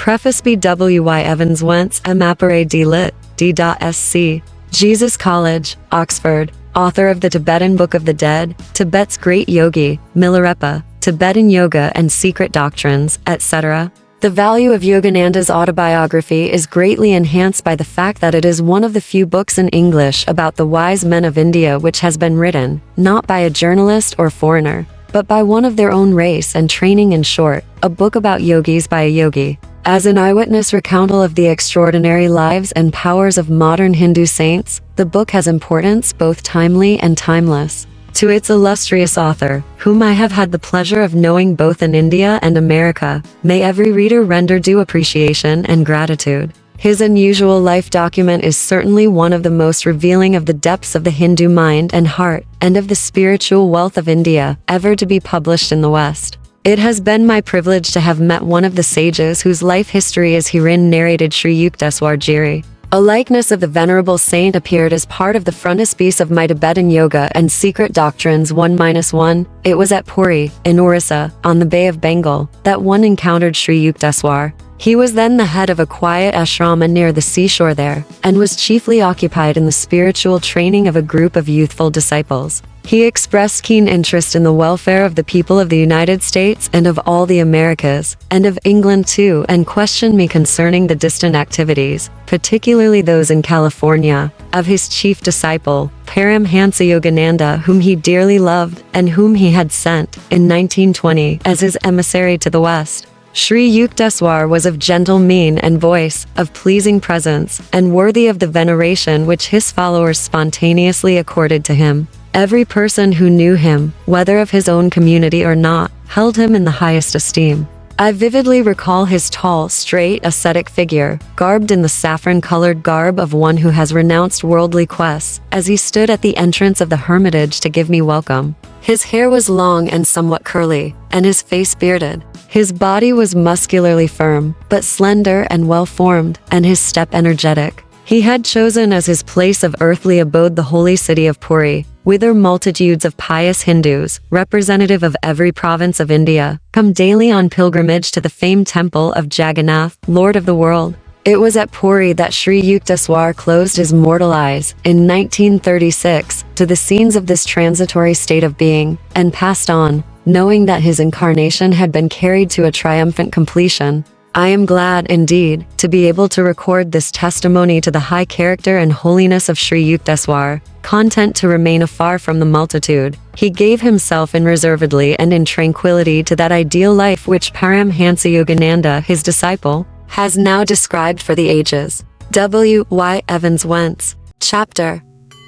Preface B.W.Y. Evans Wentz, Amapare D. Lit. D.Sc. Jesus College, Oxford. Author of the Tibetan Book of the Dead, Tibet's Great Yogi, Milarepa, Tibetan Yoga and Secret Doctrines, etc. The value of Yogananda's autobiography is greatly enhanced by the fact that it is one of the few books in English about the wise men of India which has been written, not by a journalist or foreigner, but by one of their own race and training. In short, a book about yogis by a yogi. As an eyewitness recountal of the extraordinary lives and powers of modern Hindu saints, the book has importance both timely and timeless. To its illustrious author, whom I have had the pleasure of knowing both in India and America, may every reader render due appreciation and gratitude. His unusual life document is certainly one of the most revealing of the depths of the Hindu mind and heart, and of the spiritual wealth of India, ever to be published in the West. It has been my privilege to have met one of the sages whose life history is herein narrated, Sri Yukteswar Giri. A likeness of the venerable saint appeared as part of the frontispiece of my Tibetan Yoga and Secret Doctrines 1-1. It was at Puri, in Orissa, on the Bay of Bengal, that one encountered Sri Yukteswar. He was then the head of a quiet ashrama near the seashore there, and was chiefly occupied in the spiritual training of a group of youthful disciples. He expressed keen interest in the welfare of the people of the United States and of all the Americas, and of England too, and questioned me concerning the distant activities, particularly those in California, of his chief disciple, Paramahansa Yogananda, whom he dearly loved, and whom he had sent, in 1920, as his emissary to the West. Sri Yukteswar was of gentle mien and voice, of pleasing presence, and worthy of the veneration which his followers spontaneously accorded to him. Every person who knew him, whether of his own community or not, held him in the highest esteem. I vividly recall his tall, straight, ascetic figure, garbed in the saffron-colored garb of one who has renounced worldly quests, as he stood at the entrance of the hermitage to give me welcome. His hair was long and somewhat curly, and his face bearded. His body was muscularly firm, but slender and well-formed, and his step energetic. He had chosen as his place of earthly abode the holy city of Puri, whither multitudes of pious Hindus, representative of every province of India, come daily on pilgrimage to the famed temple of Jagannath, Lord of the world. It was at Puri that Sri Yukteswar closed his mortal eyes, in 1936, to the scenes of this transitory state of being, and passed on, knowing that his incarnation had been carried to a triumphant completion. I am glad, indeed, to be able to record this testimony to the high character and holiness of Sri Yukteswar. Content to remain afar from the multitude, he gave himself unreservedly and in tranquility to that ideal life which Paramahansa Yogananda, his disciple, has now described for the ages. W. Y. Evans Wentz. Chapter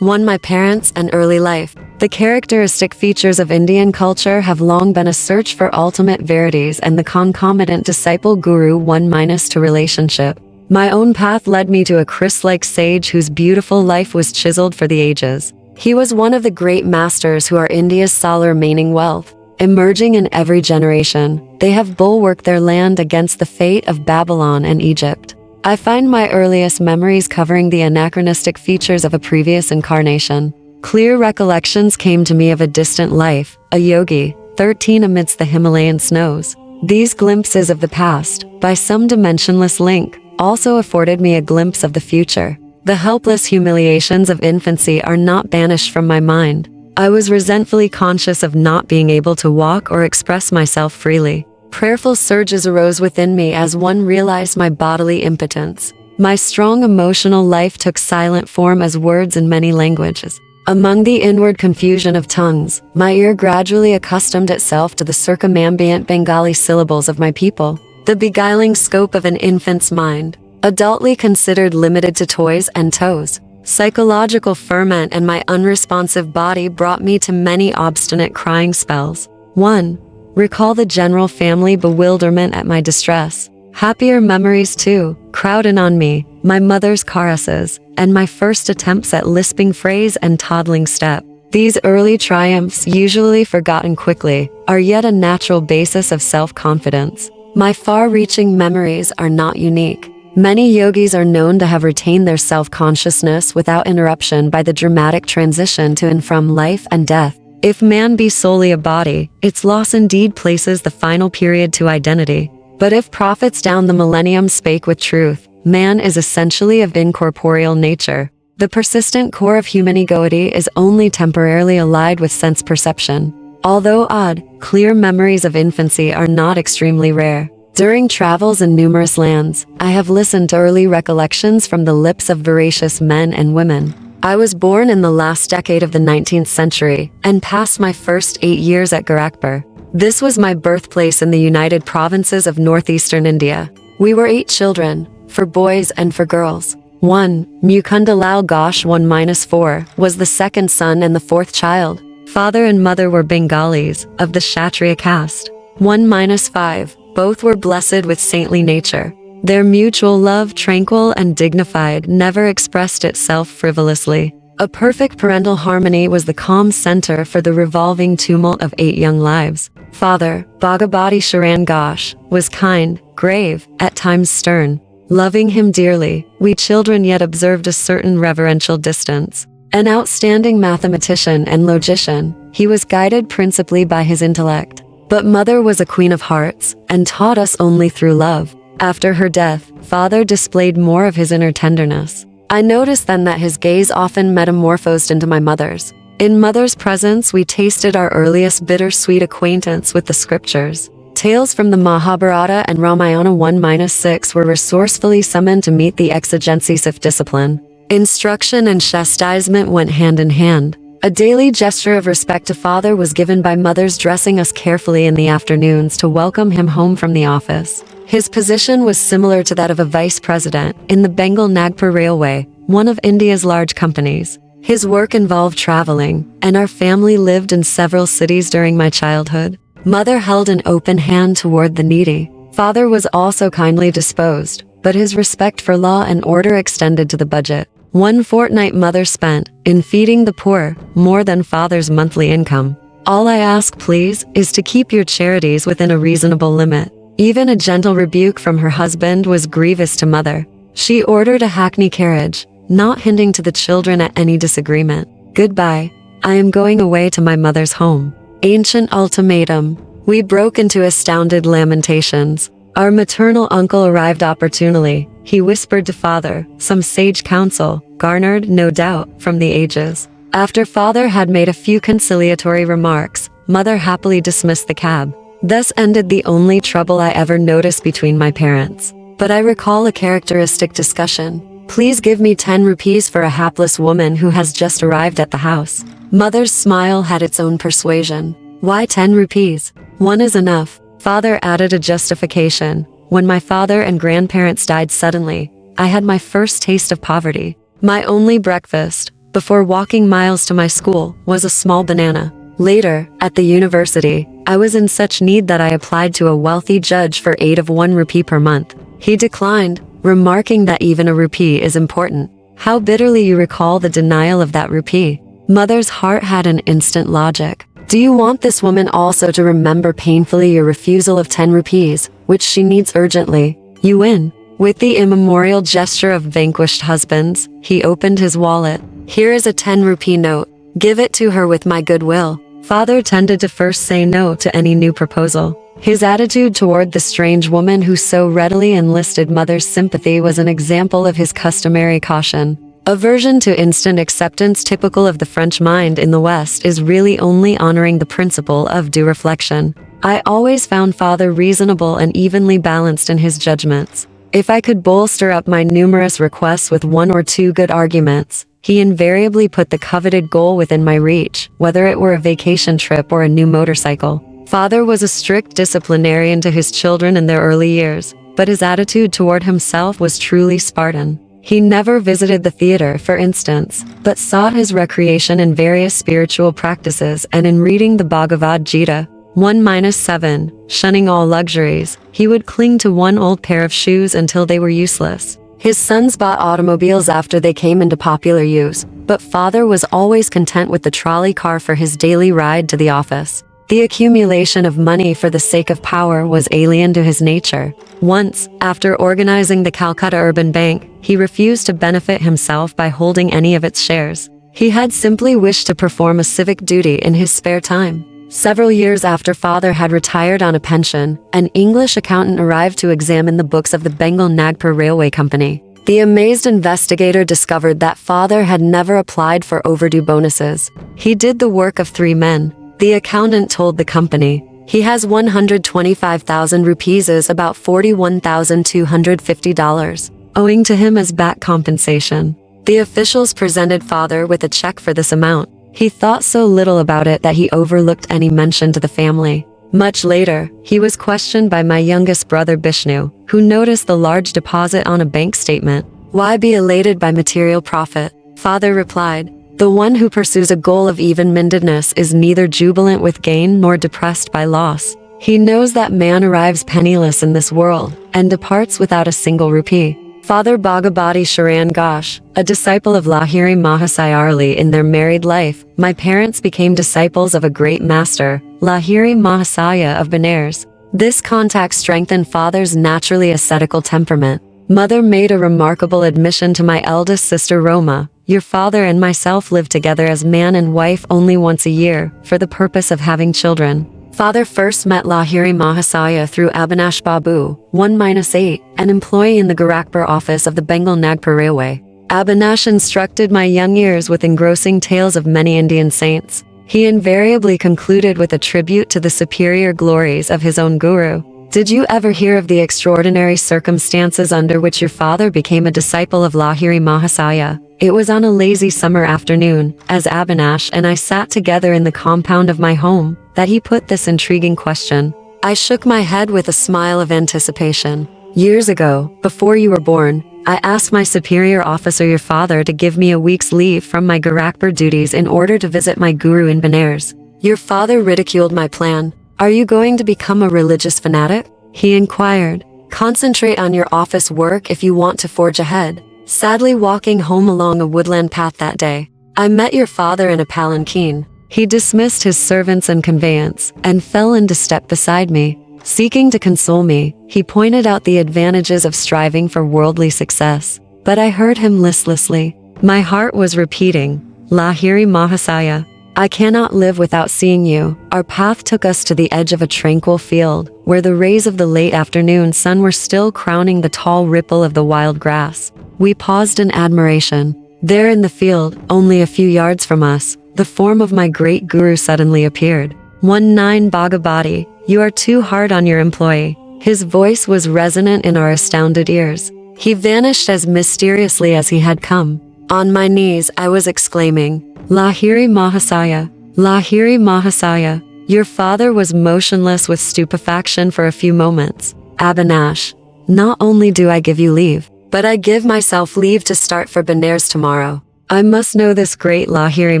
1. My parents and early life. The characteristic features of Indian culture have long been a search for ultimate verities and the concomitant disciple-guru 1-to relationship. My own path led me to a Christ-like sage whose beautiful life was chiseled for the ages. He was one of the great masters who are India's sole remaining wealth. Emerging in every generation, they have bulwarked their land against the fate of Babylon and Egypt. I find my earliest memories covering the anachronistic features of a previous incarnation. Clear recollections came to me of a distant life, a yogi, 13 amidst the Himalayan snows. These glimpses of the past, by some dimensionless link, also afforded me a glimpse of the future. The helpless humiliations of infancy are not banished from my mind. I was resentfully conscious of not being able to walk or express myself freely. Prayerful surges arose within me as one realized my bodily impotence. My strong emotional life took silent form as words in many languages. Among the inward confusion of tongues, my ear gradually accustomed itself to the circumambient Bengali syllables of my people. The beguiling scope of an infant's mind, adultly considered limited to toys and toes. Psychological ferment and my unresponsive body brought me to many obstinate crying spells. 1. Recall the general family bewilderment at my distress. Happier memories too crowd in on me, my mother's caresses, and my first attempts at lisping phrase and toddling step. These early triumphs, usually forgotten quickly, are yet a natural basis of self-confidence. My far-reaching memories are not unique. Many yogis are known to have retained their self-consciousness without interruption by the dramatic transition to and from life and death. If man be solely a body, its loss indeed places the final period to identity. But if prophets down the millennium spake with truth, man is essentially of incorporeal nature. The persistent core of human egoity is only temporarily allied with sense perception. Although odd, clear memories of infancy are not extremely rare. During travels in numerous lands, I have listened to early recollections from the lips of veracious men and women. I was born in the last decade of the 19th century, and passed my first 8 years at Gorakhpur. This was my birthplace in the United Provinces of northeastern India. We were 8 children, for boys and for girls. 1. Mukundalal Ghosh 1-4 was the second son and the 4th child. Father and mother were Bengalis, of the Kshatriya caste. 1-5. Both were blessed with saintly nature. Their mutual love, tranquil and dignified, never expressed itself frivolously. A perfect parental harmony was the calm center for the revolving tumult of 8 young lives. Father, Bhagabati Sharan Ghosh, was kind, grave, at times stern. Loving him dearly, we children yet observed a certain reverential distance. An outstanding mathematician and logician, he was guided principally by his intellect. But mother was a queen of hearts, and taught us only through love. After her death, father displayed more of his inner tenderness. I noticed then that his gaze often metamorphosed into my mother's. In mother's presence we tasted our earliest bittersweet acquaintance with the scriptures. Tales from the Mahabharata and Ramayana 1-6 were resourcefully summoned to meet the exigencies of discipline. Instruction and chastisement went hand in hand. A daily gesture of respect to father was given by mother's dressing us carefully in the afternoons to welcome him home from the office. His position was similar to that of a vice president in the Bengal Nagpur Railway, one of India's large companies. His work involved traveling, and our family lived in several cities during my childhood. Mother held an open hand toward the needy. Father was also kindly disposed, but his respect for law and order extended to the budget. One fortnight mother spent in feeding the poor, more than father's monthly income. All I ask, please, is to keep your charities within a reasonable limit. Even a gentle rebuke from her husband was grievous to mother. She ordered a hackney carriage, not hinting to the children at any disagreement. Goodbye. I am going away to my mother's home. Ancient ultimatum. We broke into astounded lamentations. Our maternal uncle arrived opportunely. He whispered to father some sage counsel, garnered, no doubt, from the ages. After father had made a few conciliatory remarks, mother happily dismissed the cab. Thus ended the only trouble I ever noticed between my parents. But I recall a characteristic discussion. Please give me 10 rupees for a hapless woman who has just arrived at the house. Mother's smile had its own persuasion. Why 10 rupees? 1 is enough. Father added a justification. When my father and grandparents died suddenly, I had my first taste of poverty. My only breakfast, before walking miles to my school, was a small banana. Later, at the university, I was in such need that I applied to a wealthy judge for aid of 1 rupee per month. He declined, remarking that even a rupee is important. How bitterly you recall the denial of that rupee. Mother's heart had an instant logic. Do you want this woman also to remember painfully your refusal of 10 rupees, which she needs urgently? You win. With the immemorial gesture of vanquished husbands, he opened his wallet. Here is a 10 rupee note. Give it to her with my goodwill. Father tended to first say no to any new proposal. His attitude toward the strange woman who so readily enlisted mother's sympathy was an example of his customary caution. Aversion to instant acceptance typical of the French mind in the West is really only honoring the principle of due reflection. I always found father reasonable and evenly balanced in his judgments. If I could bolster up my numerous requests with 1 or 2 good arguments, he invariably put the coveted goal within my reach, whether it were a vacation trip or a new motorcycle. Father was a strict disciplinarian to his children in their early years, but his attitude toward himself was truly Spartan. He never visited the theater, for instance, but sought his recreation in various spiritual practices and in reading the Bhagavad Gita. 1-7, shunning all luxuries, he would cling to 1 old pair of shoes until they were useless. His sons bought automobiles after they came into popular use, but father was always content with the trolley car for his daily ride to the office. The accumulation of money for the sake of power was alien to his nature. Once, after organizing the Calcutta Urban Bank, he refused to benefit himself by holding any of its shares. He had simply wished to perform a civic duty in his spare time. Several years after father had retired on a pension, an English accountant arrived to examine the books of the Bengal Nagpur Railway Company. The amazed investigator discovered that father had never applied for overdue bonuses. He did the work of 3 men. The accountant told the company, "He has 125,000 rupees, is about $41,250, owing to him as back compensation." The officials presented father with a check for this amount. He thought so little about it that he overlooked any mention to the family. Much later, he was questioned by my youngest brother Bishnu, who noticed the large deposit on a bank statement. "Why be elated by material profit?" Father replied, "The one who pursues a goal of even-mindedness is neither jubilant with gain nor depressed by loss. He knows that man arrives penniless in this world and departs without a single rupee." Father Bhagavati Sharan Ghosh, a disciple of Lahiri Mahasaya. Early in their married life, my parents became disciples of a great master, Lahiri Mahasaya of Benares. This contact strengthened father's naturally ascetical temperament. Mother made a remarkable admission to my eldest sister Roma. "Your father and myself live together as man and wife only once a year, for the purpose of having children." Father first met Lahiri Mahasaya through Abhinash Babu, 1-8, an employee in the Gorakhpur office of the Bengal Nagpur Railway. Abhinash instructed my young ears with engrossing tales of many Indian saints. He invariably concluded with a tribute to the superior glories of his own guru. "Did you ever hear of the extraordinary circumstances under which your father became a disciple of Lahiri Mahasaya?" It was on a lazy summer afternoon, as Abhinash and I sat together in the compound of my home, that he put this intriguing question. I shook my head with a smile of anticipation. "Years ago, before you were born, I asked my superior officer, your father, to give me a week's leave from my Gorakhpur duties in order to visit my guru in Benares. Your father ridiculed my plan. 'Are you going to become a religious fanatic?' he inquired. 'Concentrate on your office work if you want to forge ahead.' Sadly, walking home along a woodland path that day, I met your father in a palanquin. He dismissed his servants and conveyance, and fell into step beside me. Seeking to console me, he pointed out the advantages of striving for worldly success. But I heard him listlessly. My heart was repeating, 'Lahiri Mahasaya, I cannot live without seeing you.' Our path took us to the edge of a tranquil field, where the rays of the late afternoon sun were still crowning the tall ripple of the wild grass. We paused in admiration. There in the field, only a few yards from us, the form of my great guru suddenly appeared. 19 Bhagavati, you are too hard on your employee. His voice was resonant in our astounded ears. He vanished as mysteriously as he had come. On my knees, I was exclaiming, Lahiri Mahasaya, Lahiri Mahasaya. Your father was motionless with stupefaction for a few moments. Abhinash, not only do I give you leave, but I give myself leave to start for Benares tomorrow. I must know this great Lahiri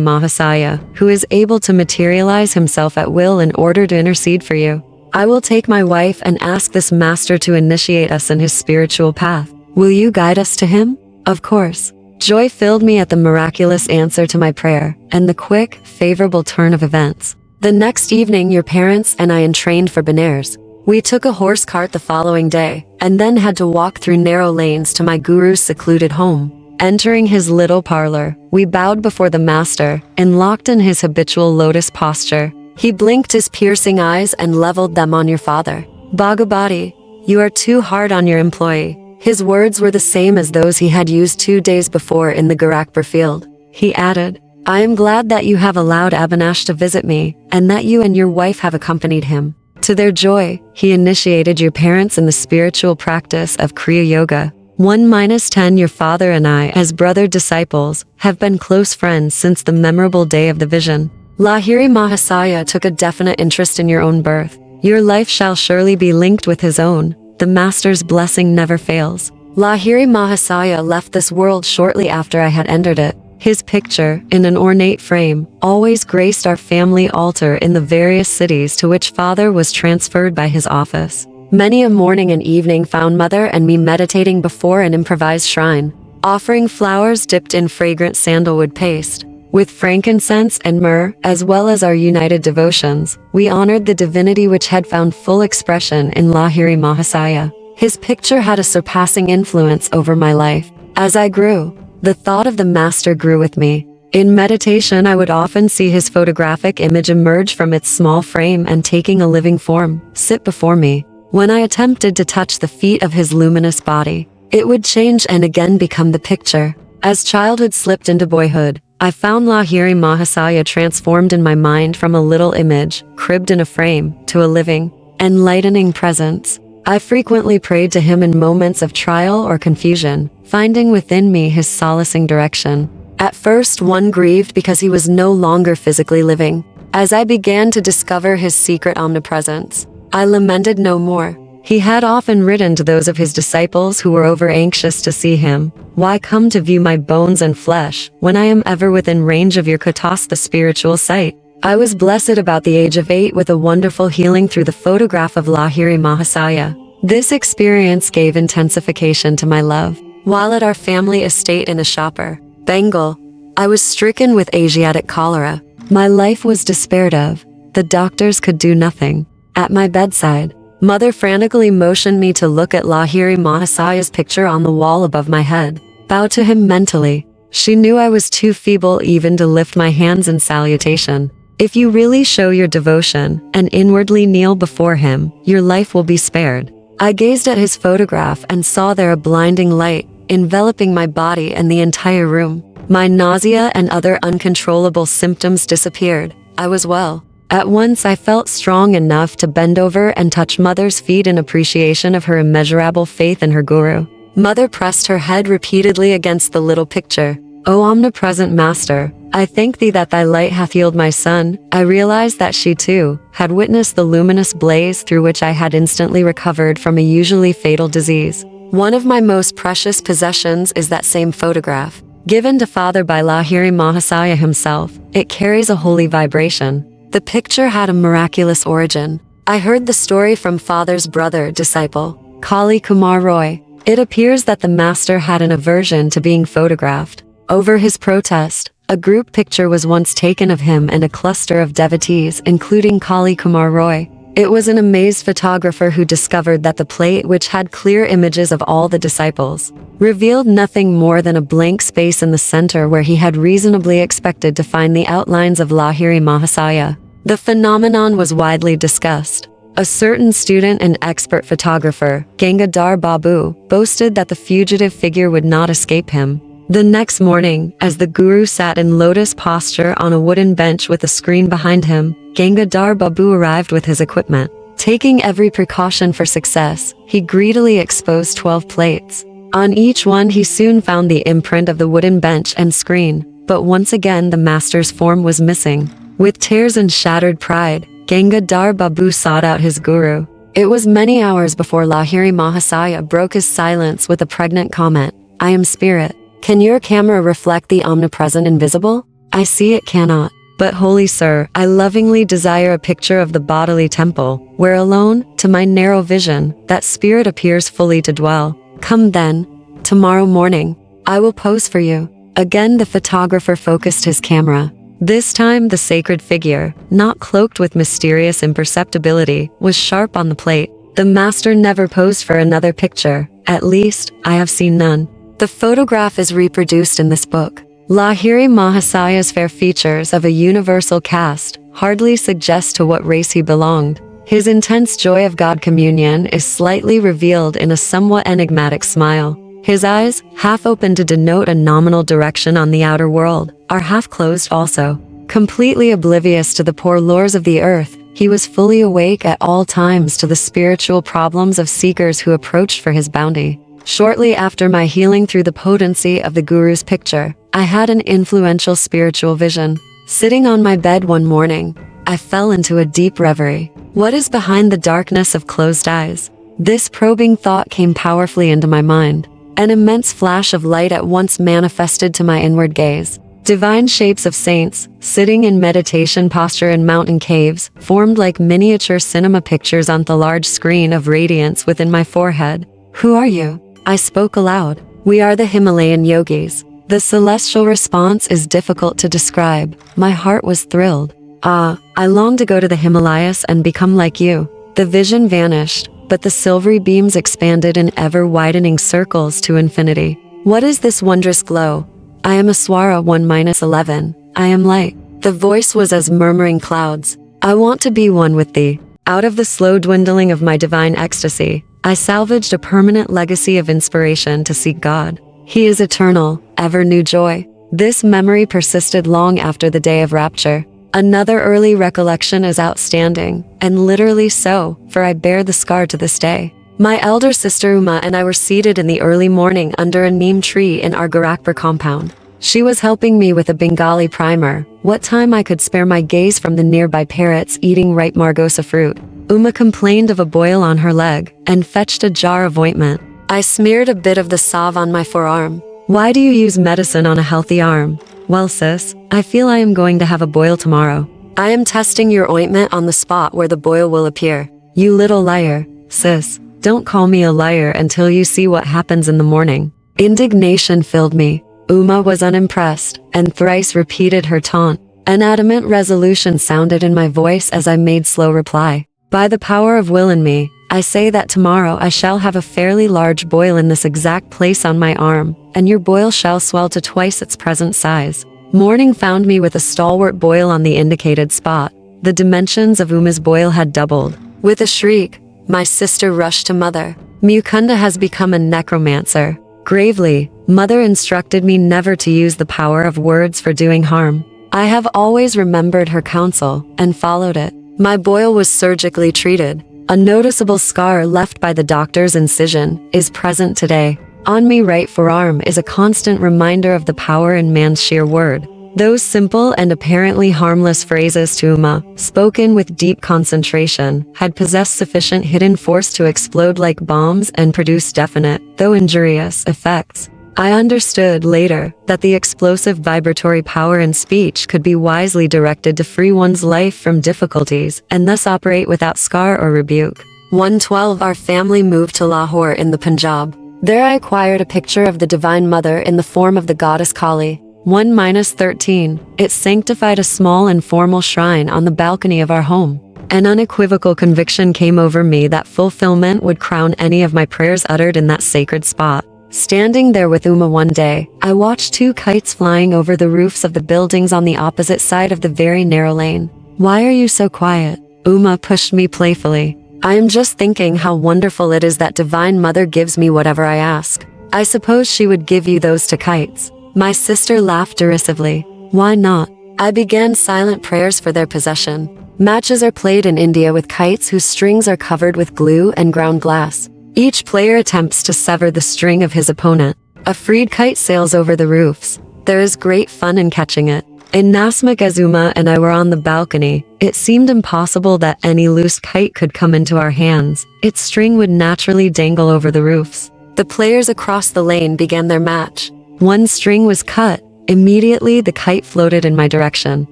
Mahasaya, who is able to materialize himself at will in order to intercede for you. I will take my wife and ask this master to initiate us in his spiritual path. Will you guide us to him? Of course. Joy filled me at the miraculous answer to my prayer, and the quick, favorable turn of events. The next evening, your parents and I entrained for Benares. We took a horse cart the following day, and then had to walk through narrow lanes to my guru's secluded home. Entering his little parlor, we bowed before the master, and locked in his habitual lotus posture. He blinked his piercing eyes and leveled them on your father. Bhagavati, you are too hard on your employee. His words were the same as those he had used 2 days before in the Gorakhpur field. He added, I am glad that you have allowed Abhinash to visit me, and that you and your wife have accompanied him. To their joy, he initiated your parents in the spiritual practice of Kriya Yoga. 1-10 Your father and I, as brother disciples, have been close friends since the memorable day of the vision. Lahiri Mahasaya took a definite interest in your own birth. Your life shall surely be linked with his own. The master's blessing never fails. Lahiri Mahasaya left this world shortly after I had entered it. His picture, in an ornate frame, always graced our family altar in the various cities to which father was transferred by his office. Many a morning and evening found mother and me meditating before an improvised shrine, offering flowers dipped in fragrant sandalwood paste. With frankincense and myrrh, as well as our united devotions, we honored the divinity which had found full expression in Lahiri Mahasaya. His picture had a surpassing influence over my life. As I grew, the thought of the master grew with me. In meditation, I would often see his photographic image emerge from its small frame and, taking a living form, sit before me. When I attempted to touch the feet of his luminous body, it would change and again become the picture. As childhood slipped into boyhood, I found Lahiri Mahasaya transformed in my mind from a little image, cribbed in a frame, to a living, enlightening presence. I frequently prayed to him in moments of trial or confusion, finding within me his solacing direction. At first, one grieved because he was no longer physically living. As I began to discover his secret omnipresence, I lamented no more. He had often written to those of his disciples who were over-anxious to see him, "Why come to view my bones and flesh, when I am ever within range of your kutas, the spiritual sight?" I was blessed about the age of 8 with a wonderful healing through the photograph of Lahiri Mahasaya. This experience gave intensification to my love. While at our family estate in Ashapur, Bengal, I was stricken with Asiatic cholera. My life was despaired of. The doctors could do nothing. At my bedside, Mother frantically motioned me to look at Lahiri Mahasaya's picture on the wall above my head. Bow to him mentally. She knew I was too feeble even to lift my hands in salutation. If you really show your devotion and inwardly kneel before him, your life will be spared. I gazed at his photograph and saw there a blinding light, enveloping my body and the entire room. My nausea and other uncontrollable symptoms disappeared. I was well. At once I felt strong enough to bend over and touch Mother's feet in appreciation of her immeasurable faith in her guru. Mother pressed her head repeatedly against the little picture. "O omnipresent Master, I thank thee that thy light hath healed my son." I realized that she too had witnessed the luminous blaze through which I had instantly recovered from a usually fatal disease. One of my most precious possessions is that same photograph. Given to Father by Lahiri Mahasaya himself, it carries a holy vibration. The picture had a miraculous origin. I heard the story from Father's brother disciple, Kali Kumar Roy. It appears that the master had an aversion to being photographed. Over his protest, a group picture was once taken of him and a cluster of devotees, including Kali Kumar Roy. It was an amazed photographer who discovered that the plate, which had clear images of all the disciples, revealed nothing more than a blank space in the center where he had reasonably expected to find the outlines of Lahiri Mahasaya. The phenomenon was widely discussed. A certain student and expert photographer, Gangadhar Babu, boasted that the fugitive figure would not escape him. The next morning, as the guru sat in lotus posture on a wooden bench with a screen behind him, Gangadhar Babu arrived with his equipment. Taking every precaution for success, he greedily exposed 12 plates. On each one he soon found the imprint of the wooden bench and screen, but once again the master's form was missing. With tears and shattered pride, Gangadhar Babu sought out his guru. It was many hours before Lahiri Mahasaya broke his silence with a pregnant comment. "I am spirit. Can your camera reflect the omnipresent invisible? I see it cannot. But holy sir, I lovingly desire a picture of the bodily temple, where alone, to my narrow vision, that spirit appears fully to dwell. Come then. Tomorrow morning, I will pose for you." Again the photographer focused his camera. This time the sacred figure, not cloaked with mysterious imperceptibility, was sharp on the plate. The master never posed for another picture. At least, I have seen none. The photograph is reproduced in this book. Lahiri Mahasaya's fair features of a universal caste hardly suggest to what race he belonged. His intense joy of God communion is slightly revealed in a somewhat enigmatic smile. His eyes, half open to denote a nominal direction on the outer world, are half closed also. Completely oblivious to the poor lures of the earth, he was fully awake at all times to the spiritual problems of seekers who approached for his bounty. Shortly after my healing through the potency of the guru's picture, I had an influential spiritual vision. Sitting on my bed one morning, I fell into a deep reverie. What is behind the darkness of closed eyes? This probing thought came powerfully into my mind. An immense flash of light at once manifested to my inward gaze. Divine shapes of saints, sitting in meditation posture in mountain caves, formed like miniature cinema pictures on the large screen of radiance within my forehead. "Who are you?" I spoke aloud. "We are the Himalayan yogis." The celestial response is difficult to describe. My heart was thrilled. "Ah, I long to go to the Himalayas and become like you." The vision vanished, but the silvery beams expanded in ever-widening circles to infinity. "What is this wondrous glow?" I am a Swara 1-11. I am light. The voice was as murmuring clouds. I want to be one with thee. Out of the slow dwindling of my divine ecstasy, I salvaged a permanent legacy of inspiration to seek God. He is eternal, ever new joy. This memory persisted long after the day of rapture. Another early recollection is outstanding, and literally so, for I bear the scar to this day. My elder sister Uma and I were seated in the early morning under a neem tree in our Gorakhpur compound. She was helping me with a Bengali primer, what time I could spare my gaze from the nearby parrots eating ripe margosa fruit. Uma complained of a boil on her leg, and fetched a jar of ointment. I smeared a bit of the salve on my forearm. Why do you use medicine on a healthy arm? Well sis, I feel I am going to have a boil tomorrow. I am testing your ointment on the spot where the boil will appear. You little liar, sis. Don't call me a liar until you see what happens in the morning. Indignation filled me. Uma was unimpressed, and thrice repeated her taunt. An adamant resolution sounded in my voice as I made slow reply. By the power of will in me, I say that tomorrow I shall have a fairly large boil in this exact place on my arm, and your boil shall swell to twice its present size. Morning found me with a stalwart boil on the indicated spot. The dimensions of Uma's boil had doubled. With a shriek, my sister rushed to Mother. Mukunda has become a necromancer. Gravely, Mother instructed me never to use the power of words for doing harm. I have always remembered her counsel, and followed it. My boil was surgically treated. A noticeable scar left by the doctor's incision is present today. On me right forearm is a constant reminder of the power in man's sheer word. Those simple and apparently harmless phrases to Uma, spoken with deep concentration, had possessed sufficient hidden force to explode like bombs and produce definite, though injurious, effects. I understood later that the explosive vibratory power in speech could be wisely directed to free one's life from difficulties and thus operate without scar or rebuke. 112 Our family moved to Lahore in the Punjab. There I acquired a picture of the Divine Mother in the form of the goddess Kali. 1-13. It sanctified a small and formal shrine on the balcony of our home. An unequivocal conviction came over me that fulfillment would crown any of my prayers uttered in that sacred spot. Standing there with Uma one day, I watched two kites flying over the roofs of the buildings on the opposite side of the very narrow lane. Why are you so quiet? Uma pushed me playfully. I am just thinking how wonderful it is that Divine Mother gives me whatever I ask. I suppose she would give you those to kites. My sister laughed derisively. Why not? I began silent prayers for their possession. Matches are played in India with kites whose strings are covered with glue and ground glass. Each player attempts to sever the string of his opponent. A freed kite sails over the roofs. There is great fun in catching it. In Nasmak as Uma and I were on the balcony, it seemed impossible that any loose kite could come into our hands. Its string would naturally dangle over the roofs. The players across the lane began their match. One string was cut. Immediately the kite floated in my direction.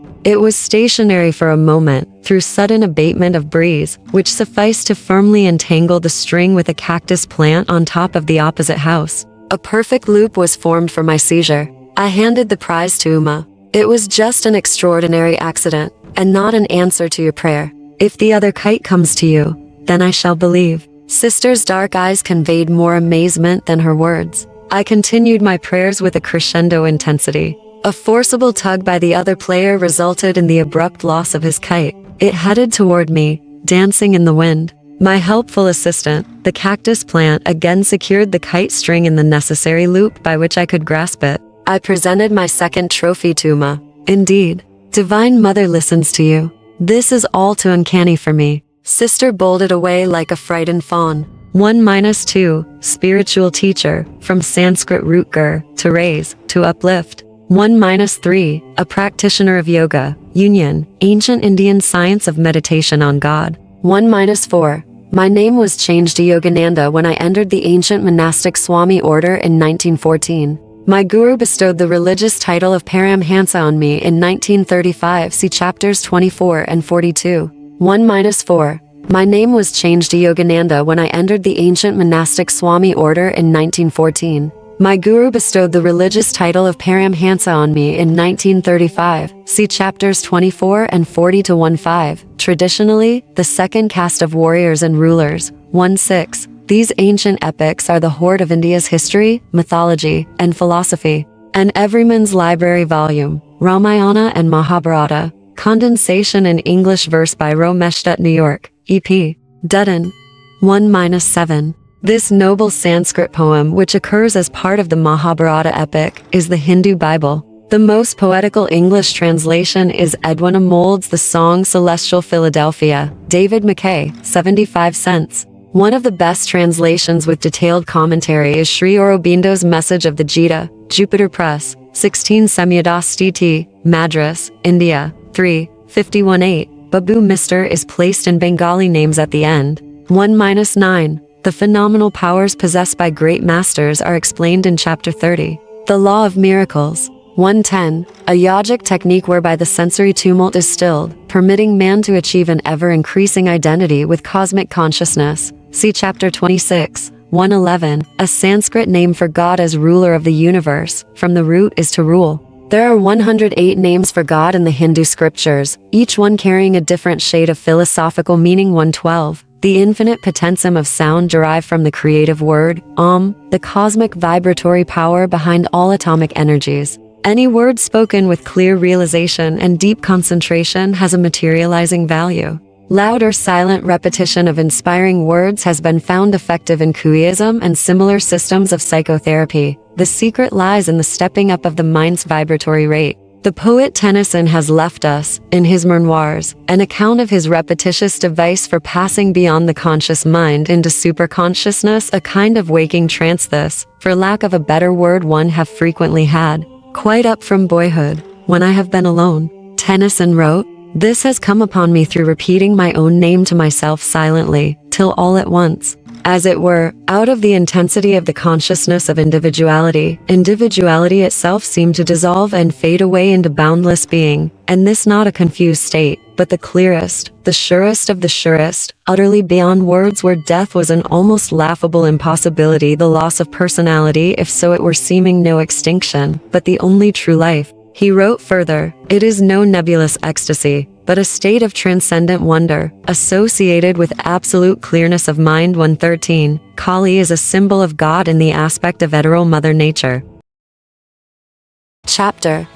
It was stationary for a moment, through sudden abatement of breeze, which sufficed to firmly entangle the string with a cactus plant on top of the opposite house. A perfect loop was formed for my seizure. I handed the prize to Uma. It was just an extraordinary accident, and not an answer to your prayer. If the other kite comes to you, then I shall believe. Sister's dark eyes conveyed more amazement than her words. I continued my prayers with a crescendo intensity. A forcible tug by the other player resulted in the abrupt loss of his kite. It headed toward me, dancing in the wind. My helpful assistant, the cactus plant, again secured the kite string in the necessary loop by which I could grasp it. I presented my second trophy to Uma. Indeed, Divine Mother listens to you. This is all too uncanny for me. Sister bolted away like a frightened fawn. 1-2, spiritual teacher, from Sanskrit root gur, to raise, to uplift. 1-3, a practitioner of yoga, union, ancient Indian science of meditation on God. 1-4, my name was changed to Yogananda when I entered the ancient monastic Swami order in 1914. My guru bestowed the religious title of Paramahansa on me in 1935, see chapters 24 and 42. 1-4, my name was changed to Yogananda when I entered the ancient monastic Swami order in 1914. My guru bestowed the religious title of Paramahansa on me in 1935, see chapters 24 and 40 to 1-5. Traditionally, the second caste of warriors and rulers. 1-6. These ancient epics are the hoard of India's history, mythology, and philosophy. An Everyman's Library volume, Ramayana and Mahabharata, condensation in English verse by Romeshdutt, New York, EP. Dutton. 1-7. This noble Sanskrit poem, which occurs as part of the Mahabharata epic, is the Hindu Bible. The most poetical English translation is Edwina Mould's The Song Celestial Philadelphia, David Mackay, 75 cents. One of the best translations with detailed commentary is Sri Aurobindo's Message of the Gita, Jupiter Press, 16 Semyadas DT, Madras, India, 3, 51-8. Babu Mr. is placed in Bengali names at the end. 1-9. The phenomenal powers possessed by great masters are explained in Chapter 30. The Law of Miracles. 110. A yogic technique whereby the sensory tumult is stilled, permitting man to achieve an ever-increasing identity with cosmic consciousness. See Chapter 26. 111. A Sanskrit name for God as ruler of the universe, from the root is to rule. There are 108 names for God in the Hindu scriptures, each one carrying a different shade of philosophical meaning. 112. The infinite potentium of sound derived from the creative word, the cosmic vibratory power behind all atomic energies. Any word spoken with clear realization and deep concentration has a materializing value. Loud or silent repetition of inspiring words has been found effective in Kuism and similar systems of psychotherapy. The secret lies in the stepping up of the mind's vibratory rate. The poet Tennyson has left us, in his memoirs, an account of his repetitious device for passing beyond the conscious mind into superconsciousness, a kind of waking trance. This, for lack of a better word, one have frequently had, quite up from boyhood, when I have been alone. Tennyson wrote, "This has come upon me through repeating my own name to myself silently, till all at once, as it were, out of the intensity of the consciousness of individuality, individuality itself seemed to dissolve and fade away into boundless being, and this not a confused state, but the clearest, the surest of the surest, utterly beyond words, where death was an almost laughable impossibility, the loss of personality, if so it were, seeming no extinction, but the only true life." He wrote further, "It is no nebulous ecstasy, but a state of transcendent wonder, associated with absolute clearness of mind." 113. Kali is a symbol of God in the aspect of hetero Mother Nature. Chapter.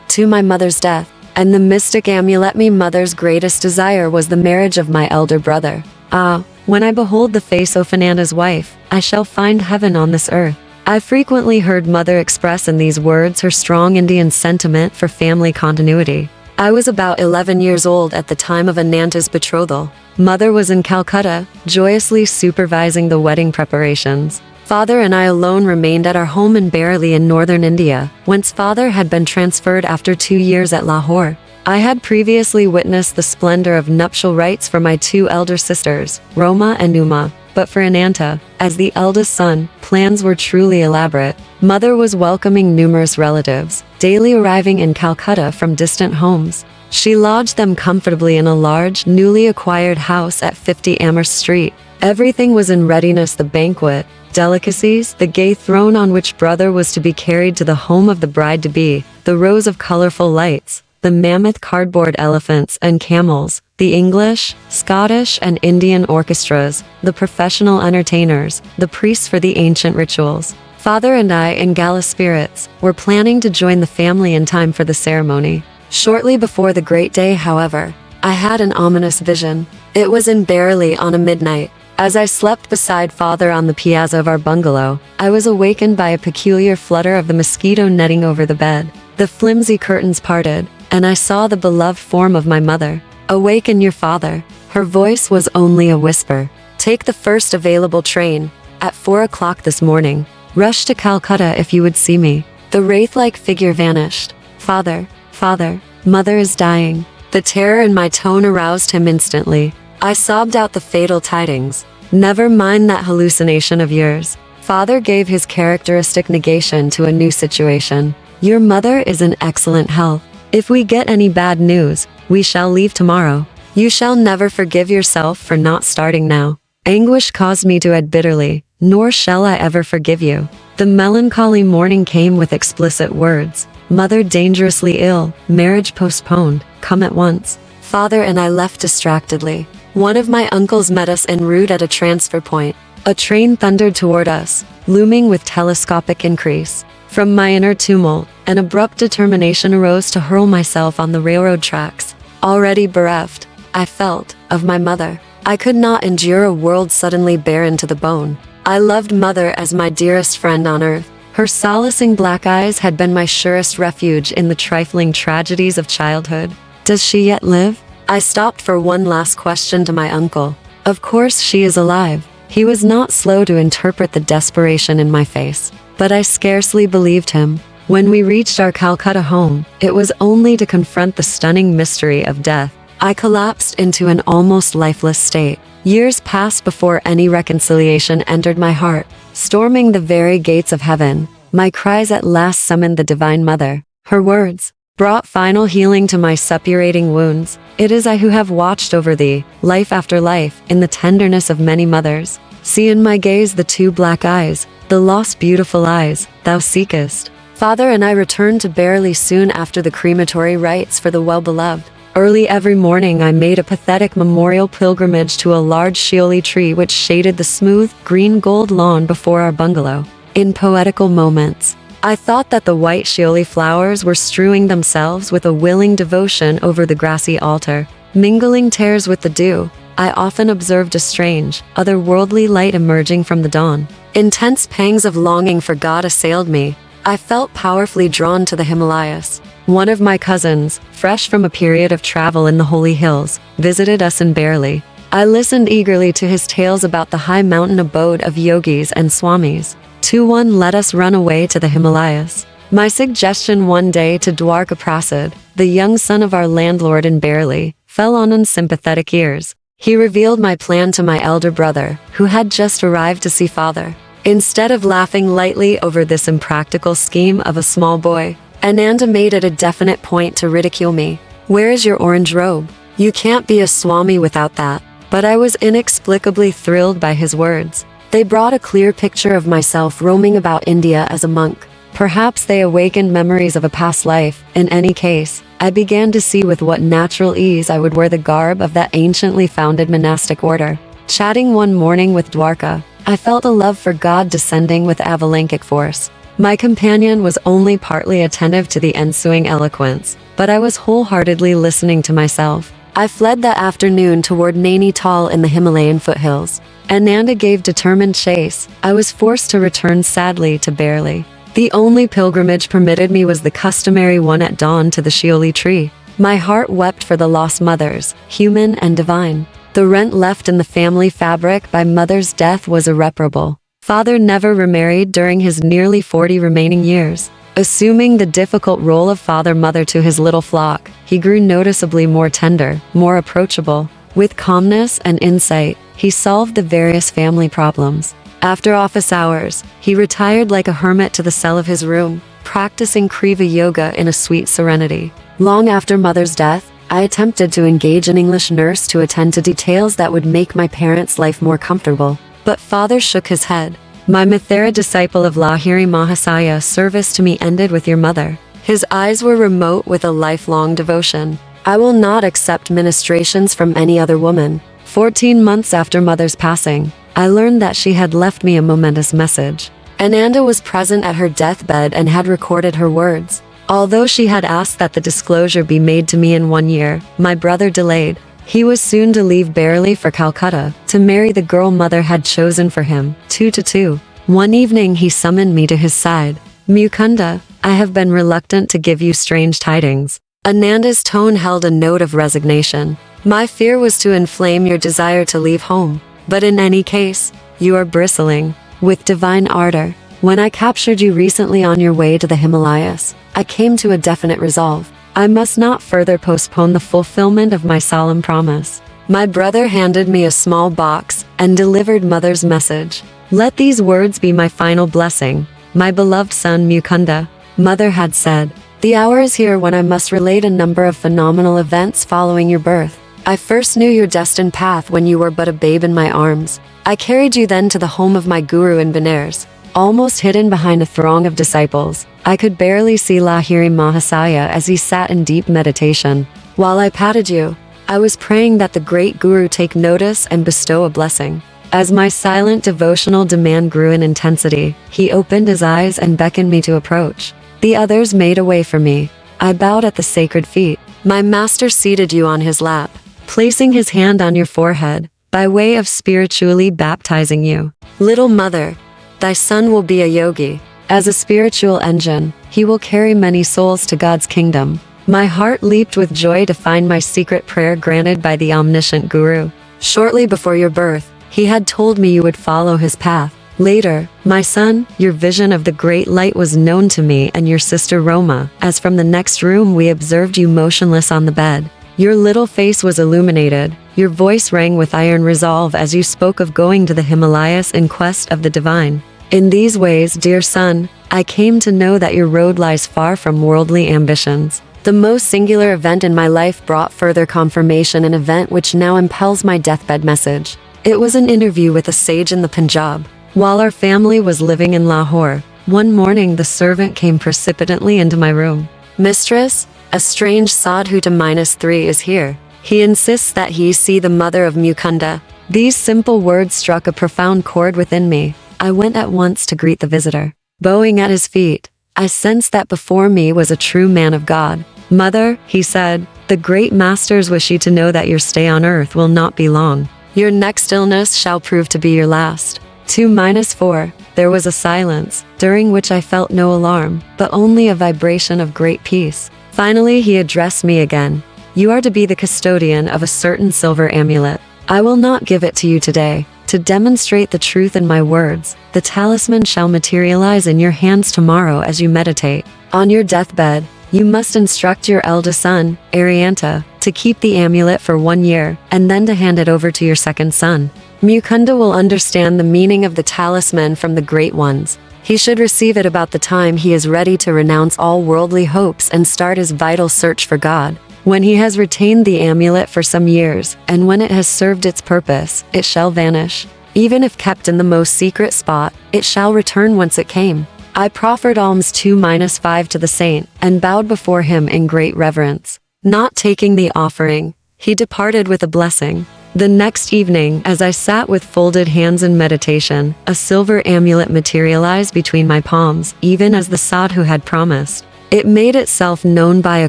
To my mother's death, and the mystic amulet. My mother's greatest desire was the marriage of my elder brother. Ah, when I behold the face of Ananda's wife, I shall find heaven on this earth. I frequently heard mother express in these words her strong Indian sentiment for family continuity. I was about 11 years old at the time of Ananda's betrothal. Mother was in Calcutta, joyously supervising the wedding preparations. Father and I alone remained at our home in Bareilly in northern India, whence father had been transferred after 2 years at Lahore. I had previously witnessed the splendor of nuptial rites for my 2 elder sisters, Roma and Uma, but for Ananta, as the eldest son, plans were truly elaborate. Mother was welcoming numerous relatives, daily arriving in Calcutta from distant homes. She lodged them comfortably in a large, newly acquired house at 50 Amherst Street. Everything was in readiness: the banquet, delicacies, the gay throne on which brother was to be carried to the home of the bride-to-be, the rows of colorful lights, the mammoth cardboard elephants and camels, the English, Scottish, and Indian orchestras, the professional entertainers, the priests for the ancient rituals. Father and I, in gala spirits, were planning to join the family in time for the ceremony. Shortly before the great day, however, I had an ominous vision. It was in Bareilly on a midnight. As I slept beside father on the piazza of our bungalow, I was awakened by a peculiar flutter of the mosquito netting over the bed. The flimsy curtains parted, and I saw the beloved form of my mother. "Awaken your father." Her voice was only a whisper. "Take the first available train, at 4 o'clock this morning. Rush to Calcutta if you would see me." The wraith-like figure vanished. "Father, father, mother is dying." The terror in my tone aroused him instantly. I sobbed out the fatal tidings. "Never mind that hallucination of yours." Father gave his characteristic negation to a new situation. "Your mother is in excellent health. If we get any bad news, we shall leave tomorrow. You shall never forgive yourself for not starting now. Anguish caused me to add bitterly, nor shall I ever forgive you." The melancholy morning came with explicit words. "Mother dangerously ill, marriage postponed, come at once." Father and I left distractedly. One of my uncles met us en route at a transfer point. A train thundered toward us, looming with telescopic increase. From my inner tumult, an abrupt determination arose to hurl myself on the railroad tracks. Already bereft, I felt, of my mother. I could not endure a world suddenly barren to the bone. I loved Mother as my dearest friend on earth. Her solacing black eyes had been my surest refuge in the trifling tragedies of childhood. Does she yet live? I stopped for one last question to my uncle. Of course she is alive. He was not slow to interpret the desperation in my face, but I scarcely believed him. When we reached our Calcutta home, it was only to confront the stunning mystery of death. I collapsed into an almost lifeless state. Years passed before any reconciliation entered my heart. Storming the very gates of heaven, my cries at last summoned the Divine Mother. Her words brought final healing to my suppurating wounds. It is I who have watched over thee, life after life, in the tenderness of many mothers. See in my gaze the two black eyes, the lost beautiful eyes thou seekest. Father and I returned to Barely soon after the crematory rites for the well-beloved. Early every morning I made a pathetic memorial pilgrimage to a large shioli tree which shaded the smooth, green gold lawn before our bungalow. In poetical moments, I thought that the white shioli flowers were strewing themselves with a willing devotion over the grassy altar. Mingling tears with the dew, I often observed a strange, otherworldly light emerging from the dawn. Intense pangs of longing for God assailed me. I felt powerfully drawn to the Himalayas. One of my cousins, fresh from a period of travel in the holy hills, visited us in Barely. I listened eagerly to his tales about the high mountain abode of yogis and swamis. 2-1 let us run away to the Himalayas. My suggestion one day to Dwarka Prasad, the young son of our landlord in Barely, fell on unsympathetic ears. He revealed my plan to my elder brother, who had just arrived to see father. Instead of laughing lightly over this impractical scheme of a small boy, Ananda made it a definite point to ridicule me. Where is your orange robe? You can't be a Swami without that. But I was inexplicably thrilled by his words. They brought a clear picture of myself roaming about India as a monk. Perhaps they awakened memories of a past life. In any case, I began to see with what natural ease I would wear the garb of that anciently founded monastic order. Chatting one morning with Dwarka, I felt a love for God descending with avalanchic force. My companion was only partly attentive to the ensuing eloquence, but I was wholeheartedly listening to myself. I fled that afternoon toward Nainital in the Himalayan foothills. Ananda gave determined chase. I was forced to return sadly to Barely. The only pilgrimage permitted me was the customary one at dawn to the shioli tree. My heart wept for the lost mothers, human and divine. The rent left in the family fabric by mother's death was irreparable. Father never remarried during his nearly 40 remaining years. Assuming the difficult role of father-mother to his little flock, he grew noticeably more tender, more approachable. With calmness and insight, he solved the various family problems. After office hours, he retired like a hermit to the cell of his room, practicing Kriya Yoga in a sweet serenity. Long after mother's death, I attempted to engage an English nurse to attend to details that would make my parents' life more comfortable. But father shook his head. My Mithera disciple of Lahiri Mahasaya service to me ended with your mother. His eyes were remote with a lifelong devotion. I will not accept ministrations from any other woman. 14 months after mother's passing, I learned that she had left me a momentous message. Ananda was present at her deathbed and had recorded her words. Although she had asked that the disclosure be made to me in 1 year, my brother delayed. He was soon to leave Barely for Calcutta, to marry the girl mother had chosen for him, 2-2. One evening he summoned me to his side. Mukunda, I have been reluctant to give you strange tidings. Ananda's tone held a note of resignation. My fear was to inflame your desire to leave home. But in any case, you are bristling with divine ardor. When I captured you recently on your way to the Himalayas, I came to a definite resolve. I must not further postpone the fulfillment of my solemn promise. My brother handed me a small box and delivered mother's message. Let these words be my final blessing. My beloved son Mukunda, mother had said, the hour is here when I must relate a number of phenomenal events following your birth. I first knew your destined path when you were but a babe in my arms. I carried you then to the home of my guru in Benares. Almost hidden behind a throng of disciples, I could barely see Lahiri Mahasaya as he sat in deep meditation. While I patted you, I was praying that the great guru take notice and bestow a blessing. As my silent devotional demand grew in intensity, he opened his eyes and beckoned me to approach. The others made a way for me. I bowed at the sacred feet. My master seated you on his lap, placing his hand on your forehead, by way of spiritually baptizing you. Little mother, thy son will be a yogi. As a spiritual engine, he will carry many souls to God's kingdom. My heart leaped with joy to find my secret prayer granted by the omniscient Guru. Shortly before your birth, he had told me you would follow his path. Later, my son, your vision of the great light was known to me and your sister Roma, as from the next room we observed you motionless on the bed. Your little face was illuminated, your voice rang with iron resolve as you spoke of going to the Himalayas in quest of the divine. In these ways, dear son, I came to know that your road lies far from worldly ambitions. The most singular event in my life brought further confirmation, an event which now impels my deathbed message. It was an interview with a sage in the Punjab. While our family was living in Lahore, one morning the servant came precipitately into my room. Mistress, a strange sadhu to -3 is here. He insists that he see the mother of Mukunda. These simple words struck a profound chord within me. I went at once to greet the visitor. Bowing at his feet, I sensed that before me was a true man of God. Mother, he said, the great masters wish you to know that your stay on earth will not be long. Your next illness shall prove to be your last. 2-4, there was a silence, during which I felt no alarm, but only a vibration of great peace. Finally he addressed me again. You are to be the custodian of a certain silver amulet. I will not give it to you today. To demonstrate the truth in my words, the talisman shall materialize in your hands tomorrow as you meditate. On your deathbed, you must instruct your eldest son, Arianta, to keep the amulet for 1 year, and then to hand it over to your second son. Mukunda will understand the meaning of the talisman from the great ones. He should receive it about the time he is ready to renounce all worldly hopes and start his vital search for God. When he has retained the amulet for some years, and when it has served its purpose, it shall vanish. Even if kept in the most secret spot, it shall return whence it came. I proffered alms 2-5 to the saint, and bowed before him in great reverence. Not taking the offering, he departed with a blessing. The next evening, as I sat with folded hands in meditation, a silver amulet materialized between my palms, even as the sadhu had promised. It made itself known by a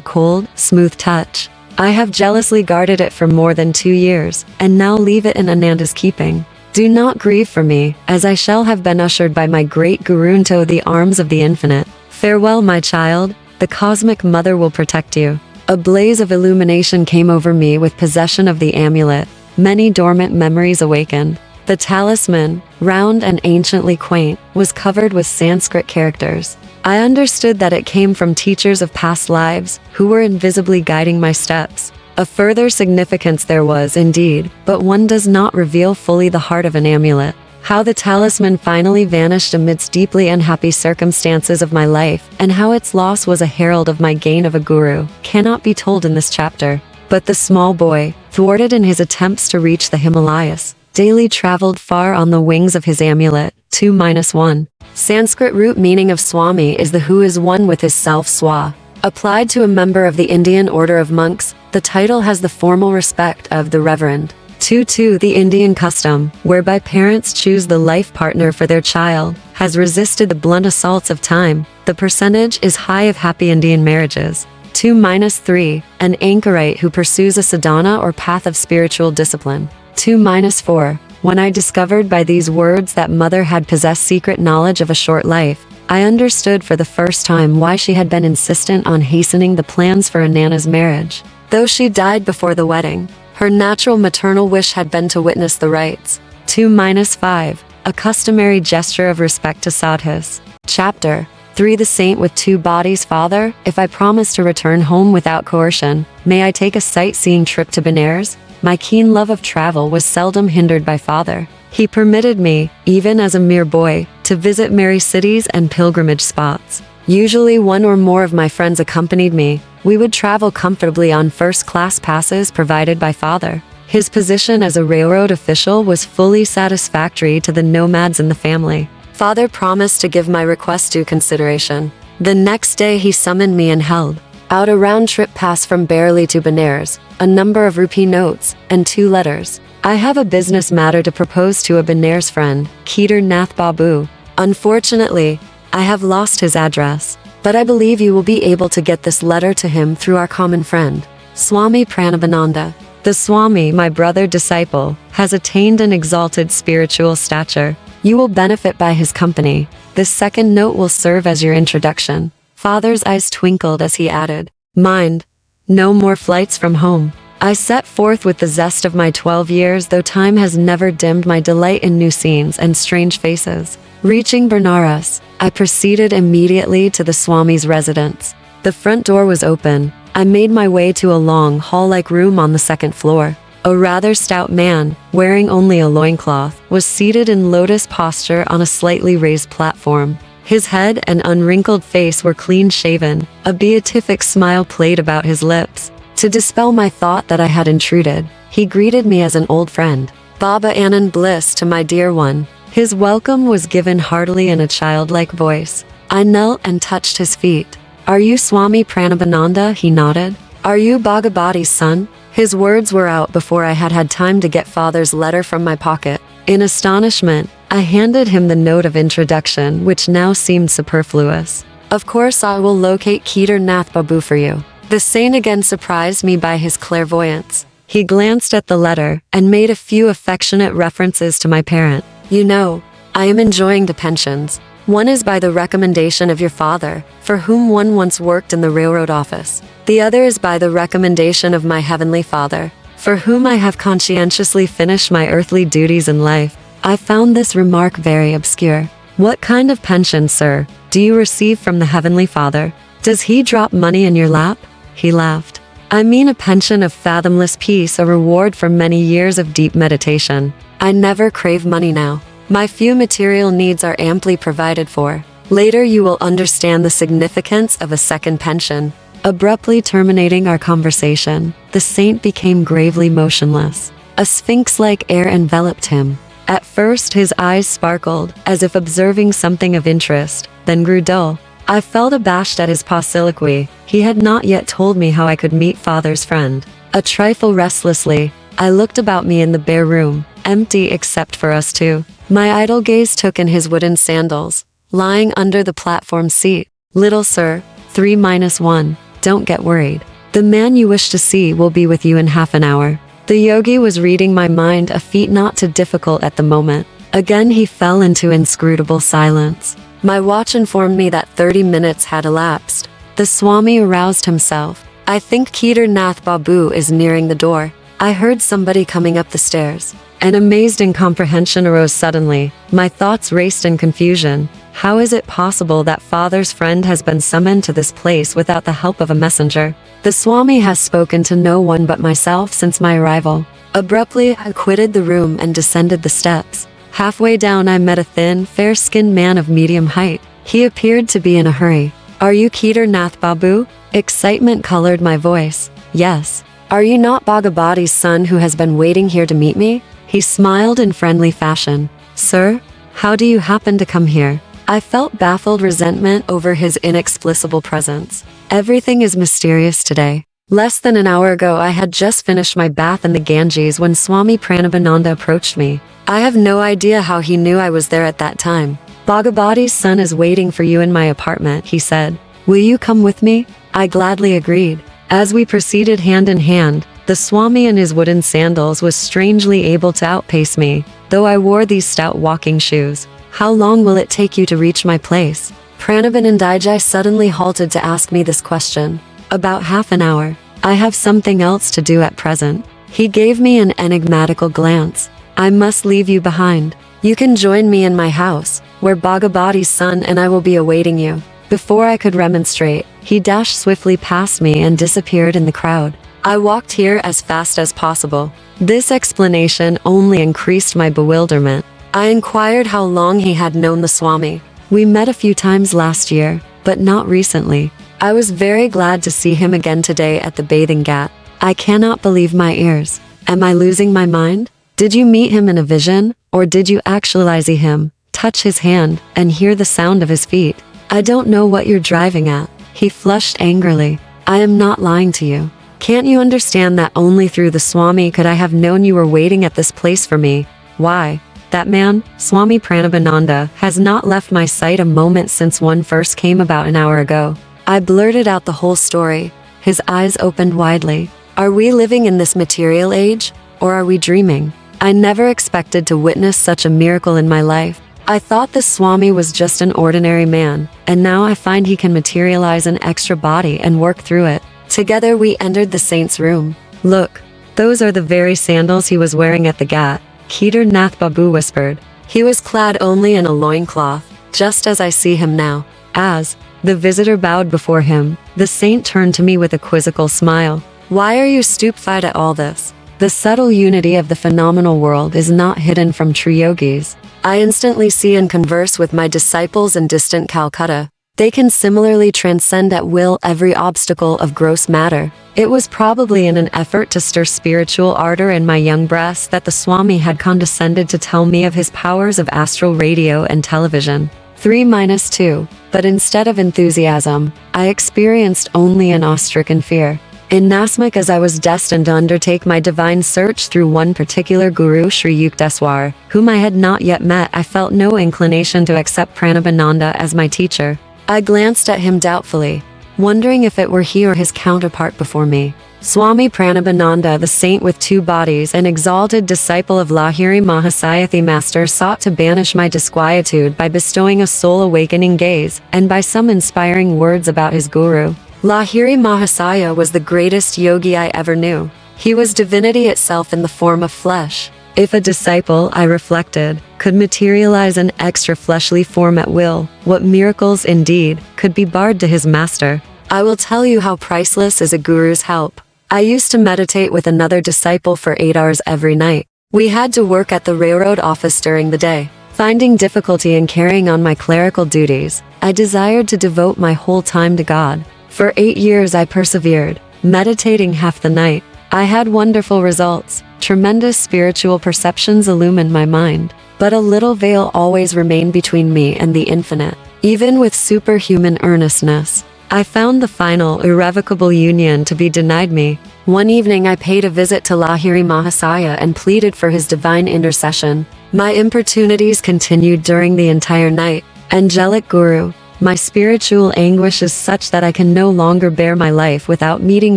cold, smooth touch. I have jealously guarded it for more than 2 years, and now leave it in Ananda's keeping. Do not grieve for me, as I shall have been ushered by my great Guru into the arms of the infinite. Farewell, my child, the cosmic mother will protect you. A blaze of illumination came over me with possession of the amulet. Many dormant memories awakened. The talisman, round and anciently quaint, was covered with Sanskrit characters. I understood that it came from teachers of past lives, who were invisibly guiding my steps. A further significance there was indeed, but one does not reveal fully the heart of an amulet. How the talisman finally vanished amidst deeply unhappy circumstances of my life, and how its loss was a herald of my gain of a guru, cannot be told in this chapter. But the small boy, thwarted in his attempts to reach the Himalayas, daily traveled far on the wings of his amulet. 2-1. Sanskrit root meaning of Swami is the who is one with his self Swa. Applied to a member of the Indian order of monks, the title has the formal respect of the Reverend. 2-2 The Indian custom, whereby parents choose the life partner for their child, has resisted the blunt assaults of time. The percentage is high of happy Indian marriages. 2-3 An anchorite who pursues a sadhana or path of spiritual discipline. 2-4 When I discovered by these words that mother had possessed secret knowledge of a short life, I understood for the first time why she had been insistent on hastening the plans for Anana's marriage. Though she died before the wedding, her natural maternal wish had been to witness the rites. 2-5 A customary gesture of respect to sadhus. Chapter 3 The Saint with Two Bodies. Father, if I promise to return home without coercion, may I take a sightseeing trip to Benares? My keen love of travel was seldom hindered by father. He permitted me, even as a mere boy, to visit merry cities and pilgrimage spots. Usually one or more of my friends accompanied me. We would travel comfortably on first-class passes provided by father. His position as a railroad official was fully satisfactory to the nomads in the family. Father promised to give my request due consideration. The next day he summoned me and held out a round-trip pass from Bareilly to Benares, a number of rupee notes, and 2 letters. I have a business matter to propose to a Benares friend, Kedar Nath Babu. Unfortunately, I have lost his address, but I believe you will be able to get this letter to him through our common friend, Swami Pranabananda. The Swami, my brother disciple, has attained an exalted spiritual stature. You will benefit by his company. This second note will serve as your introduction. Father's eyes twinkled as he added, Mind, no more flights from home. I set forth with the zest of my 12 years, though time has never dimmed my delight in new scenes and strange faces. Reaching Benares, I proceeded immediately to the Swami's residence. The front door was open. I made my way to a long hall-like room on the second floor. A rather stout man, wearing only a loincloth, was seated in lotus posture on a slightly raised platform. His head and unwrinkled face were clean-shaven. A beatific smile played about his lips. To dispel my thought that I had intruded, he greeted me as an old friend. Baba Anand bliss to my dear one. His welcome was given heartily in a childlike voice. I knelt and touched his feet. Are you Swami Pranabananda? He nodded. Are you Bhagavati's son? His words were out before I had had time to get father's letter from my pocket. In astonishment, I handed him the note of introduction, which now seemed superfluous. Of course I will locate Kedar Nath Babu for you. The saint again surprised me by his clairvoyance. He glanced at the letter and made a few affectionate references to my parent. You know, I am enjoying the pensions. One is by the recommendation of your father, for whom one once worked in the railroad office. The other is by the recommendation of my heavenly Father, for whom I have conscientiously finished my earthly duties in life. I found this remark very obscure. What kind of pension, sir, do you receive from the heavenly Father? Does he drop money in your lap? He laughed. I mean a pension of fathomless peace, a reward for many years of deep meditation. I never crave money now. My few material needs are amply provided for. Later you will understand the significance of a second pension. Abruptly terminating our conversation, the saint became gravely motionless. A sphinx-like air enveloped him. At first his eyes sparkled, as if observing something of interest, then grew dull. I felt abashed at his soliloquy. He had not yet told me how I could meet father's friend. A trifle restlessly, I looked about me in the bare room, empty except for us two. My idle gaze took in his wooden sandals, lying under the platform seat. Little sir, 3-1, don't get worried. The man you wish to see will be with you in half an hour. The yogi was reading my mind, a feat not too difficult at the moment. Again he fell into inscrutable silence. My watch informed me that 30 minutes had elapsed. The Swami aroused himself. I think Kedar Nath Babu is nearing the door. I heard somebody coming up the stairs. An amazed incomprehension arose suddenly. My thoughts raced in confusion. How is it possible that father's friend has been summoned to this place without the help of a messenger? The Swami has spoken to no one but myself since my arrival. Abruptly, I quitted the room and descended the steps. Halfway down I met a thin, fair-skinned man of medium height. He appeared to be in a hurry. Are you Kedar Nath Babu? Excitement colored my voice. Yes. Are you not Bhagavati's son who has been waiting here to meet me? He smiled in friendly fashion. Sir, how do you happen to come here? I felt baffled resentment over his inexplicable presence. Everything is mysterious today. Less than an hour ago I had just finished my bath in the Ganges when Swami Pranabananda approached me. I have no idea how he knew I was there at that time. Bhagavati's son is waiting for you in my apartment, he said. Will you come with me? I gladly agreed. As we proceeded hand in hand, the Swami in his wooden sandals was strangely able to outpace me, though I wore these stout walking shoes. How long will it take you to reach my place? Pranabananda suddenly halted to ask me this question. About half an hour. I have something else to do at present. He gave me an enigmatical glance. I must leave you behind. You can join me in my house, where Bhagavati's son and I will be awaiting you. Before I could remonstrate, he dashed swiftly past me and disappeared in the crowd. I walked here as fast as possible. This explanation only increased my bewilderment. I inquired how long he had known the Swami. We met a few times last year, but not recently. I was very glad to see him again today at the bathing ghat. I cannot believe my ears. Am I losing my mind? Did you meet him in a vision, or did you actually see him, touch his hand, and hear the sound of his feet? I don't know what you're driving at. He flushed angrily. I am not lying to you. Can't you understand that only through the Swami could I have known you were waiting at this place for me? Why? That man, Swami Pranabananda, has not left my sight a moment since one first came about an hour ago. I blurted out the whole story. His eyes opened widely. Are we living in this material age? Or are we dreaming? I never expected to witness such a miracle in my life. I thought the Swami was just an ordinary man, and now I find he can materialize an extra body and work through it. Together we entered the saint's room. Look, those are the very sandals he was wearing at the ghat, Kedar Nath Babu whispered. He was clad only in a loincloth, just as I see him now. As the visitor bowed before him, the saint turned to me with a quizzical smile. Why are you stupefied at all this? The subtle unity of the phenomenal world is not hidden from true yogis. I instantly see and converse with my disciples in distant Calcutta. They can similarly transcend at will every obstacle of gross matter. It was probably in an effort to stir spiritual ardor in my young breast that the Swami had condescended to tell me of his powers of astral radio and television. 3-2. But instead of enthusiasm, I experienced only an awe-stricken fear. Inasmuch as I was destined to undertake my divine search through one particular guru, Sri Yukteswar, whom I had not yet met, I felt no inclination to accept Pranabananda as my teacher. I glanced at him doubtfully, wondering if it were he or his counterpart before me. Swami Pranabananda, the saint with two bodies and exalted disciple of Lahiri Mahasaya, the master, sought to banish my disquietude by bestowing a soul-awakening gaze, and by some inspiring words about his guru. Lahiri Mahasaya was the greatest yogi I ever knew. He was divinity itself in the form of flesh. If a disciple, I reflected, could materialize an extra fleshly form at will, what miracles indeed could be barred to his master? I will tell you how priceless is a guru's help. I used to meditate with another disciple for 8 hours every night. We had to work at the railroad office during the day. Finding difficulty in carrying on my clerical duties, I desired to devote my whole time to God. For 8 years I persevered, meditating half the night. I had wonderful results. Tremendous spiritual perceptions illumined my mind. But a little veil always remained between me and the infinite. Even with superhuman earnestness, I found the final, irrevocable union to be denied me. One evening I paid a visit to Lahiri Mahasaya and pleaded for his divine intercession. My importunities continued during the entire night. Angelic Guru, my spiritual anguish is such that I can no longer bear my life without meeting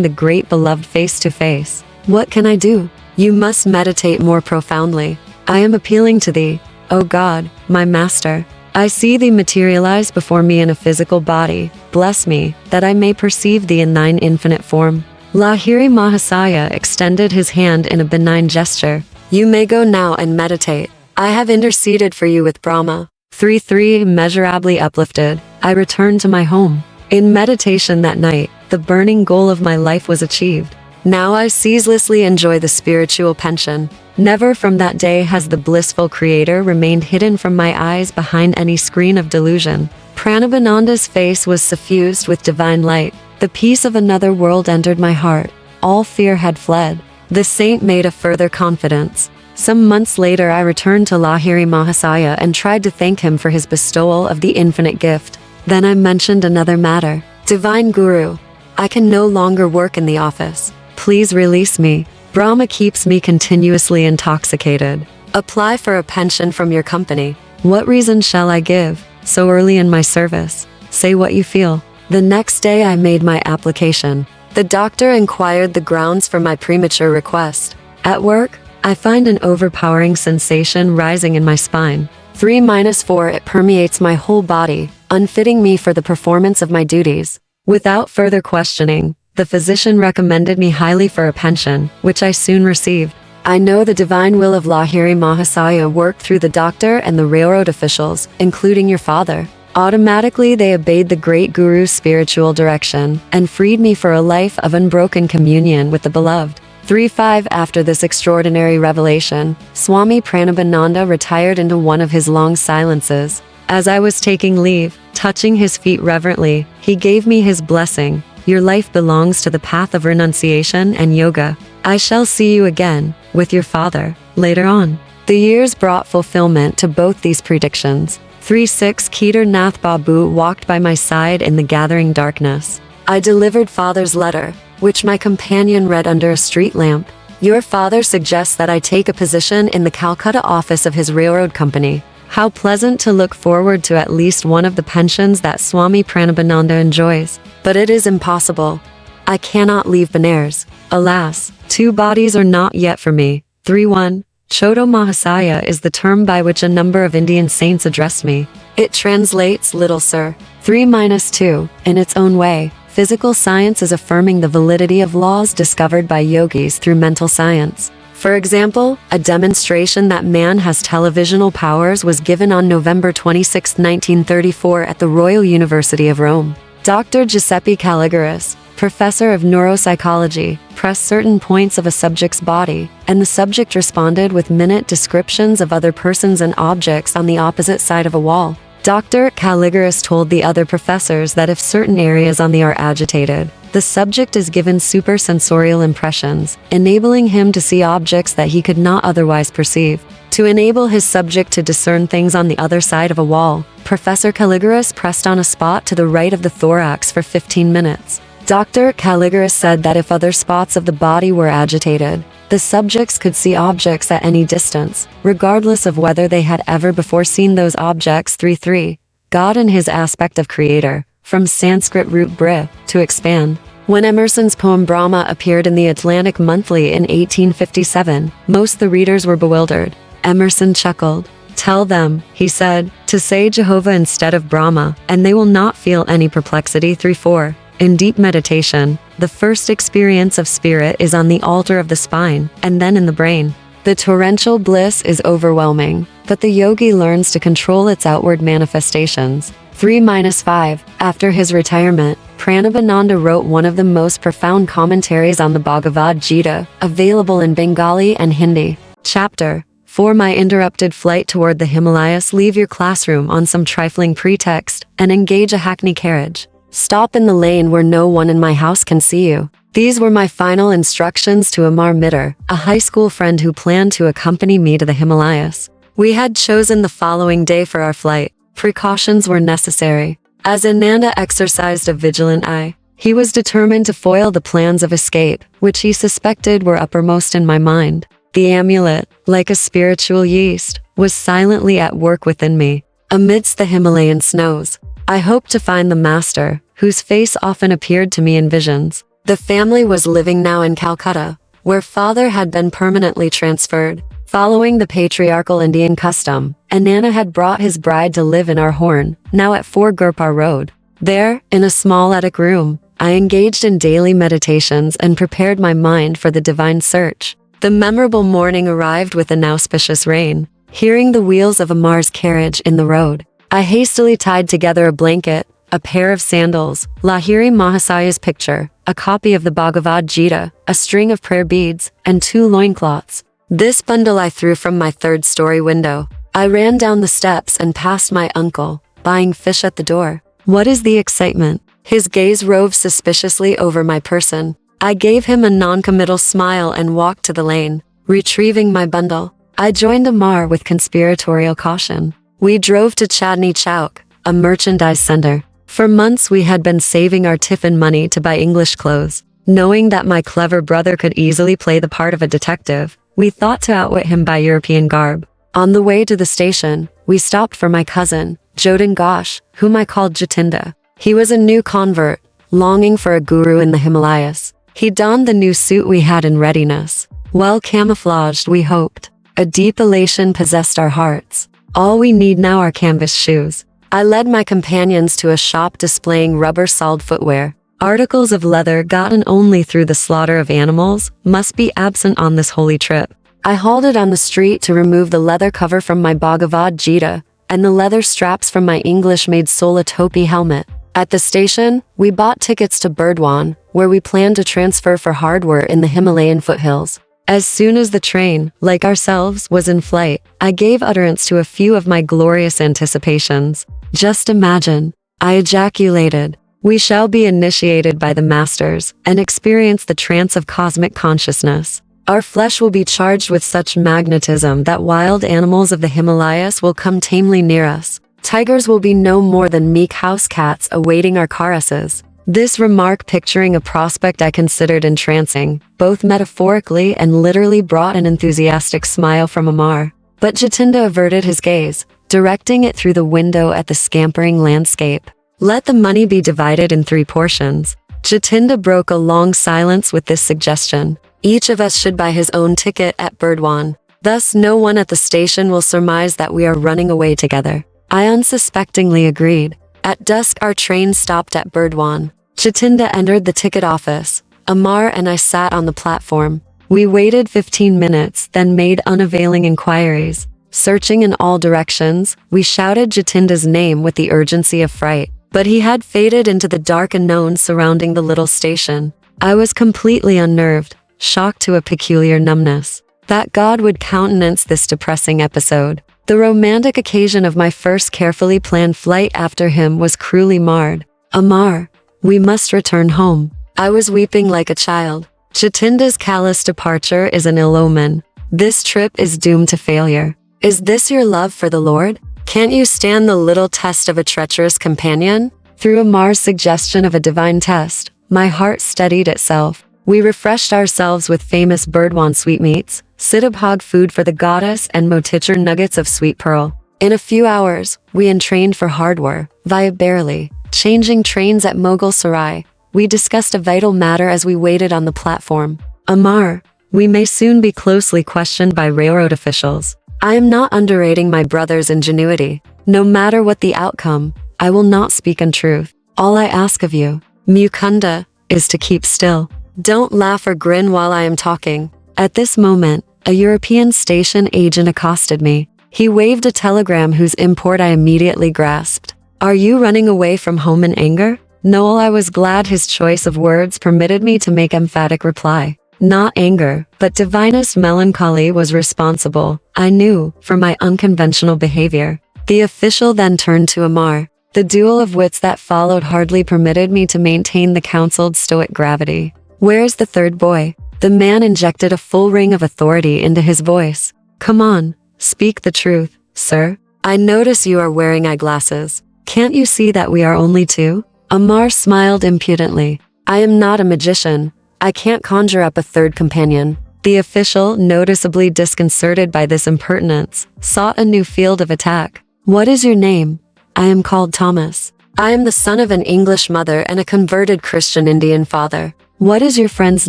the great beloved face to face. What can I do? You must meditate more profoundly. I am appealing to thee, O God, my master. I see thee materialize before me in a physical body. Bless me, that I may perceive thee in thine infinite form. Lahiri Mahasaya extended his hand in a benign gesture. You may go now and meditate. I have interceded for you with Brahma. 3 Immeasurably uplifted, I returned to my home. In meditation that night, the burning goal of my life was achieved. Now I ceaselessly enjoy the spiritual pension. Never from that day has the blissful Creator remained hidden from my eyes behind any screen of delusion. Pranabananda's face was suffused with divine light. The peace of another world entered my heart. All fear had fled. The saint made a further confidence. Some months later I returned to Lahiri Mahasaya and tried to thank him for his bestowal of the infinite gift. Then I mentioned another matter. Divine Guru, I can no longer work in the office. Please release me. Brahma keeps me continuously intoxicated. Apply for a pension from your company. What reason shall I give, so early in my service? Say what you feel. The next day I made my application. The doctor inquired the grounds for my premature request. At work, I find an overpowering sensation rising in my spine. 3-4 It permeates my whole body, unfitting me for the performance of my duties. Without further questioning, the physician recommended me highly for a pension, which I soon received. I know the divine will of Lahiri Mahasaya worked through the doctor and the railroad officials, including your father. Automatically they obeyed the great Guru's spiritual direction, and freed me for a life of unbroken communion with the beloved. 3-5 After this extraordinary revelation, Swami Pranabananda retired into one of his long silences. As I was taking leave, touching his feet reverently, he gave me his blessing. Your life belongs to the path of renunciation and yoga. I shall see you again, with your father, later on. The years brought fulfillment to both these predictions. 3-6 Kedar Nath Babu walked by my side in the gathering darkness. I delivered father's letter. which my companion read under a street lamp. Your father suggests that I take a position in the Calcutta office of his railroad company. How pleasant to look forward to at least one of the pensions that Swami Pranabananda enjoys. But it is impossible. I cannot leave Benares. Alas, 2 bodies are not yet for me. 3:1. Choto Mahasaya is the term by which a number of Indian saints address me. It translates, little sir. 3-2. In its own way, physical science is affirming the validity of laws discovered by yogis through mental science. For example, a demonstration that man has televisional powers was given on November 26, 1934 at the Royal University of Rome. Dr. Giuseppe Caligaris, professor of neuropsychology, pressed certain points of a subject's body, and the subject responded with minute descriptions of other persons and objects on the opposite side of a wall. Dr. Caligaris told the other professors that if certain areas on the are agitated, the subject is given supersensorial impressions, enabling him to see objects that he could not otherwise perceive. To enable his subject to discern things on the other side of a wall, Professor Caligaris pressed on a spot to the right of the thorax for 15 minutes. Dr. Caligaris said that if other spots of the body were agitated, the subjects could see objects at any distance, regardless of whether they had ever before seen those objects. 3:3. God in his aspect of creator, from Sanskrit root bri, to expand. When Emerson's poem Brahma appeared in the Atlantic Monthly in 1857, most the readers were bewildered. Emerson chuckled. Tell them, he said, to say Jehovah instead of Brahma, and they will not feel any perplexity. 3:4. In deep meditation, the first experience of spirit is on the altar of the spine, and then in the brain. The torrential bliss is overwhelming, but the yogi learns to control its outward manifestations. 3-5. After his retirement, Pranabananda wrote one of the most profound commentaries on the Bhagavad Gita, available in Bengali and Hindi. Chapter: For my interrupted flight toward the Himalayas, leave your classroom on some trifling pretext, and engage a hackney carriage. Stop in the lane where no one in my house can see you. These were my final instructions to Amar Mitter, a high school friend who planned to accompany me to the Himalayas. We had chosen the following day for our flight. Precautions were necessary. As Ananda exercised a vigilant eye, he was determined to foil the plans of escape, which he suspected were uppermost in my mind. The amulet, like a spiritual yeast, was silently at work within me. Amidst the Himalayan snows, I hoped to find the master, whose face often appeared to me in visions. The family was living now in Calcutta, where father had been permanently transferred. Following the patriarchal Indian custom, Ananda had brought his bride to live in our Horn, now at 4 Gurpar Road. There, in a small attic room, I engaged in daily meditations and prepared my mind for the divine search. The memorable morning arrived with an auspicious rain. Hearing the wheels of Amar's carriage in the road, I hastily tied together a blanket, a pair of sandals, Lahiri Mahasaya's picture, a copy of the Bhagavad Gita, a string of prayer beads, and 2 loincloths. This bundle I threw from my 3rd-story window. I ran down the steps and passed my uncle, buying fish at the door. What is the excitement? His gaze roved suspiciously over my person. I gave him a non-committal smile and walked to the lane. Retrieving my bundle, I joined Amar with conspiratorial caution. We drove to Chandni Chowk, a merchandise center. For months we had been saving our tiffin money to buy English clothes. Knowing that my clever brother could easily play the part of a detective, we thought to outwit him by European garb. On the way to the station, we stopped for my cousin, Jotin Ghosh, whom I called Jatinda. He was a new convert, longing for a guru in the Himalayas. He donned the new suit we had in readiness. Well camouflaged, we hoped. A deep elation possessed our hearts. All we need now are canvas shoes. I led my companions to a shop displaying rubber-soled footwear. Articles of leather gotten only through the slaughter of animals must be absent on this holy trip. I halted on the street to remove the leather cover from my Bhagavad Gita and the leather straps from my English-made Sola Topi helmet. At the station, we bought tickets to Burdwan, where we planned to transfer for hardware in the Himalayan foothills. As soon as the train, like ourselves, was in flight, I gave utterance to a few of my glorious anticipations. Just imagine, I ejaculated, we shall be initiated by the masters and experience the trance of cosmic consciousness. Our flesh will be charged with such magnetism that wild animals of the Himalayas will come tamely near us. Tigers will be no more than meek house cats awaiting our caresses. This remark, picturing a prospect I considered entrancing, both metaphorically and literally, brought an enthusiastic smile from Amar. But Jatinder averted his gaze, directing it through the window at the scampering landscape. Let the money be divided in 3 portions. Jatinder broke a long silence with this suggestion. Each of us should buy his own ticket at Burdwan. Thus no one at the station will surmise that we are running away together. I unsuspectingly agreed. At dusk our train stopped at Burdwan. Jatinder entered the ticket office. Amar and I sat on the platform. We waited 15 minutes, then made unavailing inquiries. Searching in all directions, we shouted Jatinder's name with the urgency of fright. But he had faded into the dark unknown surrounding the little station. I was completely unnerved, shocked to a peculiar numbness. That God would countenance this depressing episode. The romantic occasion of my first carefully planned flight after him was cruelly marred. Amar, we must return home. I was weeping like a child. Jatinder's callous departure is an ill omen. This trip is doomed to failure. Is this your love for the Lord? Can't you stand the little test of a treacherous companion? Through Amar's suggestion of a divine test, my heart steadied itself. We refreshed ourselves with famous Burdwan sweetmeats, Siddhabhag food for the goddess, and motichur nuggets of sweet pearl. In a few hours, we entrained for Hardwar, via Barely, changing trains at Mughal Sarai. We discussed a vital matter as we waited on the platform. Amar, we may soon be closely questioned by railroad officials. I am not underrating my brother's ingenuity. No matter what the outcome, I will not speak untruth. All I ask of you, Mukunda, is to keep still. Don't laugh or grin while I am talking. At this moment, a European station agent accosted me. He waved a telegram whose import I immediately grasped. Are you running away from home in anger? Noel, I was glad his choice of words permitted me to make emphatic reply. Not anger, but divinest melancholy was responsible, I knew, for my unconventional behavior. The official then turned to Amar. The duel of wits that followed hardly permitted me to maintain the counseled stoic gravity. Where's the third boy? The man injected a full ring of authority into his voice. Come on, speak the truth, sir. I notice you are wearing eyeglasses. Can't you see that we are only 2? Amar smiled impudently. I am not a magician. I can't conjure up a third companion. The official, noticeably disconcerted by this impertinence, sought a new field of attack. What is your name? I am called Thomas. I am the son of an English mother and a converted Christian Indian father. What is your friend's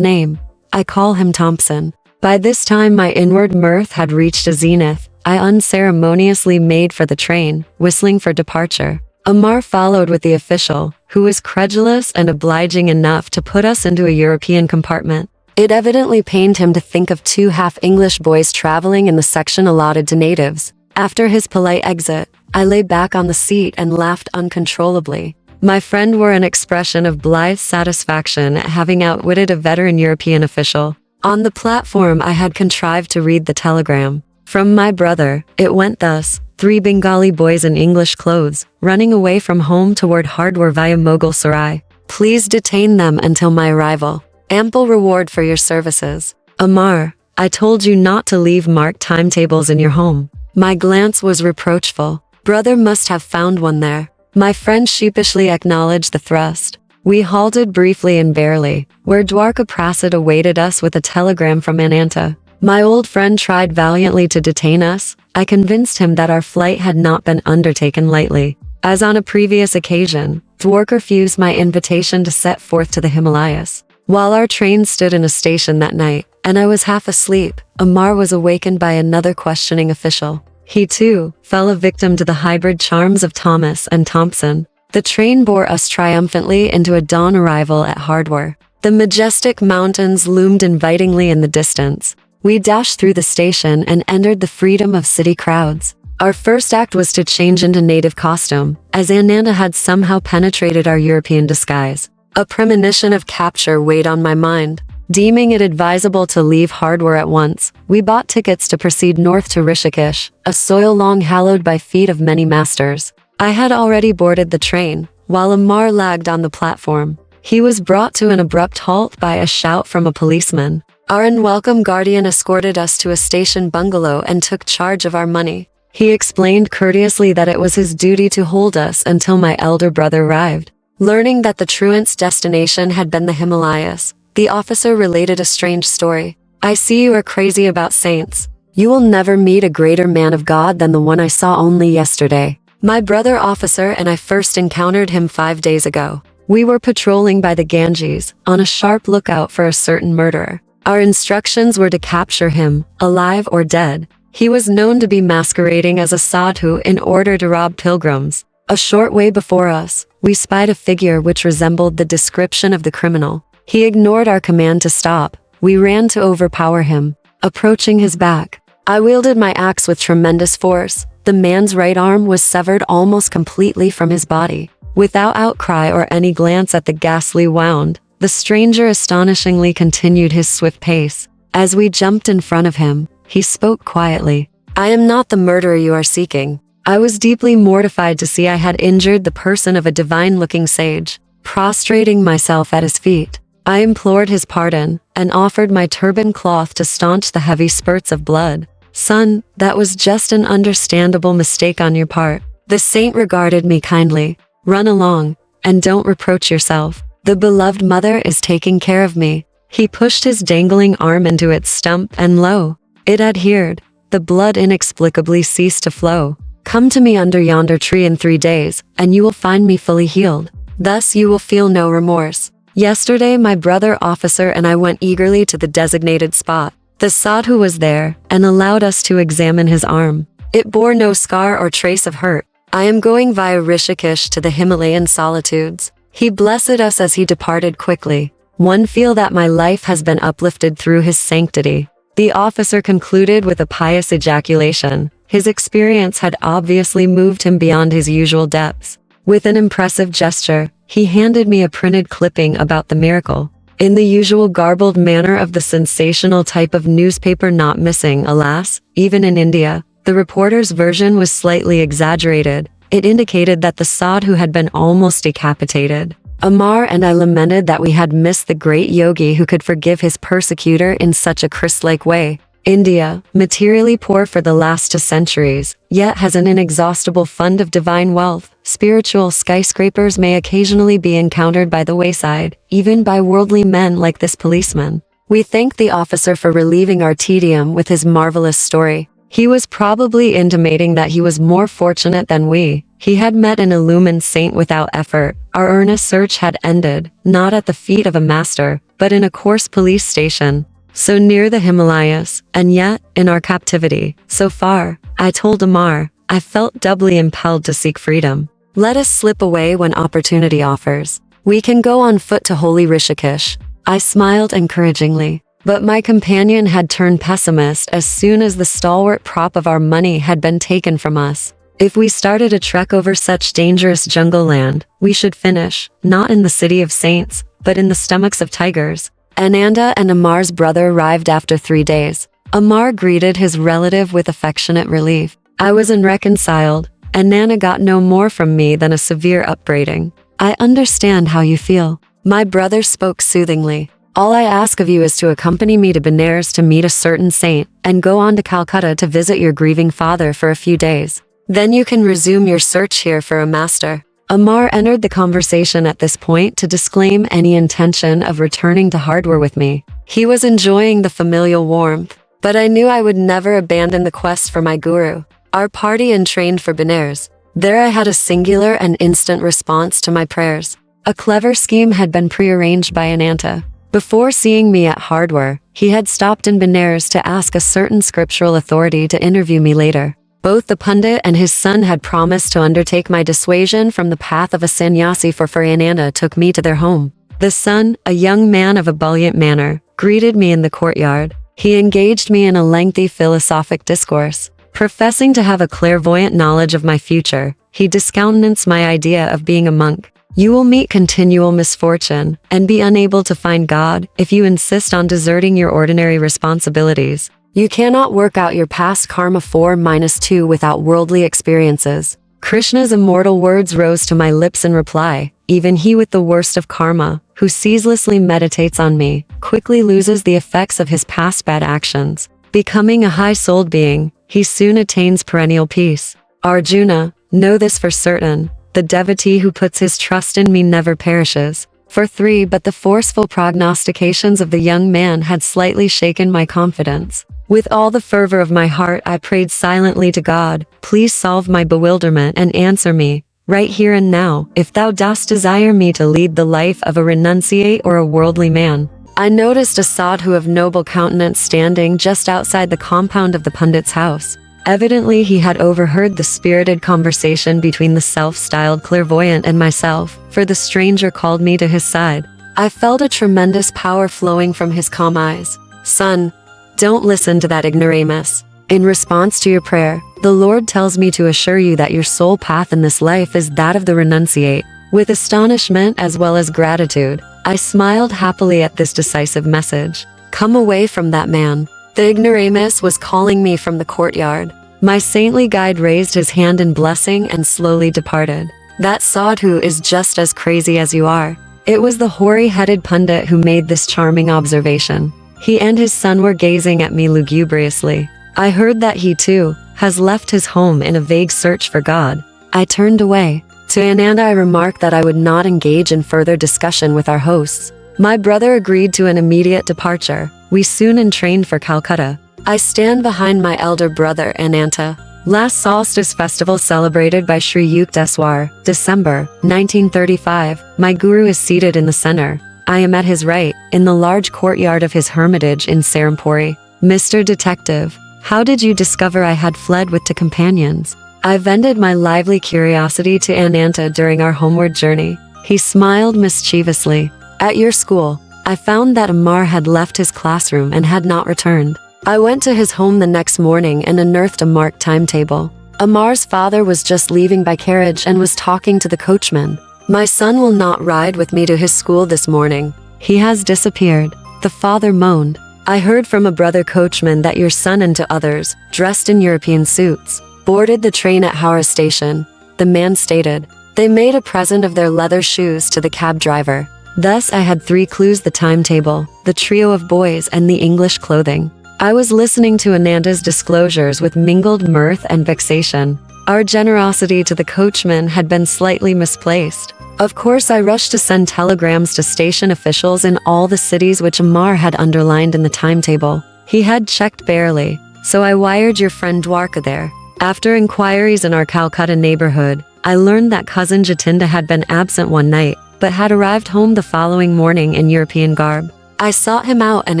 name? I call him Thompson. By this time my inward mirth had reached a zenith. I unceremoniously made for the train, whistling for departure. Amar followed with the official, who was credulous and obliging enough to put us into a European compartment. It evidently pained him to think of 2 half-English boys traveling in the section allotted to natives. After his polite exit, I lay back on the seat and laughed uncontrollably. My friend wore an expression of blithe satisfaction at having outwitted a veteran European official. On the platform I had contrived to read the telegram. From my brother, it went thus. 3 Bengali boys in English clothes, running away from home toward Hardwar via Mughal Sarai. Please detain them until my arrival. Ample reward for your services. Amar, I told you not to leave marked timetables in your home. My glance was reproachful. Brother must have found one there. My friend sheepishly acknowledged the thrust. We halted briefly in Barely, where Dwarka Prasad awaited us with a telegram from Ananta. My old friend tried valiantly to detain us. I convinced him that our flight had not been undertaken lightly. As on a previous occasion, Dwarka refused my invitation to set forth to the Himalayas. While our train stood in a station that night, and I was half asleep, Amar was awakened by another questioning official. He too fell a victim to the hybrid charms of Thomas and Thompson. The train bore us triumphantly into a dawn arrival at Hardwar. The majestic mountains loomed invitingly in the distance. We dashed through the station and entered the freedom of city crowds. Our first act was to change into native costume, as Ananda had somehow penetrated our European disguise. A premonition of capture weighed on my mind. Deeming it advisable to leave Hardwar at once, we bought tickets to proceed north to Rishikesh, a soil long hallowed by feet of many masters. I had already boarded the train, while Amar lagged on the platform. He was brought to an abrupt halt by a shout from a policeman. Our unwelcome guardian escorted us to a station bungalow and took charge of our money. He explained courteously that it was his duty to hold us until my elder brother arrived. Learning that the truant's destination had been the Himalayas, the officer related a strange story. "I see you are crazy about saints. You will never meet a greater man of God than the one I saw only yesterday. My brother officer and I first encountered him 5 days ago. We were patrolling by the Ganges, on a sharp lookout for a certain murderer. Our instructions were to capture him, alive or dead. He was known to be masquerading as a sadhu in order to rob pilgrims. A short way before us, we spied a figure which resembled the description of the criminal. He ignored our command to stop. We ran to overpower him. Approaching his back, I wielded my axe with tremendous force. The man's right arm was severed almost completely from his body. Without outcry or any glance at the ghastly wound, the stranger astonishingly continued his swift pace. As we jumped in front of him, he spoke quietly. I am not the murderer you are seeking. I was deeply mortified to see I had injured the person of a divine-looking sage. Prostrating myself at his feet, I implored his pardon and offered my turban cloth to staunch the heavy spurts of blood. Son, that was just an understandable mistake on your part. The saint regarded me kindly. Run along, and don't reproach yourself. The beloved mother is taking care of me. He pushed his dangling arm into its stump and lo, it adhered. The blood inexplicably ceased to flow. Come to me under yonder tree in 3 days, and you will find me fully healed. Thus you will feel no remorse. Yesterday my brother officer and I went eagerly to the designated spot. The sadhu was there, and allowed us to examine his arm. It bore no scar or trace of hurt. I am going via Rishikesh to the Himalayan solitudes. He blessed us as he departed quickly. One feel that my life has been uplifted through his sanctity. The officer concluded with a pious ejaculation. His experience had obviously moved him beyond his usual depths. With an impressive gesture, he handed me a printed clipping about the miracle. In the usual garbled manner of the sensational type of newspaper not missing, alas, even in India, the reporter's version was slightly exaggerated. It indicated that the sadhu had been almost decapitated. Amar and I lamented that we had missed the great yogi who could forgive his persecutor in such a Christ-like way. India, materially poor for the last 2 centuries, yet has an inexhaustible fund of divine wealth. Spiritual skyscrapers may occasionally be encountered by the wayside, even by worldly men like this policeman. We thank the officer for relieving our tedium with his marvelous story. He was probably intimating that he was more fortunate than we. He had met an illumined saint without effort. Our earnest search had ended, not at the feet of a master, but in a coarse police station. So near the Himalayas, and yet, in our captivity, so far, I told Amar, I felt doubly impelled to seek freedom. Let us slip away when opportunity offers. We can go on foot to holy Rishikesh. I smiled encouragingly, but my companion had turned pessimist as soon as the stalwart prop of our money had been taken from us. If we started a trek over such dangerous jungle land, we should finish, not in the city of saints, but in the stomachs of tigers. Ananda and Amar's brother arrived after 3 days. Amar greeted his relative with affectionate relief. I was unreconciled, and Nana got no more from me than a severe upbraiding. I understand how you feel. My brother spoke soothingly. All I ask of you is to accompany me to Benares to meet a certain saint, and go on to Calcutta to visit your grieving father for a few days. Then you can resume your search here for a master. Amar entered the conversation at this point to disclaim any intention of returning to Hardware with me. He was enjoying the familial warmth, but I knew I would never abandon the quest for my guru. Our party entrained for Benares. There I had a singular and instant response to my prayers. A clever scheme had been prearranged by Ananta. Before seeing me at Hardware, he had stopped in Benares to ask a certain scriptural authority to interview me later. Both the pundit and his son had promised to undertake my dissuasion from the path of a sannyasi for Ananda took me to their home. The son, a young man of ebullient manner, greeted me in the courtyard. He engaged me in a lengthy philosophic discourse. Professing to have a clairvoyant knowledge of my future, he discountenanced my idea of being a monk. You will meet continual misfortune and be unable to find God if you insist on deserting your ordinary responsibilities. You cannot work out your past karma 4-2 without worldly experiences. Krishna's immortal words rose to my lips in reply. Even he with the worst of karma, who ceaselessly meditates on me, quickly loses the effects of his past bad actions. Becoming a high-souled being, he soon attains perennial peace. Arjuna, know this for certain. The devotee who puts his trust in me never perishes. For 3, but the forceful prognostications of the young man had slightly shaken my confidence. With all the fervor of my heart, I prayed silently to God, please solve my bewilderment and answer me, right here and now, if thou dost desire me to lead the life of a renunciate or a worldly man. I noticed a sadhu of noble countenance standing just outside the compound of the pundit's house. Evidently he had overheard the spirited conversation between the self-styled clairvoyant and myself, for the stranger called me to his side. I felt a tremendous power flowing from his calm eyes. Son, don't listen to that ignoramus. In response to your prayer, the Lord tells me to assure you that your sole path in this life is that of the renunciate. With astonishment as well as gratitude, I smiled happily at this decisive message. Come away from that man. The ignoramus was calling me from the courtyard. My saintly guide raised his hand in blessing and slowly departed. That sadhu is just as crazy as you are. It was the hoary-headed pundit who made this charming observation. He and his son were gazing at me lugubriously. I heard that he too has left his home in a vague search for God. I turned away. To Ananda I remarked that I would not engage in further discussion with our hosts. My brother agreed to an immediate departure. We soon entrained for Calcutta. I stand behind my elder brother Ananta. Last solstice festival celebrated by Sri Yukteswar, December 1935. My guru is seated in the center. I am at his right, in the large courtyard of his hermitage in Serampore. Mr. Detective, how did you discover I had fled with 2 companions? I vented my lively curiosity to Ananta during our homeward journey. He smiled mischievously. At your school, I found that Amar had left his classroom and had not returned. I went to his home the next morning and unearthed a marked timetable. Amar's father was just leaving by carriage and was talking to the coachman. My son will not ride with me to his school this morning. He has disappeared. The father moaned. I heard from a brother coachman that your son and 2 others, dressed in European suits, boarded the train at Howrah station. The man stated. They made a present of their leather shoes to the cab driver. Thus I had 3 clues: the timetable, the trio of boys, and the English clothing. I was listening to Ananda's disclosures with mingled mirth and vexation. Our generosity to the coachman had been slightly misplaced. Of course I rushed to send telegrams to station officials in all the cities which Amar had underlined in the timetable. He had checked barely, so I wired your friend Dwarka there. After inquiries in our Calcutta neighborhood, I learned that cousin Jatinda had been absent one night, but had arrived home the following morning in European garb. I sought him out and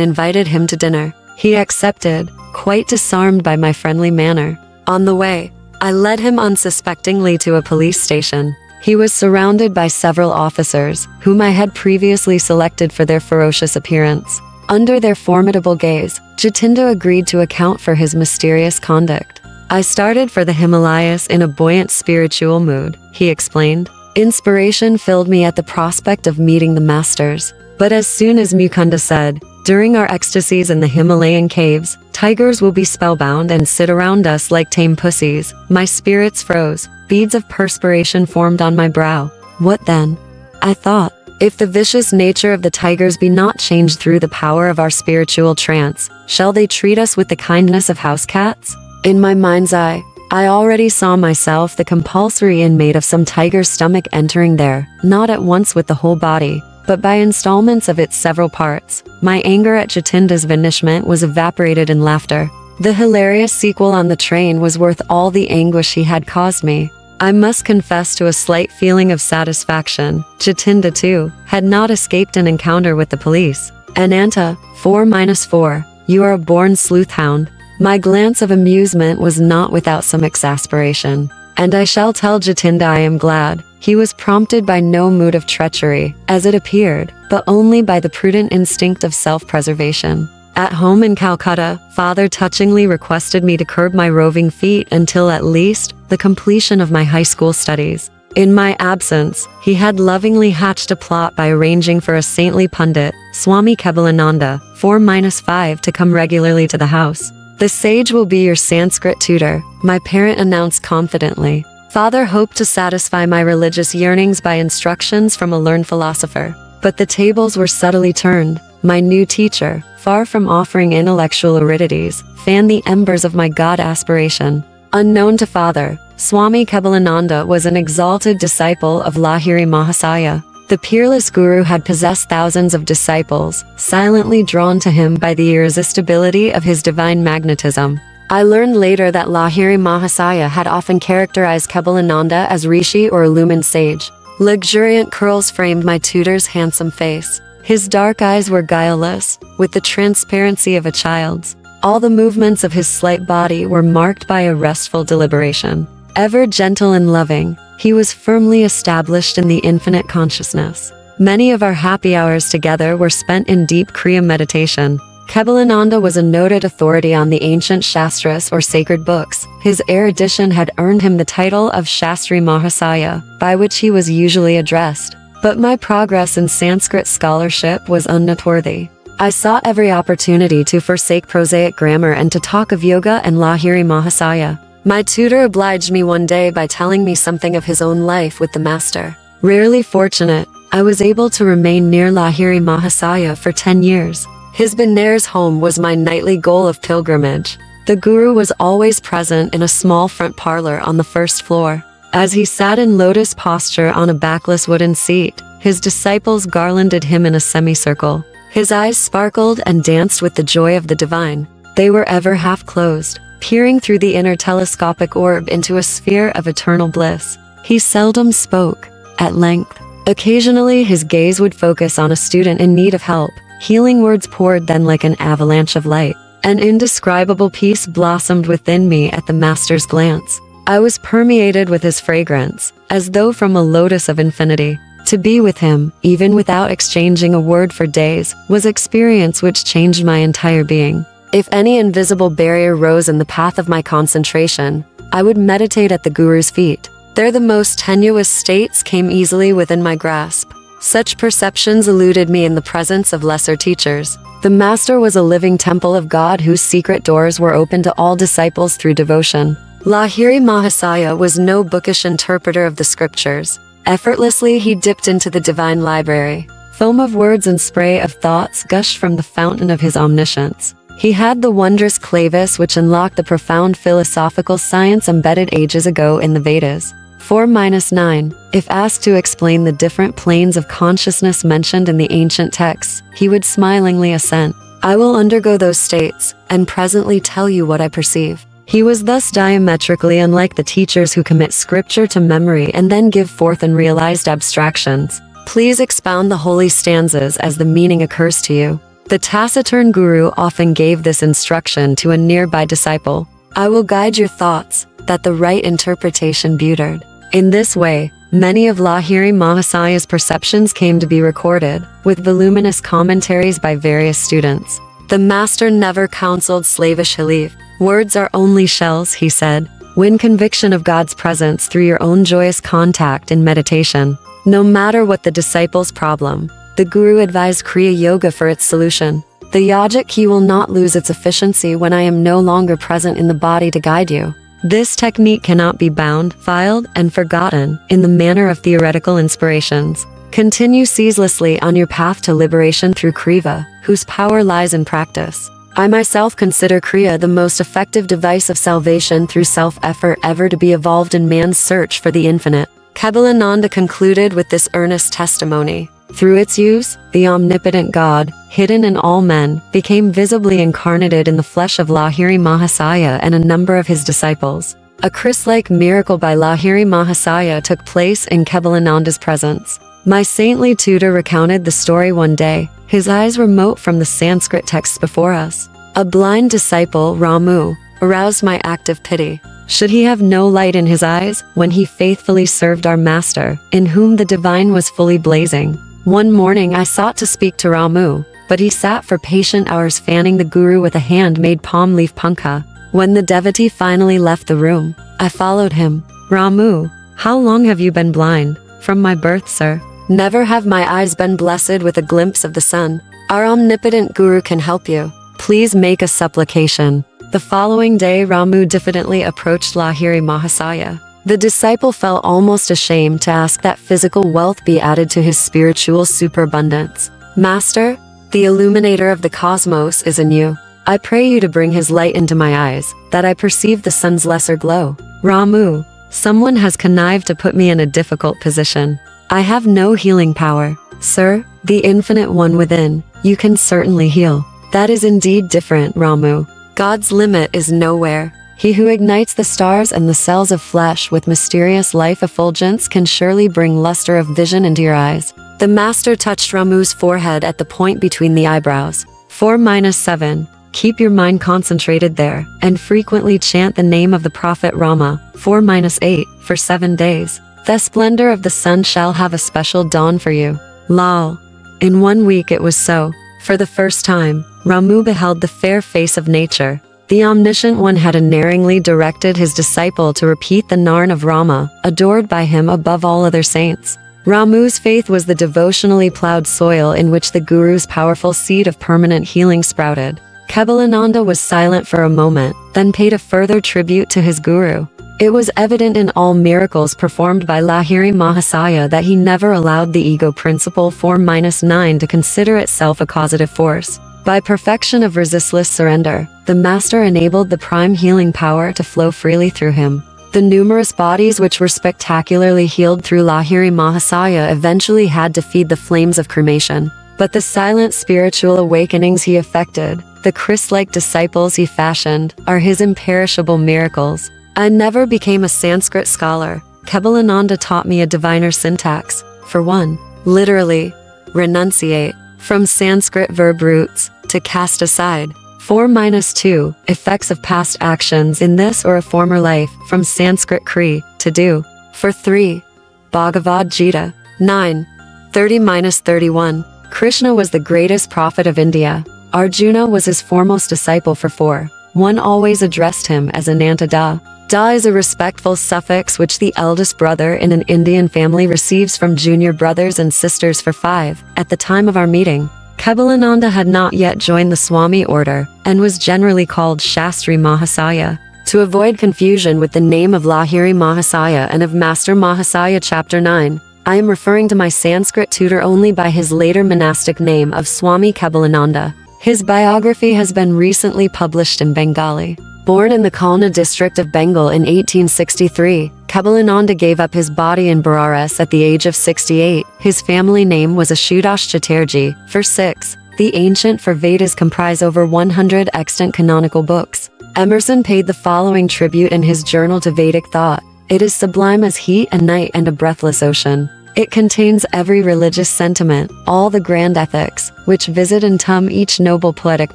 invited him to dinner. He accepted, quite disarmed by my friendly manner. On the way, I led him unsuspectingly to a police station. He was surrounded by several officers, whom I had previously selected for their ferocious appearance. Under their formidable gaze, Jatinda agreed to account for his mysterious conduct. I started for the Himalayas in a buoyant spiritual mood, he explained. Inspiration filled me at the prospect of meeting the masters. But as soon as Mukunda said, during our ecstasies in the Himalayan caves, tigers will be spellbound and sit around us like tame pussies, my spirits froze, beads of perspiration formed on my brow. What then? I thought, if the vicious nature of the tigers be not changed through the power of our spiritual trance, shall they treat us with the kindness of house cats? In my mind's eye, I already saw myself the compulsory inmate of some tiger's stomach entering there, not at once with the whole body, but by installments of its several parts. My anger at Jatinda's vanishment was evaporated in laughter. The hilarious sequel on the train was worth all the anguish he had caused me. I must confess to a slight feeling of satisfaction. Jatinda, too, had not escaped an encounter with the police. Ananta, 4-4, you are a born sleuth-hound. My glance of amusement was not without some exasperation. And I shall tell Jatinda I am glad. He was prompted by no mood of treachery, as it appeared, but only by the prudent instinct of self-preservation. At home in Calcutta, father touchingly requested me to curb my roving feet until at least the completion of my high school studies. In my absence, he had lovingly hatched a plot by arranging for a saintly pundit, Swami Kebalananda, 4-5, to come regularly to the house. The sage will be your Sanskrit tutor, my parent announced confidently. Father hoped to satisfy my religious yearnings by instructions from a learned philosopher. But the tables were subtly turned. My new teacher, far from offering intellectual aridities, fanned the embers of my God aspiration. Unknown to father, Swami Kebalananda was an exalted disciple of Lahiri Mahasaya. The peerless guru had possessed thousands of disciples, silently drawn to him by the irresistibility of his divine magnetism. I learned later that Lahiri Mahasaya had often characterized Kebalananda as rishi or illumined sage. Luxuriant curls framed my tutor's handsome face. His dark eyes were guileless, with the transparency of a child's. All the movements of his slight body were marked by a restful deliberation. Ever gentle and loving, he was firmly established in the infinite consciousness. Many of our happy hours together were spent in deep Kriya meditation. Kebalananda was a noted authority on the ancient Shastras or sacred books. His erudition had earned him the title of Shastri Mahasaya, by which he was usually addressed. But my progress in Sanskrit scholarship was unnoteworthy. I sought every opportunity to forsake prosaic grammar and to talk of yoga and Lahiri Mahasaya. My tutor obliged me one day by telling me something of his own life with the master. Rarely fortunate, I was able to remain near Lahiri Mahasaya for 10 years. His Benares home was my nightly goal of pilgrimage. The guru was always present in a small front parlor on the first floor. As he sat in lotus posture on a backless wooden seat, his disciples garlanded him in a semicircle. His eyes sparkled and danced with the joy of the divine. They were ever half closed, peering through the inner telescopic orb into a sphere of eternal bliss. He seldom spoke, at length. Occasionally his gaze would focus on a student in need of help. Healing words poured then like an avalanche of light. An indescribable peace blossomed within me at the master's glance. I was permeated with his fragrance, as though from a lotus of infinity. To be with him, even without exchanging a word for days, was experience which changed my entire being. If any invisible barrier rose in the path of my concentration, I would meditate at the guru's feet. There the most tenuous states came easily within my grasp. Such perceptions eluded me in the presence of lesser teachers. The master was a living temple of God whose secret doors were open to all disciples through devotion. Lahiri Mahasaya was no bookish interpreter of the scriptures. Effortlessly he dipped into the divine library. Foam of words and spray of thoughts gushed from the fountain of his omniscience. He had the wondrous clavis which unlocked the profound philosophical science embedded ages ago in the Vedas. 4-9. If asked to explain the different planes of consciousness mentioned in the ancient texts, he would smilingly assent. I will undergo those states, and presently tell you what I perceive. He was thus diametrically unlike the teachers who commit scripture to memory and then give forth unrealized abstractions. Please expound the holy stanzas as the meaning occurs to you. The taciturn guru often gave this instruction to a nearby disciple. I will guide your thoughts, that the right interpretation bewtered. In this way, many of Lahiri Mahasaya's perceptions came to be recorded, with voluminous commentaries by various students. The master never counseled slavish belief. Words are only shells, he said. Win conviction of God's presence through your own joyous contact in meditation. No matter what the disciple's problem, the guru advised Kriya Yoga for its solution. The yogic key will not lose its efficiency when I am no longer present in the body to guide you. This technique cannot be bound, filed, and forgotten in the manner of theoretical inspirations. Continue ceaselessly on your path to liberation through Kriya, whose power lies in practice. I myself consider Kriya the most effective device of salvation through self-effort ever to be evolved in man's search for the infinite. Kebalananda concluded with this earnest testimony. Through its use, the omnipotent God, hidden in all men, became visibly incarnated in the flesh of Lahiri Mahasaya and a number of his disciples. A Christ-like miracle by Lahiri Mahasaya took place in Kebalananda's presence. My saintly tutor recounted the story one day, his eyes remote from the Sanskrit texts before us. A blind disciple, Ramu, aroused my active pity. Should he have no light in his eyes when he faithfully served our master, in whom the divine was fully blazing? One morning I sought to speak to Ramu, but he sat for patient hours fanning the guru with a hand-made palm leaf punkah. When the devotee finally left the room, I followed him. Ramu, how long have you been blind? From my birth, sir. Never have my eyes been blessed with a glimpse of the sun. Our omnipotent guru can help you. Please make a supplication. The following day Ramu diffidently approached Lahiri Mahasaya. The disciple felt almost ashamed to ask that physical wealth be added to his spiritual superabundance. Master, the illuminator of the cosmos is in you. I pray you to bring his light into my eyes, that I perceive the sun's lesser glow. Ramu, Someone has connived to put me in a difficult position. I have no healing power. Sir, the Infinite One within, you can certainly heal. That is indeed different, Ramu. God's limit is nowhere. He who ignites the stars and the cells of flesh with mysterious life effulgence can surely bring luster of vision into your eyes. The master touched Ramu's forehead at the point between the eyebrows. 4-7. Keep your mind concentrated there, and frequently chant the name of the Prophet Rama. 4-8. For 7 days. The splendor of the sun shall have a special dawn for you. Lal. In 1 week it was so. For the first time, Ramu beheld the fair face of nature. The Omniscient One had unerringly directed his disciple to repeat the Narn of Rama, adored by him above all other saints. Ramu's faith was the devotionally plowed soil in which the Guru's powerful seed of permanent healing sprouted. Kebalananda was silent for a moment, then paid a further tribute to his Guru. It was evident in all miracles performed by Lahiri Mahasaya that he never allowed the ego principle 4-9 to consider itself a causative force. By perfection of resistless surrender, the Master enabled the prime healing power to flow freely through him. The numerous bodies which were spectacularly healed through Lahiri Mahasaya eventually had to feed the flames of cremation. But the silent spiritual awakenings he effected, the Christ-like disciples he fashioned, are his imperishable miracles. I never became a Sanskrit scholar. Kebalananda taught me a diviner syntax. For one, literally, renunciate, from Sanskrit verb roots, to cast aside. 4-2, effects of past actions in this or a former life, from Sanskrit kri, to do. For 3, Bhagavad Gita. 9. 30-31, Krishna was the greatest prophet of India. Arjuna was his foremost disciple. For 4, one always addressed him as Ananta Da. Da is a respectful suffix which the eldest brother in an Indian family receives from junior brothers and sisters. For 5, at the time of our meeting, Kebalananda had not yet joined the Swami order, and was generally called Shastri Mahasaya. To avoid confusion with the name of Lahiri Mahasaya and of Master Mahasaya Chapter 9, I am referring to my Sanskrit tutor only by his later monastic name of Swami Kebalananda. His biography has been recently published in Bengali. Born in the Kalna district of Bengal in 1863, Kebalananda gave up his body in Benares at the age of 68. His family name was Ashutosh Chatterjee. For 6, the ancient for Vedas comprise over 100 extant canonical books. Emerson paid the following tribute in his journal to Vedic thought. It is sublime as heat and night and a breathless ocean. It contains every religious sentiment, all the grand ethics, which visit and tumb each noble poetic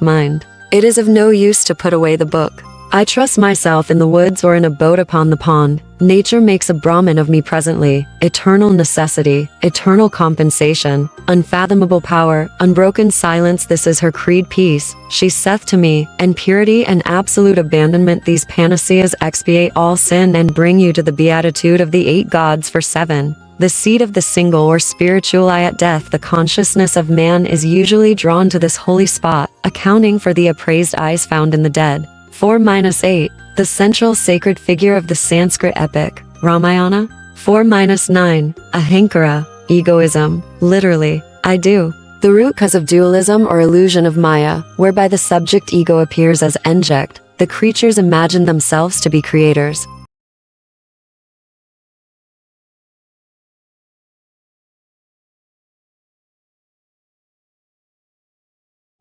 mind. It is of no use to put away the book. I trust myself in the woods or in a boat upon the pond. Nature makes a Brahmin of me presently, eternal necessity, eternal compensation, unfathomable power, unbroken silence. This is her creed peace, she saith to me, and purity and absolute abandonment. These panaceas expiate all sin and bring you to the beatitude of the 8 gods. For 7, the seat of the single or spiritual I. At death the consciousness of man is usually drawn to this holy spot, accounting for the appraised eyes found in the dead. 4-8, the central sacred figure of the Sanskrit epic, Ramayana. 4-9, ahankara, egoism, literally, I do. The root cause of dualism or illusion of Maya, whereby the subject ego appears as enject, the creatures imagine themselves to be creators.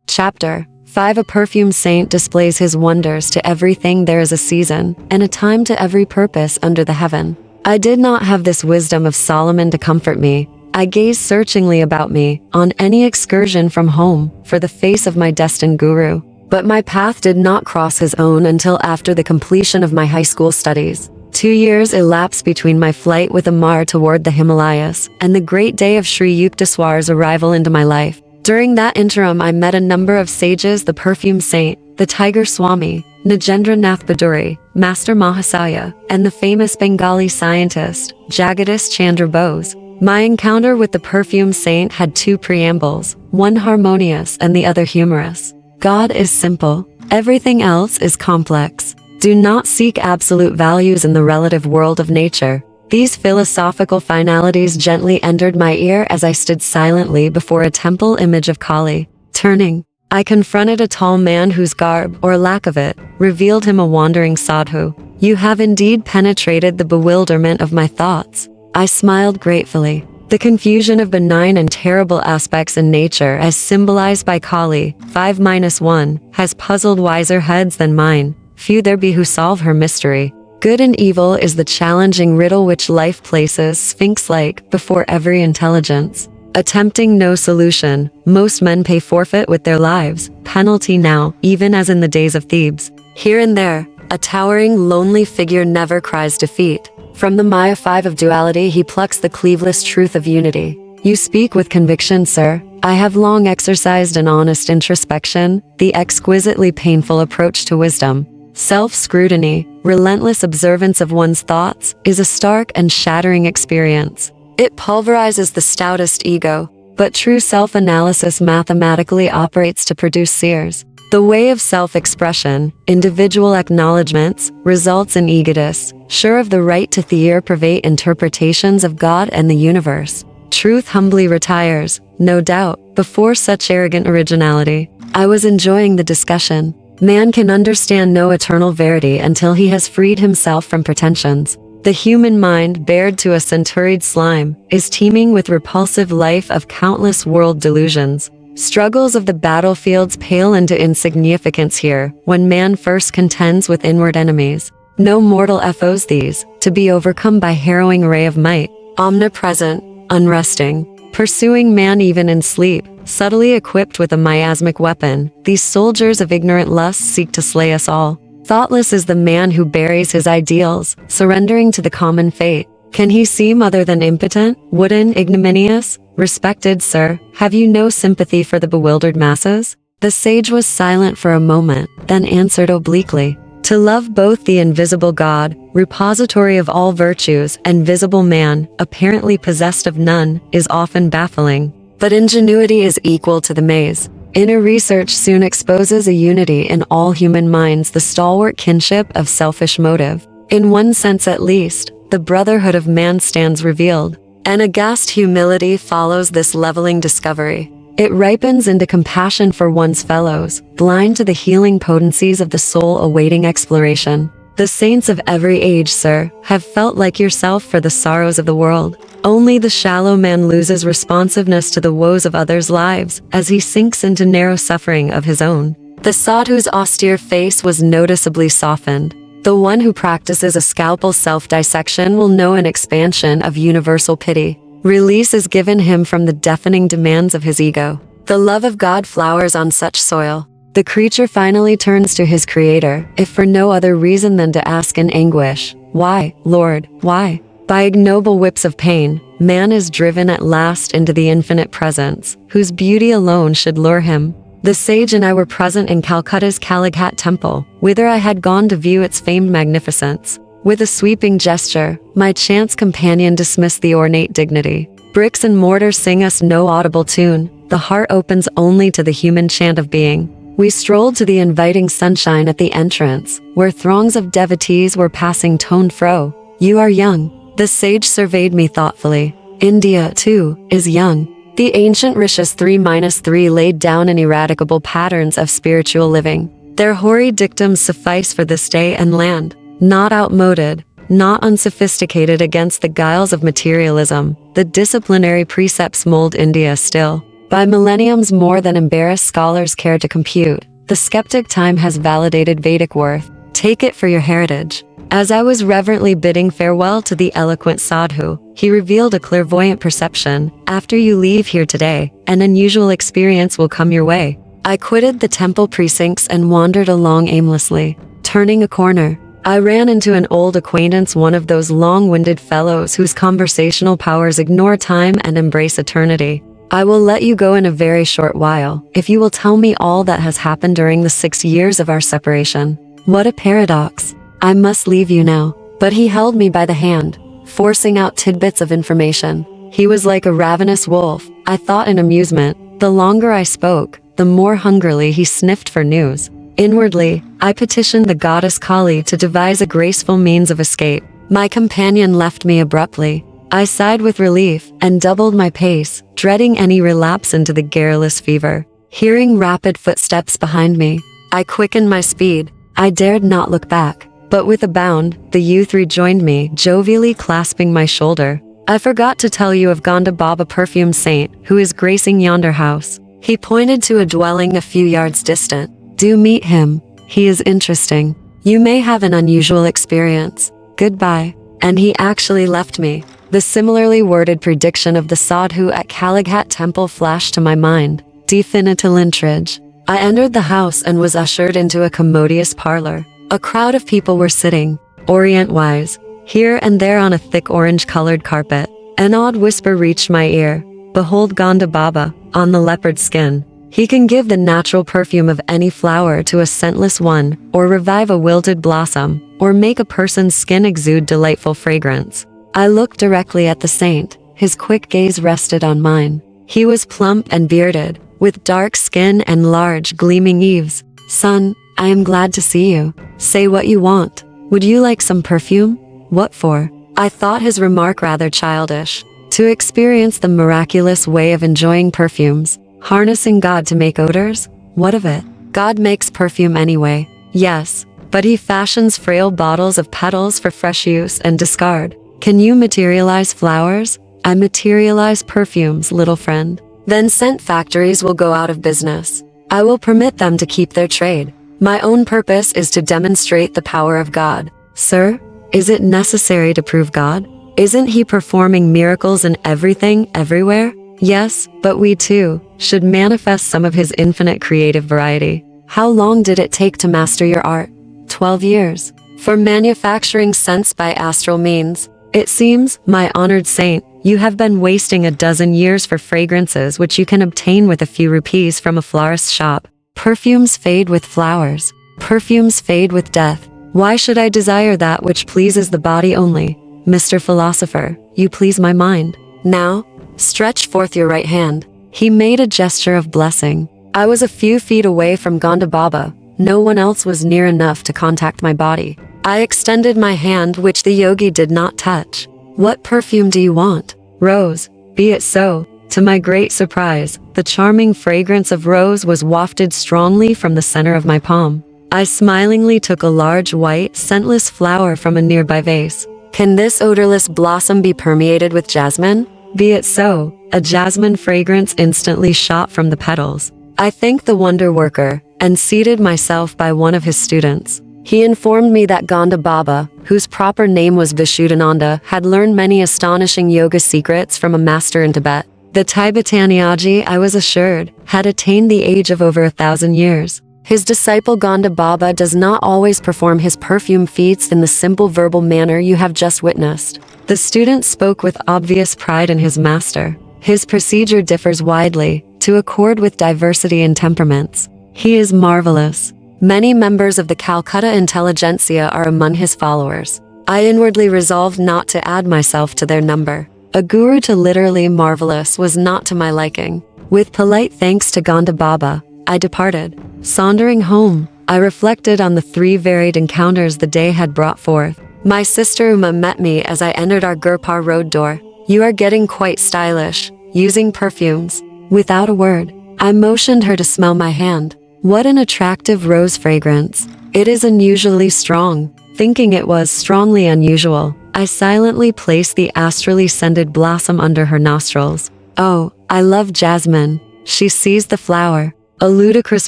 Chapter 5. A perfume saint displays his wonders to everything. There is a season, and a time to every purpose under the heaven. I did not have this wisdom of Solomon to comfort me. I gazed searchingly about me, on any excursion from home, for the face of my destined guru. But my path did not cross his own until after the completion of my high school studies. 2 years elapsed between my flight with Amar toward the Himalayas, and the great day of Sri Yukteswar's arrival into my life. During that interim I met a number of sages, the perfume saint, the tiger Swami, Nagendra Nath Bhaduri, Master Mahasaya, and the famous Bengali scientist, Jagdish Chandra Bose. My encounter with the perfume saint had 2 preambles, one harmonious and the other humorous. God is simple. Everything else is complex. Do not seek absolute values in the relative world of nature. These philosophical finalities gently entered my ear as I stood silently before a temple image of Kali. Turning, I confronted a tall man whose garb, or lack of it, revealed him a wandering sadhu. You have indeed penetrated the bewilderment of my thoughts. I smiled gratefully. The confusion of benign and terrible aspects in nature, as symbolized by Kali, 5-1, has puzzled wiser heads than mine. Few there be who solve her mystery. Good and evil is the challenging riddle which life places, sphinx-like, before every intelligence. Attempting no solution, most men pay forfeit with their lives, penalty now, even as in the days of Thebes. Here and there, a towering, lonely figure never cries defeat. From the Maya 5 of duality he plucks the cleaveless truth of unity. You speak with conviction, sir. I have long exercised an honest introspection, the exquisitely painful approach to wisdom. Self-scrutiny, relentless observance of one's thoughts, is a stark and shattering experience. It pulverizes the stoutest ego, but true self-analysis mathematically operates to produce seers. The way of self-expression, individual acknowledgements, results in egotists, sure of the right to theoreprivate interpretations of God and the universe. Truth humbly retires, no doubt, before such arrogant originality. I was enjoying the discussion. Man can understand no eternal verity until he has freed himself from pretensions. The human mind, bared to a centuried slime, is teeming with repulsive life of countless world delusions. Struggles of the battlefields pale into insignificance here, when man first contends with inward enemies. No mortal foes these, to be overcome by harrowing ray of might, omnipresent, unresting, pursuing man even in sleep, subtly equipped with a miasmic weapon. These soldiers of ignorant lust seek to slay us all. Thoughtless is the man who buries his ideals, surrendering to the common fate. Can he seem other than impotent, wooden, ignominious? Respected sir, have you no sympathy for the bewildered masses? The sage was silent for a moment, then answered obliquely. To love both the invisible God, repository of all virtues, and visible man, apparently possessed of none, is often baffling. But ingenuity is equal to the maze. Inner research soon exposes a unity in all human minds, the stalwart kinship of selfish motive. In one sense at least, the brotherhood of man stands revealed. An aghast humility follows this leveling discovery. It ripens into compassion for one's fellows, blind to the healing potencies of the soul awaiting exploration. The saints of every age, sir, have felt like yourself for the sorrows of the world. Only the shallow man loses responsiveness to the woes of others' lives, as he sinks into narrow suffering of his own. The sadhu's austere face was noticeably softened. The one who practices a scalpel self-dissection will know an expansion of universal pity. Release is given him from the deafening demands of his ego. The love of God flowers on such soil. The creature finally turns to his creator, if for no other reason than to ask in anguish, "Why, Lord, why?" By ignoble whips of pain, man is driven at last into the infinite presence, whose beauty alone should lure him. The sage and I were present in Calcutta's Kalighat temple, whither I had gone to view its famed magnificence. With a sweeping gesture, my chance companion dismissed the ornate dignity. Bricks and mortar sing us no audible tune, the heart opens only to the human chant of being. We strolled to the inviting sunshine at the entrance, where throngs of devotees were passing to and fro. You are young. The sage surveyed me thoughtfully. India, too, is young. The ancient rishis 3-3 laid down ineradicable patterns of spiritual living. Their hoary dictums suffice for this day and land. Not outmoded, not unsophisticated against the guiles of materialism, the disciplinary precepts mold India still. By millenniums more than embarrassed scholars care to compute, the skeptic time has validated Vedic worth. Take it for your heritage. As I was reverently bidding farewell to the eloquent sadhu, he revealed a clairvoyant perception. After you leave here today, an unusual experience will come your way. I quitted the temple precincts and wandered along aimlessly. Turning a corner, I ran into an old acquaintance, one of those long-winded fellows whose conversational powers ignore time and embrace eternity. I will let you go in a very short while, if you will tell me all that has happened during the 6 years of our separation. What a paradox. I must leave you now. But he held me by the hand, forcing out tidbits of information. He was like a ravenous wolf, I thought in amusement. The longer I spoke, the more hungrily he sniffed for news. Inwardly, I petitioned the goddess Kali to devise a graceful means of escape. My companion left me abruptly. I sighed with relief and doubled my pace, dreading any relapse into the garrulous fever. hearing rapid footsteps behind me. I quickened my speed. I dared not look back. But with a bound, the youth rejoined me, jovially clasping my shoulder. I forgot to tell you of Gonda Baba Perfume Saint, who is gracing yonder house. He pointed to a dwelling a few yards distant. Do meet him. He is interesting. You may have an unusual experience. Goodbye. And he actually left me. The similarly worded prediction of the sadhu at Kalighat temple flashed to my mind. Definitilintridge. I entered the house and was ushered into a commodious parlor. A crowd of people were sitting, Orient-wise, here and there on a thick orange-colored carpet. An odd whisper reached my ear. Behold Gonda Baba, on the leopard skin. He can give the natural perfume of any flower to a scentless one, or revive a wilted blossom, or make a person's skin exude delightful fragrance. I looked directly at the saint. His quick gaze rested on mine. He was plump and bearded, with dark skin and large, gleaming eaves. Son, I am glad to see you. Say what you want. Would you like some perfume? What for? I thought his remark rather childish. To experience the miraculous way of enjoying perfumes, harnessing God to make odors? What of it? God makes perfume anyway. Yes, but he fashions frail bottles of petals for fresh use and discard. Can you materialize flowers? I materialize perfumes, little friend. Then scent factories will go out of business. I will permit them to keep their trade. My own purpose is to demonstrate the power of God. Sir, is it necessary to prove God? Isn't he performing miracles in everything, everywhere? Yes, but we too should manifest some of his infinite creative variety. How long did it take to master your art? 12 years. For manufacturing scents by astral means. It seems, my honored saint, you have been wasting a dozen years for fragrances which you can obtain with a few rupees from a florist's shop. Perfumes fade with flowers. Perfumes fade with death. Why should I desire that which pleases the body only? Mr. Philosopher, you please my mind. Now, stretch forth your right hand. He made a gesture of blessing. I was a few feet away from Gonda Baba. No one else was near enough to contact my body. I extended my hand, which the yogi did not touch. What perfume do you want? Rose. Be it so. To my great surprise, the charming fragrance of rose was wafted strongly from the center of my palm. I smilingly took a large white, scentless flower from a nearby vase. Can this odorless blossom be permeated with jasmine? Be it so. A jasmine fragrance instantly shot from the petals. I thanked the wonder worker and seated myself by one of his students. He informed me that Gonda Baba, whose proper name was Vishuddhananda, had learned many astonishing yoga secrets from a master in Tibet. The Tibetanyaji, I was assured, had attained the age of over 1,000 years. His disciple Gonda Baba does not always perform his perfume feats in the simple verbal manner you have just witnessed. The student spoke with obvious pride in his master. His procedure differs widely, to accord with diversity in temperaments. He is marvelous. Many members of the Calcutta intelligentsia are among his followers. I inwardly resolved not to add myself to their number. A guru to literally marvelous was not to my liking. With polite thanks to Gonda Baba, I departed. Sauntering home, I reflected on the 3 varied encounters the day had brought forth. My sister Uma met me as I entered our Gurpar road door. You are getting quite stylish, using perfumes. Without a word, I motioned her to smell my hand. What an attractive rose fragrance. It is unusually strong. Thinking it was strongly unusual, I silently placed the astrally scented blossom under her nostrils. Oh, I love jasmine. She seized the flower. A ludicrous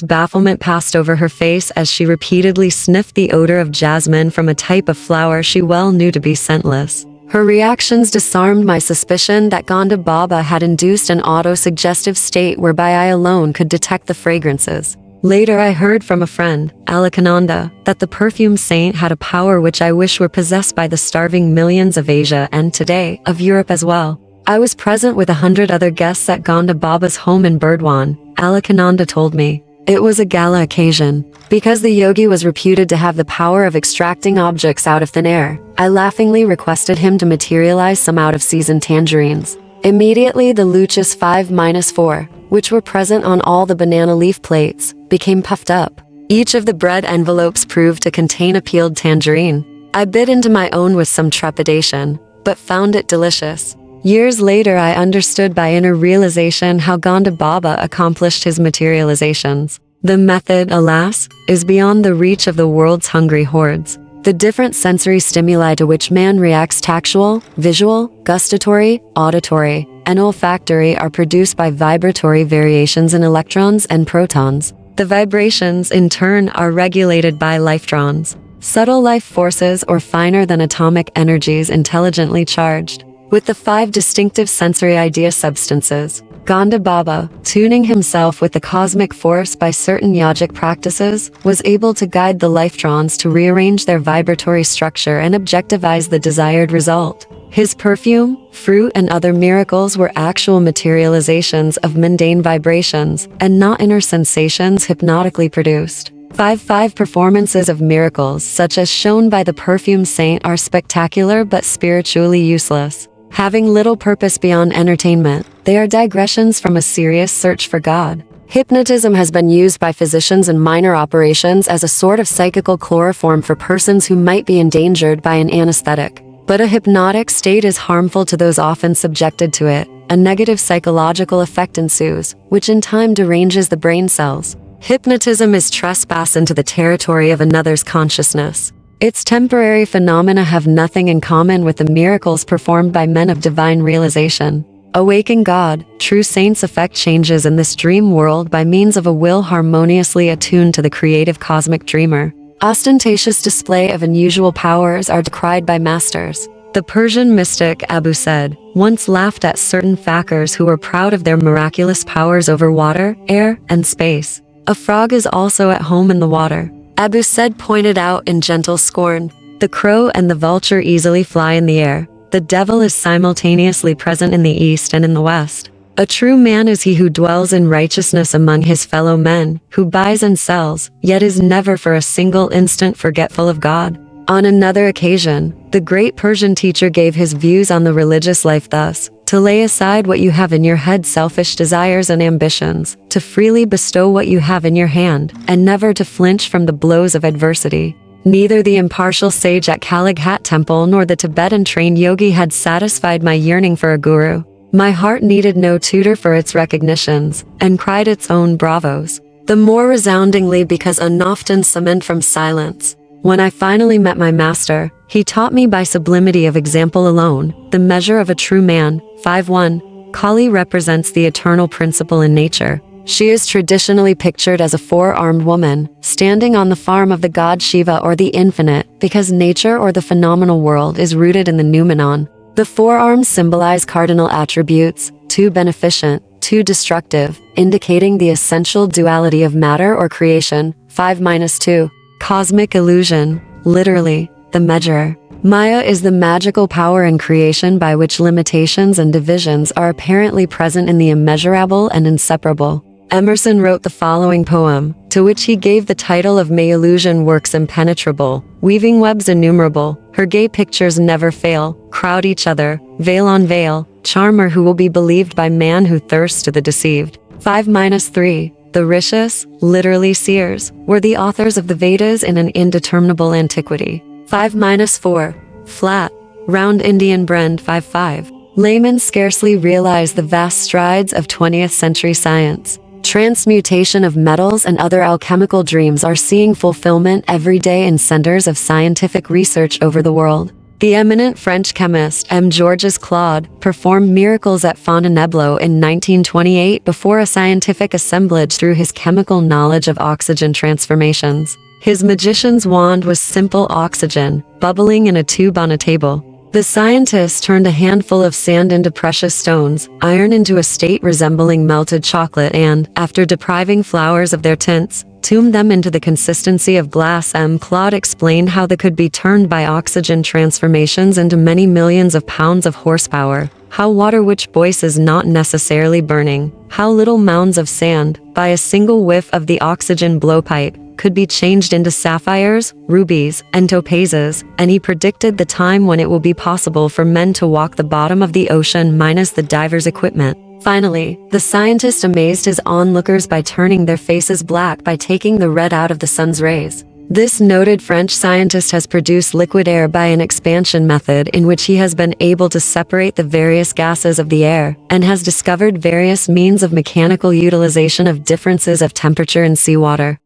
bafflement passed over her face as she repeatedly sniffed the odor of jasmine from a type of flower she well knew to be scentless. Her reactions disarmed my suspicion that Gonda Baba had induced an auto-suggestive state whereby I alone could detect the fragrances. Later I heard from a friend, Alakananda, that the perfume saint had a power which I wish were possessed by the starving millions of Asia and today, of Europe as well. I was present with 100 other guests at Gonda Baba's home in Burdwan, Alakananda told me. It was a gala occasion. Because the yogi was reputed to have the power of extracting objects out of thin air, I laughingly requested him to materialize some out-of-season tangerines. Immediately the luchas 5-4, which were present on all the banana leaf plates, became puffed up. Each of the bread envelopes proved to contain a peeled tangerine. I bit into my own with some trepidation, but found it delicious. Years later I understood by inner realization how Ganda Baba accomplished his materializations. The method, alas, is beyond the reach of the world's hungry hordes. The different sensory stimuli to which man reacts, tactual, visual, gustatory, auditory, and olfactory, are produced by vibratory variations in electrons and protons. The vibrations, in turn, are regulated by lifetrons, subtle life forces or finer than atomic energies intelligently charged with the 5 distinctive sensory idea substances. Ganda Baba, tuning himself with the cosmic force by certain yogic practices, was able to guide the lifetrons to rearrange their vibratory structure and objectivize the desired result. His perfume, fruit, and other miracles were actual materializations of mundane vibrations, and not inner sensations hypnotically produced. 5 performances of miracles such as shown by the perfume saint are spectacular but spiritually useless. Having little purpose beyond entertainment, they are digressions from a serious search for God. Hypnotism has been used by physicians in minor operations as a sort of psychical chloroform for persons who might be endangered by an anesthetic. But a hypnotic state is harmful to those often subjected to it. A negative psychological effect ensues, which in time deranges the brain cells. Hypnotism is trespass into the territory of another's consciousness. Its temporary phenomena have nothing in common with the miracles performed by men of divine realization. Awaken God, true saints effect changes in this dream world by means of a will harmoniously attuned to the creative cosmic dreamer. Ostentatious display of unusual powers are decried by masters. The Persian mystic Abu said once laughed at certain fakirs who were proud of their miraculous powers over water, air, and space. A frog is also at home in the water. Abu said pointed out in gentle scorn. The crow and the vulture easily fly in the air. The devil is simultaneously present in the east and in the west. A true man is he who dwells in righteousness among his fellow men, who buys and sells, yet is never for a single instant forgetful of God. On another occasion, the great Persian teacher gave his views on the religious life thus: to lay aside what you have in your head, selfish desires and ambitions, to freely bestow what you have in your hand, and never to flinch from the blows of adversity. Neither the impartial sage at Kalighat temple nor the Tibetan-trained yogi had satisfied my yearning for a guru. My heart needed no tutor for its recognitions, and cried its own bravos, the more resoundingly because unoften summoned from silence. When I finally met my master, he taught me by sublimity of example alone, the measure of a true man. 5.1. Kali represents the eternal principle in nature. She is traditionally pictured as a 4-armed woman, standing on the farm of the god Shiva or the infinite, because nature or the phenomenal world is rooted in the noumenon. The 4 arms symbolize cardinal attributes, 2 beneficent, 2 destructive, indicating the essential duality of matter or creation. 5-2. Cosmic illusion, literally, the measurer. Maya is the magical power in creation by which limitations and divisions are apparently present in the immeasurable and inseparable. Emerson wrote the following poem, to which he gave the title of May Illusion Works Impenetrable, weaving webs innumerable, her gay pictures never fail, crowd each other, veil on veil, charmer who will be believed by man who thirsts to the deceived. 5-3. The Rishis, literally seers, were the authors of the Vedas in an indeterminable antiquity. 5-4. Flat, round Indian brand. 5-5. Laymen scarcely realize the vast strides of 20th century science. Transmutation of metals and other alchemical dreams are seeing fulfillment every day in centers of scientific research over the world. The eminent French chemist M. Georges Claude performed miracles at Fontainebleau in 1928 before a scientific assemblage through his chemical knowledge of oxygen transformations. His magician's wand was simple oxygen, bubbling in a tube on a table. The scientist turned a handful of sand into precious stones, iron into a state resembling melted chocolate and, after depriving flowers of their tints, tuned them into the consistency of glass. M. Claude explained how they could be turned by oxygen transformations into many millions of pounds of horsepower, how water which boils is not necessarily burning, how little mounds of sand, by a single whiff of the oxygen blowpipe, could be changed into sapphires, rubies, and topazes, and he predicted the time when it will be possible for men to walk the bottom of the ocean minus the diver's equipment. Finally, the scientist amazed his onlookers by turning their faces black by taking the red out of the sun's rays. This noted French scientist has produced liquid air by an expansion method in which he has been able to separate the various gases of the air, and has discovered various means of mechanical utilization of differences of temperature in seawater.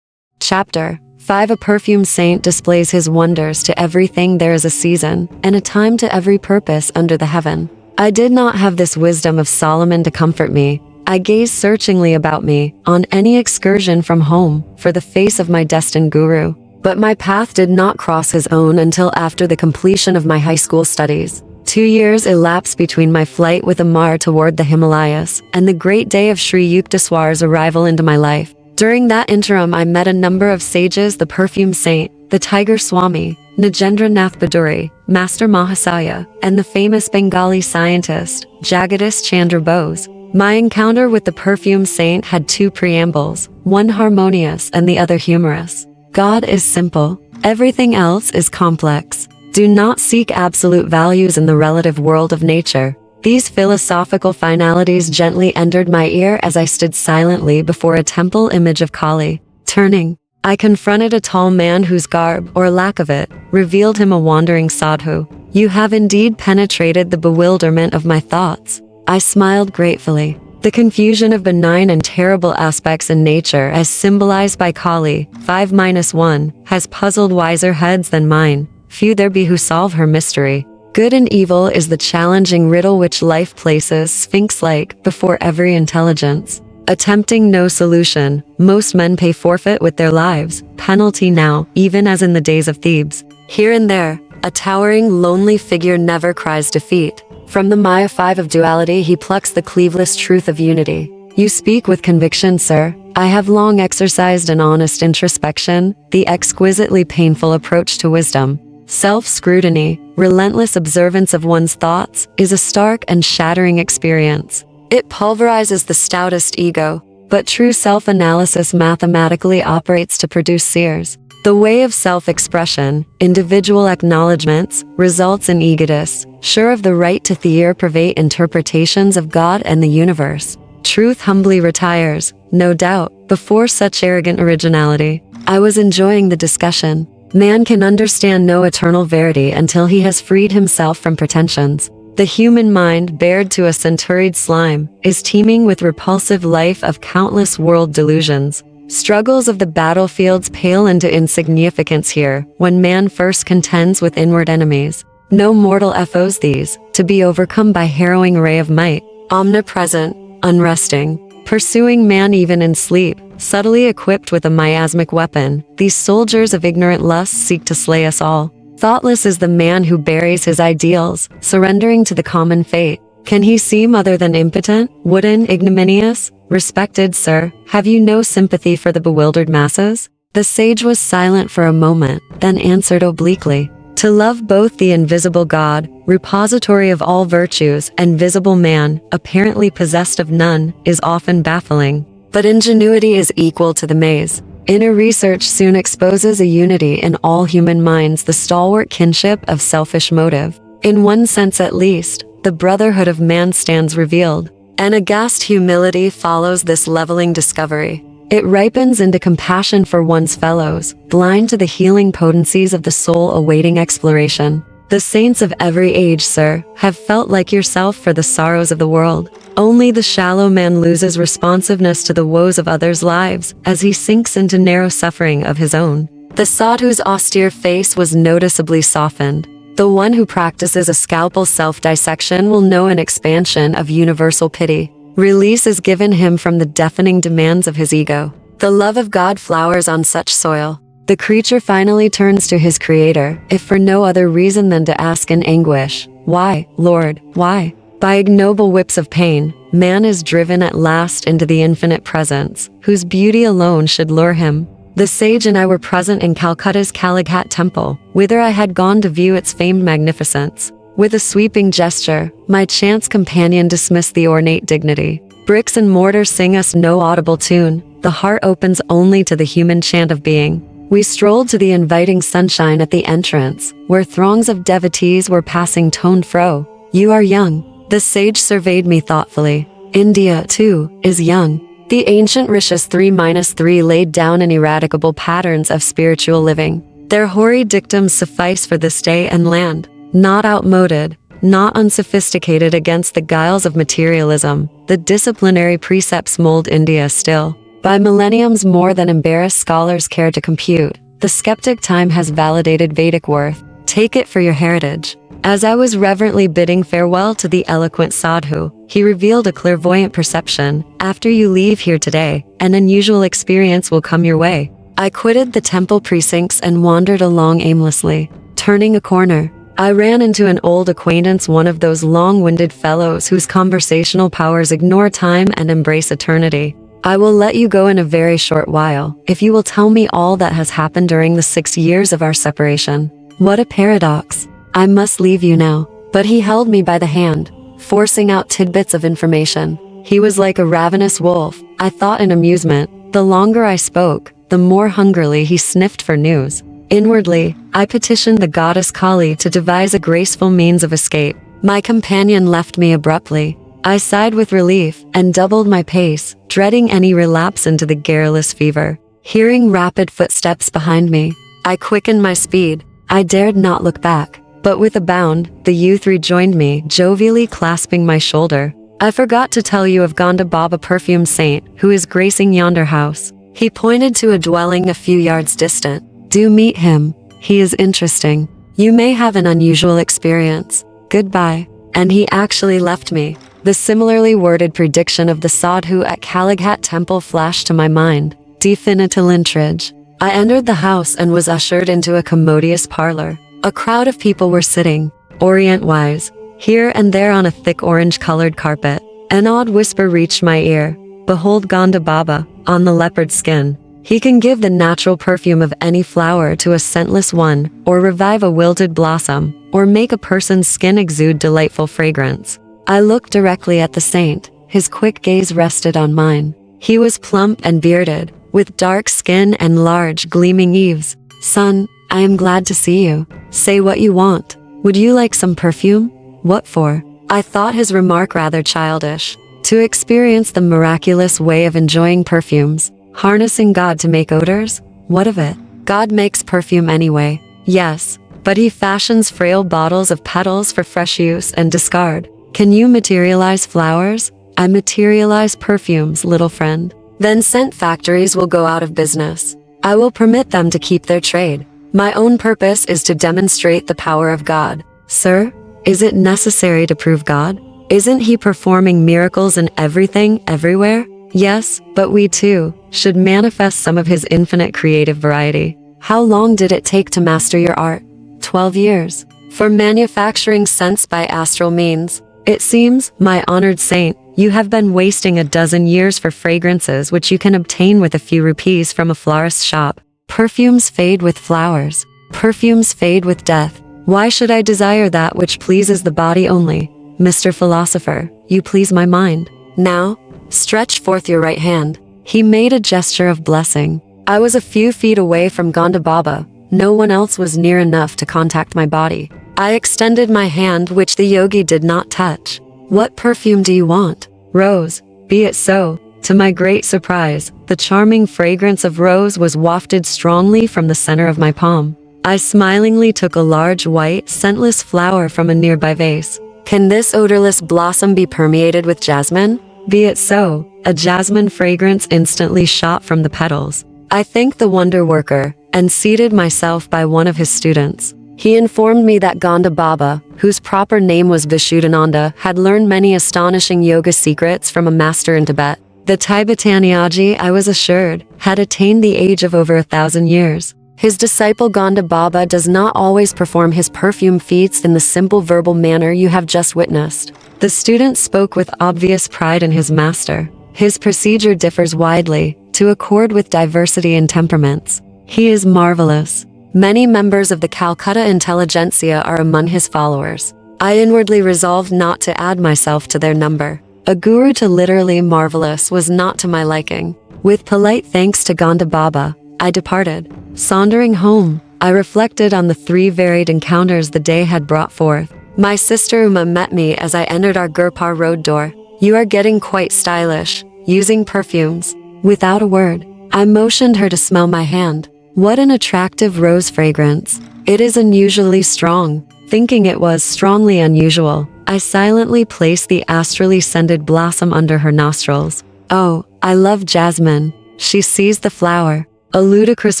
Chapter 5. A perfume saint displays his wonders to everything. There is a season, and a time to every purpose under the heaven. I did not have this wisdom of Solomon to comfort me. I gazed searchingly about me, on any excursion from home, for the face of my destined guru. But my path did not cross his own until after the completion of my high school studies. 2 years elapsed between my flight with Amar toward the Himalayas, and the great day of Sri Yukteswar's arrival into my life. During that interim I met a number of sages, the perfume saint, the tiger Swami, Nagendra Nath Bhaduri, Master Mahasaya, and the famous Bengali scientist, Jagdish Chandra Bose. My encounter with the perfume saint had 2 preambles, one harmonious and the other humorous. God is simple. Everything else is complex. Do not seek absolute values in the relative world of nature. These philosophical finalities gently entered my ear as I stood silently before a temple image of Kali. Turning, I confronted a tall man whose garb, or lack of it, revealed him a wandering sadhu. You have indeed penetrated the bewilderment of my thoughts. I smiled gratefully. The confusion of benign and terrible aspects in nature, as symbolized by Kali, 5-1, has puzzled wiser heads than mine. Few there be who solve her mystery. Good and evil is the challenging riddle which life places, sphinx-like, before every intelligence. Attempting no solution, most men pay forfeit with their lives, penalty now, even as in the days of Thebes. Here and there, a towering, lonely figure never cries defeat. From the Maya 5 of duality he plucks the cleaveless truth of unity. You speak with conviction, sir. I have long exercised an honest introspection, the exquisitely painful approach to wisdom. Self-scrutiny, relentless observance of one's thoughts, is a stark and shattering experience. It pulverizes the stoutest ego, but true self-analysis mathematically operates to produce seers. The way of self-expression, individual acknowledgments, results in egotists, sure of the right to theoreprivate interpretations of God and the universe. Truth humbly retires, no doubt, before such arrogant originality. I was enjoying the discussion. Man can understand no eternal verity until he has freed himself from pretensions. The human mind, bared to a centuried slime, is teeming with repulsive life of countless world delusions. Struggles of the battlefields pale into insignificance here, when man first contends with inward enemies. No mortal foes these, to be overcome by harrowing ray of might. Omnipresent, unresting, pursuing man even in sleep, subtly equipped with a miasmic weapon, these soldiers of ignorant lust seek to slay us all. Thoughtless is the man who buries his ideals, surrendering to the common fate. Can he seem other than impotent, wooden, ignominious? Respected sir, have you no sympathy for the bewildered masses? The sage was silent for a moment, then answered obliquely. To love both the invisible God, repository of all virtues, and visible man, apparently possessed of none, is often baffling. But ingenuity is equal to the maze. Inner research soon exposes a unity in all human minds, the stalwart kinship of selfish motive. In one sense at least, the brotherhood of man stands revealed. An aghast humility follows this leveling discovery. It ripens into compassion for one's fellows, blind to the healing potencies of the soul awaiting exploration. The saints of every age, sir, have felt like yourself for the sorrows of the world. Only the shallow man loses responsiveness to the woes of others' lives, as he sinks into narrow suffering of his own. The sadhu's austere face was noticeably softened. The one who practices a scalpel self-dissection will know an expansion of universal pity. Release is given him from the deafening demands of his ego. The love of God flowers on such soil. The creature finally turns to his Creator, if for no other reason than to ask in anguish, "Why, Lord, why?" By ignoble whips of pain, man is driven at last into the infinite presence, whose beauty alone should lure him. The sage and I were present in Calcutta's Kalighat temple, whither I had gone to view its famed magnificence. With a sweeping gesture, my chance companion dismissed the ornate dignity. Bricks and mortar sing us no audible tune, the heart opens only to the human chant of being. We strolled to the inviting sunshine at the entrance, where throngs of devotees were passing to and fro. You are young. The sage surveyed me thoughtfully. India, too, is young. The ancient rishis 3-3 laid down ineradicable patterns of spiritual living. Their hoary dictums suffice for this day and land, not outmoded, not unsophisticated against the guiles of materialism. The disciplinary precepts mold India still. By millenniums more than embarrassed scholars care to compute, the skeptic time has validated Vedic worth. Take it for your heritage. As I was reverently bidding farewell to the eloquent sadhu, he revealed a clairvoyant perception. After you leave here today, an unusual experience will come your way. I quitted the temple precincts and wandered along aimlessly. Turning a corner, I ran into an old acquaintance, one of those long-winded fellows whose conversational powers ignore time and embrace eternity. I will let you go in a very short while, if you will tell me all that has happened during the 6 years of our separation. What a paradox. I must leave you now. But he held me by the hand, forcing out tidbits of information. He was like a ravenous wolf, I thought in amusement. The longer I spoke, the more hungrily he sniffed for news. Inwardly, I petitioned the goddess Kali to devise a graceful means of escape. My companion left me abruptly. I sighed with relief and doubled my pace, dreading any relapse into the garrulous fever. Hearing rapid footsteps behind me, I quickened my speed. I dared not look back, but with a bound, the youth rejoined me, jovially clasping my shoulder. I forgot to tell you of Gonda Baba, Perfume saint, who is gracing yonder house. He pointed to a dwelling a few yards distant. Do meet him. He is interesting. You may have an unusual experience. Goodbye. And he actually left me. The similarly worded prediction of the sadhu at Kalighat temple flashed to my mind. Definitive. I entered the house and was ushered into a commodious parlor. A crowd of people were sitting, Orient-wise, here and there on a thick orange-colored carpet. An odd whisper reached my ear. Behold Gonda Baba, on the leopard skin. He can give the natural perfume of any flower to a scentless one, or revive a wilted blossom, or make a person's skin exude delightful fragrance. I looked directly at the saint. His quick gaze rested on mine. He was plump and bearded, with dark skin and large, gleaming eaves. Son, I am glad to see you. Say what you want. Would you like some perfume? What for? I thought his remark rather childish. To experience the miraculous way of enjoying perfumes. Harnessing God to make odors? What of it? God makes perfume anyway. Yes, but he fashions frail bottles of petals for fresh use and discard. Can you materialize flowers? I materialize perfumes, little friend. Then scent factories will go out of business. I will permit them to keep their trade. My own purpose is to demonstrate the power of God. Sir, is it necessary to prove God? Isn't he performing miracles in everything, everywhere? Yes, but we too should manifest some of his infinite creative variety. How long did it take to master your art? 12 years. For manufacturing scents by astral means. It seems, my honored saint, you have been wasting a dozen years for fragrances which you can obtain with a few rupees from a florist's shop. Perfumes fade with flowers. Perfumes fade with death. Why should I desire that which pleases the body only? Mr. Philosopher, you please my mind. Now, stretch forth your right hand. He made a gesture of blessing. I was a few feet away from Gonda Baba. No one else was near enough to contact my body. I extended my hand, which the yogi did not touch. What perfume do you want? Rose. Be it so. To my great surprise, the charming fragrance of rose was wafted strongly from the center of my palm. I smilingly took a large white, scentless flower from a nearby vase. Can this odorless blossom be permeated with jasmine? Be it so. A jasmine fragrance instantly shot from the petals. I thanked the wonder worker and seated myself by one of his students. He informed me that Gonda Baba, whose proper name was Vishuddhananda, had learned many astonishing yoga secrets from a master in Tibet. The Tibetanyaji, I was assured, had attained the age of over 1,000 years. His disciple Gonda Baba does not always perform his perfume feats in the simple verbal manner you have just witnessed. The student spoke with obvious pride in his master. His procedure differs widely, to accord with diversity in temperaments. He is marvelous. Many members of the Calcutta intelligentsia are among his followers. I inwardly resolved not to add myself to their number. A guru to literally marvelous was not to my liking. With polite thanks to Gonda Baba, I departed. Sauntering home, I reflected on the 3 varied encounters the day had brought forth. My sister Uma met me as I entered our Gurpar road door. You are getting quite stylish. using perfumes. Without a word, I motioned her to smell my hand. What an attractive rose fragrance. It is unusually strong. Thinking it was strongly unusual, I silently placed the astrally scented blossom under her nostrils. Oh, I love jasmine. She seized the flower. A ludicrous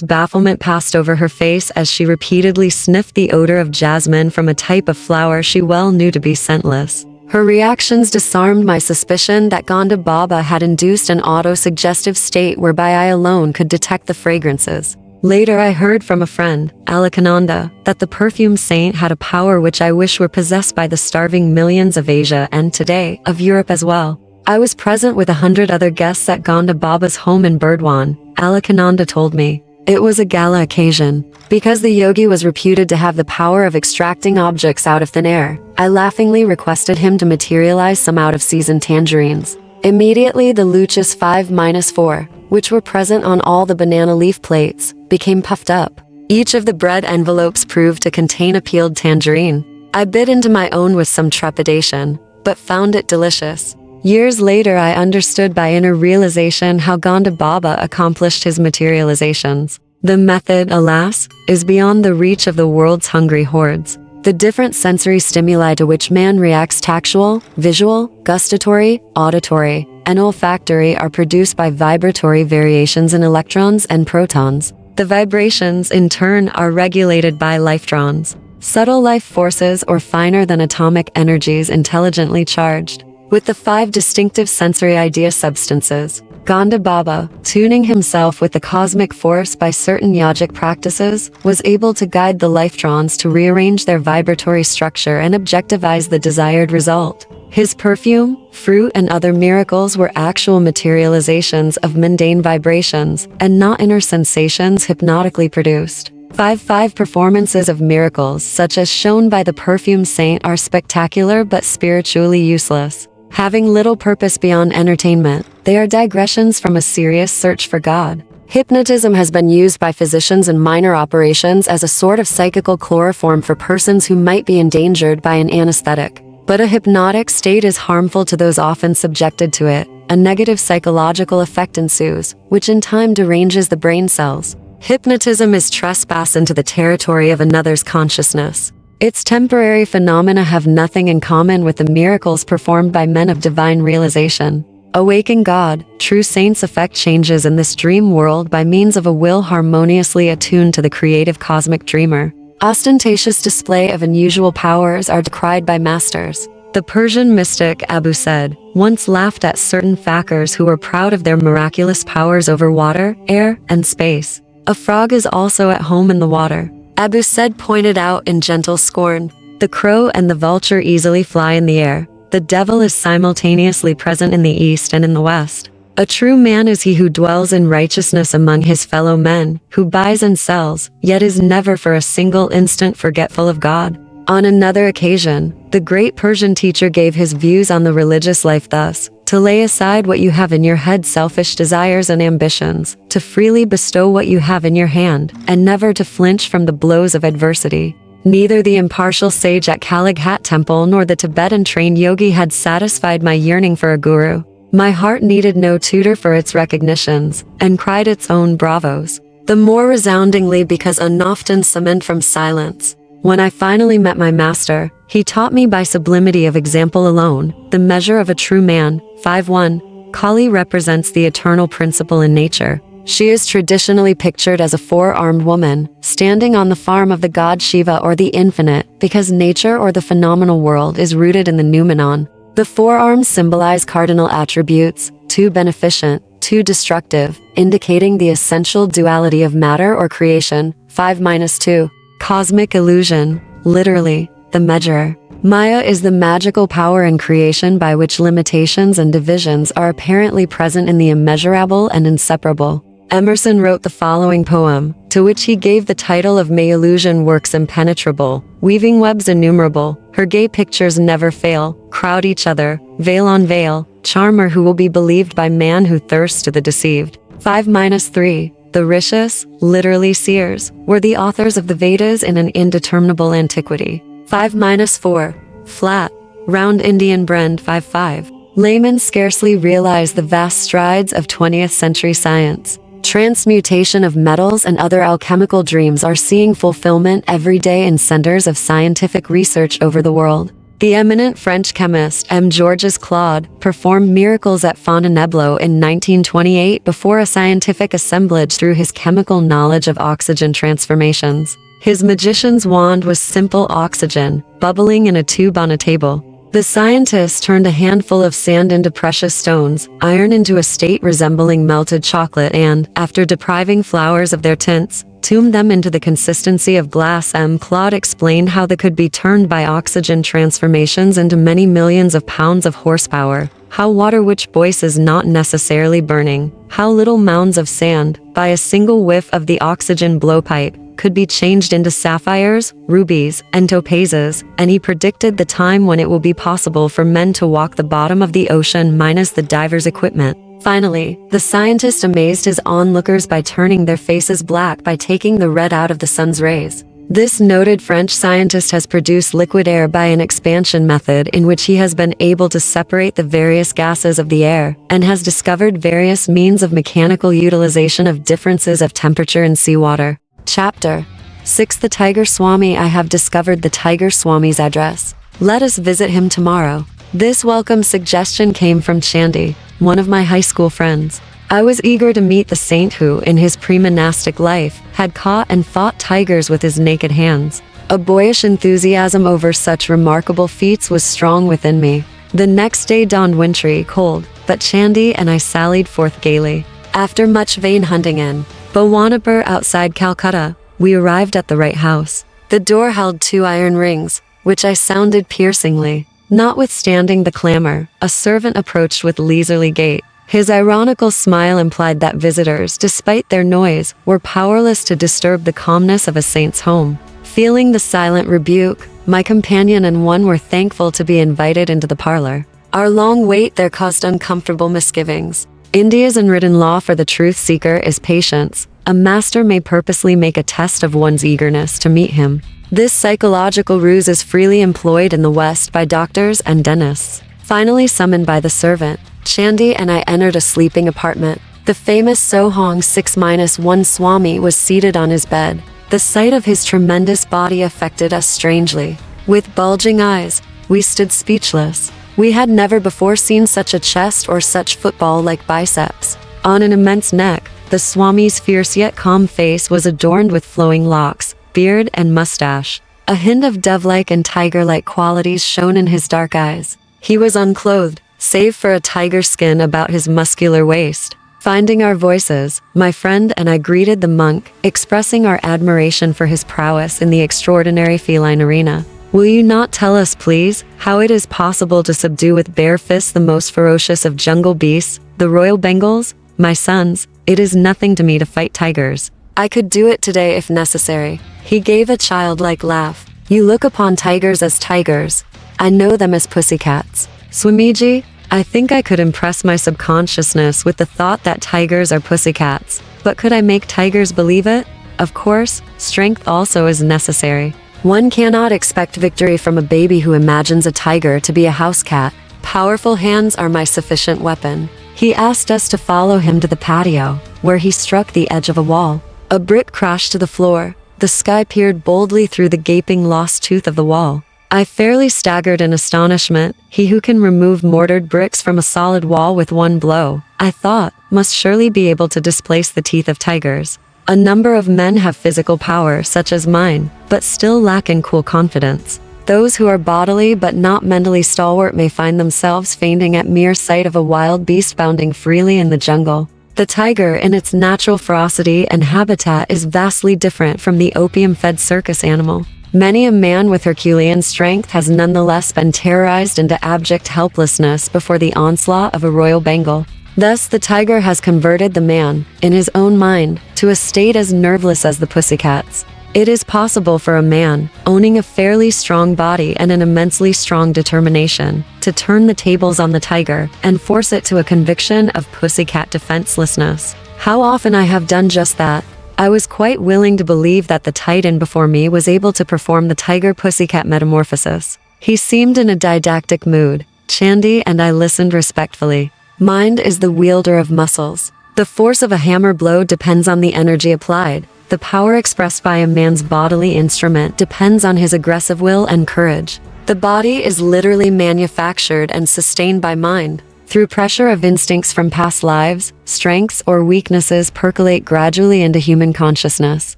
bafflement passed over her face as she repeatedly sniffed the odor of jasmine from a type of flower she well knew to be scentless. Her reactions disarmed my suspicion that Gonda Baba had induced an auto-suggestive state whereby I alone could detect the fragrances. Later I heard from a friend, Alaknanda, that the perfume saint had a power which I wish were possessed by the starving millions of Asia and today, of Europe as well. I was present with 100 other guests at Gonda Baba's home in Burdwan, Alaknanda told me. It was a gala occasion. Because the yogi was reputed to have the power of extracting objects out of thin air, I laughingly requested him to materialize some out-of-season tangerines. Immediately the luchas 5-4, which were present on all the banana leaf plates, became puffed up. Each of the bread envelopes proved to contain a peeled tangerine. I bit into my own with some trepidation, but found it delicious. Years later I understood by inner realization how Gonda Baba accomplished his materializations. The method, alas, is beyond the reach of the world's hungry hordes. The different sensory stimuli to which man reacts tactual, visual, gustatory, auditory, and olfactory are produced by vibratory variations in electrons and protons. The vibrations, in turn, are regulated by lifetrons, subtle life forces or finer than atomic energies intelligently charged. With the 5 distinctive sensory idea substances, Gonda Baba, tuning himself with the cosmic force by certain yogic practices, was able to guide the lifetrons to rearrange their vibratory structure and objectivize the desired result. His perfume, fruit, and other miracles were actual materializations of mundane vibrations, and not inner sensations hypnotically produced. 5 performances of miracles such as shown by the perfume saint are spectacular but spiritually useless. Having little purpose beyond entertainment, they are digressions from a serious search for God. Hypnotism has been used by physicians in minor operations as a sort of psychical chloroform for persons who might be endangered by an anesthetic. But a hypnotic state is harmful to those often subjected to it. A negative psychological effect ensues, which in time deranges the brain cells. Hypnotism is trespass into the territory of another's consciousness. Its temporary phenomena have nothing in common with the miracles performed by men of divine realization. Awaken God, true saints effect changes in this dream world by means of a will harmoniously attuned to the creative cosmic dreamer. Ostentatious display of unusual powers are decried by masters. The Persian mystic Abu said once laughed at certain fakirs who were proud of their miraculous powers over water, air, and space. A frog is also at home in the water. Abu said pointed out in gentle scorn. The crow and the vulture easily fly in the air. The devil is simultaneously present in the east and in the west. A true man is he who dwells in righteousness among his fellow men, who buys and sells, yet is never for a single instant forgetful of God. On another occasion, the great Persian teacher gave his views on the religious life thus: to lay aside what you have in your head, selfish desires and ambitions, to freely bestow what you have in your hand, and never to flinch from the blows of adversity. Neither the impartial sage at Kalighat temple nor the Tibetan-trained yogi had satisfied my yearning for a guru. My heart needed no tutor for its recognitions, and cried its own bravos, the more resoundingly because unoften summoned from silence. When I finally met my master, he taught me by sublimity of example alone, the measure of a true man. 5:1. Kali represents the eternal principle in nature. She is traditionally pictured as a 4-armed woman, standing on the farm of the god Shiva or the infinite, because nature or the phenomenal world is rooted in the noumenon. The 4 arms symbolize cardinal attributes, 2 beneficent, 2 destructive, indicating the essential duality of matter or creation. 5-2. Cosmic illusion, literally, the measurer. Maya is the magical power in creation by which limitations and divisions are apparently present in the immeasurable and inseparable. Emerson wrote the following poem, to which he gave the title of May Illusion Works Impenetrable, weaving webs innumerable, her gay pictures never fail, crowd each other, veil on veil, charmer who will be believed by man who thirsts to the deceived. 5-3. The Rishis, literally seers, were the authors of the Vedas in an indeterminable antiquity. 5-4. Flat, round Indian brand. 5-5. Laymen scarcely realize the vast strides of 20th century science. Transmutation of metals and other alchemical dreams are seeing fulfillment every day in centers of scientific research over the world. The eminent French chemist M. Georges Claude performed miracles at Fontainebleau in 1928 before a scientific assemblage through his chemical knowledge of oxygen transformations. His magician's wand was simple oxygen, bubbling in a tube on a table. The scientist turned a handful of sand into precious stones, iron into a state resembling melted chocolate and, after depriving flowers of their tints, tuned them into the consistency of glass. M. Claude explained how they could be turned by oxygen transformations into many millions of pounds of horsepower, how water which boils is not necessarily burning, how little mounds of sand, by a single whiff of the oxygen blowpipe, could be changed into sapphires, rubies, and topazes, and he predicted the time when it will be possible for men to walk the bottom of the ocean minus the diver's equipment. Finally, the scientist amazed his onlookers by turning their faces black by taking the red out of the sun's rays. This noted French scientist has produced liquid air by an expansion method in which he has been able to separate the various gases of the air, and has discovered various means of mechanical utilization of differences of temperature in seawater. Chapter 6. The Tiger Swami. I have discovered the Tiger Swami's address. Let us visit him tomorrow. This welcome suggestion came from Chandy, one of my high school friends. I was eager to meet the saint who, in his pre-monastic life, had caught and fought tigers with his naked hands. A boyish enthusiasm over such remarkable feats was strong within me. The next day dawned wintry cold, but Chandy and I sallied forth gaily. After much vain hunting in Bhawanapur outside Calcutta, we arrived at the right house. The door held 2 iron rings, which I sounded piercingly. Notwithstanding the clamor, a servant approached with leisurely gait. His ironical smile implied that visitors, despite their noise, were powerless to disturb the calmness of a saint's home. Feeling the silent rebuke, my companion and one were thankful to be invited into the parlor. Our long wait there caused uncomfortable misgivings. India's unwritten law for the truth seeker is patience. A master may purposely make a test of one's eagerness to meet him. This psychological ruse is freely employed in the West by doctors and dentists. Finally summoned by the servant, Chandy and I entered a sleeping apartment. The famous Sohong 6-1 Swami was seated on his bed. The sight of his tremendous body affected us strangely. With bulging eyes, we stood speechless. We had never before seen such a chest or such football-like biceps. On an immense neck, the Swami's fierce yet calm face was adorned with flowing locks, beard, and mustache. A hint of dove-like and tiger-like qualities shone in his dark eyes. He was unclothed, save for a tiger skin about his muscular waist. Finding our voices, my friend and I greeted the monk, expressing our admiration for his prowess in the extraordinary feline arena. Will you not tell us, please, how it is possible to subdue with bare fists the most ferocious of jungle beasts, the royal Bengals? My sons, it is nothing to me to fight tigers. I could do it today if necessary. He gave a childlike laugh. You look upon tigers as tigers. I know them as pussycats. Swamiji, I think I could impress my subconsciousness with the thought that tigers are pussycats. But could I make tigers believe it? Of course, strength also is necessary. One cannot expect victory from a baby who imagines a tiger to be a house cat. Powerful hands are my sufficient weapon. He asked us to follow him to the patio, where he struck the edge of a wall. A brick crashed to the floor. The sky peered boldly through the gaping lost tooth of the wall. I fairly staggered in astonishment. He who can remove mortared bricks from a solid wall with one blow, I thought, must surely be able to displace the teeth of tigers. A number of men have physical power such as mine, but still lack in cool confidence. Those who are bodily but not mentally stalwart may find themselves fainting at mere sight of a wild beast bounding freely in the jungle. The tiger in its natural ferocity and habitat is vastly different from the opium-fed circus animal. Many a man with Herculean strength has nonetheless been terrorized into abject helplessness before the onslaught of a royal Bengal. Thus the tiger has converted the man, in his own mind, to a state as nerveless as the pussycats. It is possible for a man, owning a fairly strong body and an immensely strong determination, to turn the tables on the tiger and force it to a conviction of pussycat defenselessness. How often I have done just that. I was quite willing to believe that the titan before me was able to perform the tiger-pussycat metamorphosis. He seemed in a didactic mood, Chandi and I listened respectfully. Mind is the wielder of muscles. The force of a hammer blow depends on the energy applied. The power expressed by a man's bodily instrument depends on his aggressive will and courage. The body is literally manufactured and sustained by mind. Through pressure of instincts from past lives, strengths or weaknesses percolate gradually into human consciousness.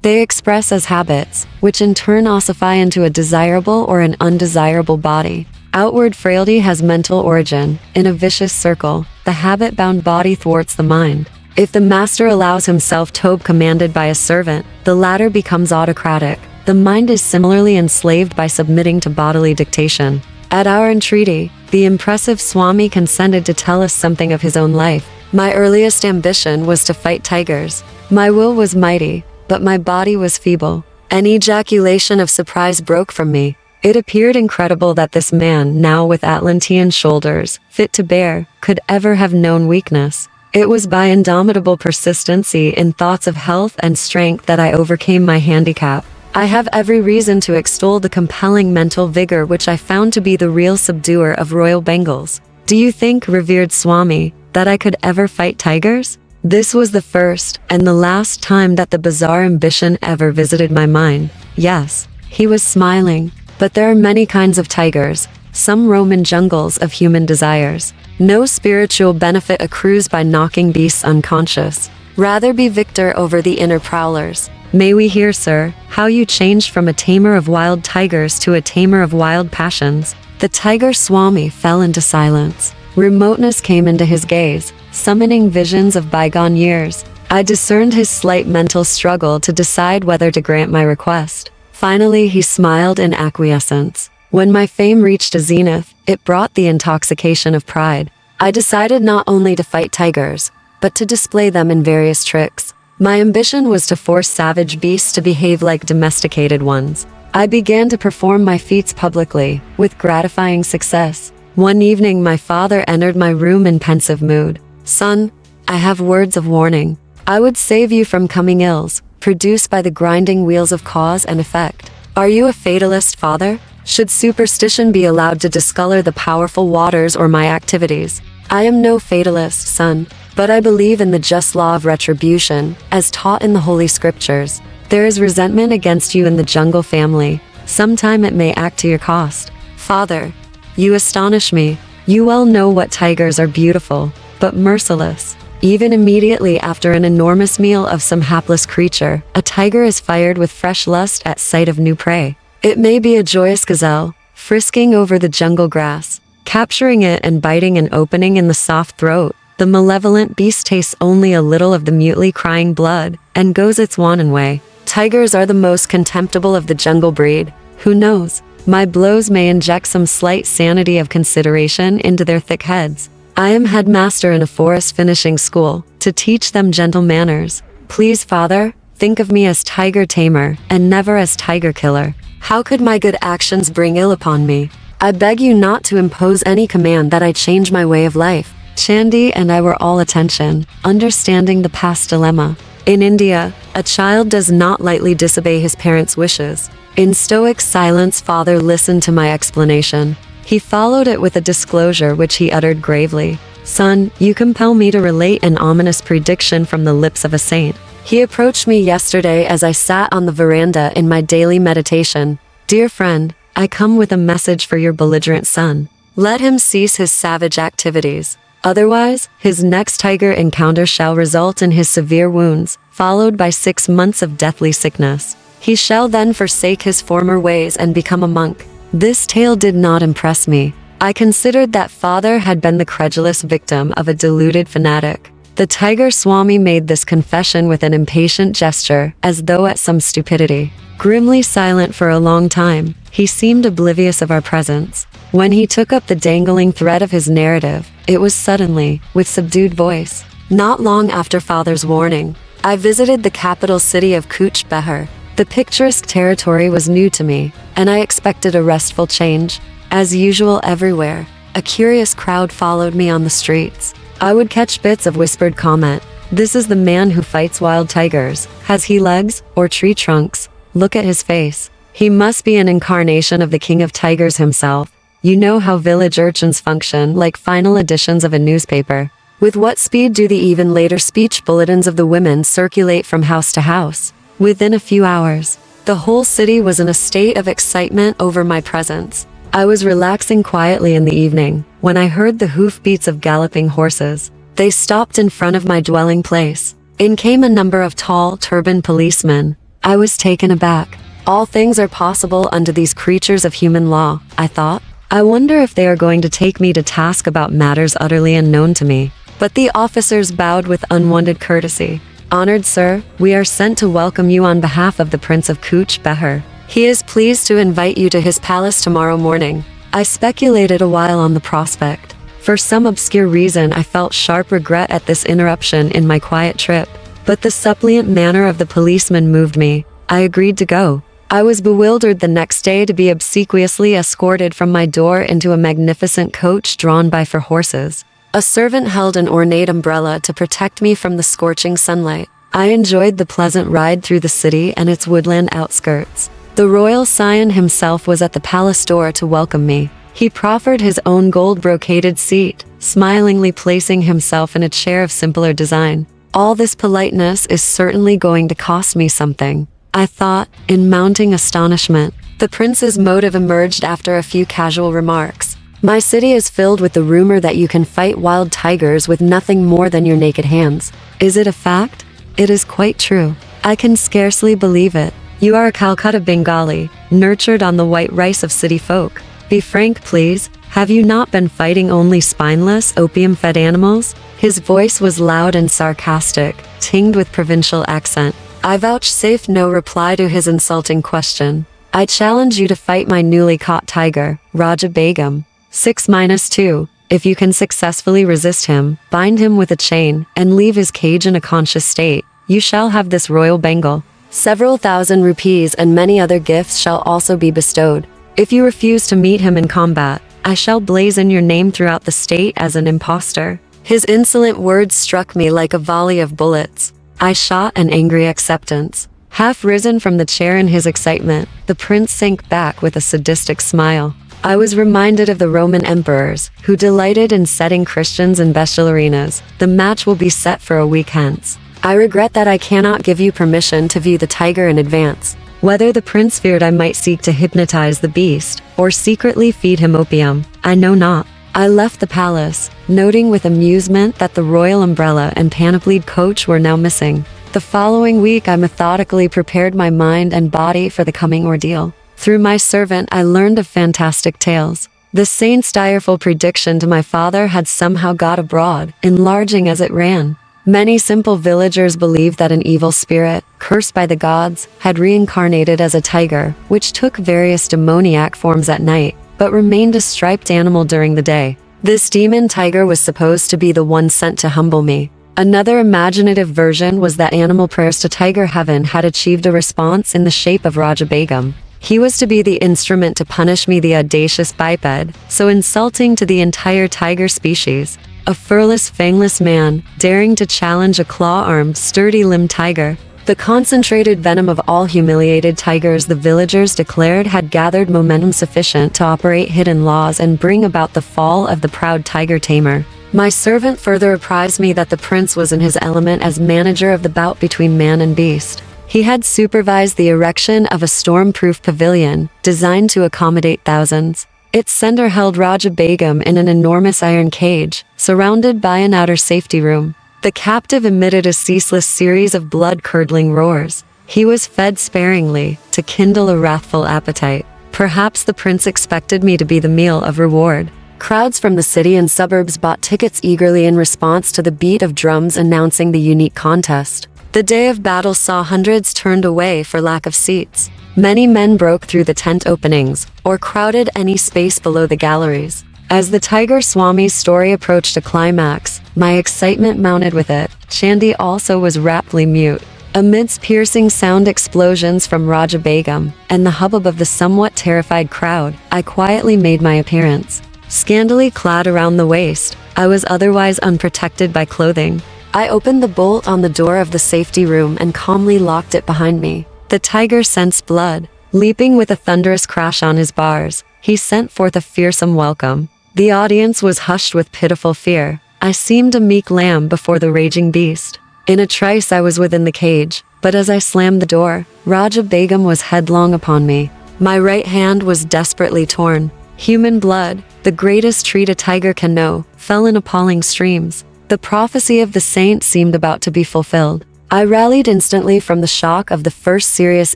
They express as habits, which in turn ossify into a desirable or an undesirable body. Outward frailty has mental origin. In a vicious circle, the habit-bound body thwarts the mind. If the master allows himself to be commanded by a servant, the latter becomes autocratic. The mind is similarly enslaved by submitting to bodily dictation. At our entreaty, the impressive Swami consented to tell us something of his own life. My earliest ambition was to fight tigers. My will was mighty, but my body was feeble. An ejaculation of surprise broke from me. It appeared incredible that this man, now with Atlantean shoulders, fit to bear, could ever have known weakness. It was by indomitable persistency in thoughts of health and strength that I overcame my handicap. I have every reason to extol the compelling mental vigor which I found to be the real subduer of royal Bengals. Do you think, revered Swami, that I could ever fight tigers? This was the first and the last time that the bizarre ambition ever visited my mind. Yes, he was smiling. But there are many kinds of tigers. Some roam in jungles of human desires. No spiritual benefit accrues by knocking beasts unconscious. Rather be victor over the inner prowlers. May we hear, sir, how you changed from a tamer of wild tigers to a tamer of wild passions? The tiger Swami fell into silence. Remoteness came into his gaze, summoning visions of bygone years. I discerned his slight mental struggle to decide whether to grant my request. Finally, he smiled in acquiescence. When my fame reached a zenith, it brought the intoxication of pride. I decided not only to fight tigers, but to display them in various tricks. My ambition was to force savage beasts to behave like domesticated ones. I began to perform my feats publicly, with gratifying success. One evening my father entered my room in pensive mood. Son, I have words of warning. I would save you from coming ills, produced by the grinding wheels of cause and effect. Are you a fatalist, father? Should superstition be allowed to discolor the powerful waters or my activities? I am no fatalist, son, but I believe in the just law of retribution, as taught in the Holy Scriptures. There is resentment against you in the jungle family. Sometime it may act to your cost. Father, you astonish me. You well know what tigers are beautiful, but merciless. Even immediately after an enormous meal of some hapless creature, a tiger is fired with fresh lust at sight of new prey. It may be a joyous gazelle, frisking over the jungle grass, capturing it and biting an opening in the soft throat. The malevolent beast tastes only a little of the mutely crying blood, and goes its wanton way. Tigers are the most contemptible of the jungle breed. Who knows? My blows may inject some slight sanity of consideration into their thick heads. I am headmaster in a forest finishing school, to teach them gentle manners. Please, father, think of me as tiger tamer, and never as tiger killer. How could my good actions bring ill upon me? I beg you not to impose any command that I change my way of life. Chandi and I were all attention, understanding the past dilemma. In India, a child does not lightly disobey his parents' wishes. In stoic silence, father listened to my explanation. He followed it with a disclosure which he uttered gravely. Son, you compel me to relate an ominous prediction from the lips of a saint. He approached me yesterday as I sat on the veranda in my daily meditation. Dear friend, I come with a message for your belligerent son. Let him cease his savage activities. Otherwise, his next tiger encounter shall result in his severe wounds, followed by 6 months of deathly sickness. He shall then forsake his former ways and become a monk. This tale did not impress me. I considered that father had been the credulous victim of a deluded fanatic. The tiger Swami made this confession with an impatient gesture, as though at some stupidity. Grimly silent for a long time, he seemed oblivious of our presence. When he took up the dangling thread of his narrative, it was suddenly, with subdued voice. Not long after father's warning, I visited the capital city of Cooch Behar. The picturesque territory was new to me, and I expected a restful change. As usual everywhere, a curious crowd followed me on the streets. I would catch bits of whispered comment. This is the man who fights wild tigers. Has he legs, or tree trunks? Look at his face. He must be an incarnation of the king of tigers himself. You know how village urchins function, like final editions of a newspaper. With what speed do the even later speech bulletins of the women circulate from house to house? Within a few hours, the whole city was in a state of excitement over my presence. I was relaxing quietly in the evening, when I heard the hoofbeats of galloping horses. They stopped in front of my dwelling place. In came a number of tall, turbaned policemen. I was taken aback. All things are possible unto these creatures of human law, I thought. I wonder if they are going to take me to task about matters utterly unknown to me. But the officers bowed with unwonted courtesy. Honored sir, we are sent to welcome you on behalf of the Prince of Cooch Behar. He is pleased to invite you to his palace tomorrow morning. I speculated a while on the prospect. For some obscure reason I felt sharp regret at this interruption in my quiet trip. But the suppliant manner of the policeman moved me. I agreed to go. I was bewildered the next day to be obsequiously escorted from my door into a magnificent coach drawn by 4 horses. A servant held an ornate umbrella to protect me from the scorching sunlight. I enjoyed the pleasant ride through the city and its woodland outskirts. The royal scion himself was at the palace door to welcome me. He proffered his own gold-brocaded seat, smilingly placing himself in a chair of simpler design. All this politeness is certainly going to cost me something, I thought, in mounting astonishment. The prince's motive emerged after a few casual remarks. My city is filled with the rumor that you can fight wild tigers with nothing more than your naked hands. Is it a fact? It is quite true. I can scarcely believe it. You are a Calcutta Bengali, nurtured on the white rice of city folk. Be frank, please. Have you not been fighting only spineless, opium-fed animals? His voice was loud and sarcastic, tinged with provincial accent. I vouchsafed no reply to his insulting question. I challenge you to fight my newly caught tiger, Raja Begum. 6-2. If you can successfully resist him, bind him with a chain, and leave his cage in a conscious state, you shall have this royal Bengal. Several thousand rupees and many other gifts shall also be bestowed. If you refuse to meet him in combat, I shall blazon your name throughout the state as an impostor. His insolent words struck me like a volley of bullets. I shot an angry acceptance. Half risen from the chair in his excitement, the prince sank back with a sadistic smile. I was reminded of the Roman emperors, who delighted in setting Christians in bestial arenas. The match will be set for a week hence. I regret that I cannot give you permission to view the tiger in advance. Whether the prince feared I might seek to hypnotize the beast, or secretly feed him opium, I know not. I left the palace, noting with amusement that the royal umbrella and panoplied coach were now missing. The following week I methodically prepared my mind and body for the coming ordeal. Through my servant I learned of fantastic tales. The saint's direful prediction to my father had somehow got abroad, enlarging as it ran. Many simple villagers believed that an evil spirit, cursed by the gods, had reincarnated as a tiger, which took various demoniac forms at night, but remained a striped animal during the day. This demon tiger was supposed to be the one sent to humble me. Another imaginative version was that animal prayers to Tiger Heaven had achieved a response in the shape of Raja Begum. He was to be the instrument to punish me, the audacious biped, so insulting to the entire tiger species. A furless, fangless man, daring to challenge a claw-armed, sturdy-limbed tiger. The concentrated venom of all humiliated tigers the villagers declared had gathered momentum sufficient to operate hidden laws and bring about the fall of the proud tiger tamer. My servant further apprised me that the prince was in his element as manager of the bout between man and beast. He had supervised the erection of a storm-proof pavilion, designed to accommodate thousands. Its center held Raja Begum in an enormous iron cage, surrounded by an outer safety room. The captive emitted a ceaseless series of blood-curdling roars. He was fed sparingly, to kindle a wrathful appetite. Perhaps the prince expected me to be the meal of reward. Crowds from the city and suburbs bought tickets eagerly in response to the beat of drums announcing the unique contest. The day of battle saw hundreds turned away for lack of seats. Many men broke through the tent openings, or crowded any space below the galleries. As the Tiger Swami's story approached a climax, my excitement mounted with it. Chandy also was raptly mute. Amidst piercing sound explosions from Raja Begum, and the hubbub of the somewhat terrified crowd, I quietly made my appearance. Scantily clad around the waist, I was otherwise unprotected by clothing. I opened the bolt on the door of the safety room and calmly locked it behind me. The tiger sensed blood. Leaping with a thunderous crash on his bars, he sent forth a fearsome welcome. The audience was hushed with pitiful fear. I seemed a meek lamb before the raging beast. In a trice I was within the cage, but as I slammed the door, Raja Begum was headlong upon me. My right hand was desperately torn. Human blood, the greatest treat a tiger can know, fell in appalling streams. The prophecy of the saint seemed about to be fulfilled. I rallied instantly from the shock of the first serious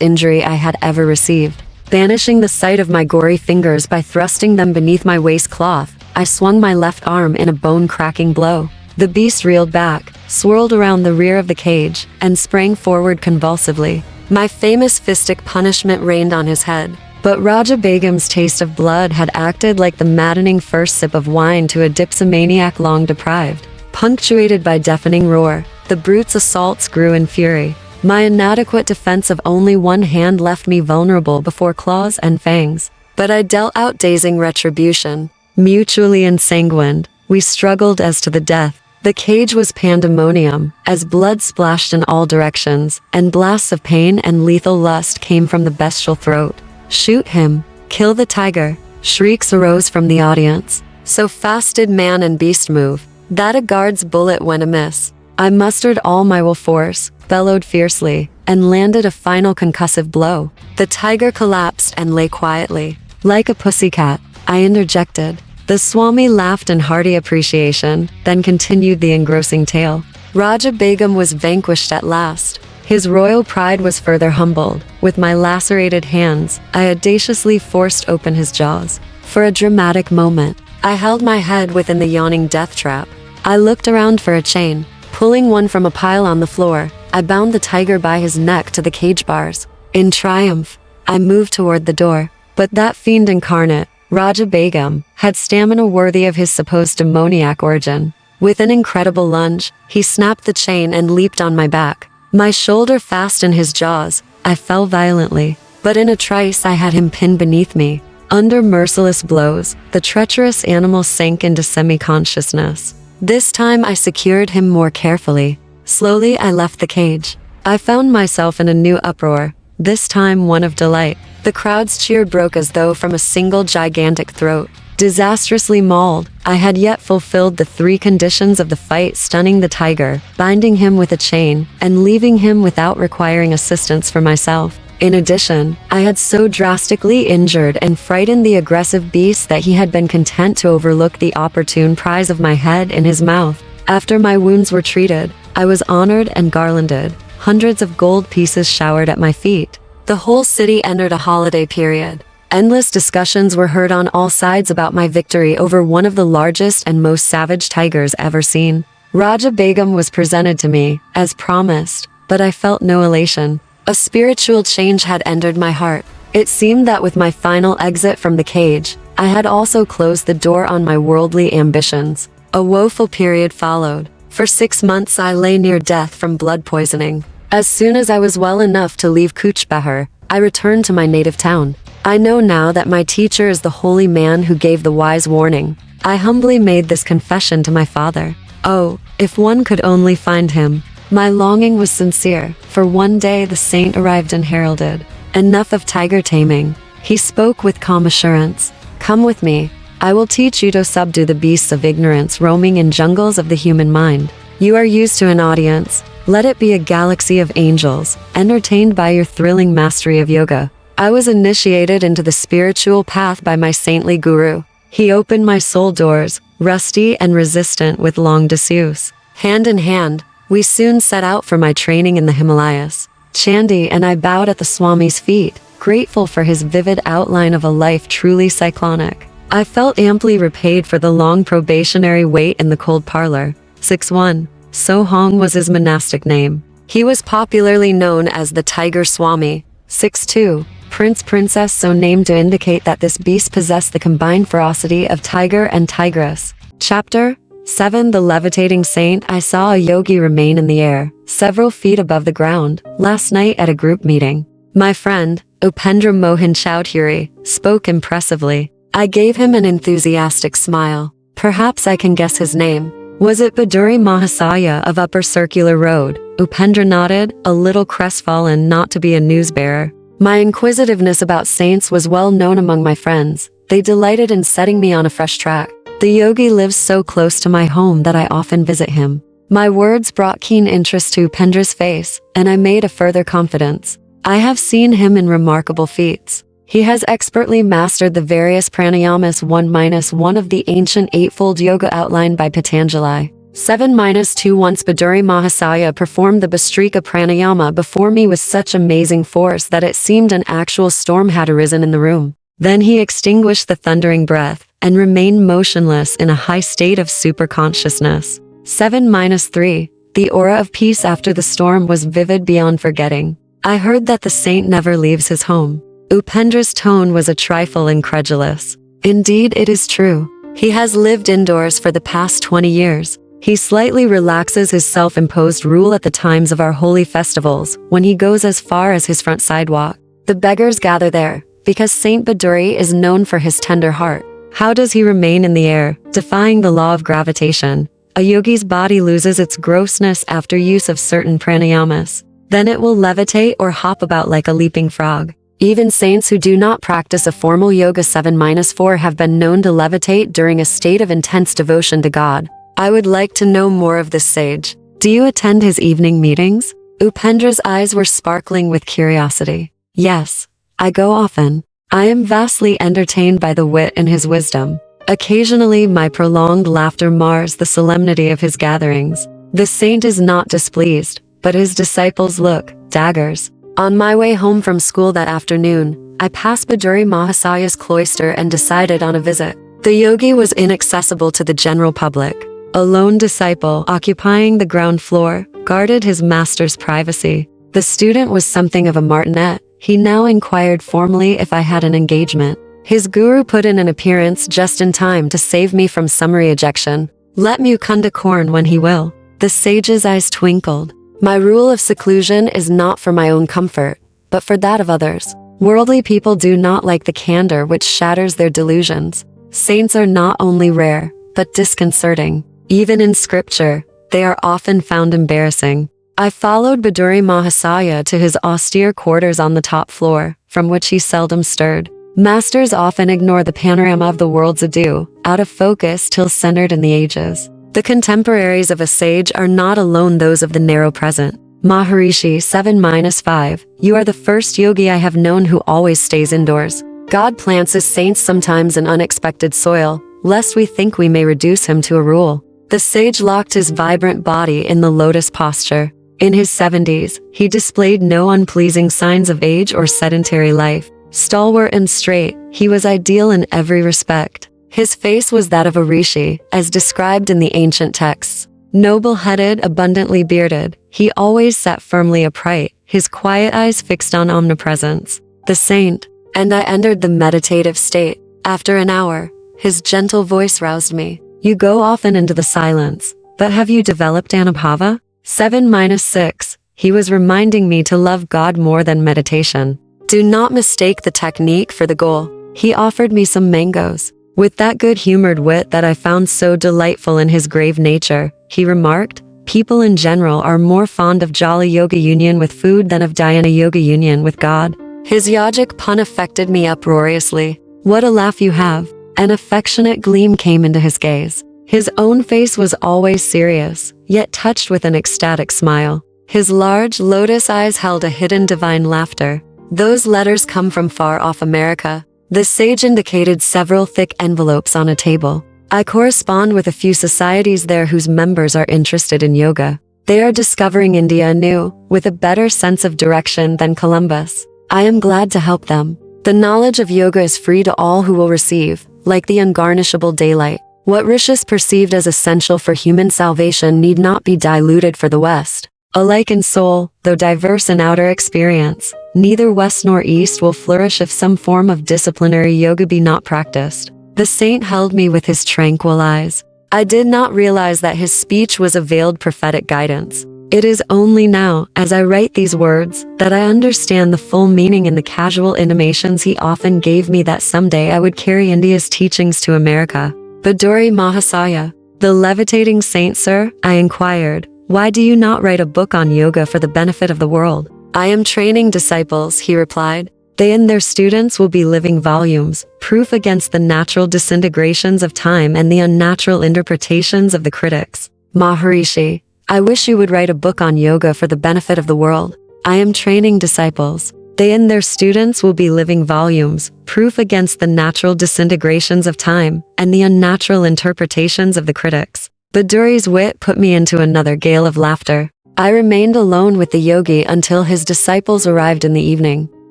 injury I had ever received. Banishing the sight of my gory fingers by thrusting them beneath my waistcloth, I swung my left arm in a bone-cracking blow. The beast reeled back, swirled around the rear of the cage, and sprang forward convulsively. My famous fistic punishment rained on his head, but Raja Begum's taste of blood had acted like the maddening first sip of wine to a dipsomaniac long deprived. Punctuated by deafening roar, the brute's assaults grew in fury. My inadequate defense of only one hand left me vulnerable before claws and fangs, but I dealt out dazing retribution. Mutually ensanguined, we struggled as to the death. The cage was pandemonium, as blood splashed in all directions, and blasts of pain and lethal lust came from the bestial throat. "Shoot him! Kill the tiger!" Shrieks arose from the audience. So fast did man and beast move, that a guard's bullet went amiss. I mustered all my will force, bellowed fiercely, and landed a final concussive blow. The tiger collapsed and lay quietly. Like a pussycat, I interjected. The Swami laughed in hearty appreciation, then continued the engrossing tale. Raja Begum was vanquished at last. His royal pride was further humbled. With my lacerated hands, I audaciously forced open his jaws. For a dramatic moment, I held my head within the yawning death trap. I looked around for a chain. Pulling one from a pile on the floor, I bound the tiger by his neck to the cage bars. In triumph, I moved toward the door. But that fiend incarnate, Raja Begum, had stamina worthy of his supposed demoniac origin. With an incredible lunge, he snapped the chain and leaped on my back. My shoulder fast in his jaws, I fell violently, but in a trice I had him pinned beneath me. Under merciless blows, the treacherous animal sank into semi-consciousness. This time I secured him more carefully. Slowly I left the cage. I found myself in a new uproar, this time one of delight. The crowd's cheer broke as though from a single gigantic throat. Disastrously mauled, I had yet fulfilled the three conditions of the fight: stunning the tiger, binding him with a chain, and leaving him without requiring assistance for myself. In addition, I had so drastically injured and frightened the aggressive beast that he had been content to overlook the opportune prize of my head in his mouth. After my wounds were treated, I was honored and garlanded. Hundreds of gold pieces showered at my feet. The whole city entered a holiday period. Endless discussions were heard on all sides about my victory over one of the largest and most savage tigers ever seen. Raja Begum was presented to me, as promised, but I felt no elation. A spiritual change had entered my heart. It seemed that with my final exit from the cage, I had also closed the door on my worldly ambitions. A woeful period followed. For 6 months I lay near death from blood poisoning. As soon as I was well enough to leave Kuch Behar, I returned to my native town. I know now that my teacher is the holy man who gave the wise warning. I humbly made this confession to my father. Oh, if one could only find him. My longing was sincere, for one day the saint arrived and heralded. Enough of tiger taming. He spoke with calm assurance. Come with me. I will teach you to subdue the beasts of ignorance roaming in jungles of the human mind. You are used to an audience. Let it be a galaxy of angels, entertained by your thrilling mastery of yoga. I was initiated into the spiritual path by my saintly guru. He opened my soul doors, rusty and resistant with long disuse. Hand in hand, we soon set out for my training in the Himalayas. Chandi and I bowed at the Swami's feet, grateful for his vivid outline of a life truly cyclonic. I felt amply repaid for the long probationary wait in the cold parlor. 6-1. Sohong was his monastic name. He was popularly known as the Tiger Swami. 6-2. Princess, so named to indicate that this beast possessed the combined ferocity of tiger and tigress. Chapter 7. The Levitating Saint. I saw a yogi remain in the air, several feet above the ground, last night at a group meeting. My friend, Upendra Mohan Chowdhury, spoke impressively. I gave him an enthusiastic smile. Perhaps I can guess his name. Was it Bhaduri Mahasaya of Upper Circular Road? Upendra nodded, a little crestfallen not to be a newsbearer. My inquisitiveness about saints was well known among my friends. They delighted in setting me on a fresh track. The yogi lives so close to my home that I often visit him. My words brought keen interest to Upendra's face, and I made a further confidence. I have seen him in remarkable feats. He has expertly mastered the various pranayamas 1-1 of the ancient eightfold yoga outlined by Patanjali. 7-2 Once Bhaduri Mahasaya performed the Bhastrika pranayama before me with such amazing force that it seemed an actual storm had arisen in the room. Then he extinguished the thundering breath and remained motionless in a high state of superconsciousness. 7-3 The aura of peace after the storm was vivid beyond forgetting. I heard that the saint never leaves his home. Upendra's tone was a trifle incredulous. Indeed, it is true. He has lived indoors for the past 20 years. He slightly relaxes his self-imposed rule at the times of our holy festivals, when he goes as far as his front sidewalk. The beggars gather there, because Saint Bhaduri is known for his tender heart. How does he remain in the air, defying the law of gravitation? A yogi's body loses its grossness after use of certain pranayamas. Then it will levitate or hop about like a leaping frog. Even saints who do not practice a formal yoga 7-4 have been known to levitate during a state of intense devotion to God. I would like to know more of this sage. Do you attend his evening meetings? Upendra's eyes were sparkling with curiosity. Yes, I go often. I am vastly entertained by the wit and his wisdom. Occasionally my prolonged laughter mars the solemnity of his gatherings. The saint is not displeased, but his disciples look daggers. On my way home from school that afternoon, I passed Bhaduri Mahasaya's cloister and decided on a visit. The yogi was inaccessible to the general public. A lone disciple, occupying the ground floor, guarded his master's privacy. The student was something of a martinet. He now inquired formally if I had an engagement. His guru put in an appearance just in time to save me from summary ejection. Let Mukunda corn when he will. The sage's eyes twinkled. My rule of seclusion is not for my own comfort, but for that of others. Worldly people do not like the candor which shatters their delusions. Saints are not only rare, but disconcerting. Even in scripture, they are often found embarrassing. I followed Bhaduri Mahasaya to his austere quarters on the top floor, from which he seldom stirred. Masters often ignore the panorama of the world's ado, out of focus till centered in the ages. The contemporaries of a sage are not alone those of the narrow present. Maharishi 7-5 You are the first yogi I have known who always stays indoors. God plants his saints sometimes in unexpected soil, lest we think we may reduce him to a rule. The sage locked his vibrant body in the lotus posture. In his 70s, he displayed no unpleasing signs of age or sedentary life. Stalwart and straight, he was ideal in every respect. His face was that of a rishi, as described in the ancient texts. Noble-headed, abundantly bearded, he always sat firmly upright, his quiet eyes fixed on omnipresence. The saint, and I entered the meditative state. After an hour, his gentle voice roused me. You go often into the silence, but have you developed anubhava? 7-6 He was reminding me to love God more than meditation. Do not mistake the technique for the goal. He offered me some mangoes. With that good-humored wit that I found so delightful in his grave nature, he remarked, people in general are more fond of jolly yoga union with food than of dhyana yoga union with God. His yogic pun affected me uproariously. What a laugh you have. An affectionate gleam came into his gaze. His own face was always serious, yet touched with an ecstatic smile. His large lotus eyes held a hidden divine laughter. Those letters come from far-off America. The sage indicated several thick envelopes on a table. I correspond with a few societies there whose members are interested in yoga. They are discovering India anew, with a better sense of direction than Columbus. I am glad to help them. The knowledge of yoga is free to all who will receive, like the ungarnishable daylight. What rishis perceived as essential for human salvation need not be diluted for the West. Alike in soul, though diverse in outer experience, neither West nor East will flourish if some form of disciplinary yoga be not practiced. The saint held me with his tranquil eyes. I did not realize that his speech was a veiled prophetic guidance. It is only now, as I write these words, that I understand the full meaning in the casual intimations he often gave me that someday I would carry India's teachings to America. Bhaduri Mahasaya, the levitating saint, sir? I inquired. Why do you not write a book on yoga for the benefit of the world? I am training disciples, he replied. They and their students will be living volumes, proof against the natural disintegrations of time and the unnatural interpretations of the critics. Maharishi, I wish you would write a book on yoga for the benefit of the world. I am training disciples. They and their students will be living volumes, proof against the natural disintegrations of time and the unnatural interpretations of the critics. Bhaduri's wit put me into another gale of laughter. I remained alone with the yogi until his disciples arrived in the evening.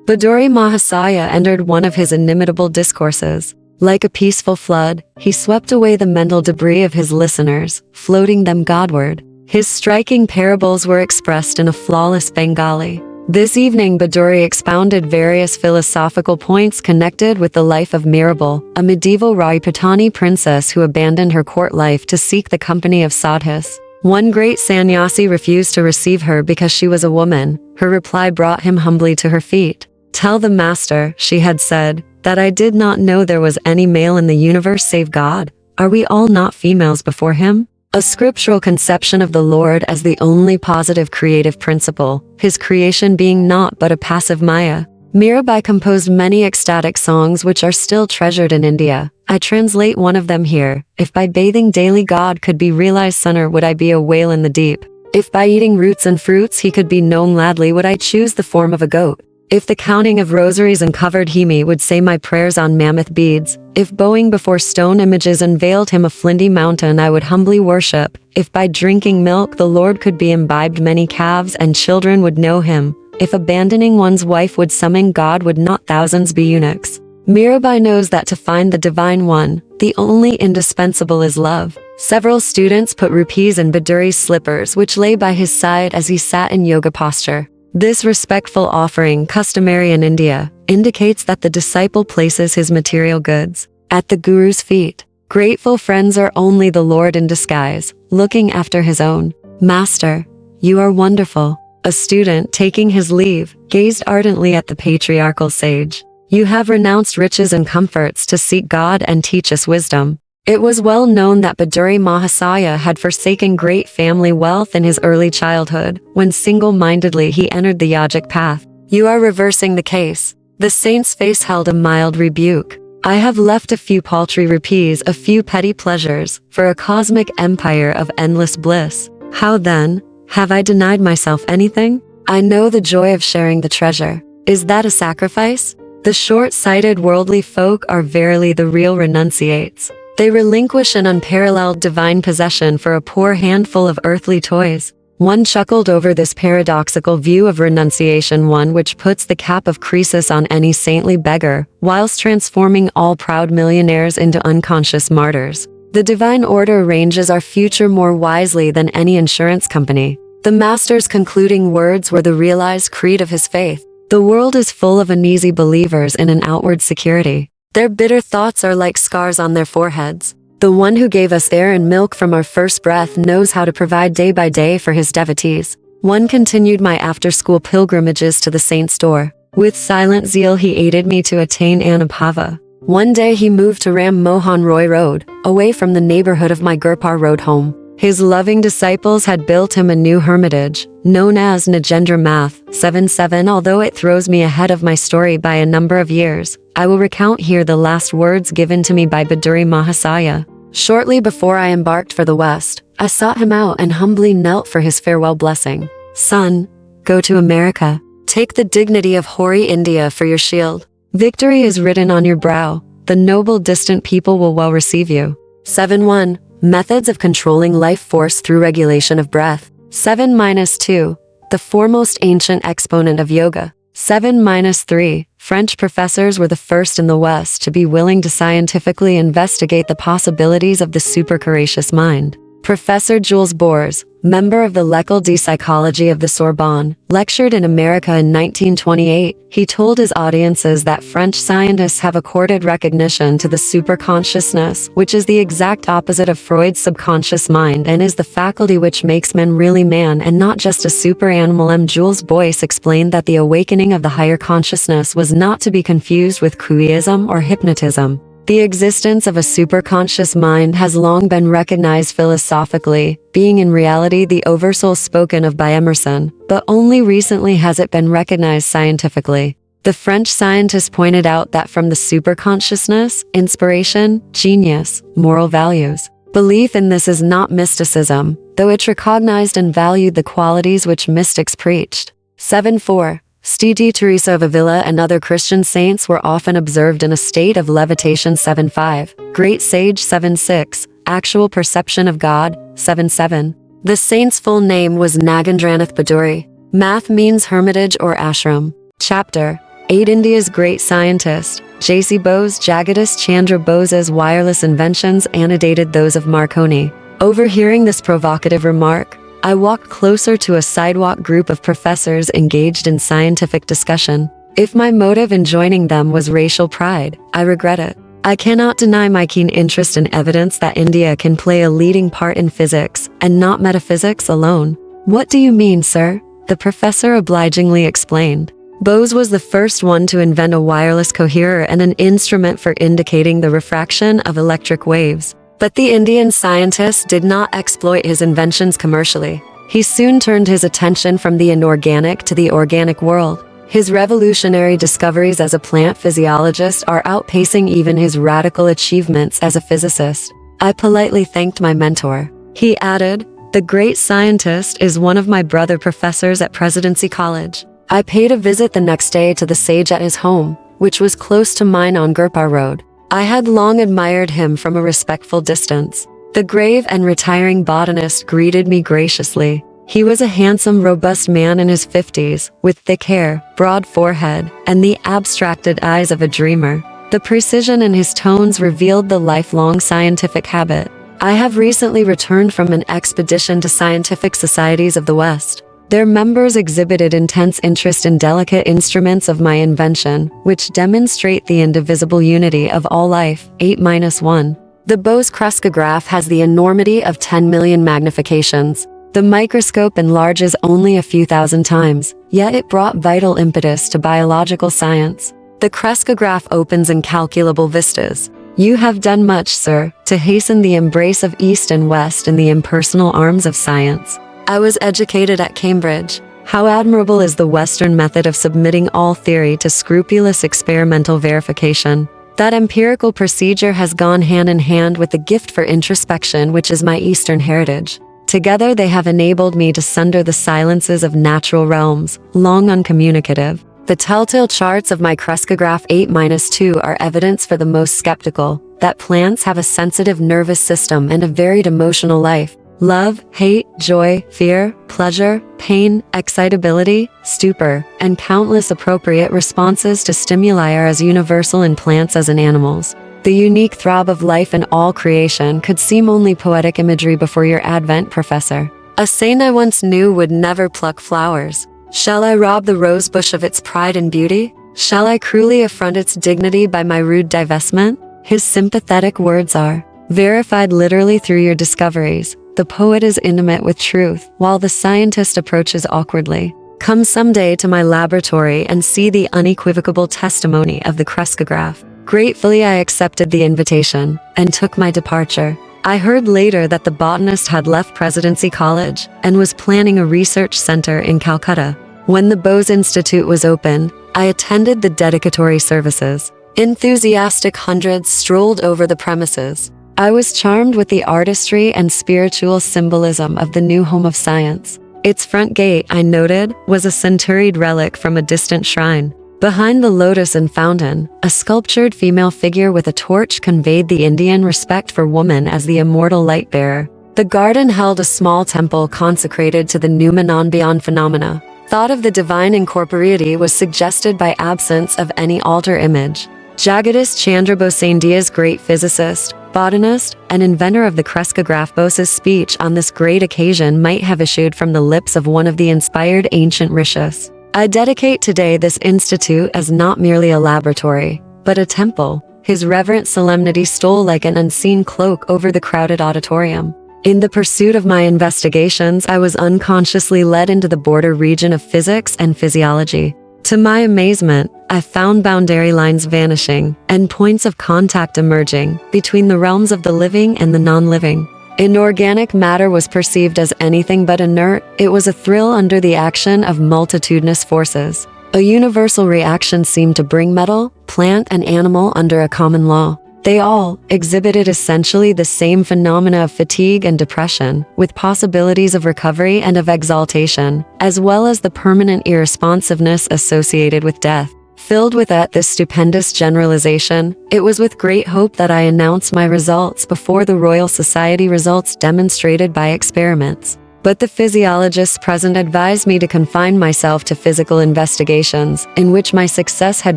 Bhaduri Mahasaya entered one of his inimitable discourses. Like a peaceful flood, he swept away the mental debris of his listeners, floating them Godward. His striking parables were expressed in a flawless Bengali. This evening Bhaduri expounded various philosophical points connected with the life of Mirabal, a medieval Rajputani princess who abandoned her court life to seek the company of sadhus. One great sannyasi refused to receive her because she was a woman. Her reply brought him humbly to her feet. Tell the master, she had said, that I did not know there was any male in the universe save God. Are we all not females before him? A scriptural conception of the Lord as the only positive creative principle, his creation being naught but a passive maya. Mirabai composed many ecstatic songs which are still treasured in India. I translate one of them here. If by bathing daily God could be realized sooner, would I be a whale in the deep? If by eating roots and fruits he could be known gladly, would I choose the form of a goat? If the counting of rosaries uncovered Hemi would say my prayers on mammoth beads, if bowing before stone images unveiled him a flinty mountain I would humbly worship, if by drinking milk the Lord could be imbibed many calves and children would know him, if abandoning one's wife would summon God would not thousands be eunuchs. Mirabai knows that to find the Divine One, the only indispensable is love. Several students put rupees in Bhaduri's slippers which lay by his side as he sat in yoga posture. This respectful offering, customary in India, indicates that the disciple places his material goods at the Guru's feet. Grateful friends are only the Lord in disguise, looking after his own. Master, you are wonderful. A student, taking his leave, gazed ardently at the patriarchal sage. You have renounced riches and comforts to seek God and teach us wisdom. It was well known that Bhaduri Mahasaya had forsaken great family wealth in his early childhood, when single-mindedly he entered the yogic path. You are reversing the case. The saint's face held a mild rebuke. I have left a few paltry rupees, a few petty pleasures, for a cosmic empire of endless bliss. How then? Have I denied myself anything? I know the joy of sharing the treasure. Is that a sacrifice? The short-sighted worldly folk are verily the real renunciates. They relinquish an unparalleled divine possession for a poor handful of earthly toys. One chuckled over this paradoxical view of renunciation, one which puts the cap of Croesus on any saintly beggar, whilst transforming all proud millionaires into unconscious martyrs. The divine order arranges our future more wisely than any insurance company. The master's concluding words were the realized creed of his faith. The world is full of uneasy believers in an outward security. Their bitter thoughts are like scars on their foreheads. The one who gave us air and milk from our first breath knows how to provide day by day for his devotees. One continued my after-school pilgrimages to the saint's door. With silent zeal he aided me to attain Anubhava. One day he moved to Ram Mohan Roy Road, away from the neighborhood of my Gurpar Road home. His loving disciples had built him a new hermitage, known as Nagendra Math 77. Although it throws me ahead of my story by a number of years, I will recount here the last words given to me by Bhaduri Mahasaya. Shortly before I embarked for the West, I sought him out and humbly knelt for his farewell blessing. Son, go to America. Take the dignity of hoary India for your shield. Victory is written on your brow. The noble distant people will well receive you. 7.1. Methods of controlling life force through regulation of breath. 7-2. The foremost ancient exponent of yoga. 7-3. French professors were the first in the West to be willing to scientifically investigate the possibilities of the supercourageous mind. Professor Jules Bors, member of the L'École de Psychologie of the Sorbonne, lectured in America in 1928. He told his audiences that French scientists have accorded recognition to the superconsciousness, which is the exact opposite of Freud's subconscious mind and is the faculty which makes man really man and not just a super animal. Jules Bors explained that the awakening of the higher consciousness was not to be confused with Kuiism or hypnotism. The existence of a superconscious mind has long been recognized philosophically, being in reality the oversoul spoken of by Emerson, but only recently has it been recognized scientifically. The French scientist pointed out that from the superconsciousness, inspiration, genius, moral values. Belief in this is not mysticism, though it recognized and valued the qualities which mystics preached. 7.4. St. Teresa of Avila and other Christian saints were often observed in a state of levitation. 7.5. Great Sage. 7.6. Actual perception of God. 7.7. The saint's full name was Nagendranath Bhaduri. Math means hermitage or ashram. Chapter 8. India's great scientist, J.C. Bose. Jagdish Chandra Bose's wireless inventions antedated those of Marconi. Overhearing this provocative remark, I walked closer to a sidewalk group of professors engaged in scientific discussion. If my motive in joining them was racial pride, I regret it. I cannot deny my keen interest in evidence that India can play a leading part in physics, and not metaphysics alone. What do you mean, sir? The professor obligingly explained. Bose was the first one to invent a wireless coherer and an instrument for indicating the refraction of electric waves. But the Indian scientist did not exploit his inventions commercially. He soon turned his attention from the inorganic to the organic world. His revolutionary discoveries as a plant physiologist are outpacing even his radical achievements as a physicist. I politely thanked my mentor. He added, "The great scientist is one of my brother professors at Presidency College." I paid a visit the next day to the sage at his home, which was close to mine on Gurpar Road. I had long admired him from a respectful distance. The grave and retiring botanist greeted me graciously. He was a handsome, robust man in his 50s, with thick hair, broad forehead, and the abstracted eyes of a dreamer. The precision in his tones revealed the lifelong scientific habit. I have recently returned from an expedition to scientific societies of the West. Their members exhibited intense interest in delicate instruments of my invention, which demonstrate the indivisible unity of all life. 8-1. The Bose cruskograph has the enormity of 10 million magnifications. The microscope enlarges only a few thousand times, yet it brought vital impetus to biological science. The cruskograph opens incalculable vistas. You have done much, sir, to hasten the embrace of East and West in the impersonal arms of science. I was educated at Cambridge. How admirable is the Western method of submitting all theory to scrupulous experimental verification. That empirical procedure has gone hand in hand with the gift for introspection, which is my Eastern heritage. Together they have enabled me to sunder the silences of natural realms, long uncommunicative. The telltale charts of my cruskograph 8-2 are evidence for the most skeptical, that plants have a sensitive nervous system and a varied emotional life. Love, hate, joy, fear, pleasure, pain, excitability, stupor, and countless appropriate responses to stimuli are as universal in plants as in animals. The unique throb of life in all creation could seem only poetic imagery before your advent, Professor. A saint I once knew would never pluck flowers. Shall I rob the rosebush of its pride and beauty? Shall I cruelly affront its dignity by my rude divestment? His sympathetic words are verified literally through your discoveries. The poet is intimate with truth, while the scientist approaches awkwardly. Come someday to my laboratory and see the unequivocal testimony of the cruskograph. Gratefully I accepted the invitation, and took my departure. I heard later that the botanist had left Presidency College, and was planning a research center in Calcutta. When the Bose Institute was opened, I attended the dedicatory services. Enthusiastic hundreds strolled over the premises. I was charmed with the artistry and spiritual symbolism of the new home of science. Its front gate, I noted, was a centuried relic from a distant shrine. Behind the lotus and fountain, a sculptured female figure with a torch conveyed the Indian respect for woman as the immortal light-bearer. The garden held a small temple consecrated to the noumenon beyond phenomena. Thought of the divine incorporeity was suggested by absence of any altar image. Jagdish Chandra Bose, India's great physicist, botanist, and inventor of the cruskograph. Bose's speech on this great occasion might have issued from the lips of one of the inspired ancient rishis. I dedicate today this institute as not merely a laboratory, but a temple. His reverent solemnity stole like an unseen cloak over the crowded auditorium. In the pursuit of my investigations, I was unconsciously led into the border region of physics and physiology. To my amazement, I found boundary lines vanishing, and points of contact emerging, between the realms of the living and the non-living. Inorganic matter was perceived as anything but inert. It was a thrill under the action of multitudinous forces. A universal reaction seemed to bring metal, plant, and animal under a common law. They all exhibited essentially the same phenomena of fatigue and depression, with possibilities of recovery and of exaltation, as well as the permanent irresponsiveness associated with death. Filled with this stupendous generalization, it was with great hope that I announced my results before the Royal Society, results demonstrated by experiments. But the physiologists present advised me to confine myself to physical investigations, in which my success had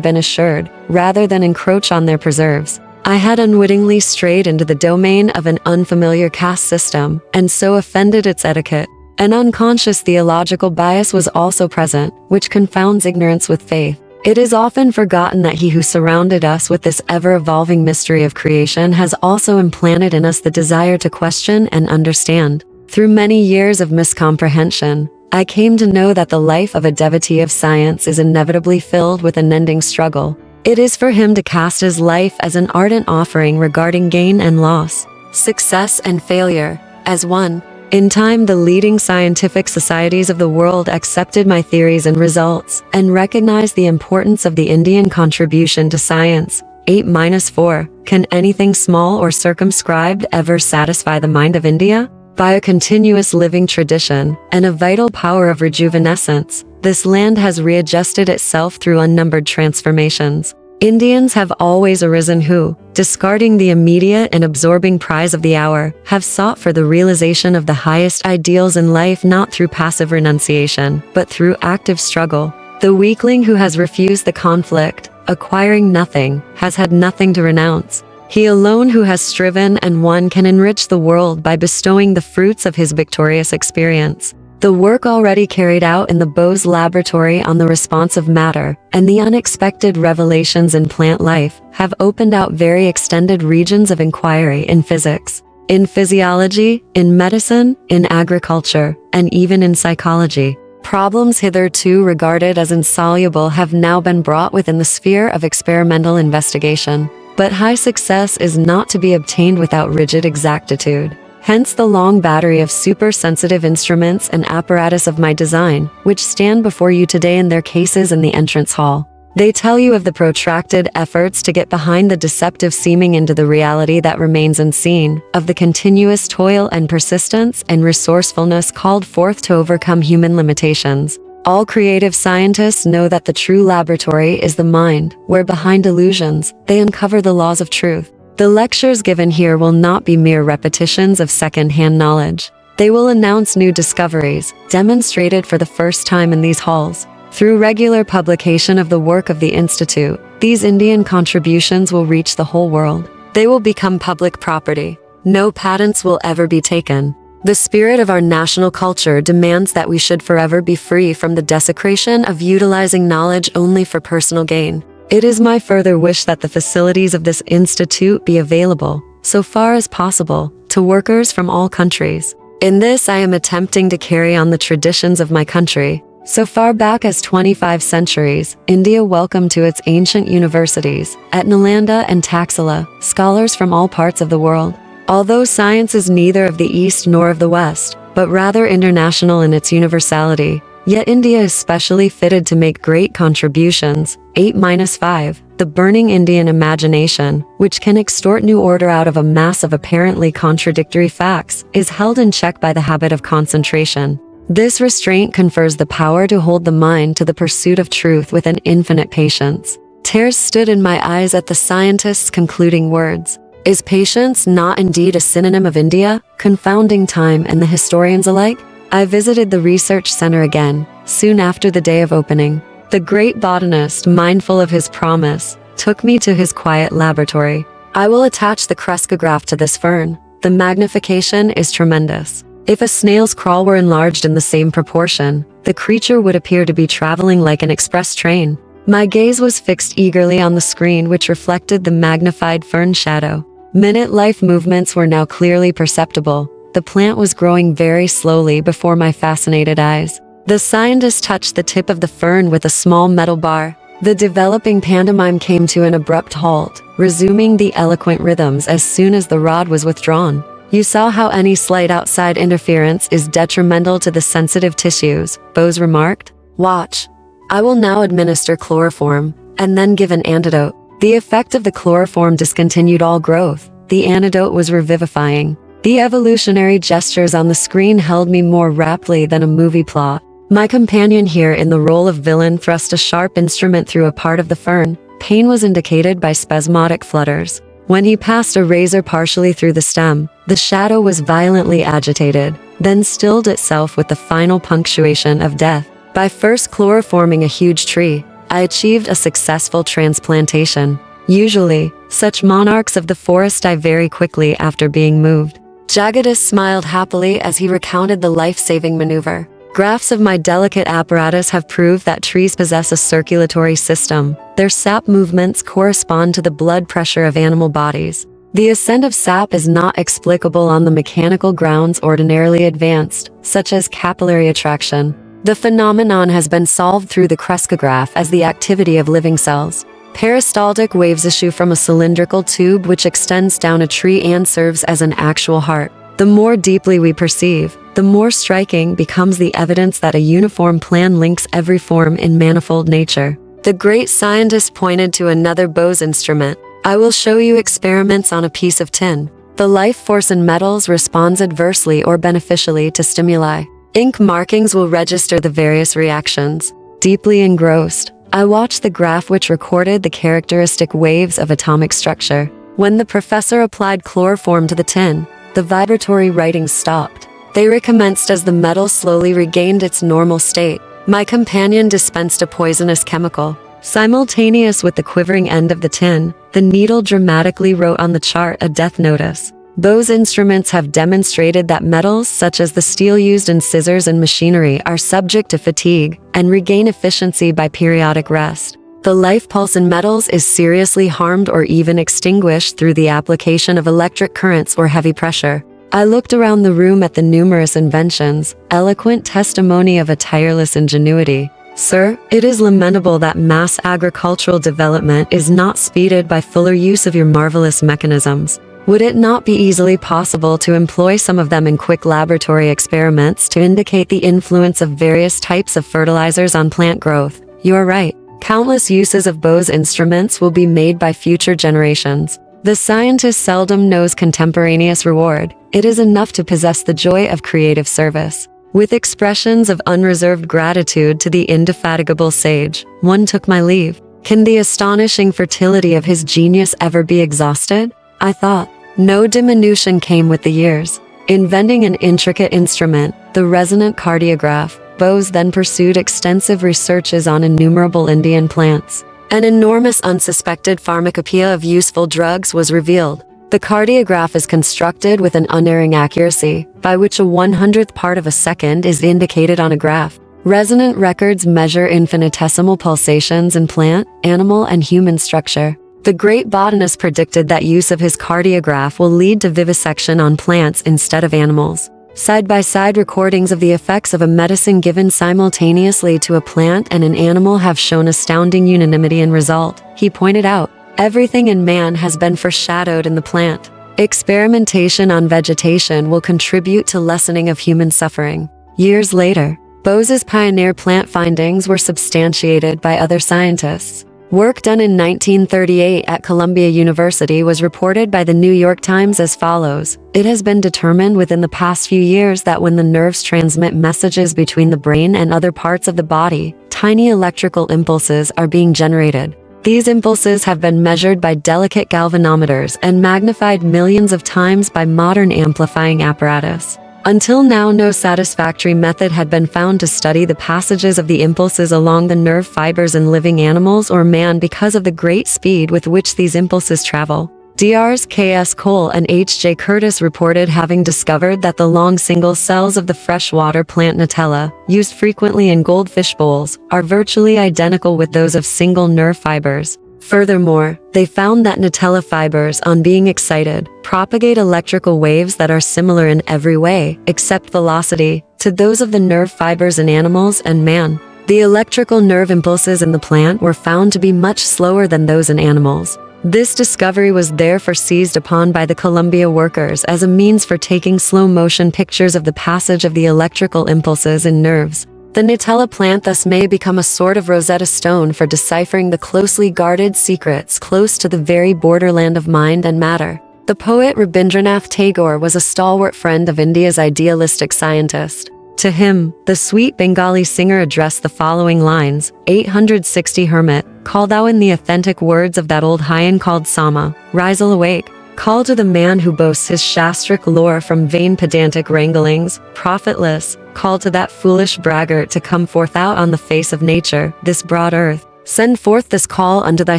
been assured, rather than encroach on their preserves. I had unwittingly strayed into the domain of an unfamiliar caste system, and so offended its etiquette. An unconscious theological bias was also present, which confounds ignorance with faith. It is often forgotten that he who surrounded us with this ever-evolving mystery of creation has also implanted in us the desire to question and understand. Through many years of miscomprehension, I came to know that the life of a devotee of science is inevitably filled with unending struggle. It is for him to cast his life as an ardent offering regarding gain and loss, success and failure, as one. In time, the leading scientific societies of the world accepted my theories and results, and recognized the importance of the Indian contribution to science. 8-4. Can anything small or circumscribed ever satisfy the mind of India? By a continuous living tradition, and a vital power of rejuvenescence, this land has readjusted itself through unnumbered transformations. Indians have always arisen who, discarding the immediate and absorbing prize of the hour, have sought for the realization of the highest ideals in life not through passive renunciation, but through active struggle. The weakling who has refused the conflict, acquiring nothing, has had nothing to renounce. He alone who has striven and won can enrich the world by bestowing the fruits of his victorious experience. The work already carried out in the Bose laboratory on the response of matter, and the unexpected revelations in plant life, have opened out very extended regions of inquiry in physics, in physiology, in medicine, in agriculture, and even in psychology. Problems hitherto regarded as insoluble have now been brought within the sphere of experimental investigation. But high success is not to be obtained without rigid exactitude. Hence the long battery of super-sensitive instruments and apparatus of my design, which stand before you today in their cases in the entrance hall. They tell you of the protracted efforts to get behind the deceptive seeming into the reality that remains unseen, of the continuous toil and persistence and resourcefulness called forth to overcome human limitations. All creative scientists know that the true laboratory is the mind, where behind illusions, they uncover the laws of truth. The lectures given here will not be mere repetitions of second-hand knowledge. They will announce new discoveries, demonstrated for the first time in these halls. Through regular publication of the work of the Institute, these Indian contributions will reach the whole world. They will become public property. No patents will ever be taken. The spirit of our national culture demands that we should forever be free from the desecration of utilizing knowledge only for personal gain. It is my further wish that the facilities of this institute be available, so far as possible, to workers from all countries. In this I am attempting to carry on the traditions of my country. So far back as 25 centuries, India welcomed to its ancient universities, at Nalanda and Taxila, scholars from all parts of the world. Although science is neither of the East nor of the West, but rather international in its universality, yet India is specially fitted to make great contributions. 8-5. The burning Indian imagination, which can extort new order out of a mass of apparently contradictory facts, is held in check by the habit of concentration. This restraint confers the power to hold the mind to the pursuit of truth with an infinite patience. Tears stood in my eyes at the scientist's concluding words. Is patience not indeed a synonym of India, confounding time and the historians alike? I visited the research center again, soon after the day of opening. The great botanist, mindful of his promise, took me to his quiet laboratory. I will attach the crescograph to this fern. The magnification is tremendous. If a snail's crawl were enlarged in the same proportion, the creature would appear to be traveling like an express train. My gaze was fixed eagerly on the screen which reflected the magnified fern shadow. Minute life movements were now clearly perceptible. The plant was growing very slowly before my fascinated eyes. The scientist touched the tip of the fern with a small metal bar. The developing pantomime came to an abrupt halt, resuming the eloquent rhythms as soon as the rod was withdrawn. You saw how any slight outside interference is detrimental to the sensitive tissues, Bose remarked. Watch. I will now administer chloroform, and then give an antidote. The effect of the chloroform discontinued all growth. The antidote was revivifying. The evolutionary gestures on the screen held me more raptly than a movie plot. My companion here in the role of villain thrust a sharp instrument through a part of the fern. Pain was indicated by spasmodic flutters. When he passed a razor partially through the stem, the shadow was violently agitated, then stilled itself with the final punctuation of death. By first chloroforming a huge tree, I achieved a successful transplantation. Usually, such monarchs of the forest die very quickly after being moved. Jagdish smiled happily as he recounted the life-saving maneuver. Graphs of my delicate apparatus have proved that trees possess a circulatory system. Their sap movements correspond to the blood pressure of animal bodies. The ascent of sap is not explicable on the mechanical grounds ordinarily advanced, such as capillary attraction. The phenomenon has been solved through the crescograph as the activity of living cells. Peristaltic waves issue from a cylindrical tube which extends down a tree and serves as an actual heart. The more deeply we perceive, the more striking becomes the evidence that a uniform plan links every form in manifold nature. The great scientist pointed to another Bose instrument. I will show you experiments on a piece of tin. The life force in metals responds adversely or beneficially to stimuli. Ink markings will register the various reactions. Deeply engrossed, I watched the graph which recorded the characteristic waves of atomic structure. When the professor applied chloroform to the tin, the vibratory writings stopped. They recommenced as the metal slowly regained its normal state. My companion dispensed a poisonous chemical. Simultaneous with the quivering end of the tin, the needle dramatically wrote on the chart a death notice. Bose instruments have demonstrated that metals such as the steel used in scissors and machinery are subject to fatigue and regain efficiency by periodic rest. The life pulse in metals is seriously harmed or even extinguished through the application of electric currents or heavy pressure. I looked around the room at the numerous inventions, eloquent testimony of a tireless ingenuity. Sir, it is lamentable that mass agricultural development is not speeded by fuller use of your marvelous mechanisms. Would it not be easily possible to employ some of them in quick laboratory experiments to indicate the influence of various types of fertilizers on plant growth? You are right. Countless uses of Bose instruments will be made by future generations. The scientist seldom knows contemporaneous reward. It is enough to possess the joy of creative service. With expressions of unreserved gratitude to the indefatigable sage, one took my leave. Can the astonishing fertility of his genius ever be exhausted? I thought. No diminution came with the years. Inventing an intricate instrument, the resonant cardiograph, Bose then pursued extensive researches on innumerable Indian plants. An enormous unsuspected pharmacopoeia of useful drugs was revealed. The cardiograph is constructed with an unerring accuracy, by which a 100th part of a second is indicated on a graph. Resonant records measure infinitesimal pulsations in plant, animal, and human structure. The great botanist predicted that use of his cardiograph will lead to vivisection on plants instead of animals. Side-by-side recordings of the effects of a medicine given simultaneously to a plant and an animal have shown astounding unanimity in result. He pointed out, everything in man has been foreshadowed in the plant. Experimentation on vegetation will contribute to lessening of human suffering. Years later, Bose's pioneer plant findings were substantiated by other scientists. Work done in 1938 at Columbia University was reported by the New York Times as follows. It has been determined within the past few years that when the nerves transmit messages between the brain and other parts of the body, tiny electrical impulses are being generated. These impulses have been measured by delicate galvanometers and magnified millions of times by modern amplifying apparatus. Until now, no satisfactory method had been found to study the passages of the impulses along the nerve fibers in living animals or man because of the great speed with which these impulses travel. Drs. K.S. Cole and H.J. Curtis reported having discovered that the long single cells of the freshwater plant Nutella, used frequently in goldfish bowls, are virtually identical with those of single nerve fibers. Furthermore, they found that Nutella fibers, on being excited, propagate electrical waves that are similar in every way, except velocity, to those of the nerve fibers in animals and man. The electrical nerve impulses in the plant were found to be much slower than those in animals. This discovery was therefore seized upon by the Columbia workers as a means for taking slow-motion pictures of the passage of the electrical impulses in nerves. The Nutella plant thus may become a sort of Rosetta Stone for deciphering the closely guarded secrets close to the very borderland of mind and matter. The poet Rabindranath Tagore was a stalwart friend of India's idealistic scientist. To him, the sweet Bengali singer addressed the following lines: 860 Hermit, call thou in the authentic words of that old Hyan called Sama, rise awake. Call to the man who boasts his shastric lore from vain pedantic wranglings, profitless. Call to that foolish braggart to come forth out on the face of nature, this broad earth. Send forth this call unto thy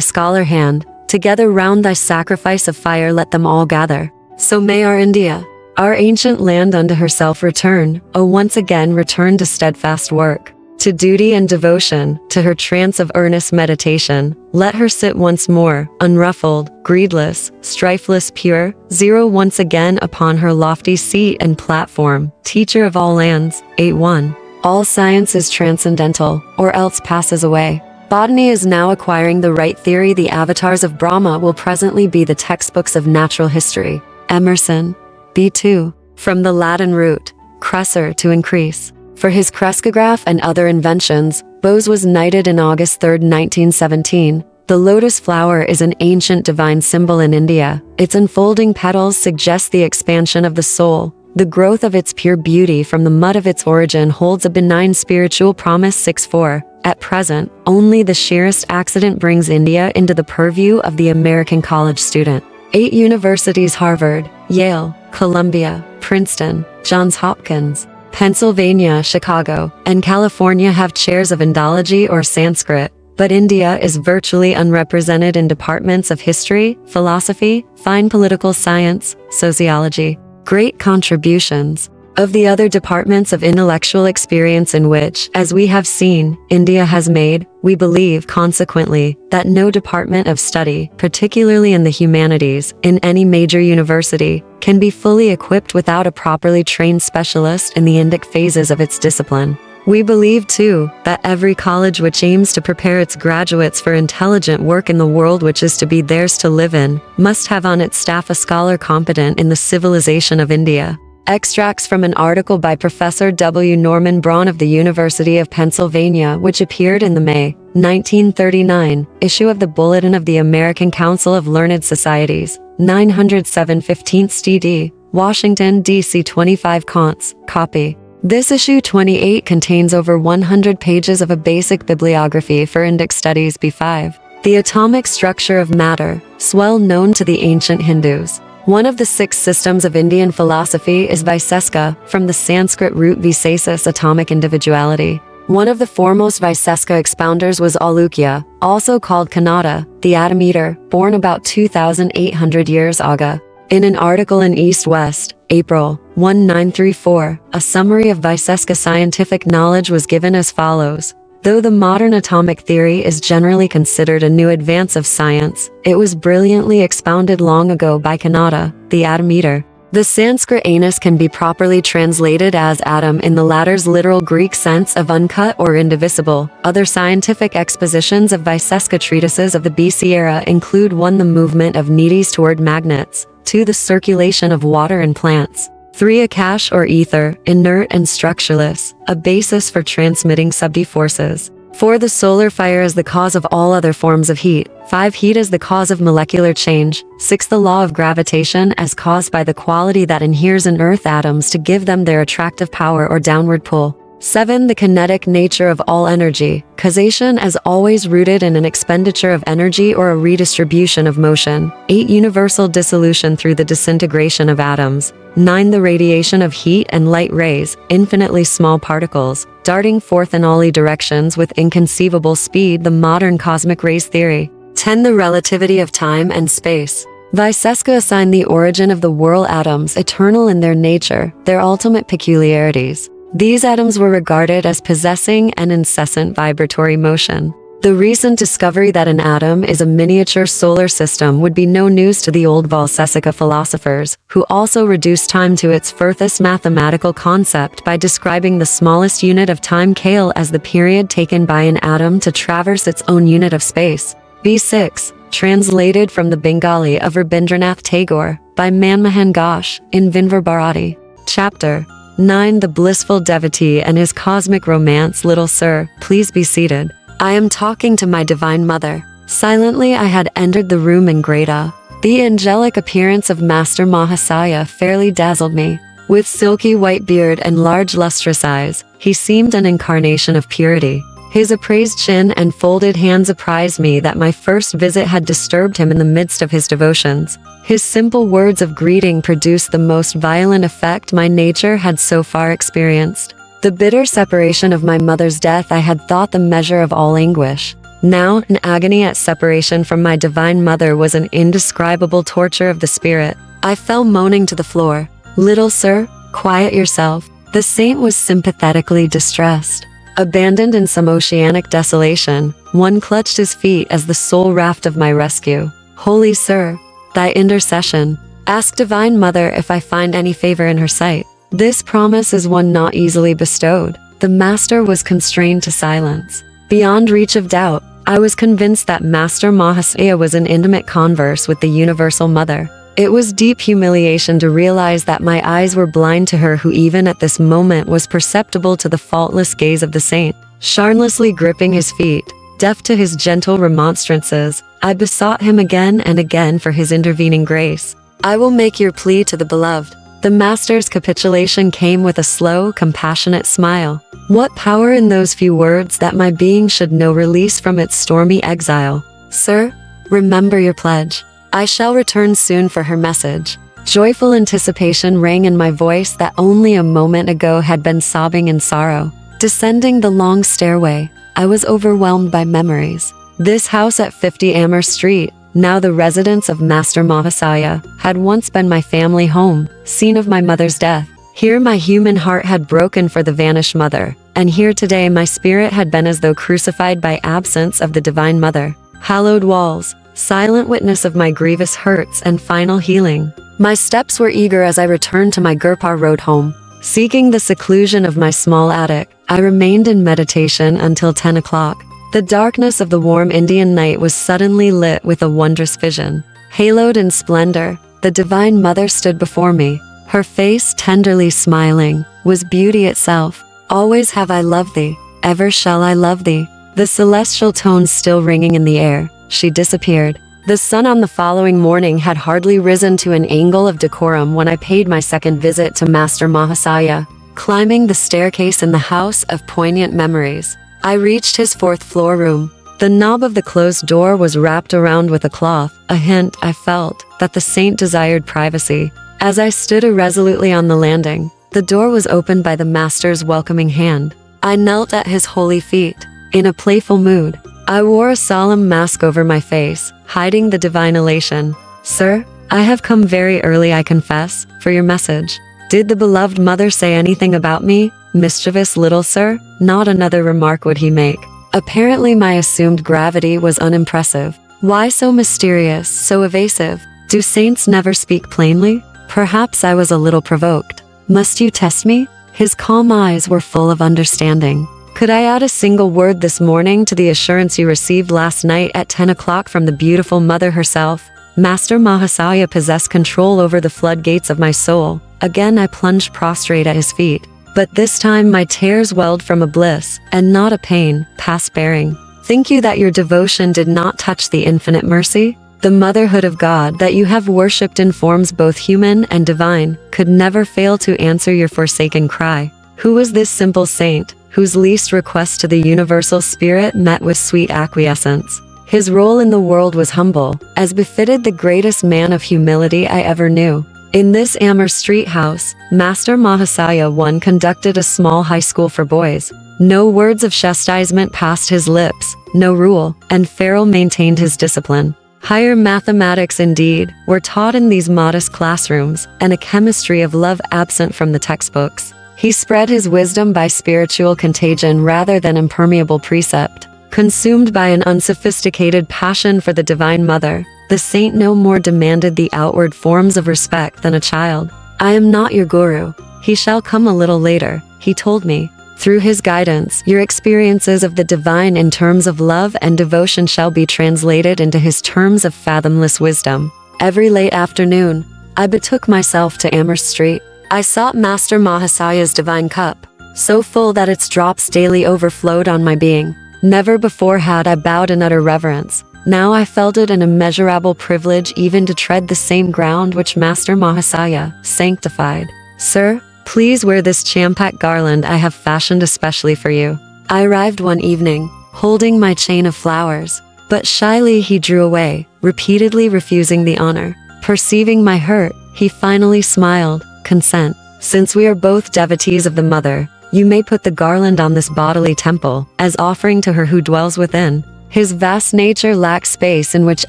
scholar hand. Together round thy sacrifice of fire let them all gather. So may our India, our ancient land unto herself return, once again return to steadfast work, to duty and devotion, to her trance of earnest meditation. Let her sit once more, unruffled, greedless, strifeless, pure, zero once again upon her lofty seat and platform, teacher of all lands. 8.1. All science is transcendental, or else passes away. Botany is now acquiring the right theory. The avatars of Brahma will presently be the textbooks of natural history. Emerson. B2. From the Latin root, crescer, to increase. For his crescograph and other inventions, Bose was knighted in August 3, 1917. The lotus flower is an ancient divine symbol in India. Its unfolding petals suggest the expansion of the soul. The growth of its pure beauty from the mud of its origin holds a benign spiritual promise. 6.4. At present, only the sheerest accident brings India into the purview of the American college student. 8 universities: Harvard, Yale, Columbia, Princeton, Johns Hopkins, Pennsylvania, Chicago, and California have chairs of Indology or Sanskrit, but India is virtually unrepresented in departments of history, philosophy, fine political science, sociology. Great contributions of the other departments of intellectual experience in which, as we have seen, India has made, we believe consequently, that no department of study, particularly in the humanities, in any major university, can be fully equipped without a properly trained specialist in the Indic phases of its discipline. We believe, too, that every college which aims to prepare its graduates for intelligent work in the world which is to be theirs to live in, must have on its staff a scholar competent in the civilization of India. Extracts from an article by Professor W. Norman Braun of the University of Pennsylvania, which appeared in the May 1939 issue of the Bulletin of the American Council of Learned Societies, 907 15th dd., Washington, D.C. 25 Cons. Copy. This issue 28 contains over 100 pages of a basic bibliography for Indic studies. B5. The atomic structure of matter, well known to the ancient Hindus. One of the 6 systems of Indian philosophy is Vaiseska, from the Sanskrit root visesis, atomic individuality. One of the foremost Vaiseska expounders was Alukya, also called Kannada, the atom eater, born about 2,800 years ago. In an article in East West, April 1934, a summary of Vaiseska scientific knowledge was given as follows. Though the modern atomic theory is generally considered a new advance of science, it was brilliantly expounded long ago by Kannada, the atom eater. The Sanskrit anus can be properly translated as atom in the latter's literal Greek sense of uncut or indivisible. Other scientific expositions of Vaiseska treatises of the BC era include 1. The movement of needles toward magnets, 2. The circulation of water in plants, 3. Akash or ether, inert and structureless, a basis for transmitting subtle forces. 4. The solar fire is the cause of all other forms of heat. 5. Heat is the cause of molecular change. 6. The law of gravitation as caused by the quality that inheres in earth atoms to give them their attractive power or downward pull. 7. The kinetic nature of all energy, causation as always rooted in an expenditure of energy or a redistribution of motion. 8. Universal dissolution through the disintegration of atoms. 9. The radiation of heat and light rays, infinitely small particles, darting forth in all directions with inconceivable speed. The modern cosmic rays theory. 10. The relativity of time and space. Vaiseska assigned the origin of the world atoms eternal in their nature, their ultimate peculiarities. These atoms were regarded as possessing an incessant vibratory motion. The recent discovery that an atom is a miniature solar system would be no news to the old Vaisesika philosophers, who also reduced time to its furthest mathematical concept by describing the smallest unit of time kale as the period taken by an atom to traverse its own unit of space. B6. Translated from the Bengali of Rabindranath Tagore, by Manmohan Ghosh, in Vinvar Bharati. Chapter 9. The Blissful Devotee and His Cosmic Romance. Little sir, please be seated. I am talking to my Divine Mother. Silently I had entered the room in great awe. The angelic appearance of Master Mahasaya fairly dazzled me. With silky white beard and large lustrous eyes, he seemed an incarnation of purity. His upraised chin and folded hands apprised me that my first visit had disturbed him in the midst of his devotions. His simple words of greeting produced the most violent effect my nature had so far experienced. The bitter separation of my mother's death I had thought the measure of all anguish. Now, an agony at separation from my Divine Mother was an indescribable torture of the spirit. I fell moaning to the floor. Little sir, quiet yourself. The saint was sympathetically distressed. Abandoned in some oceanic desolation, one clutched his feet as the sole raft of my rescue. Holy sir, thy intercession. Ask Divine Mother if I find any favor in her sight. This promise is one not easily bestowed. The master was constrained to silence. Beyond reach of doubt, I was convinced that Master Mahasaya was in intimate converse with the Universal Mother. It was deep humiliation to realize that my eyes were blind to her who even at this moment was perceptible to the faultless gaze of the saint. Shamelessly gripping his feet, deaf to his gentle remonstrances, I besought him again and again for his intervening grace. I will make your plea to the beloved. The master's capitulation came with a slow, compassionate smile. What power in those few words that my being should know release from its stormy exile. Sir, remember your pledge. I shall return soon for her message. Joyful anticipation rang in my voice that only a moment ago had been sobbing in sorrow. Descending the long stairway, I was overwhelmed by memories. This house at 50 Immerse Street, now the residence of Master Mahasaya, had once been my family home, scene of my mother's death. Here my human heart had broken for the vanished mother, and here today my spirit had been as though crucified by absence of the Divine Mother. Hallowed walls, silent witness of my grievous hurts and final healing. My steps were eager as I returned to my Gurpar road home. Seeking the seclusion of my small attic, I remained in meditation until 10 o'clock. The darkness of the warm Indian night was suddenly lit with a wondrous vision. Haloed in splendor, the Divine Mother stood before me. Her face, tenderly smiling, was beauty itself. Always have I loved thee, ever shall I love thee. The celestial tones still ringing in the air, she disappeared. The sun on the following morning had hardly risen to an angle of decorum when I paid my second visit to Master Mahasaya. Climbing the staircase in the house of poignant memories, I reached his fourth-floor room. The knob of the closed door was wrapped around with a cloth, a hint, I felt, that the saint desired privacy. As I stood irresolutely on the landing, the door was opened by the master's welcoming hand. I knelt at his holy feet. In a playful mood, I wore a solemn mask over my face, hiding the divine elation. Sir, I have come very early, I confess, for your message. Did the beloved mother say anything about me? Mischievous little sir? Not another remark would he make. Apparently my assumed gravity was unimpressive. Why so mysterious, so evasive? Do saints never speak plainly? Perhaps I was a little provoked. Must you test me? His calm eyes were full of understanding. Could I add a single word this morning to the assurance you received last night at 10 o'clock from the beautiful mother herself? Master Mahasaya possessed control over the floodgates of my soul. Again I plunged prostrate at his feet. But this time my tears welled from a bliss, and not a pain, past bearing. Think you that your devotion did not touch the infinite mercy? The motherhood of God that you have worshipped in forms both human and divine, could never fail to answer your forsaken cry. Who was this simple saint, whose least request to the universal spirit met with sweet acquiescence? His role in the world was humble, as befitted the greatest man of humility I ever knew. In this Immerse Street house, Master Mahasaya I conducted a small high school for boys. No words of chastisement passed his lips, no rule, and Farrell maintained his discipline. Higher mathematics, indeed, were taught in these modest classrooms, and a chemistry of love absent from the textbooks. He spread his wisdom by spiritual contagion rather than impermeable precept. Consumed by an unsophisticated passion for the Divine Mother, the saint no more demanded the outward forms of respect than a child. I am not your guru. He shall come a little later, he told me. Through his guidance, your experiences of the divine in terms of love and devotion shall be translated into his terms of fathomless wisdom. Every late afternoon, I betook myself to Immerse Street. I sought Master Mahasaya's divine cup, so full that its drops daily overflowed on my being. Never before had I bowed in utter reverence. Now I felt it an immeasurable privilege even to tread the same ground which Master Mahasaya sanctified. Sir, please wear this champak garland I have fashioned especially for you. I arrived one evening, holding my chain of flowers, but shyly he drew away, repeatedly refusing the honor. Perceiving my hurt, he finally smiled. Consent. Since we are both devotees of the Mother, you may put the garland on this bodily temple, as offering to her who dwells within. His vast nature lacks space in which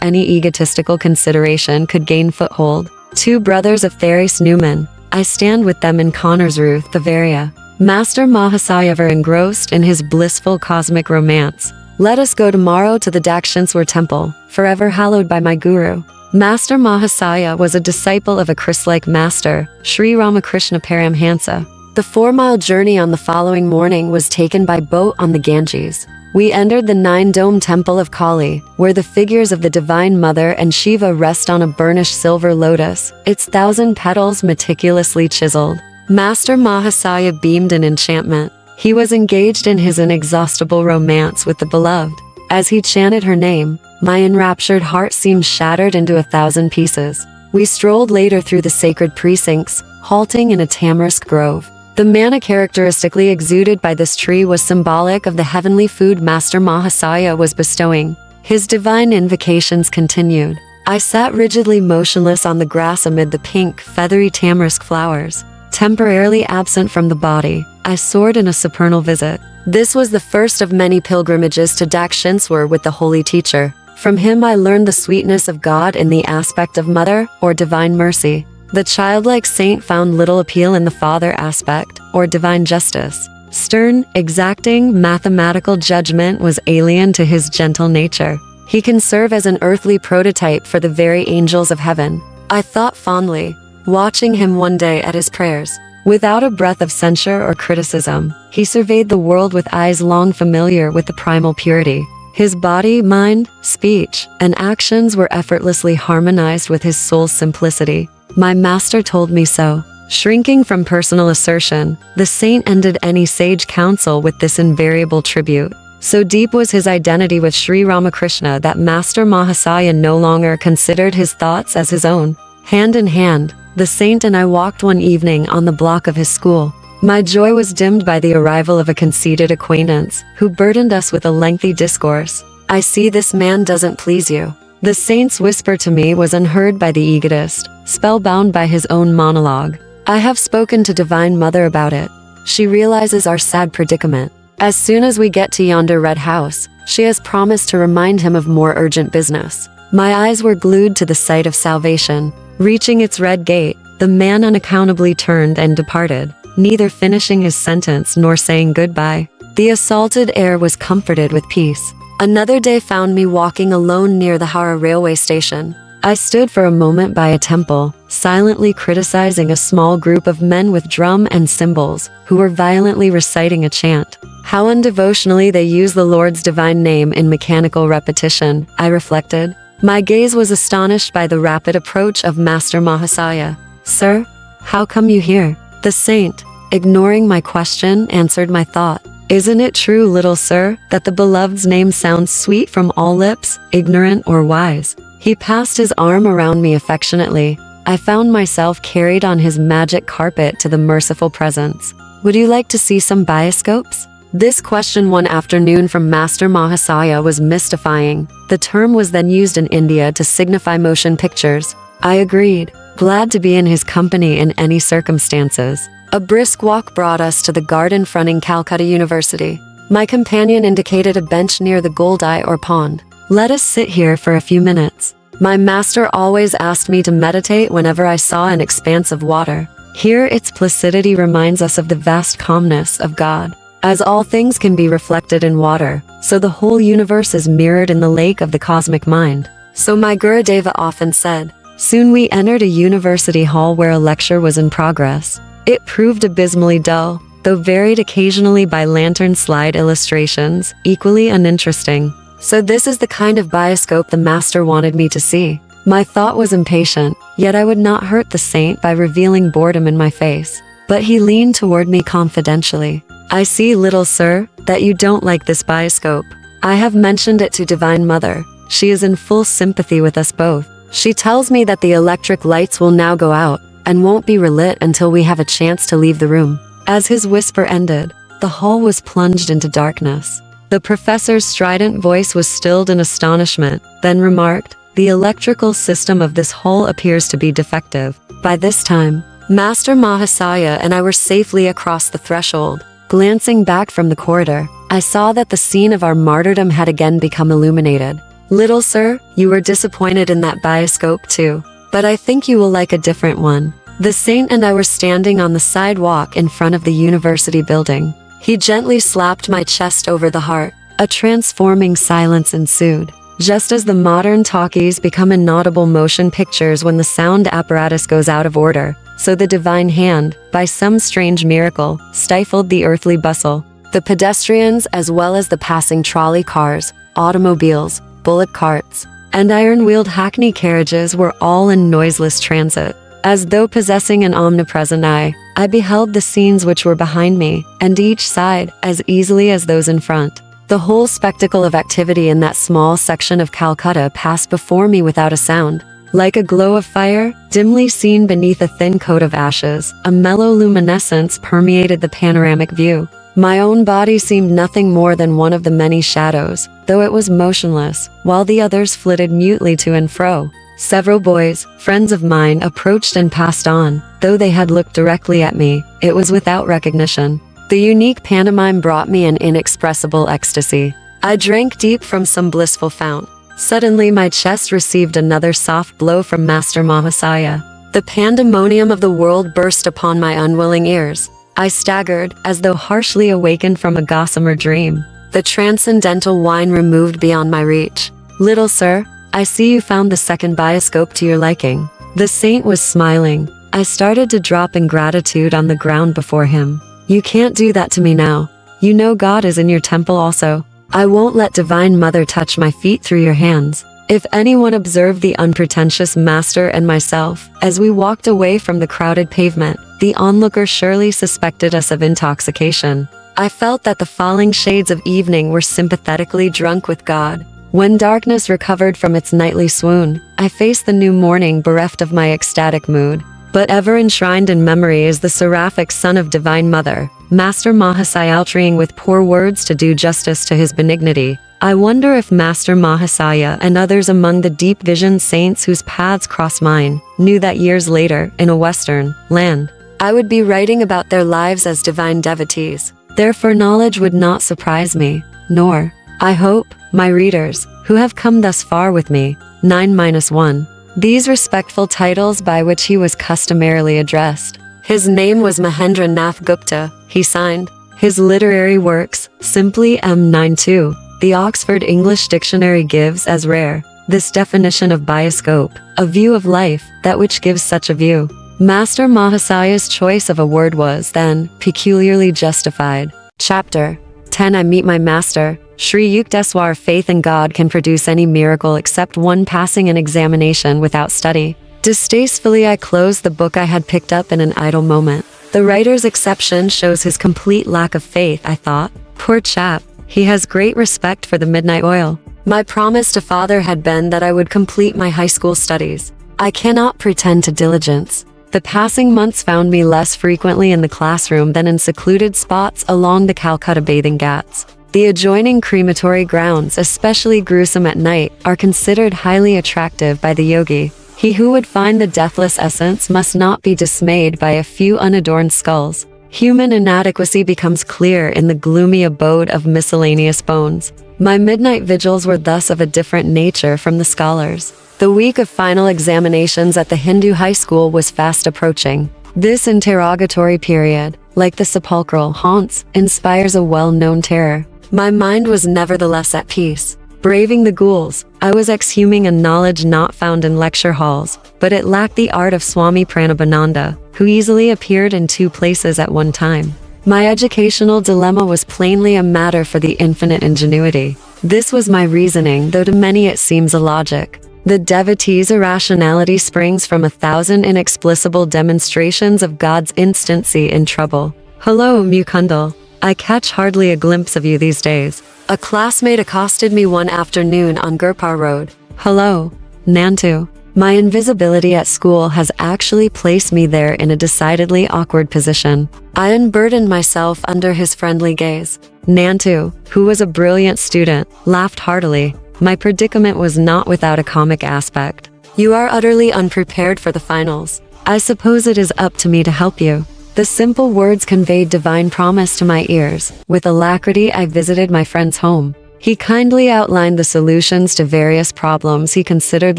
any egotistical consideration could gain foothold. 2 brothers of Therese Newman. I stand with them in Connersreuth, Bavaria. Master Mahasaya were engrossed in his blissful cosmic romance. Let us go tomorrow to the Dakshineswar temple, forever hallowed by my guru. Master Mahasaya was a disciple of a Christ-like master, Sri Ramakrishna Paramahansa. The 4-mile journey on the following morning was taken by boat on the Ganges. We entered the 9-dome temple of Kali, where the figures of the Divine Mother and Shiva rest on a burnished silver lotus, its 1,000 petals meticulously chiseled. Master Mahasaya beamed in enchantment. He was engaged in his inexhaustible romance with the beloved. As he chanted her name, my enraptured heart seemed shattered into 1,000 pieces. We strolled later through the sacred precincts, halting in a tamarisk grove. The manna characteristically exuded by this tree was symbolic of the heavenly food Master Mahasaya was bestowing. His divine invocations continued. I sat rigidly motionless on the grass amid the pink, feathery tamarisk flowers. Temporarily absent from the body, I soared in a supernal visit. This was the first of many pilgrimages to Dakshineswar with the holy teacher. From him I learned the sweetness of God in the aspect of mother, or divine mercy. The childlike saint found little appeal in the father aspect, or divine justice. Stern, exacting, mathematical judgment was alien to his gentle nature. He can serve as an earthly prototype for the very angels of heaven. I thought fondly, watching him one day at his prayers. Without a breath of censure or criticism, he surveyed the world with eyes long familiar with the primal purity. His body, mind, speech, and actions were effortlessly harmonized with his soul's simplicity. My master told me so. Shrinking from personal assertion, the saint ended any sage counsel with this invariable tribute. So deep was his identity with Sri Ramakrishna that Master Mahasaya no longer considered his thoughts as his own. Hand in hand, the saint and I walked one evening on the block of his school. My joy was dimmed by the arrival of a conceited acquaintance, who burdened us with a lengthy discourse. I see this man doesn't please you. The saint's whisper to me was unheard by the egotist, spellbound by his own monologue. I have spoken to Divine Mother about it. She realizes our sad predicament. As soon as we get to yonder red house, she has promised to remind him of more urgent business. My eyes were glued to the sight of salvation. Reaching its red gate, the man unaccountably turned and departed, neither finishing his sentence nor saying goodbye. The assaulted air was comforted with peace. Another day found me walking alone near the Howrah railway station. I stood for a moment by a temple, silently criticizing a small group of men with drum and cymbals, who were violently reciting a chant. How undevotionally they use the Lord's divine name in mechanical repetition, I reflected. My gaze was astonished by the rapid approach of Master Mahasaya. Sir, how come you here? The saint, ignoring my question, answered my thought. Isn't it true, little sir, that the beloved's name sounds sweet from all lips, ignorant or wise? He passed his arm around me affectionately. I found myself carried on his magic carpet to the merciful presence. Would you like to see some bioscopes? This question one afternoon from Master Mahasaya was mystifying. The term was then used in India to signify motion pictures. I agreed, glad to be in his company in any circumstances. A brisk walk brought us to the garden fronting Calcutta University. My companion indicated a bench near the Goldeye or pond. Let us sit here for a few minutes. My master always asked me to meditate whenever I saw an expanse of water. Here its placidity reminds us of the vast calmness of God. As all things can be reflected in water, so the whole universe is mirrored in the lake of the cosmic mind. So my Gurudeva often said. Soon we entered a university hall where a lecture was in progress. It proved abysmally dull, though varied occasionally by lantern slide illustrations, equally uninteresting. So this is the kind of bioscope the master wanted me to see. My thought was impatient, yet I would not hurt the saint by revealing boredom in my face. But he leaned toward me confidentially. I see, little sir, that you don't like this bioscope. I have mentioned it to Divine Mother. She is in full sympathy with us both. She tells me that the electric lights will now go out, and won't be relit until we have a chance to leave the room. As his whisper ended, the hall was plunged into darkness. The professor's strident voice was stilled in astonishment, then remarked, "The electrical system of this hall appears to be defective." By this time, Master Mahasaya and I were safely across the threshold. Glancing back from the corridor, I saw that the scene of our martyrdom had again become illuminated. "Little sir, you were disappointed in that bioscope too. But I think you will like a different one." The saint and I were standing on the sidewalk in front of the university building. He gently slapped my chest over the heart. A transforming silence ensued. Just as the modern talkies become inaudible motion pictures when the sound apparatus goes out of order, so the divine hand, by some strange miracle, stifled the earthly bustle. The pedestrians, as well as the passing trolley cars, automobiles, bullock carts, and iron-wheeled hackney carriages were all in noiseless transit. As though possessing an omnipresent eye, I beheld the scenes which were behind me, and each side, as easily as those in front. The whole spectacle of activity in that small section of Calcutta passed before me without a sound. Like a glow of fire, dimly seen beneath a thin coat of ashes, a mellow luminescence permeated the panoramic view. My own body seemed nothing more than one of the many shadows, though it was motionless, while the others flitted mutely to and fro. Several boys, friends of mine, approached and passed on. Though they had looked directly at me, it was without recognition. The unique pantomime brought me an inexpressible ecstasy. I drank deep from some blissful fount. Suddenly my chest received another soft blow from Master Mahasaya. The pandemonium of the world burst upon my unwilling ears. I staggered, as though harshly awakened from a gossamer dream. The transcendental wine removed beyond my reach. "Little sir, I see you found the second bioscope to your liking." The saint was smiling. I started to drop in gratitude on the ground before him. "You can't do that to me now. You know God is in your temple also. I won't let Divine Mother touch my feet through your hands." If anyone observed the unpretentious master and myself, as we walked away from the crowded pavement, the onlooker surely suspected us of intoxication. I felt that the falling shades of evening were sympathetically drunk with God. When darkness recovered from its nightly swoon, I faced the new morning bereft of my ecstatic mood. But ever enshrined in memory is the seraphic Son of Divine Mother, Master Mahasaya, altering with poor words to do justice to his benignity. I wonder if Master Mahasaya and others among the deep vision saints whose paths cross mine knew that years later, in a Western land, I would be writing about their lives as divine devotees. Their foreknowledge would not surprise me, nor, I hope, my readers, who have come thus far with me. 9-1. These respectful titles by which he was customarily addressed. His name was Mahendra Nath Gupta, he signed. His literary works, simply M92. The Oxford English Dictionary gives as rare, this definition of bioscope, a view of life, that which gives such a view. Master Mahasaya's choice of a word was, then, peculiarly justified. Chapter 10. I meet my master. Sri Yukteswar. Faith in God can produce any miracle except one passing an examination without study. Distastefully I closed the book I had picked up in an idle moment. The writer's exception shows his complete lack of faith, I thought. Poor chap. He has great respect for the midnight oil. My promise to father had been that I would complete my high school studies. I cannot pretend to diligence. The passing months found me less frequently in the classroom than in secluded spots along the Calcutta bathing ghats. The adjoining crematory grounds, especially gruesome at night, are considered highly attractive by the yogi. He who would find the deathless essence must not be dismayed by a few unadorned skulls. Human inadequacy becomes clear in the gloomy abode of miscellaneous bones. My midnight vigils were thus of a different nature from the scholars. The week of final examinations at the Hindu high school was fast approaching. This interrogatory period, like the sepulchral haunts, inspires a well-known terror. My mind was nevertheless at peace. Braving the ghouls, I was exhuming a knowledge not found in lecture halls, but it lacked the art of Swami Pranabananda, who easily appeared in two places at one time. My educational dilemma was plainly a matter for the infinite ingenuity. This was my reasoning, though to many it seems illogic. The devotee's irrationality springs from 1,000 inexplicable demonstrations of God's instancy in trouble. Hello, Mukundal. I catch hardly a glimpse of you these days. A classmate accosted me one afternoon on Gurpar Road. Hello, Nantu. My invisibility at school has actually placed me there in a decidedly awkward position. I unburdened myself under his friendly gaze. Nantu, who was a brilliant student, laughed heartily. My predicament was not without a comic aspect. You are utterly unprepared for the finals. I suppose it is up to me to help you. The simple words conveyed divine promise to my ears. With alacrity, I visited my friend's home. He kindly outlined the solutions to various problems he considered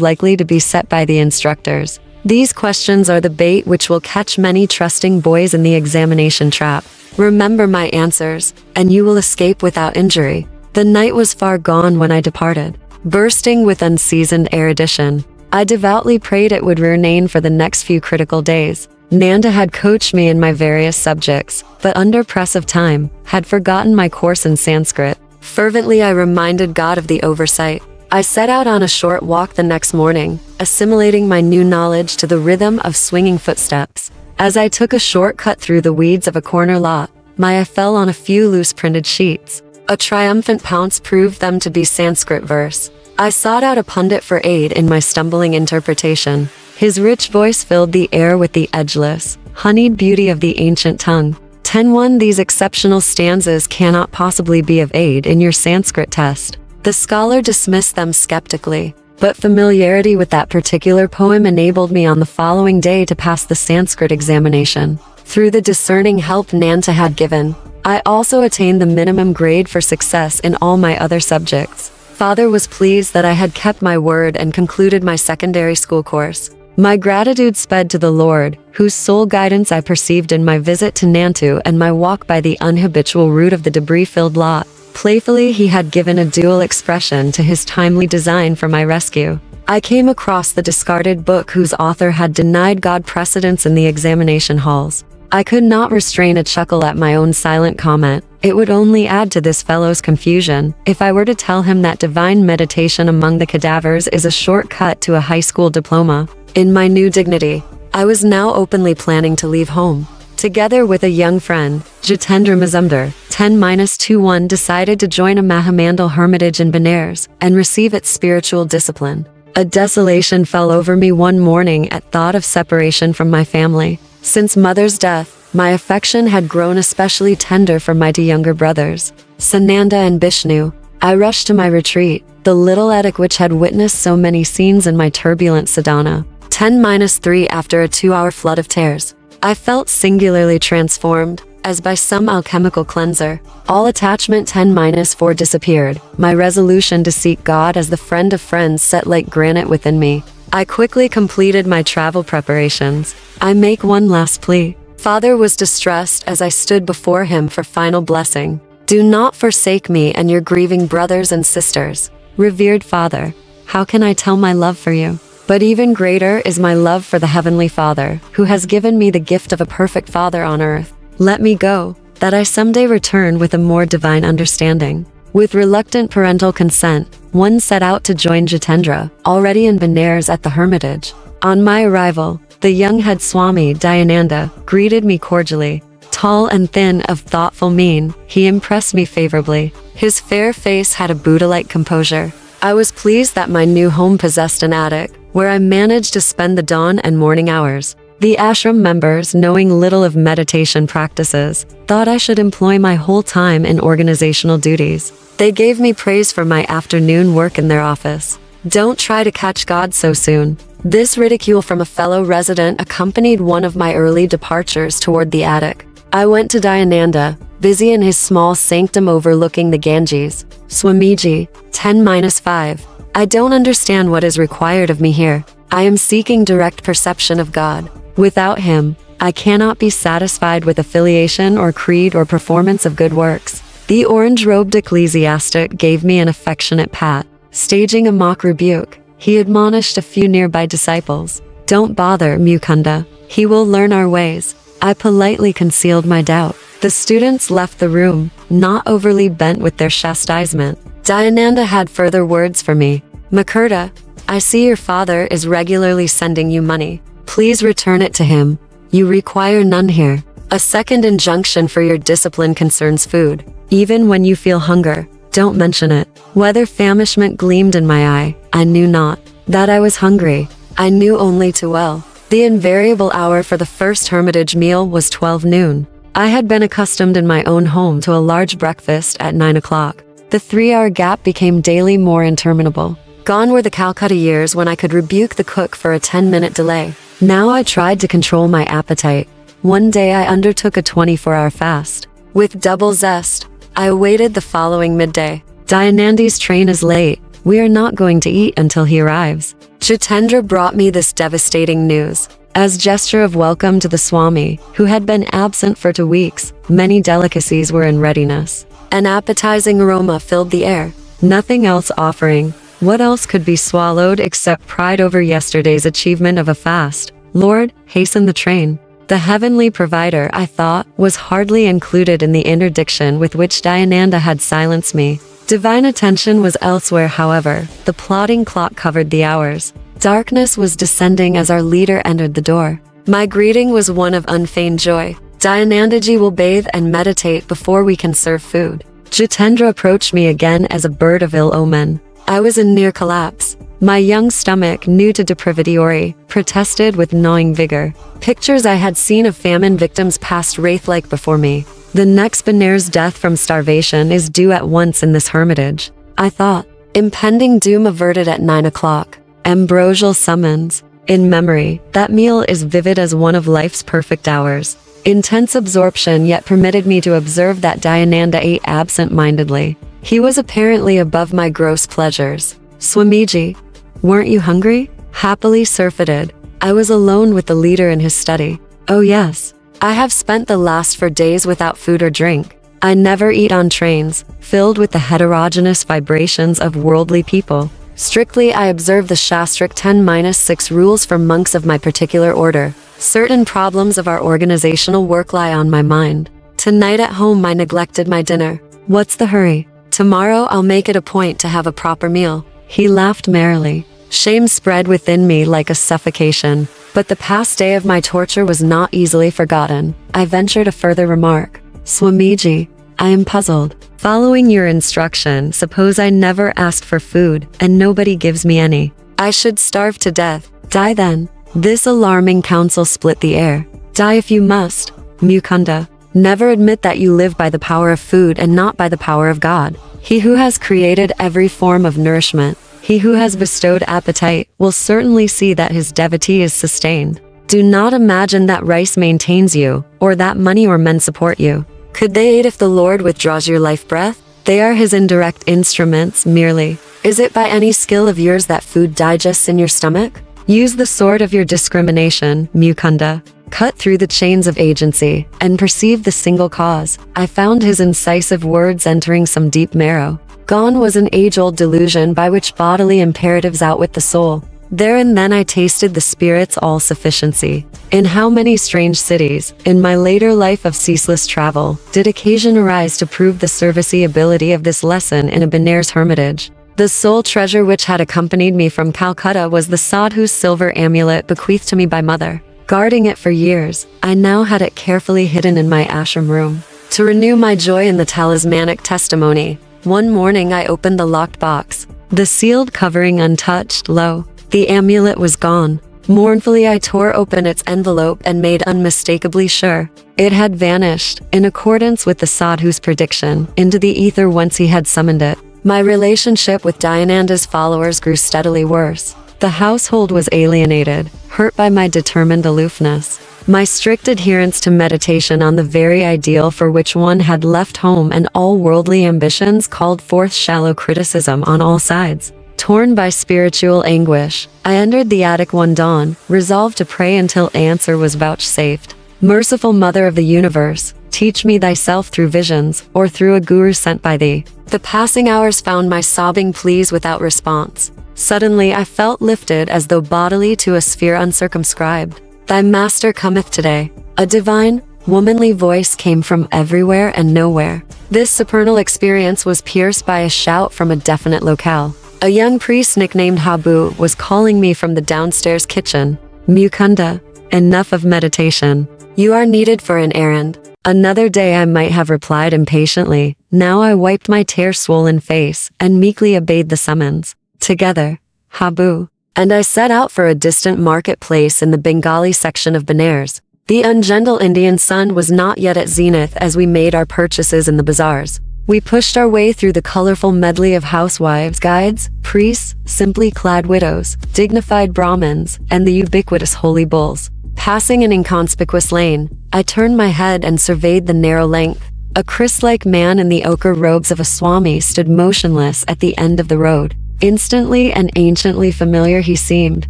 likely to be set by the instructors. These questions are the bait which will catch many trusting boys in the examination trap. Remember my answers, and you will escape without injury. The night was far gone when I departed. Bursting with unseasoned erudition, I devoutly prayed it would remain for the next few critical days. Nanda had coached me in my various subjects, but under press of time, had forgotten my course in Sanskrit. Fervently I reminded God of the oversight. I set out on a short walk the next morning, assimilating my new knowledge to the rhythm of swinging footsteps. As I took a shortcut through the weeds of a corner lot, my eye fell on a few loose printed sheets. A triumphant pounce proved them to be Sanskrit verse. I sought out a pundit for aid in my stumbling interpretation. His rich voice filled the air with the edgeless, honeyed beauty of the ancient tongue. 10-1 These exceptional stanzas cannot possibly be of aid in your Sanskrit test. The scholar dismissed them skeptically, but familiarity with that particular poem enabled me on the following day to pass the Sanskrit examination. Through the discerning help Nanta had given, I also attained the minimum grade for success in all my other subjects. Father was pleased that I had kept my word and concluded my secondary school course. My gratitude sped to the Lord, whose sole guidance I perceived in my visit to Nantu and my walk by the unhabitual route of the debris-filled lot. Playfully he had given a dual expression to his timely design for my rescue. I came across the discarded book whose author had denied God precedence in the examination halls. I could not restrain a chuckle at my own silent comment. It would only add to this fellow's confusion if I were to tell him that divine meditation among the cadavers is a shortcut to a high school diploma. In my new dignity, I was now openly planning to leave home. Together with a young friend, Jitendra Mazumdar, 10-21 decided to join a Mahamandal hermitage in Benares and receive its spiritual discipline. A desolation fell over me one morning at thought of separation from my family. Since mother's death, my affection had grown especially tender for my two younger brothers, Sananda and Bishnu. I rushed to my retreat, the little attic which had witnessed so many scenes in my turbulent sadhana. 10-3 After a 2-hour flood of tears, I felt singularly transformed, as by some alchemical cleanser. All attachment 10-4 disappeared. My resolution to seek God as the friend of friends set like granite within me. I quickly completed my travel preparations. I make one last plea. Father was distressed as I stood before him for final blessing. Do not forsake me and your grieving brothers and sisters. Revered Father, how can I tell my love for you? But even greater is my love for the Heavenly Father, who has given me the gift of a perfect Father on earth. Let me go, that I someday return with a more divine understanding. With reluctant parental consent, one set out to join Jitendra, already in Benares at the hermitage. On my arrival, the young head Swami Dayananda greeted me cordially. Tall and thin, of thoughtful mien, he impressed me favorably. His fair face had a Buddha-like composure. I was pleased that my new home possessed an attic, where I managed to spend the dawn and morning hours. The ashram members, knowing little of meditation practices, thought I should employ my whole time in organizational duties. They gave me praise for my afternoon work in their office. Don't try to catch God so soon. This ridicule from a fellow resident accompanied one of my early departures toward the attic. I went to Dayananda, busy in his small sanctum overlooking the Ganges. Swamiji, 10-5. I don't understand what is required of me here. I am seeking direct perception of God. Without him, I cannot be satisfied with affiliation or creed or performance of good works. The orange-robed ecclesiastic gave me an affectionate pat. Staging a mock rebuke, he admonished a few nearby disciples. Don't bother, Mukunda. He will learn our ways. I politely concealed my doubt. The students left the room, not overly bent with their chastisement. Dayananda had further words for me. Makurta, I see your father is regularly sending you money. Please return it to him. You require none here. A second injunction for your discipline concerns food. Even when you feel hunger, don't mention it. Whether famishment gleamed in my eye, I knew not. That I was hungry, I knew only too well. The invariable hour for the first hermitage meal was 12 noon. I had been accustomed in my own home to a large breakfast at 9 o'clock. The 3-hour gap became daily more interminable. Gone were the Calcutta years when I could rebuke the cook for a 10-minute delay. Now I tried to control my appetite. One day I undertook a 24-hour fast. With double zest, I awaited the following midday. Dayanandi's train is late. We are not going to eat until he arrives. Jitendra brought me this devastating news. As gesture of welcome to the Swami, who had been absent for 2 weeks, many delicacies were in readiness. An appetizing aroma filled the air. Nothing else offering. What else could be swallowed except pride over yesterday's achievement of a fast? Lord, hasten the train. The heavenly provider, I thought, was hardly included in the interdiction with which Dayananda had silenced me. Divine attention was elsewhere, however. The plodding clock covered the hours. Darkness was descending as our leader entered the door. My greeting was one of unfeigned joy. Dayanandaji will bathe and meditate before we can serve food. Jitendra approached me again as a bird of ill omen. I was in near collapse. My young stomach, new to deprividiori, protested with gnawing vigor. Pictures I had seen of famine victims passed wraith-like before me. The next Benair's death from starvation is due at once in this hermitage, I thought. Impending doom averted at 9 o'clock. Ambrosial summons. In memory, that meal is vivid as one of life's perfect hours. Intense absorption yet permitted me to observe that Dayananda ate absent-mindedly. He was apparently above my gross pleasures. Swamiji, weren't you hungry? Happily surfeited. I was alone with the leader in his study. Oh yes. I have spent the last 4 days without food or drink. I never eat on trains, filled with the heterogeneous vibrations of worldly people. Strictly I observe the Shastric 10-6 rules for monks of my particular order. Certain problems of our organizational work lie on my mind. Tonight at home I neglected my dinner. What's the hurry? Tomorrow I'll make it a point to have a proper meal. He laughed merrily. Shame spread within me like a suffocation. But the past day of my torture was not easily forgotten. I ventured a further remark. Swamiji, I am puzzled. Following your instruction, suppose I never ask for food, and nobody gives me any. I should starve to death. Die then. This alarming counsel split the air. Die if you must. Mukunda. Never admit that you live by the power of food and not by the power of God. He who has created every form of nourishment, he who has bestowed appetite, will certainly see that his devotee is sustained. Do not imagine that rice maintains you, or that money or men support you. Could they aid if the Lord withdraws your life breath? They are his indirect instruments, merely. Is it by any skill of yours that food digests in your stomach? Use the sword of your discrimination, Mukunda. Cut through the chains of agency, and perceive the single cause. I found his incisive words entering some deep marrow. Gone was an age-old delusion by which bodily imperatives outwit the soul. There and then I tasted the Spirit's all-sufficiency. In how many strange cities, in my later life of ceaseless travel, did occasion arise to prove the serviceability of this lesson in a Benares hermitage. The sole treasure which had accompanied me from Calcutta was the sadhu's silver amulet bequeathed to me by mother. Guarding it for years, I now had it carefully hidden in my ashram room. To renew my joy in the talismanic testimony, one morning I opened the locked box. The sealed covering untouched, lo, the amulet was gone. Mournfully I tore open its envelope and made unmistakably sure. It had vanished, in accordance with the sadhu's prediction, into the ether whence he had summoned it. My relationship with Dayananda's followers grew steadily worse. The household was alienated, hurt by my determined aloofness. My strict adherence to meditation on the very ideal for which one had left home and all worldly ambitions called forth shallow criticism on all sides. Torn by spiritual anguish, I entered the attic one dawn, resolved to pray until answer was vouchsafed. Merciful Mother of the Universe, teach me thyself through visions, or through a guru sent by thee. The passing hours found my sobbing pleas without response. Suddenly I felt lifted as though bodily to a sphere uncircumscribed. Thy master cometh today. A divine, womanly voice came from everywhere and nowhere. This supernal experience was pierced by a shout from a definite locale. A young priest nicknamed Habu was calling me from the downstairs kitchen. Mukunda, enough of meditation. You are needed for an errand. Another day I might have replied impatiently. Now I wiped my tear-swollen face and meekly obeyed the summons. Together, Habu and I set out for a distant marketplace in the Bengali section of Benares. The ungentle Indian sun was not yet at zenith as we made our purchases in the bazaars. We pushed our way through the colorful medley of housewives, guides, priests, simply clad widows, dignified Brahmins, and the ubiquitous holy bulls. Passing an inconspicuous lane, I turned my head and surveyed the narrow length. A Christ-like man in the ochre robes of a Swami stood motionless at the end of the road. Instantly and anciently familiar he seemed.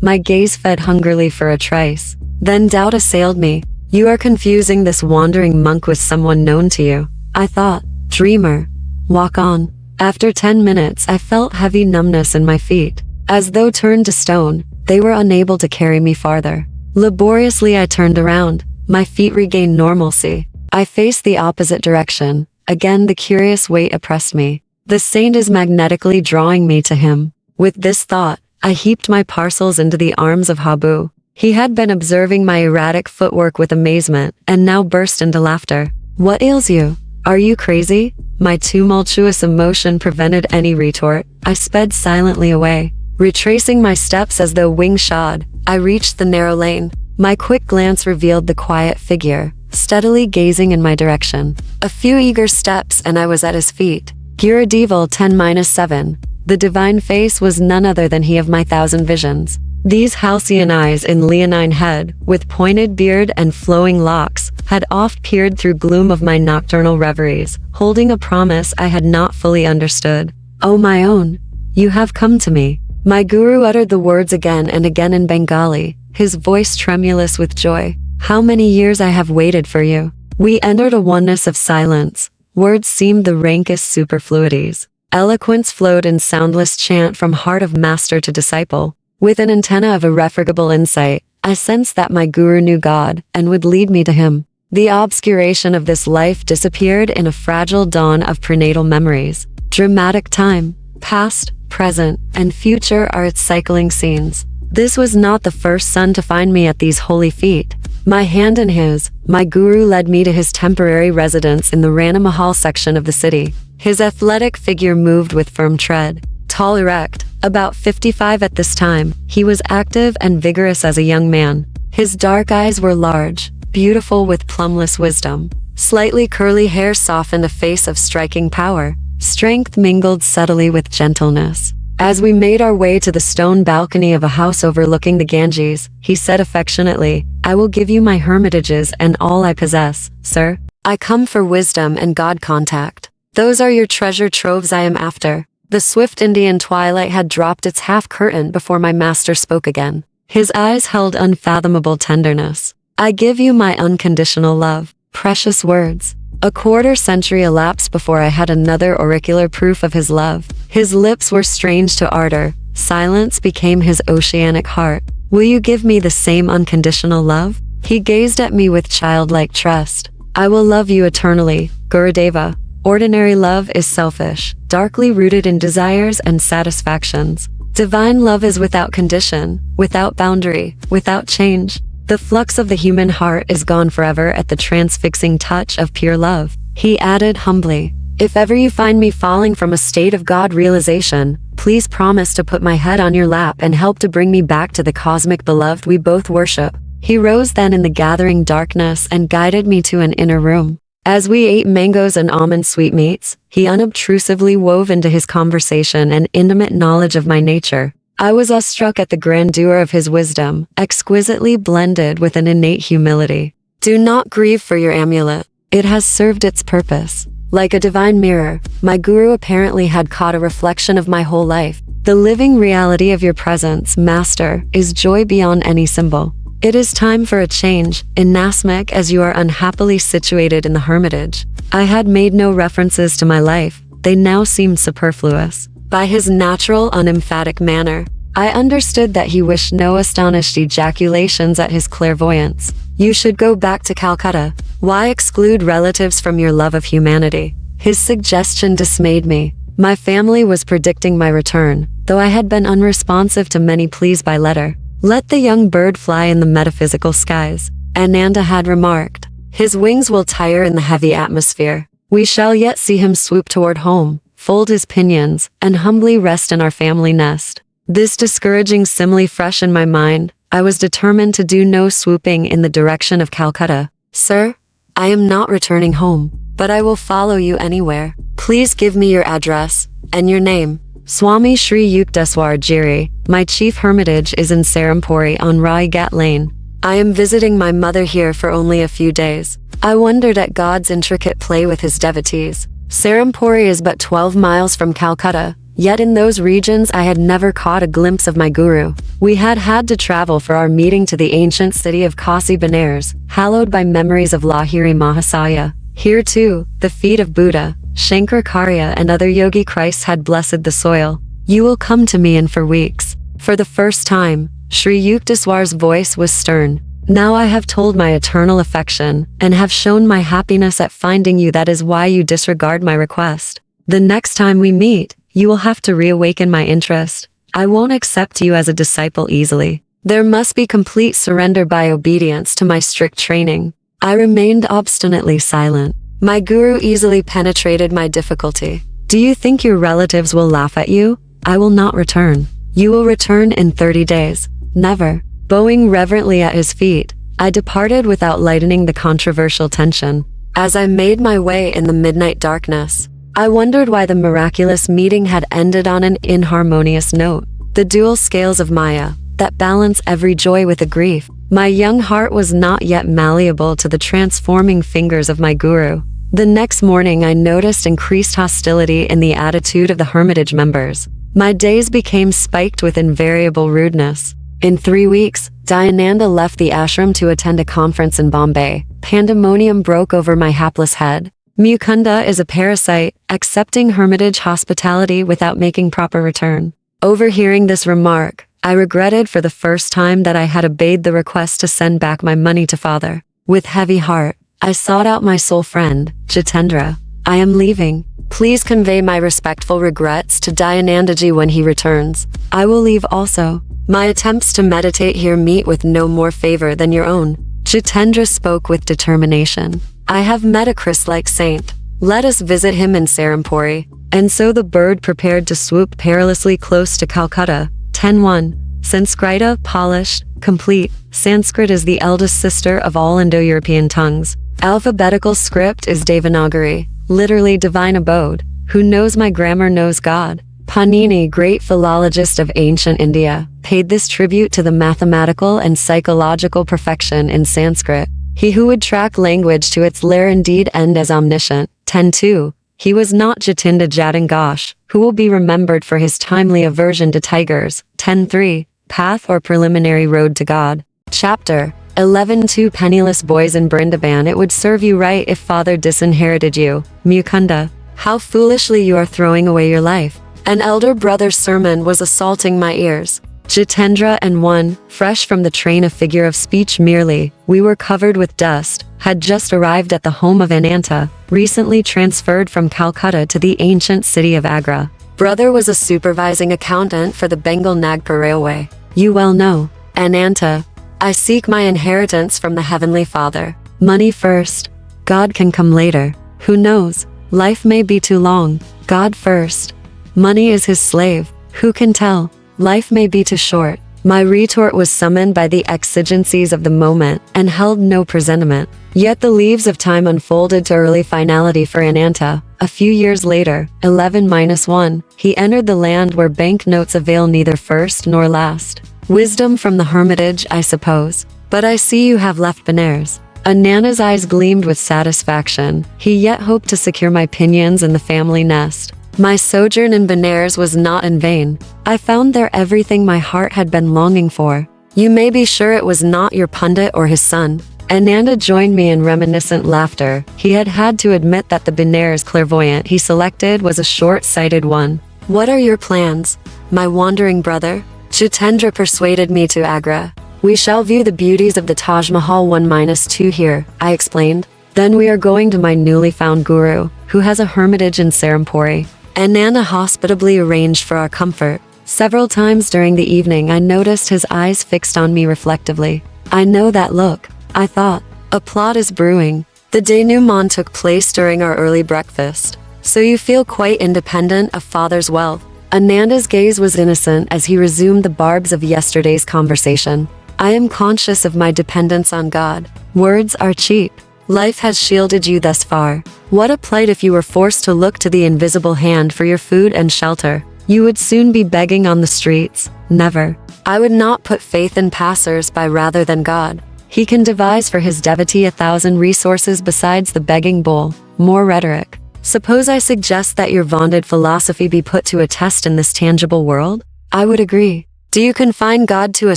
My gaze fed hungrily for a trace. Then doubt assailed me. You are confusing this wandering monk with someone known to you, I thought. Dreamer. Walk on. After 10 minutes I felt heavy numbness in my feet. As though turned to stone, they were unable to carry me farther. Laboriously I turned around. My feet regained normalcy. I faced the opposite direction. Again the curious weight oppressed me. The saint is magnetically drawing me to him. With this thought, I heaped my parcels into the arms of Habu. He had been observing my erratic footwork with amazement, and now burst into laughter. What ails you? Are you crazy? My tumultuous emotion prevented any retort. I sped silently away. Retracing my steps as though wing-shod, I reached the narrow lane. My quick glance revealed the quiet figure, steadily gazing in my direction. A few eager steps and I was at his feet. Gurudevil 10-7. The divine face was none other than he of my thousand visions. These halcyon eyes in leonine head, with pointed beard and flowing locks, had oft peered through gloom of my nocturnal reveries, holding a promise I had not fully understood. Oh my own, you have come to me. My guru uttered the words again and again in Bengali, his voice tremulous with joy. How many years I have waited for you. We entered a oneness of silence. Words seemed the rankest superfluities. Eloquence flowed in soundless chant from heart of master to disciple. With an antenna of irrefragable insight, I sensed that my guru knew God and would lead me to him. The obscuration of this life disappeared in a fragile dawn of prenatal memories. Dramatic time, past, present, and future are its cycling scenes. This was not the first sun to find me at these holy feet. My hand in his, my guru led me to his temporary residence in the Rana Mahal section of the city. His athletic figure moved with firm tread. Tall, erect, about 55 at this time, he was active and vigorous as a young man. His dark eyes were large, beautiful with plumbless wisdom. Slightly curly hair softened a face of striking power. Strength mingled subtly with gentleness. As we made our way to the stone balcony of a house overlooking the Ganges, he said affectionately, I will give you my hermitages and all I possess, sir. I come for wisdom and God contact. Those are your treasure troves I am after. The swift Indian twilight had dropped its half curtain before my master spoke again. His eyes held unfathomable tenderness. I give you my unconditional love. Precious words. A quarter century elapsed before I had another auricular proof of his love. His lips were strange to ardor. Silence became his oceanic heart. Will you give me the same unconditional love? He gazed at me with childlike trust. I will love you eternally, Gurudeva. Ordinary love is selfish, darkly rooted in desires and satisfactions. Divine love is without condition, without boundary, without change. The flux of the human heart is gone forever at the transfixing touch of pure love. He added humbly, if ever you find me falling from a state of God realization, please promise to put my head on your lap and help to bring me back to the cosmic beloved we both worship. He rose then in the gathering darkness and guided me to an inner room. As we ate mangoes and almond sweetmeats, he unobtrusively wove into his conversation an intimate knowledge of my nature. I was awestruck at the grandeur of his wisdom, exquisitely blended with an innate humility. Do not grieve for your amulet. It has served its purpose. Like a divine mirror, my guru apparently had caught a reflection of my whole life. The living reality of your presence, master, is joy beyond any symbol. It is time for a change, inasmuch as you are unhappily situated in the hermitage. I had made no references to my life. They now seemed superfluous. By his natural, unemphatic manner, I understood that he wished no astonished ejaculations at his clairvoyance. You should go back to Calcutta. Why exclude relatives from your love of humanity? His suggestion dismayed me. My family was predicting my return. though I had been unresponsive to many pleas by letter. "Let the young bird fly in the metaphysical skies," Ananda had remarked. "His wings will tire in the heavy atmosphere. We shall yet see him swoop toward home, fold his pinions, and humbly rest in our family nest." This discouraging simile fresh in my mind, I was determined to do no swooping in the direction of Calcutta. "Sir, I am not returning home, but I will follow you anywhere. Please give me your address, and your name." Swami Sri Yukteswar Giri, my chief hermitage is in Serampore on Rai Ghat Lane. I am visiting my mother here for only a few days. I wondered at God's intricate play with his devotees. Serampore is but 12 miles from Calcutta, yet in those regions I had never caught a glimpse of my guru. We had to travel for our meeting to the ancient city of Kasi Benares, hallowed by memories of Lahiri Mahasaya. Here too, the feet of Buddha, Shankaracharya and other Yogi-Christs had blessed the soil. "You will come to me in for weeks." For the first time, Sri Yukteswar's voice was stern. "Now I have told my eternal affection, and have shown my happiness at finding you. That is why you disregard my request. The next time we meet, you will have to reawaken my interest. I won't accept you as a disciple easily. There must be complete surrender by obedience to my strict training." I remained obstinately silent. My guru easily penetrated my difficulty. "Do you think your relatives will laugh at you? I will not return. You will return in 30 days. Never." Bowing reverently at his feet, I departed without lightening the controversial tension. As I made my way in the midnight darkness, I wondered why the miraculous meeting had ended on an inharmonious note. The dual scales of Maya, that balance every joy with a grief. My young heart was not yet malleable to the transforming fingers of my guru. The next morning I noticed increased hostility in the attitude of the hermitage members. My days became spiked with invariable rudeness. In 3 weeks, Dayananda left the ashram to attend a conference in Bombay. Pandemonium broke over my hapless head. Mukunda is a parasite, accepting hermitage hospitality without making proper return. Overhearing this remark, I regretted for the first time that I had obeyed the request to send back my money to father. With heavy heart, I sought out my soul friend, Jitendra. "I am leaving. Please convey my respectful regrets to Dayanandaji when he returns. I will leave also. My attempts to meditate here meet with no more favor than your own." Jitendra spoke with determination. "I have met a Christ-like saint. Let us visit him in Serampore." And so the bird prepared to swoop perilously close to Calcutta. 10.1. Sanskrita, polished, complete. Sanskrit is the eldest sister of all Indo-European tongues. Alphabetical script is Devanagari, literally divine abode. Who knows my grammar knows God. Panini, great philologist of ancient India, paid this tribute to the mathematical and psychological perfection in Sanskrit. He who would track language to its lair indeed end as omniscient. 10.2. He was not Jatinda Jatangosh, who will be remembered for his timely aversion to tigers. 10.3. Path or Preliminary Road to God. Chapter 11.2. Penniless boys in Brindaban. It would serve you right if father disinherited you. Mukunda. How foolishly you are throwing away your life. An elder brother's sermon was assaulting my ears. Jitendra and one, fresh from the train of figure of speech merely, we were covered with dust, had just arrived at the home of Ananta, recently transferred from Calcutta to the ancient city of Agra. Brother was a supervising accountant for the Bengal Nagpur Railway. You well know, Ananta, I seek my inheritance from the Heavenly Father. Money first. God can come later. Who knows? Life may be too long. God first. Money is his slave. Who can tell? Life may be too short. My retort was summoned by the exigencies of the moment and held no presentiment. Yet the leaves of time unfolded to early finality for Ananta. A few years later, 11-1, he entered the land where banknotes avail neither first nor last. Wisdom from the hermitage, I suppose. But I see you have left Benares. Anana's eyes gleamed with satisfaction. He yet hoped to secure my pinions in the family nest. My sojourn in Benares was not in vain. I found there everything my heart had been longing for. You may be sure it was not your pundit or his son. Ananda joined me in reminiscent laughter. He had to admit that the Benares clairvoyant he selected was a short-sighted one. What are your plans, my wandering brother? Jitendra persuaded me to Agra. We shall view the beauties of the Taj Mahal 1-2 here, I explained. Then we are going to my newly found guru, who has a hermitage in Serampore. Ananda hospitably arranged for our comfort. Several times during the evening I noticed his eyes fixed on me reflectively. I know that look, I thought. A plot is brewing. The denouement took place during our early breakfast. So you feel quite independent of father's wealth. Ananda's gaze was innocent as he resumed the barbs of yesterday's conversation. I am conscious of my dependence on God. Words are cheap. Life has shielded you thus far. What a plight if you were forced to look to the invisible hand for your food and shelter. You would soon be begging on the streets. Never. I would not put faith in passers-by rather than God. He can devise for his devotee 1,000 resources besides the begging bowl. More rhetoric. Suppose I suggest that your vaunted philosophy be put to a test in this tangible world? I would agree. Do you confine God to a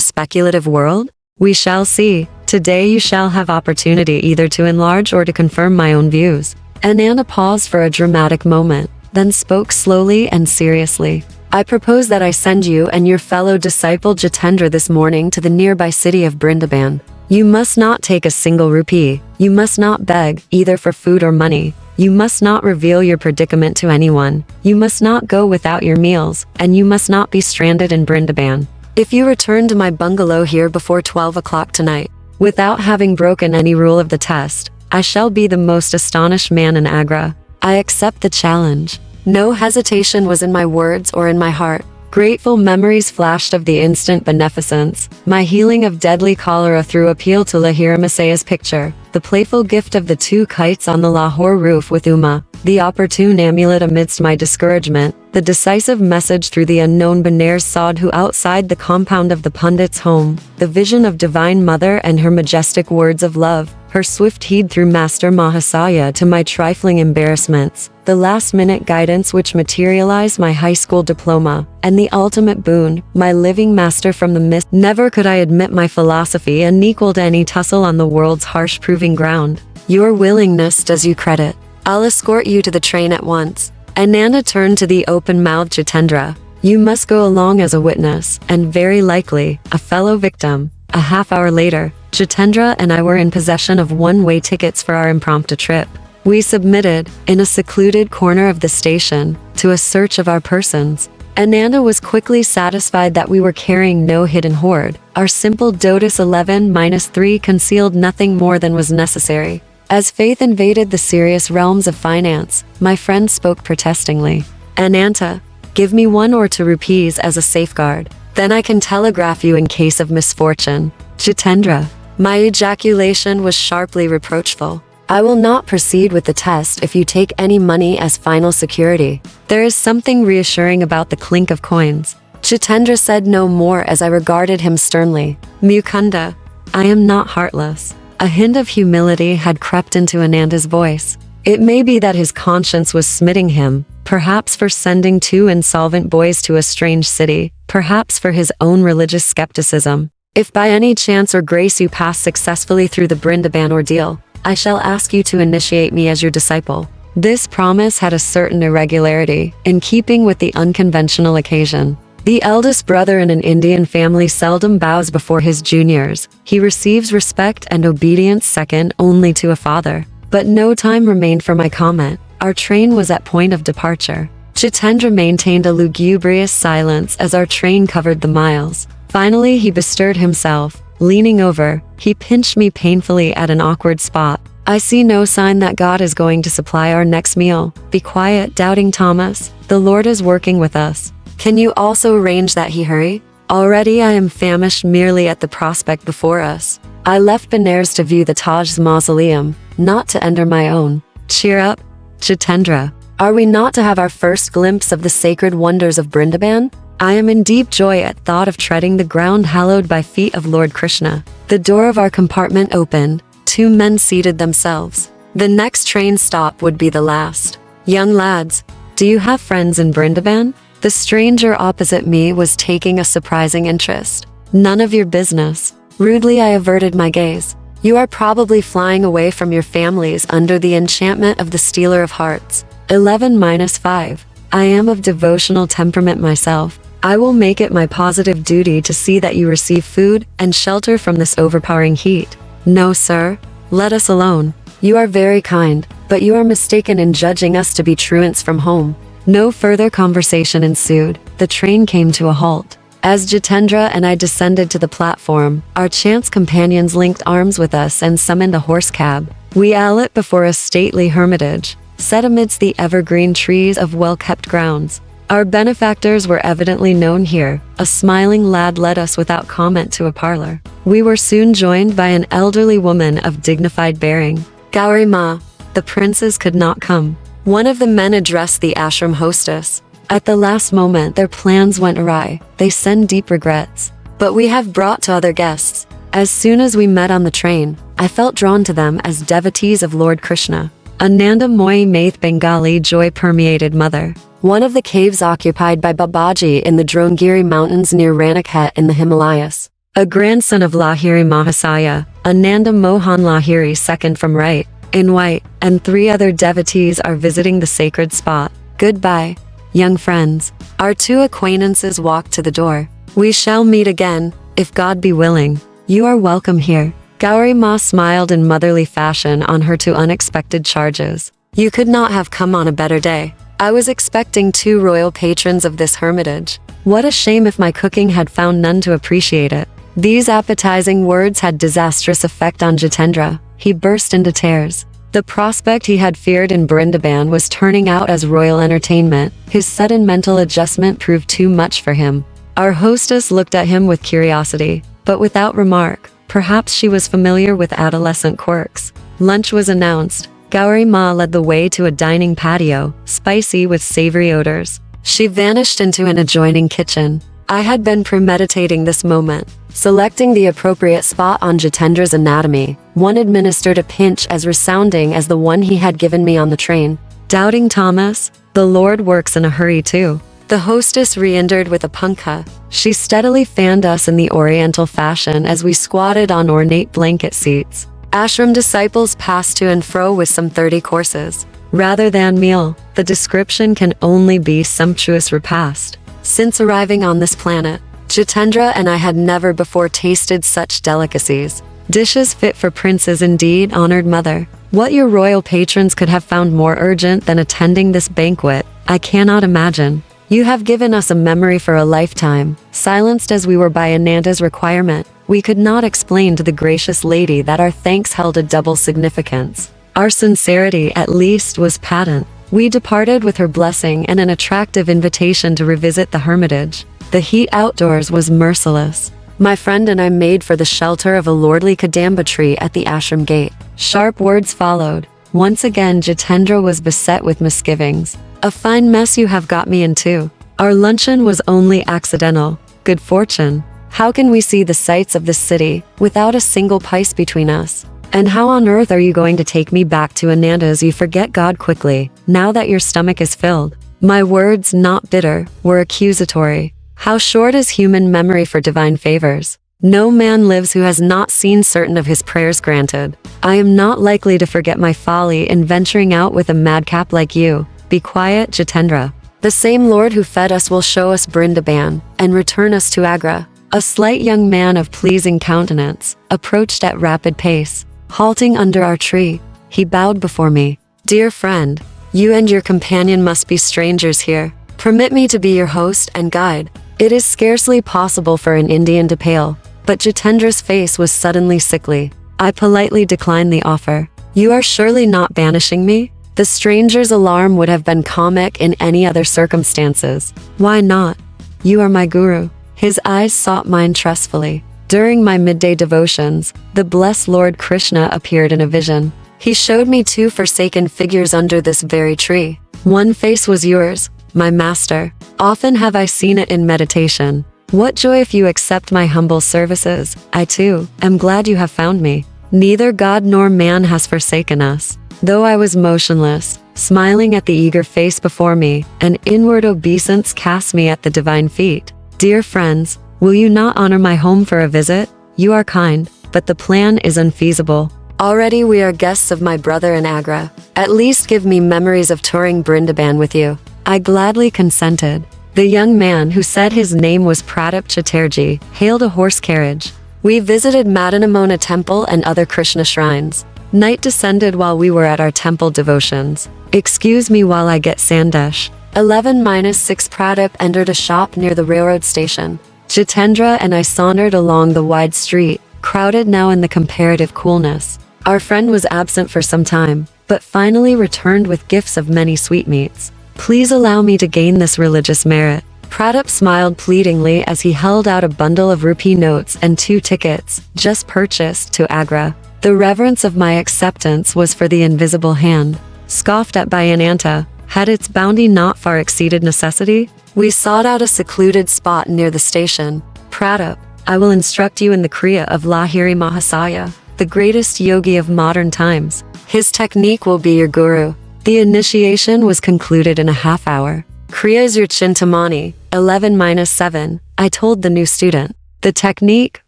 speculative world? We shall see. Today you shall have opportunity either to enlarge or to confirm my own views. Ananda paused for a dramatic moment, then spoke slowly and seriously. I propose that I send you and your fellow disciple Jitendra this morning to the nearby city of Brindaban. You must not take a single rupee. You must not beg, either for food or money. You must not reveal your predicament to anyone. You must not go without your meals, and you must not be stranded in Brindaban. If you return to my bungalow here before 12 o'clock tonight, without having broken any rule of the test, I shall be the most astonished man in Agra. I accept the challenge. No hesitation was in my words or in my heart. Grateful memories flashed of the instant beneficence, my healing of deadly cholera through appeal to Lahira Masaya's picture, the playful gift of the 2 kites on the Lahore roof with Uma, the opportune amulet amidst my discouragement, the decisive message through the unknown Benares Sadhu outside the compound of the pundit's home, the vision of Divine Mother and her majestic words of love, her swift heed through Master Mahasaya to my trifling embarrassments, the last-minute guidance which materialized my high school diploma, and the ultimate boon, my living master from the mist. Never could I admit my philosophy unequal to any tussle on the world's harsh proving ground. Your willingness does you credit. I'll escort you to the train at once. Ananda turned to the open-mouthed Jitendra. You must go along as a witness, and very likely, a fellow victim. A half hour later, Jitendra and I were in possession of one-way tickets for our impromptu trip. We submitted, in a secluded corner of the station, to a search of our persons. Ananda was quickly satisfied that we were carrying no hidden hoard. Our simple Dotus 11-3 concealed nothing more than was necessary. As faith invaded the serious realms of finance, my friend spoke protestingly. Ananta, give me 1 or 2 rupees as a safeguard. Then I can telegraph you in case of misfortune. Jitendra. My ejaculation was sharply reproachful. I will not proceed with the test if you take any money as final security. There is something reassuring about the clink of coins. Jitendra said no more as I regarded him sternly. Mukunda, I am not heartless. A hint of humility had crept into Ananda's voice. It may be that his conscience was smiting him, perhaps for sending 2 insolvent boys to a strange city, perhaps for his own religious skepticism. If by any chance or grace you pass successfully through the Brindaban ordeal, I shall ask you to initiate me as your disciple. This promise had a certain irregularity, in keeping with the unconventional occasion. The eldest brother in an Indian family seldom bows before his juniors. He receives respect and obedience second only to a father. But no time remained for my comment. Our train was at point of departure. Jitendra maintained a lugubrious silence as our train covered the miles. Finally he bestirred himself. Leaning over, he pinched me painfully at an awkward spot. I see no sign that God is going to supply our next meal. Be quiet, doubting Thomas. The Lord is working with us. Can you also arrange that he hurry? Already I am famished merely at the prospect before us. I left Benares to view the Taj's mausoleum, not to enter my own. Cheer up, Jitendra. Are we not to have our first glimpse of the sacred wonders of Brindaban? I am in deep joy at thought of treading the ground hallowed by feet of Lord Krishna. The door of our compartment opened. 2 men seated themselves. The next train stop would be the last. Young lads, do you have friends in Brindaban? The stranger opposite me was taking a surprising interest. None of your business. Rudely I averted my gaze. You are probably flying away from your families under the enchantment of the Stealer of Hearts. 11-5. I am of devotional temperament myself. I will make it my positive duty to see that you receive food and shelter from this overpowering heat. No, sir. Let us alone. You are very kind, but you are mistaken in judging us to be truants from home. No further conversation ensued. The train came to a halt. As Jitendra and I descended to the platform, our chance companions linked arms with us and summoned a horse cab. We alit before a stately hermitage, set amidst the evergreen trees of well-kept grounds. Our benefactors were evidently known here. A smiling lad led us without comment to a parlor. We were soon joined by an elderly woman of dignified bearing. Gauri Ma, the princes could not come. One of the men addressed the ashram hostess. At the last moment, their plans went awry. They send deep regrets. But we have brought to other guests. As soon as we met on the train, I felt drawn to them as devotees of Lord Krishna. Ananda Moyi Maith Bengali joy-permeated mother. One of the caves occupied by Babaji in the Drongiri Mountains near Ranikhet in the Himalayas. A grandson of Lahiri Mahasaya, Ananda Mohan Lahiri second from right, in white, and 3 other devotees are visiting the sacred spot. Goodbye, young friends. Our 2 acquaintances walked to the door. We shall meet again, if God be willing. You are welcome here. Gauri Ma smiled in motherly fashion on her 2 unexpected charges. You could not have come on a better day. I was expecting 2 royal patrons of this hermitage. What a shame if my cooking had found none to appreciate it. These appetizing words had disastrous effect on Jitendra. He burst into tears. The prospect he had feared in Brindaban was turning out as royal entertainment. His sudden mental adjustment proved too much for him. Our hostess looked at him with curiosity, but without remark. Perhaps she was familiar with adolescent quirks. Lunch was announced. Gauri Ma led the way to a dining patio, spicy with savory odors. She vanished into an adjoining kitchen. I had been premeditating this moment. Selecting the appropriate spot on Jitendra's anatomy, one administered a pinch as resounding as the one he had given me on the train. Doubting Thomas, the Lord works in a hurry too. The hostess re-entered with a punkha. She steadily fanned us in the oriental fashion as we squatted on ornate blanket seats. Ashram disciples passed to and fro with some 30 courses. Rather than meal, the description can only be sumptuous repast. Since arriving on this planet, Jitendra and I had never before tasted such delicacies. Dishes fit for princes indeed, honored mother. What your royal patrons could have found more urgent than attending this banquet, I cannot imagine. You have given us a memory for a lifetime. Silenced as we were by Ananda's requirement, we could not explain to the gracious lady that our thanks held a double significance. Our sincerity, at least, was patent. We departed with her blessing and an attractive invitation to revisit the hermitage. The heat outdoors was merciless. My friend and I made for the shelter of a lordly kadamba tree at the ashram gate. Sharp words followed. Once again Jitendra was beset with misgivings. A fine mess you have got me into. Our luncheon was only accidental. Good fortune. How can we see the sights of this city without a single pice between us? And how on earth are you going to take me back to Ananda's? You forget God quickly, now that your stomach is filled. My words, not bitter, were accusatory. How short is human memory for divine favors? No man lives who has not seen certain of his prayers granted. I am not likely to forget my folly in venturing out with a madcap like you. Be quiet, Jitendra. The same Lord who fed us will show us Brindaban and return us to Agra. A slight young man of pleasing countenance approached at rapid pace. Halting under our tree, he bowed before me. Dear friend, you and your companion must be strangers here. Permit me to be your host and guide. It is scarcely possible for an Indian to pale, but Jitendra's face was suddenly sickly. I politely declined the offer. You are surely not banishing me? The stranger's alarm would have been comic in any other circumstances. Why not? You are my guru. His eyes sought mine trustfully. During my midday devotions, the blessed Lord Krishna appeared in a vision. He showed me 2 forsaken figures under this very tree. One face was yours, my master. Often have I seen it in meditation. What joy if you accept my humble services. I too am glad you have found me. Neither God nor man has forsaken us. Though I was motionless, smiling at the eager face before me, an inward obeisance cast me at the divine feet. Dear friends, will you not honor my home for a visit? You are kind, but the plan is unfeasible. Already we are guests of my brother in Agra. At least give me memories of touring Brindaban with you. I gladly consented. The young man, who said his name was Pratap Chatterjee, hailed a horse carriage. We visited Madanamona temple and other Krishna shrines. Night descended while we were at our temple devotions. Excuse me while I get sandesh. 11-6 Pradip entered a shop near the railroad station. Jitendra and I sauntered along the wide street, crowded now in the comparative coolness. Our friend was absent for some time, but finally returned with gifts of many sweetmeats. Please allow me to gain this religious merit. Pradip smiled pleadingly as he held out a bundle of rupee notes and 2 tickets, just purchased, to Agra. The reverence of my acceptance was for the invisible hand, scoffed at by Ananta. Had its bounty not far exceeded necessity? We sought out a secluded spot near the station. Pradip, I will instruct you in the Kriya of Lahiri Mahasaya, the greatest yogi of modern times. His technique will be your guru. The initiation was concluded in a half hour. Kriya is your Chintamani, 11-7, I told the new student. The technique,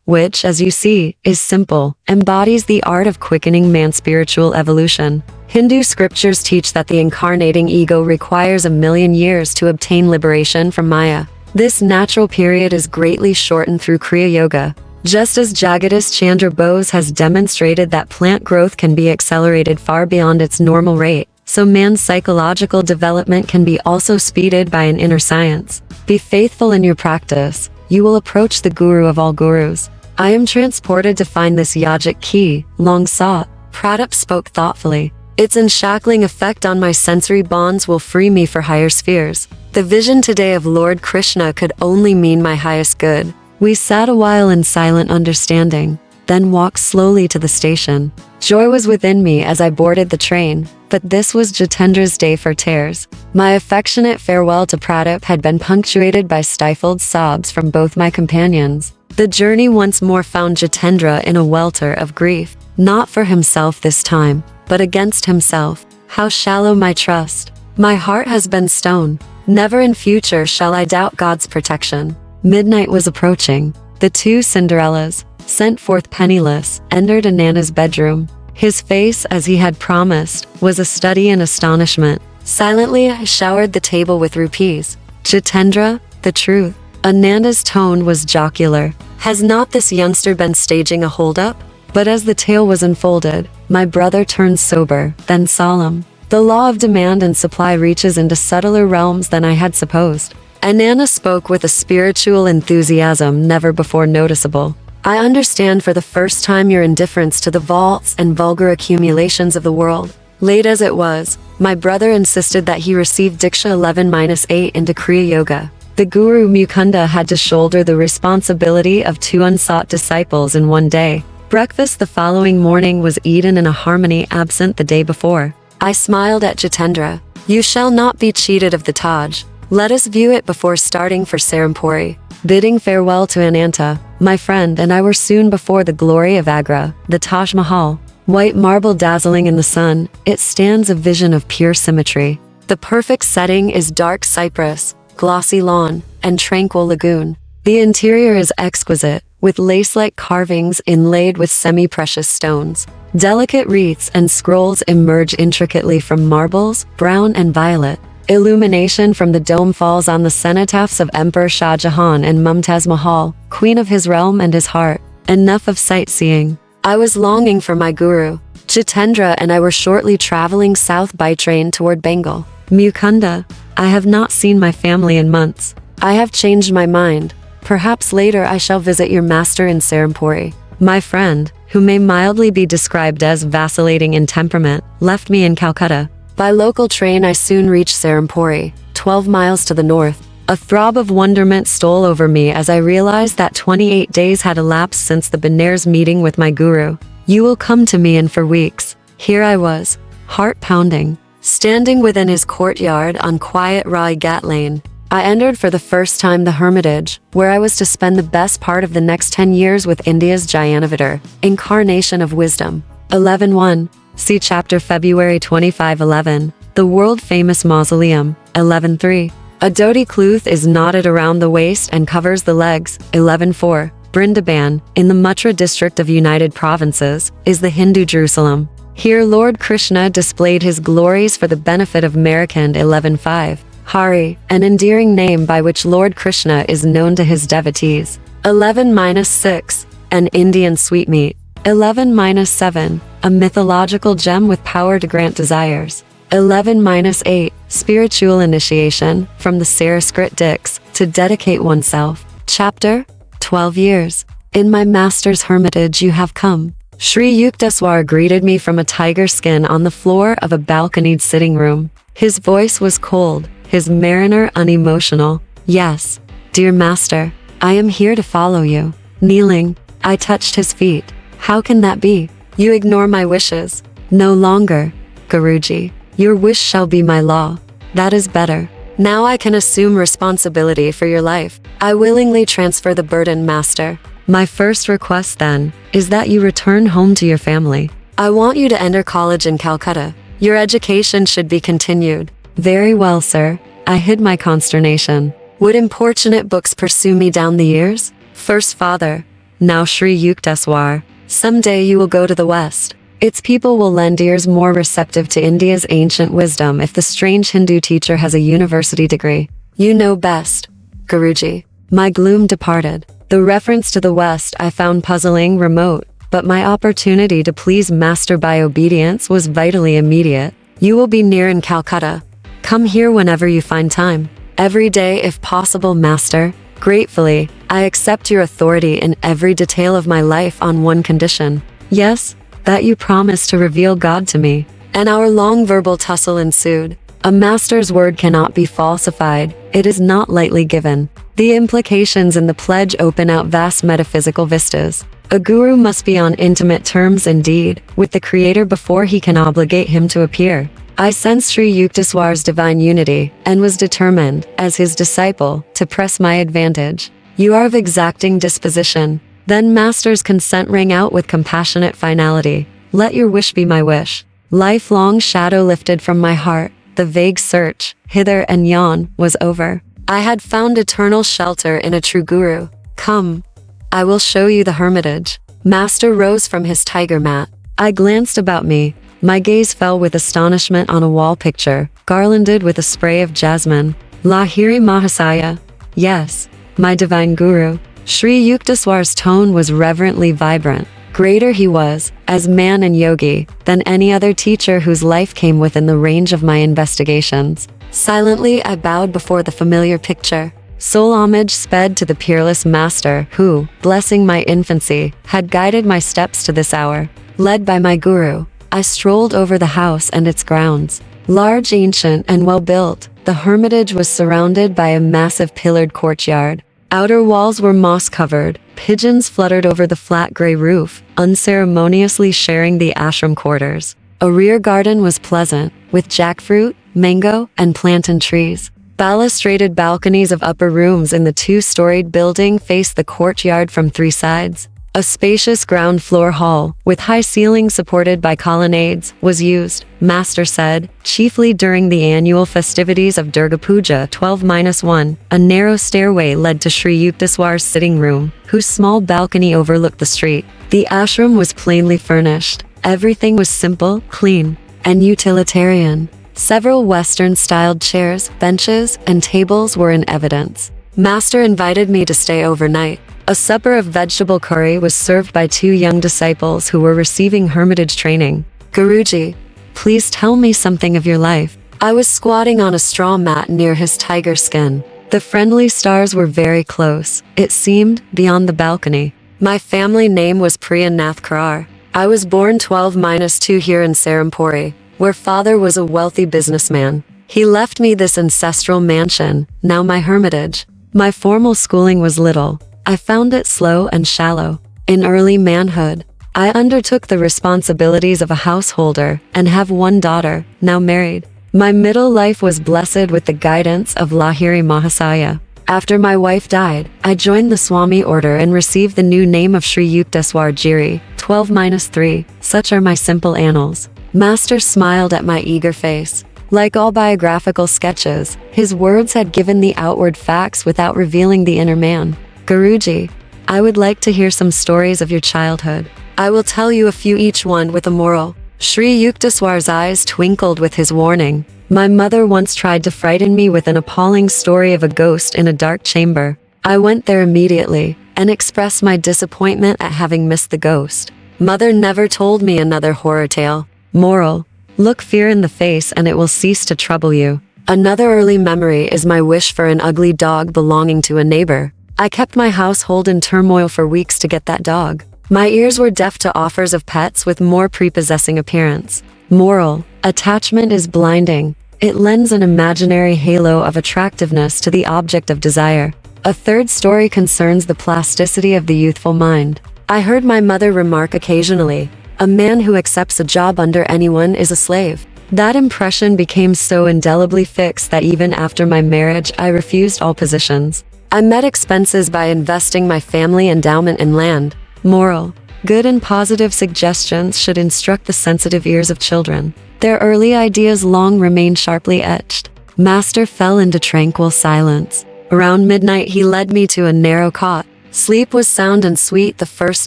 which, as you see, is simple, embodies the art of quickening man's spiritual evolution. Hindu scriptures teach that the incarnating ego requires 1,000,000 years to obtain liberation from Maya. This natural period is greatly shortened through Kriya Yoga. Just as Jagdish Chandra Bose has demonstrated that plant growth can be accelerated far beyond its normal rate, so man's psychological development can be also speeded by an inner science. Be faithful in your practice. You will approach the guru of all gurus. I am transported to find this yogic key, long sought. Pradip spoke thoughtfully. Its unshackling effect on my sensory bonds will free me for higher spheres. The vision today of Lord Krishna could only mean my highest good. We sat a while in silent understanding, then walked slowly to the station. Joy was within me as I boarded the train, but this was Jitendra's day for tears. My affectionate farewell to Pradip had been punctuated by stifled sobs from both my companions. The journey once more found Jitendra in a welter of grief, not for himself this time, but against himself. How shallow my trust. My heart has been stone. Never in future shall I doubt God's protection. Midnight was approaching. The 2 Cinderellas, sent forth penniless, entered Ananda's bedroom. His face, as he had promised, was a study in astonishment. Silently I showered the table with rupees. Jitendra, the truth. Ananda's tone was jocular. Has not this youngster been staging a holdup? But as the tale was unfolded, my brother turned sober, then solemn. The law of demand and supply reaches into subtler realms than I had supposed. Ananda spoke with a spiritual enthusiasm never before noticeable. I understand for the first time your indifference to the vaults and vulgar accumulations of the world. Late as it was, my brother insisted that he receive Diksha 11-8 into Kriya Yoga. The Guru Mukunda had to shoulder the responsibility of 2 unsought disciples in one day. Breakfast the following morning was eaten in a harmony absent the day before. I smiled at Jitendra. You shall not be cheated of the Taj. Let us view it before starting for Serampuri. Bidding farewell to Ananta, my friend and I were soon before the glory of Agra, the Taj Mahal. White marble dazzling in the sun, it stands a vision of pure symmetry. The perfect setting is dark cypress, glossy lawn, and tranquil lagoon. The interior is exquisite, with lace-like carvings inlaid with semi-precious stones. Delicate wreaths and scrolls emerge intricately from marbles, brown and violet. Illumination from the dome falls on the cenotaphs of Emperor Shah Jahan and Mumtaz Mahal, queen of his realm and his heart. Enough of sightseeing. I was longing for my guru. Jitendra and I were shortly traveling south by train toward Bengal. Mukunda, I have not seen my family in months. I have changed my mind. Perhaps later I shall visit your master in Serampuri. My friend, who may mildly be described as vacillating in temperament, left me in Calcutta. By local train I soon reached Serampuri, 12 miles to the north. A throb of wonderment stole over me as I realized that 28 days had elapsed since the Benares meeting with my guru. You will come to me and for weeks. Here I was, heart pounding, standing within his courtyard on quiet Rai Ghat Lane. I entered for the first time the hermitage, where I was to spend the best part of the next 10 years with India's Jnanavatar, incarnation of wisdom. 11.1. See chapter February 2511, the world-famous mausoleum. 11.3. A dhoti cloth is knotted around the waist and covers the legs. 11.4. Brindaban, in the Mathura district of United Provinces, is the Hindu Jerusalem. Here Lord Krishna displayed his glories for the benefit of Americans. 11.5. Hari, an endearing name by which Lord Krishna is known to his devotees. 11-6. An Indian sweetmeat. 11-7. A mythological gem with power to grant desires. 11-8, Spiritual Initiation, from the Sanskrit Dix, to dedicate oneself. Chapter 12 years. In my master's hermitage you have come. Sri Yukteswar greeted me from a tiger skin on the floor of a balconied sitting room. His voice was cold, his manner unemotional. Yes, dear master, I am here to follow you. Kneeling, I touched his feet. How can that be? You ignore my wishes. No longer, Guruji. Your wish shall be my law. That is better. Now I can assume responsibility for your life. I willingly transfer the burden, master. My first request, then, is that you return home to your family. I want you to enter college in Calcutta. Your education should be continued. Very well, sir. I hid my consternation. Would importunate books pursue me down the years? First father, now Sri Yukteswar. Someday you will go to the West. Its people will lend ears more receptive to India's ancient wisdom if the strange Hindu teacher has a university degree. You know best, Guruji. My gloom departed. The reference to the West I found puzzling, remote, but my opportunity to please Master by obedience was vitally immediate. You will be near in Calcutta. Come here whenever you find time. Every day if possible, Master. Gratefully, I accept your authority in every detail of my life on one condition. Yes, that you promise to reveal God to me. An hour long verbal tussle ensued. A master's word cannot be falsified. It is not lightly given. The implications in the pledge open out vast metaphysical vistas. A guru must be on intimate terms indeed with the Creator before he can obligate him to appear. I sensed Sri Yukteswar's divine unity and was determined, as his disciple, to press my advantage. You are of exacting disposition. Then Master's consent rang out with compassionate finality. Let your wish be my wish. Lifelong shadow lifted from my heart. The vague search, hither and yon, was over. I had found eternal shelter in a true guru. Come, I will show you the hermitage. Master rose from his tiger mat. I glanced about me. My gaze fell with astonishment on a wall picture, garlanded with a spray of jasmine. Lahiri Mahasaya. Yes, my divine guru. Sri Yukteswar's tone was reverently vibrant. Greater he was, as man and yogi, than any other teacher whose life came within the range of my investigations. Silently, I bowed before the familiar picture. Sole homage sped to the peerless master who, blessing my infancy, had guided my steps to this hour. Led by my guru, I strolled over the house and its grounds. Large, ancient, and well-built, the hermitage was surrounded by a massive pillared courtyard. Outer walls were moss-covered. Pigeons fluttered over the flat gray roof, unceremoniously sharing the ashram quarters. A rear garden was pleasant, with jackfruit, mango, and plantain trees. Balustraded balconies of upper rooms in the two-storied building faced the courtyard from three sides. A spacious ground floor hall, with high ceilings supported by colonnades, was used, Master said, chiefly during the annual festivities of Durga Puja 12-1. A narrow stairway led to Sri Yukteswar's sitting room, whose small balcony overlooked the street. The ashram was plainly furnished. Everything was simple, clean, and utilitarian. Several Western-styled chairs, benches, and tables were in evidence. Master invited me to stay overnight. A supper of vegetable curry was served by two young disciples who were receiving hermitage training. Guruji, please tell me something of your life. I was squatting on a straw mat near his tiger skin. The friendly stars were very close, it seemed, beyond the balcony. My family name was Priya Nath Karar. I was born 12-2 here in Serampore, where father was a wealthy businessman. He left me this ancestral mansion, now my hermitage. My formal schooling was little. I found it slow and shallow. In early manhood, I undertook the responsibilities of a householder and have one daughter, now married. My middle life was blessed with the guidance of Lahiri Mahasaya. After my wife died, I joined the Swami order and received the new name of Sri Yukteswar Giri, 12-3. Such are my simple annals. Master smiled at my eager face. Like all biographical sketches, his words had given the outward facts without revealing the inner man. Guruji, I would like to hear some stories of your childhood. I will tell you a few, each one with a moral. Sri Yukteswar's eyes twinkled with his warning. My mother once tried to frighten me with an appalling story of a ghost in a dark chamber. I went there immediately and expressed my disappointment at having missed the ghost. Mother never told me another horror tale. Moral: Look fear in the face and it will cease to trouble you. Another early memory is my wish for an ugly dog belonging to a neighbor. I kept my household in turmoil for weeks to get that dog. My ears were deaf to offers of pets with more prepossessing appearance. Moral: attachment is blinding. It lends an imaginary halo of attractiveness to the object of desire. A third story concerns the plasticity of the youthful mind. I heard my mother remark occasionally, "A man who accepts a job under anyone is a slave." That impression became so indelibly fixed that even after my marriage I refused all positions. I met expenses by investing my family endowment in land. Moral: good and positive suggestions should instruct the sensitive ears of children. Their early ideas long remain sharply etched. Master fell into tranquil silence. Around midnight he led me to a narrow cot. Sleep was sound and sweet the first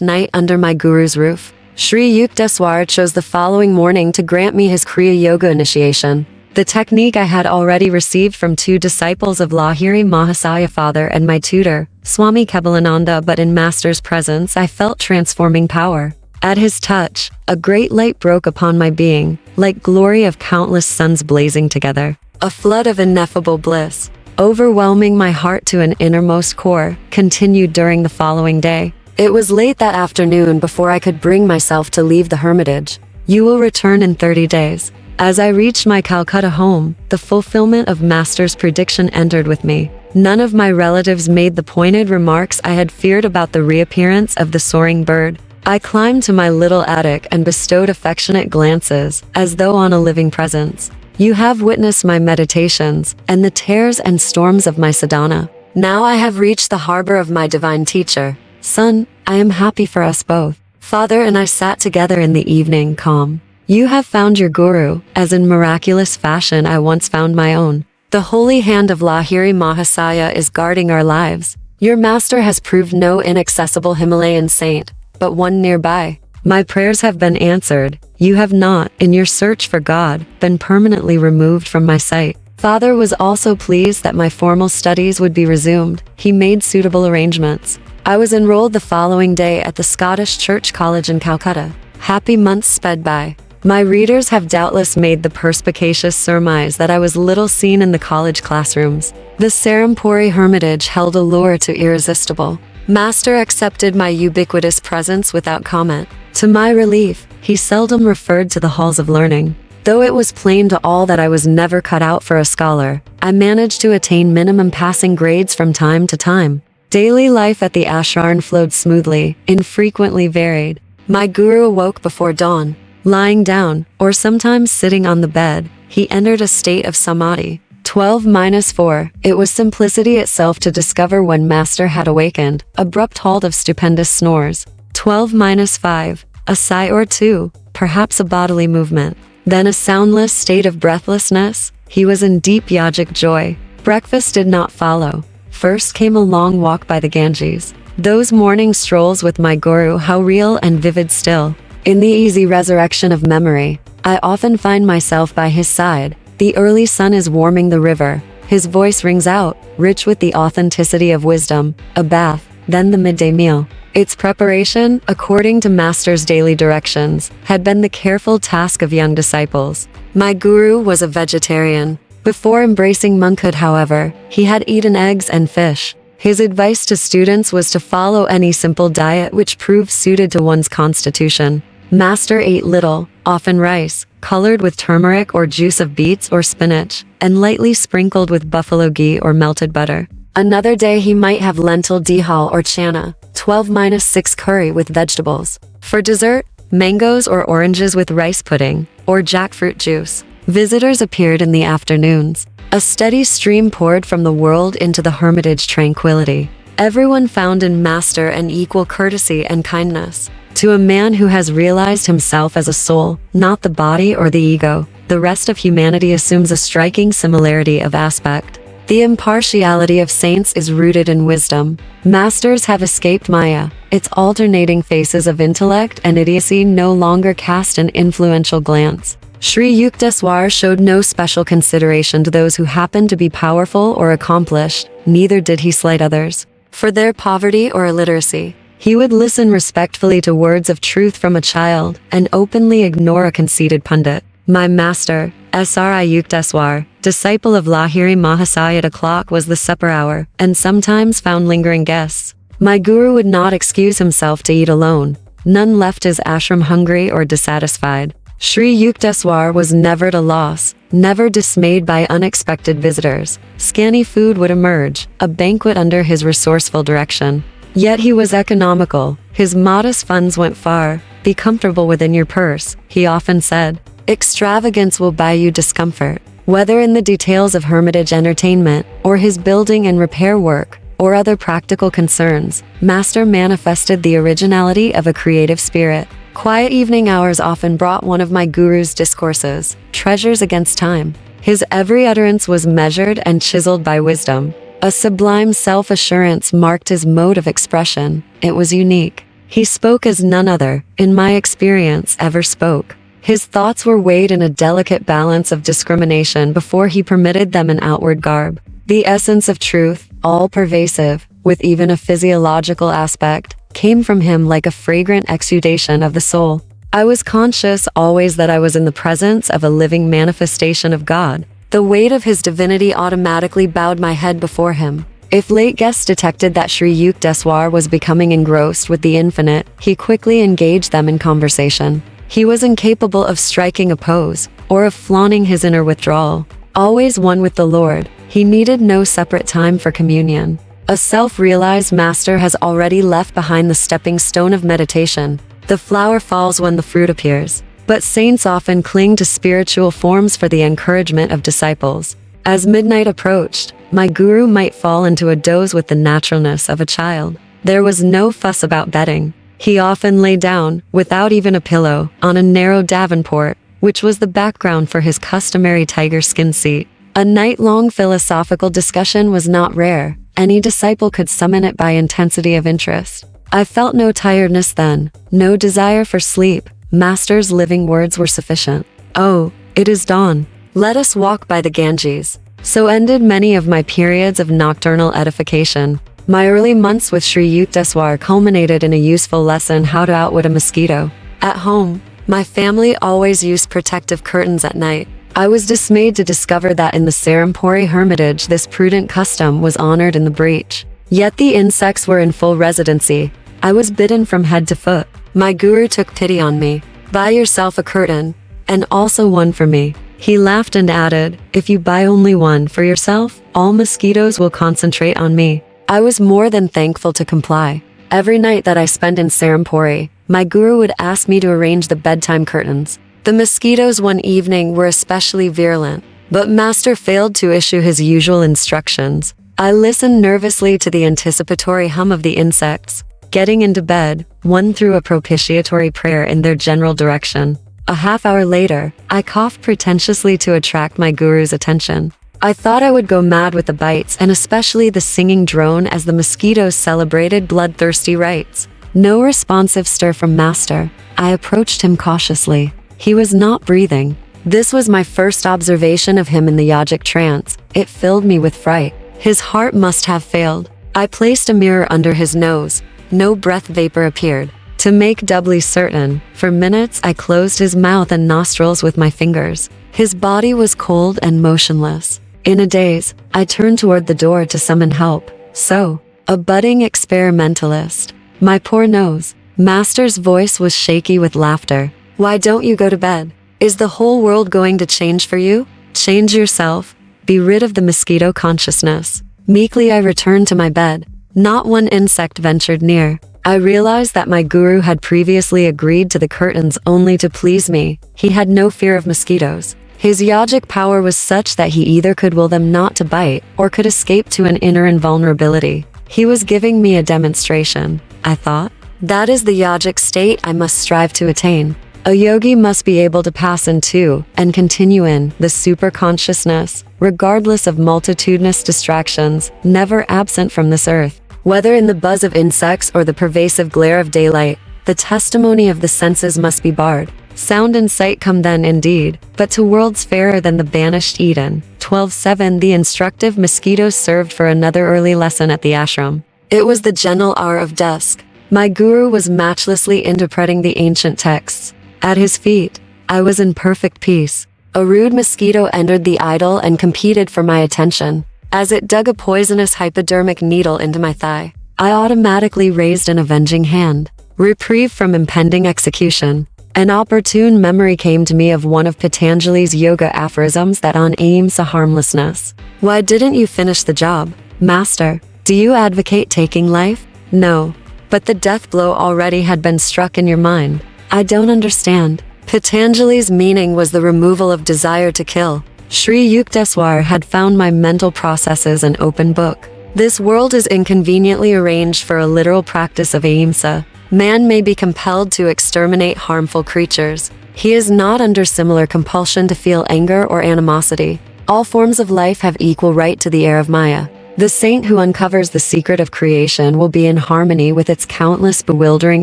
night under my guru's roof. Sri Yukteswar chose the following morning to grant me his Kriya Yoga initiation. The technique I had already received from 2 disciples of Lahiri Mahasaya father and my tutor, Swami Kebalananda, but in Master's presence I felt transforming power. At his touch, a great light broke upon my being, like glory of countless suns blazing together. A flood of ineffable bliss, overwhelming my heart to an innermost core, continued during the following day. It was late that afternoon before I could bring myself to leave the hermitage. You will return in 30 days. As I reached my Calcutta home, the fulfillment of Master's prediction entered with me. None of my relatives made the pointed remarks I had feared about the reappearance of the soaring bird. I climbed to my little attic and bestowed affectionate glances, as though on a living presence. You have witnessed my meditations, and the tears and storms of my sadhana. Now I have reached the harbor of my divine teacher. Son, I am happy for us both. Father and I sat together in the evening calm. You have found your guru, as in miraculous fashion I once found my own. The holy hand of Lahiri Mahasaya is guarding our lives. Your master has proved no inaccessible Himalayan saint, but one nearby. My prayers have been answered. You have not, in your search for God, been permanently removed from my sight. Father was also pleased that my formal studies would be resumed. He made suitable arrangements. I was enrolled the following day at the Scottish Church College in Calcutta. Happy months sped by. My readers have doubtless made the perspicacious surmise that I was little seen in the college classrooms. The Serampuri hermitage held a lure too irresistible. Master accepted my ubiquitous presence without comment. To my relief, he seldom referred to the halls of learning. Though it was plain to all that I was never cut out for a scholar, I managed to attain minimum passing grades from time to time. Daily life at the ashram flowed smoothly, infrequently varied. My guru awoke before dawn. Lying down, or sometimes sitting on the bed, he entered a state of samadhi. 12-4, it was simplicity itself to discover when Master had awakened, abrupt halt of stupendous snores. 12-5, a sigh or two, perhaps a bodily movement. Then a soundless state of breathlessness. He was in deep yogic joy. Breakfast did not follow. First came a long walk by the Ganges. Those morning strolls with my guru, how real and vivid still. In the easy resurrection of memory, I often find myself by his side. The early sun is warming the river. His voice rings out, rich with the authenticity of wisdom. A bath, then the midday meal. Its preparation, according to Master's daily directions, had been the careful task of young disciples. My guru was a vegetarian. Before embracing monkhood, however, he had eaten eggs and fish. His advice to students was to follow any simple diet which proved suited to one's constitution. Master ate little, often rice, colored with turmeric or juice of beets or spinach, and lightly sprinkled with buffalo ghee or melted butter. Another day he might have lentil dihal or chana, 12-6 curry with vegetables. For dessert, mangoes or oranges with rice pudding, or jackfruit juice. Visitors appeared in the afternoons. A steady stream poured from the world into the hermitage tranquility. Everyone found in Master an equal courtesy and kindness. To a man who has realized himself as a soul, not the body or the ego, the rest of humanity assumes a striking similarity of aspect. The impartiality of saints is rooted in wisdom. Masters have escaped Maya. Its alternating faces of intellect and idiocy no longer cast an influential glance. Sri Yukteswar showed no special consideration to those who happened to be powerful or accomplished, neither did he slight others for their poverty or illiteracy. He would listen respectfully to words of truth from a child, and openly ignore a conceited pundit. My master, Sri Yukteswar, disciple of Lahiri Mahasaya at o'clock was the supper hour, and sometimes found lingering guests. My guru would not excuse himself to eat alone. None left his ashram hungry or dissatisfied. Sri Yukteswar was never at a loss, never dismayed by unexpected visitors. Scanty food would emerge, a banquet under his resourceful direction. Yet he was economical. His modest funds went far. Be comfortable within your purse, he often said. Extravagance will buy you discomfort. Whether in the details of hermitage entertainment, or his building and repair work, or other practical concerns, Master manifested the originality of a creative spirit. Quiet evening hours often brought one of my guru's discourses, treasures against time. His every utterance was measured and chiseled by wisdom. A sublime self-assurance marked his mode of expression. It was unique. He spoke as none other, in my experience, ever spoke. His thoughts were weighed in a delicate balance of discrimination before he permitted them in outward garb. The essence of truth, all-pervasive, with even a physiological aspect, came from him like a fragrant exudation of the soul. I was conscious always that I was in the presence of a living manifestation of God. The weight of his divinity automatically bowed my head before him. If late guests detected that Sri Yukteswar was becoming engrossed with the infinite, he quickly engaged them in conversation. He was incapable of striking a pose, or of flaunting his inner withdrawal. Always one with the Lord, he needed no separate time for communion. A self-realized master has already left behind the stepping stone of meditation. The flower falls when the fruit appears. But saints often cling to spiritual forms for the encouragement of disciples. As midnight approached, my guru might fall into a doze with the naturalness of a child. There was no fuss about bedding. He often lay down, without even a pillow, on a narrow davenport, which was the background for his customary tiger skin seat. A night-long philosophical discussion was not rare. Any disciple could summon it by intensity of interest. I felt no tiredness then, no desire for sleep. Master's living words were sufficient. Oh, it is dawn. Let us walk by the Ganges. So ended many of my periods of nocturnal edification. My early months with Sri Yukteswar culminated in a useful lesson how to outwit a mosquito. At home, my family always used protective curtains at night. I was dismayed to discover that in the Serampore hermitage this prudent custom was honored in the breach. Yet the insects were in full residency. I was bitten from head to foot. My guru took pity on me. Buy yourself a curtain, and also one for me. He laughed and added, if you buy only one for yourself, all mosquitoes will concentrate on me. I was more than thankful to comply. Every night that I spent in Serampore, my guru would ask me to arrange the bedtime curtains. The mosquitoes one evening were especially virulent, but Master failed to issue his usual instructions. I listened nervously to the anticipatory hum of the insects. Getting into bed, one threw a propitiatory prayer in their general direction. A half hour later, I coughed pretentiously to attract my guru's attention. I thought I would go mad with the bites and especially the singing drone as the mosquitoes celebrated bloodthirsty rites. No responsive stir from Master. I approached him cautiously. He was not breathing. This was my first observation of him in the yogic trance. It filled me with fright. His heart must have failed. I placed a mirror under his nose. No breath vapor appeared. To make doubly certain, for minutes I closed his mouth and nostrils with my fingers. His body was cold and motionless. In a daze, I turned toward the door to summon help. So, a budding experimentalist. My poor nose. Master's voice was shaky with laughter. Why don't you go to bed? Is the whole world going to change for you? Change yourself. Be rid of the mosquito consciousness. Meekly I returned to my bed. Not one insect ventured near. I realized that my guru had previously agreed to the curtains only to please me. He had no fear of mosquitoes. His yogic power was such that he either could will them not to bite, or could escape to an inner invulnerability. He was giving me a demonstration, I thought. That is the yogic state I must strive to attain. A yogi must be able to pass into, and continue in, the super-consciousness, regardless of multitudinous distractions, never absent from this earth. Whether in the buzz of insects or the pervasive glare of daylight, the testimony of the senses must be barred. Sound and sight come then indeed, but to worlds fairer than the banished Eden. 12:7 The instructive mosquitoes served for another early lesson at the ashram. It was the gentle hour of dusk. My guru was matchlessly interpreting the ancient texts. At his feet, I was in perfect peace. A rude mosquito entered the idol and competed for my attention. As it dug a poisonous hypodermic needle into my thigh, I automatically raised an avenging hand. Reprieve from impending execution. An opportune memory came to me of one of Patanjali's yoga aphorisms that on ahimsa harmlessness. Why didn't you finish the job, Master? Do you advocate taking life? No. But the death blow already had been struck in your mind. I don't understand. Patanjali's meaning was the removal of desire to kill. Sri Yukteswar had found my mental processes an open book. This world is inconveniently arranged for a literal practice of ahimsa. Man may be compelled to exterminate harmful creatures. He is not under similar compulsion to feel anger or animosity. All forms of life have equal right to the air of Maya. The saint who uncovers the secret of creation will be in harmony with its countless bewildering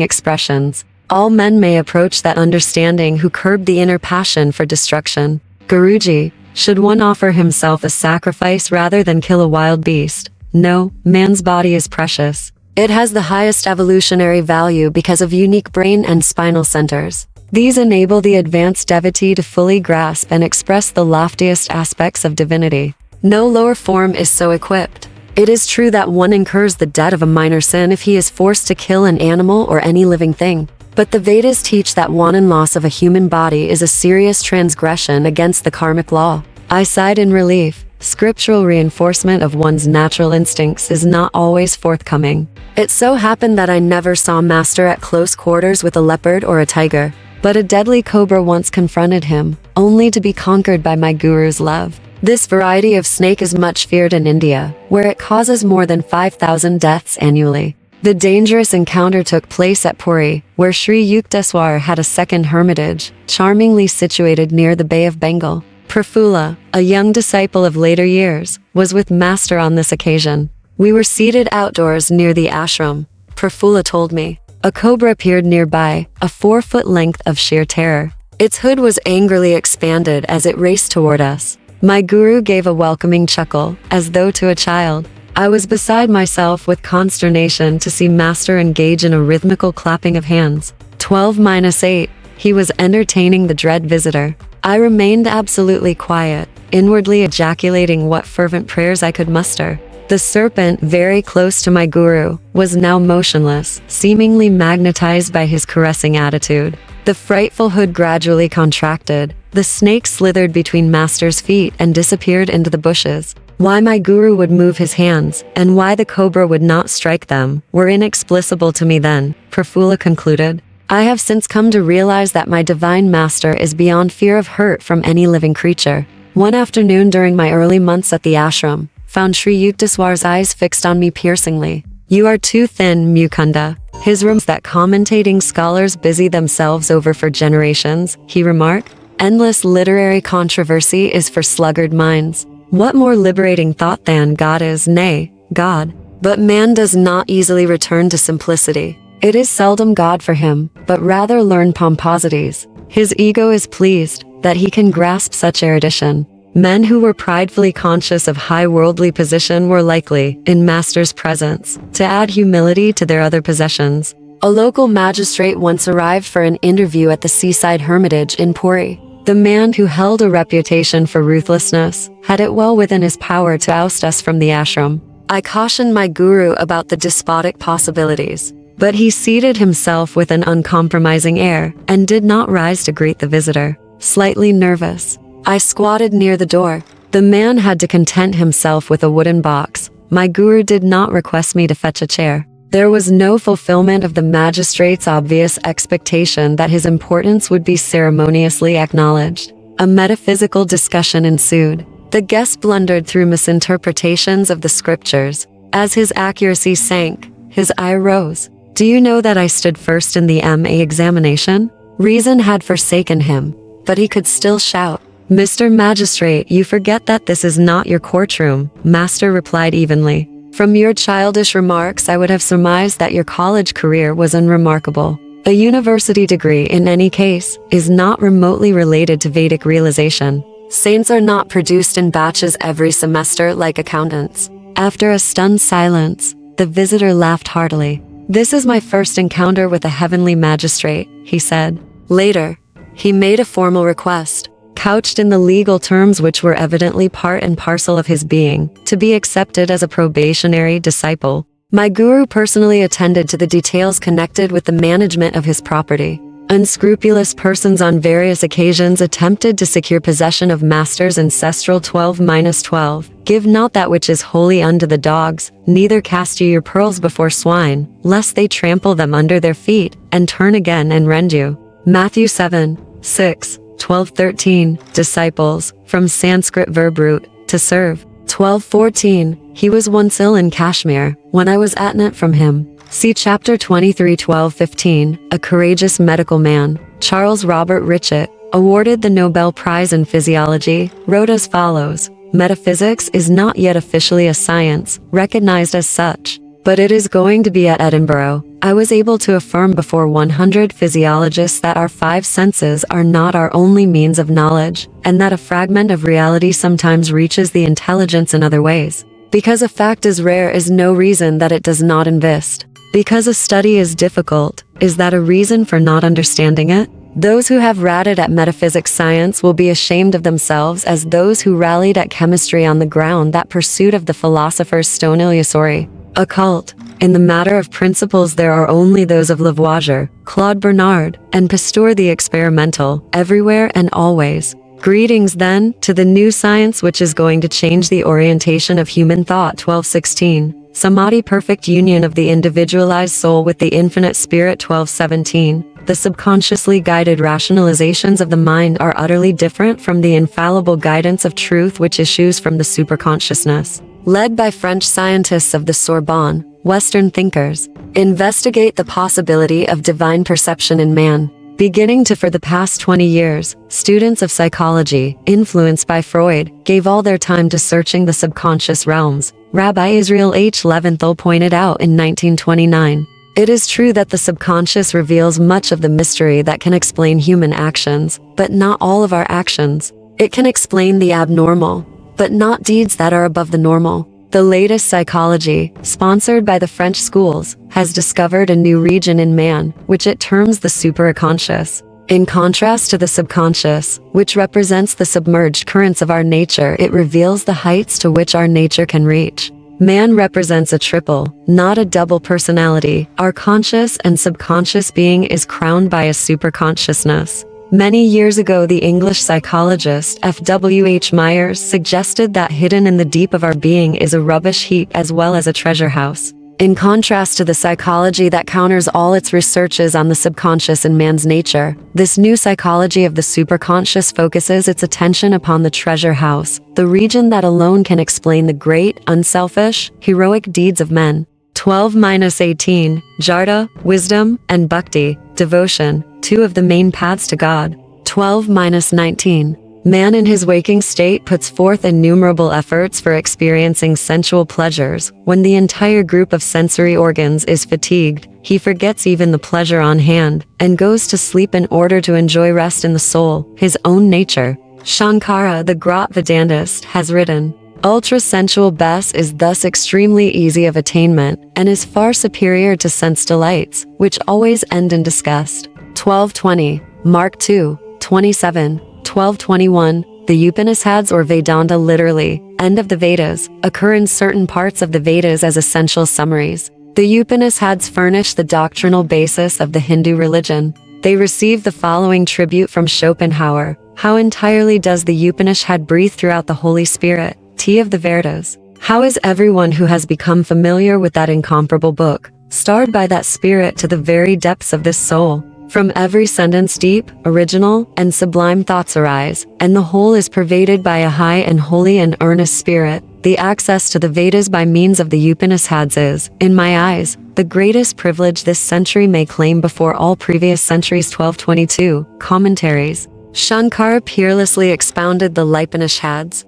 expressions. All men may approach that understanding who curb the inner passion for destruction. Guruji, should one offer himself a sacrifice rather than kill a wild beast? No, man's body is precious. It has the highest evolutionary value because of unique brain and spinal centers. These enable the advanced devotee to fully grasp and express the loftiest aspects of divinity. No lower form is so equipped. It is true that one incurs the debt of a minor sin if he is forced to kill an animal or any living thing. But the Vedas teach that wanton loss of a human body is a serious transgression against the karmic law. I sighed in relief. Scriptural reinforcement of one's natural instincts is not always forthcoming. It so happened that I never saw Master at close quarters with a leopard or a tiger, but a deadly cobra once confronted him, only to be conquered by my guru's love. This variety of snake is much feared in India, where it causes more than 5,000 deaths annually. The dangerous encounter took place at Puri, where Sri Yukteswar had a second hermitage, charmingly situated near the Bay of Bengal. Prafulla, a young disciple of later years, was with Master on this occasion. We were seated outdoors near the ashram. Prafulla told me. A cobra appeared nearby, a 4-foot length of sheer terror. Its hood was angrily expanded as it raced toward us. My guru gave a welcoming chuckle, as though to a child. I was beside myself with consternation to see Master engage in a rhythmical clapping of hands. 12-8. He was entertaining the dread visitor. I remained absolutely quiet, inwardly ejaculating what fervent prayers I could muster. The serpent, very close to my guru, was now motionless, seemingly magnetized by his caressing attitude. The frightful hood gradually contracted. The snake slithered between Master's feet and disappeared into the bushes. Why my guru would move his hands, and why the cobra would not strike them, were inexplicable to me then, Prafulla concluded. I have since come to realize that my divine Master is beyond fear of hurt from any living creature. One afternoon during my early months at the ashram, found Sri Yukteswar's eyes fixed on me piercingly. You are too thin, Mukunda. His rooms that commentating scholars busy themselves over for generations, he remarked. Endless literary controversy is for sluggard minds. What more liberating thought than God is, nay, God. But man does not easily return to simplicity. It is seldom God for him, but rather learned pomposities. His ego is pleased that he can grasp such erudition. Men who were pridefully conscious of high worldly position were likely, in Master's presence, to add humility to their other possessions. A local magistrate once arrived for an interview at the seaside hermitage in Puri. The man who held a reputation for ruthlessness had it well within his power to oust us from the ashram. I cautioned my guru about the despotic possibilities, but he seated himself with an uncompromising air and did not rise to greet the visitor. Slightly nervous, I squatted near the door. The man had to content himself with a wooden box. My guru did not request me to fetch a chair. There was no fulfillment of the magistrate's obvious expectation that his importance would be ceremoniously acknowledged. A metaphysical discussion ensued. The guest blundered through misinterpretations of the scriptures. As his accuracy sank, his eye rose. Do you know that I stood first in the MA examination? Reason had forsaken him, but he could still shout. Mr. Magistrate, you forget that this is not your courtroom, Master replied evenly. From your childish remarks, I would have surmised that your college career was unremarkable. A university degree, in any case, is not remotely related to Vedic realization. Saints are not produced in batches every semester like accountants. After a stunned silence, the visitor laughed heartily. This is my first encounter with a heavenly magistrate, he said. Later, he made a formal request, couched in the legal terms which were evidently part and parcel of his being, to be accepted as a probationary disciple. My guru personally attended to the details connected with the management of his property. Unscrupulous persons on various occasions attempted to secure possession of master's ancestral 12-12. Give not that which is holy unto the dogs, neither cast ye your pearls before swine, lest they trample them under their feet, and turn again and rend you. Matthew 7:6, 12-13. Disciples, from Sanskrit verb root, to serve. 12-14. He was once ill in Kashmir, when I was attendant from him. See chapter 23 12-15, a courageous medical man, Charles Robert Richet, awarded the Nobel Prize in Physiology, wrote as follows: "Metaphysics is not yet officially a science, recognized as such, but it is going to be at Edinburgh. I was able to affirm before 100 physiologists that our five senses are not our only means of knowledge, and that a fragment of reality sometimes reaches the intelligence in other ways. Because a fact is rare is no reason that it does not exist. Because a study is difficult, is that a reason for not understanding it? Those who have ratted at metaphysics science will be ashamed of themselves as those who rallied at chemistry on the ground that pursuit of the philosopher's stone illusory, occult. In the matter of principles there are only those of Lavoisier, Claude Bernard, and Pasteur the experimental, everywhere and always. Greetings then, to the new science which is going to change the orientation of human thought. 12-16. Samadhi, perfect union of the individualized soul with the infinite spirit. 12-17. The subconsciously guided rationalizations of the mind are utterly different from the infallible guidance of truth which issues from the superconsciousness. Led by French scientists of the Sorbonne, Western thinkers, investigate the possibility of divine perception in man. Beginning to for the past 20 years, students of psychology, influenced by Freud, gave all their time to searching the subconscious realms. Rabbi Israel H. Leventhal pointed out in 1929. It is true that the subconscious reveals much of the mystery that can explain human actions, but not all of our actions. It can explain the abnormal, but not deeds that are above the normal. The latest psychology, sponsored by the French schools, has discovered a new region in man, which it terms the superconscious. In contrast to the subconscious, which represents the submerged currents of our nature, it reveals the heights to which our nature can reach. Man represents a triple, not a double personality. Our conscious and subconscious being is crowned by a superconsciousness. Many years ago, the English psychologist F.W.H. Myers suggested that hidden in the deep of our being is a rubbish heap as well as a treasure house. In contrast to the psychology that counters all its researches on the subconscious and man's nature, this new psychology of the superconscious focuses its attention upon the treasure house, the region that alone can explain the great, unselfish, heroic deeds of men. 12-18, Jarda, wisdom, and bhakti, devotion, two of the main paths to God. 12-19. Man in his waking state puts forth innumerable efforts for experiencing sensual pleasures. When the entire group of sensory organs is fatigued, he forgets even the pleasure on hand, and goes to sleep in order to enjoy rest in the soul, his own nature. Shankara, the Grot Vedantist, has written, ultra-sensual bliss is thus extremely easy of attainment, and is far superior to sense delights, which always end in disgust. 12-20, Mark 2:27, 12-21, the Upanishads or Vedanta literally, end of the Vedas, occur in certain parts of the Vedas as essential summaries. The Upanishads furnish the doctrinal basis of the Hindu religion. They receive the following tribute from Schopenhauer: how entirely does the Upanishad breathe throughout the Holy Spirit, tea of the Vedas? How is everyone who has become familiar with that incomparable book, starred by that spirit to the very depths of this soul? From every sentence deep, original, and sublime thoughts arise, and the whole is pervaded by a high and holy and earnest spirit. The access to the Vedas by means of the Upanishads is, in my eyes, the greatest privilege this century may claim before all previous centuries. 12-22, commentaries. Shankara peerlessly expounded the Upanishads.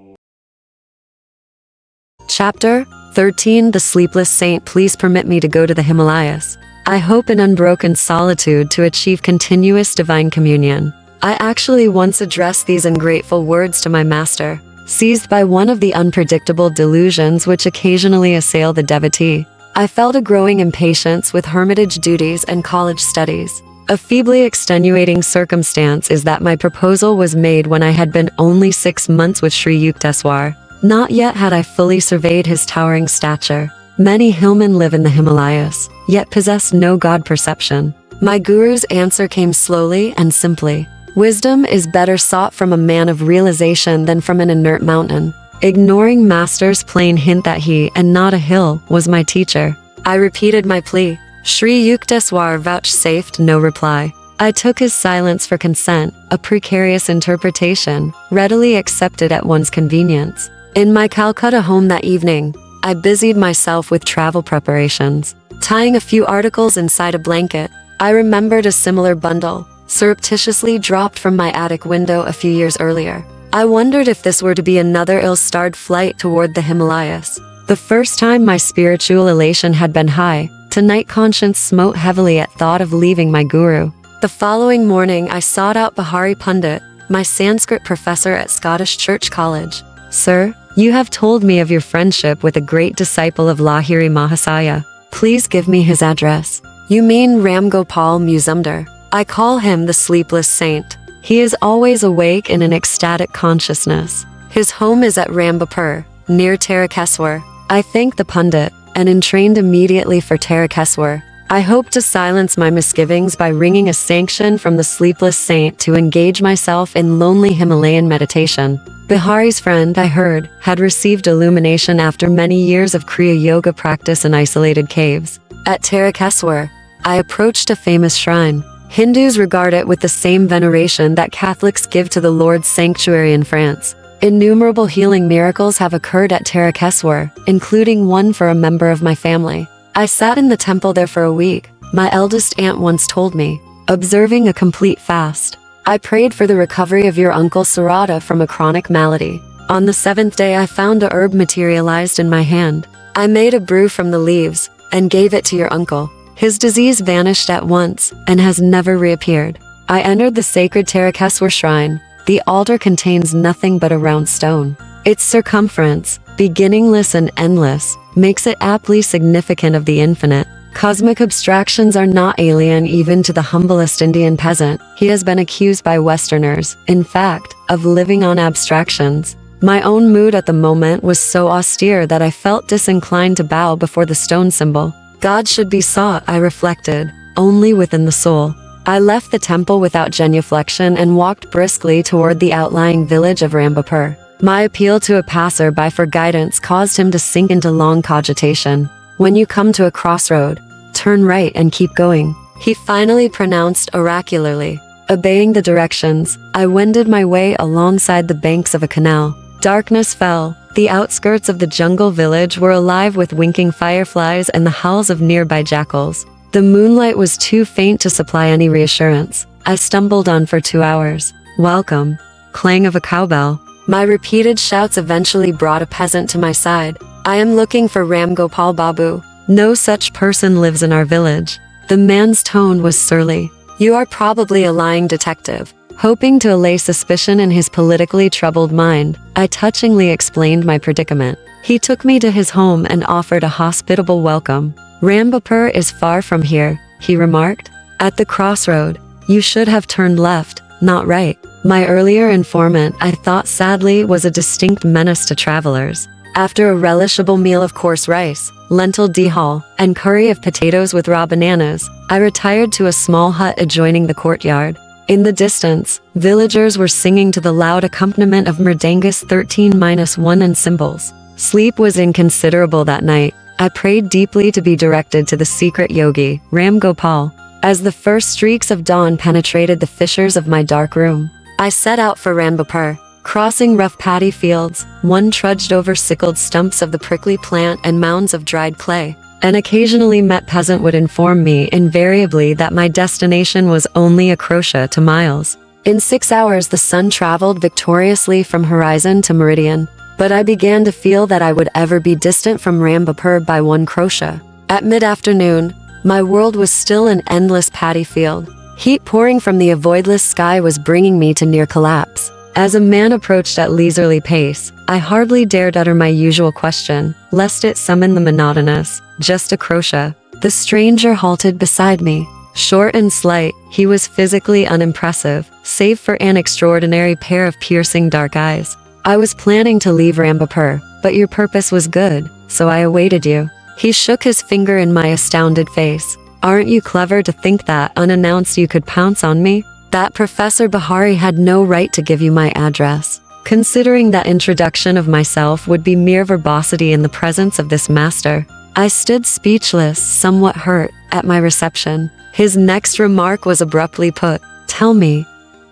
Chapter 13, The Sleepless Saint. Please permit me to go to the Himalayas. I hope in unbroken solitude to achieve continuous divine communion. I actually once addressed these ungrateful words to my master, seized by one of the unpredictable delusions which occasionally assail the devotee. I felt a growing impatience with hermitage duties and college studies. A feebly extenuating circumstance is that my proposal was made when I had been only 6 months with Sri Yukteswar. Not yet had I fully surveyed his towering stature. Many hillmen live in the Himalayas, yet possess no God perception. My guru's answer came slowly and simply. Wisdom is better sought from a man of realization than from an inert mountain. Ignoring master's plain hint that he, and not a hill, was my teacher, I repeated my plea. Sri Yukteswar vouchsafed no reply. I took his silence for consent, a precarious interpretation, readily accepted at one's convenience. In my Calcutta home that evening, I busied myself with travel preparations. Tying a few articles inside a blanket, I remembered a similar bundle, surreptitiously dropped from my attic window a few years earlier. I wondered if this were to be another ill-starred flight toward the Himalayas. The first time my spiritual elation had been high, tonight conscience smote heavily at thought of leaving my guru. The following morning I sought out Bihari Pundit, my Sanskrit professor at Scottish Church College. Sir, you have told me of your friendship with a great disciple of Lahiri Mahasaya. Please give me his address. You mean Ram Gopal Musumdar. I call him the sleepless saint. He is always awake in an ecstatic consciousness. His home is at Rambapur, near Tarakeswar. I thanked the Pundit, and entrained immediately for Tarakeswar. I hoped to silence my misgivings by wringing a sanction from the sleepless saint to engage myself in lonely Himalayan meditation. Bihari's friend, I heard, had received illumination after many years of Kriya Yoga practice in isolated caves. At Tarakeswar, I approached a famous shrine. Hindus regard it with the same veneration that Catholics give to the Lord's sanctuary in France. Innumerable healing miracles have occurred at Tarakeswar, including one for a member of my family. I sat in the temple there for a week, my eldest aunt once told me, observing a complete fast. I prayed for the recovery of your uncle Sarada from a chronic malady. On the 7th day I found a herb materialized in my hand. I made a brew from the leaves, and gave it to your uncle. His disease vanished at once, and has never reappeared. I entered the sacred Tarakeswar shrine. The altar contains nothing but a round stone. Its circumference, beginningless and endless, makes it aptly significant of the infinite. Cosmic abstractions are not alien even to the humblest Indian peasant. He has been accused by Westerners, in fact, of living on abstractions. My own mood at the moment was so austere that I felt disinclined to bow before the stone symbol. God should be sought, I reflected, only within the soul. I left the temple without genuflection and walked briskly toward the outlying village of Rambapur. My appeal to a passer-by for guidance caused him to sink into long cogitation. When you come to a crossroad, turn right and keep going, he finally pronounced oracularly. Obeying the directions, I wended my way alongside the banks of a canal. Darkness fell. The outskirts of the jungle village were alive with winking fireflies and the howls of nearby jackals. The moonlight was too faint to supply any reassurance. I stumbled on for 2 hours. Welcome. Clang of a cowbell. My repeated shouts eventually brought a peasant to my side. I am looking for Ram Gopal Babu. No such person lives in our village. The man's tone was surly. You are probably a lying detective. Hoping to allay suspicion in his politically troubled mind, I touchingly explained my predicament. He took me to his home and offered a hospitable welcome. Rambapur is far from here, he remarked. At the crossroad, you should have turned left, not right. My earlier informant, I thought sadly, was a distinct menace to travelers. After a relishable meal of coarse rice, lentil dihal, and curry of potatoes with raw bananas, I retired to a small hut adjoining the courtyard. In the distance, villagers were singing to the loud accompaniment of Mridangas 13-1 and cymbals. Sleep was inconsiderable that night. I prayed deeply to be directed to the secret yogi, Ram Gopal. As the first streaks of dawn penetrated the fissures of my dark room, I set out for Rambapur. Crossing rough paddy fields, one trudged over sickled stumps of the prickly plant and mounds of dried clay. An occasionally met peasant would inform me invariably that my destination was only a crochet to miles. In 6 hours the sun traveled victoriously from horizon to meridian, but I began to feel that I would ever be distant from Rambapur by 1 crochet. At mid-afternoon, my world was still an endless paddy field. Heat pouring from the avoidless sky was bringing me to near collapse. As a man approached at leisurely pace, I hardly dared utter my usual question, lest it summon the monotonous, just a crochet. The stranger halted beside me. Short and slight, he was physically unimpressive, save for an extraordinary pair of piercing dark eyes. I was planning to leave Rambapur, but your purpose was good, so I awaited you. He shook his finger in my astounded face. Aren't you clever to think that unannounced you could pounce on me? That Professor Bihari had no right to give you my address. Considering that introduction of myself would be mere verbosity in the presence of this master, I stood speechless, somewhat hurt, at my reception. His next remark was abruptly put. Tell me,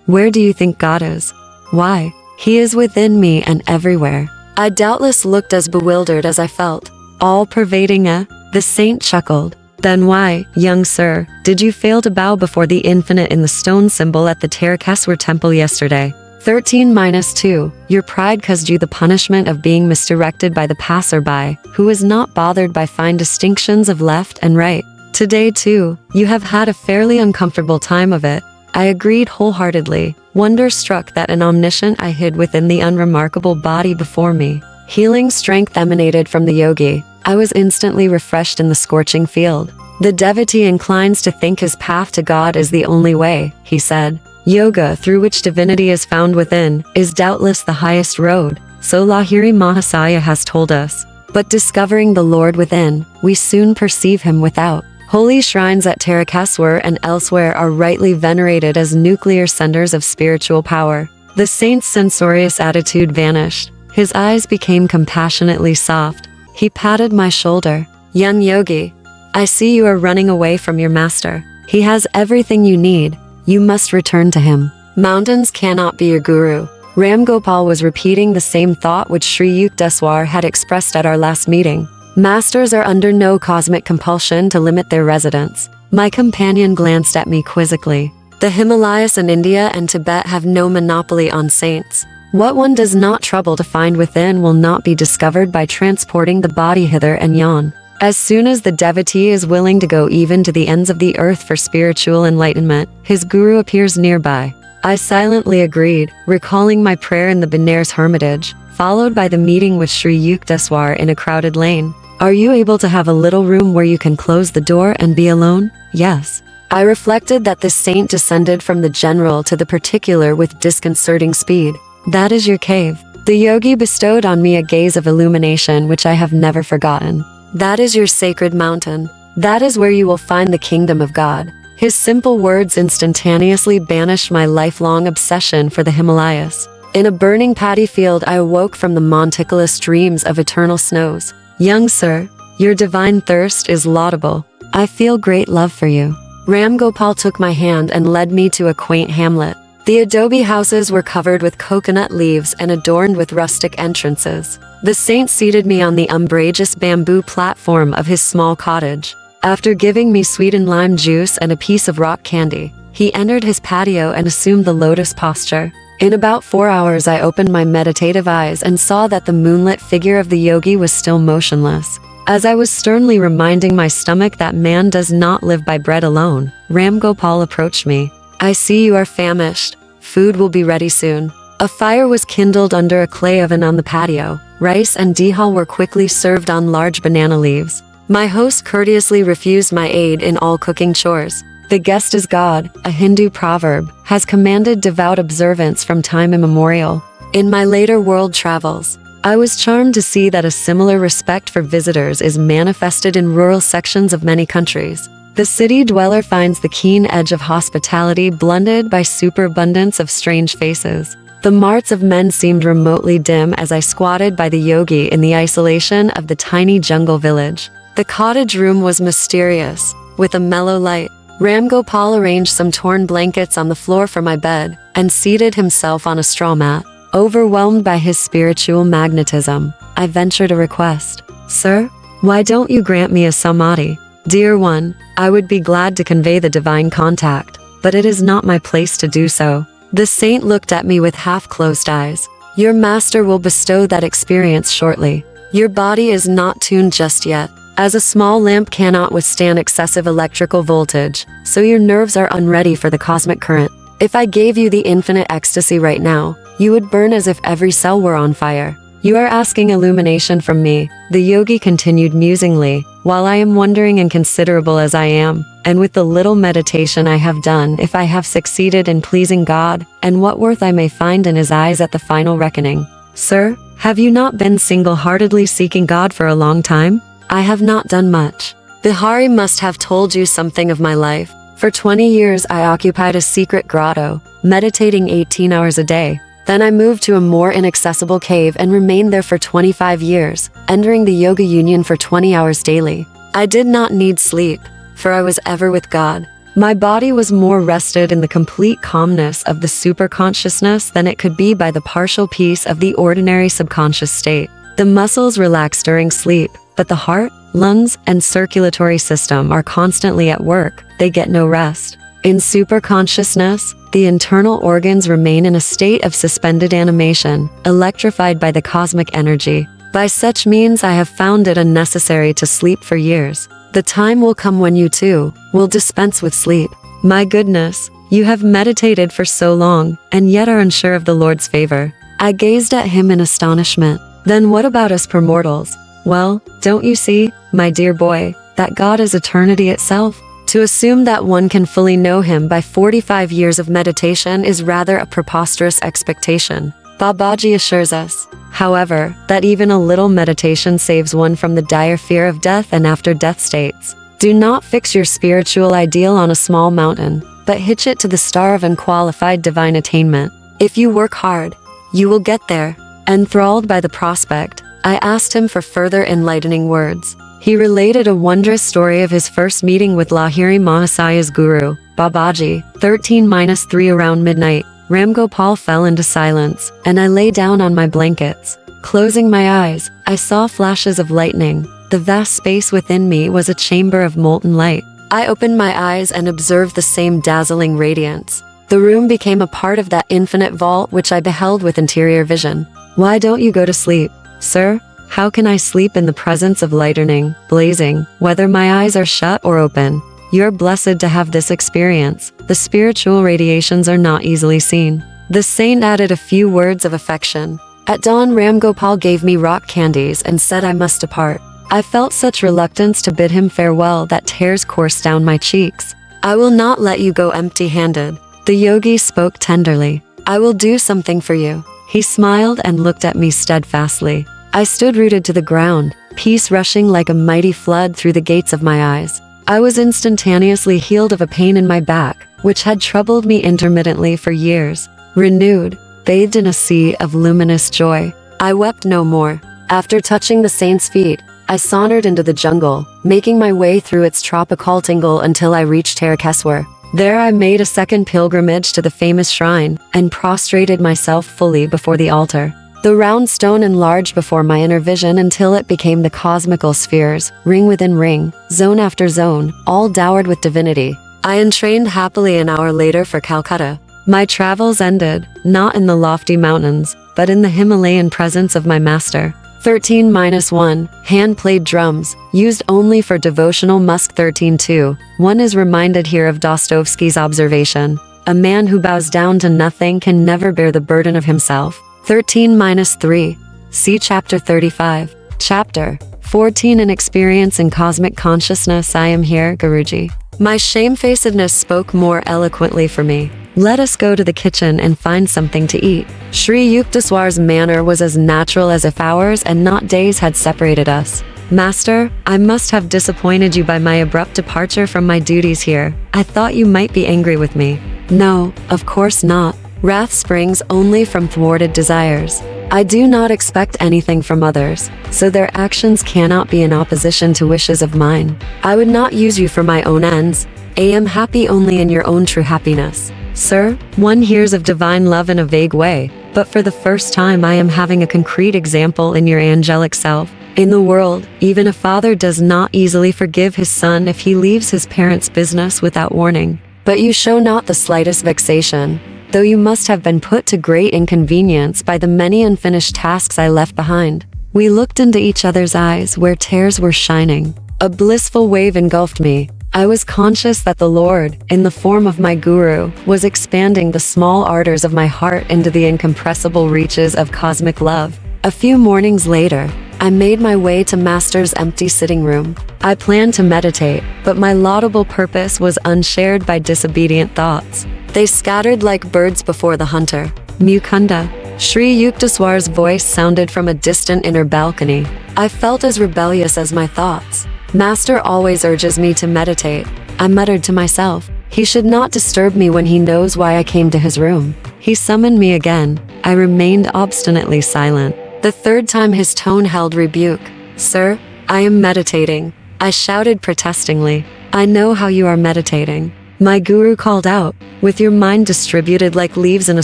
where do you think God is? Why? He is within me and everywhere. I doubtless looked as bewildered as I felt. All-pervading, eh? The saint chuckled. Then why, young sir, did you fail to bow before the infinite in the stone symbol at the Yukteswar temple yesterday? 13-2, your pride caused you the punishment of being misdirected by the passerby, who is not bothered by fine distinctions of left and right. Today too, you have had a fairly uncomfortable time of it. I agreed wholeheartedly, wonder-struck that an omniscient I hid within the unremarkable body before me. Healing strength emanated from the yogi. I was instantly refreshed in the scorching field. The devotee inclines to think his path to God is the only way, he said. Yoga, through which divinity is found within, is doubtless the highest road, so Lahiri Mahasaya has told us. But discovering the Lord within, we soon perceive him without. Holy shrines at Yukteswar and elsewhere are rightly venerated as nuclear centers of spiritual power. The saint's censorious attitude vanished. His eyes became compassionately soft. He patted my shoulder. Young yogi, I see you are running away from your master. He has everything you need. You must return to him. Mountains cannot be your guru. Ram Gopal was repeating the same thought which Sri Yukteswar had expressed at our last meeting. Masters are under no cosmic compulsion to limit their residence. My companion glanced at me quizzically. The Himalayas and India and Tibet have no monopoly on saints. What one does not trouble to find within will not be discovered by transporting the body hither and yon. As soon as the devotee is willing to go even to the ends of the earth for spiritual enlightenment, his guru appears nearby. I silently agreed, recalling my prayer in the Benares hermitage, followed by the meeting with Sri Yukteswar in a crowded lane. Are you able to have a little room where you can close the door and be alone? Yes. I reflected that this saint descended from the general to the particular with disconcerting speed. That is your cave. The yogi bestowed on me a gaze of illumination which I have never forgotten. That is your sacred mountain. That is where you will find the kingdom of God. His simple words instantaneously banished my lifelong obsession for the Himalayas. In a burning paddy field, I awoke from the monticulous dreams of eternal snows. Young sir, your divine thirst is laudable. I feel great love for you. Ram Gopal took my hand and led me to a quaint hamlet. The adobe houses were covered with coconut leaves and adorned with rustic entrances. The saint seated me on the umbrageous bamboo platform of his small cottage. After giving me sweetened lime juice and a piece of rock candy, he entered his patio and assumed the lotus posture. In about 4 hours I opened my meditative eyes and saw that the moonlit figure of the yogi was still motionless. As I was sternly reminding my stomach that man does not live by bread alone, Ram Gopal approached me. I see you are famished. Food will be ready soon. A fire was kindled under a clay oven on the patio. Rice and dihal were quickly served on large banana leaves. My host courteously refused my aid in all cooking chores. The guest is God, a Hindu proverb, has commanded devout observance from time immemorial. In my later world travels, I was charmed to see that a similar respect for visitors is manifested in rural sections of many countries. The city dweller finds the keen edge of hospitality blended by superabundance of strange faces. The marts of men seemed remotely dim as I squatted by the yogi in the isolation of the tiny jungle village. The cottage room was mysterious, with a mellow light. Ram Gopal arranged some torn blankets on the floor for my bed, and seated himself on a straw mat. Overwhelmed by his spiritual magnetism, I ventured a request. Sir, why don't you grant me a samadhi? Dear one, I would be glad to convey the divine contact, but it is not my place to do so. The saint looked at me with half-closed eyes. Your master will bestow that experience shortly. Your body is not tuned just yet, as a small lamp cannot withstand excessive electrical voltage, so your nerves are unready for the cosmic current. If I gave you the infinite ecstasy right now, you would burn as if every cell were on fire. You are asking illumination from me, the yogi continued musingly, While I am wondering and considerable as I am, and with the little meditation I have done, if I have succeeded in pleasing God, and what worth I may find in his eyes at the final reckoning. Sir, have you not been single-heartedly seeking God for a long time? I have not done much. Bihari must have told you something of my life. For 20 years I occupied a secret grotto, meditating 18 hours a day. Then I moved to a more inaccessible cave and remained there for 25 years, entering the yoga union for 20 hours daily. I did not need sleep, for I was ever with God. My body was more rested in the complete calmness of the superconsciousness than it could be by the partial peace of the ordinary subconscious state. The muscles relax during sleep, but the heart, lungs, and circulatory system are constantly at work. They get no rest. In superconsciousness, the internal organs remain in a state of suspended animation, electrified by the cosmic energy. By such means I have found it unnecessary to sleep for years. The time will come when you too will dispense with sleep. My goodness, you have meditated for so long, and yet are unsure of the Lord's favor. I gazed at him in astonishment. Then what about us poor mortals? Well, don't you see, my dear boy, that God is eternity itself? To assume that one can fully know him by 45 years of meditation is rather a preposterous expectation. Babaji assures us, however, that even a little meditation saves one from the dire fear of death and after-death states. Do not fix your spiritual ideal on a small mountain, but hitch it to the star of unqualified divine attainment. If you work hard, you will get there. Enthralled by the prospect, I asked him for further enlightening words. He related a wondrous story of his first meeting with Lahiri Mahasaya's guru, Babaji. 13-3 around midnight, Ram Gopal fell into silence, and I lay down on my blankets. Closing my eyes, I saw flashes of lightning. The vast space within me was a chamber of molten light. I opened my eyes and observed the same dazzling radiance. The room became a part of that infinite vault which I beheld with interior vision. Why don't you go to sleep, sir? How can I sleep in the presence of lightning, blazing, whether my eyes are shut or open? You're blessed to have this experience. The spiritual radiations are not easily seen. The saint added a few words of affection. At dawn, Ram Gopal gave me rock candies and said I must depart. I felt such reluctance to bid him farewell that tears coursed down my cheeks. I will not let you go empty-handed. The yogi spoke tenderly. I will do something for you. He smiled and looked at me steadfastly. I stood rooted to the ground, peace rushing like a mighty flood through the gates of my eyes. I was instantaneously healed of a pain in my back, which had troubled me intermittently for years. Renewed, bathed in a sea of luminous joy, I wept no more. After touching the saint's feet, I sauntered into the jungle, making my way through its tropical tingle until I reached Yukteswar. There I made a second pilgrimage to the famous shrine, and prostrated myself fully before the altar. The round stone enlarged before my inner vision until it became the cosmical spheres, ring within ring, zone after zone, all dowered with divinity. I entrained happily an hour later for Calcutta. My travels ended, not in the lofty mountains, but in the Himalayan presence of my master. 13-1, hand-played drums, used only for devotional musk. 13-2, one is reminded here of Dostoevsky's observation. A man who bows down to nothing can never bear the burden of himself. 13-3, see Chapter 35. Chapter 14, an experience in cosmic consciousness. I am here, Guruji. My shamefacedness spoke more eloquently for me. Let us go to the kitchen and find something to eat. Sri Yukteswar's manner was as natural as if hours and not days had separated us. Master, I must have disappointed you by my abrupt departure from my duties here. I thought you might be angry with me. No, of course not. Wrath springs only from thwarted desires. I do not expect anything from others, so their actions cannot be in opposition to wishes of mine. I would not use you for my own ends. I am happy only in your own true happiness. Sir, one hears of divine love in a vague way, but for the first time I am having a concrete example in your angelic self. In the world, even a father does not easily forgive his son if he leaves his parents' business without warning. But you show not the slightest vexation, though you must have been put to great inconvenience by the many unfinished tasks I left behind. We looked into each other's eyes where tears were shining. A blissful wave engulfed me. I was conscious that the Lord, in the form of my guru, was expanding the small ardors of my heart into the incompressible reaches of cosmic love. A few mornings later, I made my way to Master's empty sitting room. I planned to meditate, but my laudable purpose was unshared by disobedient thoughts. They scattered like birds before the hunter. Mukunda. Sri Yukteswar's voice sounded from a distant inner balcony. I felt as rebellious as my thoughts. Master always urges me to meditate. I muttered to myself. He should not disturb me when he knows why I came to his room. He summoned me again. I remained obstinately silent. The third time his tone held rebuke. Sir, I am meditating. I shouted protestingly. I know how you are meditating. My guru called out. With your mind distributed like leaves in a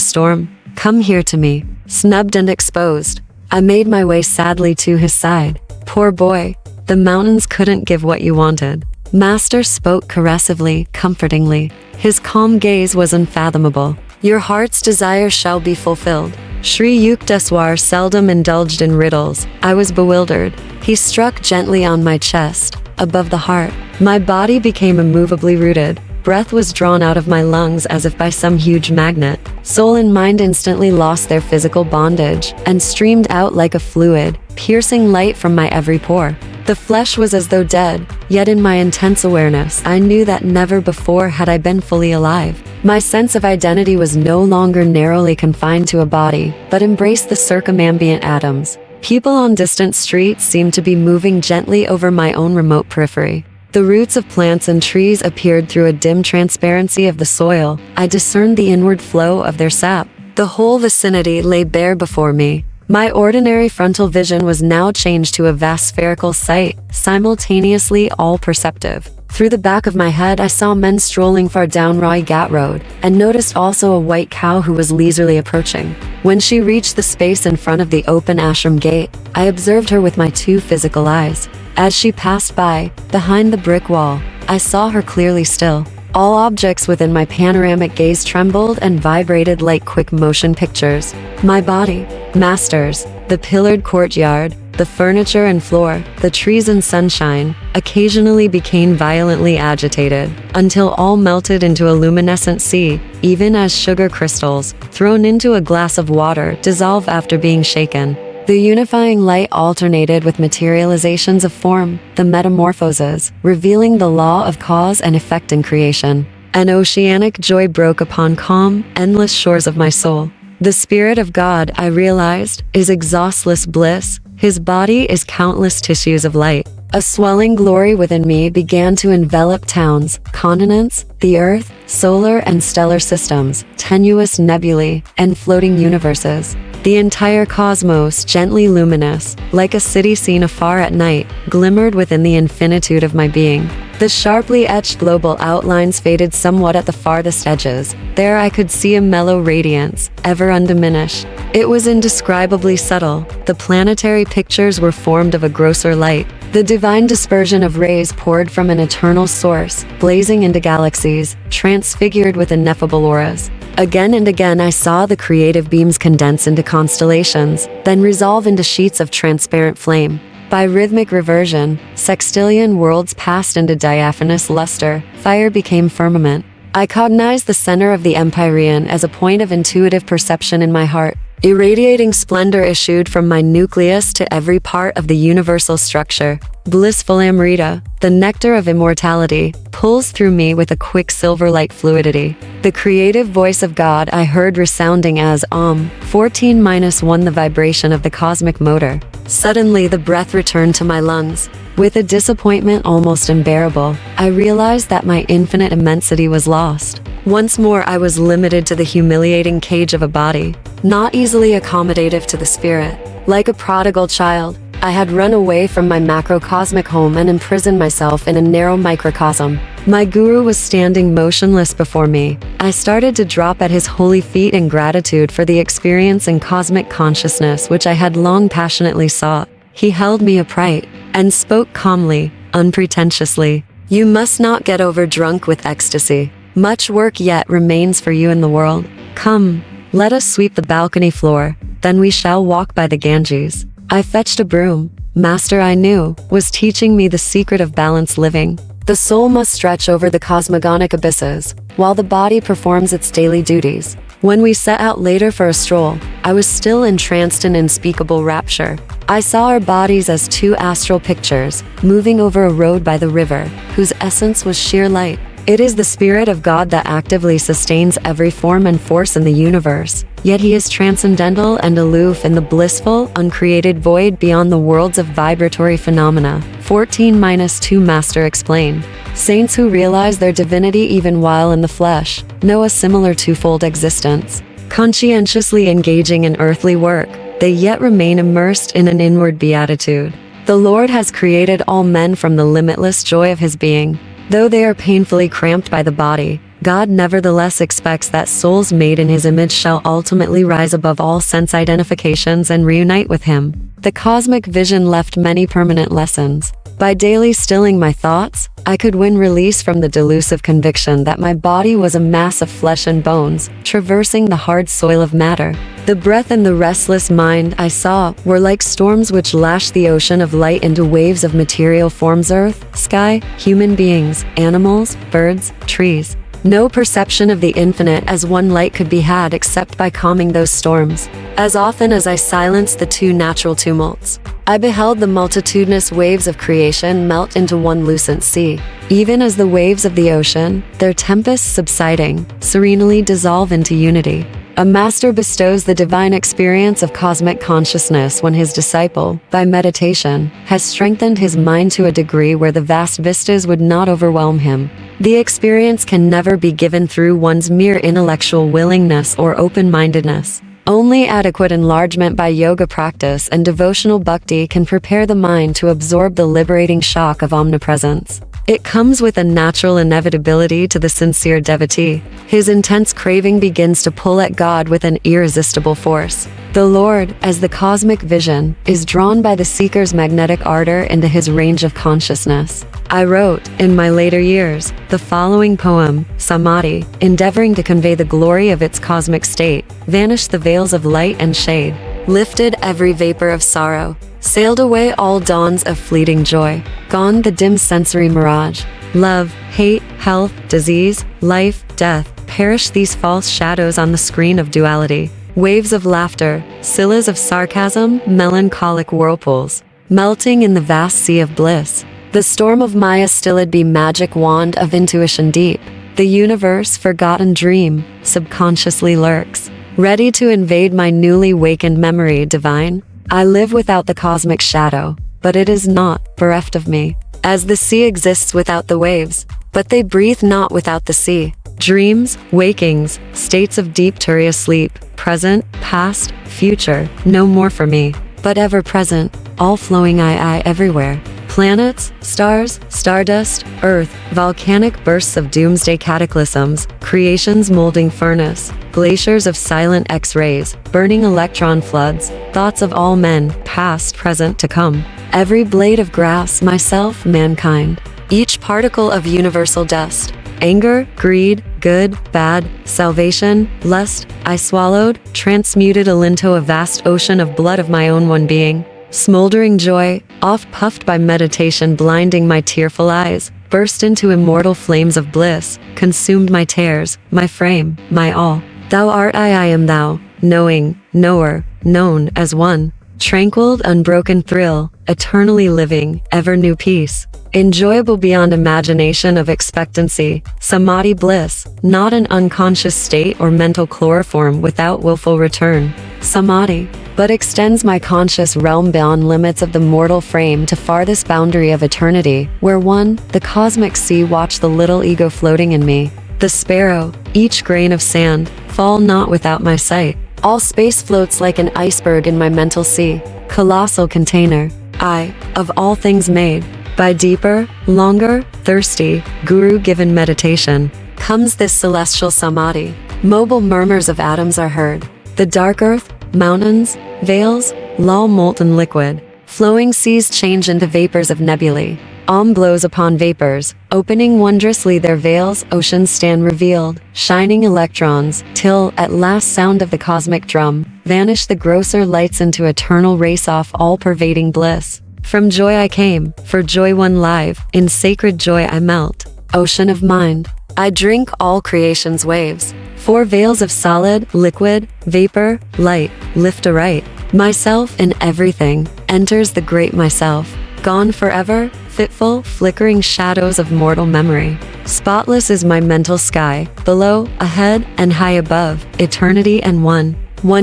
storm, come here to me. Snubbed and exposed, I made my way sadly to his side. Poor boy, the mountains couldn't give what you wanted. Master spoke caressively, comfortingly. His calm gaze was unfathomable. Your heart's desire shall be fulfilled. Sri Yukteswar seldom indulged in riddles. I was bewildered. He struck gently on my chest, above the heart. My body became immovably rooted. Breath was drawn out of my lungs as if by some huge magnet. Soul and mind instantly lost their physical bondage and streamed out like a fluid, piercing light from my every pore. The flesh was as though dead, yet in my intense awareness, I knew that never before had I been fully alive. My sense of identity was no longer narrowly confined to a body, but embraced the circumambient atoms. People on distant streets seemed to be moving gently over my own remote periphery. The roots of plants and trees appeared through a dim transparency of the soil. I discerned the inward flow of their sap. The whole vicinity lay bare before me. My ordinary frontal vision was now changed to a vast spherical sight, simultaneously all-perceptive. Through the back of my head I saw men strolling far down Rai Ghat Road, and noticed also a white cow who was leisurely approaching. When she reached the space in front of the open ashram gate, I observed her with my two physical eyes. As she passed by, behind the brick wall, I saw her clearly still. All objects within my panoramic gaze trembled and vibrated like quick motion pictures. My body, Master's, the pillared courtyard, the furniture and floor, the trees and sunshine, occasionally became violently agitated, until all melted into a luminescent sea, even as sugar crystals, thrown into a glass of water, dissolve after being shaken. The unifying light alternated with materializations of form, the metamorphoses, revealing the law of cause and effect in creation. An oceanic joy broke upon calm, endless shores of my soul. The Spirit of God, I realized, is exhaustless bliss. His body is countless tissues of light. A swelling glory within me began to envelop towns, continents, the earth, solar and stellar systems, tenuous nebulae, and floating universes. The entire cosmos, gently luminous, like a city seen afar at night, glimmered within the infinitude of my being. The sharply etched global outlines faded somewhat at the farthest edges. There I could see a mellow radiance, ever undiminished. It was indescribably subtle. The planetary pictures were formed of a grosser light. The divine dispersion of rays poured from an eternal source, blazing into galaxies, transfigured with ineffable auras. Again and again I saw the creative beams condense into constellations, then resolve into sheets of transparent flame. By rhythmic reversion, sextillion worlds passed into diaphanous luster, fire became firmament. I cognized the center of the Empyrean as a point of intuitive perception in my heart. Irradiating splendor issued from my nucleus to every part of the universal structure. Blissful Amrita, the nectar of immortality, pulls through me with a quicksilver-like fluidity. The creative voice of God I heard resounding as 14-1, the vibration of the cosmic motor. Suddenly the breath returned to my lungs. With a disappointment almost unbearable, I realized that my infinite immensity was lost. Once more I was limited to the humiliating cage of a body, not easily accommodative to the spirit. Like a prodigal child, I had run away from my macrocosmic home and imprisoned myself in a narrow microcosm. My guru was standing motionless before me. I started to drop at his holy feet in gratitude for the experience in cosmic consciousness which I had long passionately sought. He held me upright and spoke calmly, unpretentiously. You must not get overdrunk with ecstasy. Much work yet remains for you in the world. Come, let us sweep the balcony floor, then we shall walk by the Ganges. I fetched a broom. Master, I knew, was teaching me the secret of balanced living. The soul must stretch over the cosmogonic abysses, while the body performs its daily duties. When we set out later for a stroll, I was still entranced in unspeakable rapture. I saw our bodies as two astral pictures, moving over a road by the river, whose essence was sheer light. It is the Spirit of God that actively sustains every form and force in the universe, yet he is transcendental and aloof in the blissful, uncreated void beyond the worlds of vibratory phenomena. 14-2 Master explained. Saints who realize their divinity even while in the flesh know a similar twofold existence. Conscientiously engaging in earthly work, they yet remain immersed in an inward beatitude. The Lord has created all men from the limitless joy of his being. Though they are painfully cramped by the body, God nevertheless expects that souls made in his image shall ultimately rise above all sense identifications and reunite with him. The cosmic vision left many permanent lessons. By daily stilling my thoughts, I could win release from the delusive conviction that my body was a mass of flesh and bones, traversing the hard soil of matter. The breath and the restless mind I saw were like storms which lashed the ocean of light into waves of material forms: earth, sky, human beings, animals, birds, trees. No perception of the infinite as one light could be had except by calming those storms. As often as I silenced the two natural tumults, I beheld the multitudinous waves of creation melt into one lucent sea. Even as the waves of the ocean, their tempests subsiding, serenely dissolve into unity. A master bestows the divine experience of cosmic consciousness when his disciple, by meditation, has strengthened his mind to a degree where the vast vistas would not overwhelm him. The experience can never be given through one's mere intellectual willingness or open-mindedness. Only adequate enlargement by yoga practice and devotional bhakti can prepare the mind to absorb the liberating shock of omnipresence. It comes with a natural inevitability to the sincere devotee. His intense craving begins to pull at God with an irresistible force. The Lord, as the cosmic vision, is drawn by the seeker's magnetic ardor into his range of consciousness. I wrote, in my later years, the following poem, Samadhi, endeavoring to convey the glory of its cosmic state, vanished the veils of light and shade, lifted every vapor of sorrow, sailed away all dawns of fleeting joy, gone the dim sensory mirage. Love, hate, health, disease, life, death, perish these false shadows on the screen of duality. Waves of laughter, scillas of sarcasm, melancholic whirlpools, melting in the vast sea of bliss. The storm of Maya stilled be magic wand of intuition deep. The universe, forgotten dream, subconsciously lurks, ready to invade my newly wakened memory divine. I live without the cosmic shadow, but it is not bereft of me. As the sea exists without the waves, but they breathe not without the sea. Dreams, wakings, states of deep turiya sleep, present, past, future, no more for me, but ever present, all flowing I everywhere. Planets, stars, stardust, earth, volcanic bursts of doomsday cataclysms, creation's molding furnace, glaciers of silent X-rays, burning electron floods, thoughts of all men, past, present, to come. Every blade of grass, myself, mankind. Each particle of universal dust. Anger, greed, good, bad, salvation, lust, I swallowed, transmuted into a vast ocean of blood of my own one being. Smoldering joy, oft puffed by meditation blinding my tearful eyes, burst into immortal flames of bliss, consumed my tears, my frame, my all. Thou art I am thou, knowing, knower, known as one. Tranquil, unbroken thrill, eternally living, ever new peace. Enjoyable beyond imagination of expectancy, samadhi bliss, not an unconscious state or mental chloroform without willful return. Samadhi, but extends my conscious realm beyond limits of the mortal frame to farthest boundary of eternity, where one, the cosmic sea, watch the little ego floating in me. The sparrow, each grain of sand, fall not without my sight. All space floats like an iceberg in my mental sea, colossal container. I, of all things made, by deeper, longer, thirsty, guru-given meditation, comes this celestial samadhi. Mobile murmurs of atoms are heard. The dark earth, mountains, veils, lull molten liquid. Flowing seas change into vapors of nebulae. Om blows upon vapors, opening wondrously their veils. Oceans stand revealed, shining electrons, till, at last sound of the cosmic drum, vanish the grosser lights into eternal race-off all-pervading bliss. From joy I came, for joy won live, in sacred joy I melt. Ocean of mind, I drink all creation's waves. 4 veils of solid, liquid, vapor, light, lift aright. Myself in everything, enters the great myself. Gone forever, fitful, flickering shadows of mortal memory. Spotless is my mental sky, below, ahead, and high above, eternity and one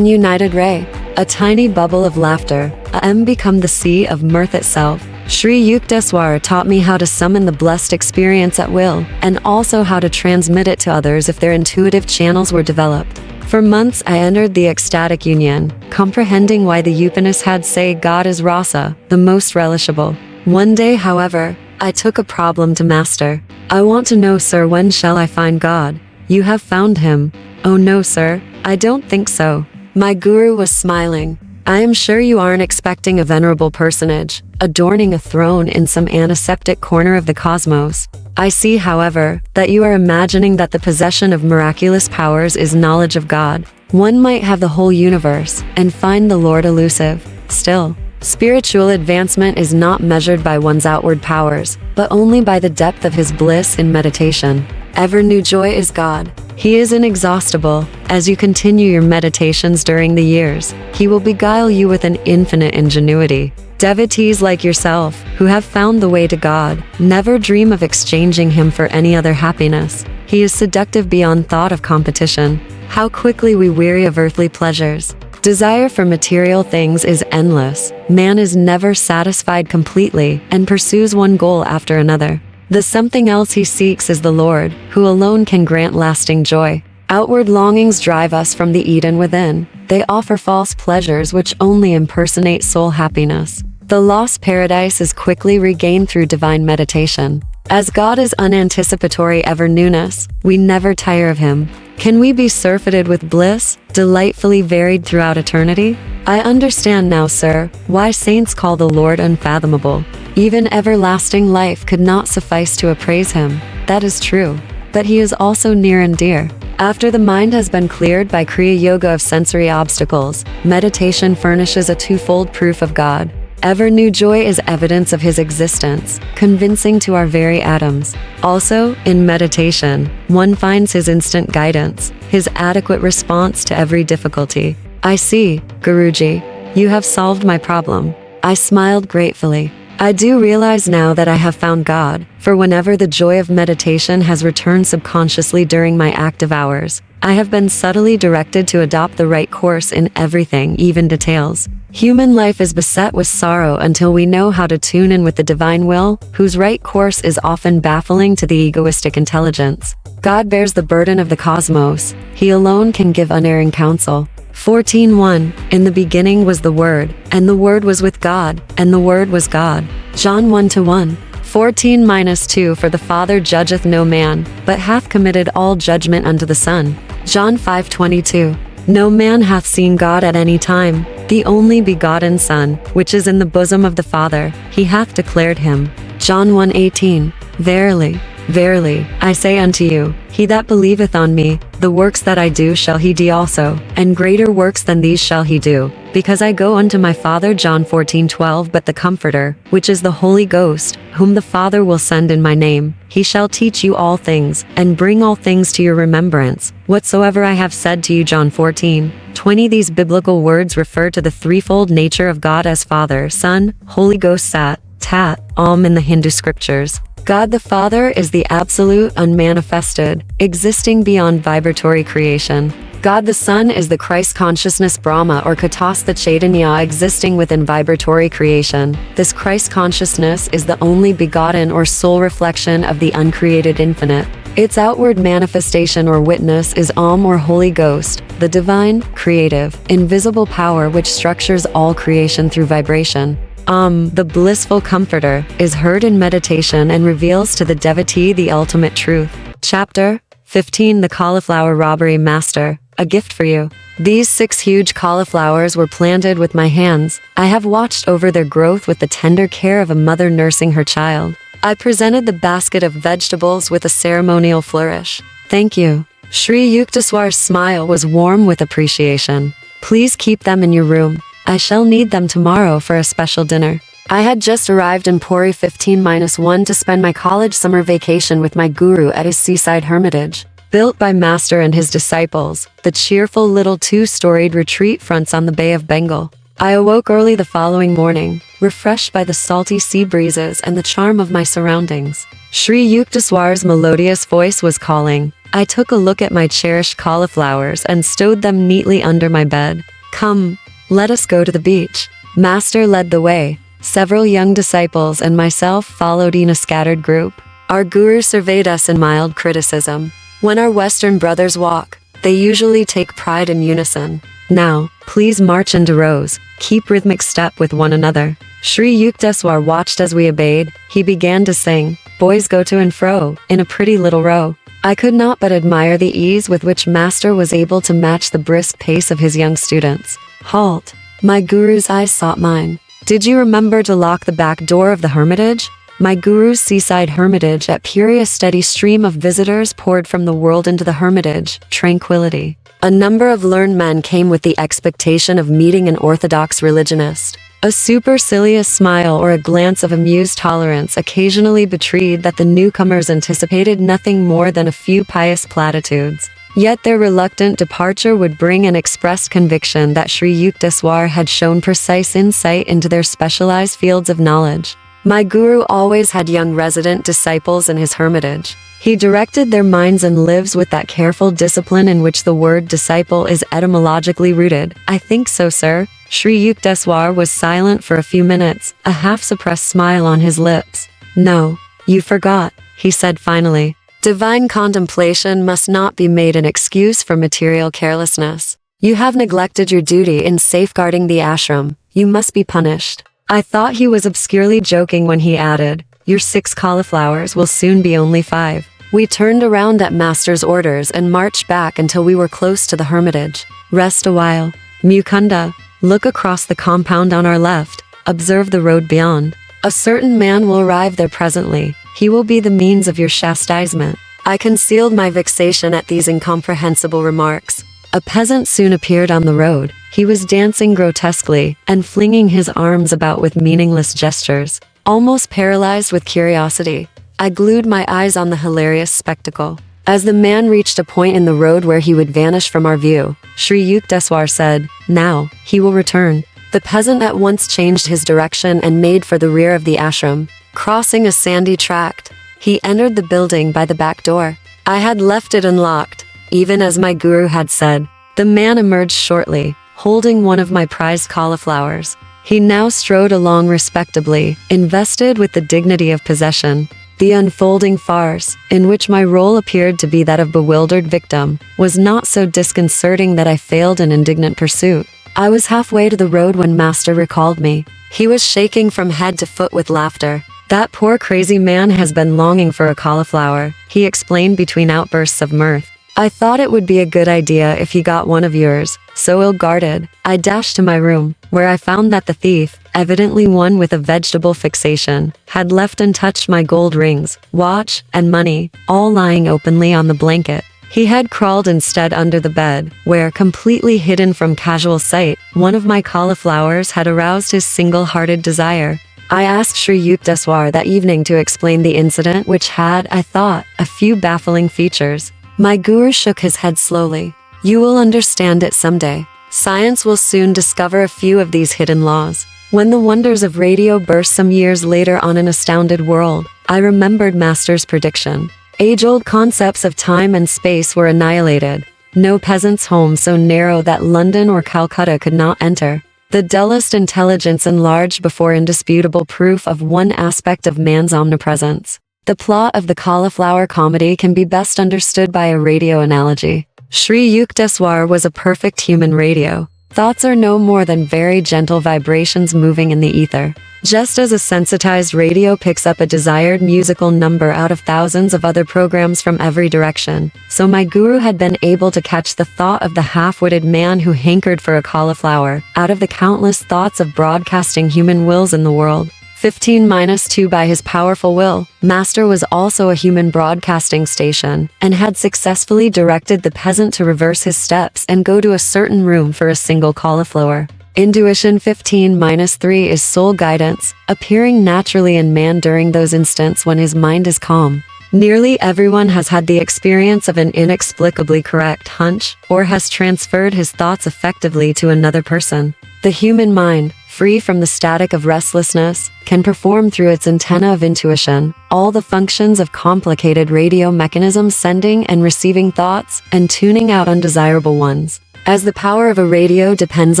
united ray. A tiny bubble of laughter, I am become the sea of mirth itself. Sri Yukteswar taught me how to summon the blessed experience at will, and also how to transmit it to others if their intuitive channels were developed. For months I entered the ecstatic union, comprehending why the Upanishads say God is rasa, the most relishable. One day, however, I took a problem to master. I want to know, sir, when shall I find God? You have found him. Oh no, sir, I don't think so. My guru was smiling. I am sure you aren't expecting a venerable personage, adorning a throne in some antiseptic corner of the cosmos. I see, however, that you are imagining that the possession of miraculous powers is knowledge of God. One might have the whole universe, and find the Lord elusive. Still, spiritual advancement is not measured by one's outward powers, but only by the depth of his bliss in meditation. Ever new joy is God. He is inexhaustible. As you continue your meditations during the years, he will beguile you with an infinite ingenuity. Devotees like yourself, who have found the way to God, never dream of exchanging him for any other happiness. He is seductive beyond thought of competition. How quickly we weary of earthly pleasures. Desire for material things is endless. Man is never satisfied completely and pursues one goal after another. The something else he seeks is the Lord, who alone can grant lasting joy. Outward longings drive us from the Eden within. They offer false pleasures which only impersonate soul happiness. The lost paradise is quickly regained through divine meditation. As God is unanticipatory ever newness, we never tire of him. Can we be surfeited with bliss, delightfully varied throughout eternity? I understand now, sir, why saints call the Lord unfathomable. Even everlasting life could not suffice to appraise him. That is true. But he is also near and dear. After the mind has been cleared by Kriya Yoga of sensory obstacles, meditation furnishes a twofold proof of God. Ever new joy is evidence of his existence, convincing to our very atoms. Also, in meditation, one finds his instant guidance, his adequate response to every difficulty. I see, Guruji, you have solved my problem. I smiled gratefully. I do realize now that I have found God, for whenever the joy of meditation has returned subconsciously during my active hours, I have been subtly directed to adopt the right course in everything, even details. Human life is beset with sorrow until we know how to tune in with the divine will, whose right course is often baffling to the egoistic intelligence. God bears the burden of the cosmos. He alone can give unerring counsel. 14:1 In the beginning was the Word, and the Word was with God, and the Word was God. John 1:1. 14-2 For the Father judgeth no man, but hath committed all judgment unto the Son. John 5:22. No man hath seen God at any time. The only begotten Son, which is in the bosom of the Father, he hath declared him. John 1:18. Verily, verily, I say unto you, he that believeth on me, the works that I do shall he do also, and greater works than these shall he do, because I go unto my Father. John 14:12 But the Comforter, which is the Holy Ghost, whom the Father will send in my name, he shall teach you all things, and bring all things to your remembrance, whatsoever I have said to you. John 14:20 These biblical words refer to the threefold nature of God as Father, Son, Holy Ghost. Sat, Tat, Om in the Hindu scriptures. God the Father is the absolute unmanifested, existing beyond vibratory creation. God the Son is the Christ consciousness Brahma or Katastha Chaitanya existing within vibratory creation. This Christ consciousness is the only begotten or sole reflection of the uncreated infinite. Its outward manifestation or witness is Om or Holy Ghost, the divine, creative, invisible power which structures all creation through vibration. The blissful comforter, is heard in meditation and reveals to the devotee the ultimate truth. Chapter 15 The Cauliflower Robbery Master, a gift for you. These 6 huge cauliflowers were planted with my hands. I have watched over their growth with the tender care of a mother nursing her child. I presented the basket of vegetables with a ceremonial flourish. Thank you. Sri Yukteswar's smile was warm with appreciation. Please keep them in your room. I shall need them tomorrow for a special dinner. I had just arrived in Puri 15-1 to spend my college summer vacation with my guru at his seaside hermitage. Built by Master and his disciples, the cheerful little two-storied retreat fronts on the Bay of Bengal. I awoke early the following morning, refreshed by the salty sea breezes and the charm of my surroundings. Sri Yukteswar's melodious voice was calling. I took a look at my cherished cauliflowers and stowed them neatly under my bed. Come, let us go to the beach. Master led the way. Several young disciples and myself followed in a scattered group. Our guru surveyed us in mild criticism. When our Western brothers walk, they usually take pride in unison. Now, please march into rows, keep rhythmic step with one another. Sri Yukteswar watched as we obeyed. He began to sing, "Boys go to and fro, in a pretty little row." I could not but admire the ease with which Master was able to match the brisk pace of his young students. Halt! My guru's eyes sought mine. Did you remember to lock the back door of the hermitage? My guru's seaside hermitage at Puri, a steady stream of visitors poured from the world into the hermitage, tranquility. A number of learned men came with the expectation of meeting an orthodox religionist. A supercilious smile or a glance of amused tolerance occasionally betrayed that the newcomers anticipated nothing more than a few pious platitudes. Yet their reluctant departure would bring an expressed conviction that Sri Yukteswar had shown precise insight into their specialized fields of knowledge. My guru always had young resident disciples in his hermitage. He directed their minds and lives with that careful discipline in which the word disciple is etymologically rooted. I think so, sir. Sri Yukteswar was silent for a few minutes, a half-suppressed smile on his lips. No, you forgot, he said finally. Divine contemplation must not be made an excuse for material carelessness. You have neglected your duty in safeguarding the ashram. You must be punished. I thought he was obscurely joking when he added, your 6 cauliflowers will soon be only 5. We turned around at Master's orders and marched back until we were close to the hermitage. Rest a while. Mukunda, look across the compound on our left. Observe the road beyond. A certain man will arrive there presently. He will be the means of your chastisement. I concealed my vexation at these incomprehensible remarks. A peasant soon appeared on the road. He was dancing grotesquely and flinging his arms about with meaningless gestures. Almost paralyzed with curiosity, I glued my eyes on the hilarious spectacle. As the man reached a point in the road where he would vanish from our view, Sri Yukteswar said, "Now, he will return." The peasant at once changed his direction and made for the rear of the ashram. Crossing a sandy tract, he entered the building by the back door. I had left it unlocked, even as my guru had said. The man emerged shortly, holding one of my prized cauliflowers. He now strode along respectably, invested with the dignity of possession. The unfolding farce, in which my role appeared to be that of bewildered victim, was not so disconcerting that I failed in indignant pursuit. I was halfway to the road when Master recalled me. He was shaking from head to foot with laughter. That poor crazy man has been longing for a cauliflower, he explained between outbursts of mirth. I thought it would be a good idea if he got one of yours. So ill-guarded, I dashed to my room, where I found that the thief, evidently one with a vegetable fixation, had left untouched my gold rings, watch, and money, all lying openly on the blanket. He had crawled instead under the bed, where, completely hidden from casual sight, one of my cauliflowers had aroused his single-hearted desire. I asked Sri Yukteswar that evening to explain the incident, which had, I thought, a few baffling features. My guru shook his head slowly. You will understand it someday. Science will soon discover a few of these hidden laws. When the wonders of radio burst some years later on an astounded world, I remembered Master's prediction. Age-old concepts of time and space were annihilated. No peasant's home so narrow that London or Calcutta could not enter. The dullest intelligence enlarged before indisputable proof of one aspect of man's omnipresence. The plot of the cauliflower comedy can be best understood by a radio analogy. Sri Yukteswar was a perfect human radio. Thoughts are no more than very gentle vibrations moving in the ether. Just as a sensitized radio picks up a desired musical number out of thousands of other programs from every direction, so my guru had been able to catch the thought of the half-witted man who hankered for a cauliflower out of the countless thoughts of broadcasting human wills in the world. 15-2 By his powerful will, Master was also a human broadcasting station, and had successfully directed the peasant to reverse his steps and go to a certain room for a single cauliflower. Intuition 15-3 is soul guidance, appearing naturally in man during those instants when his mind is calm. Nearly everyone has had the experience of an inexplicably correct hunch, or has transferred his thoughts effectively to another person. The human mind, free from the static of restlessness, can perform through its antenna of intuition all the functions of complicated radio mechanisms, sending and receiving thoughts and tuning out undesirable ones. As the power of a radio depends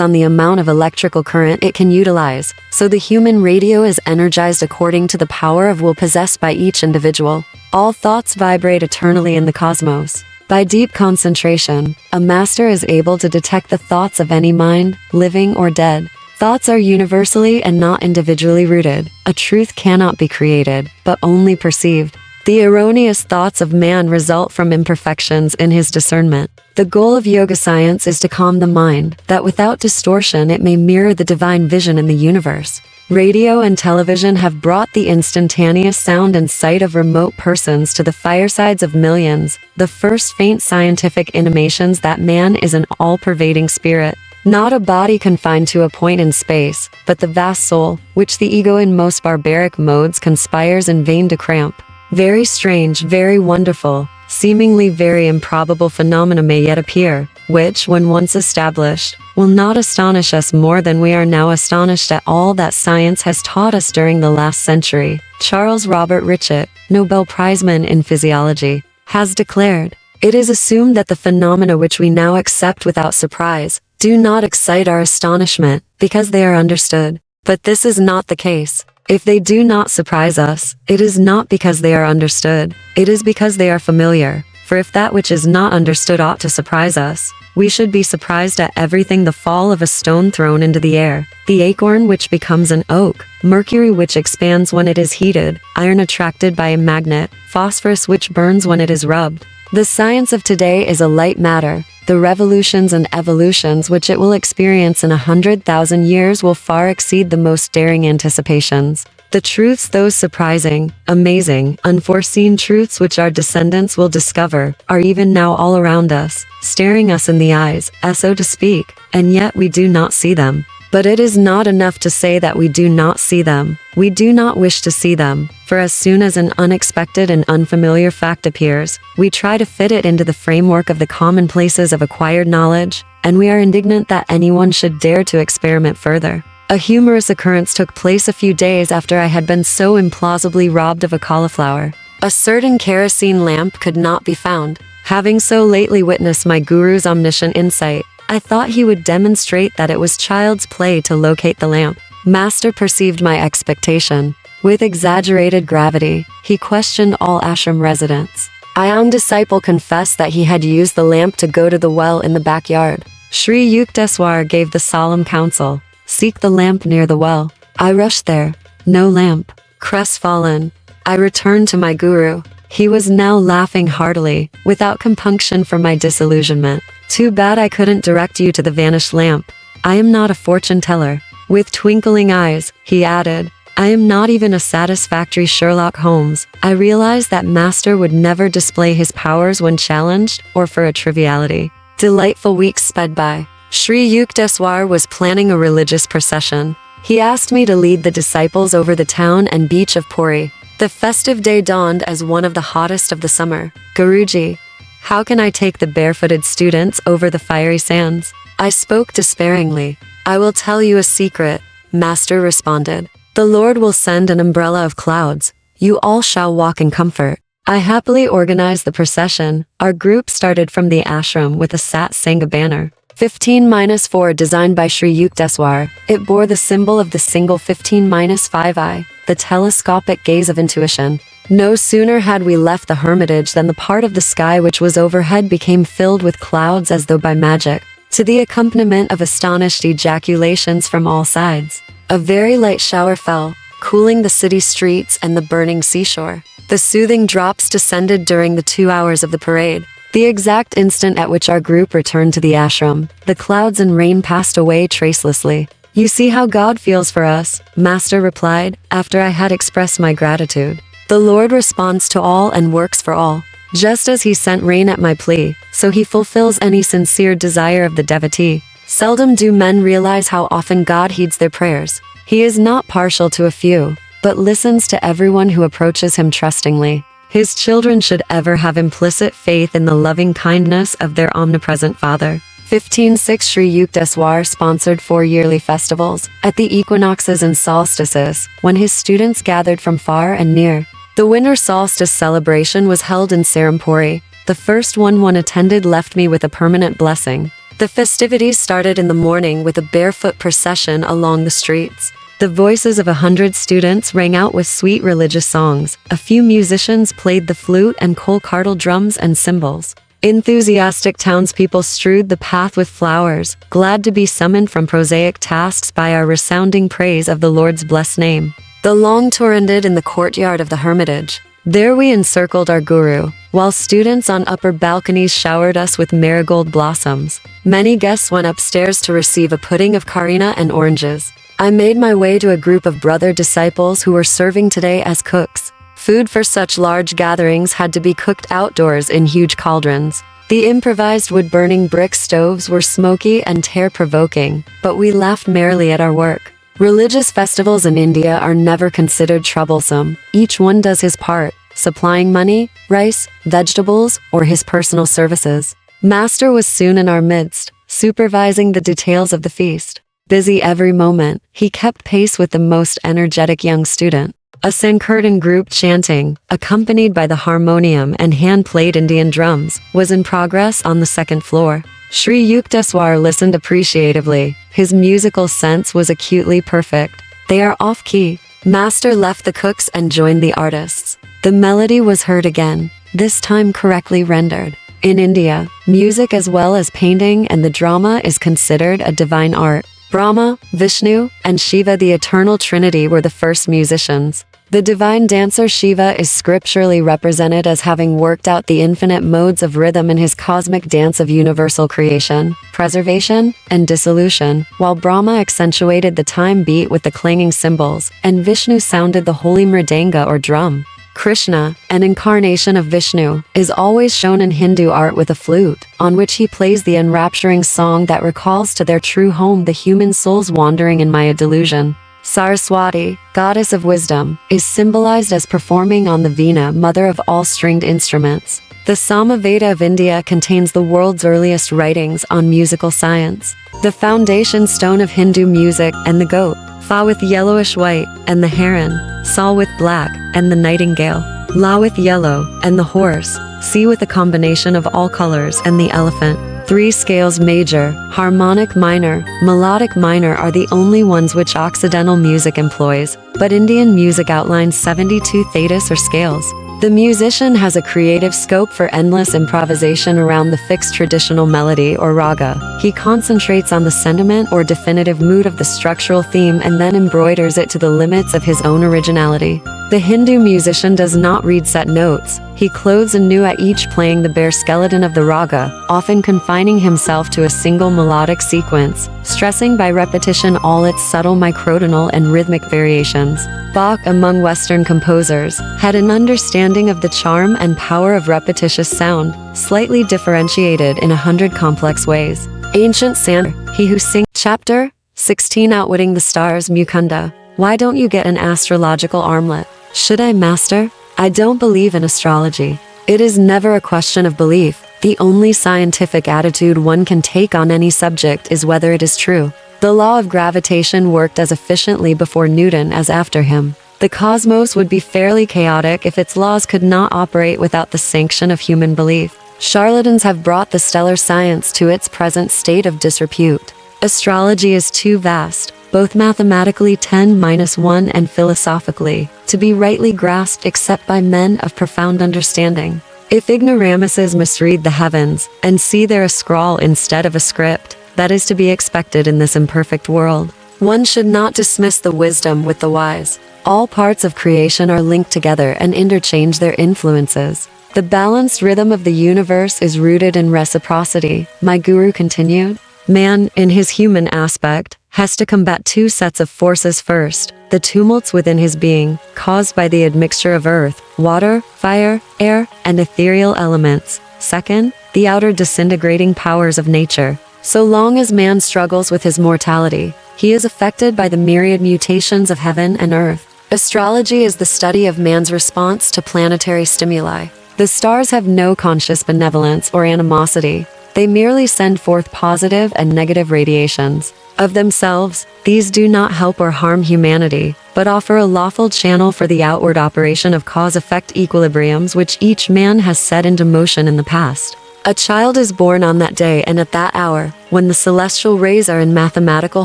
on the amount of electrical current it can utilize, so the human radio is energized according to the power of will possessed by each individual. All thoughts vibrate eternally in the cosmos. By deep concentration, a master is able to detect the thoughts of any mind, living or dead. Thoughts are universally and not individually rooted. A truth cannot be created, but only perceived. The erroneous thoughts of man result from imperfections in his discernment. The goal of yoga science is to calm the mind, that without distortion it may mirror the divine vision in the universe. Radio and television have brought the instantaneous sound and sight of remote persons to the firesides of millions, the first faint scientific intimations that man is an all-pervading spirit. Not a body confined to a point in space, but the vast soul, which the ego in most barbaric modes conspires in vain to cramp. Very strange, very wonderful, seemingly very improbable phenomena may yet appear, which, when once established, will not astonish us more than we are now astonished at all that science has taught us during the last century. Charles Robert Richet, Nobel Prizeman in Physiology, has declared, "It is assumed that the phenomena which we now accept without surprise do not excite our astonishment because they are understood. But this is not the case. If they do not surprise us, it is not because they are understood, it is because they are familiar. For if that which is not understood ought to surprise us, we should be surprised at everything: the fall of a stone thrown into the air, the acorn which becomes an oak, mercury which expands when it is heated, iron attracted by a magnet, phosphorus which burns when it is rubbed. The science of today is a light matter. The revolutions and evolutions which it will experience in 100,000 years will far exceed the most daring anticipations. The truths, those surprising, amazing, unforeseen truths which our descendants will discover, are even now all around us, staring us in the eyes, as so to speak, and yet we do not see them. But it is not enough to say that we do not see them. We do not wish to see them, for as soon as an unexpected and unfamiliar fact appears, we try to fit it into the framework of the commonplaces of acquired knowledge, and we are indignant that anyone should dare to experiment further. A humorous occurrence took place a few days after I had been so implausibly robbed of a cauliflower. A certain kerosene lamp could not be found. Having so lately witnessed my guru's omniscient insight, I thought he would demonstrate that it was child's play to locate the lamp. Master perceived my expectation. With exaggerated gravity, he questioned all ashram residents. A young disciple confessed that he had used the lamp to go to the well in the backyard. Sri Yukteswar gave the solemn counsel, "Seek the lamp near the well." I rushed there. No lamp. Crestfallen, I returned to my guru. He was now laughing heartily, without compunction for my disillusionment. "Too bad I couldn't direct you to the vanished lamp. I am not a fortune teller." With twinkling eyes, he added, "I am not even a satisfactory Sherlock Holmes." I realized that Master would never display his powers when challenged, or for a triviality. Delightful weeks sped by. Sri Yukteswar was planning a religious procession. He asked me to lead the disciples over the town and beach of Puri. The festive day dawned as one of the hottest of the summer. "Guruji, how can I take the barefooted students over the fiery sands?" I spoke despairingly. "I will tell you a secret," Master responded. "The Lord will send an umbrella of clouds. You all shall walk in comfort." I happily organized the procession. Our group started from the ashram with a Sat Sangha banner. 15-4 designed by Sri Yukteswar. It bore the symbol of the single 15-5 eye, the telescopic gaze of intuition. No sooner had we left the hermitage than the part of the sky which was overhead became filled with clouds as though by magic, to the accompaniment of astonished ejaculations from all sides. A very light shower fell, cooling the city streets and the burning seashore. The soothing drops descended during the 2 hours of the parade. The exact instant at which our group returned to the ashram, the clouds and rain passed away tracelessly. "You see how God feels for us," Master replied, after I had expressed my gratitude. "The Lord responds to all and works for all. Just as he sent rain at my plea, so he fulfills any sincere desire of the devotee." Seldom do men realize how often God heeds their prayers. He is not partial to a few, but listens to everyone who approaches him trustingly. His children should ever have implicit faith in the loving kindness of their omnipresent Father. 15/6 Sri Yukteswar sponsored 4 yearly festivals, at the equinoxes and solstices, when his students gathered from far and near. The winter solstice celebration was held in Serampuri. The first one attended left me with a permanent blessing. The festivities started in the morning with a barefoot procession along the streets. The voices of 100 students rang out with sweet religious songs. A few musicians played the flute and kolkardal drums and cymbals. Enthusiastic townspeople strewed the path with flowers, glad to be summoned from prosaic tasks by our resounding praise of the Lord's blessed name. The long tour ended in the courtyard of the hermitage. There we encircled our guru, while students on upper balconies showered us with marigold blossoms. Many guests went upstairs to receive a pudding of karina and oranges. I made my way to a group of brother disciples who were serving today as cooks. Food for such large gatherings had to be cooked outdoors in huge cauldrons. The improvised wood-burning brick stoves were smoky and tear-provoking, but we laughed merrily at our work. Religious festivals in India are never considered troublesome. Each one does his part, supplying money, rice, vegetables, or his personal services. Master was soon in our midst, supervising the details of the feast. Busy every moment, he kept pace with the most energetic young student. A Sankirtan group chanting, accompanied by the harmonium and hand-played Indian drums, was in progress on the second floor. Sri Yukteswar listened appreciatively. His musical sense was acutely perfect. They are off-key. Master left the cooks and joined the artists. The melody was heard again, this time correctly rendered. In India, music as well as painting and the drama is considered a divine art. Brahma, Vishnu, and Shiva, the eternal trinity, were the first musicians. The divine dancer Shiva is scripturally represented as having worked out the infinite modes of rhythm in his cosmic dance of universal creation, preservation, and dissolution, while Brahma accentuated the time beat with the clanging cymbals, and Vishnu sounded the holy mridanga or drum. Krishna, an incarnation of Vishnu, is always shown in Hindu art with a flute, on which he plays the enrapturing song that recalls to their true home the human souls wandering in Maya delusion. Saraswati, goddess of wisdom, is symbolized as performing on the veena, mother of all stringed instruments. The Samaveda of India contains the world's earliest writings on musical science. The foundation stone of Hindu music, and the goat, Fa with yellowish-white, and the heron, Sa with black, and the nightingale, La with yellow, and the horse, Si with a combination of all colors, and the elephant. 3 scales: major, harmonic minor, melodic minor are the only ones which Occidental music employs, but Indian music outlines 72 thetis or scales. The musician has a creative scope for endless improvisation around the fixed traditional melody or raga. He concentrates on the sentiment or definitive mood of the structural theme and then embroiders it to the limits of his own originality. The Hindu musician does not read set notes. He clothes anew at each playing the bare skeleton of the raga, often confining himself to a single melodic sequence, stressing by repetition all its subtle microtonal and rhythmic variations. Bach, among Western composers, had an understanding of the charm and power of repetitious sound, slightly differentiated in 100 complex ways. Ancient Sandra, he who sings. Chapter 16, Outwitting the Stars. Mukunda, why don't you get an astrological armlet? Should I, master? I don't believe in astrology. It is never a question of belief. The only scientific attitude one can take on any subject is whether it is true. The law of gravitation worked as efficiently before Newton as after him. The cosmos would be fairly chaotic if its laws could not operate without the sanction of human belief. Charlatans have brought the stellar science to its present state of disrepute. Astrology is too vast, both mathematically 10-1 and philosophically, to be rightly grasped except by men of profound understanding. If ignoramuses misread the heavens, and see there a scrawl instead of a script, that is to be expected in this imperfect world. One should not dismiss the wisdom with the wise. All parts of creation are linked together and interchange their influences. The balanced rhythm of the universe is rooted in reciprocity, my guru continued. Man, in his human aspect, has to combat 2 sets of forces first, the tumults within his being, caused by the admixture of earth, water, fire, air, and ethereal elements. Second, the outer disintegrating powers of nature. So long as man struggles with his mortality, he is affected by the myriad mutations of heaven and earth. Astrology is the study of man's response to planetary stimuli. The stars have no conscious benevolence or animosity. They merely send forth positive and negative radiations. Of themselves, these do not help or harm humanity, but offer a lawful channel for the outward operation of cause-effect equilibriums which each man has set into motion in the past. A child is born on that day and at that hour, when the celestial rays are in mathematical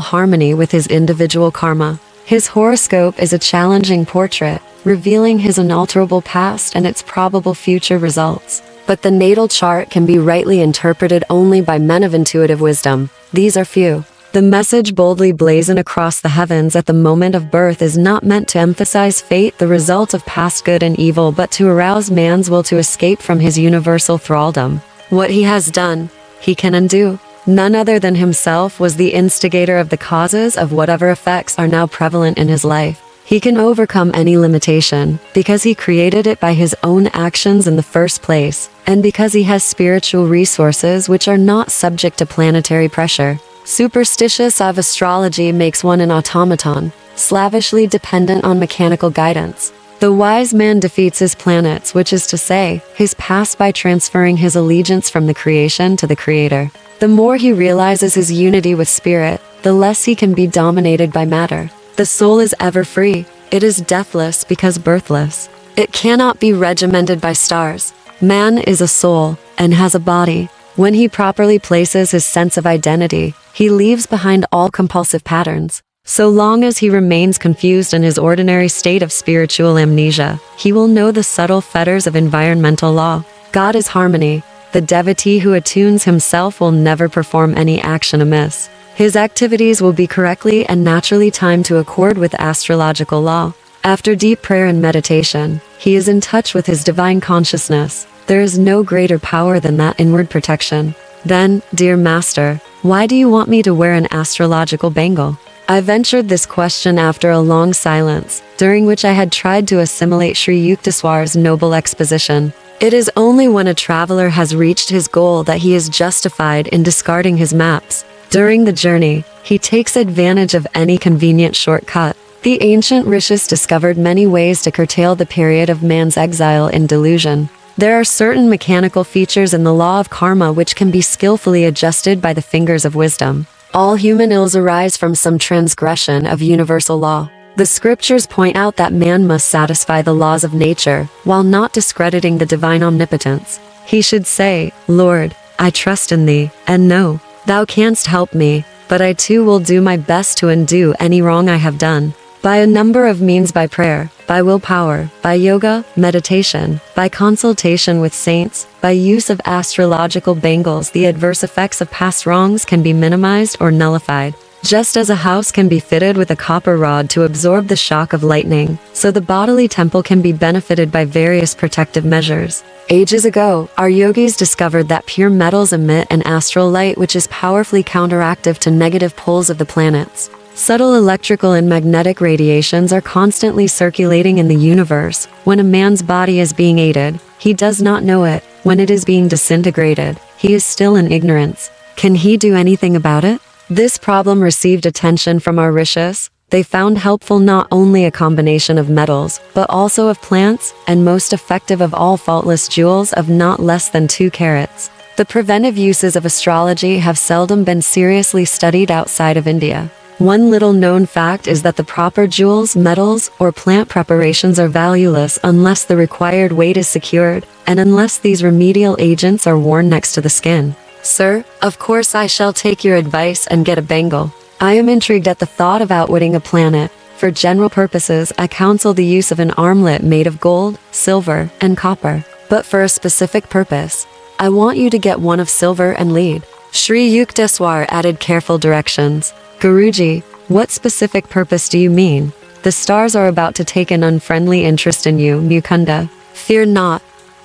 harmony with his individual karma. His horoscope is a challenging portrait, revealing his unalterable past and its probable future results. But the natal chart can be rightly interpreted only by men of intuitive wisdom. These are few. The message boldly blazoned across the heavens at the moment of birth is not meant to emphasize fate, the result of past good and evil, but to arouse man's will to escape from his universal thraldom. What he has done, he can undo. None other than himself was the instigator of the causes of whatever effects are now prevalent in his life. He can overcome any limitation, because he created it by his own actions in the first place, and because he has spiritual resources which are not subject to planetary pressure. Superstitious of astrology makes one an automaton, slavishly dependent on mechanical guidance. The wise man defeats his planets, which is to say, his past, by transferring his allegiance from the creation to the creator. The more he realizes his unity with spirit, the less he can be dominated by matter. The soul is ever free. It is deathless because birthless. It cannot be regimented by stars. Man is a soul, and has a body. When he properly places his sense of identity, he leaves behind all compulsive patterns. So long as he remains confused in his ordinary state of spiritual amnesia, he will know the subtle fetters of environmental law. God is harmony. The devotee who attunes himself will never perform any action amiss. His activities will be correctly and naturally timed to accord with astrological law. After deep prayer and meditation, he is in touch with his divine consciousness. There is no greater power than that inward protection. Then, dear master, why do you want me to wear an astrological bangle? I ventured this question after a long silence, during which I had tried to assimilate Sri Yukteswar's noble exposition. It is only when a traveler has reached his goal that he is justified in discarding his maps. During the journey, he takes advantage of any convenient shortcut. The ancient rishis discovered many ways to curtail the period of man's exile in delusion. There are certain mechanical features in the law of karma which can be skillfully adjusted by the fingers of wisdom. All human ills arise from some transgression of universal law. The scriptures point out that man must satisfy the laws of nature, while not discrediting the divine omnipotence. He should say, Lord, I trust in thee, and know, thou canst help me, but I too will do my best to undo any wrong I have done. By a number of means, by prayer, by willpower, by yoga, meditation, by consultation with saints, by use of astrological bangles, the adverse effects of past wrongs can be minimized or nullified. Just as a house can be fitted with a copper rod to absorb the shock of lightning, so the bodily temple can be benefited by various protective measures. Ages ago, our yogis discovered that pure metals emit an astral light which is powerfully counteractive to negative poles of the planets. Subtle electrical and magnetic radiations are constantly circulating in the universe. When a man's body is being aided, he does not know it. When it is being disintegrated, he is still in ignorance. Can he do anything about it? This problem received attention from our rishis. They found helpful not only a combination of metals, but also of plants, and most effective of all, faultless jewels of not less than 2 carats. The preventive uses of astrology have seldom been seriously studied outside of India. One little known fact is that the proper jewels, metals, or plant preparations are valueless unless the required weight is secured, and unless these remedial agents are worn next to the skin. Sir, of course I shall take your advice and get a bangle. I am intrigued at the thought of outwitting a planet. For general purposes, I counsel the use of an armlet made of gold, silver, and copper. But for a specific purpose, I want you to get one of silver and lead. Sri Yukteswar added careful directions. Guruji, what specific purpose do you mean? The stars are about to take an unfriendly interest in you, Mukunda. Fear not.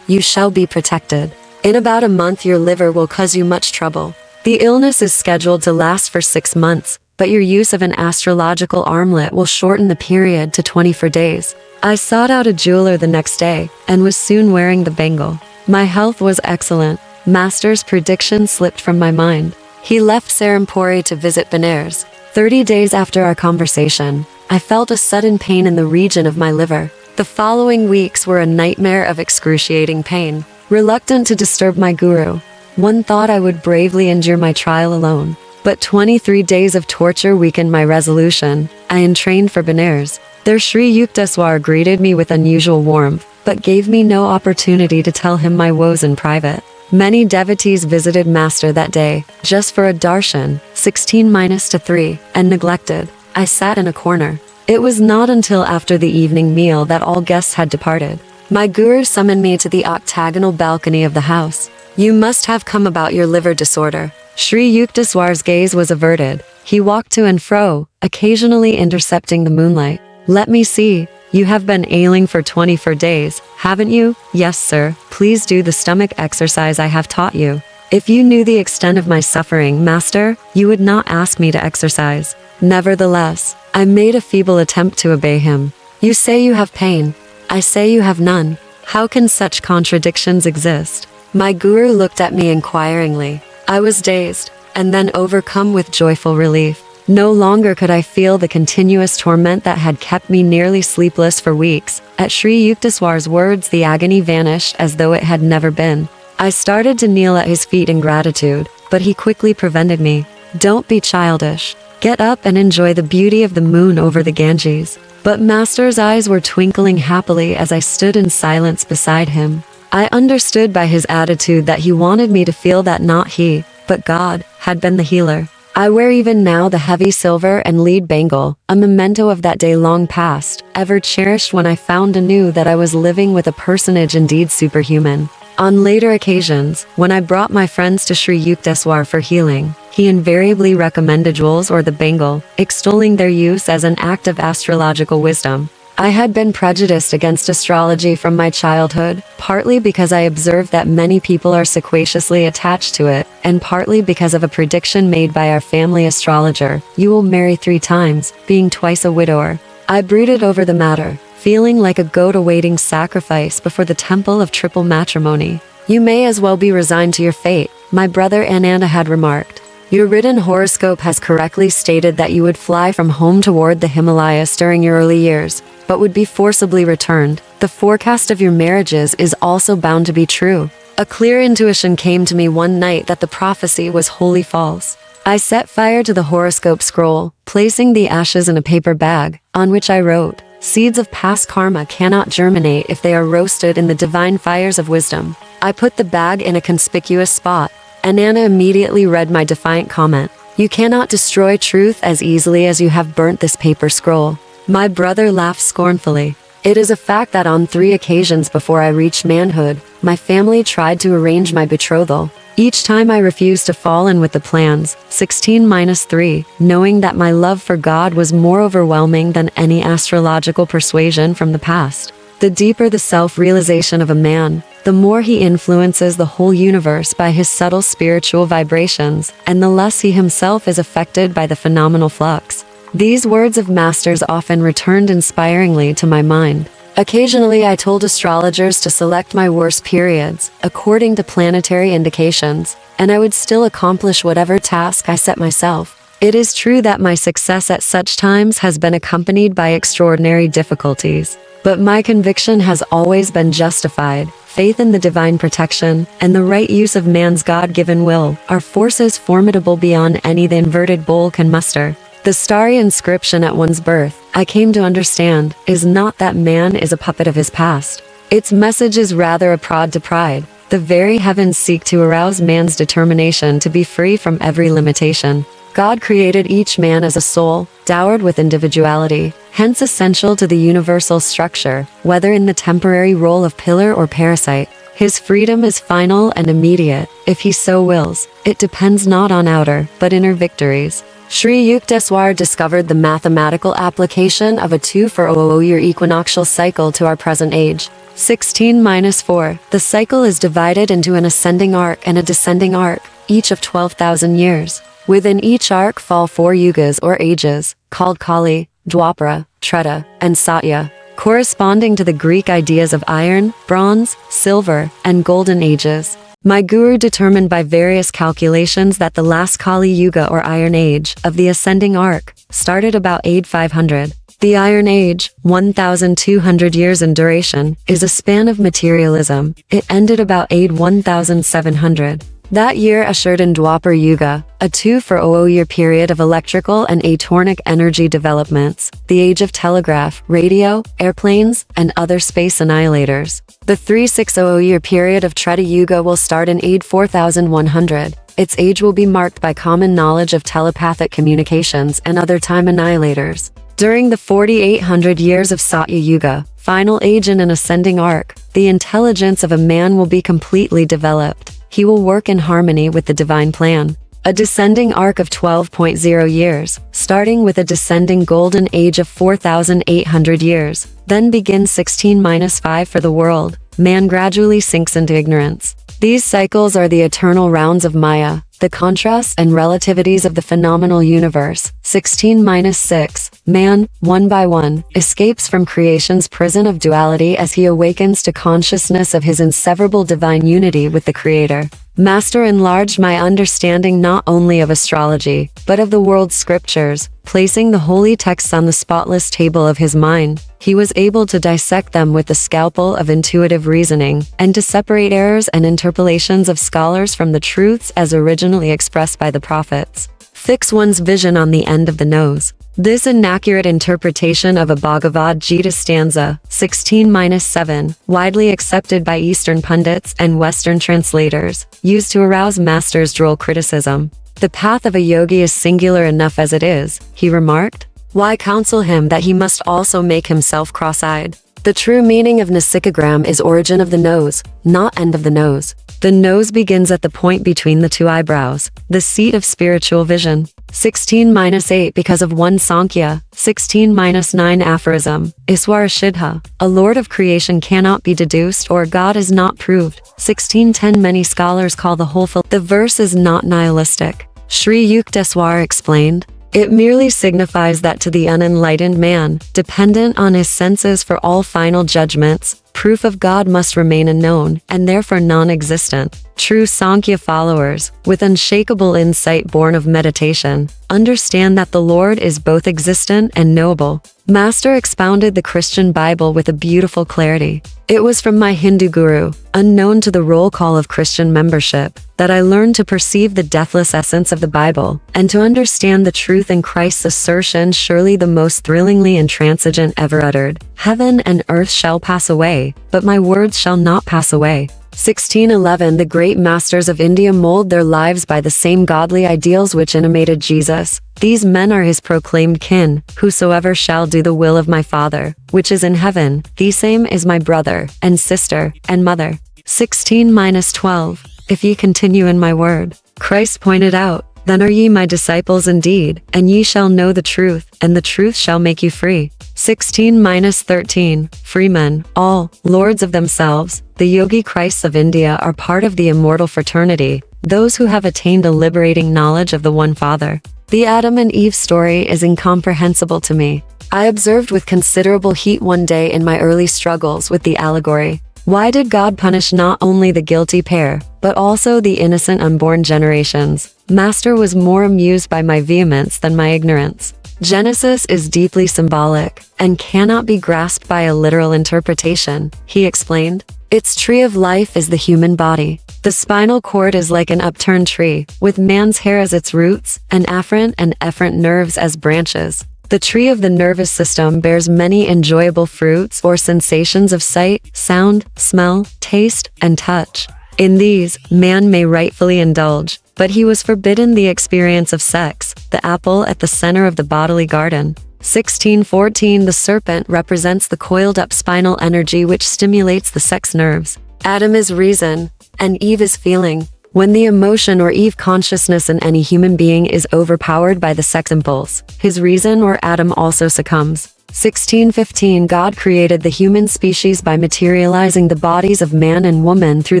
You shall be protected. In about a month your liver will cause you much trouble. The illness is scheduled to last for 6 months, but your use of an astrological armlet will shorten the period to 24 days. I sought out a jeweler the next day, and was soon wearing the bangle. My health was excellent. Master's prediction slipped from my mind. He left Serampore to visit Benares. 30 days after our conversation, I felt a sudden pain in the region of my liver. The following weeks were a nightmare of excruciating pain. Reluctant to disturb my guru, one thought I would bravely endure my trial alone. But 23 days of torture weakened my resolution. I entrained for Benares. There Sri Yukteswar greeted me with unusual warmth, but gave me no opportunity to tell him my woes in private. Many devotees visited Master that day, just for a darshan, 16-3, and neglected. I sat in a corner. It was not until after the evening meal that all guests had departed. My guru summoned me to the octagonal balcony of the house. You must have come about your liver disorder. Sri Yukteswar's gaze was averted. He walked to and fro, occasionally intercepting the moonlight. Let me see. You have been ailing for 24 days, haven't you? Yes, sir. Please do the stomach exercise I have taught you. If you knew the extent of my suffering, Master, you would not ask me to exercise. Nevertheless, I made a feeble attempt to obey him. You say you have pain. I say you have none. How can such contradictions exist? My guru looked at me inquiringly. I was dazed, and then overcome with joyful relief. No longer could I feel the continuous torment that had kept me nearly sleepless for weeks. At Sri Yukteswar's words, the agony vanished as though it had never been. I started to kneel at his feet in gratitude, but he quickly prevented me. Don't be childish. Get up and enjoy the beauty of the moon over the Ganges. But Master's eyes were twinkling happily as I stood in silence beside him. I understood by his attitude that he wanted me to feel that not he, but God, had been the healer. I wear even now the heavy silver and lead bangle, a memento of that day long past, ever cherished when I found anew that I was living with a personage indeed superhuman. On later occasions, when I brought my friends to Sri Yukteswar for healing, he invariably recommended jewels or the bangle, extolling their use as an act of astrological wisdom. I had been prejudiced against astrology from my childhood, partly because I observed that many people are sequaciously attached to it, and partly because of a prediction made by our family astrologer: you will marry 3 times, being twice a widower. I brooded over the matter, feeling like a goat awaiting sacrifice before the temple of triple matrimony. You may as well be resigned to your fate, my brother Ananda had remarked. Your written horoscope has correctly stated that you would fly from home toward the Himalayas during your early years, but would be forcibly returned. The forecast of your marriages is also bound to be true. A clear intuition came to me one night that the prophecy was wholly false. I set fire to the horoscope scroll, placing the ashes in a paper bag, on which I wrote, "Seeds of past karma cannot germinate if they are roasted in the divine fires of wisdom." I put the bag in a conspicuous spot. Ananda immediately read my defiant comment. "You cannot destroy truth as easily as you have burnt this paper scroll." My brother laughed scornfully. It is a fact that on 3 occasions before I reached manhood, my family tried to arrange my betrothal. Each time I refused to fall in with the plans, 16-3, knowing that my love for God was more overwhelming than any astrological persuasion from the past. The deeper the self-realization of a man, the more he influences the whole universe by his subtle spiritual vibrations, and the less he himself is affected by the phenomenal flux. These words of Masters often returned inspiringly to my mind. Occasionally I told astrologers to select my worst periods, according to planetary indications, and I would still accomplish whatever task I set myself. It is true that my success at such times has been accompanied by extraordinary difficulties, but my conviction has always been justified. Faith in the divine protection, and the right use of man's God-given will, are forces formidable beyond any the inverted bowl can muster. The starry inscription at one's birth, I came to understand, is not that man is a puppet of his past. Its message is rather a prod to pride. The very heavens seek to arouse man's determination to be free from every limitation. God created each man as a soul, dowered with individuality, hence essential to the universal structure, whether in the temporary role of pillar or parasite. His freedom is final and immediate, if he so wills. It depends not on outer, but inner victories. Sri Yukteswar discovered the mathematical application of a 2-for-00-year equinoctial cycle to our present age. 16-4. The cycle is divided into an ascending arc and a descending arc, each of 12,000 years. Within each arc fall 4 yugas or ages, called Kali, Dwapara, Treta, and Satya, corresponding to the Greek ideas of iron, bronze, silver, and golden ages. My guru determined by various calculations that the last Kali Yuga or Iron Age of the ascending arc started about AD 500. The Iron Age, 1,200 years in duration, is a span of materialism. It ended about AD 1,700. That year ushered in Dwapar Yuga, a 2,400-year period of electrical and atonic energy developments, the age of telegraph, radio, airplanes, and other space annihilators. The 3,600-year period of Treta Yuga will start in AD 4,100. Its age will be marked by common knowledge of telepathic communications and other time annihilators. During the 4,800 years of Satya Yuga, final age in an ascending arc, the intelligence of a man will be completely developed. He will work in harmony with the divine plan. A descending arc of 12.0 years, starting with a descending golden age of 4,800 years, then begins 16-5 for the world. Man gradually sinks into ignorance. These cycles are the eternal rounds of Maya, the contrasts and relativities of the phenomenal universe. 16-6, man, one by one, escapes from creation's prison of duality as he awakens to consciousness of his inseverable divine unity with the Creator. Master enlarged my understanding not only of astrology, but of the world's scriptures, placing the holy texts on the spotless table of his mind. He was able to dissect them with the scalpel of intuitive reasoning, and to separate errors and interpolations of scholars from the truths as originally expressed by the prophets. Fix one's vision on the end of the nose. This inaccurate interpretation of a Bhagavad Gita stanza, 16-7, widely accepted by Eastern pundits and Western translators, used to arouse Master's droll criticism. The path of a yogi is singular enough as it is, he remarked. Why counsel him that he must also make himself cross-eyed? The true meaning of Nasikagram is origin of the nose, not end of the nose. The nose begins at the point between the two eyebrows, the seat of spiritual vision. 16-8 because of one Sankhya, 16-9 aphorism, Iswara Shidha, a lord of creation cannot be deduced or God is not proved. 16-10 many scholars call the whole The verse is not nihilistic. Sri Yukteswar explained. It merely signifies that to the unenlightened man, dependent on his senses for all final judgments, proof of God must remain unknown, and therefore non-existent. True Sankhya followers, with unshakable insight born of meditation, understand that the Lord is both existent and knowable. Master expounded the Christian Bible with a beautiful clarity. It was from my Hindu guru, unknown to the roll call of Christian membership, that I learned to perceive the deathless essence of the Bible, and to understand the truth in Christ's assertion, surely the most thrillingly intransigent ever uttered. Heaven and earth shall pass away, but my words shall not pass away. 1611 The great masters of India mold their lives by the same godly ideals which animated Jesus. These men are his proclaimed kin. Whosoever shall do the will of my Father, which is in heaven, the same is my brother, and sister, and mother. 16-12 If ye continue in my word, Christ pointed out, then are ye my disciples indeed, and ye shall know the truth, and the truth shall make you free. 16-13 Freemen, all, lords of themselves, the Yogi-Christs of India are part of the immortal fraternity, those who have attained a liberating knowledge of the One Father. The Adam and Eve story is incomprehensible to me. I observed with considerable heat one day in my early struggles with the allegory. Why did God punish not only the guilty pair, but also the innocent unborn generations? Master was more amused by my vehemence than my ignorance. Genesis is deeply symbolic, and cannot be grasped by a literal interpretation, he explained. Its tree of life is the human body. The spinal cord is like an upturned tree, with man's hair as its roots, and afferent and efferent nerves as branches. The tree of the nervous system bears many enjoyable fruits or sensations of sight, sound, smell, taste, and touch. In these, man may rightfully indulge, but he was forbidden the experience of sex, the apple at the center of the bodily garden. 1614 The serpent represents the coiled-up spinal energy which stimulates the sex nerves. Adam is reason, and Eve is feeling. When the emotion or Eve consciousness in any human being is overpowered by the sex impulse, his reason or Adam also succumbs. 1615 God created the human species by materializing the bodies of man and woman through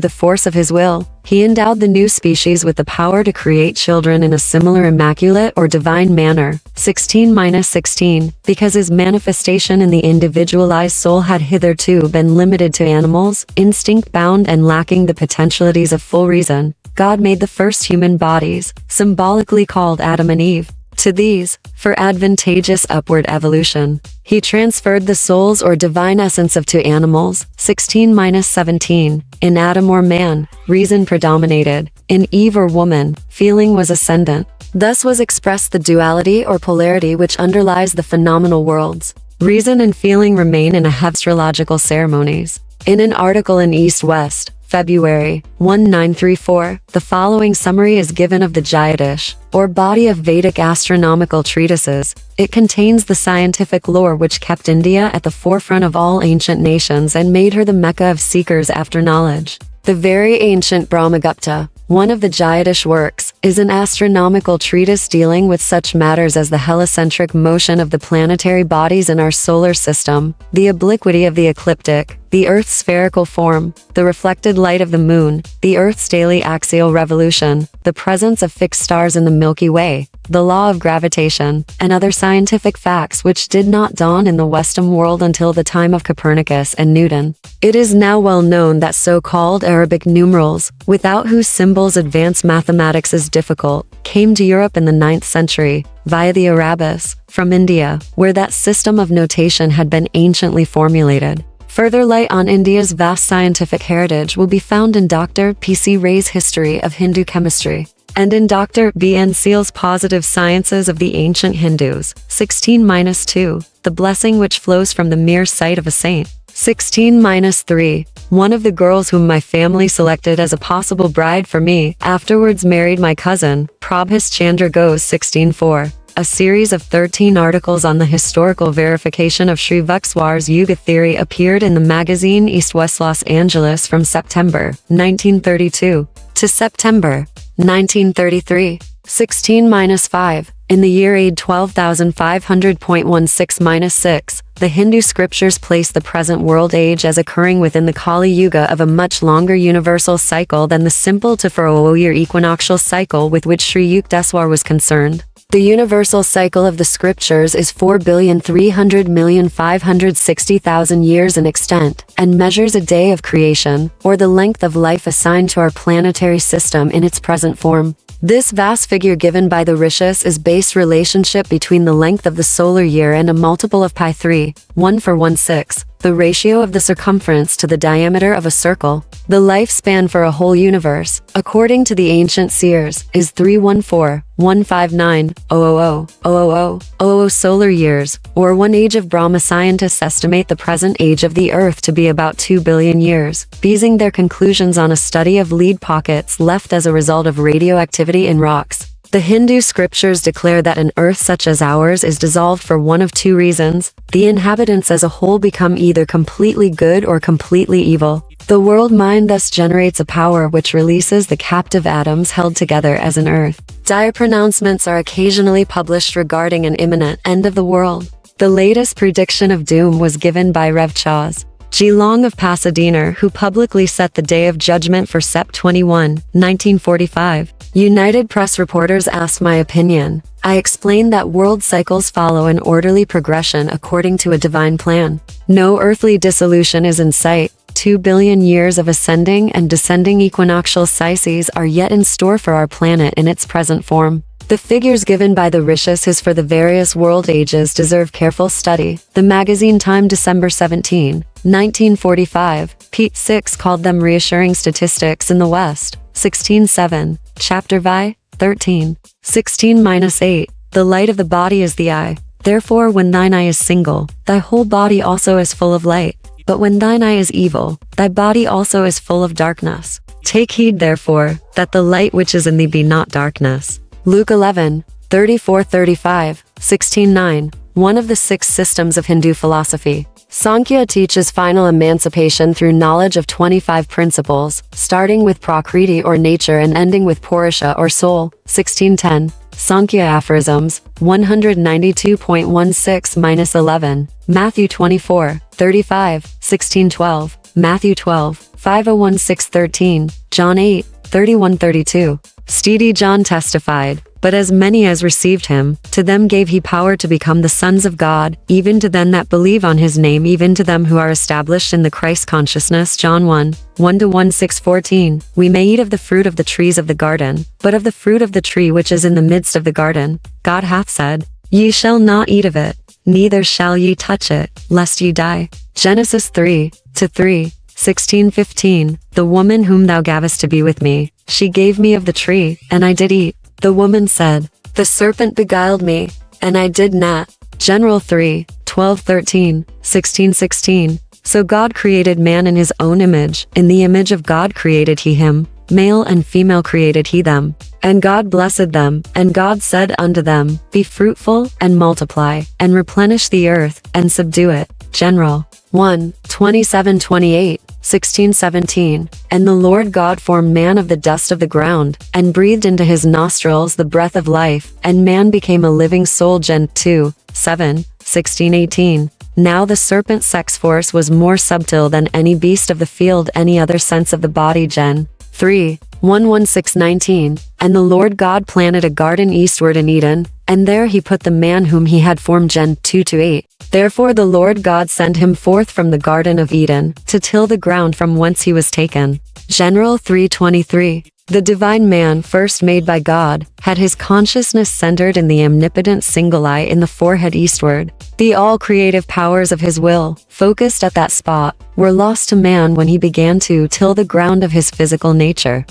the force of his will. He endowed the new species with the power to create children in a similar immaculate or divine manner. 16-16 Because his manifestation in the individualized soul had hitherto been limited to animals, instinct-bound and lacking the potentialities of full reason, God made the first human bodies, symbolically called Adam and Eve. To these, for advantageous upward evolution, he transferred the souls or divine essence of two animals. 16-17 In Adam or man, reason predominated. In Eve or woman, feeling was ascendant. Thus was expressed the duality or polarity which underlies the phenomenal worlds. Reason and feeling remain in astrological ceremonies. In an article in East-West, February 1934, the following summary is given of the Jagdish, or body of Vedic astronomical treatises. It contains the scientific lore which kept India at the forefront of all ancient nations and made her the Mecca of seekers after knowledge. The very ancient Brahmagupta, one of the Jagdish works, is an astronomical treatise dealing with such matters as the heliocentric motion of the planetary bodies in our solar system, the obliquity of the ecliptic, the Earth's spherical form, the reflected light of the moon, the Earth's daily axial revolution, the presence of fixed stars in the Milky Way, the law of gravitation, and other scientific facts which did not dawn in the Western world until the time of Copernicus and Newton. It is now well known that so-called Arabic numerals, without whose symbols advanced mathematics is difficult, came to Europe in the 9th century, via the Arabis, from India, where that system of notation had been anciently formulated. Further light on India's vast scientific heritage will be found in Dr. P.C. Ray's History of Hindu Chemistry, and in Dr. B.N. Seal's Positive Sciences of the Ancient Hindus. 16-2 The blessing which flows from the mere sight of a saint. 16-3 One of the girls whom my family selected as a possible bride for me afterwards married my cousin, Prabhas Chandra Ghose. 16-4 A series of 13 articles on the historical verification of Sri Yukteswar's Yuga theory appeared in the magazine East-West Los Angeles from September 1932 to September 1933. 16-5 In the year AD 12,500.16-6, the Hindu scriptures place the present world age as occurring within the Kali Yuga of a much longer universal cycle than the simple to 4-year equinoctial cycle with which Sri Yukteswar was concerned. The universal cycle of the scriptures is 4,300,560,000 years in extent, and measures a day of creation, or the length of life assigned to our planetary system in its present form. This vast figure given by the rishis is base relationship between the length of the solar year and a multiple of pi3, 1/1/6, the ratio of the circumference to the diameter of a circle. The lifespan for a whole universe, according to the ancient seers, is 314,159,000 solar years, or one age of Brahma. Scientists estimate the present age of the Earth to be about 2 billion years, basing their conclusions on a study of lead pockets left as a result of radioactivity in rocks. The Hindu scriptures declare that an Earth such as ours is dissolved for one of two reasons: the inhabitants as a whole become either completely good or completely evil. The world mind thus generates a power which releases the captive atoms held together as an Earth. Dire pronouncements are occasionally published regarding an imminent end of the world. The latest prediction of doom was given by Rev. Charles G. Long of Pasadena, who publicly set the Day of Judgment for Sept. 21, 1945. United Press reporters asked my opinion. I explained that world cycles follow an orderly progression according to a divine plan. No earthly dissolution is in sight. 2 billion years of ascending and descending equinoctial cycles are yet in store for our planet in its present form. The figures given by the rishis for the various world ages deserve careful study. The magazine Time, December 17, 1945, Pete 6 called them reassuring statistics in the West. 16-7, Chapter Vi, 13. 16-8, The light of the body is the eye. Therefore when thine eye is single, thy whole body also is full of light. But when thine eye is evil, thy body also is full of darkness. Take heed therefore, that the light which is in thee be not darkness. Luke 11, 34-35, 16-9, one of the 6 systems of Hindu philosophy. Sankhya teaches final emancipation through knowledge of 25 principles, starting with Prakriti or nature and ending with Purusha or soul. 1610. Sankhya aphorisms, 192.16-11. Matthew 24:35, 16:12, Matthew 12:501-613, John 8:31-32. Steady John testified, "But as many as received him, to them gave he power to become the sons of God, even to them that believe on his name, even to them who are established in the Christ consciousness." John 1:1-1-6-14. We may eat of the fruit of the trees of the garden, but of the fruit of the tree which is in the midst of the garden, God hath said, "Ye shall not eat of it, neither shall ye touch it, lest ye die." Genesis 3:3, 16:15. The woman whom thou gavest to be with me, she gave me of the tree, and I did eat. The woman said, "The serpent beguiled me, and I did not." General 3:12-13, 16:16. So God created man in his own image, in the image of God created he him, male and female created he them. And God blessed them, and God said unto them, Be fruitful, and multiply, and replenish the earth, and subdue it. General 1:27-28, 16:17. And the Lord God formed man of the dust of the ground, and breathed into his nostrils the breath of life, and man became a living soul. Gen 2:7, 16:18. Now the serpent's sex force was more subtle than any beast of the field, any other sense of the body. Gen 3:1-1-6-19. And the Lord God planted a garden eastward in Eden, and there he put the man whom he had formed. Gen 2-8. Therefore the Lord God sent him forth from the Garden of Eden, to till the ground from whence he was taken. General 3:23. The divine man, first made by God, had his consciousness centered in the omnipotent single eye in the forehead eastward. The all-creative powers of his will, focused at that spot, were lost to man when he began to till the ground of his physical nature.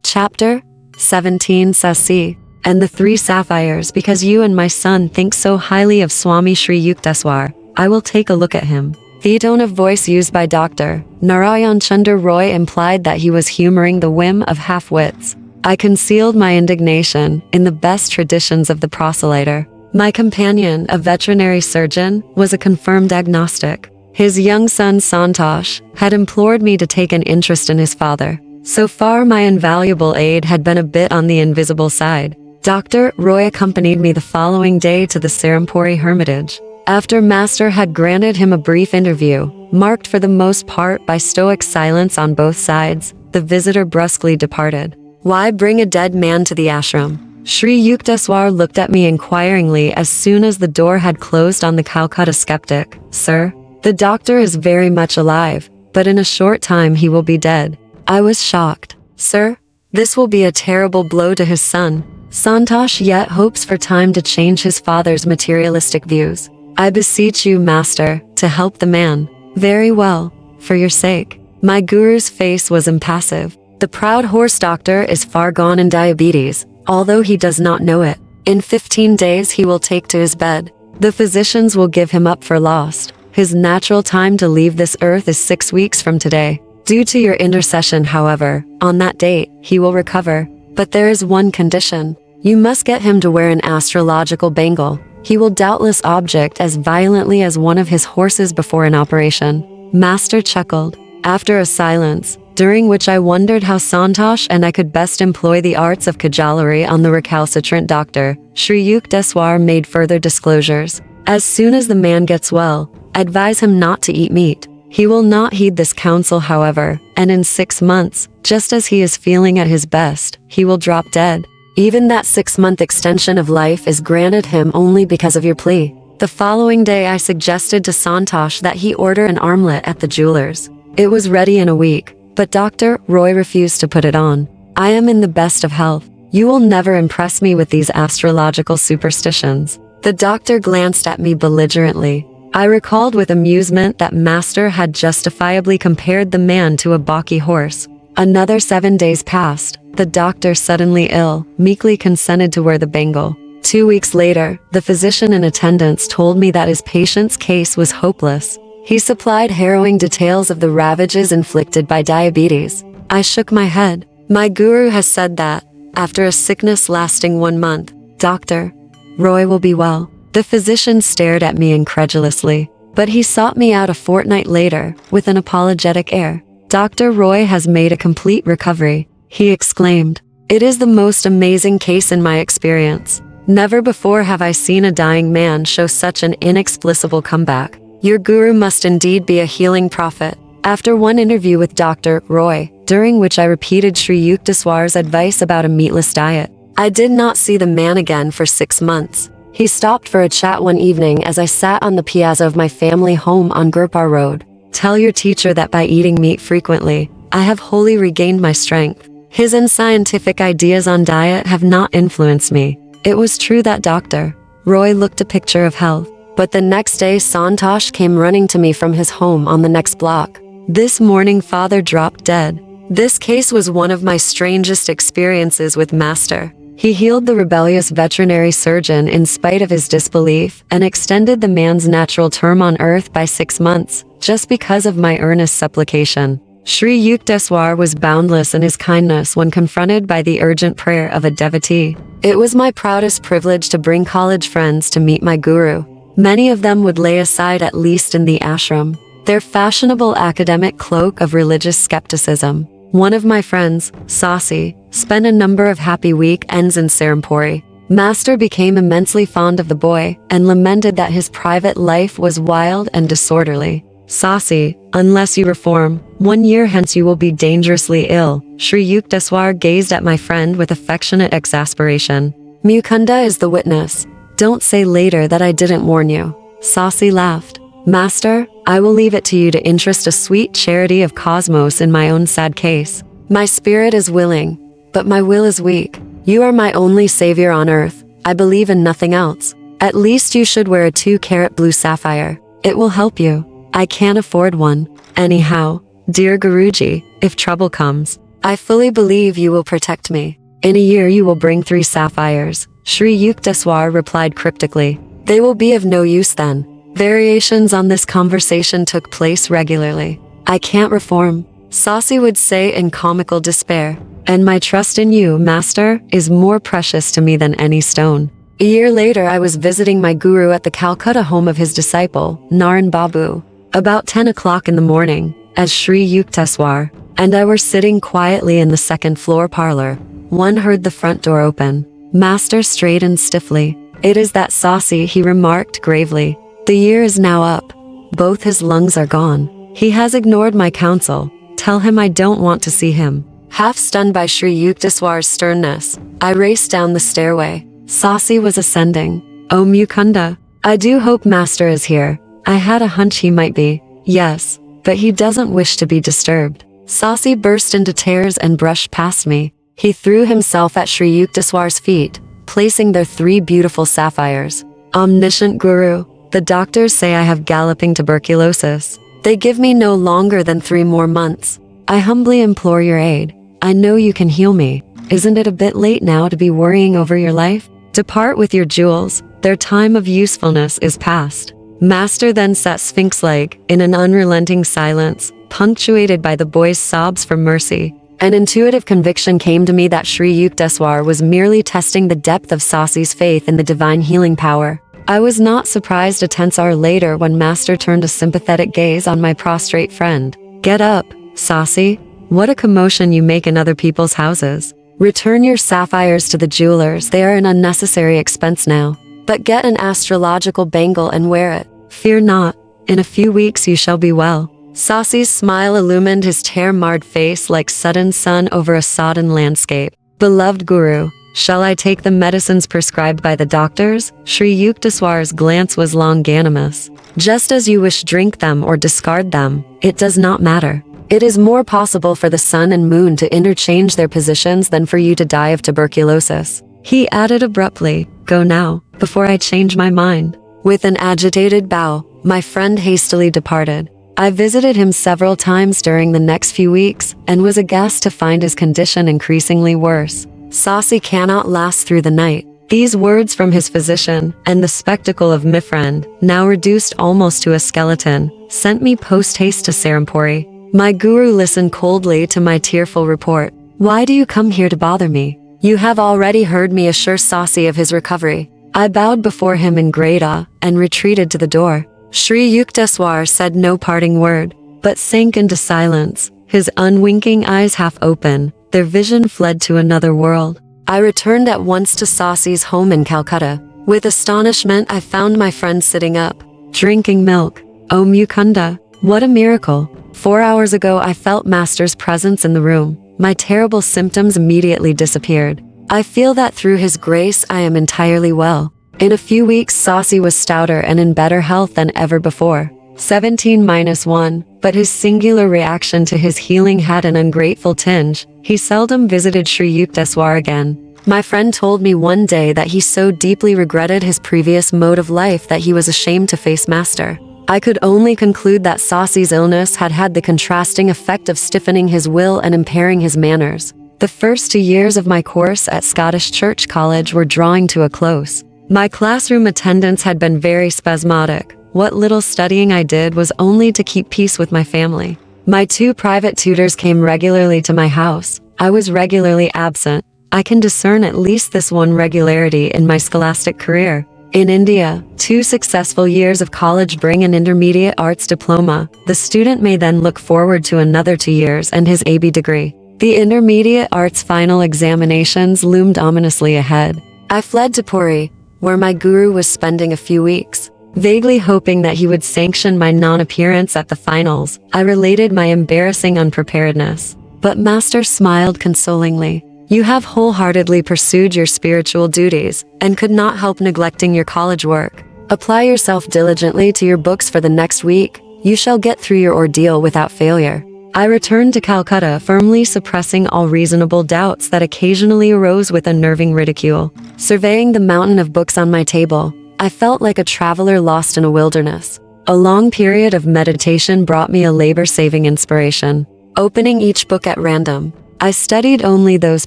Chapter 17. Sasi and the Three Sapphires. Because you and my son think so highly of Swami Sri Yukteswar, I will take a look at him. The tone of voice used by Dr. Narayan Chandra Roy implied that he was humoring the whim of half-wits. I concealed my indignation, in the best traditions of the proselyter. My companion, a veterinary surgeon, was a confirmed agnostic. His young son Santosh had implored me to take an interest in his father. So far my invaluable aid had been a bit on the invisible side. Dr. Roy accompanied me the following day to the Serampuri hermitage. After Master had granted him a brief interview, marked for the most part by stoic silence on both sides, the visitor brusquely departed. Why bring a dead man to the ashram? Sri Yukteswar looked at me inquiringly as soon as the door had closed on the Calcutta skeptic. Sir, the doctor is very much alive, but in a short time he will be dead. I was shocked. Sir, this will be a terrible blow to his son. Santosh yet hopes for time to change his father's materialistic views. I beseech you, Master, to help the man. Very well, for your sake. My guru's face was impassive. The proud horse doctor is far gone in diabetes, although he does not know it. In 15 days he will take to his bed. The physicians will give him up for lost. His natural time to leave this earth is 6 weeks from today. Due to your intercession, however, on that date, he will recover. But there is one condition. You must get him to wear an astrological bangle. He will doubtless object as violently as one of his horses before an operation. Master chuckled. After a silence, during which I wondered how Santosh and I could best employ the arts of cajolery on the recalcitrant doctor, Sri Yukteswar made further disclosures. As soon as the man gets well, advise him not to eat meat. He will not heed this counsel, however, and in 6 months, just as he is feeling at his best, he will drop dead. Even that 6-month extension of life is granted him only because of your plea. The following day I suggested to Santosh that he order an armlet at the jeweler's. It was ready in a week, but Dr. Roy refused to put it on. I am in the best of health. You will never impress me with these astrological superstitions. The doctor glanced at me belligerently. I recalled with amusement that Master had justifiably compared the man to a balky horse. Another 7 days passed. The doctor, suddenly ill, meekly consented to wear the bangle. 2 weeks later, the physician in attendance told me that his patient's case was hopeless. He supplied harrowing details of the ravages inflicted by diabetes. I shook my head. My guru has said that, after a sickness lasting 1 month, Dr. Roy will be well. The physician stared at me incredulously, but he sought me out a fortnight later, with an apologetic air. Dr. Roy has made a complete recovery, he exclaimed. It is the most amazing case in my experience. Never before have I seen a dying man show such an inexplicable comeback. Your guru must indeed be a healing prophet. After one interview with Dr. Roy, during which I repeated Sri Yukteswar's advice about a meatless diet, I did not see the man again for 6 months. He stopped for a chat one evening as I sat on the piazza of my family home on Gurpar Road. Tell your teacher that by eating meat frequently, I have wholly regained my strength. His unscientific ideas on diet have not influenced me. It was true that Dr. Roy looked a picture of health, but the next day Santosh came running to me from his home on the next block. This morning father dropped dead. This case was one of my strangest experiences with Master. He healed the rebellious veterinary surgeon in spite of his disbelief and extended the man's natural term on earth by 6 months, just because of my earnest supplication. Sri Yukteswar was boundless in his kindness when confronted by the urgent prayer of a devotee. It was my proudest privilege to bring college friends to meet my guru. Many of them would lay aside, at least in the ashram, their fashionable academic cloak of religious skepticism. One of my friends, Sasi, spent a number of happy weekends in Serampore. Master became immensely fond of the boy and lamented that his private life was wild and disorderly. Sasi, unless you reform, 1 year hence you will be dangerously ill. Sri Yukteswar gazed at my friend with affectionate exasperation. Mukunda is the witness. Don't say later that I didn't warn you. Sasi laughed. Master, I will leave it to you to interest a sweet charity of cosmos in my own sad case. My spirit is willing, but my will is weak. You are my only savior on earth. I believe in nothing else. At least you should wear a 2-carat blue sapphire. It will help you. I can't afford one. Anyhow, dear Guruji, if trouble comes, I fully believe you will protect me. In a year you will bring 3 sapphires. Sri Yukteswar replied cryptically. They will be of no use then. Variations on this conversation took place regularly. I can't reform, Sasi would say in comical despair, and my trust in you, Master, is more precious to me than any stone. A year later I was visiting my guru at the Calcutta home of his disciple, Naran Babu. About 10 o'clock in the morning, as Sri Yukteswar and I were sitting quietly in the second-floor parlor, one heard the front door open. Master straightened stiffly. It is that Sasi, he remarked gravely. The year is now up. Both his lungs are gone. He has ignored my counsel. Tell him I don't want to see him. Half stunned by Sri Yukteswar's sternness, I raced down the stairway. Sasi was ascending. Oh Mukunda, I do hope Master is here. I had a hunch he might be. Yes, but he doesn't wish to be disturbed. Sasi burst into tears and brushed past me. He threw himself at Sri Yukteswar's feet, placing their 3 beautiful sapphires. Omniscient Guru, the doctors say I have galloping tuberculosis. They give me no longer than 3 more months. I humbly implore your aid. I know you can heal me. Isn't it a bit late now to be worrying over your life? Depart with your jewels. Their time of usefulness is past. Master then sat sphinx-like in an unrelenting silence, punctuated by the boy's sobs for mercy. An intuitive conviction came to me that Sri Yukteswar was merely testing the depth of Sasi's faith in the divine healing power. I was not surprised a tense hour later when Master turned a sympathetic gaze on my prostrate friend. Get up, Sasi. What a commotion you make in other people's houses. Return your sapphires to the jewelers, they are an unnecessary expense now. But get an astrological bangle and wear it. Fear not, in a few weeks you shall be well. Sasi's smile illumined his tear-marred face like sudden sun over a sodden landscape. Beloved Guru, shall I take the medicines prescribed by the doctors? Sri Yukteswar's glance was longanimous. Just as you wish, drink them or discard them. It does not matter. It is more possible for the sun and moon to interchange their positions than for you to die of tuberculosis. He added abruptly, go now, before I change my mind. With an agitated bow, my friend hastily departed. I visited him several times during the next few weeks and was aghast to find his condition increasingly worse. Sasi cannot last through the night. These words from his physician, and the spectacle of my friend, now reduced almost to a skeleton, sent me post-haste to Serampore. My guru listened coldly to my tearful report. Why do you come here to bother me? You have already heard me assure Sasi of his recovery. I bowed before him in great awe and retreated to the door. Sri Yukteswar said no parting word, but sank into silence, his unwinking eyes half open, their vision fled to another world. I returned at once to Sasi's home in Calcutta. With astonishment, I found my friend sitting up, drinking milk. Oh Mukunda, what a miracle. 4 hours ago I felt Master's presence in the room. My terrible symptoms immediately disappeared. I feel that through his grace I am entirely well. In a few weeks Sasi was stouter and in better health than ever before. 17-1, but his singular reaction to his healing had an ungrateful tinge. He seldom visited Sri Yukteswar again. My friend told me one day that he so deeply regretted his previous mode of life that he was ashamed to face Master. I could only conclude that Sasi's illness had had the contrasting effect of stiffening his will and impairing his manners. The first 2 years of my course at Scottish Church College were drawing to a close. My classroom attendance had been very spasmodic. What little studying I did was only to keep peace with my family. My 2 private tutors came regularly to my house. I was regularly absent. I can discern at least this one regularity in my scholastic career. In India, 2 successful years of college bring an intermediate arts diploma. The student may then look forward to another 2 years and his AB degree. The intermediate arts final examinations loomed ominously ahead. I fled to Puri, where my guru was spending a few weeks. Vaguely hoping that he would sanction my non-appearance at the finals, I related my embarrassing unpreparedness. But Master smiled consolingly. You have wholeheartedly pursued your spiritual duties, and could not help neglecting your college work. Apply yourself diligently to your books for the next week. You shall get through your ordeal without failure. I returned to Calcutta, firmly suppressing all reasonable doubts that occasionally arose with unnerving ridicule. Surveying the mountain of books on my table, I felt like a traveler lost in a wilderness. A long period of meditation brought me a labor-saving inspiration. Opening each book at random, I studied only those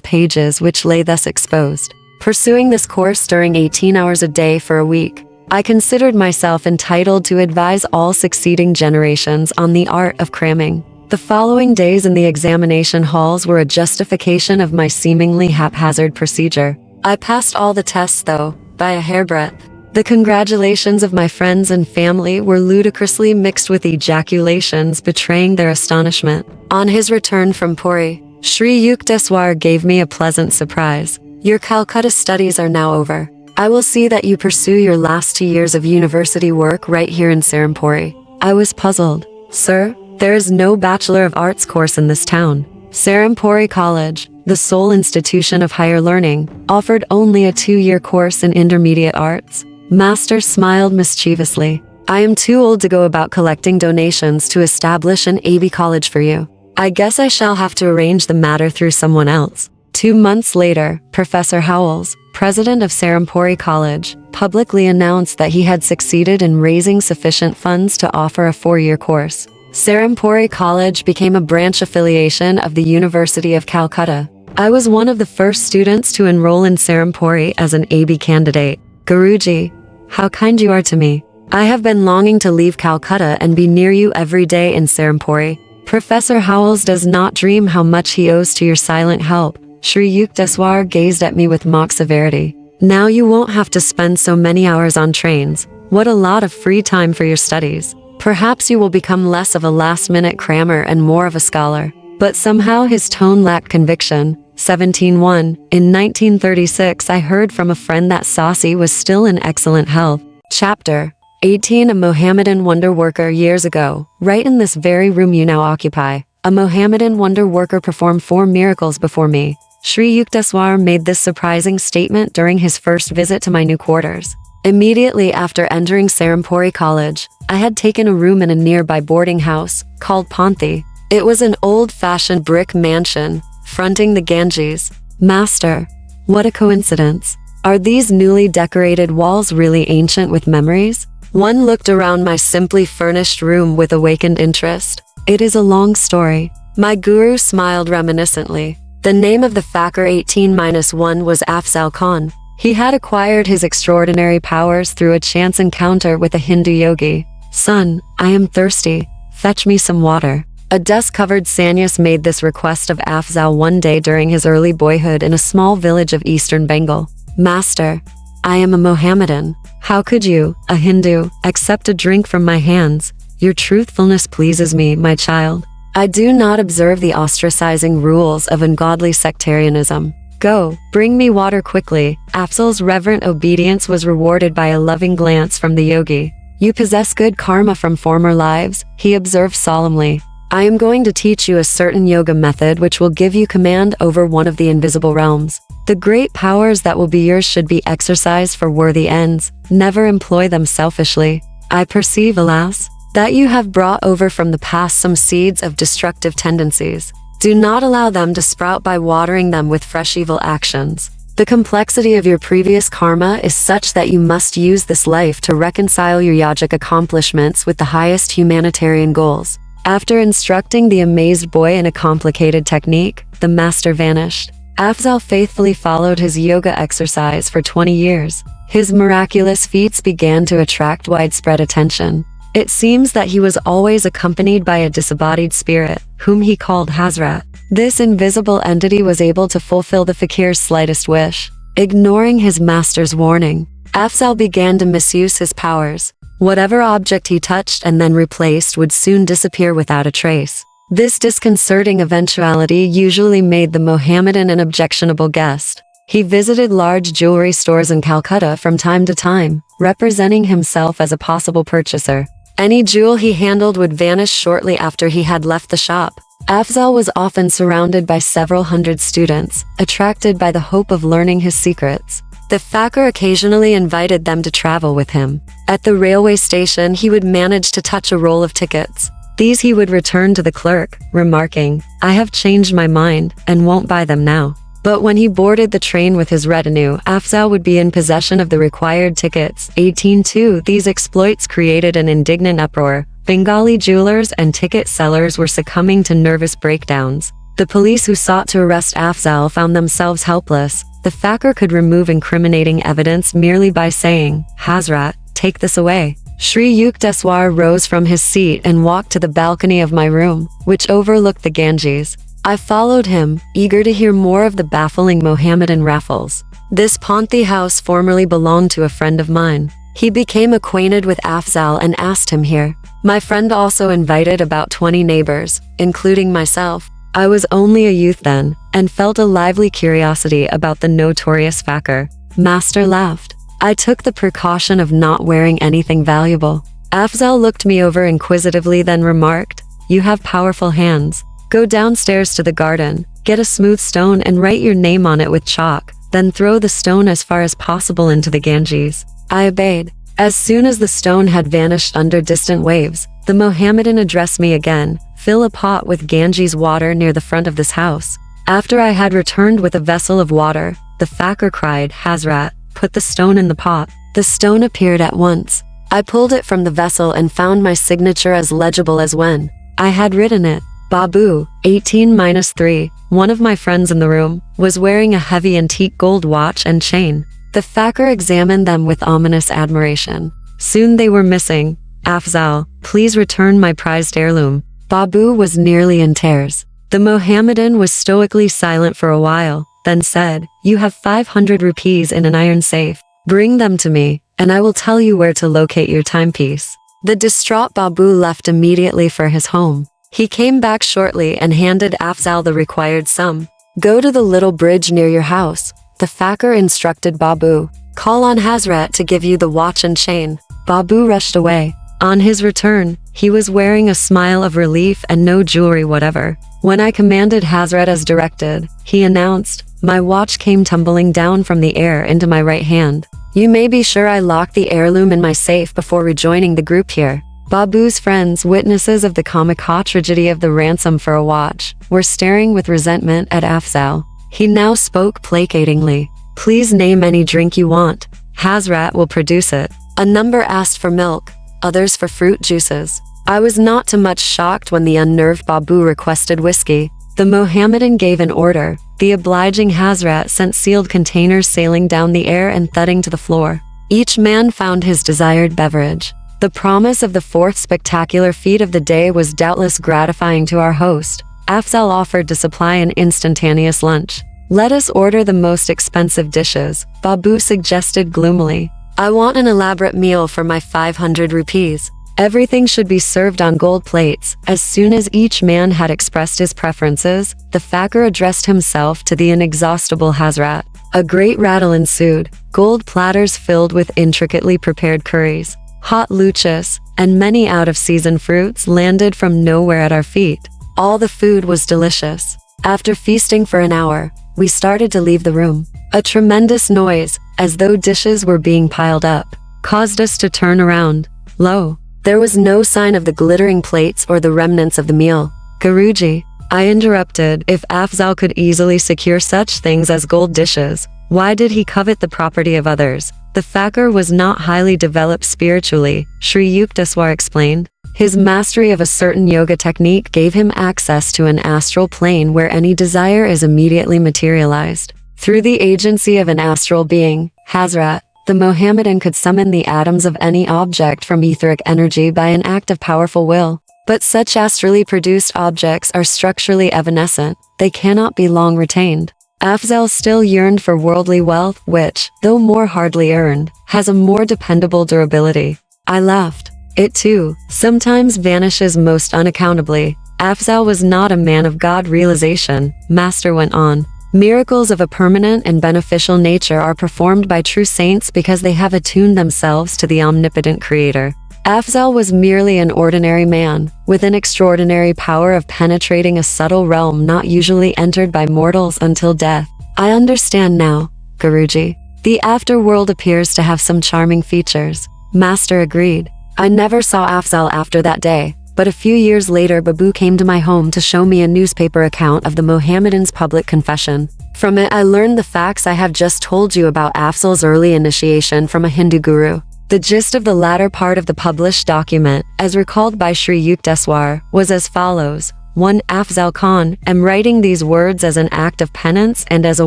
pages which lay thus exposed. Pursuing this course during 18 hours a day for a week, I considered myself entitled to advise all succeeding generations on the art of cramming. The following days in the examination halls were a justification of my seemingly haphazard procedure. I passed all the tests, though, by a hairbreadth. The congratulations of my friends and family were ludicrously mixed with ejaculations betraying their astonishment. On his return from Puri, Sri Yukteswar gave me a pleasant surprise. Your Calcutta studies are now over. I will see that you pursue your last 2 years of university work right here in Serampore. I was puzzled. Sir, there is no Bachelor of Arts course in this town. Serampore College, the sole institution of higher learning, offered only a 2-year course in intermediate arts. Master smiled mischievously. I am too old to go about collecting donations to establish an AB college for you. I guess I shall have to arrange the matter through someone else. 2 months later, Professor Howells, president of Serampore College, publicly announced that he had succeeded in raising sufficient funds to offer a 4-year course. Serampore College became a branch affiliation of the University of Calcutta. I was one of the first students to enroll in Serampore as an AB candidate. Guruji, how kind you are to me. I have been longing to leave Calcutta and be near you every day in Serampore. Professor Howells does not dream how much he owes to your silent help. Sri Yukteswar gazed at me with mock severity. Now you won't have to spend so many hours on trains. What a lot of free time for your studies. Perhaps you will become less of a last-minute crammer and more of a scholar. But somehow his tone lacked conviction. 17-1. In 1936 I heard from a friend that Sasi was still in excellent health. Chapter 18. A Mohammedan wonder worker. Years ago, right in this very room you now occupy, a Mohammedan wonder worker performed 4 miracles before me. Sri Yukteswar made this surprising statement during his first visit to my new quarters. Immediately after entering Serampore College, I had taken a room in a nearby boarding house, called Panthi. It was an old-fashioned brick mansion, fronting the Ganges. Master, what a coincidence. Are these newly decorated walls really ancient with memories? One looked around my simply furnished room with awakened interest. It is a long story. My guru smiled reminiscently. The name of the Fakir 18-1 was Afzal-Khan. He had acquired his extraordinary powers through a chance encounter with a Hindu yogi. Son, I am thirsty. Fetch me some water. A dust-covered sannyas made this request of Afzal one day during his early boyhood in a small village of eastern Bengal. Master, I am a Mohammedan. How could you, a Hindu, accept a drink from my hands? Your truthfulness pleases me, my child. I do not observe the ostracizing rules of ungodly sectarianism. Go, bring me water quickly. Afzal's reverent obedience was rewarded by a loving glance from the yogi. You possess good karma from former lives, he observed solemnly. I am going to teach you a certain yoga method which will give you command over one of the invisible realms. The great powers that will be yours should be exercised for worthy ends. Never employ them selfishly. I perceive, alas, that you have brought over from the past some seeds of destructive tendencies. Do not allow them to sprout by watering them with fresh evil actions. The complexity of your previous karma is such that you must use this life to reconcile your yogic accomplishments with the highest humanitarian goals. After instructing the amazed boy in a complicated technique, the master vanished. Afzal faithfully followed his yoga exercise for 20 years. His miraculous feats began to attract widespread attention. It seems that he was always accompanied by a disembodied spirit, whom he called Hazrat. This invisible entity was able to fulfill the fakir's slightest wish. Ignoring his master's warning, Afzal began to misuse his powers. Whatever object he touched and then replaced would soon disappear without a trace. This disconcerting eventuality usually made the Mohammedan an objectionable guest. He visited large jewelry stores in Calcutta from time to time, representing himself as a possible purchaser. Any jewel he handled would vanish shortly after he had left the shop. Afzal was often surrounded by several hundred students, attracted by the hope of learning his secrets. The fakir occasionally invited them to travel with him. At the railway station, he would manage to touch a roll of tickets. These he would return to the clerk, remarking, I have changed my mind and won't buy them now. But when he boarded the train with his retinue, Afzal would be in possession of the required tickets. 18-2 These exploits created an indignant uproar. Bengali jewelers and ticket sellers were succumbing to nervous breakdowns. The police who sought to arrest Afzal found themselves helpless. The fakir could remove incriminating evidence merely by saying, Hazrat, take this away. Shri Yukteswar rose from his seat and walked to the balcony of my room, which overlooked the Ganges. I followed him, eager to hear more of the baffling Mohammedan raffles. This Panthi house formerly belonged to a friend of mine. He became acquainted with Afzal and asked him here. My friend also invited about 20 neighbors, including myself. I was only a youth then, and felt a lively curiosity about the notorious fakir. Master laughed. I took the precaution of not wearing anything valuable. Afzal looked me over inquisitively, then remarked, You have powerful hands. Go downstairs to the garden, get a smooth stone and write your name on it with chalk, then throw the stone as far as possible into the Ganges. I obeyed. As soon as the stone had vanished under distant waves, the Mohammedan addressed me again, Fill a pot with Ganges water near the front of this house. After I had returned with a vessel of water, the fakir cried, Hazrat, put the stone in the pot. The stone appeared at once. I pulled it from the vessel and found my signature as legible as when I had written it. Babu, 18-3, one of my friends in the room, was wearing a heavy antique gold watch and chain. The fakir examined them with ominous admiration. Soon they were missing. Afzal, please return my prized heirloom. Babu was nearly in tears. The Mohammedan was stoically silent for a while, then said, You have 500 rupees in an iron safe. Bring them to me, and I will tell you where to locate your timepiece. The distraught Babu left immediately for his home. He came back shortly and handed Afzal the required sum. Go to the little bridge near your house. The fakir instructed Babu. Call on Hazrat to give you the watch and chain. Babu rushed away. On his return, he was wearing a smile of relief and no jewelry whatever. When I commanded Hazrat as directed, he announced, My watch came tumbling down from the air into my right hand. You may be sure I locked the heirloom in my safe before rejoining the group here. Babu's friends, witnesses of the comical tragedy of the ransom for a watch, were staring with resentment at Afzal. He now spoke placatingly. Please name any drink you want. Hazrat will produce it. A number asked for milk, others for fruit juices. I was not too much shocked when the unnerved Babu requested whiskey. The Mohammedan gave an order. The obliging Hazrat sent sealed containers sailing down the air and thudding to the floor. Each man found his desired beverage. The promise of the fourth spectacular feat of the day was doubtless gratifying to our host. Afzal offered to supply an instantaneous lunch. Let us order the most expensive dishes, Babu suggested gloomily. I want an elaborate meal for my 500 rupees. Everything should be served on gold plates. As soon as each man had expressed his preferences, the fakir addressed himself to the inexhaustible Hazrat. A great rattle ensued. Gold platters filled with intricately prepared curries, hot luchis, and many out-of-season fruits landed from nowhere at our feet. All the food was delicious. After feasting for an hour, we started to leave the room. A tremendous noise, as though dishes were being piled up, caused us to turn around. Lo! There was no sign of the glittering plates or the remnants of the meal. Guruji, I interrupted, if Afzal could easily secure such things as gold dishes, why did he covet the property of others? The fakir was not highly developed spiritually, Sri Yukteswar explained. His mastery of a certain yoga technique gave him access to an astral plane where any desire is immediately materialized. Through the agency of an astral being, Hazrat, the Mohammedan could summon the atoms of any object from etheric energy by an act of powerful will. But such astrally produced objects are structurally evanescent. They cannot be long retained. Afzal still yearned for worldly wealth which, though more hardly earned, has a more dependable durability. I laughed. It too, sometimes vanishes most unaccountably. Afzal was not a man of God realization, Master went on. Miracles of a permanent and beneficial nature are performed by true saints because they have attuned themselves to the omnipotent Creator. Afzal was merely an ordinary man, with an extraordinary power of penetrating a subtle realm not usually entered by mortals until death. I understand now, Guruji. The afterworld appears to have some charming features. Master agreed. I never saw Afzal after that day. But a few years later Babu came to my home to show me a newspaper account of the Mohammedan's public confession. From it I learned the facts I have just told you about Afzal's early initiation from a Hindu guru. The gist of the latter part of the published document, as recalled by Sri Yukteswar, was as follows. 1. Afzal-Khan, am writing these words as an act of penance and as a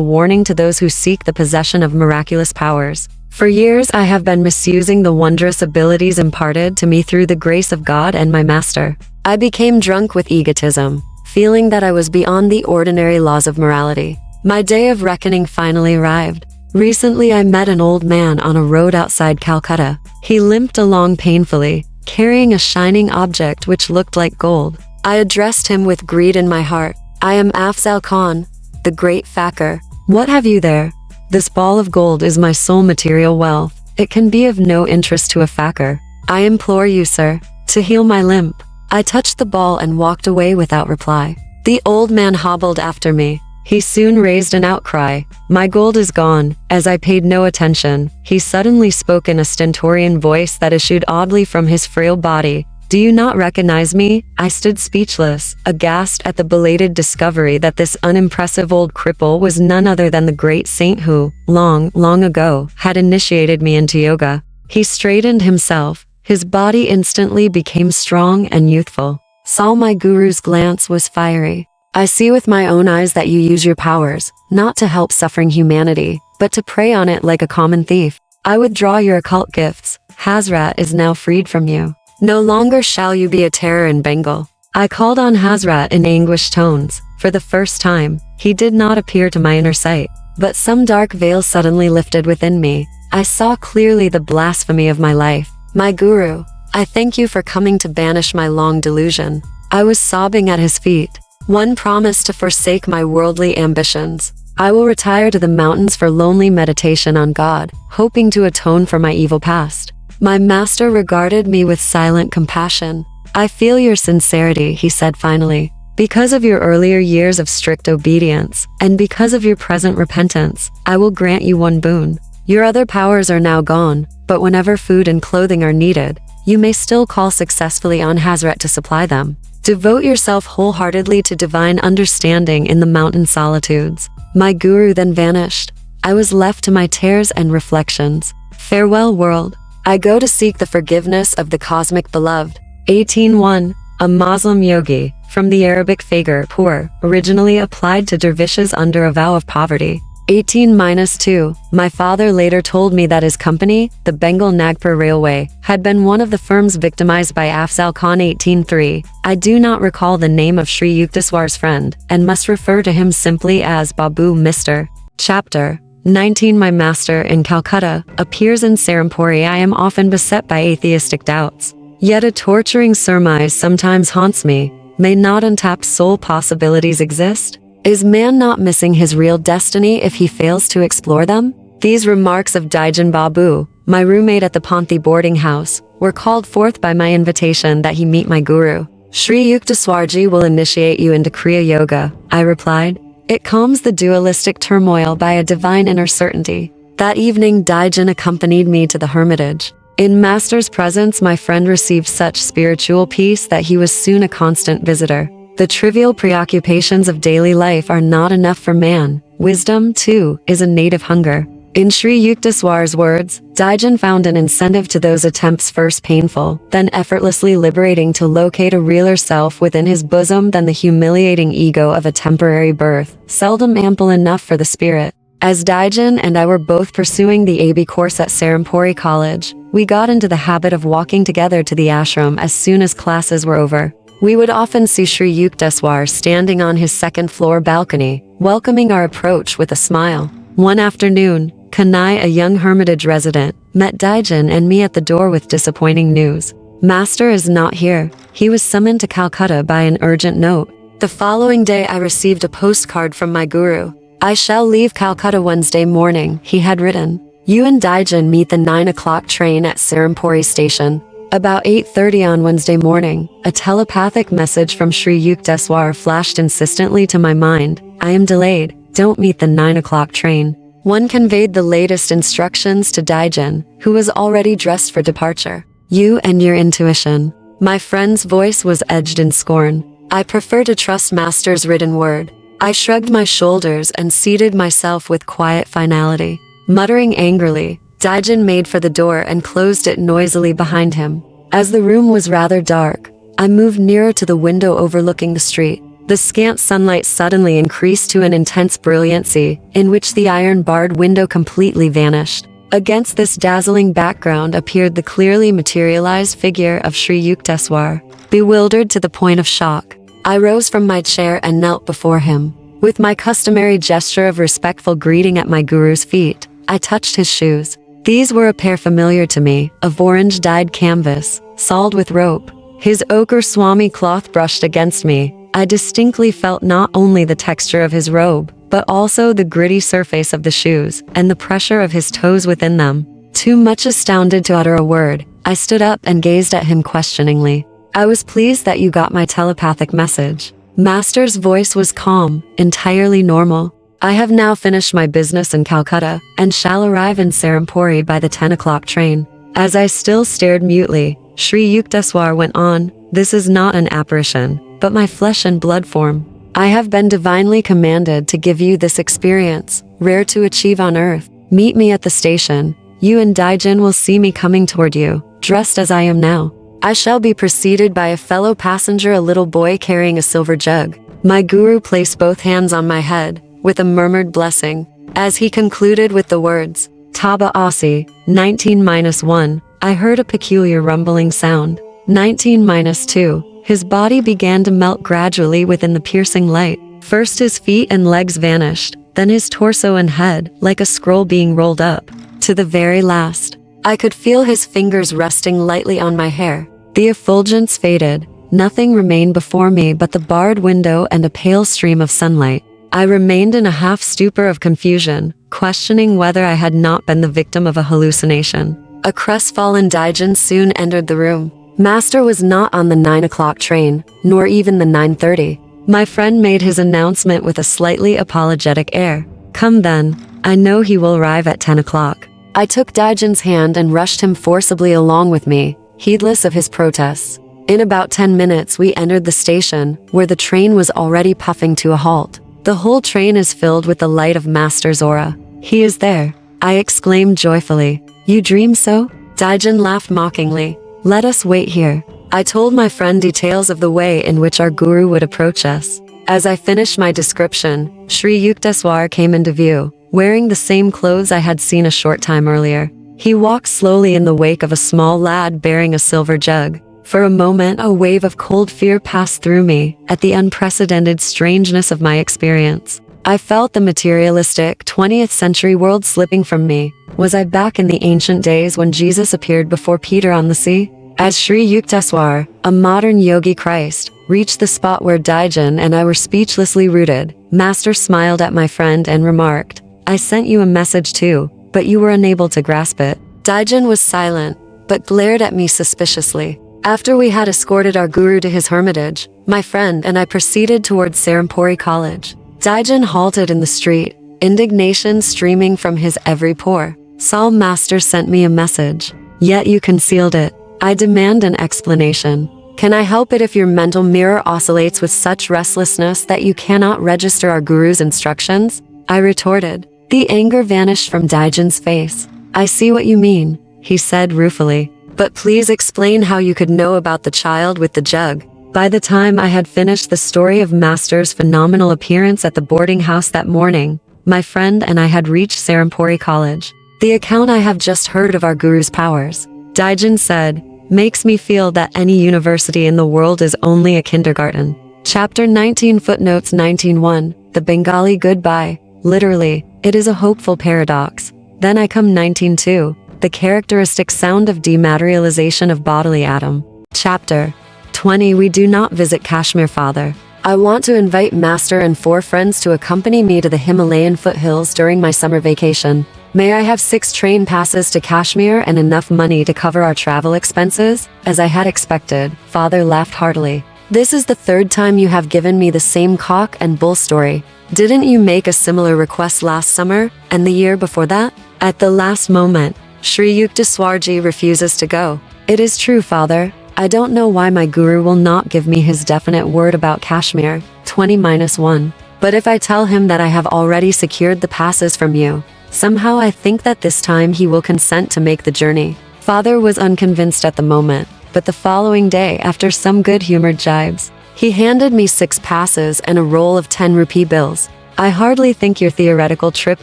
warning to those who seek the possession of miraculous powers. For years I have been misusing the wondrous abilities imparted to me through the grace of God and my Master. I became drunk with egotism, feeling that I was beyond the ordinary laws of morality. My day of reckoning finally arrived. Recently I met an old man on a road outside Calcutta. He limped along painfully, carrying a shining object which looked like gold. I addressed him with greed in my heart. I am Afzal-Khan, the great fakir. What have you there? This ball of gold is my sole material wealth. It can be of no interest to a fakir. I implore you, sir, to heal my limp. I touched the ball and walked away without reply. The old man hobbled after me. He soon raised an outcry. My gold is gone. As I paid no attention, he suddenly spoke in a stentorian voice that issued oddly from his frail body. Do you not recognize me? I stood speechless, aghast at the belated discovery that this unimpressive old cripple was none other than the great saint who, long, long ago, had initiated me into yoga. He straightened himself. His body instantly became strong and youthful. Saw my guru's glance was fiery. I see with my own eyes that you use your powers, not to help suffering humanity, but to prey on it like a common thief. I withdraw your occult gifts. Hazrat is now freed from you. No longer shall you be a terror in Bengal. I called on Hazrat in anguished tones. For the first time, he did not appear to my inner sight, but some dark veil suddenly lifted within me. I saw clearly the blasphemy of my life. My guru, I thank you for coming to banish my long delusion. I was sobbing at his feet. One promised to forsake my worldly ambitions. I will retire to the mountains for lonely meditation on God, hoping to atone for my evil past. My master regarded me with silent compassion. I feel your sincerity, he said finally. Because of your earlier years of strict obedience, and because of your present repentance, I will grant you one boon. Your other powers are now gone, but whenever food and clothing are needed, you may still call successfully on Hazrat to supply them. Devote yourself wholeheartedly to divine understanding in the mountain solitudes. My guru then vanished. I was left to my tears and reflections. Farewell, world. I go to seek the forgiveness of the cosmic beloved. 18:1. A Muslim yogi, from the Arabic fagir, poor, originally applied to dervishes under a vow of poverty. 18-2. My father later told me that his company, the Bengal Nagpur Railway, had been one of the firms victimized by Afzal-Khan. 18-3. I do not recall the name of Sri Yukteswar's friend, and must refer to him simply as Babu Mr. Chapter 19. My master in Calcutta appears in Serampore. I am often beset by atheistic doubts. Yet a torturing surmise sometimes haunts me. May not untapped soul possibilities exist? Is man not missing his real destiny if he fails to explore them? These remarks of Daijan Babu, my roommate at the Panthi boarding house, were called forth by my invitation that he meet my guru. Sri Yukteswarji will initiate you into Kriya Yoga, I replied. It calms the dualistic turmoil by a divine inner certainty. That evening Daijan accompanied me to the hermitage. In Master's presence my friend received such spiritual peace that he was soon a constant visitor. The trivial preoccupations of daily life are not enough for man. Wisdom, too, is a native hunger. In Sri Yukteswar's words, Daijan found an incentive to those attempts first painful, then effortlessly liberating to locate a realer self within his bosom than the humiliating ego of a temporary birth, seldom ample enough for the spirit. As Daijan and I were both pursuing the AB course at Serampore College, we got into the habit of walking together to the ashram as soon as classes were over. We would often see Sri Yukteswar standing on his second-floor balcony, welcoming our approach with a smile. One afternoon, Kanai, a young hermitage resident, met Daijan and me at the door with disappointing news. Master is not here. He was summoned to Calcutta by an urgent note. The following day I received a postcard from my guru. I shall leave Calcutta Wednesday morning, he had written. You and Daijan meet the 9 o'clock train at Serampore station. About 8:30 on Wednesday morning, a telepathic message from Sri Yukteswar flashed insistently to my mind. I am delayed. Don't meet the 9 o'clock train. One conveyed the latest instructions to Daijan, who was already dressed for departure. You and your intuition. My friend's voice was edged in scorn. I prefer to trust Master's written word. I shrugged my shoulders and seated myself with quiet finality. Muttering angrily, Daijan made for the door and closed it noisily behind him. As the room was rather dark, I moved nearer to the window overlooking the street. The scant sunlight suddenly increased to an intense brilliancy, in which the iron-barred window completely vanished. Against this dazzling background appeared the clearly materialized figure of Sri Yukteswar. Bewildered to the point of shock, I rose from my chair and knelt before him. With my customary gesture of respectful greeting at my guru's feet, I touched his shoes. These were a pair familiar to me, of orange-dyed canvas, sawed with rope. His ochre Swami cloth brushed against me. I distinctly felt not only the texture of his robe, but also the gritty surface of the shoes, and the pressure of his toes within them. Too much astounded to utter a word, I stood up and gazed at him questioningly. I was pleased that you got my telepathic message. Master's voice was calm, entirely normal. I have now finished my business in Calcutta, and shall arrive in Serampore by the 10 o'clock train. As I still stared mutely, Sri Yukteswar went on, This is not an apparition, but my flesh and blood form. I have been divinely commanded to give you this experience, rare to achieve on earth. Meet me at the station. You and Daijan will see me coming toward you, dressed as I am now. I shall be preceded by a fellow passenger, a little boy carrying a silver jug. My guru placed both hands on my head, with a murmured blessing. As he concluded with the words, Taba Asi, 19-1, I heard a peculiar rumbling sound. 19-2, his body began to melt gradually within the piercing light. First his feet and legs vanished, then his torso and head, like a scroll being rolled up. To the very last, I could feel his fingers resting lightly on my hair. The effulgence faded. Nothing remained before me but the barred window and a pale stream of sunlight. I remained in a half-stupor of confusion, questioning whether I had not been the victim of a hallucination. A crestfallen Daijan soon entered the room. Master was not on the 9 o'clock train, nor even the 9:30. My friend made his announcement with a slightly apologetic air. Come then, I know he will arrive at 10 o'clock. I took Daijan's hand and rushed him forcibly along with me, heedless of his protests. In about 10 minutes we entered the station, where the train was already puffing to a halt. The whole train is filled with the light of Master's aura. He is there, I exclaimed joyfully. You dream so? Daijan laughed mockingly. Let us wait here. I told my friend details of the way in which our guru would approach us. As I finished my description, Sri Yukteswar came into view, wearing the same clothes I had seen a short time earlier. He walked slowly in the wake of a small lad bearing a silver jug. For a moment, a wave of cold fear passed through me at the unprecedented strangeness of my experience. I felt the materialistic 20th century world slipping from me. Was I back in the ancient days when Jesus appeared before Peter on the sea? As Sri Yukteswar, a modern Yogi-Christ, reached the spot where Daijin and I were speechlessly rooted, Master smiled at my friend and remarked, "I sent you a message too, but you were unable to grasp it." Daijin was silent, but glared at me suspiciously. After we had escorted our guru to his hermitage, my friend and I proceeded towards Serampore College. Daijin halted in the street, indignation streaming from his every pore. "Saul Master sent me a message, yet you concealed it. I demand an explanation. Can I help it if your mental mirror oscillates with such restlessness that you cannot register our guru's instructions?" I retorted. The anger vanished from Daijin's face. "I see what you mean," he said ruefully. "But please explain how you could know about the child with the jug." By the time I had finished the story of Master's phenomenal appearance at the boarding house that morning, my friend and I had reached Serampore College. "The account I have just heard of our guru's powers," Daijin said, "makes me feel that any university in the world is only a kindergarten." Chapter 19 Footnotes 19:1 The Bengali Goodbye. Literally, it is a hopeful paradox. Then I come 19:2 The characteristic sound of dematerialization of bodily atom. Chapter 20 We do not visit Kashmir, Father. I want to invite Master and 4 friends to accompany me to the Himalayan foothills during my summer vacation. May I have 6 train passes to Kashmir and enough money to cover our travel expenses? As I had expected, Father laughed heartily. "This is the 3rd time you have given me the same cock and bull story. Didn't you make a similar request last summer, and the year before that?" At the last moment, Sri Yukteswarji refuses to go. "It is true, Father. I don't know why my guru will not give me his definite word about Kashmir, 20-1. But if I tell him that I have already secured the passes from you, somehow I think that this time he will consent to make the journey." Father was unconvinced at the moment, but the following day, after some good-humored jibes, he handed me 6 passes and a roll of 10 rupee bills. "I hardly think your theoretical trip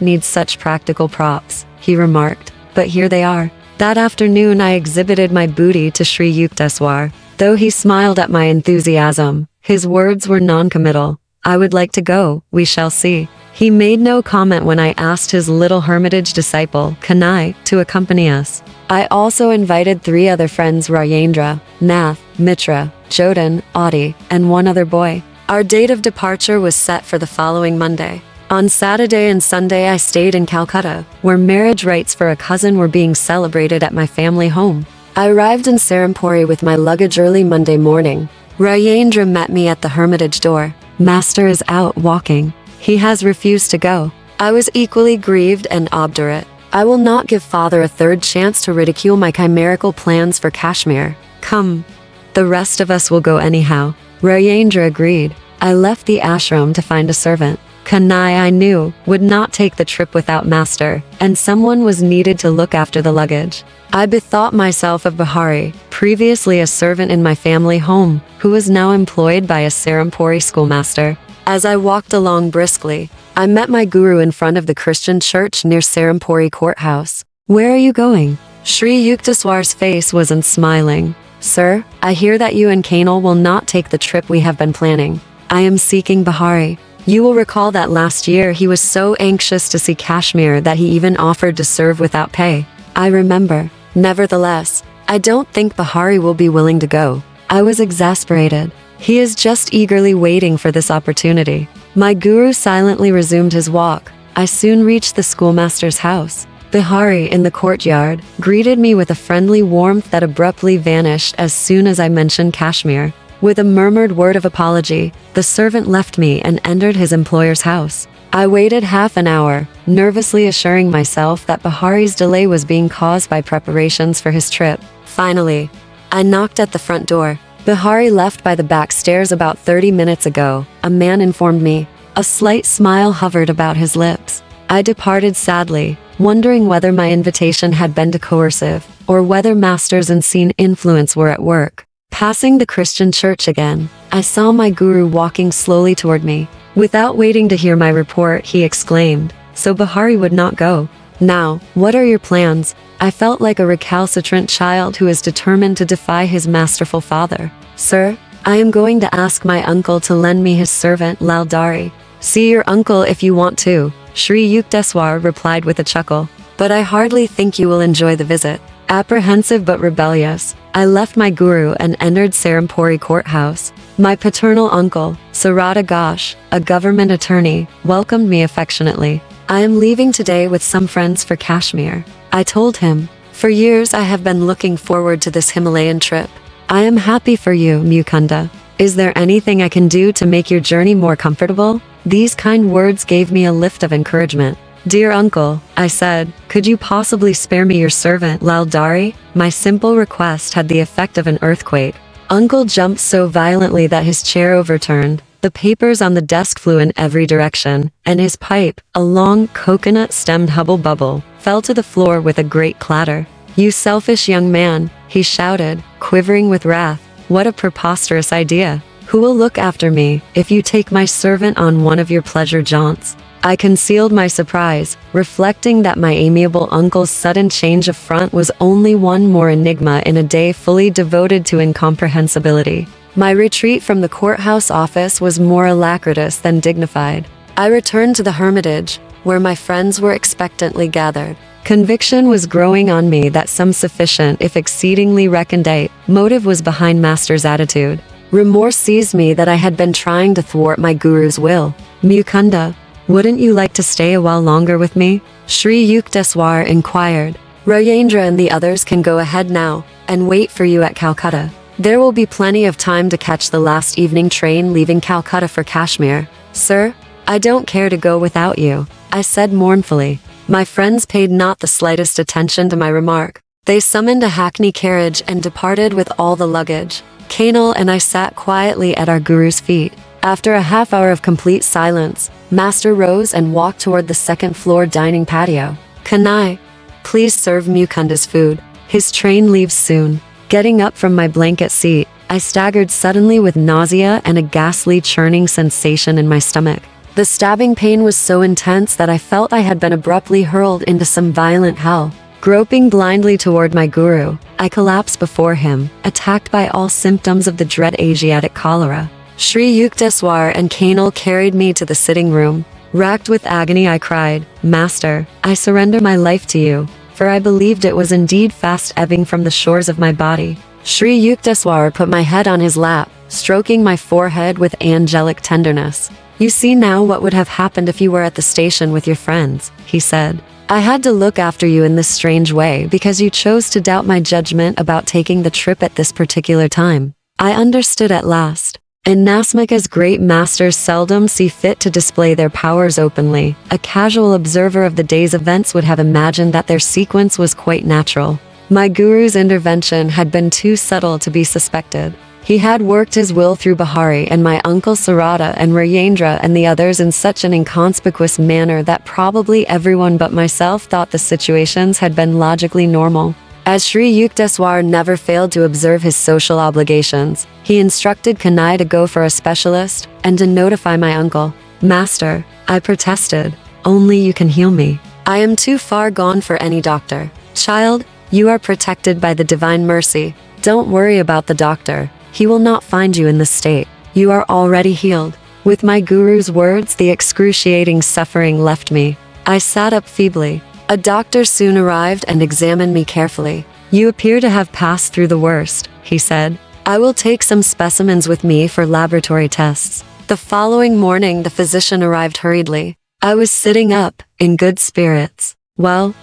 needs such practical props," he remarked, "but here they are." That afternoon I exhibited my booty to Sri Yukteswar. Though he smiled at my enthusiasm, his words were non-committal. "I would like to go, we shall see." He made no comment when I asked his little hermitage disciple, Kanai, to accompany us. I also invited 3 other friends, Rajendra, Nath, Mitra, Jodan, Audi, and 1 other boy. Our date of departure was set for the following Monday. On Saturday and Sunday I stayed in Calcutta, where marriage rites for a cousin were being celebrated at my family home. I arrived in Serampore with my luggage early Monday morning. Rajendra met me at the hermitage door. "Master is out walking. He has refused to go." I was equally grieved and obdurate. I will not give Father a 3rd chance to ridicule my chimerical plans for Kashmir. "Come. The rest of us will go anyhow." Rajendra agreed. I left the ashram to find a servant. Kanai, I knew, would not take the trip without Master, and someone was needed to look after the luggage. I bethought myself of Bhaduri, previously a servant in my family home, who was now employed by a Serampore schoolmaster. As I walked along briskly, I met my guru in front of the Christian church near Serampore courthouse. "Where are you going?" Sri Yukteswar's face wasn't smiling. "Sir, I hear that you and Kanal will not take the trip we have been planning. I am seeking Bhaduri. You will recall that last year he was so anxious to see Kashmir that he even offered to serve without pay." I remember. "Nevertheless, I don't think Bhaduri will be willing to go." I was exasperated. He is just eagerly waiting for this opportunity. My guru silently resumed his walk. I soon reached the schoolmaster's house. Bhaduri, in the courtyard, greeted me with a friendly warmth that abruptly vanished as soon as I mentioned Kashmir. With a murmured word of apology, the servant left me and entered his employer's house. I waited half an hour, nervously assuring myself that Bhaduri's delay was being caused by preparations for his trip. Finally, I knocked at the front door. "Bhaduri left by the back stairs about 30 minutes ago," a man informed me. A slight smile hovered about his lips. I departed sadly, wondering whether my invitation had been too coercive, or whether Master's unseen influence were at work. Passing the Christian church again, I saw my guru walking slowly toward me. Without waiting to hear my report, he exclaimed, "So Bhaduri would not go? Now, what are your plans?" I felt like a recalcitrant child who is determined to defy his masterful father. "Sir, I am going to ask my uncle to lend me his servant Laldari." "See your uncle if you want to," Sri Yukteswar replied with a chuckle. "But I hardly think you will enjoy the visit." Apprehensive but rebellious, I left my guru and entered Serampore courthouse. My paternal uncle, Sarada Ghosh, a government attorney, welcomed me affectionately. I am leaving today with some friends for Kashmir. I told him, for years I have been looking forward to this Himalayan trip. I am happy for you, Mukunda. Is there anything I can do to make your journey more comfortable? These kind words gave me a lift of encouragement. Dear uncle, I said, could you possibly spare me your servant Lal Dari? My simple request had the effect of an earthquake. Uncle jumped so violently that his chair overturned, the papers on the desk flew in every direction, and his pipe, a long coconut-stemmed hubble-bubble, fell to the floor with a great clatter. You selfish young man, he shouted, quivering with wrath. What a preposterous idea. Who will look after me if you take my servant on one of your pleasure jaunts? I concealed my surprise, reflecting that my amiable uncle's sudden change of front was only one more enigma in a day fully devoted to incomprehensibility. My retreat from the courthouse office was more alacritous than dignified. I returned to the hermitage, where my friends were expectantly gathered. Conviction was growing on me that some sufficient, if exceedingly recondite, motive was behind Master's attitude. Remorse seized me that I had been trying to thwart my guru's will. Mukunda, wouldn't you like to stay a while longer with me? Sri Yukteswar inquired. Rajendra and the others can go ahead now, and wait for you at Calcutta. There will be plenty of time to catch the last evening train leaving Calcutta for Kashmir. Sir, I don't care to go without you, I said mournfully. My friends paid not the slightest attention to my remark. They summoned a hackney carriage and departed with all the luggage. Kanal and I sat quietly at our guru's feet. After a half hour of complete silence, Master rose and walked toward the second-floor dining patio. Kanai, please serve Mukunda's food. His train leaves soon. Getting up from my blanket seat, I staggered suddenly with nausea and a ghastly churning sensation in my stomach. The stabbing pain was so intense that I felt I had been abruptly hurled into some violent hell. Groping blindly toward my guru, I collapsed before him, attacked by all symptoms of the dread Asiatic cholera. Sri Yukteswar and Kanal carried me to the sitting room. Racked with agony I cried, Master, I surrender my life to you, for I believed it was indeed fast ebbing from the shores of my body. Sri Yukteswar put my head on his lap, stroking my forehead with angelic tenderness. You see now what would have happened if you were at the station with your friends, he said. I had to look after you in this strange way because you chose to doubt my judgment about taking the trip at this particular time. I understood at last. In Nasmika's great masters seldom see fit to display their powers openly. A casual observer of the day's events would have imagined that their sequence was quite natural. My guru's intervention had been too subtle to be suspected. He had worked his will through Bihari and my uncle Sarada and Rajendra and the others in such an inconspicuous manner that probably everyone but myself thought the situations had been logically normal. As Sri Yukteswar never failed to observe his social obligations, he instructed Kanai to go for a specialist and to notify my uncle. Master, I protested, only you can heal me. I am too far gone for any doctor. Child, you are protected by the divine mercy. Don't worry about the doctor. He will not find you in this state. You are already healed. With my guru's words, the excruciating suffering left me. I sat up feebly. A doctor soon arrived and examined me carefully. You appear to have passed through the worst, he said. I will take some specimens with me for laboratory tests. The following morning, the physician arrived hurriedly. I was sitting up, in good spirits. Well,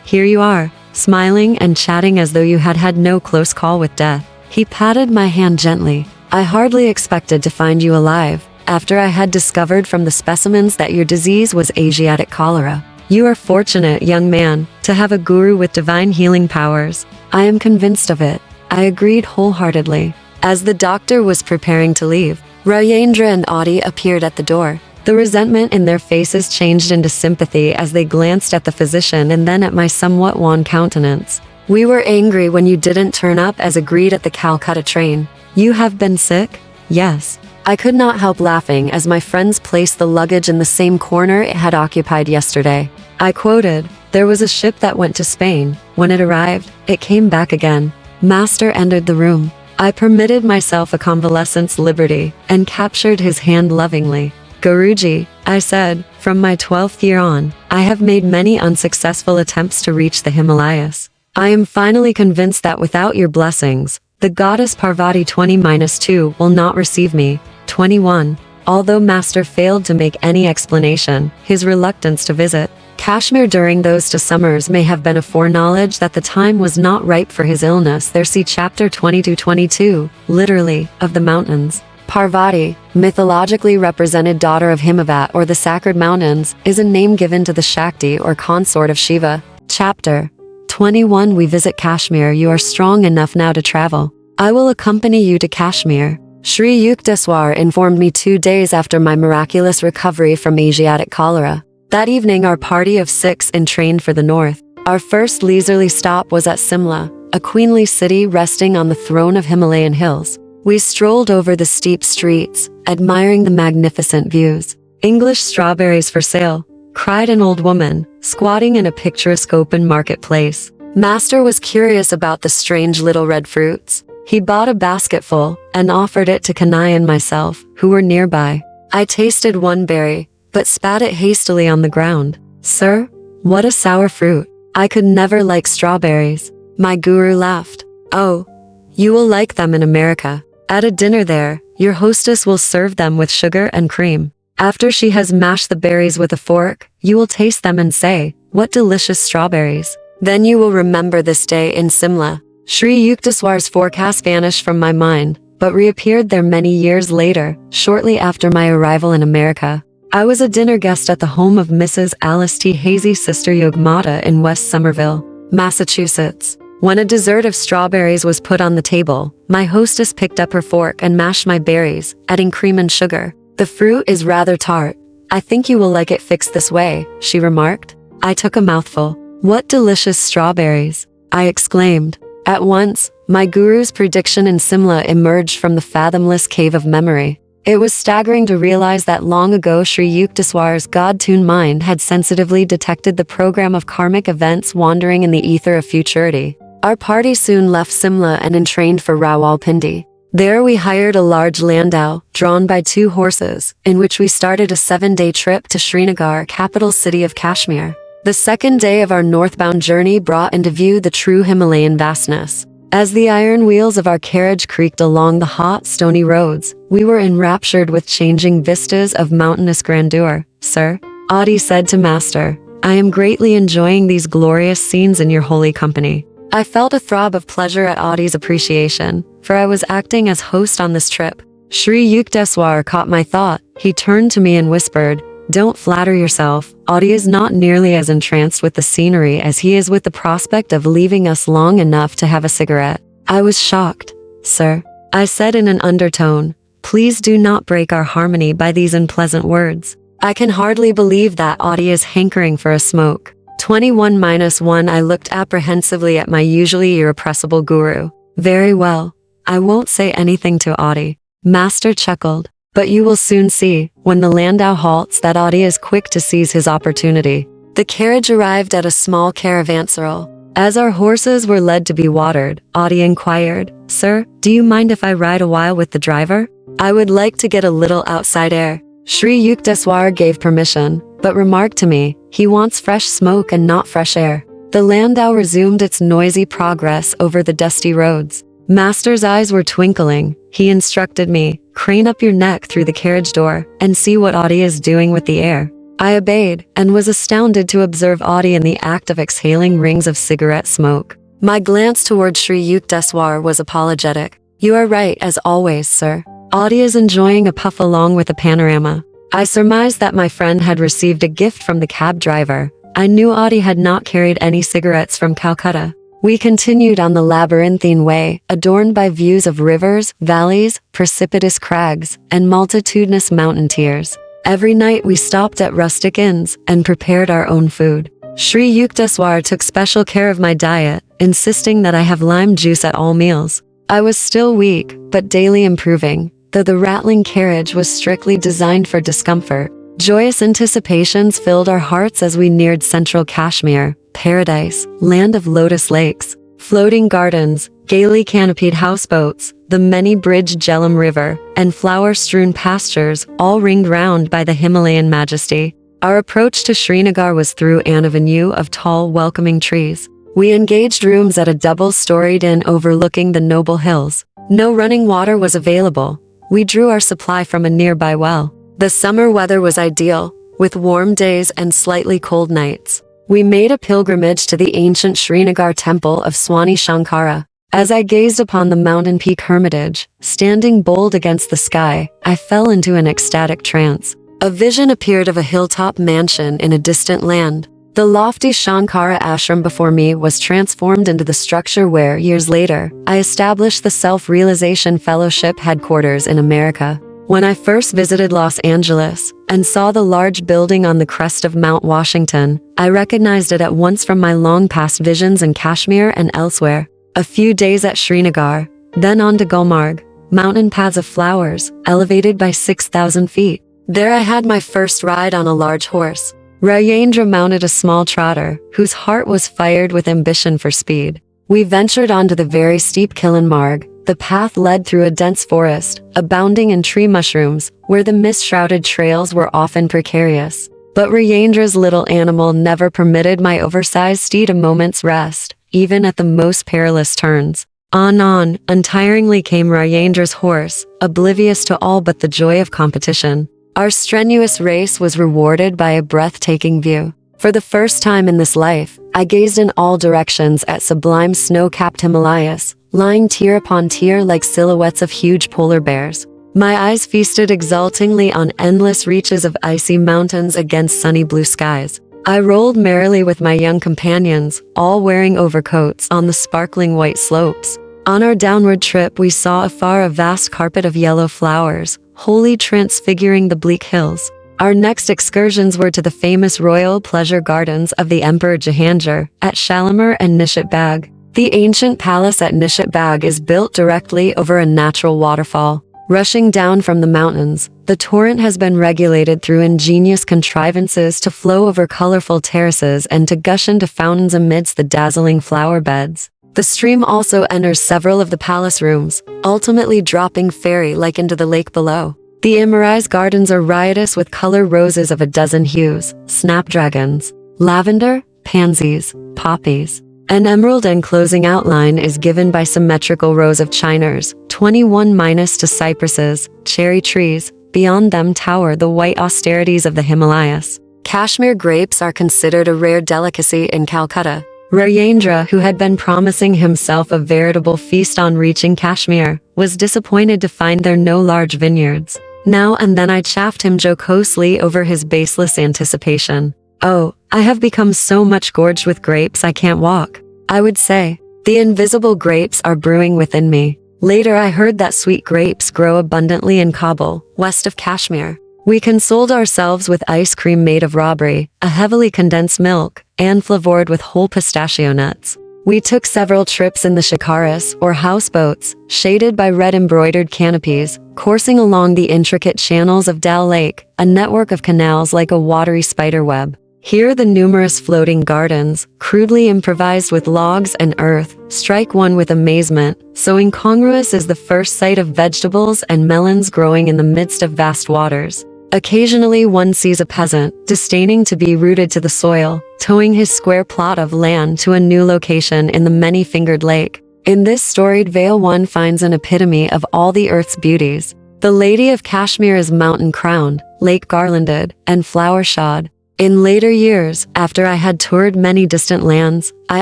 here you are, smiling and chatting as though you had had no close call with death. He patted my hand gently. I hardly expected to find you alive, after I had discovered from the specimens that your disease was Asiatic cholera. You are fortunate, young man, to have a guru with divine healing powers. I am convinced of it. I agreed wholeheartedly. As the doctor was preparing to leave, Rajendra and Audie appeared at the door. The resentment in their faces changed into sympathy as they glanced at the physician and then at my somewhat wan countenance. We were angry when you didn't turn up as agreed at the Calcutta train. You have been sick? Yes. I could not help laughing as my friends placed the luggage in the same corner it had occupied yesterday. I quoted, there was a ship that went to Spain. When it arrived, it came back again. Master entered the room. I permitted myself a convalescent's liberty and captured his hand lovingly. Guruji, I said, from my 12th year on, I have made many unsuccessful attempts to reach the Himalayas. I am finally convinced that without your blessings, the goddess Parvati 20-2 will not receive me. 21. Although Master failed to make any explanation, his reluctance to visit Kashmir during those 2 summers may have been a foreknowledge that the time was not ripe for his illness. There see chapter 20-22, literally, of the mountains. Parvati, mythologically represented daughter of Himavat or the sacred mountains, is a name given to the Shakti or consort of Shiva. Chapter 21. We visit Kashmir. You are strong enough now to travel. I will accompany you to Kashmir. Sri Yukteswar informed me 2 days after my miraculous recovery from Asiatic cholera. That evening our party of 6 entrained for the north. Our first leisurely stop was at Simla, a queenly city resting on the throne of Himalayan hills. We strolled over the steep streets, admiring the magnificent views. English strawberries for sale, cried an old woman, squatting in a picturesque open marketplace. Master was curious about the strange little red fruits. He bought a basketful and offered it to Kanai and myself, who were nearby. I tasted one berry, but spat it hastily on the ground. Sir, what a sour fruit. I could never like strawberries. My guru laughed. Oh, you will like them in America. At a dinner there, your hostess will serve them with sugar and cream. After she has mashed the berries with a fork, you will taste them and say, what delicious strawberries. Then you will remember this day in Simla. Sri Yukteswar's forecast vanished from my mind, but reappeared there many years later, shortly after my arrival in America. I was a dinner guest at the home of Mrs. Alice T. Hazy's sister Yogmata in West Somerville, Massachusetts. When a dessert of strawberries was put on the table, my hostess picked up her fork and mashed my berries, adding cream and sugar. The fruit is rather tart. I think you will like it fixed this way, she remarked. I took a mouthful. What delicious strawberries, I exclaimed. At once, my guru's prediction in Simla emerged from the fathomless cave of memory. It was staggering to realize that long ago Sri Yukteswar's God-tuned mind had sensitively detected the program of karmic events wandering in the ether of futurity. Our party soon left Simla and entrained for Rawalpindi. There we hired a large landau, drawn by 2 horses, in which we started a 7-day trip to Srinagar, capital city of Kashmir. The second day of our northbound journey brought into view the true Himalayan vastness. As the iron wheels of our carriage creaked along the hot, stony roads, we were enraptured with changing vistas of mountainous grandeur. Sir, Adi said to Master, I am greatly enjoying these glorious scenes in your holy company. I felt a throb of pleasure at Adi's appreciation, for I was acting as host on this trip. Sri Yukteswar caught my thought. He turned to me and whispered, don't flatter yourself. Adi is not nearly as entranced with the scenery as he is with the prospect of leaving us long enough to have a cigarette. I was shocked. Sir, I said in an undertone, please do not break our harmony by these unpleasant words. I can hardly believe that Adi is hankering for a smoke. 21-1 I looked apprehensively at my usually irrepressible guru. Very well. I won't say anything to Adi. Master chuckled. But you will soon see, when the landau halts, that Adi is quick to seize his opportunity. The carriage arrived at a small caravanserai. As our horses were led to be watered, Adi inquired, Sir, do you mind if I ride a while with the driver? I would like to get a little outside air. Sri Yukteswar gave permission, but remarked to me, he wants fresh smoke and not fresh air. The landau resumed its noisy progress over the dusty roads. Master's eyes were twinkling. He instructed me, crane up your neck through the carriage door and see what Adi is doing with the air. I obeyed and was astounded to observe Adi in the act of exhaling rings of cigarette smoke. My glance toward Sri Yukteswar was apologetic. You are right as always, sir. Adi is enjoying a puff along with a panorama. I surmised that my friend had received a gift from the cab driver. I knew Adi had not carried any cigarettes from Calcutta. We continued on the labyrinthine way, adorned by views of rivers, valleys, precipitous crags, and multitudinous mountain tiers. Every night we stopped at rustic inns and prepared our own food. Sri Yukteswar took special care of my diet, insisting that I have lime juice at all meals. I was still weak, but daily improving, though the rattling carriage was strictly designed for discomfort. Joyous anticipations filled our hearts as we neared central Kashmir, paradise, land of lotus lakes, floating gardens, gaily canopied houseboats, the many-bridged Jhelum River, and flower-strewn pastures, all ringed round by the Himalayan majesty. Our approach to Srinagar was through an avenue of tall, welcoming trees. We engaged rooms at a double-storied inn overlooking the noble hills. No running water was available. We drew our supply from a nearby well. The summer weather was ideal, with warm days and slightly cold nights. We made a pilgrimage to the ancient Srinagar temple of Swami Shankara. As I gazed upon the mountain peak hermitage, standing bold against the sky, I fell into an ecstatic trance. A vision appeared of a hilltop mansion in a distant land. The lofty Shankara ashram before me was transformed into the structure where, years later, I established the Self-Realization Fellowship headquarters in America. When I first visited Los Angeles and saw the large building on the crest of Mount Washington, I recognized it at once from my long-past visions in Kashmir and elsewhere. A few days at Srinagar, then on to Gulmarg, mountain paths of flowers, elevated by 6,000 feet. There I had my first ride on a large horse. Nagendra mounted a small trotter, whose heart was fired with ambition for speed. We ventured onto the very steep Gulmarg. The path led through a dense forest, abounding in tree mushrooms, where the mist-shrouded trails were often precarious. But Nagendra's little animal never permitted my oversized steed a moment's rest, even at the most perilous turns. On, untiringly came Nagendra's horse, oblivious to all but the joy of competition. Our strenuous race was rewarded by a breathtaking view. For the first time in this life, I gazed in all directions at sublime snow-capped Himalayas, lying tier upon tier like silhouettes of huge polar bears. My eyes feasted exultingly on endless reaches of icy mountains against sunny blue skies. I rolled merrily with my young companions, all wearing overcoats, on the sparkling white slopes. On our downward trip we saw afar a vast carpet of yellow flowers, wholly transfiguring the bleak hills. Our next excursions were to the famous royal pleasure gardens of the Emperor Jahangir, at Shalimar and Nishat Bagh. The ancient palace at Nishat Bagh is built directly over a natural waterfall. Rushing down from the mountains, the torrent has been regulated through ingenious contrivances to flow over colorful terraces and to gush into fountains amidst the dazzling flower beds. The stream also enters several of the palace rooms, ultimately dropping fairy-like into the lake below. The Immerse gardens are riotous with color roses of a dozen hues, snapdragons, lavender, pansies, poppies. An emerald enclosing outline is given by symmetrical rows of chiners, 21- to cypresses, cherry trees. Beyond them tower the white austerities of the Himalayas. Kashmir grapes are considered a rare delicacy in Calcutta. Nagendra, who had been promising himself a veritable feast on reaching Kashmir, was disappointed to find there no large vineyards. Now and then I chaffed him jocosely over his baseless anticipation. "Oh, I have become so much gorged with grapes I can't walk," I would say. "The invisible grapes are brewing within me." Later I heard that sweet grapes grow abundantly in Kabul, west of Kashmir. We consoled ourselves with ice cream made of rabri, a heavily condensed milk, and flavored with whole pistachio nuts. We took several trips in the shikaras, or houseboats, shaded by red embroidered canopies, coursing along the intricate channels of Dal Lake, a network of canals like a watery spider web. Here the numerous floating gardens, crudely improvised with logs and earth, strike one with amazement, so incongruous is the first sight of vegetables and melons growing in the midst of vast waters. Occasionally one sees a peasant, disdaining to be rooted to the soil, towing his square plot of land to a new location in the many-fingered lake. In this storied vale one finds an epitome of all the earth's beauties. The Lady of Kashmir is mountain-crowned, lake-garlanded, and flower-shod. In later years, after I had toured many distant lands, I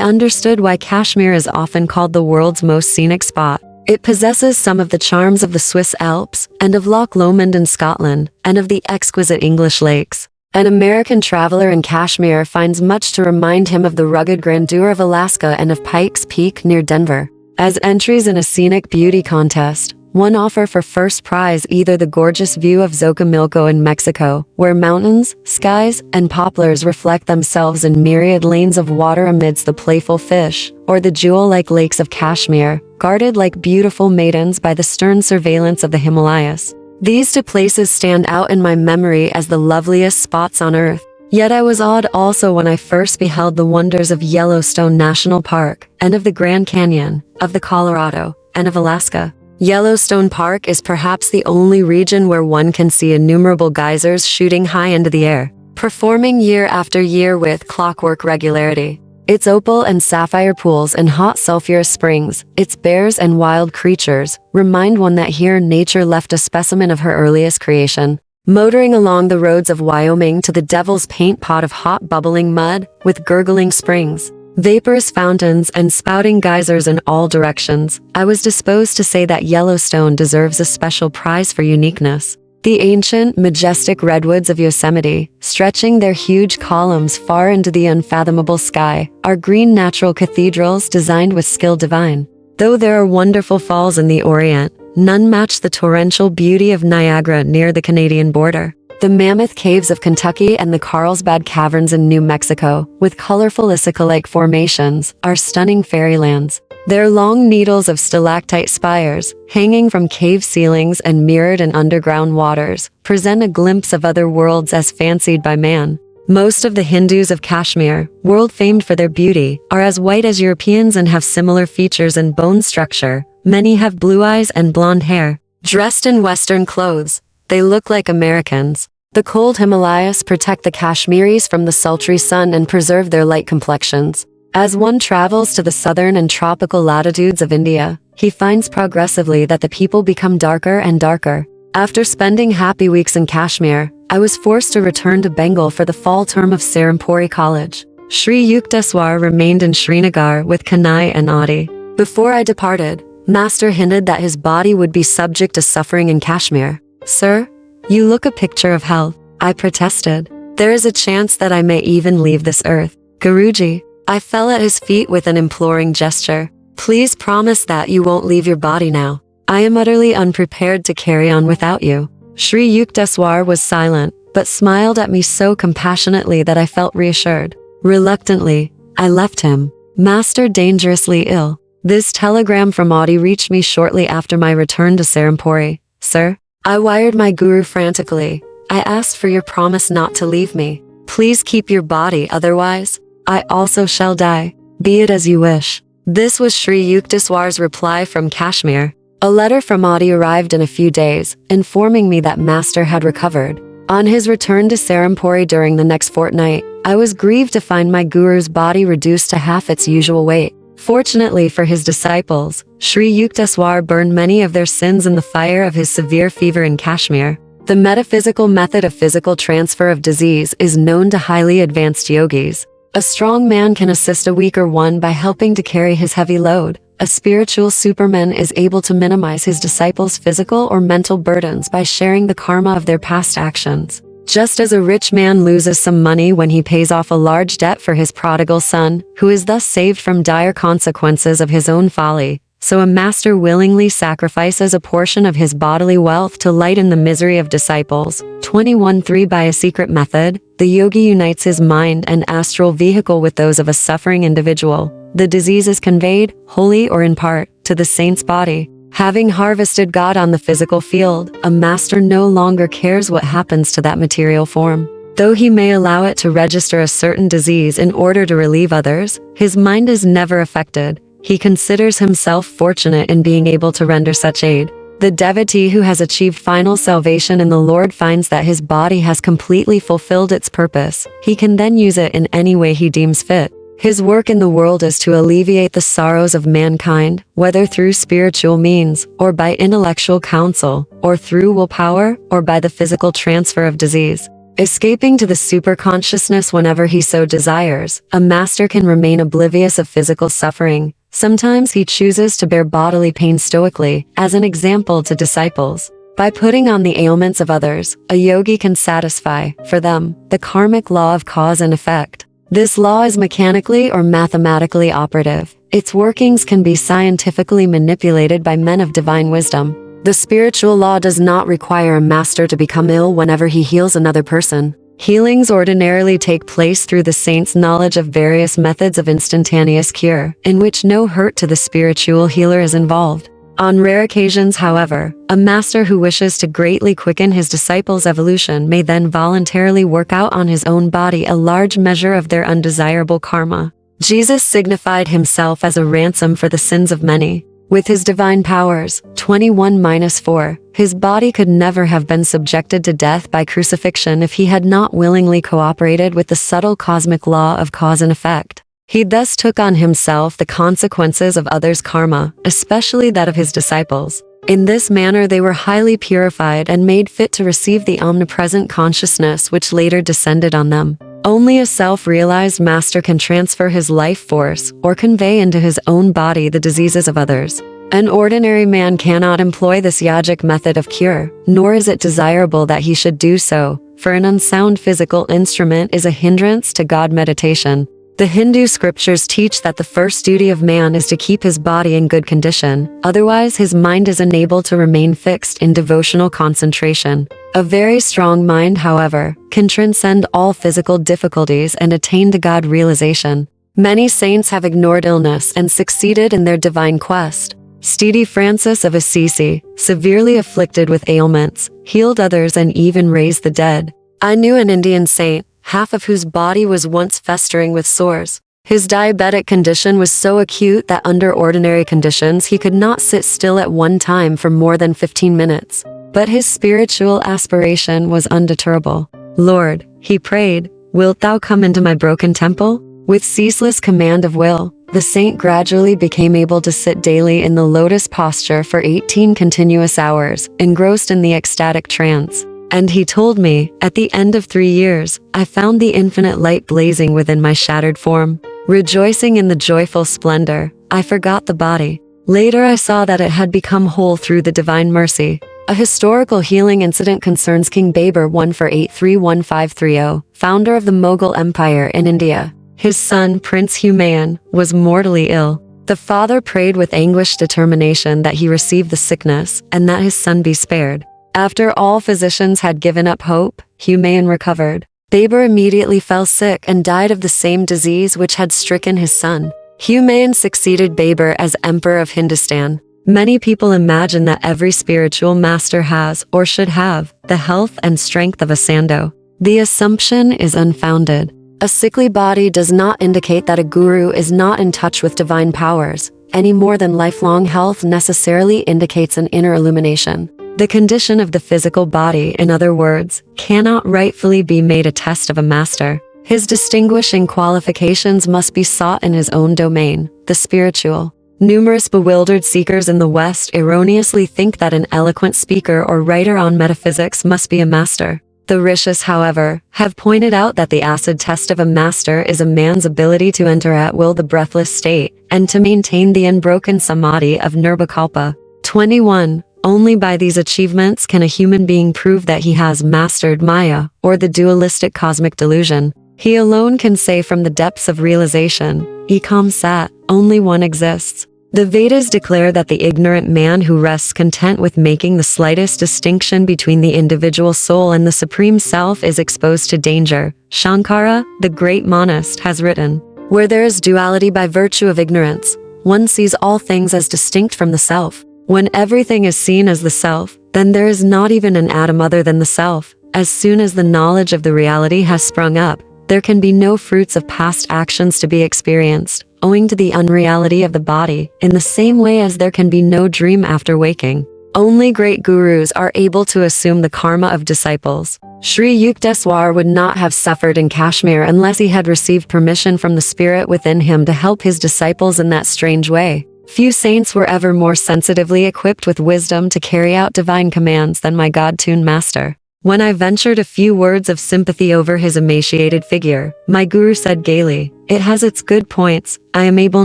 understood why Kashmir is often called the world's most scenic spot. It possesses some of the charms of the Swiss Alps, and of Loch Lomond in Scotland, and of the exquisite English lakes. An American traveler in Kashmir finds much to remind him of the rugged grandeur of Alaska and of Pikes Peak near Denver. As entries in a scenic beauty contest, one offer for first prize either the gorgeous view of Xochimilco in Mexico, where mountains, skies, and poplars reflect themselves in myriad lanes of water amidst the playful fish, or the jewel-like lakes of Kashmir, guarded like beautiful maidens by the stern surveillance of the Himalayas. These two places stand out in my memory as the loveliest spots on earth. Yet I was awed also when I first beheld the wonders of Yellowstone National Park, and of the Grand Canyon, of the Colorado, and of Alaska. Yellowstone Park is perhaps the only region where one can see innumerable geysers shooting high into the air, performing year after year with clockwork regularity. Its opal and sapphire pools and hot sulfurous springs, its bears and wild creatures, remind one that here nature left a specimen of her earliest creation. Motoring along the roads of Wyoming to the Devil's Paint pot of hot bubbling mud, with gurgling springs, vaporous fountains and spouting geysers in all directions, I was disposed to say that Yellowstone deserves a special prize for uniqueness. The ancient, majestic redwoods of Yosemite, stretching their huge columns far into the unfathomable sky, are green natural cathedrals designed with skill divine. Though there are wonderful falls in the Orient, none match the torrential beauty of Niagara near the Canadian border. The Mammoth Caves of Kentucky and the Carlsbad Caverns in New Mexico, with colorful Icicle-like formations, are stunning fairylands. Their long needles of stalactite spires, hanging from cave ceilings and mirrored in underground waters, present a glimpse of other worlds as fancied by man. Most of the Hindus of Kashmir, world-famed for their beauty, are as white as Europeans and have similar features and bone structure. Many have blue eyes and blonde hair. Dressed in Western clothes, they look like Americans. The cold Himalayas protect the Kashmiris from the sultry sun and preserve their light complexions. As one travels to the southern and tropical latitudes of India, he finds progressively that the people become darker and darker. After spending happy weeks in Kashmir, I was forced to return to Bengal for the fall term of Serampore College. Sri Yukteswar remained in Srinagar with Kanai and Adi. Before I departed, Master hinted that his body would be subject to suffering in Kashmir. "Sir, you look a picture of health," I protested. "There is a chance that I may even leave this earth." "Guruji," I fell at his feet with an imploring gesture. "Please promise that you won't leave your body now. I am utterly unprepared to carry on without you." Sri Yukteswar was silent, but smiled at me so compassionately that I felt reassured. Reluctantly, I left him. Master dangerously ill. This telegram from Adi reached me shortly after my return to Serampore. "Sir," I wired my guru frantically, "I asked for your promise not to leave me. Please keep your body, otherwise, I also shall die. Be it as you wish." This was Sri Yukteswar's reply from Kashmir. A letter from Adi arrived in a few days, informing me that Master had recovered. On his return to Serampore during the next fortnight, I was grieved to find my guru's body reduced to half its usual weight. Fortunately for his disciples, Sri Yukteswar burned many of their sins in the fire of his severe fever in Kashmir. The metaphysical method of physical transfer of disease is known to highly advanced yogis. A strong man can assist a weaker one by helping to carry his heavy load. A spiritual superman is able to minimize his disciples' physical or mental burdens by sharing the karma of their past actions. Just as a rich man loses some money when he pays off a large debt for his prodigal son, who is thus saved from dire consequences of his own folly, so a master willingly sacrifices a portion of his bodily wealth to lighten the misery of disciples. 21.3 By a secret method, the yogi unites his mind and astral vehicle with those of a suffering individual. The disease is conveyed, wholly or in part, to the saint's body. Having harvested God on the physical field, a master no longer cares what happens to that material form. Though he may allow it to register a certain disease in order to relieve others, his mind is never affected. He considers himself fortunate in being able to render such aid. The devotee who has achieved final salvation in the Lord finds that his body has completely fulfilled its purpose. He can then use it in any way he deems fit. His work in the world is to alleviate the sorrows of mankind, whether through spiritual means, or by intellectual counsel, or through willpower, or by the physical transfer of disease. Escaping to the superconsciousness whenever he so desires, a master can remain oblivious of physical suffering. Sometimes he chooses to bear bodily pain stoically, as an example to disciples. By putting on the ailments of others, a yogi can satisfy, for them, the karmic law of cause and effect. This law is mechanically or mathematically operative. Its workings can be scientifically manipulated by men of divine wisdom. The spiritual law does not require a master to become ill whenever he heals another person. Healings ordinarily take place through the saint's knowledge of various methods of instantaneous cure, in which no hurt to the spiritual healer is involved. On rare occasions, however, a master who wishes to greatly quicken his disciples' evolution may then voluntarily work out on his own body a large measure of their undesirable karma. Jesus signified himself as a ransom for the sins of many. With his divine powers, 21-4, his body could never have been subjected to death by crucifixion if he had not willingly cooperated with the subtle cosmic law of cause and effect. He thus took on himself the consequences of others' karma, especially that of his disciples. In this manner they were highly purified and made fit to receive the omnipresent consciousness which later descended on them. Only a self-realized master can transfer his life force or convey into his own body the diseases of others. An ordinary man cannot employ this yogic method of cure, nor is it desirable that he should do so, for an unsound physical instrument is a hindrance to God meditation. The Hindu scriptures teach that the first duty of man is to keep his body in good condition, otherwise his mind is unable to remain fixed in devotional concentration. A very strong mind, however, can transcend all physical difficulties and attain to God realization. Many saints have ignored illness and succeeded in their divine quest. St. Francis of Assisi, severely afflicted with ailments, healed others and even raised the dead. I knew an Indian saint, half of whose body was once festering with sores. His diabetic condition was so acute that under ordinary conditions he could not sit still at one time for more than 15 minutes. But his spiritual aspiration was undeterrable. Lord, he prayed, wilt thou come into my broken temple? With ceaseless command of will, the saint gradually became able to sit daily in the lotus posture for 18 continuous hours, engrossed in the ecstatic trance. And he told me, at the end of 3 years, I found the infinite light blazing within my shattered form. Rejoicing in the joyful splendor, I forgot the body. Later I saw that it had become whole through the divine mercy. A historical healing incident concerns King Babur I for 831530, founder of the Mughal Empire in India. His son, Prince Humayun, was mortally ill. The father prayed with anguished determination that he receive the sickness and that his son be spared. After all physicians had given up hope, Humayun recovered. Babur immediately fell sick and died of the same disease which had stricken his son. Humayun succeeded Babur as Emperor of Hindustan. Many people imagine that every spiritual master has, or should have, the health and strength of a Sando. The assumption is unfounded. A sickly body does not indicate that a guru is not in touch with divine powers, any more than lifelong health necessarily indicates an inner illumination. The condition of the physical body, in other words, cannot rightfully be made a test of a master. His distinguishing qualifications must be sought in his own domain, the spiritual. Numerous bewildered seekers in the West erroneously think that an eloquent speaker or writer on metaphysics must be a master. The Rishis, however, have pointed out that the acid test of a master is a man's ability to enter at will the breathless state, and to maintain the unbroken samadhi of nirvikalpa. 21. Only by these achievements can a human being prove that he has mastered Maya, or the dualistic cosmic delusion. He alone can say from the depths of realization, Ekam Sat, only one exists. The Vedas declare that the ignorant man who rests content with making the slightest distinction between the individual soul and the Supreme Self is exposed to danger. Shankara, the great monist, has written, where there is duality by virtue of ignorance, one sees all things as distinct from the self. When everything is seen as the self, then there is not even an atom other than the self. As soon as the knowledge of the reality has sprung up, there can be no fruits of past actions to be experienced, owing to the unreality of the body, in the same way as there can be no dream after waking. Only great gurus are able to assume the karma of disciples. Sri Yukteswar would not have suffered in Kashmir unless he had received permission from the spirit within him to help his disciples in that strange way. Few saints were ever more sensitively equipped with wisdom to carry out divine commands than my God-tuned master. When I ventured a few words of sympathy over his emaciated figure, my guru said gaily, "It has its good points. I am able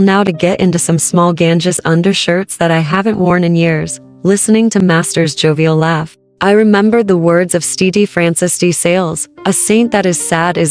now to get into some small Ganges undershirts that I haven't worn in years." Listening to master's jovial laugh, I remembered the words of St. Francis de Sales, "A saint that is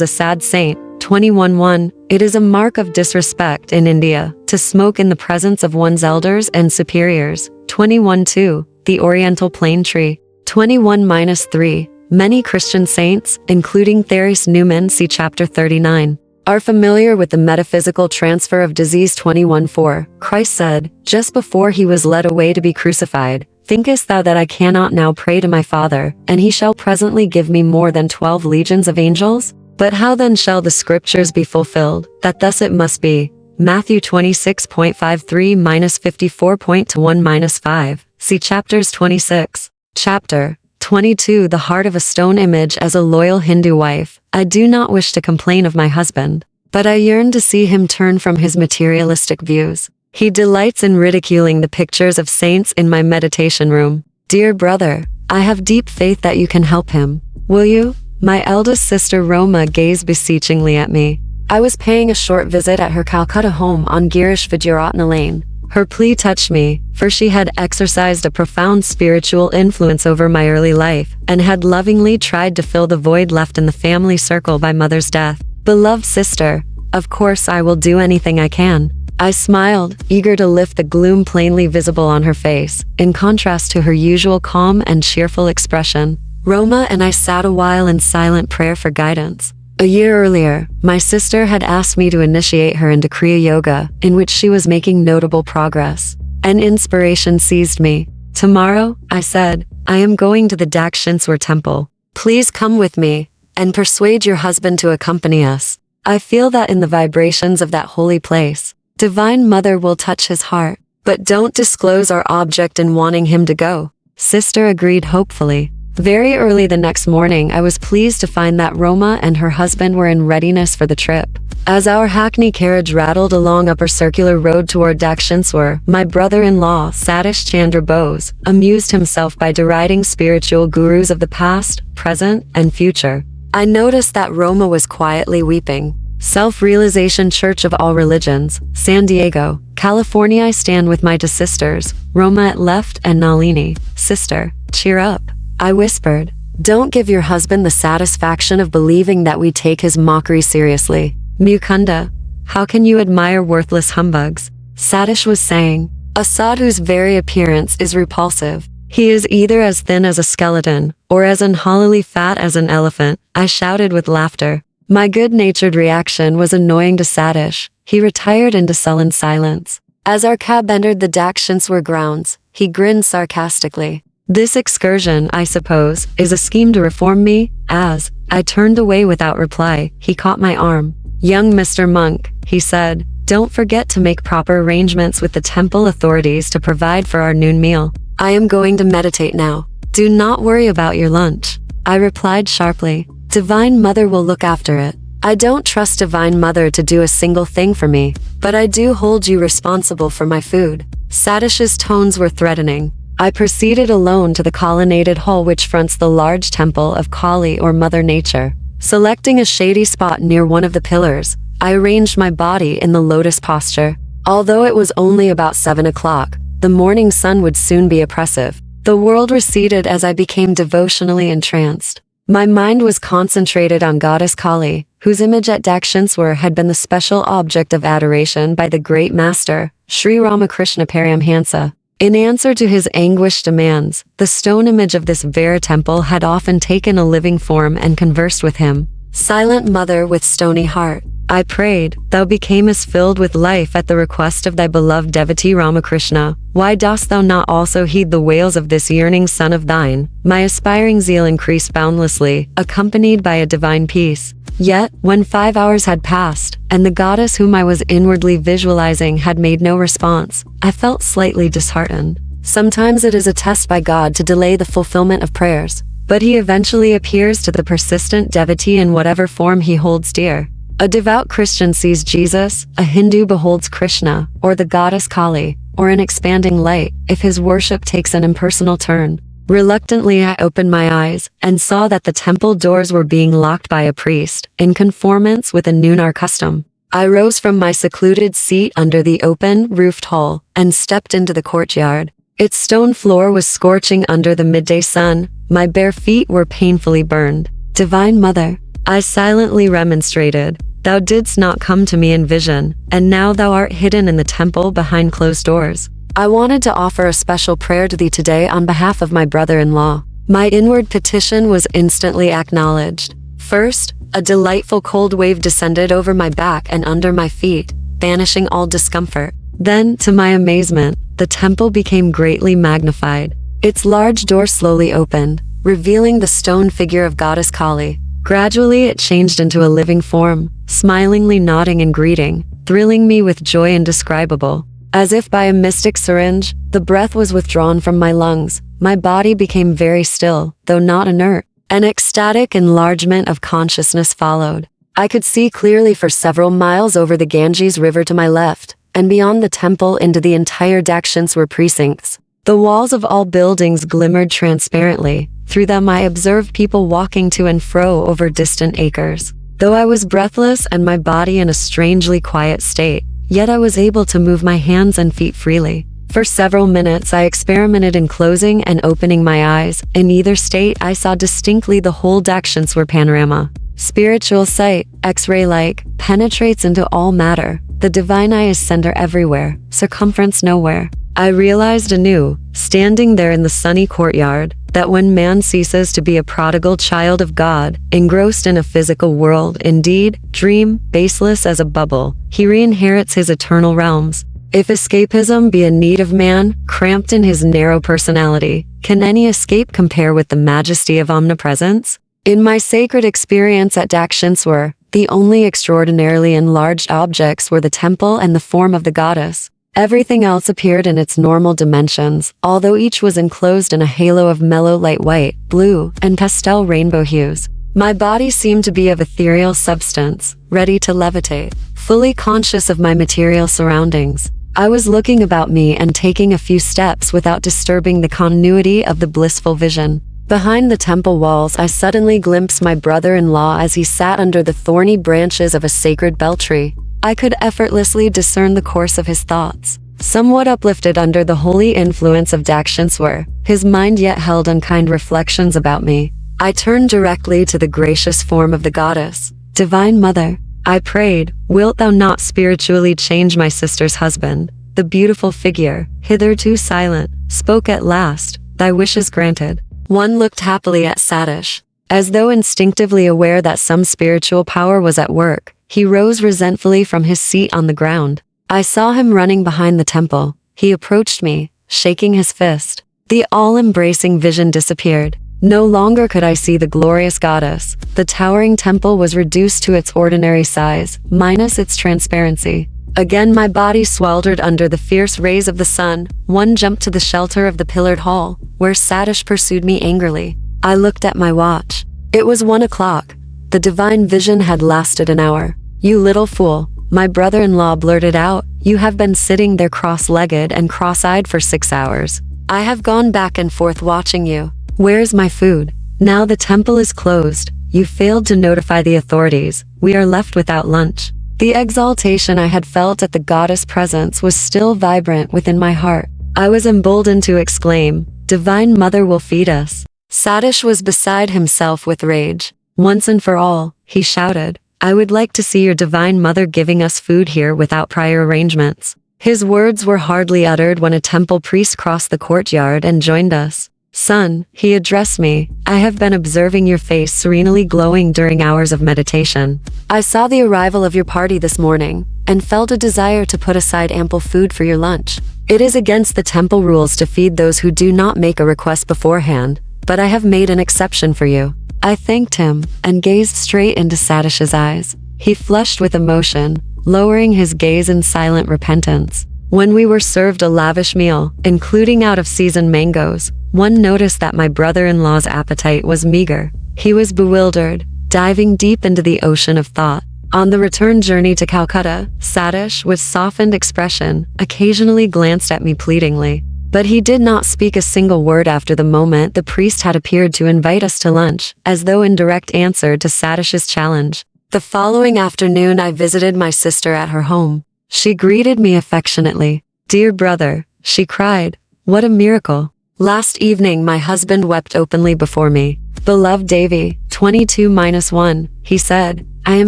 a sad saint." 21.1. It is a mark of disrespect in India to smoke in the presence of one's elders and superiors. 21.2. The Oriental Plane Tree. 21-3. Many Christian saints, including Therese Newman, see chapter 39, are familiar with the metaphysical transfer of disease. 21.4. Christ said, just before he was led away to be crucified, "Thinkest thou that I cannot now pray to my Father, and he shall presently give me more than 12 legions of angels? But how then shall the scriptures be fulfilled, that thus it must be?" Matthew 26.53-54.1-5. See chapters 26. Chapter 22. The heart of a stone image as a loyal Hindu wife. I do not wish to complain of my husband. but I yearn to see him turn from his materialistic views. He delights in ridiculing the pictures of saints in my meditation room. Dear brother, I have deep faith that you can help him. Will you? My eldest sister Roma gazed beseechingly at me. I was paying a short visit at her Calcutta home on Girish Vijayaratna Lane. Her plea touched me, for she had exercised a profound spiritual influence over my early life, and had lovingly tried to fill the void left in the family circle by mother's death. Beloved sister, of course I will do anything I can. I smiled, eager to lift the gloom plainly visible on her face, in contrast to her usual calm and cheerful expression. Roma and I sat a while in silent prayer for guidance. A year earlier, my sister had asked me to initiate her into Kriya Yoga, in which she was making notable progress. An inspiration seized me. Tomorrow, I said, I am going to the Dakshinswar temple. Please come with me, and persuade your husband to accompany us. I feel that in the vibrations of that holy place, Divine Mother will touch his heart. But don't disclose our object in wanting him to go. Sister agreed hopefully. Very early the next morning, I was pleased to find that Roma and her husband were in readiness for the trip. As our hackney carriage rattled along Upper Circular Road toward Dakshinswar, my brother-in-law, Satish Chandra Bose, amused himself by deriding spiritual gurus of the past, present, and future. I noticed that Roma was quietly weeping. Self-Realization Church of All Religions, San Diego, California. I stand with my two sisters, Roma at left and Nalini. Sister, cheer up. I whispered. Don't give your husband the satisfaction of believing that we take his mockery seriously. Mukunda, how can you admire worthless humbugs? Satish was saying. A sadhu's very appearance is repulsive. He is either as thin as a skeleton, or as unhollowly fat as an elephant, I shouted with laughter. My good-natured reaction was annoying to Satish. He retired into sullen silence. As our cab entered the Dakshinswar grounds, he grinned sarcastically. This excursion, I suppose, is a scheme to reform me? As I turned away without reply, he caught my arm. Young Mr. Monk, he said, don't forget to make proper arrangements with the temple authorities to provide for our noon meal. I am going to meditate now. Do not worry about your lunch. I replied sharply. Divine Mother will look after it. I don't trust Divine Mother to do a single thing for me, but I do hold you responsible for my food. Satish's tones were threatening. I proceeded alone to the colonnaded hall which fronts the large temple of Kali or Mother Nature. Selecting a shady spot near one of the pillars, I arranged my body in the lotus posture. Although it was only about 7 o'clock, the morning sun would soon be oppressive. The world receded as I became devotionally entranced. My mind was concentrated on Goddess Kali, whose image at Dakshinswar had been the special object of adoration by the great master, Sri Ramakrishna Paramahansa. In answer to his anguished demands, the stone image of this Vera temple had often taken a living form and conversed with him. Silent Mother with stony heart, I prayed, thou becamest filled with life at the request of thy beloved devotee Ramakrishna. Why dost thou not also heed the wails of this yearning son of thine? My aspiring zeal increased boundlessly, accompanied by a divine peace. Yet, when 5 hours had passed, and the goddess whom I was inwardly visualizing had made no response, I felt slightly disheartened. Sometimes it is a test by God to delay the fulfillment of prayers, but he eventually appears to the persistent devotee in whatever form he holds dear. A devout Christian sees Jesus, a Hindu beholds Krishna, or the goddess Kali, or an expanding light, if his worship takes an impersonal turn. Reluctantly I opened my eyes, and saw that the temple doors were being locked by a priest, in conformance with a Nunar custom. I rose from my secluded seat under the open, roofed hall, and stepped into the courtyard. Its stone floor was scorching under the midday sun, my bare feet were painfully burned. Divine Mother, I silently remonstrated, thou didst not come to me in vision, and now thou art hidden in the temple behind closed doors. I wanted to offer a special prayer to thee today on behalf of my brother-in-law. My inward petition was instantly acknowledged. First, a delightful cold wave descended over my back and under my feet, banishing all discomfort. Then, to my amazement, the temple became greatly magnified. Its large door slowly opened, revealing the stone figure of Goddess Kali. Gradually it changed into a living form, smilingly nodding in greeting, thrilling me with joy indescribable. As if by a mystic syringe, the breath was withdrawn from my lungs. My body became very still, though not inert. An ecstatic enlargement of consciousness followed. I could see clearly for several miles over the Ganges River to my left, and beyond the temple into the entire Dakshineswar precincts. The walls of all buildings glimmered transparently. Through them I observed people walking to and fro over distant acres. Though I was breathless and my body in a strangely quiet state, yet I was able to move my hands and feet freely. For several minutes I experimented in closing and opening my eyes. In either state I saw distinctly the whole Dakshineswar panorama. Spiritual sight, X-ray-like, penetrates into all matter. The divine eye is center everywhere, circumference nowhere. I realized anew, standing there in the sunny courtyard, that when man ceases to be a prodigal child of God, engrossed in a physical world, indeed, dream, baseless as a bubble, he re-inherits his eternal realms. If escapism be a need of man, cramped in his narrow personality, can any escape compare with the majesty of omnipresence? In my sacred experience at Dakshineswar, the only extraordinarily enlarged objects were the temple and the form of the goddess. Everything else appeared in its normal dimensions, although each was enclosed in a halo of mellow light white, blue, and pastel rainbow hues. My body seemed to be of ethereal substance, ready to levitate, fully conscious of my material surroundings. I was looking about me and taking a few steps without disturbing the continuity of the blissful vision. Behind the temple walls I suddenly glimpsed my brother-in-law as he sat under the thorny branches of a sacred bel tree. I could effortlessly discern the course of his thoughts. Somewhat uplifted under the holy influence of Dakshineswar, his mind yet held unkind reflections about me. I turned directly to the gracious form of the goddess. Divine Mother, I prayed, wilt thou not spiritually change my sister's husband? The beautiful figure, hitherto silent, spoke at last, thy wish is granted. One looked happily at Satish. As though instinctively aware that some spiritual power was at work, he rose resentfully from his seat on the ground. I saw him running behind the temple. He approached me, shaking his fist. The all-embracing vision disappeared. No longer could I see the glorious goddess. The towering temple was reduced to its ordinary size, minus its transparency. Again my body sweltered under the fierce rays of the sun. One jumped to the shelter of the pillared hall, where Satish pursued me angrily. I looked at my watch. It was 1 o'clock. The divine vision had lasted an hour. You little fool, my brother-in-law blurted out, you have been sitting there cross-legged and cross-eyed for 6 hours. I have gone back and forth watching you. Where's my food? Now the temple is closed. You failed to notify the authorities. We are left without lunch. The exaltation I had felt at the goddess' presence was still vibrant within my heart. I was emboldened to exclaim, Divine Mother will feed us. Satish was beside himself with rage. Once and for all, he shouted, I would like to see your Divine Mother giving us food here without prior arrangements. His words were hardly uttered when a temple priest crossed the courtyard and joined us. Son, he addressed me, I have been observing your face serenely glowing during hours of meditation. I saw the arrival of your party this morning, and felt a desire to put aside ample food for your lunch. It is against the temple rules to feed those who do not make a request beforehand, but I have made an exception for you. I thanked him, and gazed straight into Satish's eyes. He flushed with emotion, lowering his gaze in silent repentance. When we were served a lavish meal, including out-of-season mangoes, one noticed that my brother-in-law's appetite was meager. He was bewildered, diving deep into the ocean of thought. On the return journey to Calcutta, Satish, with softened expression, occasionally glanced at me pleadingly. But he did not speak a single word after the moment the priest had appeared to invite us to lunch, as though in direct answer to Satish's challenge. The following afternoon I visited my sister at her home. She greeted me affectionately. Dear brother, she cried, what a miracle. Last evening my husband wept openly before me. Beloved Devi, 22-1, he said, I am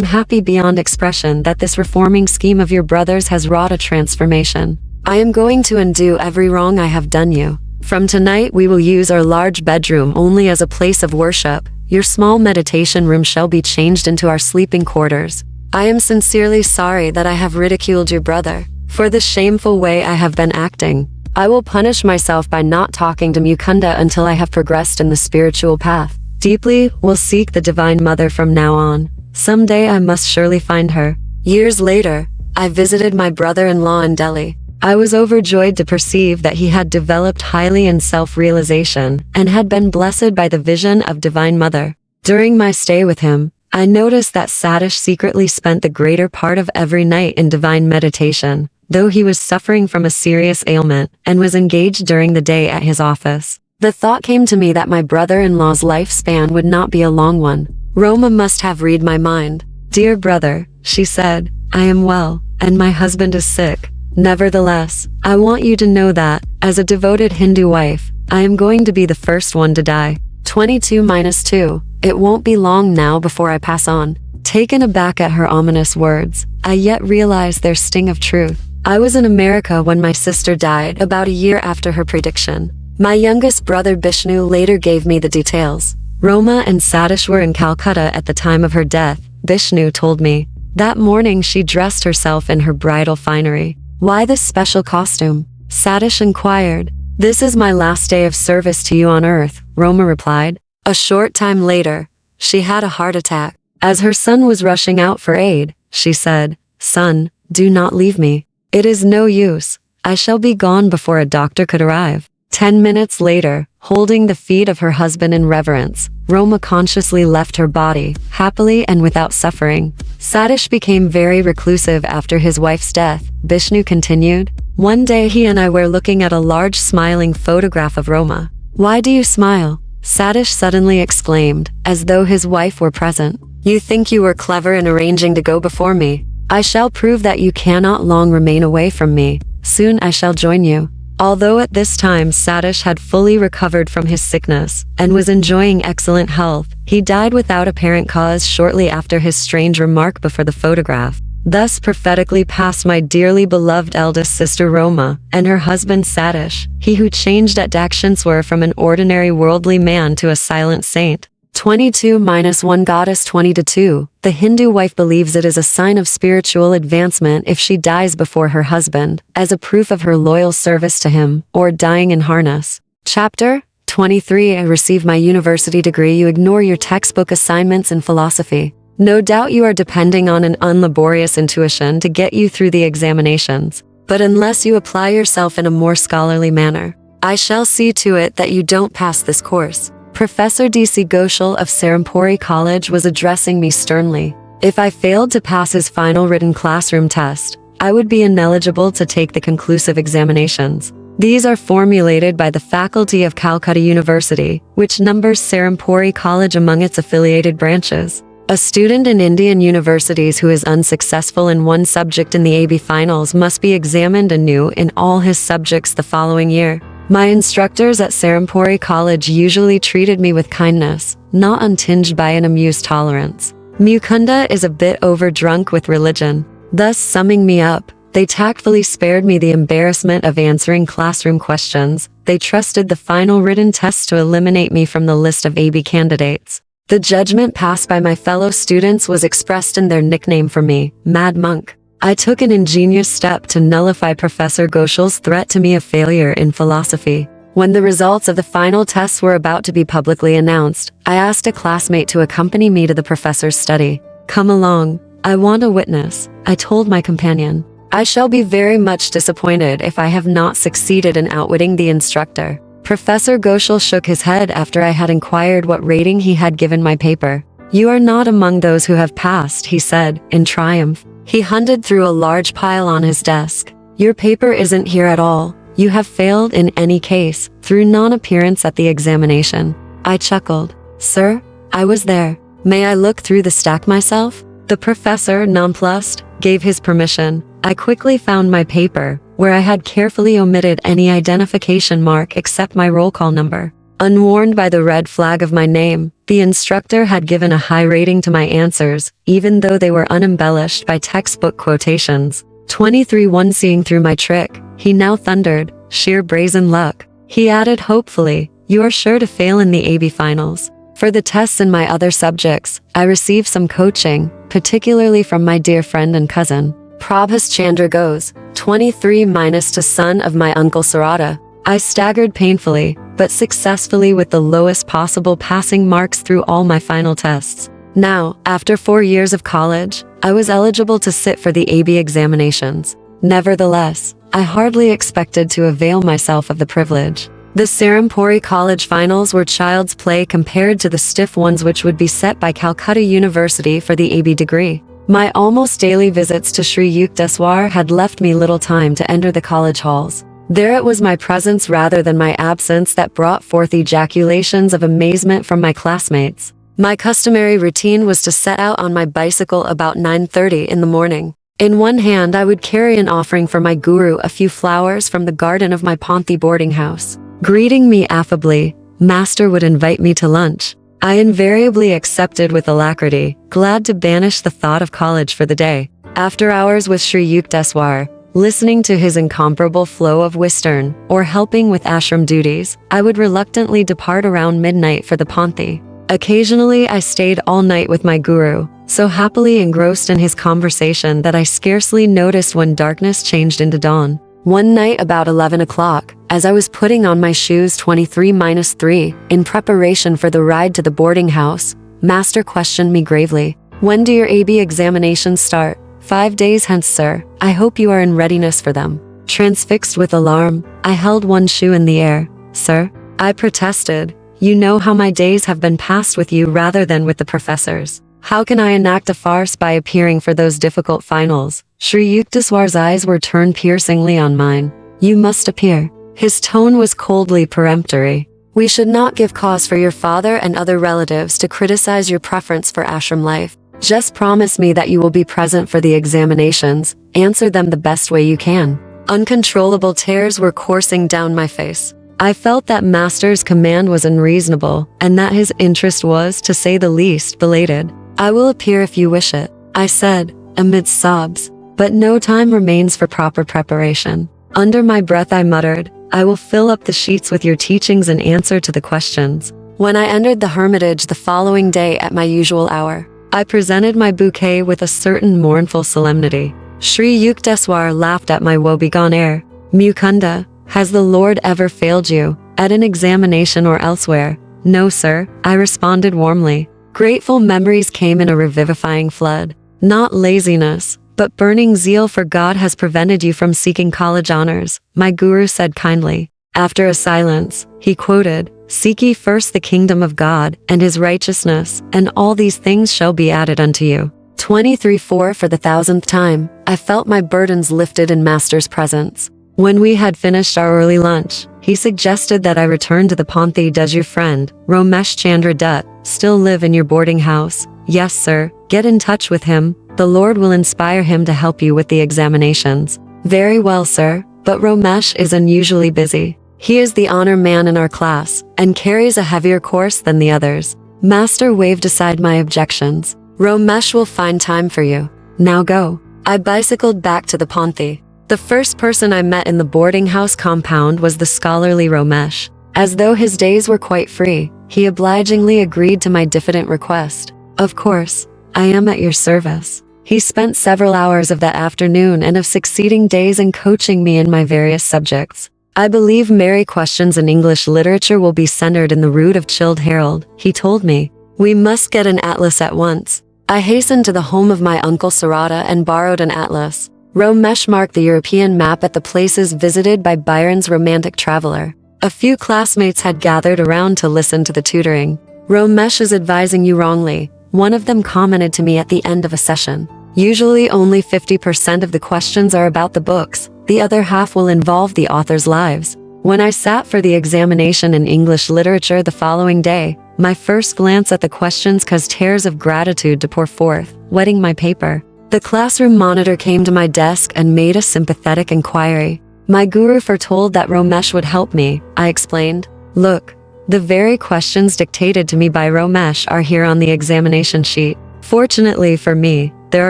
happy beyond expression that this reforming scheme of your brother's has wrought a transformation. I am going to undo every wrong I have done you. From tonight we will use our large bedroom only as a place of worship. Your small meditation room shall be changed into our sleeping quarters. I am sincerely sorry that I have ridiculed your brother. For the shameful way I have been acting, I will punish myself by not talking to Mukunda until I have progressed in the spiritual path. Deeply will seek the Divine Mother from now on. Someday I must surely find her. Years later, I visited my brother-in-law in Delhi. I was overjoyed to perceive that he had developed highly in self-realization and had been blessed by the vision of Divine Mother. During my stay with him, I noticed that Satish secretly spent the greater part of every night in divine meditation, though he was suffering from a serious ailment and was engaged during the day at his office. The thought came to me that my brother-in-law's lifespan would not be a long one. Roma must have read my mind. "Dear brother," she said, "I am well, and my husband is sick. Nevertheless, I want you to know that, as a devoted Hindu wife, I am going to be the first one to die. 22-2. It won't be long now before I pass on." Taken aback at her ominous words, I yet realized their sting of truth. I was in America when my sister died about a year after her prediction. My youngest brother Bishnu later gave me the details. Roma and Satish were in Calcutta at the time of her death, Bishnu told me. That morning she dressed herself in her bridal finery. "Why this special costume?" Satish inquired. "This is my last day of service to you on earth," Roma replied. A short time later, she had a heart attack. As her son was rushing out for aid, she said, "Son, do not leave me. It is no use. I shall be gone before a doctor could arrive." 10 minutes later, holding the feet of her husband in reverence, Roma consciously left her body, happily and without suffering. Satish became very reclusive after his wife's death, Bishnu continued. "One day he and I were looking at a large smiling photograph of Roma. 'Why do you smile?' Satish suddenly exclaimed, as though his wife were present. 'You think you were clever in arranging to go before me. I shall prove that you cannot long remain away from me. Soon I shall join you.'" Although at this time Satish had fully recovered from his sickness and was enjoying excellent health, he died without apparent cause shortly after his strange remark before the photograph. Thus prophetically passed my dearly beloved eldest sister Roma and her husband Satish, he who changed at Dakshinswar from an ordinary worldly man to a silent saint. 22-1 Goddess 20-2. The Hindu wife believes it is a sign of spiritual advancement if she dies before her husband, as a proof of her loyal service to him, or dying in harness. Chapter 23. I received my university degree. You ignore your textbook assignments in philosophy. No doubt you are depending on an unlaborious intuition to get you through the examinations. But unless you apply yourself in a more scholarly manner, I shall see to it that you don't pass this course. Professor D.C. Ghoshal of Serampore College was addressing me sternly. If I failed to pass his final written classroom test, I would be ineligible to take the conclusive examinations. These are formulated by the faculty of Calcutta University, which numbers Serampore College among its affiliated branches. A student in Indian universities who is unsuccessful in one subject in the AB finals must be examined anew in all his subjects the following year. My instructors at Serampore College usually treated me with kindness, not untinged by an amused tolerance. Mukunda is a bit overdrunk with religion. Thus summing me up, they tactfully spared me the embarrassment of answering classroom questions. They trusted the final written test to eliminate me from the list of AB candidates. The judgment passed by my fellow students was expressed in their nickname for me, Mad Monk. I took an ingenious step to nullify Professor Ghoshal's threat to me of failure in philosophy. When the results of the final tests were about to be publicly announced, I asked a classmate to accompany me to the professor's study. "Come along, I want a witness," I told my companion. "I shall be very much disappointed if I have not succeeded in outwitting the instructor." Professor Ghoshal shook his head after I had inquired what rating he had given my paper. "You are not among those who have passed," he said, in triumph. He hunted through a large pile on his desk. "Your paper isn't here at all. You have failed in any case, through non-appearance at the examination." I chuckled. "Sir, I was there. May I look through the stack myself?" The professor, nonplussed, gave his permission. I quickly found my paper, where I had carefully omitted any identification mark except my roll call number. Unwarned by the red flag of my name, the instructor had given a high rating to my answers, even though they were unembellished by textbook quotations. 23-1 Seeing through my trick, he now thundered, "Sheer brazen luck." He added hopefully, "You are sure to fail in the AB finals." For the tests in my other subjects, I received some coaching, particularly from my dear friend and cousin, Prabhas Chandra Ghosh, 23- to son of my uncle Sarada. I staggered painfully, but successfully with the lowest possible passing marks through all my final tests. Now, after 4 years of college, I was eligible to sit for the AB examinations. Nevertheless, I hardly expected to avail myself of the privilege. The Serampore College finals were child's play compared to the stiff ones which would be set by Calcutta University for the AB degree. My almost daily visits to Sri Yukteswar had left me little time to enter the college halls. There it was my presence rather than my absence that brought forth ejaculations of amazement from my classmates. My customary routine was to set out on my bicycle about 9:30 in the morning. In one hand I would carry an offering for my guru, a few flowers from the garden of my Panthi boarding house. Greeting me affably, Master would invite me to lunch. I invariably accepted with alacrity, glad to banish the thought of college for the day. After hours with Sri Yukteswar, listening to his incomparable flow of Western, or helping with ashram duties, I would reluctantly depart around midnight for the Panthi. Occasionally I stayed all night with my guru, so happily engrossed in his conversation that I scarcely noticed when darkness changed into dawn. One night about 11 o'clock, as I was putting on my shoes 23-3, in preparation for the ride to the boarding house, Master questioned me gravely. "When do your AB examinations start?" "5 days hence, sir. I hope you are in readiness for them." Transfixed with alarm, I held one shoe in the air. "Sir," I protested, "you know how my days have been passed with you rather than with the professors. How can I enact a farce by appearing for those difficult finals?" Sri Yukteswar's eyes were turned piercingly on mine. "You must appear." His tone was coldly peremptory. "We should not give cause for your father and other relatives to criticize your preference for ashram life. Just promise me that you will be present for the examinations. Answer them the best way you can." Uncontrollable tears were coursing down my face. I felt that Master's command was unreasonable, and that his interest was, to say the least, belated. "I will appear if you wish it," I said, amidst sobs. "But no time remains for proper preparation." Under my breath I muttered, "I will fill up the sheets with your teachings and answer to the questions." When I entered the hermitage the following day at my usual hour, I presented my bouquet with a certain mournful solemnity. Sri Yukteswar laughed at my woebegone air. "Mukunda, has the Lord ever failed you, at an examination or elsewhere?" "No, sir," I responded warmly. Grateful memories came in a revivifying flood. "Not laziness, but burning zeal for God has prevented you from seeking college honors," my guru said kindly. After a silence, he quoted, "Seek ye first the kingdom of God and his righteousness, and all these things shall be added unto you." 23:4 For the 1000th time, I felt my burdens lifted in Master's presence. When we had finished our early lunch, he suggested that I return to the Panthi. "Does your friend, Romesh Chandra Dutt, still live in your boarding house?" "Yes, sir. Get in touch with him. The Lord will inspire him to help you with the examinations." "Very well, sir, but Romesh is unusually busy. He is the honor man in our class, and carries a heavier course than the others." Master waved aside my objections. "Romesh will find time for you. Now go." I bicycled back to the Panthi. The first person I met in the boarding house compound was the scholarly Romesh. As though his days were quite free, he obligingly agreed to my diffident request. "Of course, I am at your service." He spent several hours of that afternoon and of succeeding days in coaching me in my various subjects. "I believe merry questions in English literature will be centered in the root of Childe Harold," he told me. "We must get an atlas at once." I hastened to the home of my uncle Sarada and borrowed an atlas. Romesh marked the European map at the places visited by Byron's romantic traveler. A few classmates had gathered around to listen to the tutoring. "Romesh is advising you wrongly," one of them commented to me at the end of a session. "Usually only 50% of the questions are about the books, the other half will involve the author's lives." When I sat for the examination in English literature the following day, my first glance at the questions caused tears of gratitude to pour forth, wetting my paper. The classroom monitor came to my desk and made a sympathetic inquiry. "My guru foretold that Romesh would help me," I explained. "Look, the very questions dictated to me by Romesh are here on the examination sheet." Fortunately for me, there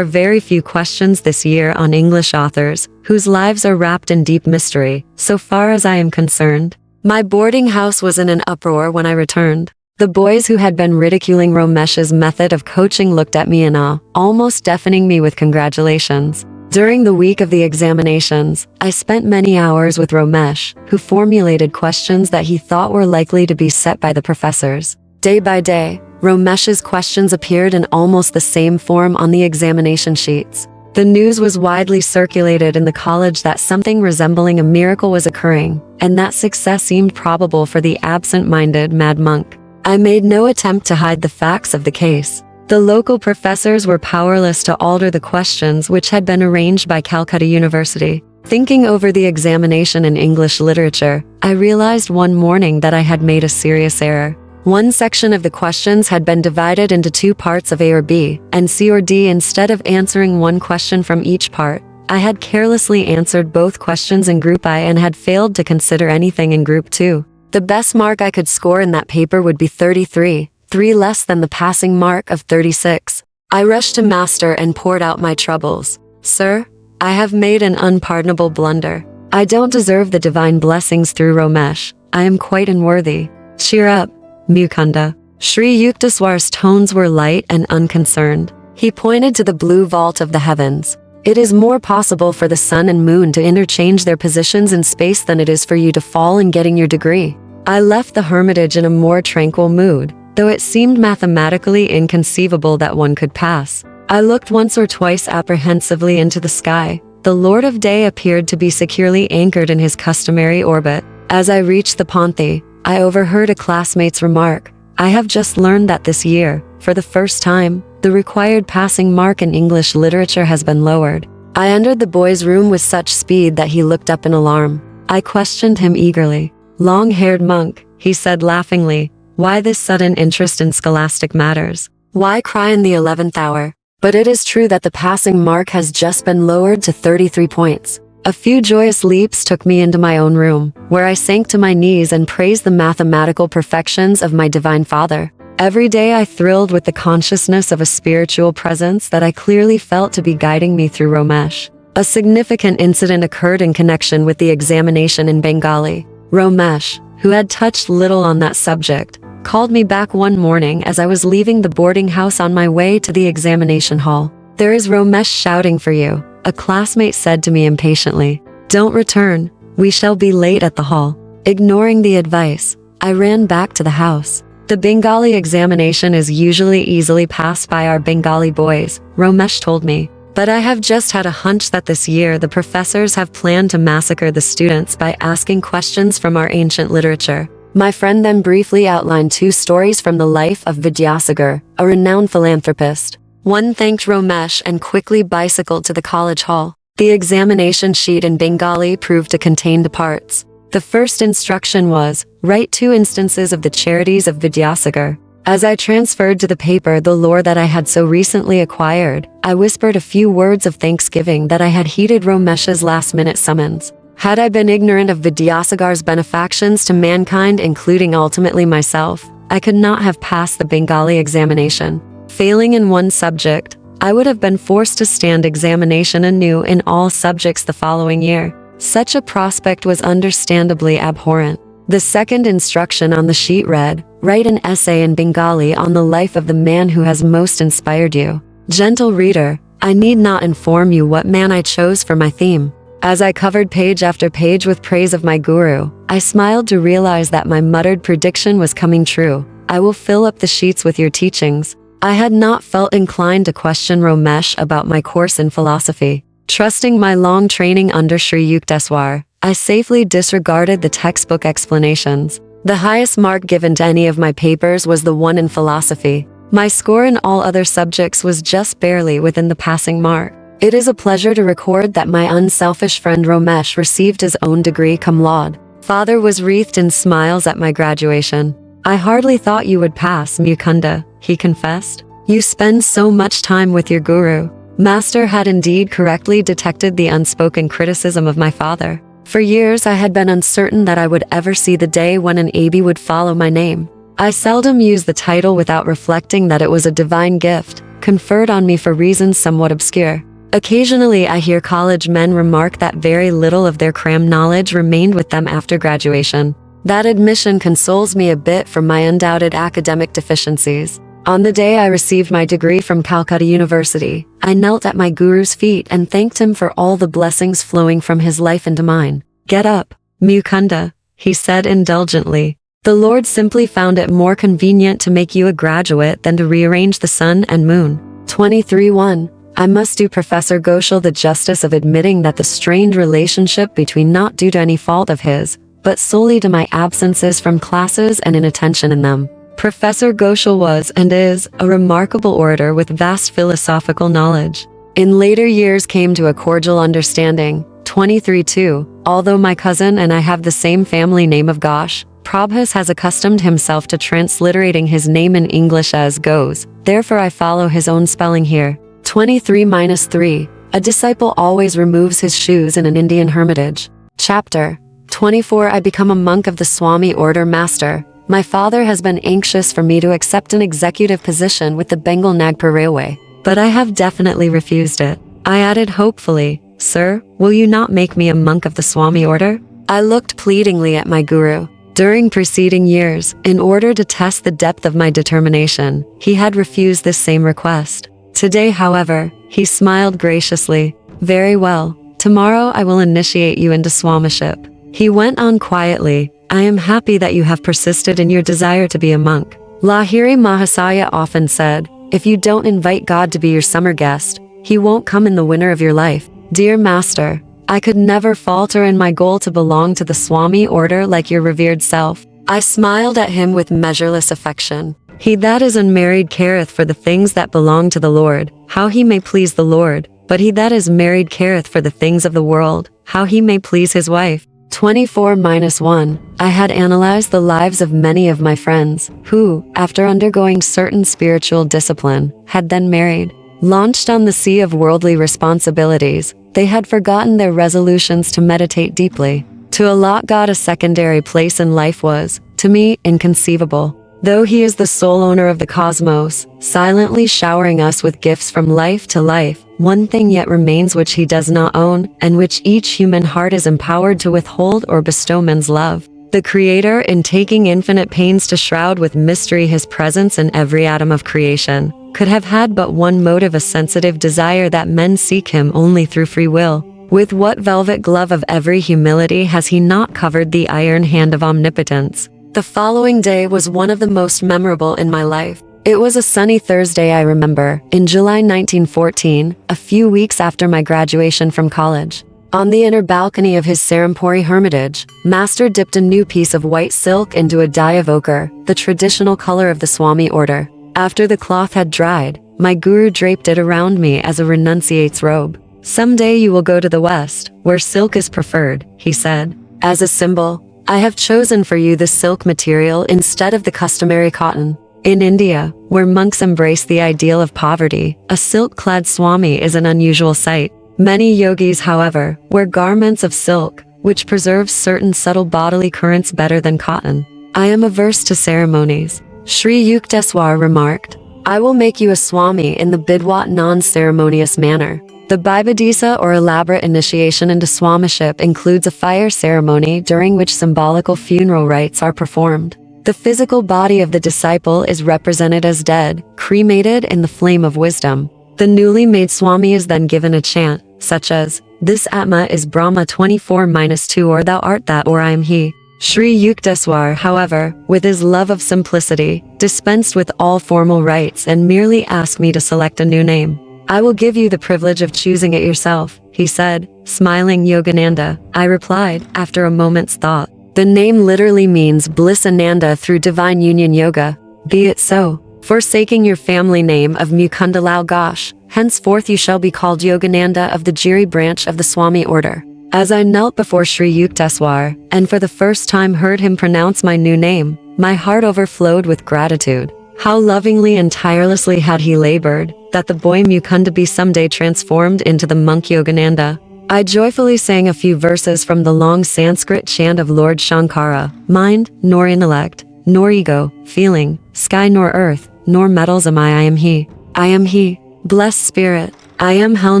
are very few questions this year on English authors, whose lives are wrapped in deep mystery, so far as I am concerned. My boarding house was in an uproar when I returned. The boys who had been ridiculing Romesh's method of coaching looked at me in awe, almost deafening me with congratulations. During the week of the examinations, I spent many hours with Romesh, who formulated questions that he thought were likely to be set by the professors. Day by day, Romesh's questions appeared in almost the same form on the examination sheets. The news was widely circulated in the college that something resembling a miracle was occurring, and that success seemed probable for the absent-minded mad monk. I made no attempt to hide the facts of the case. The local professors were powerless to alter the questions which had been arranged by Calcutta University. Thinking over the examination in English literature, I realized one morning that I had made a serious error. One section of the questions had been divided into two parts of A or B, and C or D. Instead of answering one question from each part, I had carelessly answered both questions in Group I and had failed to consider anything in Group 2. The best mark I could score in that paper would be 33, 3 less than the passing mark of 36. I rushed to Master and poured out my troubles. "Sir, I have made an unpardonable blunder. I don't deserve the divine blessings through Ramesh. I am quite unworthy. Cheer up, Mukunda." Sri Yukteswar's tones were light and unconcerned. He pointed to the blue vault of the heavens. "It is more possible for the sun and moon to interchange their positions in space than it is for you to fall in getting your degree." I left the hermitage in a more tranquil mood, though it seemed mathematically inconceivable that one could pass. I looked once or twice apprehensively into the sky. The Lord of Day appeared to be securely anchored in his customary orbit. As I reached the Panthi, I overheard a classmate's remark, "I have just learned that this year, for the first time, the required passing mark in English literature has been lowered." I entered the boy's room with such speed that he looked up in alarm. I questioned him eagerly. "Long-haired monk," he said laughingly, "why this sudden interest in scholastic matters? Why cry in the 11th hour? But it is true that the passing mark has just been lowered to 33 points. A few joyous leaps took me into my own room, where I sank to my knees and praised the mathematical perfections of my Divine Father. Every day I thrilled with the consciousness of a spiritual presence that I clearly felt to be guiding me through Ramesh. A significant incident occurred in connection with the examination in Bengali. Ramesh, who had touched little on that subject, called me back one morning as I was leaving the boarding house on my way to the examination hall. "There is Ramesh shouting for you," a classmate said to me impatiently. "Don't return, we shall be late at the hall." Ignoring the advice, I ran back to the house. "The Bengali examination is usually easily passed by our Bengali boys," Ramesh told me. "But I have just had a hunch that this year the professors have planned to massacre the students by asking questions from our ancient literature." My friend then briefly outlined two stories from the life of Vidyasagar, a renowned philanthropist. One thanked Ramesh and quickly bicycled to the college hall. The examination sheet in Bengali proved to contain the parts. The first instruction was, write 2 instances of the charities of Vidyasagar. As I transferred to the paper the lore that I had so recently acquired, I whispered a few words of thanksgiving that I had heeded Ramesh's last-minute summons. Had I been ignorant of Vidyasagar's benefactions to mankind, including ultimately myself, I could not have passed the Bengali examination. Failing in one subject, I would have been forced to stand examination anew in all subjects the following year. Such a prospect was understandably abhorrent. The second instruction on the sheet read, write an essay in Bengali on the life of the man who has most inspired you. Gentle reader, I need not inform you what man I chose for my theme. As I covered page after page with praise of my guru, I smiled to realize that my muttered prediction was coming true. I will fill up the sheets with your teachings. I had not felt inclined to question Ramesh about my course in philosophy. Trusting my long training under Sri Yukteswar, I safely disregarded the textbook explanations. The highest mark given to any of my papers was the one in philosophy. My score in all other subjects was just barely within the passing mark. It is a pleasure to record that my unselfish friend Ramesh received his own degree cum laude. Father was wreathed in smiles at my graduation. I hardly thought you would pass, Mukunda, he confessed. You spend so much time with your guru. Master had indeed correctly detected the unspoken criticism of my father. For years I had been uncertain that I would ever see the day when an AB would follow my name. I seldom used the title without reflecting that it was a divine gift, conferred on me for reasons somewhat obscure. Occasionally I hear college men remark that very little of their cram knowledge remained with them after graduation. That admission consoles me a bit for my undoubted academic deficiencies. On the day I received my degree from Calcutta University, I knelt at my guru's feet and thanked him for all the blessings flowing from his life into mine. Get up, Mukunda, he said indulgently. The Lord simply found it more convenient to make you a graduate than to rearrange the sun and moon. 23:1. I must do Professor Ghoshal the justice of admitting that the strained relationship between not due to any fault of his, but solely to my absences from classes and inattention in them. Professor Ghoshal was, and is, a remarkable orator with vast philosophical knowledge. In later years came to a cordial understanding, 23 too, although my cousin and I have the same family name of Ghosh, Prabhas has accustomed himself to transliterating his name in English as goes, therefore I follow his own spelling here. 23-3, a disciple always removes his shoes in an Indian hermitage. Chapter 24. I become a monk of the Swami order. Master, my father has been anxious for me to accept an executive position with the Bengal Nagpur Railway, but I have definitely refused it. I added hopefully, Sir, will you not make me a monk of the Swami order? I looked pleadingly at my guru. During preceding years, in order to test the depth of my determination, he had refused this same request. Today, however, he smiled graciously. Very well. Tomorrow I will initiate you into Swamiship. He went on quietly. I am happy that you have persisted in your desire to be a monk. Lahiri Mahasaya often said, if you don't invite God to be your summer guest, he won't come in the winter of your life. Dear Master, I could never falter in my goal to belong to the Swami order like your revered self. I smiled at him with measureless affection. He that is unmarried careth for the things that belong to the Lord, how he may please the Lord, but he that is married careth for the things of the world, how he may please his wife. 24-1. I had analyzed the lives of many of my friends, who, after undergoing certain spiritual discipline, had then married. Launched on the sea of worldly responsibilities, they had forgotten their resolutions to meditate deeply. To allot God a secondary place in life was, to me, inconceivable. Though he is the sole owner of the cosmos, silently showering us with gifts from life to life, one thing yet remains which he does not own, and which each human heart is empowered to withhold or bestow: men's love. The Creator, in taking infinite pains to shroud with mystery his presence in every atom of creation, could have had but one motive: a sensitive desire that men seek him only through free will. With what velvet glove of every humility has he not covered the iron hand of omnipotence? The following day was one of the most memorable in my life. It was a sunny Thursday, I remember, in July 1914, a few weeks after my graduation from college. On the inner balcony of his Serampore hermitage, Master dipped a new piece of white silk into a dye of ochre, the traditional color of the Swami order. After the cloth had dried, my guru draped it around me as a renunciate's robe. Someday you will go to the West, where silk is preferred, he said. As a symbol, I have chosen for you this silk material instead of the customary cotton. In India, where monks embrace the ideal of poverty, a silk-clad Swami is an unusual sight. Many yogis, however, wear garments of silk, which preserves certain subtle bodily currents better than cotton. I am averse to ceremonies. Sri Yukteswar remarked, I will make you a Swami in the Bidwat non-ceremonious manner. The Bibadisa, or elaborate initiation into Swamiship, includes a fire ceremony during which symbolical funeral rites are performed. The physical body of the disciple is represented as dead, cremated in the flame of wisdom. The newly made Swami is then given a chant, such as, this Atma is Brahma 24-2, or thou art that, or I am he. Sri Yukteswar, however, with his love of simplicity, dispensed with all formal rites and merely asked me to select a new name. I will give you the privilege of choosing it yourself, he said, smiling. Yogananda, I replied, after a moment's thought. The name literally means bliss ananda through divine union yoga. Be it so. Forsaking your family name of Mukundalal Ghosh, henceforth you shall be called Yogananda of the Giri branch of the Swami order. As I knelt before Sri Yukteswar, and for the first time heard him pronounce my new name, my heart overflowed with gratitude. How lovingly and tirelessly had he labored, that the boy Mukunda be someday transformed into the monk Yogananda. I joyfully sang a few verses from the long Sanskrit chant of Lord Shankara: mind, nor intellect, nor ego, feeling, sky nor earth, nor metals am I am he. I am he, blessed spirit. I am hell,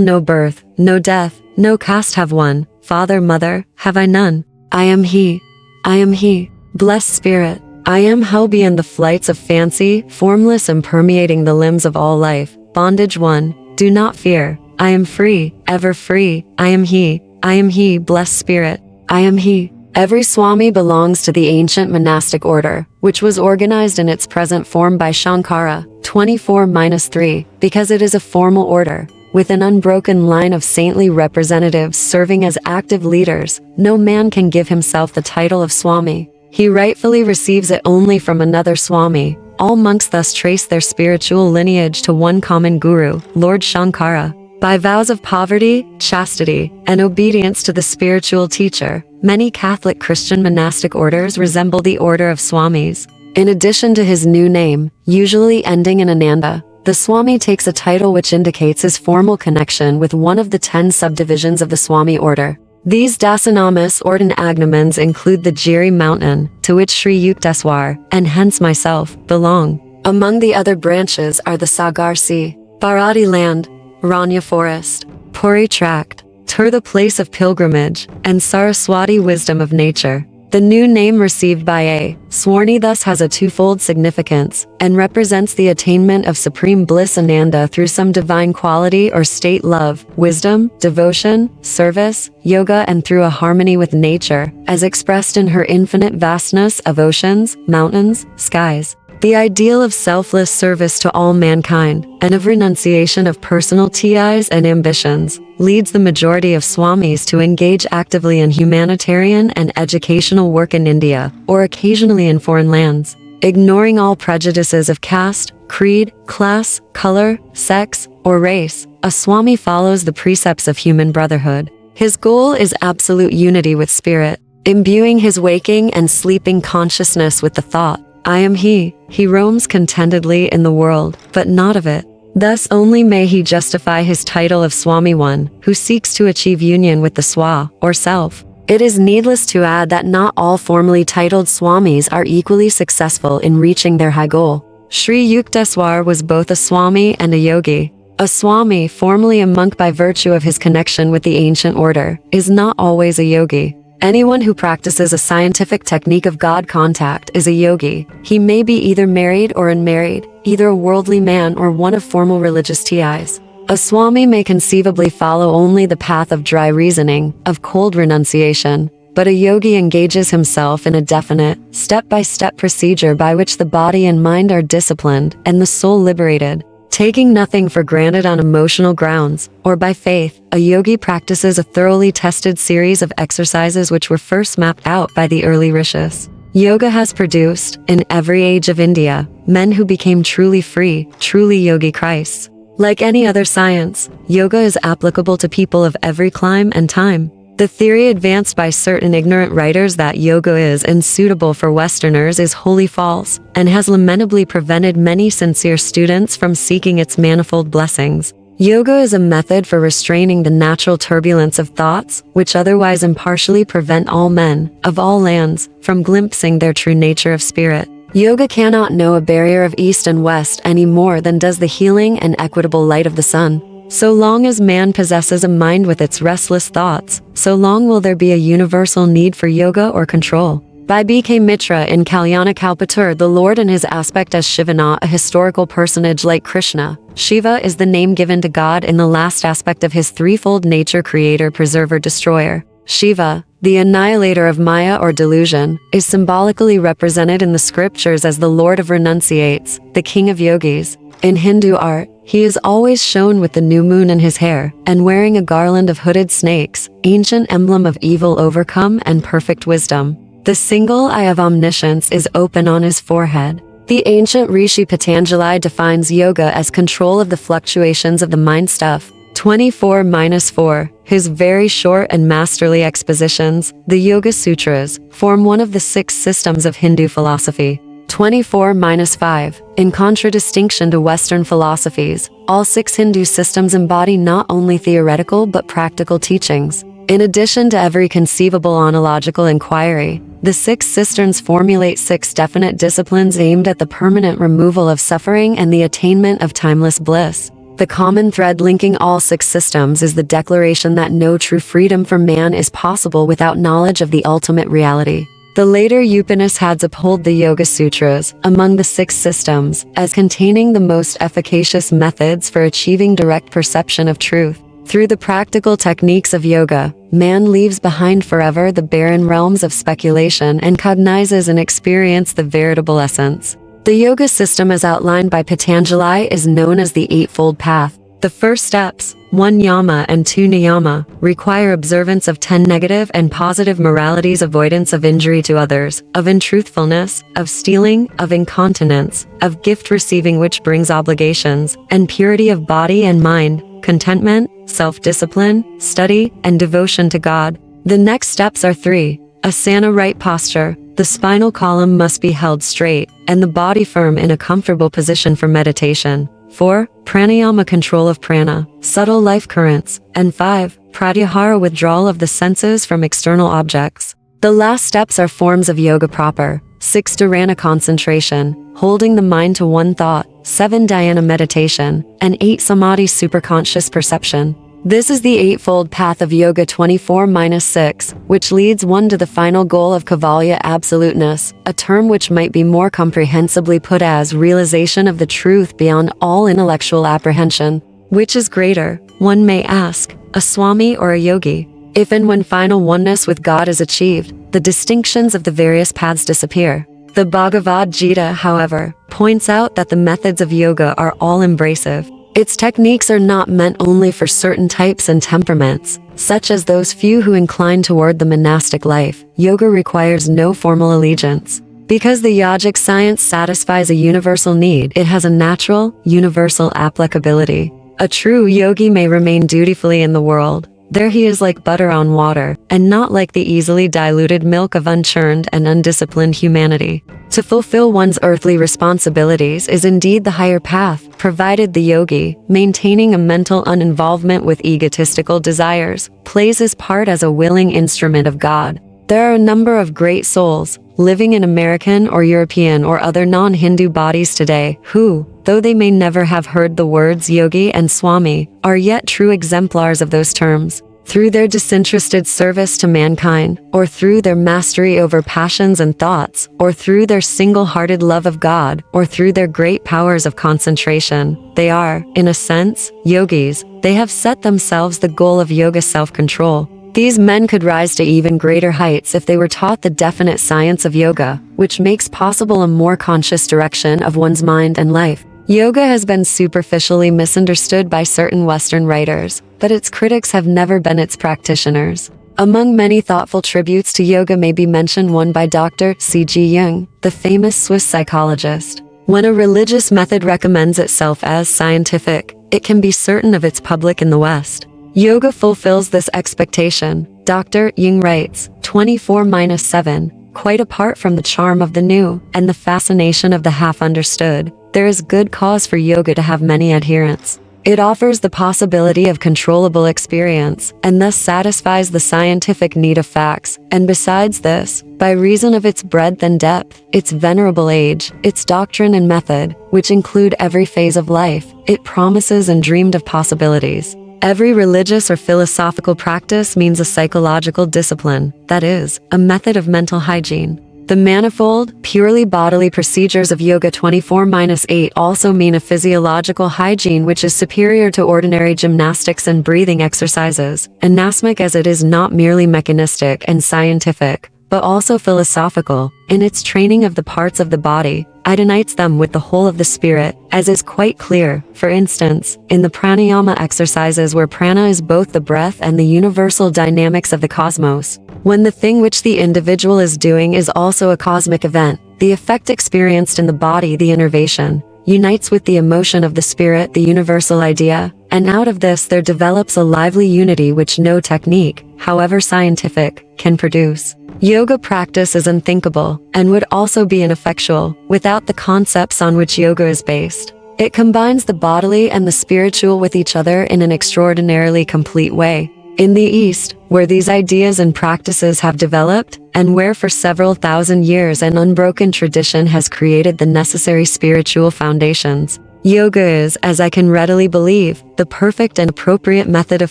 no birth, no death, no caste have one, father, mother, have I none. I am he. I am he, blessed spirit. I am hell beyond the flights of fancy, formless and permeating the limbs of all life. Bondage 1, do not fear. I am free, ever free. I am he, blessed spirit. I am he. Every Swami belongs to the ancient monastic order, which was organized in its present form by Shankara, 24-3, because it is a formal order. with an unbroken line of saintly representatives serving as active leaders, no man can give himself the title of Swami. He rightfully receives it only from another Swami. All monks thus trace their spiritual lineage to one common guru, Lord Shankara. By vows of poverty, chastity, and obedience to the spiritual teacher, many Catholic Christian monastic orders resemble the order of Swamis. In addition to his new name, usually ending in Ananda, the Swami takes a title which indicates his formal connection with one of the 10 subdivisions of the Swami order. These Dasanamas or agnomens include the Giri mountain, to which Sri Yukteswar, and hence myself, belong. Among the other branches are the Sagar Sea, Bharati land, Ranya forest, Puri tract, Tur the place of pilgrimage, and Saraswati wisdom of nature. The new name received by a Swarni thus has a twofold significance, and represents the attainment of supreme bliss Ananda through some divine quality or state love, wisdom, devotion, service, yoga and through a harmony with nature, as expressed in her infinite vastness of oceans, mountains, skies. The ideal of selfless service to all mankind, and of renunciation of personal TIs and ambitions, leads the majority of Swamis to engage actively in humanitarian and educational work in India, or occasionally in foreign lands. Ignoring all prejudices of caste, creed, class, color, sex, or race, a Swami follows the precepts of human brotherhood. His goal is absolute unity with spirit, imbuing his waking and sleeping consciousness with the thought, I am he. He roams contentedly in the world, but not of it. Thus only may he justify his title of Swami, one who seeks to achieve union with the Swa, or self. It is needless to add that not all formally titled Swamis are equally successful in reaching their high goal. Sri Yukteswar was both a Swami and a yogi. A Swami, formally a monk by virtue of his connection with the ancient order, is not always a yogi. Anyone who practices a scientific technique of God contact is a yogi. He may be either married or unmarried, either a worldly man or one of formal religious TIs. A Swami may conceivably follow only the path of dry reasoning, of cold renunciation, but a yogi engages himself in a definite, step-by-step procedure by which the body and mind are disciplined and the soul liberated. Taking nothing for granted on emotional grounds, or by faith, a yogi practices a thoroughly tested series of exercises which were first mapped out by the early rishis. Yoga has produced, in every age of India, men who became truly free, truly Yogi-Christs. Like any other science, yoga is applicable to people of every clime and time. The theory advanced by certain ignorant writers that yoga is unsuitable for Westerners is wholly false, and has lamentably prevented many sincere students from seeking its manifold blessings. Yoga is a method for restraining the natural turbulence of thoughts, which otherwise impartially prevent all men, of all lands, from glimpsing their true nature of spirit. Yoga cannot know a barrier of east and west any more than does the healing and equitable light of the sun. So long as man possesses a mind with its restless thoughts, so long will there be a universal need for yoga or control. By B.K. Mitra in Kalyana Kalpatur, the Lord in his aspect as Shiva, not a historical personage like Krishna. Shiva is the name given to God in the last aspect of his threefold nature: creator, preserver, destroyer. Shiva, the annihilator of Maya or delusion, is symbolically represented in the scriptures as the Lord of renunciates, the king of yogis. In Hindu art, he is always shown with the new moon in his hair, and wearing a garland of hooded snakes, ancient emblem of evil overcome and perfect wisdom. The single eye of omniscience is open on his forehead. The ancient Rishi Patanjali defines yoga as control of the fluctuations of the mind stuff. 24-4, his very short and masterly expositions, the Yoga Sutras, form one of the 6 systems of Hindu philosophy. 24-5, in contradistinction to Western philosophies, all 6 Hindu systems embody not only theoretical but practical teachings. In addition to every conceivable ontological inquiry, the 6 systems formulate 6 definite disciplines aimed at the permanent removal of suffering and the attainment of timeless bliss. The common thread linking all 6 systems is the declaration that no true freedom for man is possible without knowledge of the ultimate reality. The later Upanishads uphold the Yoga Sutras, among the 6 systems, as containing the most efficacious methods for achieving direct perception of truth. Through the practical techniques of yoga, man leaves behind forever the barren realms of speculation and cognizes and experiences the veritable essence. The yoga system as outlined by Patanjali is known as the Eightfold Path. The first steps, 1 yama and 2 niyama, require observance of 10 negative and positive moralities, avoidance of injury to others, of untruthfulness, of stealing, of incontinence, of gift receiving which brings obligations, and purity of body and mind, contentment, self-discipline, study, and devotion to God. The next steps are 3. Asana, right posture. The spinal column must be held straight, and the body firm in a comfortable position for meditation. 4. Pranayama, control of prana, subtle life currents. And 5. Pratyahara, withdrawal of the senses from external objects. The last steps are forms of yoga proper. 6. Dharana, concentration, holding the mind to one thought. 7. Dhyana, meditation. And 8. Samadhi, superconscious perception. This is the eightfold path of Yoga 24-6, which leads one to the final goal of Kaivalya, absoluteness, a term which might be more comprehensibly put as realization of the truth beyond all intellectual apprehension. Which is greater, one may ask, a Swami or a yogi? If and when final oneness with God is achieved, the distinctions of the various paths disappear. The Bhagavad Gita, however, points out that the methods of yoga are all embracive. Its techniques are not meant only for certain types and temperaments, such as those few who incline toward the monastic life. Yoga requires no formal allegiance. Because the yogic science satisfies a universal need, it has a natural, universal applicability. A true yogi may remain dutifully in the world. There he is like butter on water, and not like the easily diluted milk of unchurned and undisciplined humanity. To fulfill one's earthly responsibilities is indeed the higher path, provided the yogi, maintaining a mental uninvolvement with egotistical desires, plays his part as a willing instrument of God. There are a number of great souls, living in American or European or other non-Hindu bodies today, who, though they may never have heard the words yogi and Swami, are yet true exemplars of those terms. Through their disinterested service to mankind, or through their mastery over passions and thoughts, or through their single-hearted love of God, or through their great powers of concentration, they are, in a sense, yogis. They have set themselves the goal of yoga self-control. These men could rise to even greater heights if they were taught the definite science of yoga, which makes possible a more conscious direction of one's mind and life. Yoga has been superficially misunderstood by certain Western writers, but its critics have never been its practitioners. Among many thoughtful tributes to yoga may be mentioned one by Dr. C.G. Jung, the famous Swiss psychologist. When a religious method recommends itself as scientific, it can be certain of its public in the West. Yoga fulfills this expectation, Dr. Jung writes, 24-7, quite apart from the charm of the new and the fascination of the half-understood. There is good cause for yoga to have many adherents. It offers the possibility of controllable experience, and thus satisfies the scientific need of facts, and besides this, by reason of its breadth and depth, its venerable age, its doctrine and method, which include every phase of life, it promises and dreamed of possibilities. Every religious or philosophical practice means a psychological discipline, that is, a method of mental hygiene. The manifold, purely bodily procedures of Yoga 24-8 also mean a physiological hygiene which is superior to ordinary gymnastics and breathing exercises, anasmic as it is not merely mechanistic and scientific, but also philosophical. In its training of the parts of the body, it unites them with the whole of the spirit, as is quite clear, for instance, in the pranayama exercises where prana is both the breath and the universal dynamics of the cosmos. When the thing which the individual is doing is also a cosmic event, the effect experienced in the body, the innervation, unites with the emotion of the spirit, the universal idea, and out of this there develops a lively unity which no technique, however scientific, can produce. Yoga practice is unthinkable, and would also be ineffectual, without the concepts on which yoga is based. It combines the bodily and the spiritual with each other in an extraordinarily complete way. In the East, where these ideas and practices have developed, and where for several thousand years an unbroken tradition has created the necessary spiritual foundations, yoga is, as I can readily believe, the perfect and appropriate method of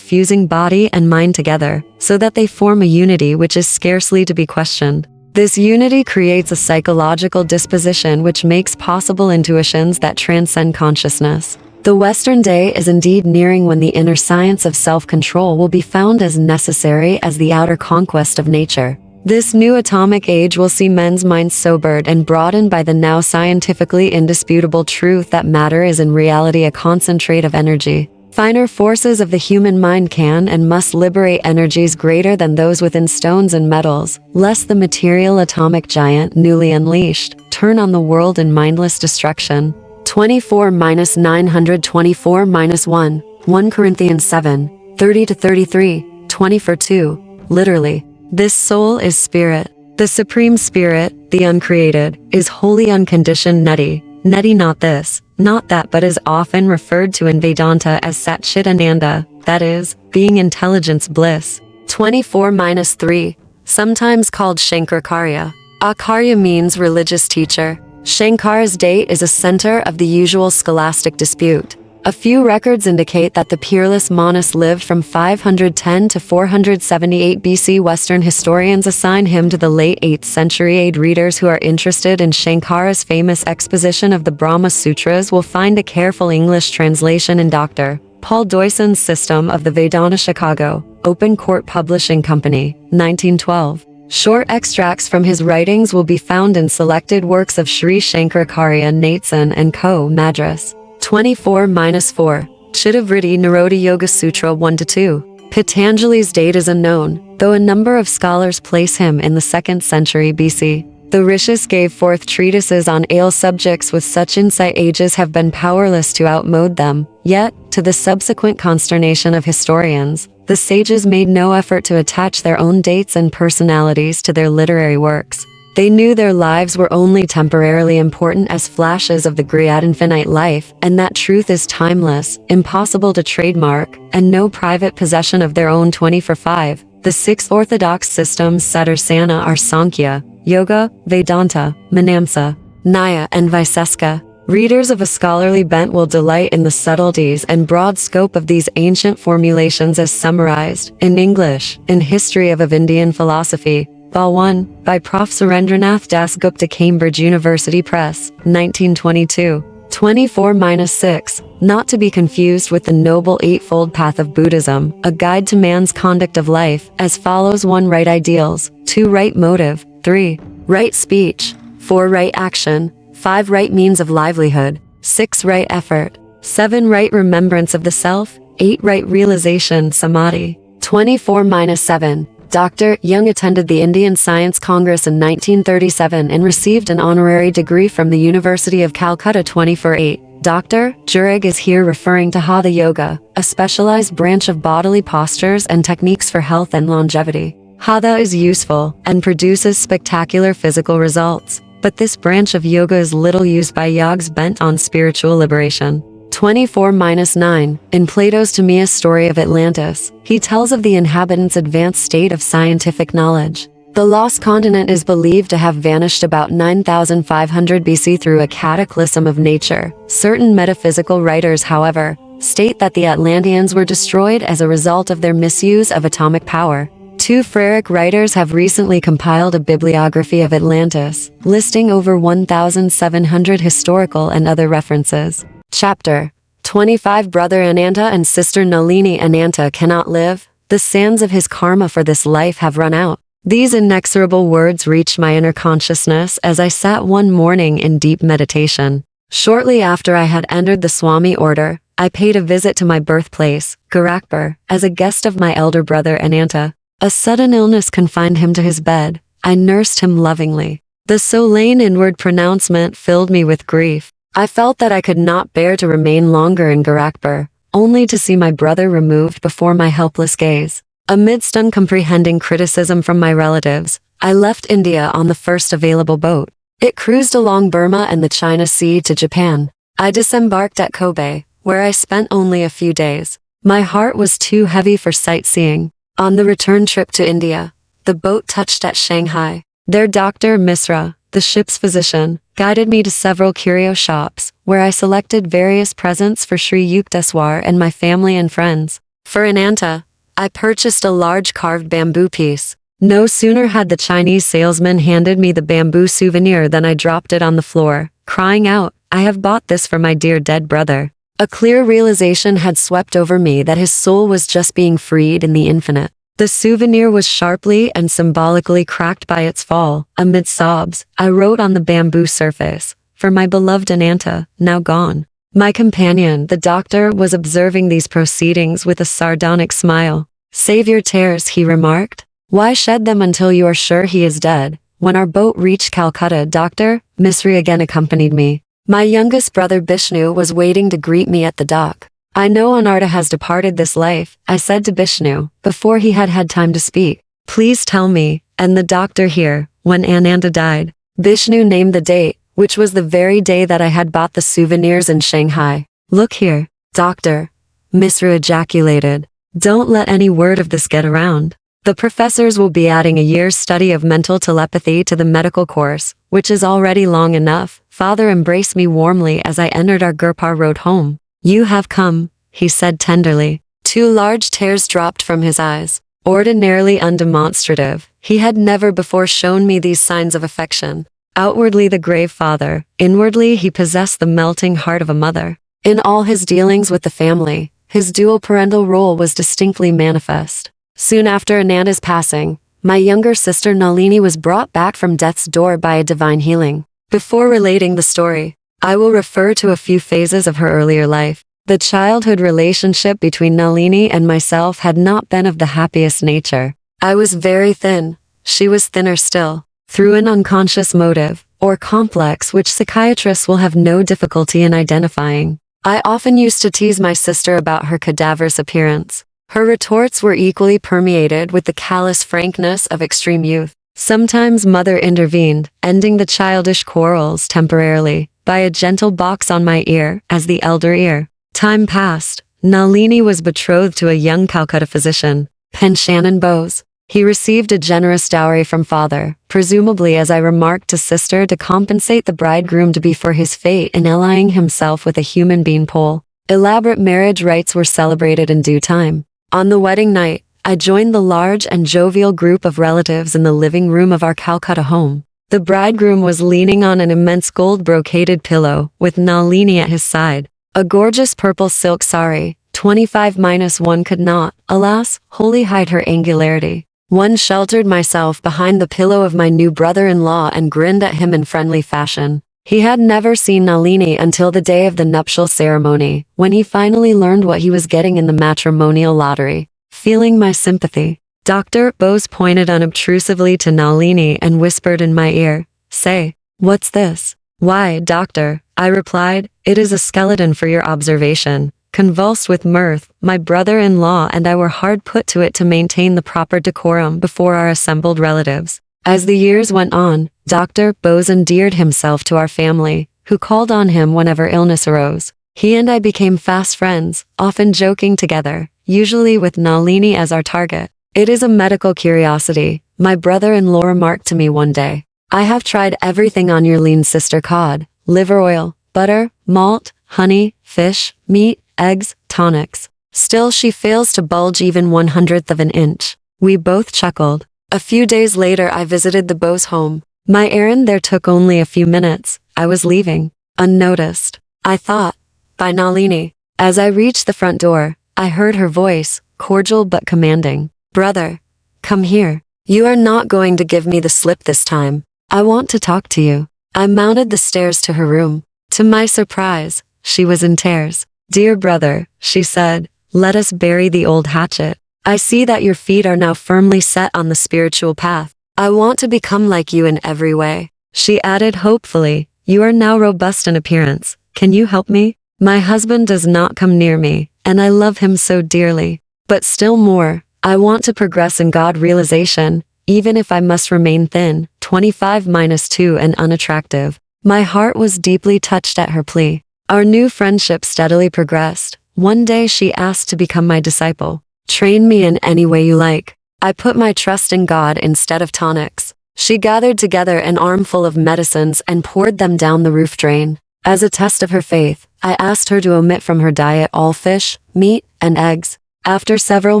fusing body and mind together, so that they form a unity which is scarcely to be questioned. This unity creates a psychological disposition which makes possible intuitions that transcend consciousness. The Western day is indeed nearing when the inner science of self-control will be found as necessary as the outer conquest of nature. This new atomic age will see men's minds sobered and broadened by the now scientifically indisputable truth that matter is in reality a concentrate of energy. Finer forces of the human mind can and must liberate energies greater than those within stones and metals, lest the material atomic giant, newly unleashed, turn on the world in mindless destruction. 24-924-1, 1 Corinthians 7, 30-33, 20-2. Literally, this soul is spirit. The supreme spirit, the uncreated, is wholly unconditioned neti. Neti, not this, not that, but is often referred to in Vedanta as Sat-Chit Ananda, that is, being intelligence bliss. 24-3, sometimes called Shankaracharya. Acharya means religious teacher. Shankara's date is a center of the usual scholastic dispute. A few records indicate that the peerless Manas lived from 510 to 478 BC. Western historians assign him to the late 8th century. Aid readers who are interested in Shankara's famous exposition of the Brahma Sutras will find a careful English translation in Dr. Paul Doyson's System of the Vedanta, Chicago, Open Court Publishing Company, 1912. Short extracts from his writings will be found in selected works of Sri Shankaracharya Natsan and Co. Madras. 24-4, Chittavritti Naroda Yoga Sutra 1-2. Patanjali's date is unknown, though a number of scholars place him in the 2nd century BC. The rishis gave forth treatises on ale subjects with such insight ages have been powerless to outmode them, yet, to the subsequent consternation of historians, the sages made no effort to attach their own dates and personalities to their literary works. They knew their lives were only temporarily important as flashes of the great infinite life, and that truth is timeless, impossible to trademark, and no private possession of their own. 24-5. The 6 orthodox systems Sadarsana are Sankhya, Yoga, Vedanta, Manamsa, Nyaya, and Vaisesika. Readers of a scholarly bent will delight in the subtleties and broad scope of these ancient formulations as summarized, in English, in History of Indian Philosophy, Vol 1, by Prof. Surendranath Das Gupta, Cambridge University Press, 1922. 24-6, not to be confused with the Noble Eightfold Path of Buddhism, a guide to man's conduct of life, as follows: 1. Right ideals, 2. Right motive, 3. Right speech, 4. Right action, 5. Right means of livelihood, 6. Right effort, 7. Right remembrance of the self, 8. Right realization, samadhi. 24-7. Dr. Young attended the Indian Science Congress in 1937 and received an honorary degree from the University of Calcutta. 24-8. Dr. Jurg is here referring to Hatha Yoga, a specialized branch of bodily postures and techniques for health and longevity. Hatha is useful and produces spectacular physical results, but this branch of yoga is little used by yogs bent on spiritual liberation. 24-9, in Plato's Timaeus story of Atlantis, he tells of the inhabitants' advanced state of scientific knowledge. The lost continent is believed to have vanished about 9,500 BC through a cataclysm of nature. Certain metaphysical writers, however, state that the Atlanteans were destroyed as a result of their misuse of atomic power. 2 Freric writers have recently compiled a bibliography of Atlantis, listing over 1,700 historical and other references. Chapter 25. Brother Ananta and Sister Nalini Ananta cannot live. The sands of his karma for this life have run out. These inexorable words reached my inner consciousness as I sat one morning in deep meditation. Shortly after I had entered the Swami order, I paid a visit to my birthplace, Gorakhpur, as a guest of my elder brother Ananta. A sudden illness confined him to his bed. I nursed him lovingly. The solemn inward pronouncement filled me with grief. I felt that I could not bear to remain longer in Gorakhpur, only to see my brother removed before my helpless gaze. Amidst uncomprehending criticism from my relatives, I left India on the first available boat. It cruised along Burma and the China Sea to Japan. I disembarked at Kobe, where I spent only a few days. My heart was too heavy for sightseeing. On the return trip to India, the boat touched at Shanghai. There Dr. Misra, the ship's physician, guided me to several curio shops, where I selected various presents for Sri Yukteswar and my family and friends. For Ananta, I purchased a large carved bamboo piece. No sooner had the Chinese salesman handed me the bamboo souvenir than I dropped it on the floor, crying out, "I have bought this for my dear dead brother." A clear realization had swept over me that his soul was just being freed in the infinite. The souvenir was sharply and symbolically cracked by its fall. Amid sobs, I wrote on the bamboo surface, "For my beloved Ananta, now gone." My companion, the doctor, was observing these proceedings with a sardonic smile. "Save your tears," he remarked. "Why shed them until you are sure he is dead?" When our boat reached Calcutta, Dr. Misri again accompanied me. My youngest brother Bishnu was waiting to greet me at the dock. "I know Anarta has departed this life," I said to Bishnu, before he had had time to speak. "Please tell me, and the doctor here, when Ananda died." Bishnu named the date, which was the very day that I had bought the souvenirs in Shanghai. "Look here, doctor," Misra ejaculated. "Don't let any word of this get around. The professors will be adding a year's study of mental telepathy to the medical course, which is already long enough." Father embraced me warmly as I entered our Gurpar road home. "You have come," he said tenderly. 2 large tears dropped from his eyes. Ordinarily undemonstrative, he had never before shown me these signs of affection. Outwardly the grave father, inwardly he possessed the melting heart of a mother. In all his dealings with the family, his dual parental role was distinctly manifest. Soon after Ananda's passing, my younger sister Nalini was brought back from death's door by a divine healing. Before relating the story, I will refer to a few phases of her earlier life. The childhood relationship between Nalini and myself had not been of the happiest nature. I was very thin, she was thinner still. Through an unconscious motive, or complex which psychiatrists will have no difficulty in identifying, I often used to tease my sister about her cadaverous appearance. Her retorts were equally permeated with the callous frankness of extreme youth. Sometimes mother intervened, ending the childish quarrels temporarily, by a gentle box on my ear, as the elder ear. Time passed. Nalini was betrothed to a young Calcutta physician, Penshannon Bose. He received a generous dowry from father, presumably, as I remarked to sister, to compensate the bridegroom to be for his fate in allying himself with a human being pole. Elaborate marriage rites were celebrated in due time. On the wedding night, I joined the large and jovial group of relatives in the living room of our Calcutta home. The bridegroom was leaning on an immense gold-brocaded pillow, with Nalini at his side. A gorgeous purple silk sari, 25-1 could not, alas, wholly hide her angularity. One sheltered myself behind the pillow of my new brother-in-law and grinned at him in friendly fashion. He had never seen Nalini until the day of the nuptial ceremony, when he finally learned what he was getting in the matrimonial lottery. Feeling my sympathy, Dr. Bose pointed unobtrusively to Nalini and whispered in my ear, "Say, what's this?" "Why, doctor," I replied, "it is a skeleton for your observation." Convulsed with mirth, my brother-in-law and I were hard put to it to maintain the proper decorum before our assembled relatives. As the years went on, Dr. Bose endeared himself to our family, who called on him whenever illness arose. He and I became fast friends, often joking together, usually with Nalini as our target. "It is a medical curiosity," my brother-in-law remarked to me one day. "I have tried everything on your lean sister: cod, liver oil, butter, malt, honey, fish, meat, eggs, tonics. Still she fails to bulge even 1/100th of an inch." We both chuckled. A few days later I visited the Bose home. My errand there took only a few minutes. I was leaving, unnoticed, I thought, by Nalini. As I reached the front door, I heard her voice, cordial but commanding. "Brother, come here. You are not going to give me the slip this time. I want to talk to you." I mounted the stairs to her room. To my surprise, she was in tears. "Dear brother," she said, "let us bury the old hatchet. I see that your feet are now firmly set on the spiritual path. I want to become like you in every way." She added hopefully, "You are now robust in appearance. Can you help me? My husband does not come near me, and I love him so dearly. But still more, I want to progress in God realization, even if I must remain thin, 25-2 and unattractive." My heart was deeply touched at her plea. Our new friendship steadily progressed. One day she asked to become my disciple. "Train me in any way you like." I put my trust in God instead of tonics. She gathered together an armful of medicines and poured them down the roof drain. As a test of her faith, I asked her to omit from her diet all fish, meat, and eggs. After several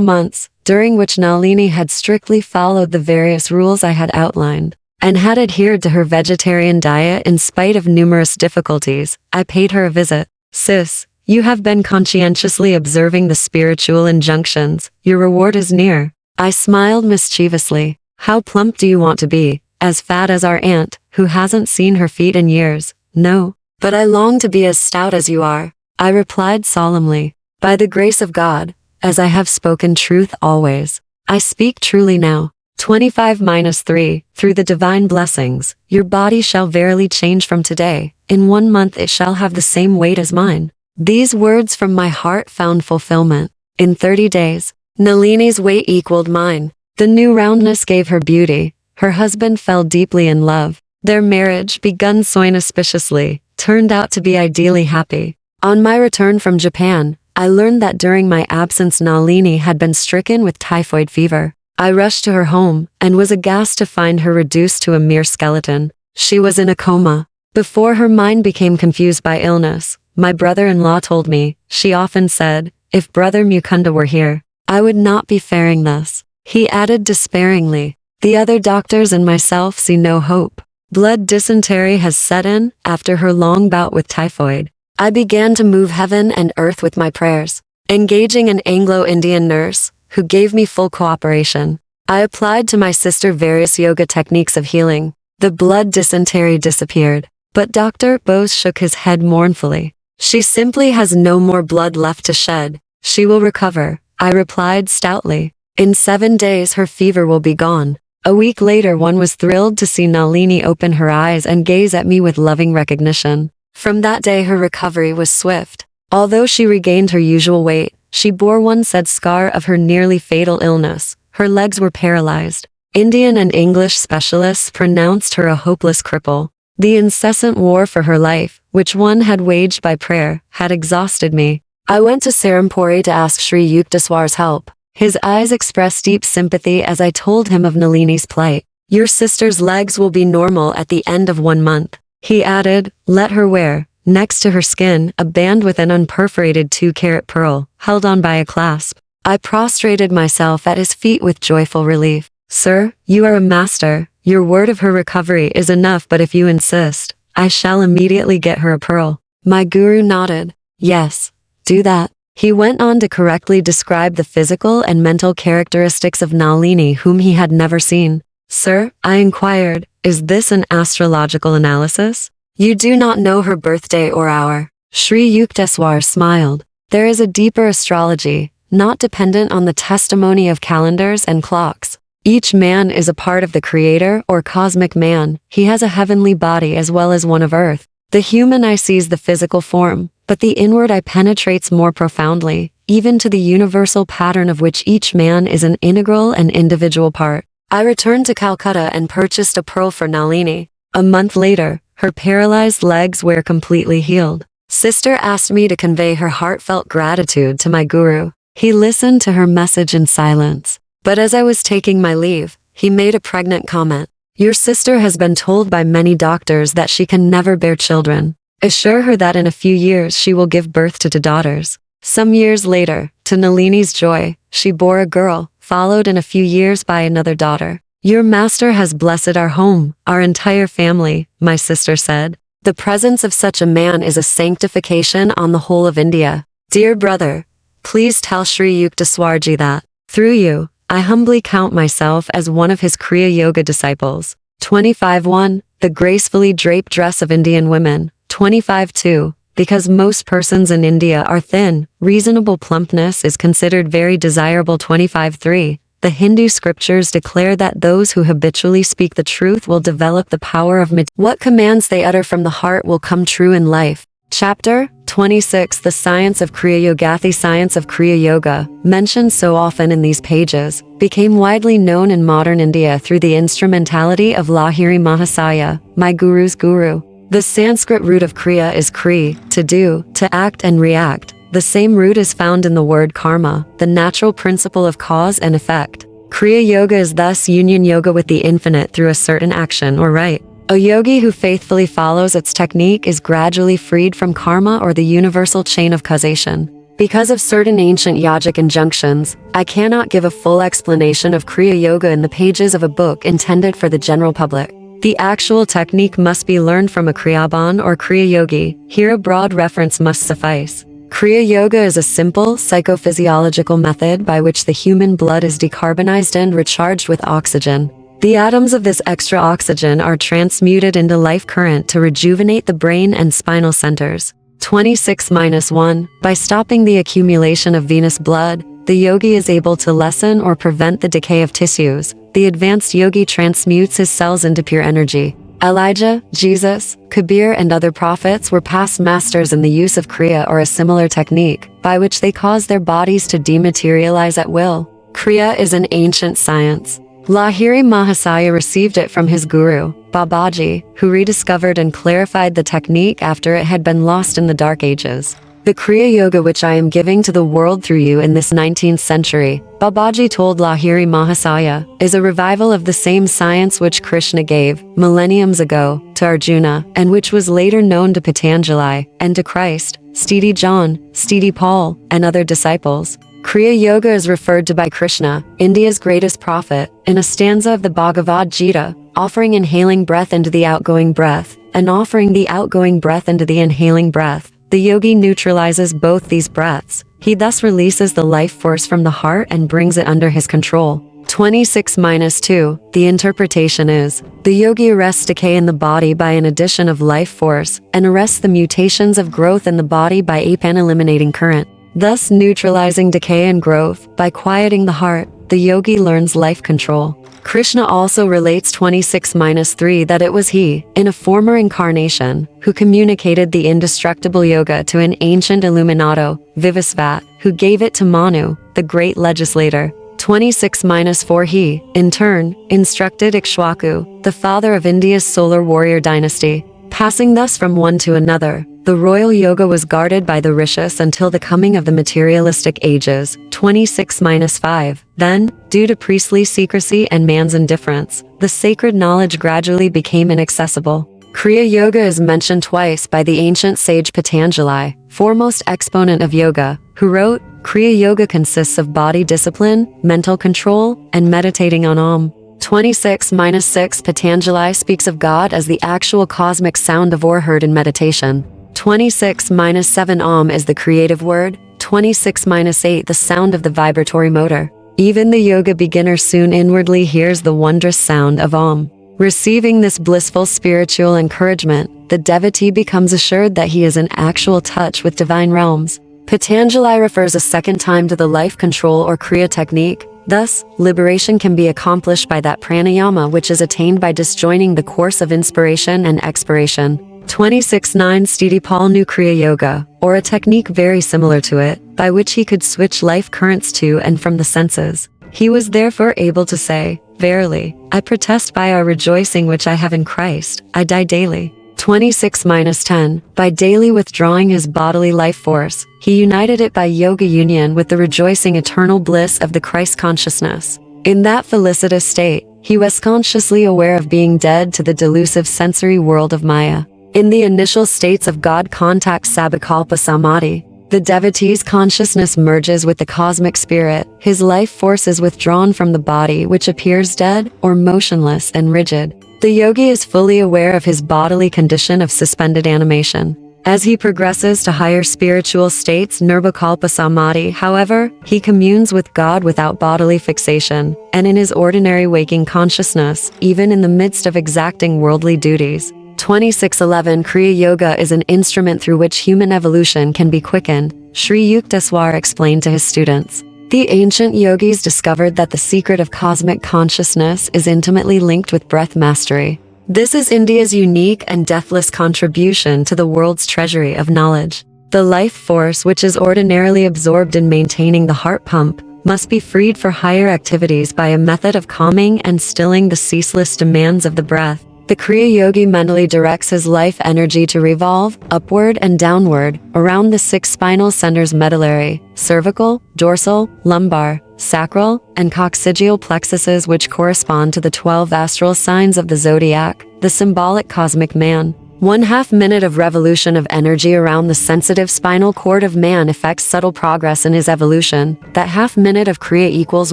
months, during which Nalini had strictly followed the various rules I had outlined, and had adhered to her vegetarian diet in spite of numerous difficulties, I paid her a visit. "Sis, you have been conscientiously observing the spiritual injunctions. Your reward is near." I smiled mischievously. "How plump do you want to be? As fat as our aunt, who hasn't seen her feet in years?" "No, but I long to be as stout as you are." I replied solemnly. By the grace of God, as I have spoken truth always, I speak truly now. 25-3, through the divine blessings, your body shall verily change from today. In 1 month it shall have the same weight as mine. These words from my heart found fulfillment. In 30 days, Nalini's weight equaled mine. The new roundness gave her beauty. Her husband fell deeply in love. Their marriage, begun so inauspiciously, turned out to be ideally happy. On my return from Japan, I learned that during my absence Nalini had been stricken with typhoid fever. I rushed to her home, and was aghast to find her reduced to a mere skeleton. She was in a coma. Before her mind became confused by illness, my brother-in-law told me, she often said, if Brother Mukunda were here, I would not be faring thus. He added despairingly, the other doctors and myself see no hope. Blood dysentery has set in, after her long bout with typhoid. I began to move heaven and earth with my prayers, engaging an Anglo-Indian nurse, who gave me full cooperation. I applied to my sister various yoga techniques of healing. The blood dysentery disappeared, but Dr. Bose shook his head mournfully. She simply has no more blood left to shed. She will recover, I replied stoutly. In 7 days her fever will be gone. A week later one was thrilled to see Nalini open her eyes and gaze at me with loving recognition. From that day her recovery was swift. Although she regained her usual weight, she bore one said scar of her nearly fatal illness. Her legs were paralyzed. Indian and English specialists pronounced her a hopeless cripple. The incessant war for her life, which one had waged by prayer, had exhausted me. I went to Serampore to ask Sri Yukteswar's help. His eyes expressed deep sympathy as I told him of Nalini's plight. Your sister's legs will be normal at the end of 1 month. He added, let her wear, next to her skin, a band with an unperforated 2-carat pearl, held on by a clasp. I prostrated myself at his feet with joyful relief. Sir, you are a master. Your word of her recovery is enough, but if you insist, I shall immediately get her a pearl. My guru nodded. Yes, do that. He went on to correctly describe the physical and mental characteristics of Nalini whom he had never seen. Sir, I inquired, is this an astrological analysis? You do not know her birthday or hour. Sri Yukteswar smiled. There is a deeper astrology, not dependent on the testimony of calendars and clocks. Each man is a part of the creator or cosmic man. He has a heavenly body as well as one of earth. The human eye sees the physical form, but the inward eye penetrates more profoundly, even to the universal pattern of which each man is an integral and individual part. I returned to Calcutta and purchased a pearl for Nalini. A month later, her paralyzed legs were completely healed. Sister asked me to convey her heartfelt gratitude to my guru. He listened to her message in silence. But as I was taking my leave, he made a pregnant comment. Your sister has been told by many doctors that she can never bear children. Assure her that in a few years she will give birth to 2 daughters. Some years later, to Nalini's joy, she bore a girl, followed in a few years by another daughter. Your master has blessed our home, our entire family, my sister said. The presence of such a man is a sanctification on the whole of India. Dear brother, please tell Sri Yukteswarji that, through you, I humbly count myself as one of his Kriya Yoga disciples. 25-1, the gracefully draped dress of Indian women. 25-2, because most persons in India are thin, reasonable plumpness is considered very desirable. 25-3, the Hindu scriptures declare that those who habitually speak the truth will develop the power of what commands they utter from the heart will come true in life. Chapter 26, the science of Kriya Yoga. The science of Kriya Yoga, mentioned so often in these pages, became widely known in modern India through the instrumentality of Lahiri Mahasaya, my guru's guru. The Sanskrit root of Kriya is Kri, to do, to act and react. The same root is found in the word karma, the natural principle of cause and effect. Kriya Yoga is thus union yoga with the infinite through a certain action or rite. A yogi who faithfully follows its technique is gradually freed from karma or the universal chain of causation. Because of certain ancient yogic injunctions, I cannot give a full explanation of Kriya Yoga in the pages of a book intended for the general public. The actual technique must be learned from a Kriyaban or Kriya Yogi. Here a broad reference must suffice. Kriya Yoga is a simple, psychophysiological method by which the human blood is decarbonized and recharged with oxygen. The atoms of this extra oxygen are transmuted into life current to rejuvenate the brain and spinal centers. 26-1. By stopping the accumulation of venous blood, the yogi is able to lessen or prevent the decay of tissues. The advanced yogi transmutes his cells into pure energy. Elijah, Jesus, Kabir and other prophets were past masters in the use of Kriya or a similar technique, by which they cause their bodies to dematerialize at will. Kriya is an ancient science. Lahiri Mahasaya received it from his guru, Babaji, who rediscovered and clarified the technique after it had been lost in the Dark Ages. The Kriya Yoga which I am giving to the world through you in this 19th century, Babaji told Lahiri Mahasaya, is a revival of the same science which Krishna gave, millenniums ago, to Arjuna, and which was later known to Patanjali, and to Christ, Steady John, Steady Paul, and other disciples. Kriya Yoga is referred to by Krishna, India's greatest prophet, in a stanza of the Bhagavad Gita, offering inhaling breath into the outgoing breath, and offering the outgoing breath into the inhaling breath. The yogi neutralizes both these breaths. He thus releases the life force from the heart and brings it under his control. 26-2. The interpretation is, the yogi arrests decay in the body by an addition of life force, and arrests the mutations of growth in the body by eliminating current. Thus neutralizing decay and growth, by quieting the heart, the yogi learns life control. Krishna also relates 26-3 that it was he, in a former incarnation, who communicated the indestructible yoga to an ancient illuminato, Vivasvat, who gave it to Manu, the great legislator. 26-4 He, in turn, instructed Ikshwaku, the father of India's solar warrior dynasty. Passing thus from one to another, the royal yoga was guarded by the rishis until the coming of the materialistic ages. 26-5. Then, due to priestly secrecy and man's indifference, the sacred knowledge gradually became inaccessible. Kriya Yoga is mentioned twice by the ancient sage Patanjali, foremost exponent of yoga, who wrote, Kriya Yoga consists of body discipline, mental control, and meditating on Om. 26-6 Patanjali speaks of God as the actual cosmic sound of or heard in meditation. 26-7 Om is the creative word. 26-8 the sound of the vibratory motor. Even the yoga beginner soon inwardly hears the wondrous sound of Om. Receiving this blissful spiritual encouragement, the devotee becomes assured that he is in actual touch with divine realms. Patanjali refers a second time to the life control or Kriya technique. Thus, liberation can be accomplished by that pranayama which is attained by disjoining the course of inspiration and expiration. 26-9 Steady Paul knew Kriya Yoga, or a technique very similar to it, by which he could switch life currents to and from the senses. He was therefore able to say, Verily, I protest by our rejoicing which I have in Christ, I die daily. 26-10 By daily withdrawing his bodily life force, he united it by yoga union with the rejoicing eternal bliss of the Christ consciousness. In that felicitous state, he was consciously aware of being dead to the delusive sensory world of Maya. In the initial states of God contact Sabbakalpa Samadhi, the devotee's consciousness merges with the cosmic spirit. His life force is withdrawn from the body which appears dead or motionless and rigid. The yogi is fully aware of his bodily condition of suspended animation. As he progresses to higher spiritual states Nirvikalpa Samadhi, however, he communes with God without bodily fixation, and in his ordinary waking consciousness, even in the midst of exacting worldly duties. 26-11 Kriya Yoga is an instrument through which human evolution can be quickened, Sri Yukteswar explained to his students. The ancient yogis discovered that the secret of cosmic consciousness is intimately linked with breath mastery. This is India's unique and deathless contribution to the world's treasury of knowledge. The life force which is ordinarily absorbed in maintaining the heart pump must be freed for higher activities by a method of calming and stilling the ceaseless demands of the breath. The Kriya Yogi mentally directs his life energy to revolve, upward and downward, around the 6 spinal centers medullary, cervical, dorsal, lumbar, sacral, and coccygeal plexuses which correspond to the 12 astral signs of the zodiac, the symbolic cosmic man. 1/2 minute of revolution of energy around the sensitive spinal cord of man affects subtle progress in his evolution. That 1/2 minute of Kriya equals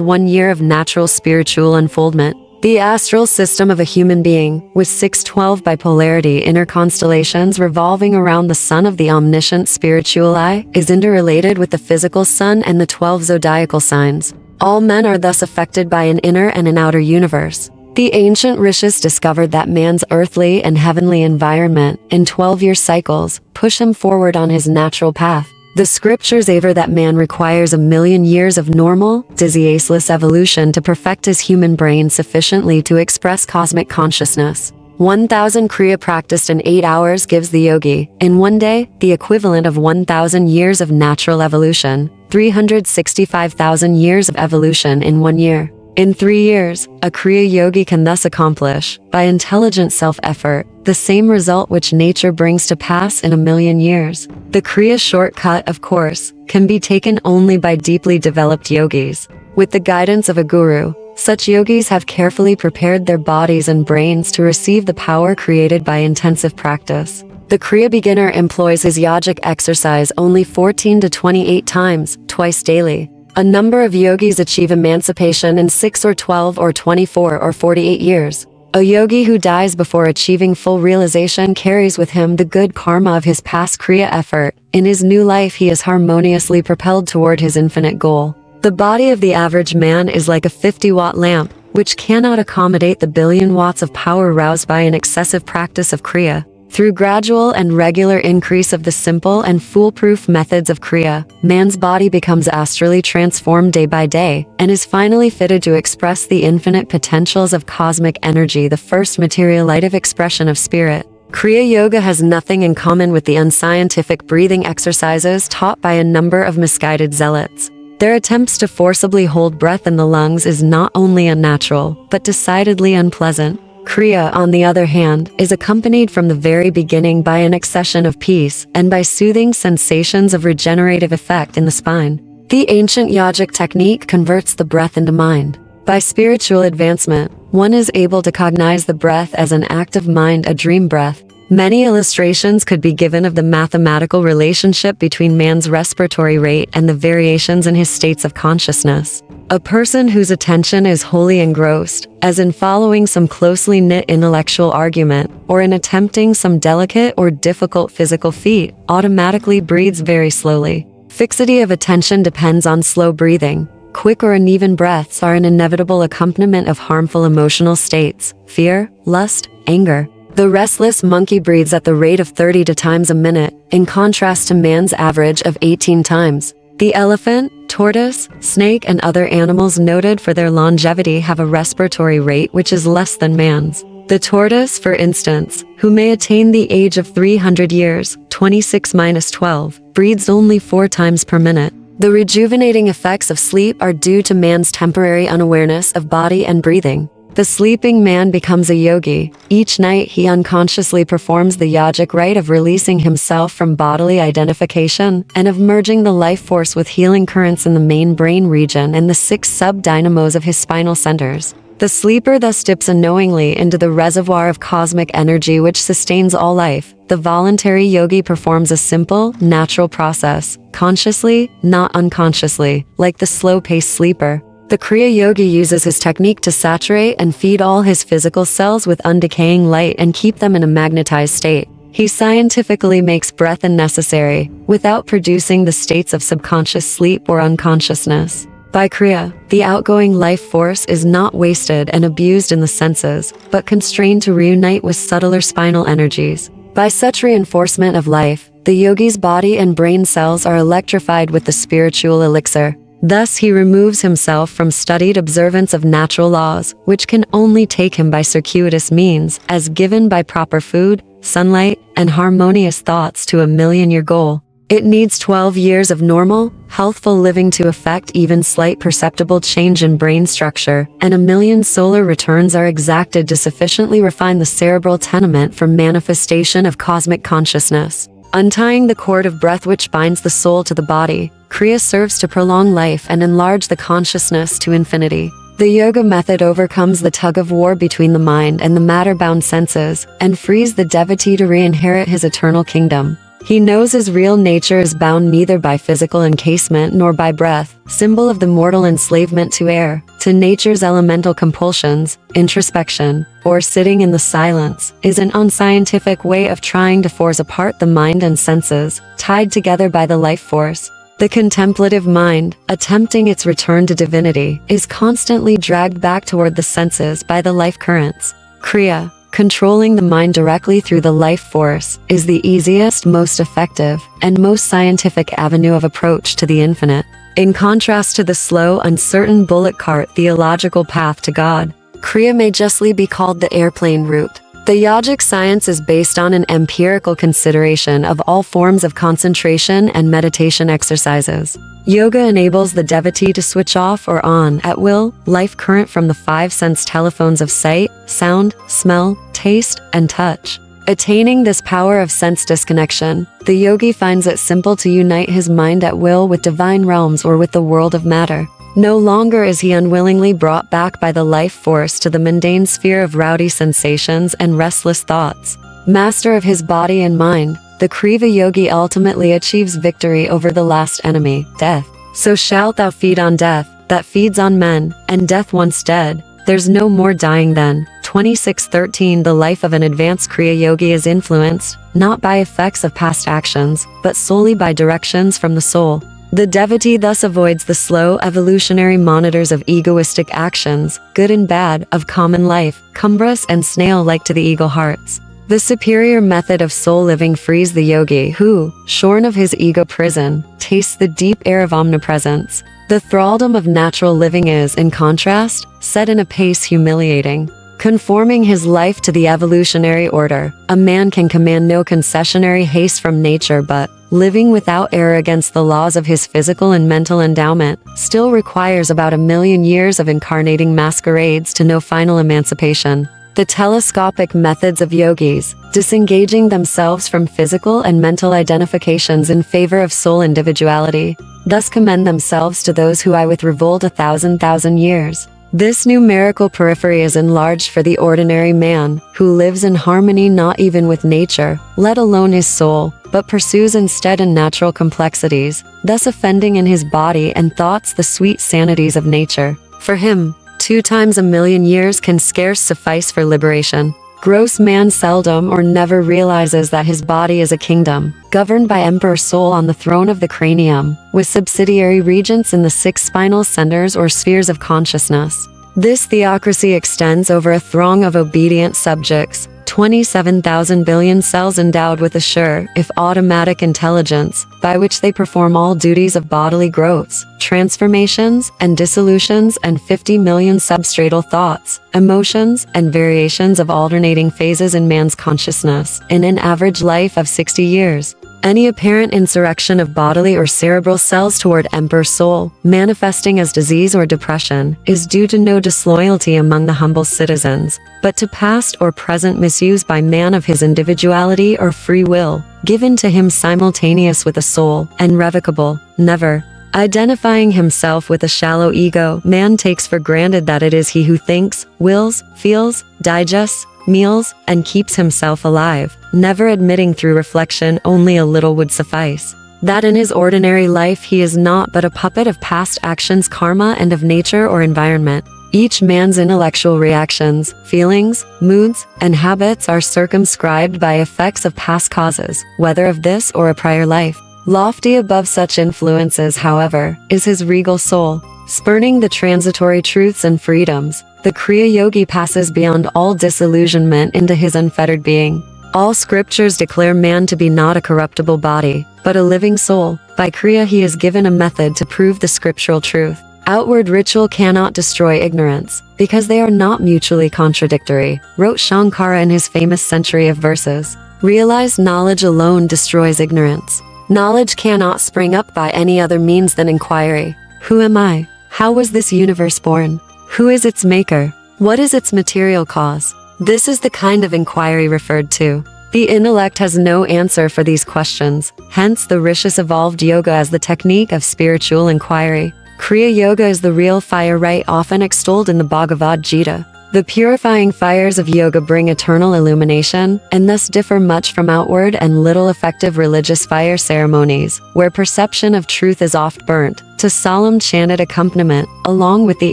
1 year of natural spiritual unfoldment. The astral system of a human being, with 612 bipolarity inner constellations revolving around the sun of the omniscient spiritual I, is interrelated with the physical sun and the 12 zodiacal signs. All men are thus affected by an inner and an outer universe. The ancient rishis discovered that man's earthly and heavenly environment, in 12-year cycles, push him forward on his natural path. The scriptures aver that man requires 1,000,000 years of normal, diseaseless evolution to perfect his human brain sufficiently to express cosmic consciousness. 1,000 Kriya practiced in 8 hours gives the yogi, in one day, the equivalent of 1,000 years of natural evolution, 365,000 years of evolution in 1 year. In 3 years, a Kriya yogi can thus accomplish, by intelligent self-effort, the same result which nature brings to pass in 1,000,000 years. The Kriya shortcut, of course, can be taken only by deeply developed yogis. With the guidance of a guru, such yogis have carefully prepared their bodies and brains to receive the power created by intensive practice. The Kriya beginner employs his yogic exercise only 14 to 28 times, twice daily. A number of yogis achieve emancipation in 6 or 12 or 24 or 48 years. A yogi who dies before achieving full realization carries with him the good karma of his past Kriya effort. In his new life he is harmoniously propelled toward his infinite goal. The body of the average man is like a 50-watt lamp, which cannot accommodate the billion watts of power roused by an excessive practice of Kriya. Through gradual and regular increase of the simple and foolproof methods of Kriya, man's body becomes astrally transformed day by day, and is finally fitted to express the infinite potentials of cosmic energy, the first materialitive expression of spirit. Kriya Yoga has nothing in common with the unscientific breathing exercises taught by a number of misguided zealots. Their attempts to forcibly hold breath in the lungs is not only unnatural, but decidedly unpleasant. Kriya, on the other hand, is accompanied from the very beginning by an accession of peace, and by soothing sensations of regenerative effect in the spine. The ancient yogic technique converts the breath into mind. By spiritual advancement, one is able to cognize the breath as an active mind, a dream breath. Many illustrations could be given of the mathematical relationship between man's respiratory rate and the variations in his states of consciousness. A person whose attention is wholly engrossed, as in following some closely knit intellectual argument, or in attempting some delicate or difficult physical feat, automatically breathes very slowly. Fixity of attention depends on slow breathing. Quick or uneven breaths are an inevitable accompaniment of harmful emotional states, fear, lust, anger. The restless monkey breathes at the rate of 30 times a minute, in contrast to man's average of 18 times. The elephant, tortoise, snake, and other animals noted for their longevity have a respiratory rate which is less than man's. The tortoise, for instance, who may attain the age of 300 years, 26-12, breathes only 4 times per minute. The rejuvenating effects of sleep are due to man's temporary unawareness of body and breathing. The sleeping man becomes a yogi. Each night he unconsciously performs the yogic rite of releasing himself from bodily identification, and of merging the life force with healing currents in the main brain region and the 6 sub-dynamos of his spinal centers. The sleeper thus dips unknowingly into the reservoir of cosmic energy which sustains all life. The voluntary yogi performs a simple, natural process, consciously, not unconsciously, like the slow-paced sleeper. The Kriya yogi uses his technique to saturate and feed all his physical cells with undecaying light and keep them in a magnetized state. He scientifically makes breath unnecessary, without producing the states of subconscious sleep or unconsciousness. By Kriya, the outgoing life force is not wasted and abused in the senses, but constrained to reunite with subtler spinal energies. By such reinforcement of life, the yogi's body and brain cells are electrified with the spiritual elixir. Thus he removes himself from studied observance of natural laws, which can only take him by circuitous means, as given by proper food, sunlight, and harmonious thoughts to a million-year goal. It needs 12 years of normal, healthful living to effect even slight perceptible change in brain structure, and 1,000,000 solar returns are exacted to sufficiently refine the cerebral tenement for manifestation of cosmic consciousness. Untying the cord of breath which binds the soul to the body, Kriya serves to prolong life and enlarge the consciousness to infinity. The yoga method overcomes the tug-of-war between the mind and the matter-bound senses, and frees the devotee to re-inherit his eternal kingdom. He knows his real nature is bound neither by physical encasement nor by breath, symbol of the mortal enslavement to air, to nature's elemental compulsions. Introspection, or sitting in the silence, is an unscientific way of trying to force apart the mind and senses, tied together by the life force. The contemplative mind, attempting its return to divinity, is constantly dragged back toward the senses by the life currents. Kriya, controlling the mind directly through the life force, is the easiest, most effective, and most scientific avenue of approach to the infinite. In contrast to the slow, uncertain bullock cart theological path to God, Kriya may justly be called the airplane route. The yogic science is based on an empirical consideration of all forms of concentration and meditation exercises. Yoga enables the devotee to switch off or on, at will, life current from the five sense telephones of sight, sound, smell, taste, and touch. Attaining this power of sense disconnection, the yogi finds it simple to unite his mind at will with divine realms or with the world of matter. No longer is he unwillingly brought back by the life force to the mundane sphere of rowdy sensations and restless thoughts. Master of his body and mind, the Kriya yogi ultimately achieves victory over the last enemy, death. So shalt thou feed on death, that feeds on men, and death once dead, there's no more dying then. 2613 The life of an advanced Kriya yogi is influenced, not by effects of past actions, but solely by directions from the soul. The devotee thus avoids the slow evolutionary monitors of egoistic actions, good and bad, of common life, cumbrous and snail-like to the ego hearts. The superior method of soul living frees the yogi who, shorn of his ego prison, tastes the deep air of omnipresence. The thraldom of natural living is, in contrast, set in a pace humiliating. Conforming his life to the evolutionary order, a man can command no concessionary haste from nature but, living without error against the laws of his physical and mental endowment, still requires about 1,000,000 years of incarnating masquerades to know final emancipation. The telescopic methods of yogis, disengaging themselves from physical and mental identifications in favor of soul individuality, thus commend themselves to those who I with revolt 1,000,000 years. This numerical periphery is enlarged for the ordinary man, who lives in harmony not even with nature, let alone his soul, but pursues instead unnatural complexities, thus offending in his body and thoughts the sweet sanities of nature. For him, 2 times 1,000,000 years can scarce suffice for liberation. Gross man seldom or never realizes that his body is a kingdom, governed by emperor soul on the throne of the cranium, with subsidiary regents in the 6 spinal centers or spheres of consciousness. This theocracy extends over a throng of obedient subjects, 27,000 billion cells endowed with a sure, if automatic intelligence, by which they perform all duties of bodily growths, transformations, and dissolutions, and 50 million substratal thoughts, emotions, and variations of alternating phases in man's consciousness, in an average life of 60 years. Any apparent insurrection of bodily or cerebral cells toward emperor soul, manifesting as disease or depression, is due to no disloyalty among the humble citizens, but to past or present misuse by man of his individuality or free will, given to him simultaneous with a soul, and revocable, never. Identifying himself with a shallow ego, man takes for granted that it is he who thinks, wills, feels, digests, meals, and keeps himself alive, never admitting through reflection only a little would suffice. That in his ordinary life he is not but a puppet of past actions, karma, and of nature or environment. Each man's intellectual reactions, feelings, moods, and habits are circumscribed by effects of past causes, whether of this or a prior life. Lofty above such influences, however, is his regal soul. Spurning the transitory truths and freedoms, the Kriya yogi passes beyond all disillusionment into his unfettered being. All scriptures declare man to be not a corruptible body, but a living soul. By Kriya he is given a method to prove the scriptural truth. Outward ritual cannot destroy ignorance, because they are not mutually contradictory, wrote Shankara in his famous Century of Verses. Realized knowledge alone destroys ignorance. Knowledge cannot spring up by any other means than inquiry. Who am I? How was this universe born? Who is its maker? What is its material cause? This is the kind of inquiry referred to. The intellect has no answer for these questions, hence the rishis evolved yoga as the technique of spiritual inquiry. Kriya Yoga is the real fire rite often extolled in the Bhagavad Gita. The purifying fires of yoga bring eternal illumination, and thus differ much from outward and little effective religious fire ceremonies, where perception of truth is oft burnt, to solemn chanted accompaniment, along with the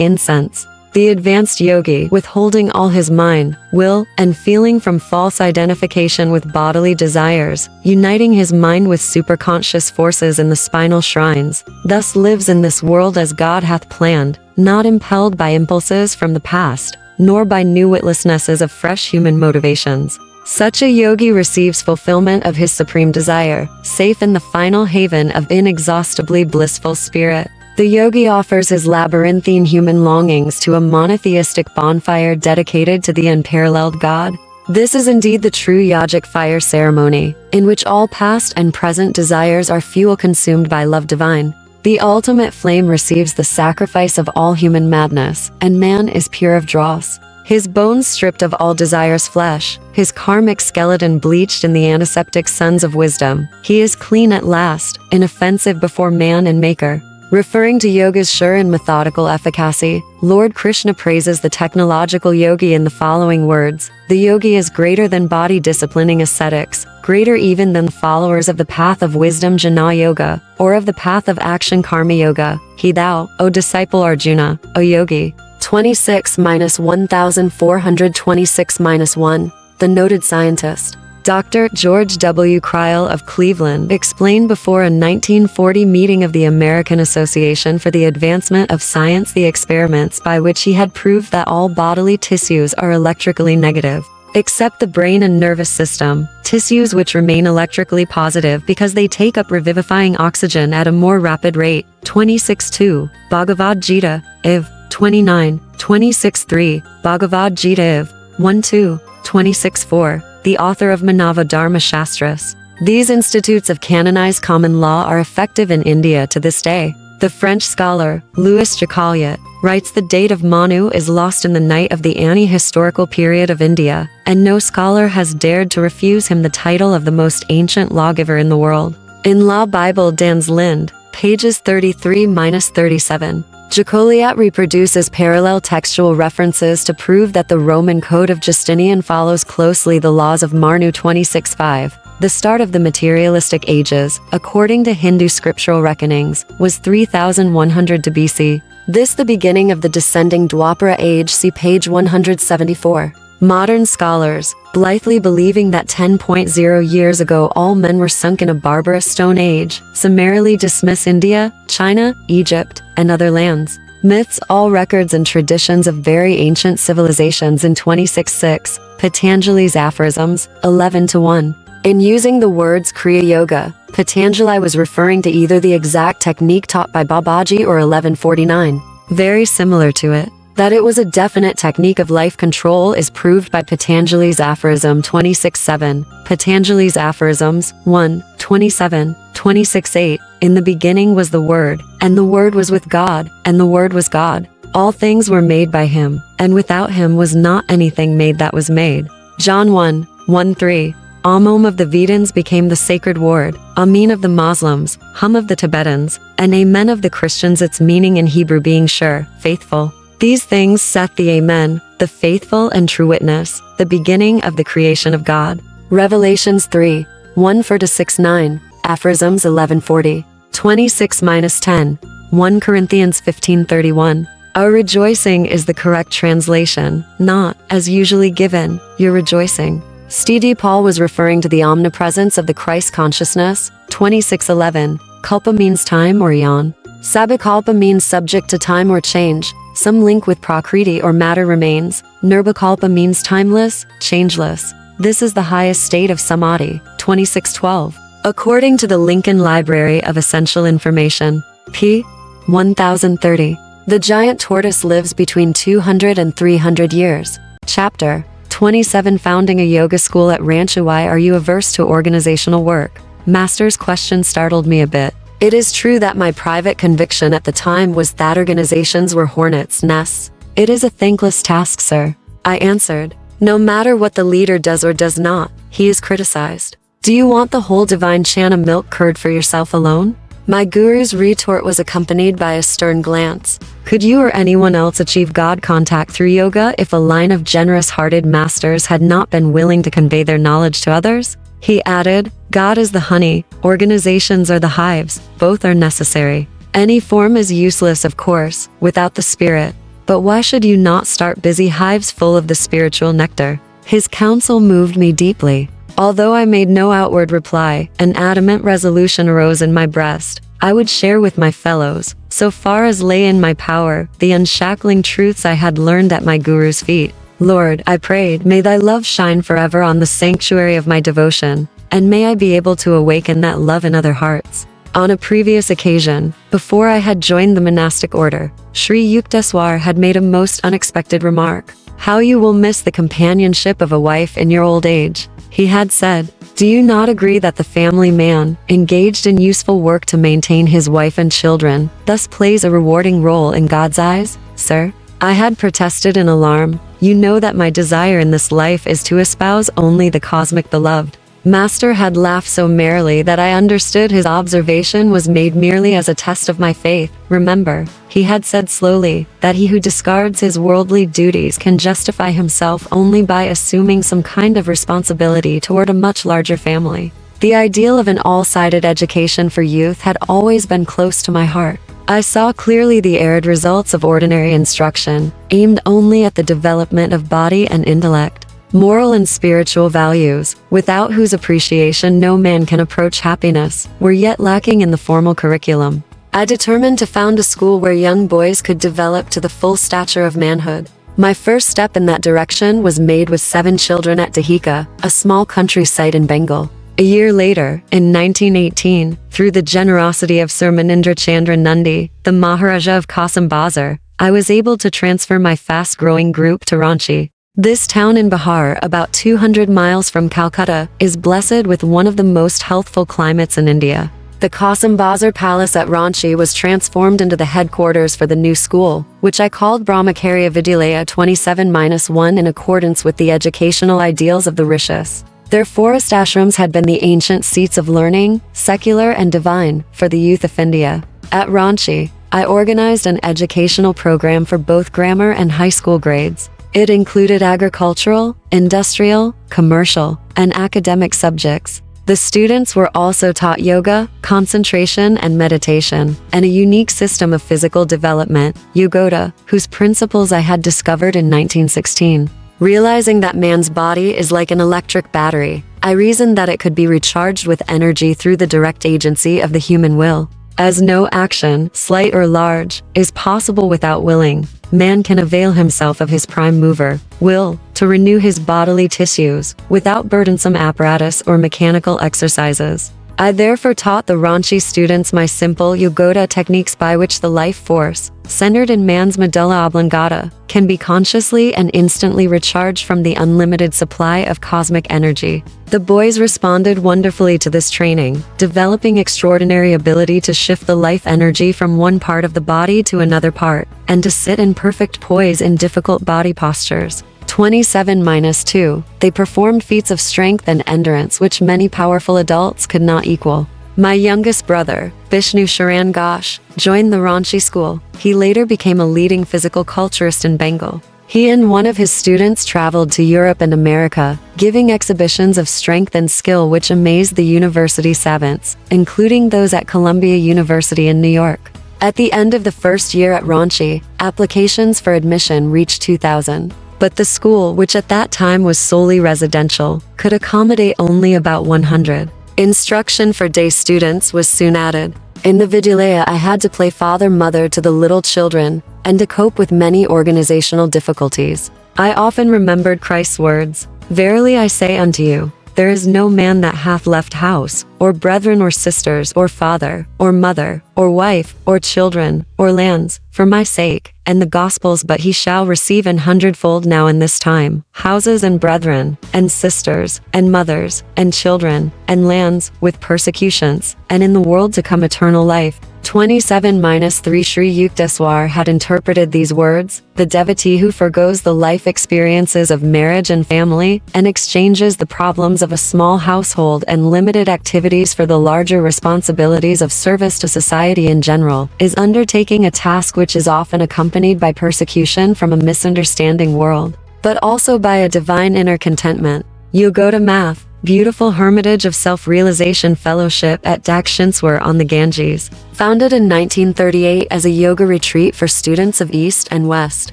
incense. The advanced yogi, withholding all his mind, will, and feeling from false identification with bodily desires, uniting his mind with superconscious forces in the spinal shrines, thus lives in this world as God hath planned, not impelled by impulses from the past, nor by new witlessnesses of fresh human motivations. Such a yogi receives fulfillment of his supreme desire, safe in the final haven of inexhaustibly blissful spirit. The yogi offers his labyrinthine human longings to a monotheistic bonfire dedicated to the unparalleled God. This is indeed the true yogic fire ceremony, in which all past and present desires are fuel consumed by love divine. The ultimate flame receives the sacrifice of all human madness, and man is pure of dross. His bones stripped of all desires flesh, his karmic skeleton bleached in the antiseptic suns of wisdom. He is clean at last, inoffensive before man and maker. Referring to yoga's sure and methodical efficacy, Lord Krishna praises the technological yogi in the following words: "The yogi is greater than body disciplining ascetics, greater even than followers of the path of wisdom jnana yoga, or of the path of action karma yoga. He thou, O disciple Arjuna, O yogi." 26-1426-1. The noted scientist, Dr. George W. Crile of Cleveland, explained before a 1940 meeting of the American Association for the Advancement of Science the experiments by which he had proved that all bodily tissues are electrically negative, except the brain and nervous system, tissues which remain electrically positive because they take up revivifying oxygen at a more rapid rate. 26.2, Bhagavad Gita, Iv. 29, 26.3, Bhagavad Gita Iv. 1.2, 26.4. The author of Manava Dharma Shastras. These institutes of canonized common law are effective in India to this day. The French scholar, Louis Jacqueliot, writes the date of Manu is lost in the night of the Ani-historical period of India, and no scholar has dared to refuse him the title of the most ancient lawgiver in the world. In Law Bible Dan's Lind, pages 33-37. Jacqueliot reproduces parallel textual references to prove that the Roman Code of Justinian follows closely the laws of Manu 26.5. The start of the materialistic ages, according to Hindu scriptural reckonings, was 3100 to BC. This the beginning of the descending Dwapara age, see page 174. Modern scholars, blithely believing that 10.0 years ago all men were sunk in a barbarous stone age, summarily dismiss India, China, Egypt, and other lands. Myths, all records and traditions of very ancient civilizations in 26.6, Patanjali's aphorisms, 11-1. In using the words Kriya Yoga, Patanjali was referring to either the exact technique taught by Babaji or 1149. Very similar to it. That it was a definite technique of life control is proved by Patanjali's aphorism 26.7, Patanjali's aphorisms 1, 27, 26.8. In the beginning was the Word, and the Word was with God, and the Word was God. All things were made by him, and without him was not anything made that was made. John 1, 1-3. Om of the Vedans became the sacred word, Amin of the Muslims, Hum of the Tibetans, and Amen of the Christians, its meaning in Hebrew being sure, faithful. These things saith the Amen, the faithful and true witness, the beginning of the creation of God. Revelations 3, 1-6-9, Aphorisms 1140, 26-10, 1 Corinthians 15:31. Our rejoicing is the correct translation, not, as usually given, your rejoicing. C.D. Paul was referring to the omnipresence of the Christ consciousness. 26:11, Kalpa means time or eon. Sabakalpa means subject to time or change. Some link with Prakriti or matter remains. Nirbakalpa means timeless, changeless. This is the highest state of Samadhi. 26:12. According to the Lincoln Library of Essential Information, p. 1030, the giant tortoise lives between 200 and 300 years. Chapter 27, Founding a Yoga School at Rancho. Why are you averse to organizational work? Master's question startled me a bit. It is true that my private conviction at the time was that organizations were hornets' nests. It is a thankless task, sir, I answered. No matter what the leader does or does not, he is criticized. Do you want the whole divine chana milk curd for yourself alone? My guru's retort was accompanied by a stern glance. Could you or anyone else achieve God contact through yoga if a line of generous-hearted masters had not been willing to convey their knowledge to others? He added, God is the honey, organizations are the hives, both are necessary. Any form is useless, of course, without the spirit. but why should you not start busy hives full of the spiritual nectar? His counsel moved me deeply. Although I made no outward reply, an adamant resolution arose in my breast. I would share with my fellows, so far as lay in my power, the unshackling truths I had learned at my guru's feet. Lord, I prayed, may thy love shine forever on the sanctuary of my devotion, and may I be able to awaken that love in other hearts. On a previous occasion, before I had joined the monastic order, Sri Yukteswar had made a most unexpected remark. How you will miss the companionship of a wife in your old age. He had said, do you not agree that the family man, engaged in useful work to maintain his wife and children, thus plays a rewarding role in God's eyes? Sir, I had protested in alarm. You know that my desire in this life is to espouse only the cosmic beloved. Master had laughed so merrily that I understood his observation was made merely as a test of my faith. Remember, he had said slowly, that he who discards his worldly duties can justify himself only by assuming some kind of responsibility toward a much larger family. The ideal of an all-sided education for youth had always been close to my heart. I saw clearly the arid results of ordinary instruction, aimed only at the development of body and intellect. Moral and spiritual values, without whose appreciation no man can approach happiness, were yet lacking in the formal curriculum. I determined to found a school where young boys could develop to the full stature of manhood. My first step in that direction was made with 7 children at Dahika, a small country site in Bengal. A year later, in 1918, through the generosity of Sir Manindra Chandra Nandi, the Maharaja of Kasam Bazar, I was able to transfer my fast-growing group to Ranchi. This town in Bihar, about 200 miles from Calcutta, is blessed with one of the most healthful climates in India. The Kasam Bazar Palace at Ranchi was transformed into the headquarters for the new school, which I called Brahmacharya Vidyalaya 27-1 in accordance with the educational ideals of the Rishis. Their forest ashrams had been the ancient seats of learning, secular and divine, for the youth of India. At Ranchi, I organized an educational program for both grammar and high school grades. It included agricultural, industrial, commercial, and academic subjects. The students were also taught yoga, concentration and meditation, and a unique system of physical development, Yogoda, whose principles I had discovered in 1916. Realizing that man's body is like an electric battery, I reasoned that it could be recharged with energy through the direct agency of the human will. As no action, slight or large, is possible without willing, man can avail himself of his prime mover, will, to renew his bodily tissues, without burdensome apparatus or mechanical exercises. I therefore taught the Ranchi students my simple Yogoda techniques by which the life force, centered in man's medulla oblongata, can be consciously and instantly recharged from the unlimited supply of cosmic energy. The boys responded wonderfully to this training, developing extraordinary ability to shift the life energy from one part of the body to another part, and to sit in perfect poise in difficult body postures. 27-2, they performed feats of strength and endurance which many powerful adults could not equal. My youngest brother, Vishnu Sharan Ghosh, joined the Ranchi school. He later became a leading physical culturist in Bengal. He and one of his students traveled to Europe and America, giving exhibitions of strength and skill which amazed the university savants, including those at Columbia University in New York. At the end of the first year at Ranchi, applications for admission reached 2,000. But the school, which at that time was solely residential, could accommodate only about 100. Instruction for day students was soon added. In the Vidyalaya I had to play father-mother to the little children, and to cope with many organizational difficulties. I often remembered Christ's words, "Verily I say unto you, there is no man that hath left house, or brethren or sisters, or father, or mother, or wife, or children, or lands, for my sake, and the gospel's, but he shall receive an hundredfold now in this time, houses and brethren, and sisters, and mothers, and children, and lands, with persecutions, and in the world to come eternal life." 27-3 Sri Yukteswar had interpreted these words, the devotee who forgoes the life experiences of marriage and family, and exchanges the problems of a small household and limited activities for the larger responsibilities of service to society in general, is undertaking a task which is often accompanied by persecution from a misunderstanding world, but also by a divine inner contentment. Yogoda math, beautiful hermitage of self-realization fellowship at Dakshinswar on the Ganges. Founded in 1938 as a yoga retreat for students of East and West.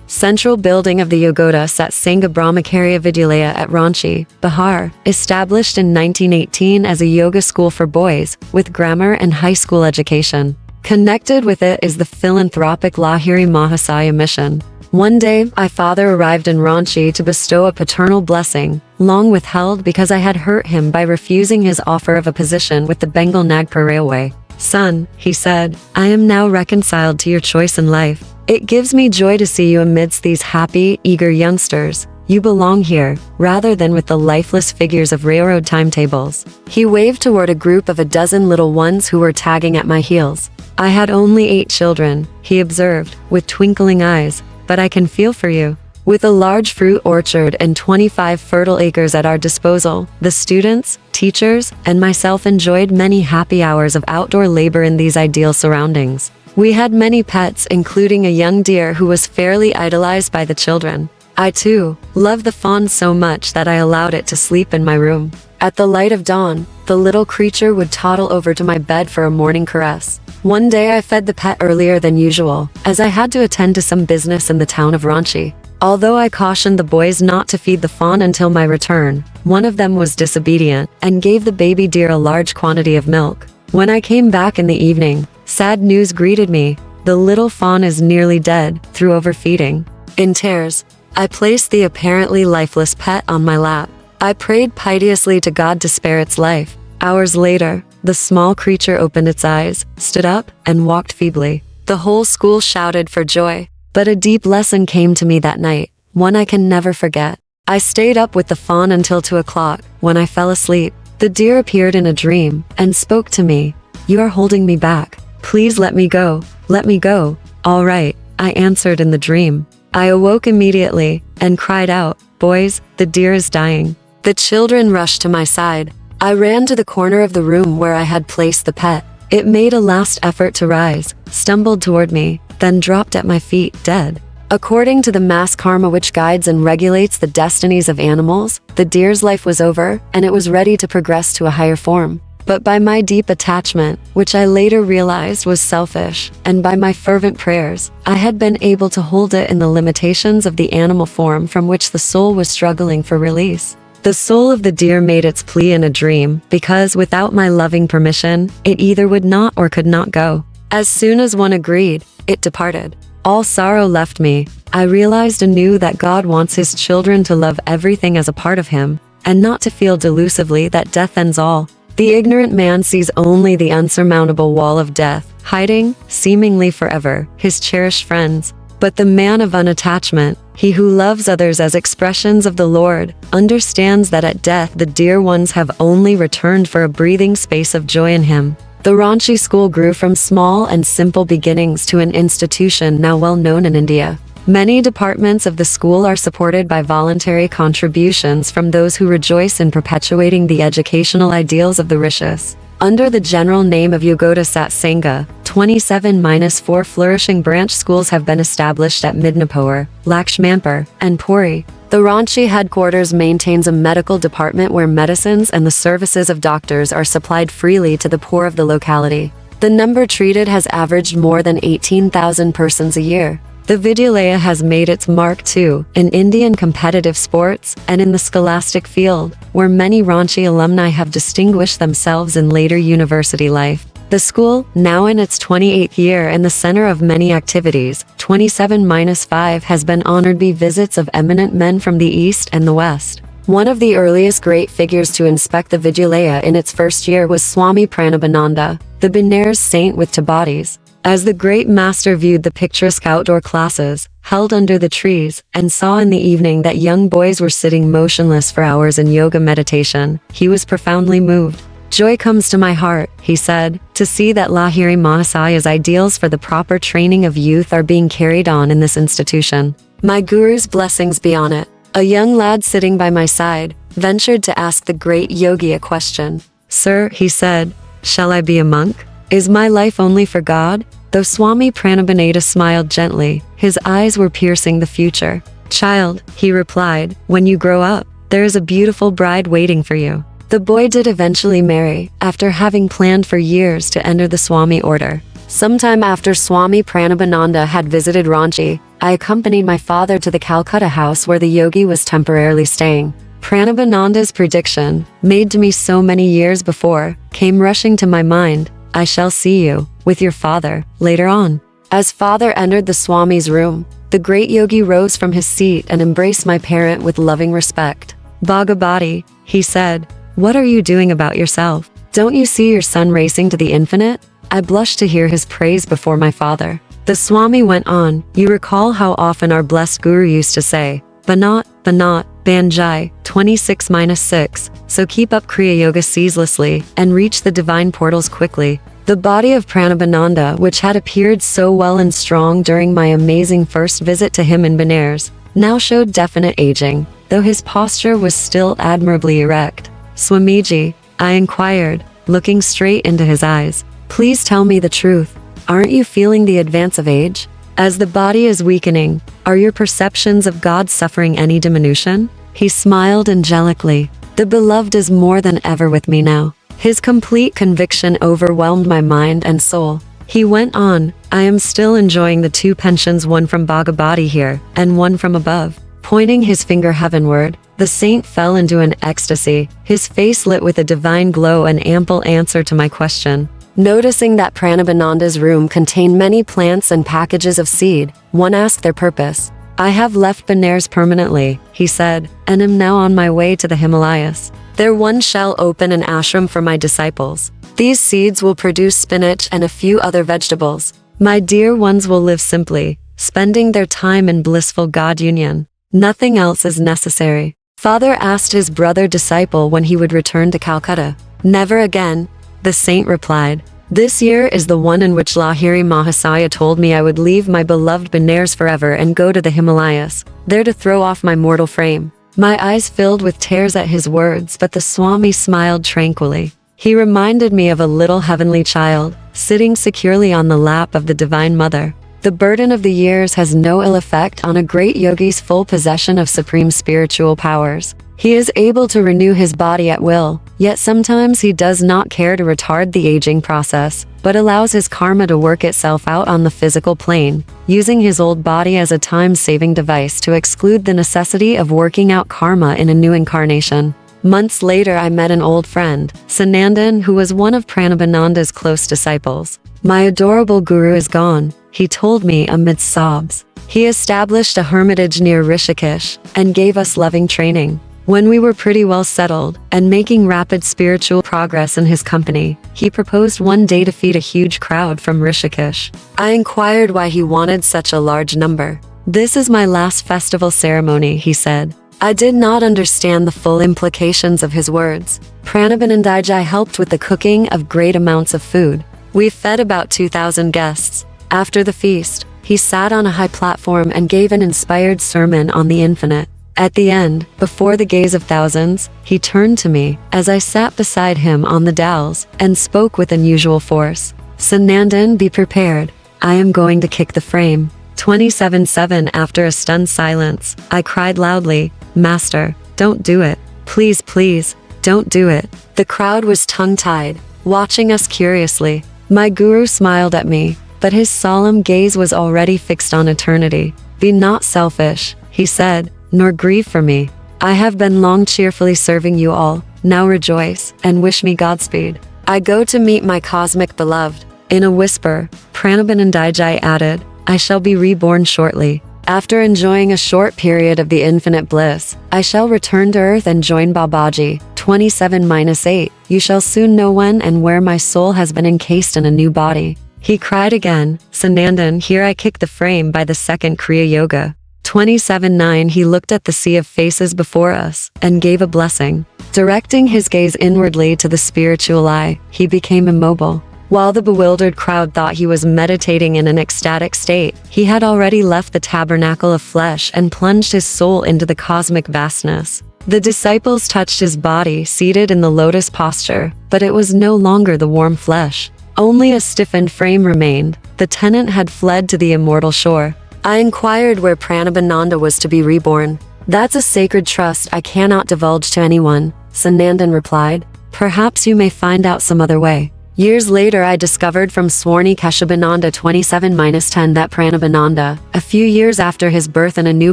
Central building of the Yogoda Satsanga Brahmacharya Vidyalaya at Ranchi, Bihar. Established in 1918 as a yoga school for boys, with grammar and high school education. Connected with it is the philanthropic Lahiri Mahasaya mission. One day, my father arrived in Ranchi to bestow a paternal blessing, long withheld because I had hurt him by refusing his offer of a position with the Bengal Nagpur Railway. Son, he said, I am now reconciled to your choice in life. It gives me joy to see you amidst these happy, eager youngsters. You belong here, rather than with the lifeless figures of railroad timetables. He waved toward a group of a dozen little ones who were tagging at my heels. I had only 8 children, he observed, with twinkling eyes, but I can feel for you. With a large fruit orchard and 25 fertile acres at our disposal, the students, teachers, and myself enjoyed many happy hours of outdoor labor in these ideal surroundings. We had many pets, including a young deer who was fairly idolized by the children. I too loved the fawn so much that I allowed it to sleep in my room. At the light of dawn, the little creature would toddle over to my bed for a morning caress. One day I fed the pet earlier than usual, as I had to attend to some business in the town of Ranchi. Although I cautioned the boys not to feed the fawn until my return, one of them was disobedient and gave the baby deer a large quantity of milk. When I came back in the evening, sad news greeted me. The little fawn is nearly dead through overfeeding. In tears, I placed the apparently lifeless pet on my lap. I prayed piteously to God to spare its life. Hours later, the small creature opened its eyes, stood up, and walked feebly. The whole school shouted for joy. But a deep lesson came to me that night, one I can never forget. I stayed up with the fawn until 2 o'clock. When I fell asleep, the deer appeared in a dream and spoke to me. You are holding me back. Please let me go. Let me go. All right, I answered in the dream. I awoke immediately and cried out, Boys, the deer is dying. The children rushed to my side. I ran to the corner of the room where I had placed the pet. It made a last effort to rise, stumbled toward me, then dropped at my feet, dead. According to the mass karma which guides and regulates the destinies of animals, the deer's life was over, and it was ready to progress to a higher form. But by my deep attachment, which I later realized was selfish, and by my fervent prayers, I had been able to hold it in the limitations of the animal form from which the soul was struggling for release. The soul of the deer made its plea in a dream, because without my loving permission, it either would not or could not go. As soon as one agreed, it departed. All sorrow left me. I realized anew that God wants his children to love everything as a part of him, and not to feel delusively that death ends all. The ignorant man sees only the unsurmountable wall of death, hiding, seemingly forever, his cherished friends. But the man of unattachment, he who loves others as expressions of the Lord, understands that at death the dear ones have only returned for a breathing space of joy in him. The Ranchi school grew from small and simple beginnings to an institution now well known in India. Many departments of the school are supported by voluntary contributions from those who rejoice in perpetuating the educational ideals of the rishis. Under the general name of Yogoda Satsanga, 27-4 flourishing branch schools have been established at Midnapore, Lakshmanpur, and Puri. The Ranchi headquarters maintains a medical department where medicines and the services of doctors are supplied freely to the poor of the locality. The number treated has averaged more than 18,000 persons a year. The Vidyalaya has made its mark too in Indian competitive sports and in the scholastic field, where many Ranchi alumni have distinguished themselves in later university life. The school, now in its 28th year and the center of many activities, 27-5 has been honored by visits of eminent men from the East and the West. One of the earliest great figures to inspect the Vidyalaya in its first year was Swami Pranabananda, the Benares saint with two bodies. As the great master viewed the picturesque outdoor classes, held under the trees, and saw in the evening that young boys were sitting motionless for hours in yoga meditation, he was profoundly moved. Joy comes to my heart, he said, to see that Lahiri Mahasaya's ideals for the proper training of youth are being carried on in this institution. My guru's blessings be on it. A young lad sitting by my side ventured to ask the great yogi a question. Sir, he said, shall I be a monk? Is my life only for God? Though Swami Pranabananda smiled gently, his eyes were piercing the future. Child, he replied, when you grow up, there is a beautiful bride waiting for you. The boy did eventually marry, after having planned for years to enter the Swami order. Sometime after Swami Pranabananda had visited Ranchi, I accompanied my father to the Calcutta house where the yogi was temporarily staying. Pranabananda's prediction, made to me so many years before, came rushing to my mind. I shall see you, with your father, later on. As father entered the Swami's room, the great yogi rose from his seat and embraced my parent with loving respect. Bhagavati, he said, what are you doing about yourself? Don't you see your son racing to the infinite? I blushed to hear his praise before my father. The Swami went on, you recall how often our blessed Guru used to say, Banat, Banat, Banjai, 26-6, so keep up Kriya Yoga ceaselessly, and reach the divine portals quickly. The body of Pranabananda, which had appeared so well and strong during my amazing first visit to him in Benares, now showed definite aging, though his posture was still admirably erect. Swamiji, I inquired, looking straight into his eyes, please tell me the truth. Aren't you feeling the advance of age? As the body is weakening, are your perceptions of God suffering any diminution? He smiled angelically. The beloved is more than ever with me now. His complete conviction overwhelmed my mind and soul. He went on, I am still enjoying the 2 pensions, one from Bhagavati here, and one from above. Pointing his finger heavenward, the saint fell into an ecstasy, his face lit with a divine glow and ample answer to my question. Noticing that Pranabananda's room contained many plants and packages of seed, one asked their purpose. I have left Benares permanently, he said, and am now on my way to the Himalayas. There one shall open an ashram for my disciples. These seeds will produce spinach and a few other vegetables. My dear ones will live simply, spending their time in blissful God union. Nothing else is necessary. Father asked his brother disciple when he would return to Calcutta. Never again, the saint replied. This year is the one in which Lahiri Mahasaya told me I would leave my beloved Benares forever and go to the Himalayas, there to throw off my mortal frame. My eyes filled with tears at his words, but the Swami smiled tranquilly. He reminded me of a little heavenly child, sitting securely on the lap of the Divine Mother. The burden of the years has no ill effect on a great yogi's full possession of supreme spiritual powers. He is able to renew his body at will, yet sometimes he does not care to retard the aging process, but allows his karma to work itself out on the physical plane, using his old body as a time-saving device to exclude the necessity of working out karma in a new incarnation. Months later I met an old friend, Sanandan, who was one of Pranabananda's close disciples. My adorable guru is gone, he told me amidst sobs. He established a hermitage near Rishikesh, and gave us loving training. When we were pretty well settled, and making rapid spiritual progress in his company, he proposed one day to feed a huge crowd from Rishikesh. I inquired why he wanted such a large number. This is my last festival ceremony, he said. I did not understand the full implications of his words. Pranabananda helped with the cooking of great amounts of food. We fed about 2,000 guests. After the feast, he sat on a high platform and gave an inspired sermon on the infinite. At the end, before the gaze of thousands, he turned to me, as I sat beside him on the dowels, and spoke with unusual force. Sanandan, be prepared. I am going to kick the frame. 27-7. After a stunned silence, I cried loudly, Master, don't do it. Please, please, don't do it. The crowd was tongue-tied, watching us curiously. My guru smiled at me, but his solemn gaze was already fixed on eternity. Be not selfish, he said, nor grieve for me. I have been long cheerfully serving you all, now rejoice, and wish me Godspeed. I go to meet my cosmic beloved. In a whisper, Pranabananda added, I shall be reborn shortly. After enjoying a short period of the infinite bliss, I shall return to earth and join Babaji. 27-8. You shall soon know when and where my soul has been encased in a new body. He cried again, Sanandan, here I kick the frame by the second Kriya Yoga. 27-9. He looked at the sea of faces before us, and gave a blessing. Directing his gaze inwardly to the spiritual eye, he became immobile. While the bewildered crowd thought he was meditating in an ecstatic state, he had already left the tabernacle of flesh and plunged his soul into the cosmic vastness. The disciples touched his body seated in the lotus posture, but it was no longer the warm flesh. Only a stiffened frame remained. The tenant had fled to the immortal shore. I inquired where Pranabananda was to be reborn. That's a sacred trust I cannot divulge to anyone. Sanandan replied. Perhaps you may find out some other way. Years later I discovered from Swami Keshabananda 27-10 that Pranabananda, a few years after his birth in a new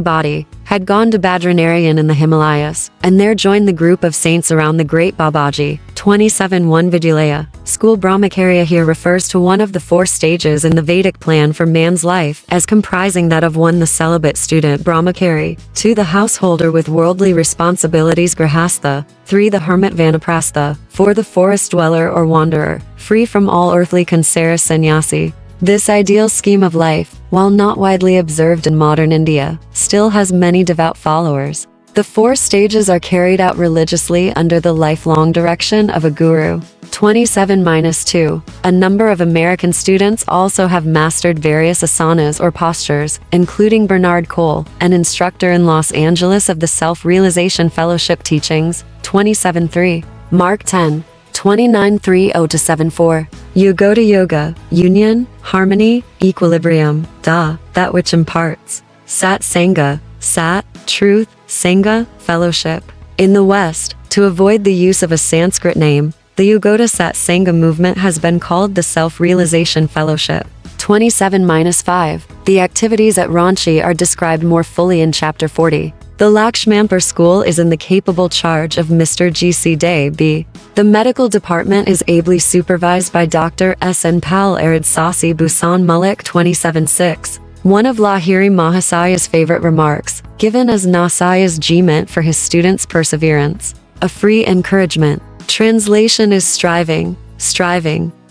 body, had gone to Badrinarayan in the Himalayas, and there joined the group of saints around the great Babaji. 27-1 Vidyalaya. School Brahmacharya here refers to one of the 4 stages in the Vedic plan for man's life, as comprising that of 1 the celibate student Brahmachari, 2 the householder with worldly responsibilities Grihastha, 3 the hermit Vanaprastha, 4 the forest dweller or wanderer, free from all earthly concerns sannyasi. This ideal scheme of life, while not widely observed in modern India, still has many devout followers. The 4 stages are carried out religiously under the lifelong direction of a guru. 27-2. A number of American students also have mastered various asanas or postures, including Bernard Cole, an instructor in Los Angeles of the Self-Realization Fellowship teachings. 27-3. Mark 10. 29-30-74. Yogoda Yoga, union, harmony, equilibrium, that which imparts. Sat Sangha, Sat, truth, Sangha, fellowship. In the West, to avoid the use of a Sanskrit name, the Yogoda Sat Sangha movement has been called the Self-Realization Fellowship. 27-5. The activities at Ranchi are described more fully in Chapter 40. The Lakshmampur School is in the capable charge of Mr. G.C. Day B. The medical department is ably supervised by Dr. S. N. Pal Arid Sasi Busan Mullik 27-6. One of Lahiri Mahasaya's favorite remarks, given as Nasaya's G-ment for his students' perseverance. A free encouragement. Translation is striving,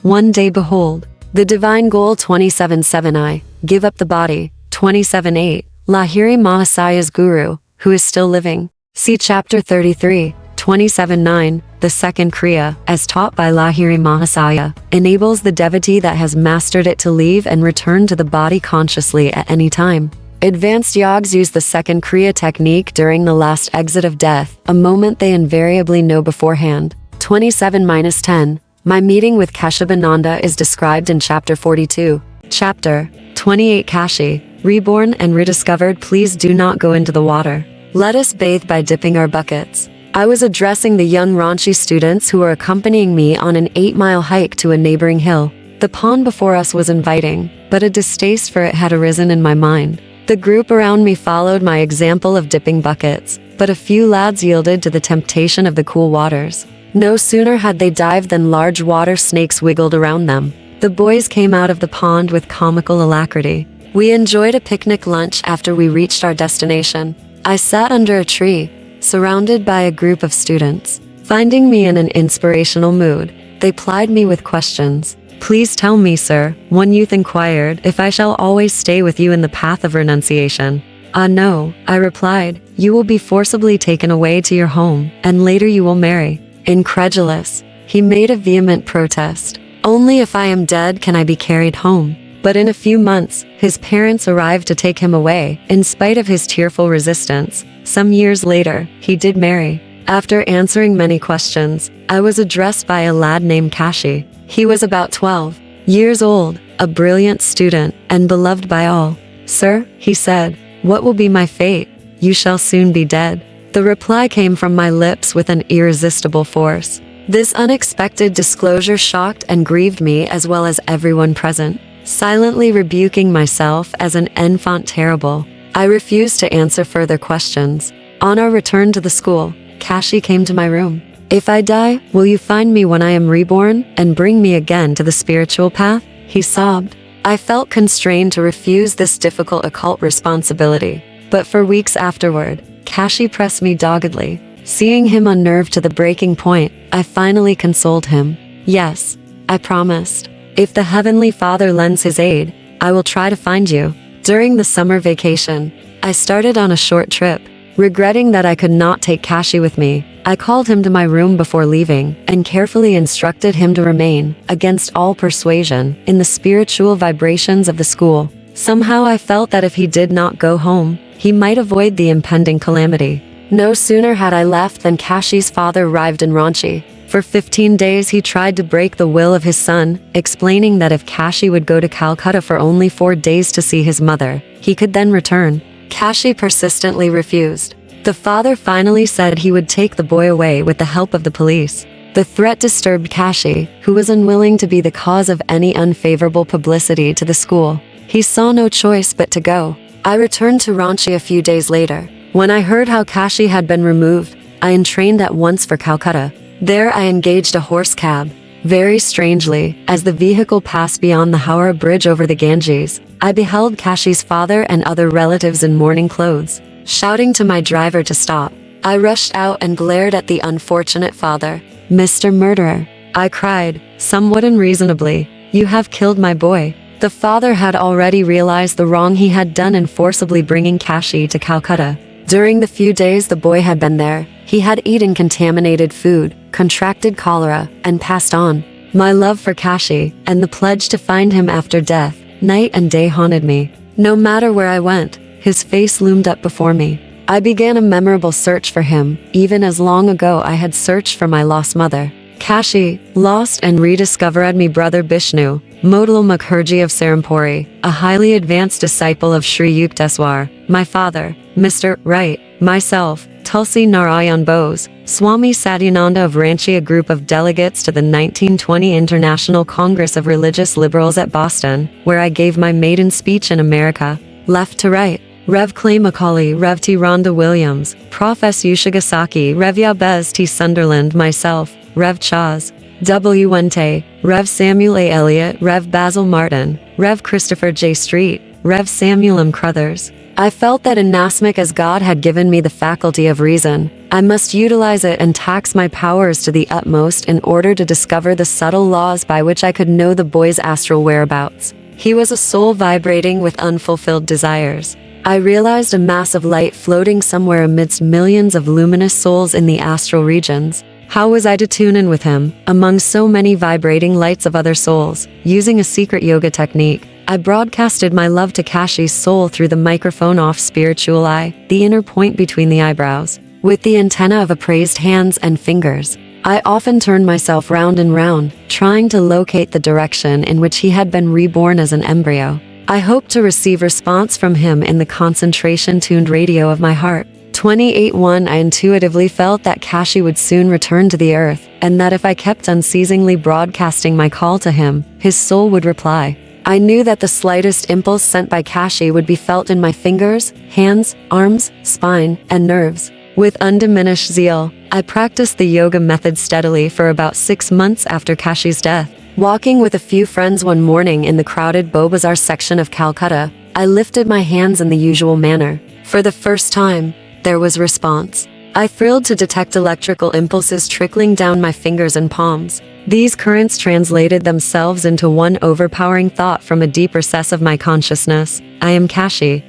one day behold. The divine goal 27-7 give up the body. 27-8. Lahiri Mahasaya's guru, who is still living. See Chapter 33. 27-9. The second Kriya, as taught by Lahiri Mahasaya, enables the devotee that has mastered it to leave and return to the body consciously at any time. Advanced yogs use the second Kriya technique during the last exit of death, a moment they invariably know beforehand. 27-10. My meeting with Keshabananda is described in Chapter 42. Chapter 28 Kashi, reborn and rediscovered. Please do not go into the water. Let us bathe by dipping our buckets. I was addressing the young Ranchi students who were accompanying me on an 8-mile hike to a neighboring hill. The pond before us was inviting, but a distaste for it had arisen in my mind. The group around me followed my example of dipping buckets, but a few lads yielded to the temptation of the cool waters. No sooner had they dived than large water snakes wiggled around them. The boys came out of the pond with comical alacrity. We enjoyed a picnic lunch after we reached our destination. I sat under a tree, surrounded by a group of students. Finding me in an inspirational mood, they plied me with questions. Please tell me, sir, one youth inquired, if I shall always stay with you in the path of renunciation. Ah no, I replied, you will be forcibly taken away to your home, and later you will marry. Incredulous, he made a vehement protest. Only if I am dead can I be carried home. But in a few months, his parents arrived to take him away, in spite of his tearful resistance. Some years later, he did marry. After answering many questions, I was addressed by a lad named Kashi. He was about 12 years old, a brilliant student, and beloved by all. Sir, he said, what will be my fate? You shall soon be dead. The reply came from my lips with an irresistible force. This unexpected disclosure shocked and grieved me as well as everyone present. Silently rebuking myself as an enfant terrible, I refused to answer further questions. On our return to the school, Kashi came to my room. If I die, will you find me when I am reborn and bring me again to the spiritual path? He sobbed. I felt constrained to refuse this difficult occult responsibility, but for weeks afterward, Kashi pressed me doggedly. Seeing him unnerved to the breaking point, I finally consoled him. Yes, I promised. If the Heavenly Father lends his aid, I will try to find you. During the summer vacation, I started on a short trip. Regretting that I could not take Kashi with me, I called him to my room before leaving and carefully instructed him to remain, against all persuasion, in the spiritual vibrations of the school. Somehow I felt that if he did not go home, he might avoid the impending calamity. No sooner had I left than Kashi's father arrived in Ranchi. For 15 days he tried to break the will of his son, explaining that if Kashi would go to Calcutta for only 4 days to see his mother, he could then return. Kashi persistently refused. The father finally said he would take the boy away with the help of the police. The threat disturbed Kashi, who was unwilling to be the cause of any unfavorable publicity to the school. He saw no choice but to go. I returned to Ranchi a few days later. When I heard how Kashi had been removed, I entrained at once for Calcutta. There I engaged a horse cab. Very strangely, as the vehicle passed beyond the Howrah Bridge over the Ganges, I beheld Kashi's father and other relatives in mourning clothes. Shouting to my driver to stop, I rushed out and glared at the unfortunate father. "Mr. Murderer," I cried, somewhat unreasonably, "you have killed my boy." The father had already realized the wrong he had done in forcibly bringing Kashi to Calcutta. During the few days the boy had been there, he had eaten contaminated food, contracted cholera, and passed on. My love for Kashi, and the pledge to find him after death, night and day haunted me. No matter where I went, his face loomed up before me. I began a memorable search for him, even as long ago I had searched for my lost mother. Kashi, lost and rediscovered me brother Bishnu, Modal Mukherjee of Serampore, a highly advanced disciple of Sri Yukteswar, my father, Mr. Right, myself, Tulsi Narayan Bose, Swami Satyananda of Ranchi, a group of delegates to the 1920 International Congress of Religious Liberals at Boston, where I gave my maiden speech in America. Left to right, Rev. Clay Macaulay, Rev. T. Rhonda Williams, Prof. S. Yushigasaki, Rev. Yabez T. Sunderland, myself, Rev. Chaz W. Wente, Rev. Samuel A. Elliott, Rev. Basil Martin, Rev. Christopher J. Street, Rev. Samuel M. Crothers. I felt that inasmuch as God had given me the faculty of reason, I must utilize it and tax my powers to the utmost in order to discover the subtle laws by which I could know the boy's astral whereabouts. He was a soul vibrating with unfulfilled desires. I realized a mass of light floating somewhere amidst millions of luminous souls in the astral regions. How was I to tune in with him, among so many vibrating lights of other souls? Using a secret yoga technique, I broadcasted my love to Kashi's soul through the microphone off spiritual eye, the inner point between the eyebrows, with the antenna of appraised hands and fingers. I often turned myself round and round, trying to locate the direction in which he had been reborn as an embryo. I hoped to receive response from him in the concentration-tuned radio of my heart. 28:1 I intuitively felt that Kashi would soon return to the earth, and that if I kept unceasingly broadcasting my call to him, his soul would reply. I knew that the slightest impulse sent by Kashi would be felt in my fingers, hands, arms, spine, and nerves. With undiminished zeal, I practiced the yoga method steadily for about 6 months after Kashi's death. Walking with a few friends one morning in the crowded Beaubazar section of Calcutta, I lifted my hands in the usual manner. For the first time, there was response. I thrilled to detect electrical impulses trickling down my fingers and palms. These currents translated themselves into one overpowering thought from a deep recess of my consciousness. I am Kashi,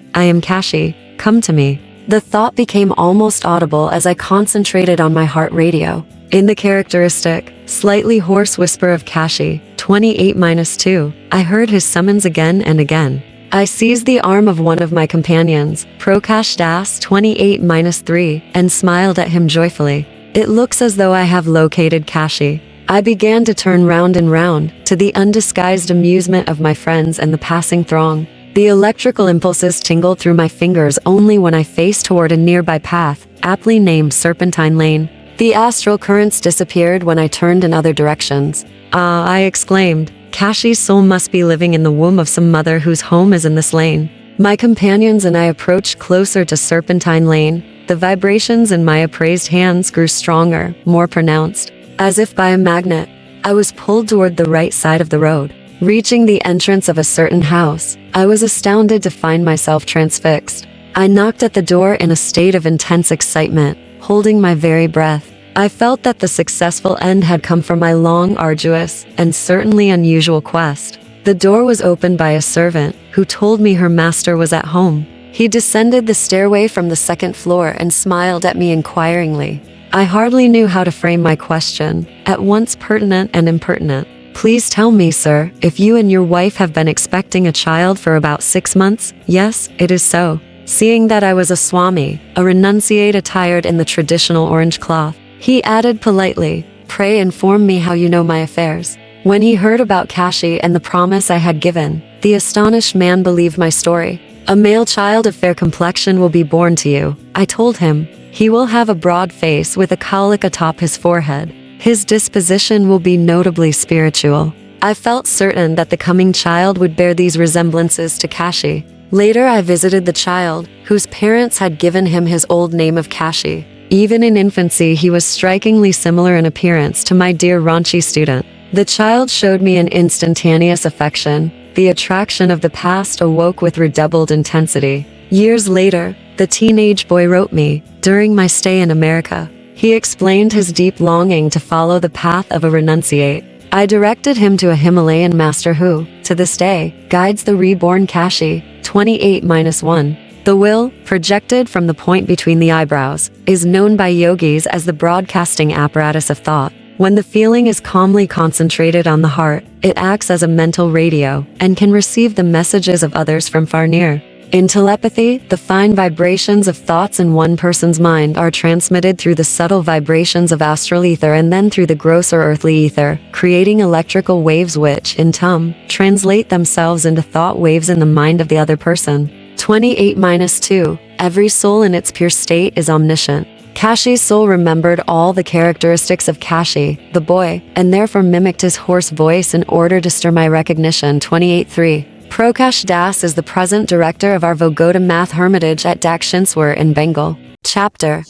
come to me. The thought became almost audible as I concentrated on my heart radio. In the characteristic, slightly hoarse whisper of Kashi, 28-2, I heard his summons again and again. I seized the arm of one of my companions, Prakash Das 28-3, and smiled at him joyfully. It looks as though I have located Kashi. I began to turn round and round, to the undisguised amusement of my friends and the passing throng. The electrical impulses tingled through my fingers only when I faced toward a nearby path, aptly named Serpentine Lane. The astral currents disappeared when I turned in other directions. "Ah," I exclaimed, "Kashi's soul must be living in the womb of some mother whose home is in this lane." My companions and I approached closer to Serpentine Lane. The vibrations in my appraised hands grew stronger, more pronounced. As if by a magnet, I was pulled toward the right side of the road. Reaching the entrance of a certain house, I was astounded to find myself transfixed. I knocked at the door in a state of intense excitement, holding my very breath. I felt that the successful end had come for my long, arduous, and certainly unusual quest. The door was opened by a servant, who told me her master was at home. He descended the stairway from the second floor and smiled at me inquiringly. I hardly knew how to frame my question, at once pertinent and impertinent. "Please tell me, sir, if you and your wife have been expecting a child for about 6 months?" "Yes, it is so." Seeing that I was a Swami, a renunciate attired in the traditional orange cloth, he added politely, "Pray inform me how you know my affairs." When he heard about Kashi and the promise I had given, the astonished man believed my story. A male child of fair complexion will be born to you, I told him. He will have a broad face with a cowlick atop his forehead. His disposition will be notably spiritual. I felt certain that the coming child would bear these resemblances to Kashi. Later I visited the child, whose parents had given him his old name of Kashi. Even in infancy he was strikingly similar in appearance to my dear Ranchi student. The child showed me an instantaneous affection. The attraction of the past awoke with redoubled intensity. Years later, the teenage boy wrote me, during my stay in America. He explained his deep longing to follow the path of a renunciate. I directed him to a Himalayan master who, to this day, guides the reborn Kashi, 28-1. The will, projected from the point between the eyebrows, is known by yogis as the broadcasting apparatus of thought. When the feeling is calmly concentrated on the heart, it acts as a mental radio and can receive the messages of others from far near. In telepathy, the fine vibrations of thoughts in one person's mind are transmitted through the subtle vibrations of astral ether and then through the grosser earthly ether, creating electrical waves which, in turn, translate themselves into thought waves in the mind of the other person. 28-2. Every soul in its pure state is omniscient. Kashi's soul remembered all the characteristics of Kashi, the boy, and therefore mimicked his hoarse voice in order to stir my recognition. 28-3. Prakash Das is the present director of our Vogoda Math Hermitage at Dakshinswar in Bengal. Chapter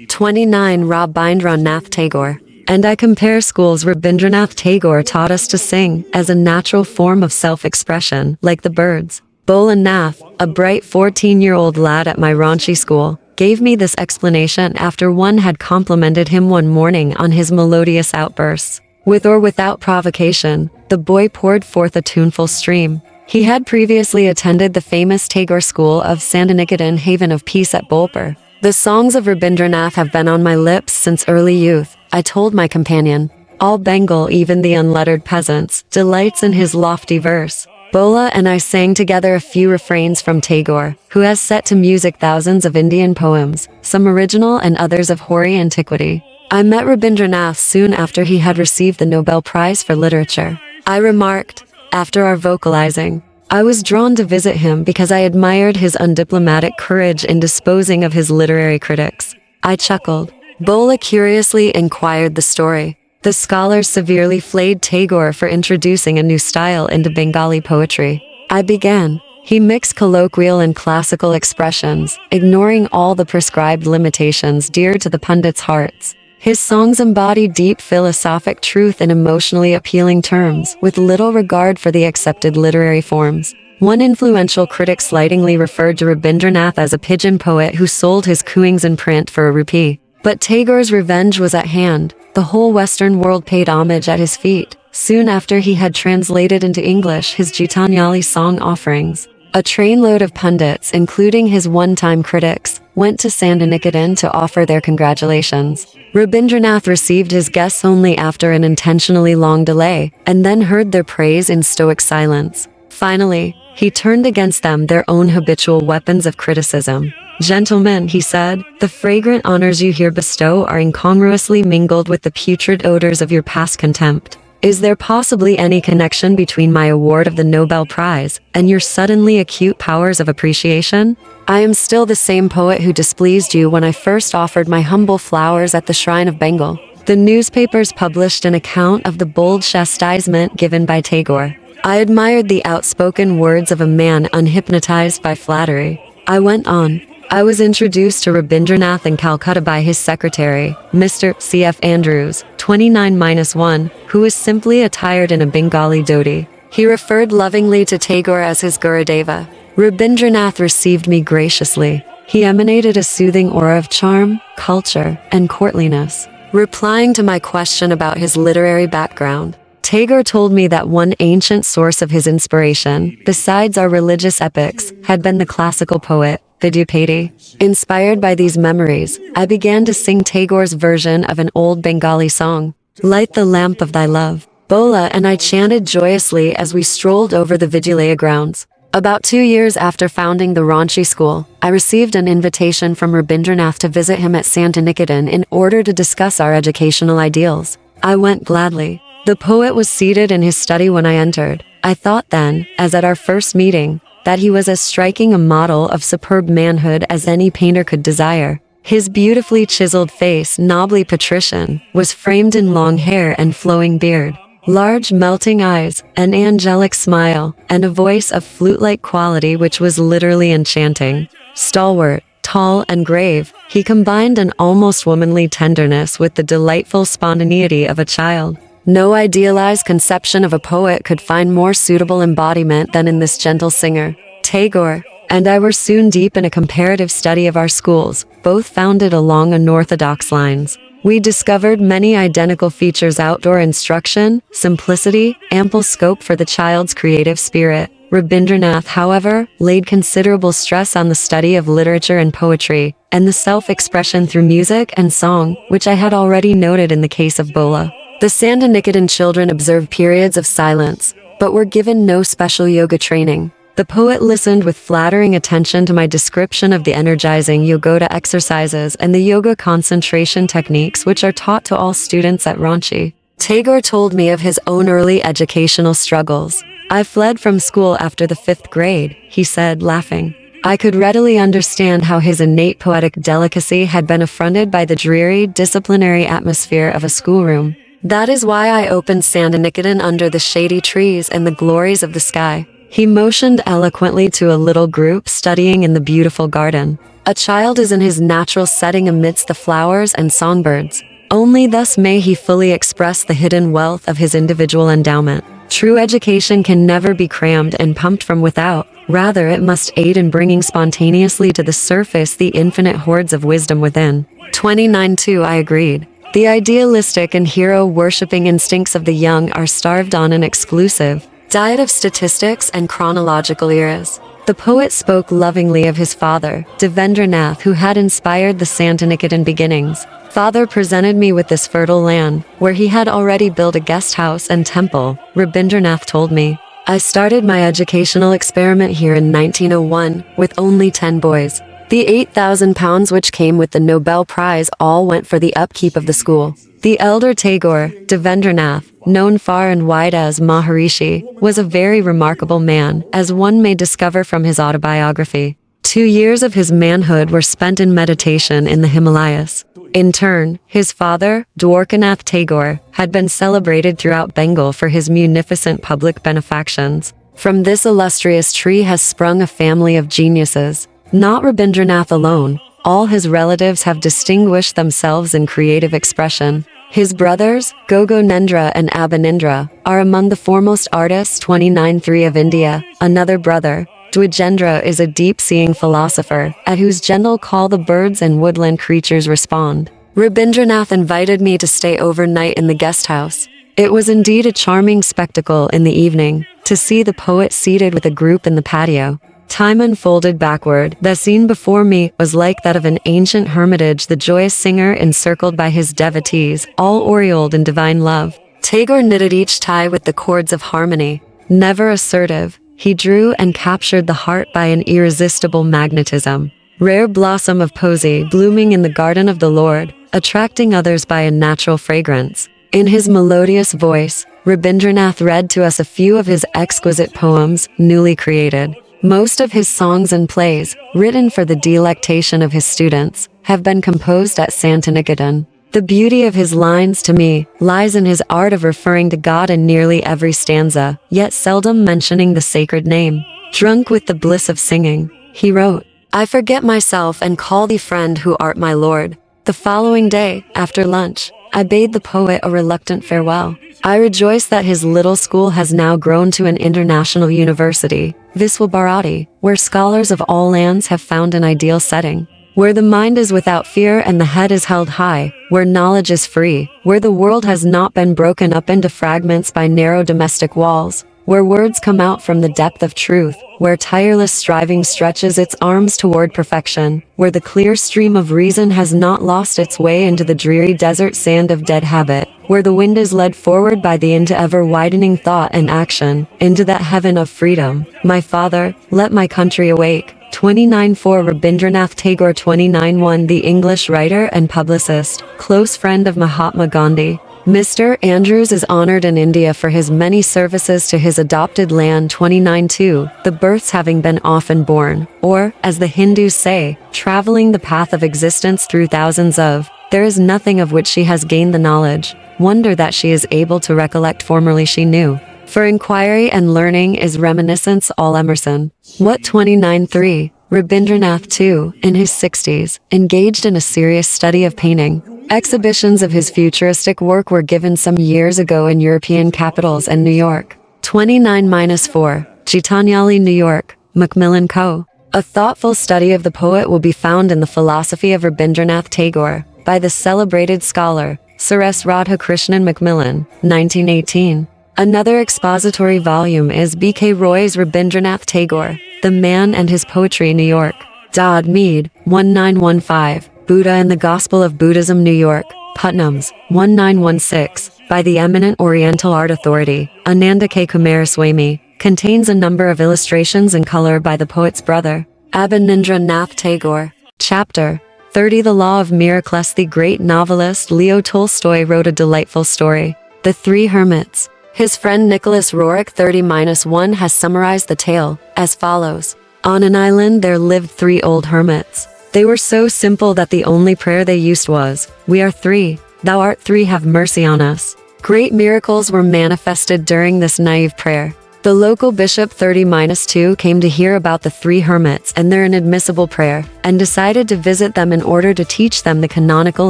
29. Rabindranath Tagore. And I compare schools. Rabindranath Tagore taught us to sing as a natural form of self-expression, like the birds. Bola Nath, a bright 14-year-old lad at my Ranchi school, gave me this explanation after one had complimented him one morning on his melodious outbursts. With or without provocation, the boy poured forth a tuneful stream. He had previously attended the famous Tagore school of Santiniketan Haven of Peace at Bolpur. The songs of Rabindranath have been on my lips since early youth, I told my companion. All Bengal, even the unlettered peasants, delights in his lofty verse. Bola and I sang together a few refrains from Tagore, who has set to music thousands of Indian poems, some original and others of hoary antiquity. I met Rabindranath soon after he had received the Nobel Prize for Literature. I remarked, after our vocalizing, I was drawn to visit him because I admired his undiplomatic courage in disposing of his literary critics. I chuckled. Bola curiously inquired the story. The scholars severely flayed Tagore for introducing a new style into Bengali poetry. I began. He mixed colloquial and classical expressions, ignoring all the prescribed limitations dear to the pundits' hearts. His songs embody deep philosophic truth in emotionally appealing terms, with little regard for the accepted literary forms. One influential critic slightingly referred to Rabindranath as a pigeon poet who sold his cooings in print for a rupee. But Tagore's revenge was at hand. The whole Western world paid homage at his feet, soon after he had translated into English his Gitanjali song offerings. A trainload of pundits, including his one-time critics, went to Santiniketan to offer their congratulations. Rabindranath received his guests only after an intentionally long delay, and then heard their praise in stoic silence. Finally, he turned against them their own habitual weapons of criticism. Gentlemen, he said, the fragrant honors you here bestow are incongruously mingled with the putrid odors of your past contempt. Is there possibly any connection between my award of the Nobel Prize and your suddenly acute powers of appreciation? I am still the same poet who displeased you when I first offered my humble flowers at the shrine of Bengal. The newspapers published an account of the bold chastisement given by Tagore. I admired the outspoken words of a man unhypnotized by flattery. I went on. I was introduced to Rabindranath in Calcutta by his secretary, Mr. C.F. Andrews, 29-1, who was simply attired in a Bengali dhoti. He referred lovingly to Tagore as his Gurudeva. Rabindranath received me graciously. He emanated a soothing aura of charm, culture, and courtliness. Replying to my question about his literary background, Tagore told me that one ancient source of his inspiration, besides our religious epics, had been the classical poet, Vidyapati. Inspired by these memories, I began to sing Tagore's version of an old Bengali song, Light the Lamp of Thy Love. Bola and I chanted joyously as we strolled over the Vidyalaya grounds. About 2 years after founding the Ranchi school, I received an invitation from Rabindranath to visit him at Santiniketan in order to discuss our educational ideals. I went gladly. The poet was seated in his study when I entered. I thought then, as at our first meeting, that he was as striking a model of superb manhood as any painter could desire. His beautifully chiseled face, nobly patrician, was framed in long hair and flowing beard, large melting eyes, an angelic smile, and a voice of flute-like quality which was literally enchanting. Stalwart, tall and grave, he combined an almost womanly tenderness with the delightful spontaneity of a child. No idealized conception of a poet could find more suitable embodiment than in this gentle singer. Tagore and I were soon deep in a comparative study of our schools, both founded along unorthodox lines. We discovered many identical features: outdoor instruction, simplicity, ample scope for the child's creative spirit. Rabindranath, however, laid considerable stress on the study of literature and poetry, and the self-expression through music and song, which I had already noted in the case of Bola. The Sandaniketan children observed periods of silence, but were given no special yoga training. The poet listened with flattering attention to my description of the energizing yogoda exercises and the yoga concentration techniques which are taught to all students at Ranchi. Tagore told me of his own early educational struggles. "I fled from school after the 5th grade," he said, laughing. I could readily understand how his innate poetic delicacy had been affronted by the dreary, disciplinary atmosphere of a schoolroom. "That is why I opened Sandaniketan under the shady trees and the glories of the sky." He motioned eloquently to a little group studying in the beautiful garden. "A child is in his natural setting amidst the flowers and songbirds. Only thus may he fully express the hidden wealth of his individual endowment. True education can never be crammed and pumped from without. Rather, it must aid in bringing spontaneously to the surface the infinite hordes of wisdom within." 29-2 I agreed. The idealistic and hero-worshipping instincts of the young are starved on an exclusive diet of statistics and chronological eras. The poet spoke lovingly of his father, Devendranath, who had inspired the Sandaniketan beginnings. "Father presented me with this fertile land, where he had already built a guest house and temple," Rabindranath told me. "I started my educational experiment here in 1901, with only 10 boys. The £8,000 which came with the Nobel Prize all went for the upkeep of the school." The elder Tagore, Devendranath, known far and wide as Maharishi, was a very remarkable man, as one may discover from his autobiography. 2 years of his manhood were spent in meditation in the Himalayas. In turn, his father, Dwarkanath Tagore, had been celebrated throughout Bengal for his munificent public benefactions. From this illustrious tree has sprung a family of geniuses. Not Rabindranath alone. All his relatives have distinguished themselves in creative expression. His brothers, Gogonendra and Abanindra, are among the foremost artists. 29-3 of India. Another brother, Dwijendra, is a deep-seeing philosopher, at whose gentle call the birds and woodland creatures respond. Rabindranath invited me to stay overnight in the guest house. It was indeed a charming spectacle in the evening, to see the poet seated with a group in the patio. Time unfolded backward. The scene before me was like that of an ancient hermitage, the joyous singer encircled by his devotees, all aureoled in divine love. Tagore knitted each tie with the cords of harmony. Never assertive, he drew and captured the heart by an irresistible magnetism. Rare blossom of poesy blooming in the garden of the Lord, attracting others by a natural fragrance. In his melodious voice, Rabindranath read to us a few of his exquisite poems, newly created. Most of his songs and plays, written for the delectation of his students, have been composed at Sandaniketan. The beauty of his lines, to me, lies in his art of referring to God in nearly every stanza, yet seldom mentioning the sacred name. Drunk with the bliss of singing, he wrote, "I forget myself and call thee friend who art my Lord." The following day, after lunch, I bade the poet a reluctant farewell. I rejoice that his little school has now grown to an international university, Viswabharati, where scholars of all lands have found an ideal setting, where the mind is without fear and the head is held high, where knowledge is free, where the world has not been broken up into fragments by narrow domestic walls, where words come out from the depth of truth, where tireless striving stretches its arms toward perfection, where the clear stream of reason has not lost its way into the dreary desert sand of dead habit, where the wind is led forward by the into ever-widening thought and action, into that heaven of freedom. My father, let my country awake. 29-4 Rabindranath Tagore. 29-1 The English writer and publicist, close friend of Mahatma Gandhi. Mr. Andrews is honored in India for his many services to his adopted land. 29.2 The births having been often born, or, as the Hindus say, traveling the path of existence through thousands of, there is nothing of which she has gained the knowledge, wonder that she is able to recollect formerly she knew. For inquiry and learning is reminiscence all Emerson. What 29.3 Rabindranath too, in his 60s, engaged in a serious study of painting. Exhibitions of his futuristic work were given some years ago in European capitals and New York. 29-4 Gitanyali, New York, Macmillan Co. A thoughtful study of the poet will be found in the philosophy of Rabindranath Tagore, by the celebrated scholar, Sir S. Radhakrishnan Macmillan, 1918. Another expository volume is B. K. Roy's Rabindranath Tagore, The Man and His Poetry, New York. Dodd Mead, 1915, Buddha and the Gospel of Buddhism, New York, Putnam's, 1916, by the eminent Oriental art authority, Ananda K. Kumaraswamy, contains a number of illustrations in color by the poet's brother, Abanindranath Nath Tagore. Chapter 30 The Law of Miracles. The great novelist Leo Tolstoy wrote a delightful story, The Three Hermits. His friend Nicholas Roerich 30-1 has summarized the tale as follows. On an island there lived 3 old hermits. They were so simple that the only prayer they used was, "We are 3, thou art 3, have mercy on us." Great miracles were manifested during this naive prayer. The local bishop 30-2 came to hear about the 3 hermits and their inadmissible prayer, and decided to visit them in order to teach them the canonical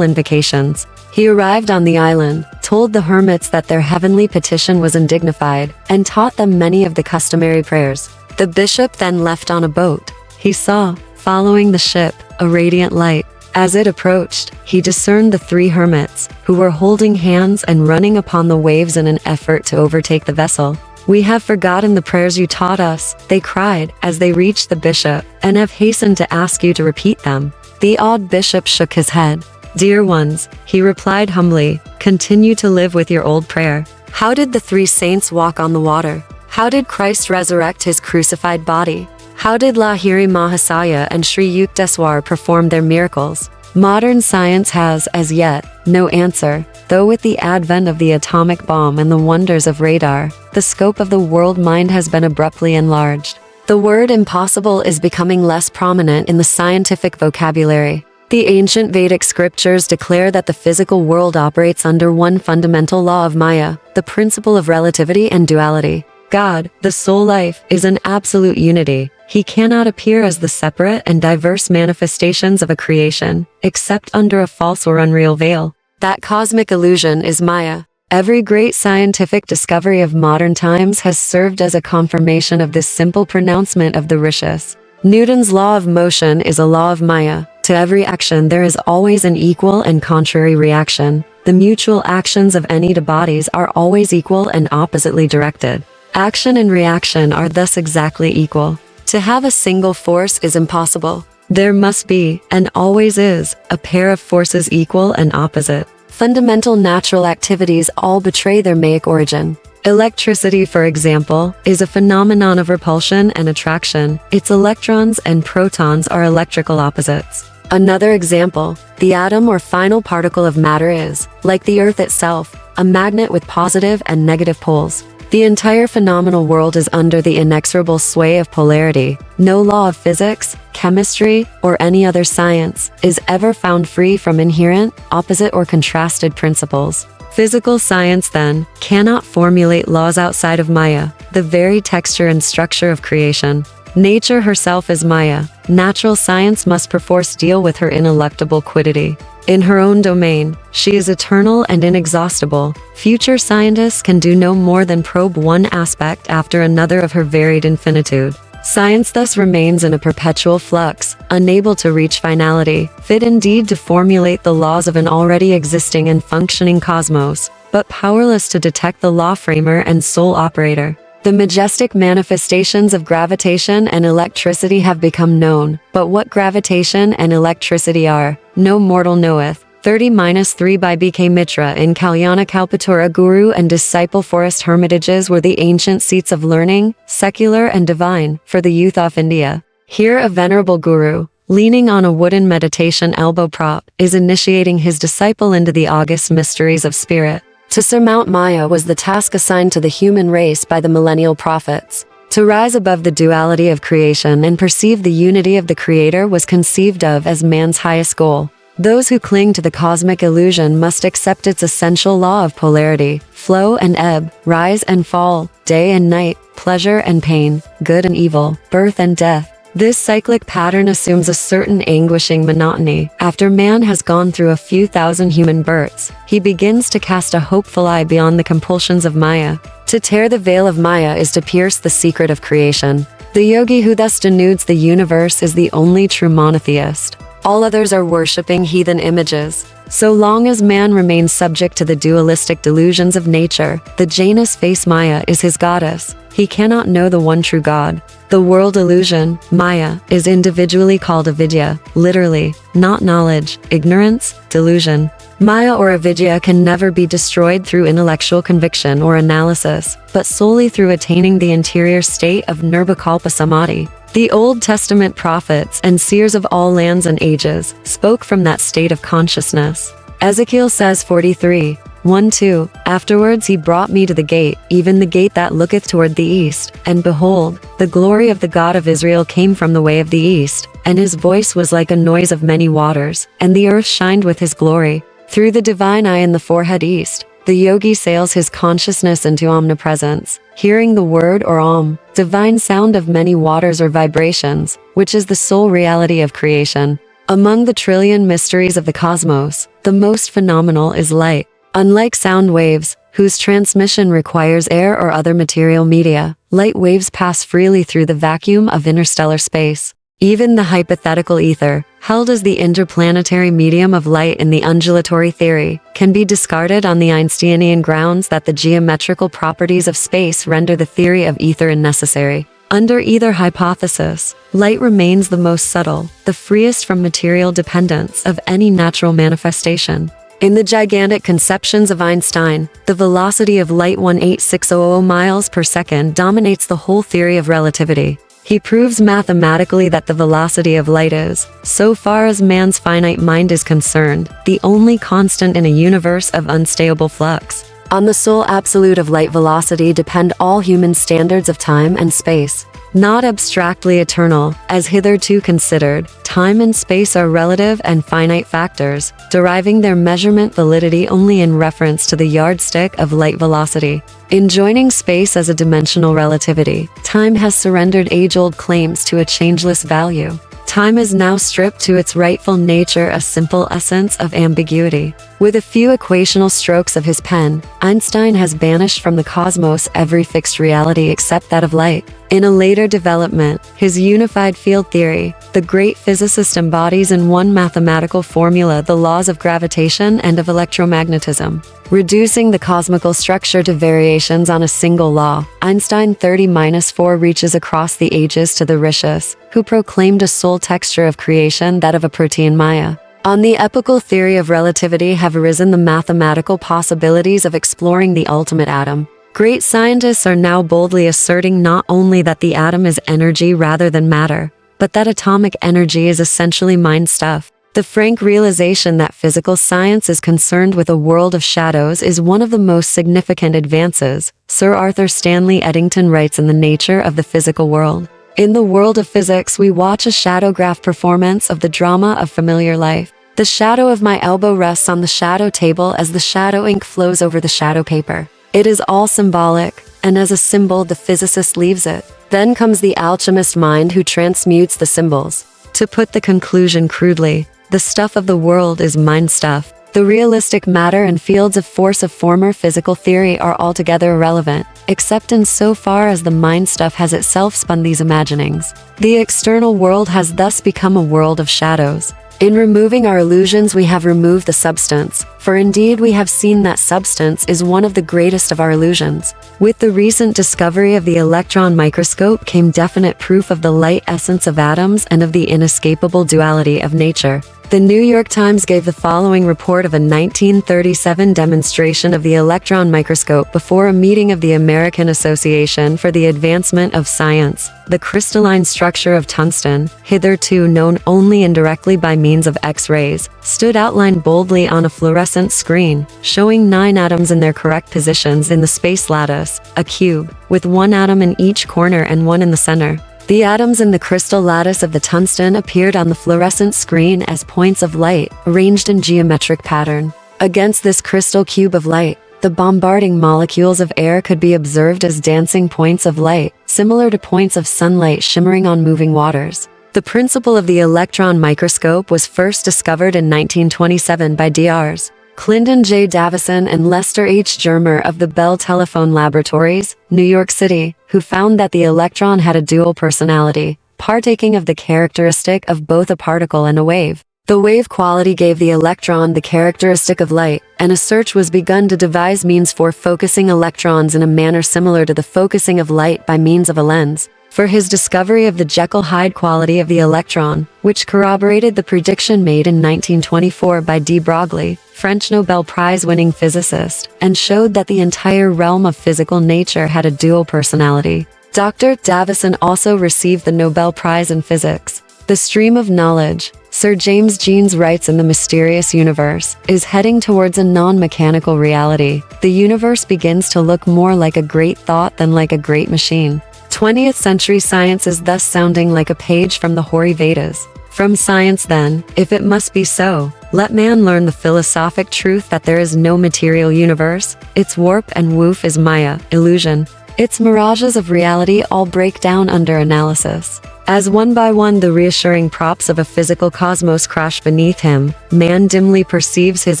invocations. He arrived on the island, told the hermits that their heavenly petition was undignified, and taught them many of the customary prayers. The bishop then left on a boat. He saw, following the ship, a radiant light. As it approached, he discerned the 3 hermits, who were holding hands and running upon the waves in an effort to overtake the vessel. "We have forgotten the prayers you taught us," they cried as they reached the bishop, "and have hastened to ask you to repeat them." The awed bishop shook his head. "Dear ones," he replied humbly, "continue to live with your old prayer. How did the 3 saints walk on the water? How did Christ resurrect his crucified body? How did Lahiri Mahasaya and Sri Yukteswar perform their miracles? Modern science has, as yet, no answer, though with the advent of the atomic bomb and the wonders of radar, the scope of the world mind has been abruptly enlarged. The word impossible is becoming less prominent in the scientific vocabulary. The ancient Vedic scriptures declare that the physical world operates under one fundamental law of Maya, the principle of relativity and duality. God, the soul life, is an absolute unity. He cannot appear as the separate and diverse manifestations of a creation, except under a false or unreal veil. That cosmic illusion is Maya. Every great scientific discovery of modern times has served as a confirmation of this simple pronouncement of the rishis. Newton's law of motion is a law of Maya. To every action there is always an equal and contrary reaction. The mutual actions of any two bodies are always equal and oppositely directed. Action and reaction are thus exactly equal. To have a single force is impossible. There must be, and always is, a pair of forces equal and opposite. Fundamental natural activities all betray their Maic origin. Electricity, for example, is a phenomenon of repulsion and attraction. Its electrons and protons are electrical opposites. Another example, the atom or final particle of matter is, like the Earth itself, a magnet with positive and negative poles. The entire phenomenal world is under the inexorable sway of polarity. No law of physics, chemistry, or any other science is ever found free from inherent, opposite or contrasted principles. Physical science, then, cannot formulate laws outside of Maya, the very texture and structure of creation. Nature herself is Maya. Natural science must perforce deal with her ineluctable quiddity. In her own domain, she is eternal and inexhaustible. Future scientists can do no more than probe one aspect after another of her varied infinitude. Science thus remains in a perpetual flux, unable to reach finality, fit indeed to formulate the laws of an already existing and functioning cosmos, but powerless to detect the law framer and sole operator. The majestic manifestations of gravitation and electricity have become known, but what gravitation and electricity are, no mortal knoweth. 30-3 by B. K. Mitra. In Kalyana Kalpatura, guru and disciple forest hermitages were the ancient seats of learning, secular and divine, for the youth of India. Here a venerable guru, leaning on a wooden meditation elbow prop, is initiating his disciple into the august mysteries of spirit. To surmount Maya was the task assigned to the human race by the millennial prophets. To rise above the duality of creation and perceive the unity of the Creator was conceived of as man's highest goal. Those who cling to the cosmic illusion must accept its essential law of polarity, flow and ebb, rise and fall, day and night, pleasure and pain, good and evil, birth and death. This cyclic pattern assumes a certain anguishing monotony. After man has gone through a few thousand human births, he begins to cast a hopeful eye beyond the compulsions of Maya. To tear the veil of Maya is to pierce the secret of creation. The yogi who thus denudes the universe is the only true monotheist. All others are worshipping heathen images. So long as man remains subject to the dualistic delusions of nature, the Janus face Maya is his goddess. He cannot know the one true God. The world illusion, Maya, is individually called avidya, literally, not knowledge, ignorance, delusion. Maya or avidya can never be destroyed through intellectual conviction or analysis, but solely through attaining the interior state of nirvikalpa samadhi. The Old Testament prophets and seers of all lands and ages spoke from that state of consciousness. Ezekiel says 43, 1-2, Afterwards he brought me to the gate, even the gate that looketh toward the east, and behold, the glory of the God of Israel came from the way of the east, and his voice was like a noise of many waters, and the earth shined with his glory. Through the divine eye in the forehead east, the yogi sails his consciousness into omnipresence, hearing the word or Om, divine sound of many waters or vibrations, which is the sole reality of creation. Among the trillion mysteries of the cosmos, the most phenomenal is light. Unlike sound waves, whose transmission requires air or other material media, light waves pass freely through the vacuum of interstellar space. Even the hypothetical ether, held as the interplanetary medium of light in the undulatory theory, can be discarded on the Einsteinian grounds that the geometrical properties of space render the theory of ether unnecessary. Under either hypothesis, light remains the most subtle, the freest from material dependence of any natural manifestation. In the gigantic conceptions of Einstein, the velocity of light 18600 miles per second dominates the whole theory of relativity. He proves mathematically that the velocity of light is, so far as man's finite mind is concerned, the only constant in a universe of unstable flux. On the sole absolute of light velocity depend all human standards of time and space. Not abstractly eternal, as hitherto considered, time and space are relative and finite factors, deriving their measurement validity only in reference to the yardstick of light velocity. In joining space as a dimensional relativity, time has surrendered age-old claims to a changeless value. Time is now stripped to its rightful nature, a simple essence of ambiguity. With a few equational strokes of his pen, Einstein has banished from the cosmos every fixed reality except that of light. In a later development, his unified field theory, the great physicist embodies in one mathematical formula the laws of gravitation and of electromagnetism. Reducing the cosmical structure to variations on a single law, Einstein 30-4 reaches across the ages to the Rishis, who proclaimed a sole texture of creation, that of a protean Maya. On the epical theory of relativity have arisen the mathematical possibilities of exploring the ultimate atom. Great scientists are now boldly asserting not only that the atom is energy rather than matter, but that atomic energy is essentially mind stuff. The frank realization that physical science is concerned with a world of shadows is one of the most significant advances, Sir Arthur Stanley Eddington writes in The Nature of the Physical World. In the world of physics, we watch a shadowgraph performance of the drama of familiar life. The shadow of my elbow rests on the shadow table as the shadow ink flows over the shadow paper. It is all symbolic, and as a symbol the physicist leaves it. Then comes the alchemist mind who transmutes the symbols. To put the conclusion crudely, the stuff of the world is mind stuff. The realistic matter and fields of force of former physical theory are altogether irrelevant, except in so far as the mind stuff has itself spun these imaginings. The external world has thus become a world of shadows. In removing our illusions we have removed the substance, for indeed we have seen that substance is one of the greatest of our illusions. With the recent discovery of the electron microscope came definite proof of the light essence of atoms and of the inescapable duality of nature. The New York Times gave the following report of a 1937 demonstration of the electron microscope before a meeting of the American Association for the Advancement of Science. The crystalline structure of tungsten, hitherto known only indirectly by means of X-rays, stood outlined boldly on a fluorescent screen, showing 9 atoms in their correct positions in the space lattice, a cube, with 1 atom in each corner and 1 in the center. The atoms in the crystal lattice of the tungsten appeared on the fluorescent screen as points of light, arranged in geometric pattern. Against this crystal cube of light, the bombarding molecules of air could be observed as dancing points of light, similar to points of sunlight shimmering on moving waters. The principle of the electron microscope was first discovered in 1927 by Drs. Clyndon J. Davison and Lester H. Germer of the Bell Telephone Laboratories, New York City, who found that the electron had a dual personality, partaking of the characteristic of both a particle and a wave. The wave quality gave the electron the characteristic of light, and a search was begun to devise means for focusing electrons in a manner similar to the focusing of light by means of a lens. For his discovery of the Jekyll-Hyde quality of the electron, which corroborated the prediction made in 1924 by de Broglie, French Nobel Prize-winning physicist, and showed that the entire realm of physical nature had a dual personality. Dr. Davison also received the Nobel Prize in Physics. The stream of knowledge, Sir James Jeans writes in The Mysterious Universe, is heading towards a non-mechanical reality. The universe begins to look more like a great thought than like a great machine. 20th century science is thus sounding like a page from the Hoary Vedas. From science then, if it must be so, let man learn the philosophic truth that there is no material universe, its warp and woof is Maya, illusion. Its mirages of reality all break down under analysis. As one by one the reassuring props of a physical cosmos crash beneath him, man dimly perceives his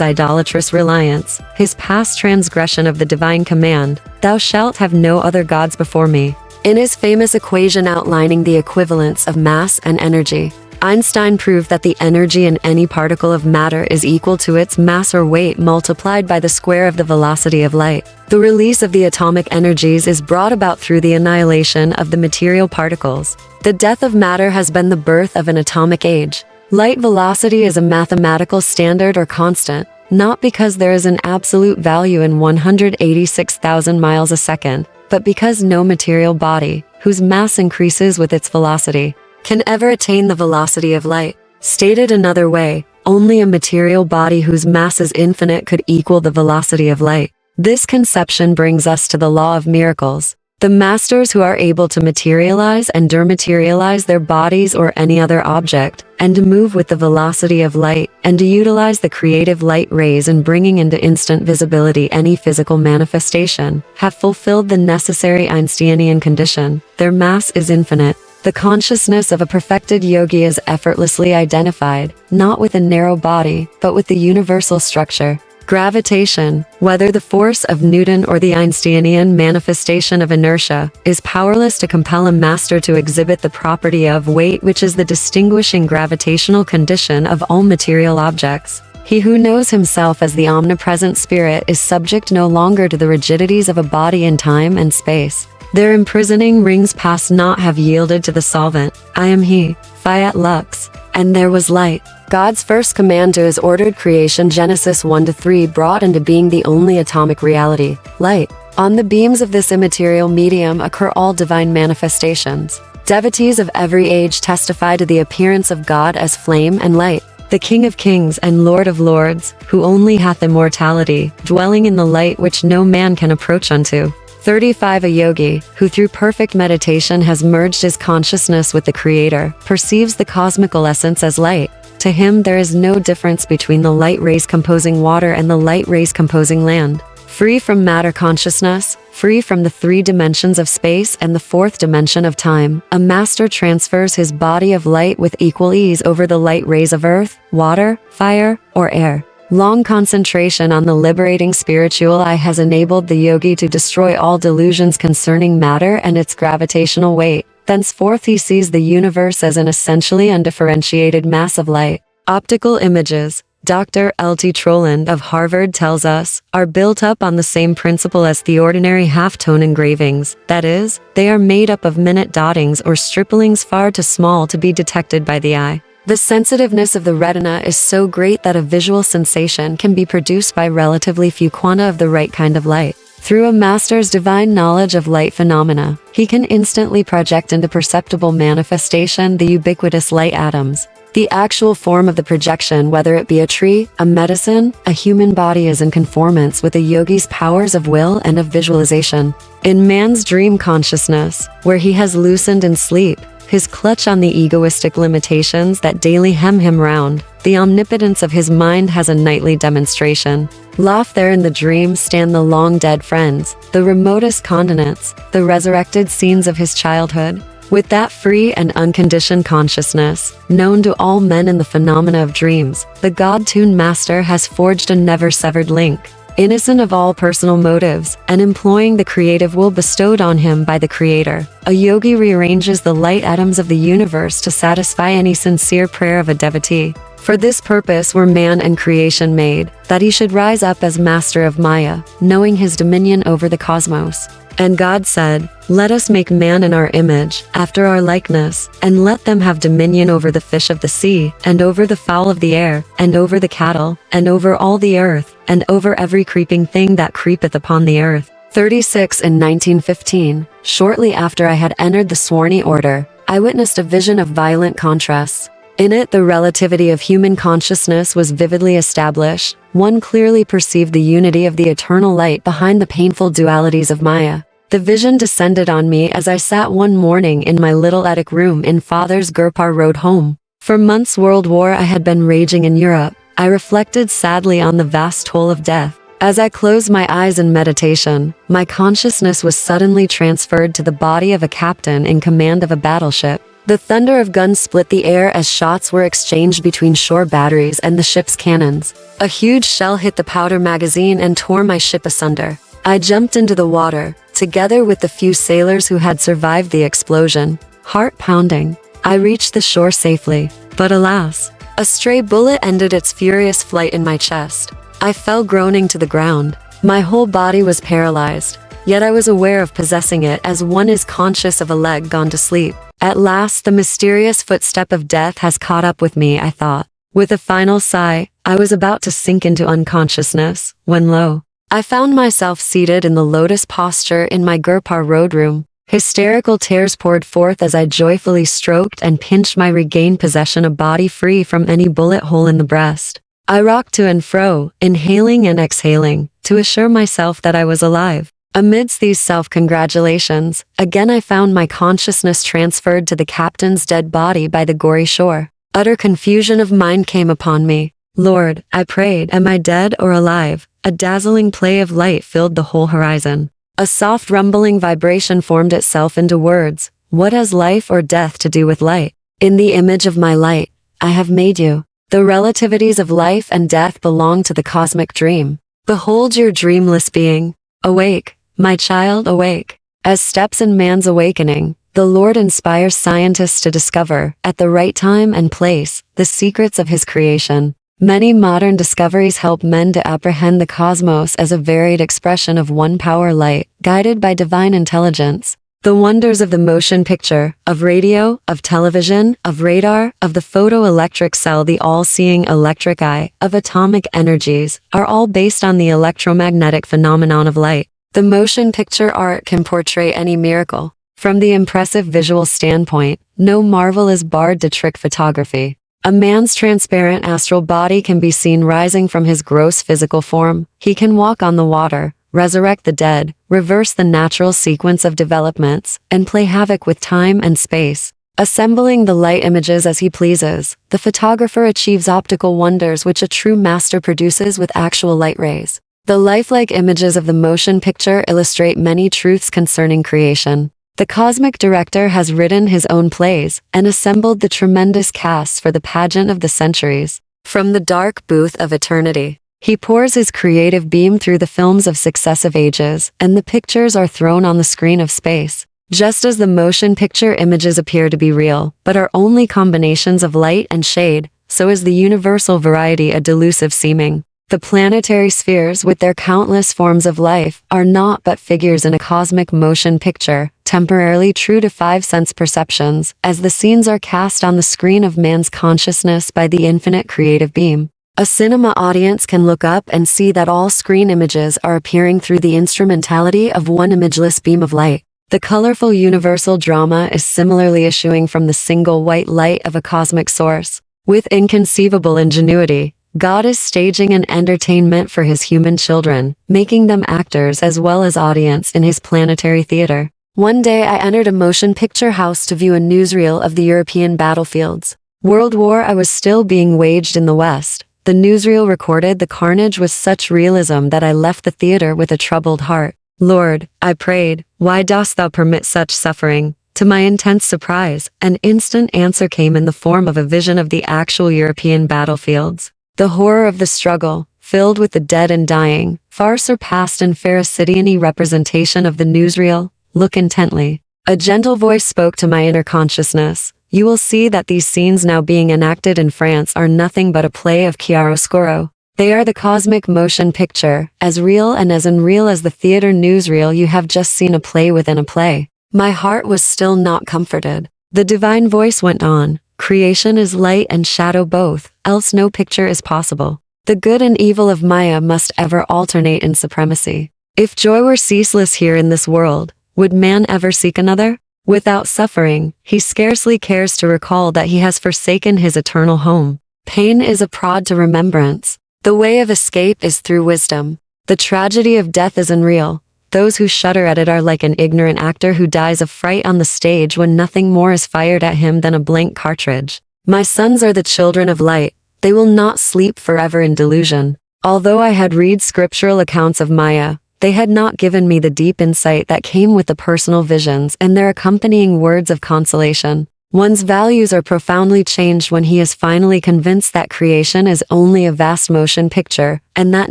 idolatrous reliance, his past transgression of the divine command, "Thou shalt have no other gods before me." In his famous equation outlining the equivalence of mass and energy, Einstein proved that the energy in any particle of matter is equal to its mass or weight multiplied by the square of the velocity of light. The release of the atomic energies is brought about through the annihilation of the material particles. The death of matter has been the birth of an atomic age. Light velocity is a mathematical standard or constant, not because there is an absolute value in 186,000 miles a second, but because no material body, whose mass increases with its velocity, can ever attain the velocity of light. Stated another way, only a material body whose mass is infinite could equal the velocity of light. This conception brings us to the law of miracles. The masters who are able to materialize and dematerialize their bodies or any other object, and to move with the velocity of light, and to utilize the creative light rays in bringing into instant visibility any physical manifestation, have fulfilled the necessary Einsteinian condition. Their mass is infinite. The consciousness of a perfected yogi is effortlessly identified, not with a narrow body, but with the universal structure. Gravitation, whether the force of Newton or the Einsteinian manifestation of inertia, is powerless to compel a master to exhibit the property of weight, which is the distinguishing gravitational condition of all material objects. He who knows himself as the omnipresent spirit is subject no longer to the rigidities of a body in time and space. Their imprisoning rings past not have yielded to the solvent. I am he, fiat lux, and there was light. God's first command to his ordered creation, Genesis 1-3, brought into being the only atomic reality, light. On the beams of this immaterial medium occur all divine manifestations. Devotees of every age testify to the appearance of God as flame and light, the King of kings and Lord of lords, who only hath immortality, dwelling in the light which no man can approach unto. 35 A yogi, who through perfect meditation has merged his consciousness with the Creator, perceives the cosmical essence as light. To him there is no difference between the light rays composing water and the light rays composing land. Free from matter consciousness, free from the 3 dimensions of space and the 4th dimension of time, a master transfers his body of light with equal ease over the light rays of earth, water, fire, or air. Long concentration on the liberating spiritual eye has enabled the yogi to destroy all delusions concerning matter and its gravitational weight. Thenceforth he sees the universe as an essentially undifferentiated mass of light. Optical images, Dr. L.T. Troland of Harvard tells us, are built up on the same principle as the ordinary halftone engravings, that is, they are made up of minute dottings or stripplings far too small to be detected by the eye. The sensitiveness of the retina is so great that a visual sensation can be produced by relatively few quanta of the right kind of light. Through a master's divine knowledge of light phenomena, he can instantly project into perceptible manifestation the ubiquitous light atoms. The actual form of the projection, whether it be a tree, a medicine, a human body, is in conformance with a yogi's powers of will and of visualization. In man's dream consciousness, where he has loosened in sleep his clutch on the egoistic limitations that daily hem him round, the omnipotence of his mind has a nightly demonstration. Loft there in the dream stand the long-dead friends, the remotest continents, the resurrected scenes of his childhood. With that free and unconditioned consciousness, known to all men in the phenomena of dreams, the God-tuned master has forged a never-severed link. Innocent of all personal motives, and employing the creative will bestowed on him by the Creator, a yogi rearranges the light atoms of the universe to satisfy any sincere prayer of a devotee. For this purpose were man and creation made, that he should rise up as master of Maya, knowing his dominion over the cosmos. And God said, "Let us make man in our image, after our likeness, and let them have dominion over the fish of the sea, and over the fowl of the air, and over the cattle, and over all the earth, and over every creeping thing that creepeth upon the earth." 36 In 1915, shortly after I had entered the Swarni order, I witnessed a vision of violent contrasts. In it, the relativity of human consciousness was vividly established. One clearly perceived the unity of the eternal light behind the painful dualities of Maya. The vision descended on me as I sat one morning in my little attic room in Father's Gurpar Road home. For months World War I had been raging in Europe. I reflected sadly on the vast toll of death. As I closed my eyes in meditation, my consciousness was suddenly transferred to the body of a captain in command of a battleship. The thunder of guns split the air as shots were exchanged between shore batteries and the ship's cannons. A huge shell hit the powder magazine and tore my ship asunder. I jumped into the water, together with the few sailors who had survived the explosion. Heart pounding, I reached the shore safely. But alas, a stray bullet ended its furious flight in my chest. I fell groaning to the ground. My whole body was paralyzed, yet I was aware of possessing it as one is conscious of a leg gone to sleep. At last the mysterious footstep of death has caught up with me, I thought. With a final sigh, I was about to sink into unconsciousness, when lo, I found myself seated in the lotus posture in my Gurpar Road room. Hysterical tears poured forth as I joyfully stroked and pinched my regained possession, a body free from any bullet hole in the breast. I rocked to and fro, inhaling and exhaling, to assure myself that I was alive. Amidst these self-congratulations, again I found my consciousness transferred to the captain's dead body by the gory shore. Utter confusion of mind came upon me. Lord, I prayed, am I dead or alive? A dazzling play of light filled the whole horizon. A soft rumbling vibration formed itself into words. What has life or death to do with light? In the image of my light, I have made you. The relativities of life and death belong to the cosmic dream. Behold your dreamless being. Awake, my child, awake. As steps in man's awakening, the Lord inspires scientists to discover, at the right time and place, the secrets of his creation. Many modern discoveries help men to apprehend the cosmos as a varied expression of one power light, guided by divine intelligence. The wonders of the motion picture, of radio, of television, of radar, of the photoelectric cell, the all-seeing electric eye, of atomic energies, are all based on the electromagnetic phenomenon of light. The motion picture art can portray any miracle. From the impressive visual standpoint, no marvel is barred to trick photography. A man's transparent astral body can be seen rising from his gross physical form. He can walk on the water, resurrect the dead, reverse the natural sequence of developments, and play havoc with time and space. Assembling the light images as he pleases, the photographer achieves optical wonders which a true master produces with actual light rays. The lifelike images of the motion picture illustrate many truths concerning creation. The cosmic director has written his own plays and assembled the tremendous casts for the pageant of the centuries. From the dark booth of eternity, he pours his creative beam through the films of successive ages, and the pictures are thrown on the screen of space. Just as the motion picture images appear to be real, but are only combinations of light and shade, so is the universal variety a delusive seeming. The planetary spheres, with their countless forms of life, are naught but figures in a cosmic motion picture, temporarily true to five-sense perceptions, as the scenes are cast on the screen of man's consciousness by the infinite creative beam. A cinema audience can look up and see that all screen images are appearing through the instrumentality of one imageless beam of light. The colorful universal drama is similarly issuing from the single white light of a cosmic source. With inconceivable ingenuity, God is staging an entertainment for his human children, making them actors as well as audience in his planetary theater. One day I entered a motion picture house to view a newsreel of the European battlefields. World War I was still being waged in the West. The newsreel recorded the carnage with such realism that I left the theater with a troubled heart. Lord, I prayed, why dost thou permit such suffering? To my intense surprise, an instant answer came in the form of a vision of the actual European battlefields. The horror of the struggle, filled with the dead and dying, far surpassed in Pharisaian representation of the newsreel. Look intently. A gentle voice spoke to my inner consciousness. You will see that these scenes now being enacted in France are nothing but a play of chiaroscuro. They are the cosmic motion picture, as real and as unreal as the theater newsreel you have just seen, a play within a play. My heart was still not comforted. The divine voice went on. Creation is light and shadow both, else no picture is possible. The good and evil of Maya must ever alternate in supremacy. If joy were ceaseless here in this world, would man ever seek another? Without suffering, he scarcely cares to recall that he has forsaken his eternal home. Pain is a prod to remembrance. The way of escape is through wisdom. The tragedy of death is unreal. Those who shudder at it are like an ignorant actor who dies of fright on the stage when nothing more is fired at him than a blank cartridge. My sons are the children of light. They will not sleep forever in delusion. Although I had read scriptural accounts of Maya, they had not given me the deep insight that came with the personal visions and their accompanying words of consolation. One's values are profoundly changed when he is finally convinced that creation is only a vast motion picture, and that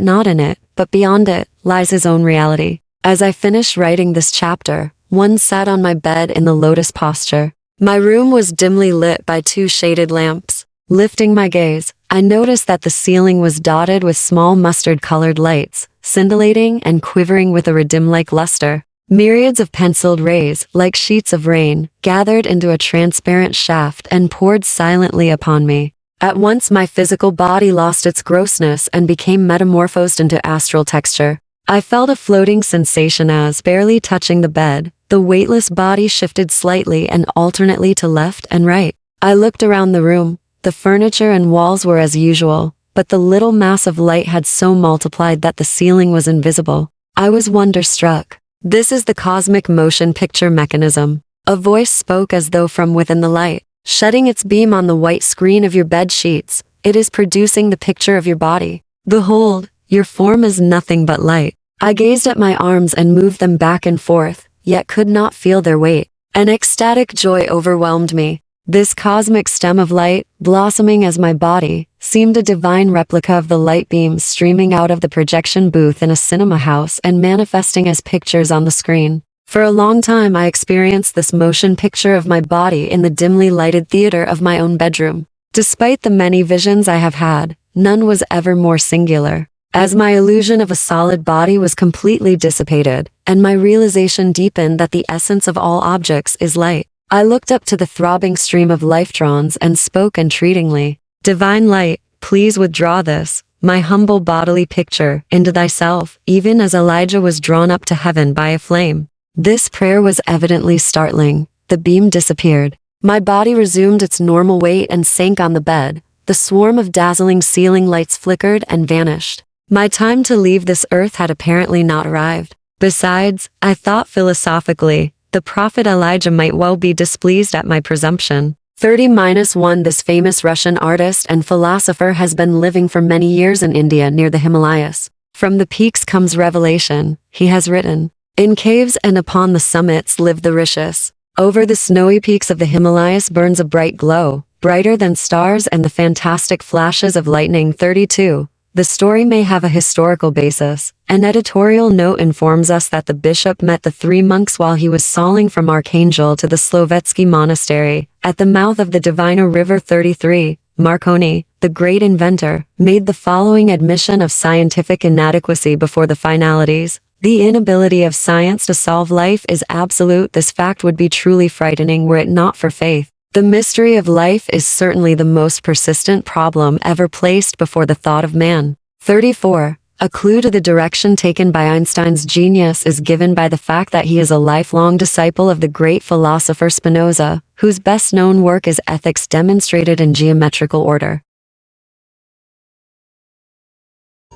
not in it, but beyond it, lies his own reality. As I finished writing this chapter, one sat on my bed in the lotus posture. My room was dimly lit by two shaded lamps. Lifting my gaze, I noticed that the ceiling was dotted with small mustard-colored lights, scintillating and quivering with a redim-like luster. Myriads of penciled rays, like sheets of rain, gathered into a transparent shaft and poured silently upon me. At once my physical body lost its grossness and became metamorphosed into astral texture. I felt a floating sensation as, barely touching the bed, the weightless body shifted slightly and alternately to left and right. I looked around the room. The furniture and walls were as usual, but the little mass of light had so multiplied that the ceiling was invisible. I was wonderstruck. This is the cosmic motion picture mechanism. A voice spoke as though from within the light, shedding its beam on the white screen of your bed sheets. It is producing the picture of your body. Behold, your form is nothing but light. I gazed at my arms and moved them back and forth, yet could not feel their weight. An ecstatic joy overwhelmed me. This cosmic stem of light, blossoming as my body, seemed a divine replica of the light beams streaming out of the projection booth in a cinema house and manifesting as pictures on the screen. For a long time I experienced this motion picture of my body in the dimly lighted theater of my own bedroom. Despite the many visions I have had, none was ever more singular. As my illusion of a solid body was completely dissipated, and my realization deepened that the essence of all objects is light, I looked up to the throbbing stream of lifetrons and spoke entreatingly. Divine light, please withdraw this, my humble bodily picture, into thyself, even as Elijah was drawn up to heaven by a flame. This prayer was evidently startling. The beam disappeared. My body resumed its normal weight and sank on the bed. The swarm of dazzling ceiling lights flickered and vanished. My time to leave this earth had apparently not arrived. Besides, I thought philosophically, the prophet Elijah might well be displeased at my presumption. 30-1 This famous Russian artist and philosopher has been living for many years in India near the Himalayas. From the peaks comes revelation, he has written. In caves and upon the summits live the rishis. Over the snowy peaks of the Himalayas burns a bright glow, brighter than stars and the fantastic flashes of lightning. 32. The story may have a historical basis. An editorial note informs us that the bishop met the three monks while he was sailing from Archangel to the Slovetsky monastery, at the mouth of the Divina River. 33. Marconi, the great inventor, made the following admission of scientific inadequacy before the finalities. The inability of science to solve life is absolute. This fact would be truly frightening were it not for faith. The mystery of life is certainly the most persistent problem ever placed before the thought of man. 34. A clue to the direction taken by Einstein's genius is given by the fact that he is a lifelong disciple of the great philosopher Spinoza, whose best-known work is Ethics Demonstrated in Geometrical Order.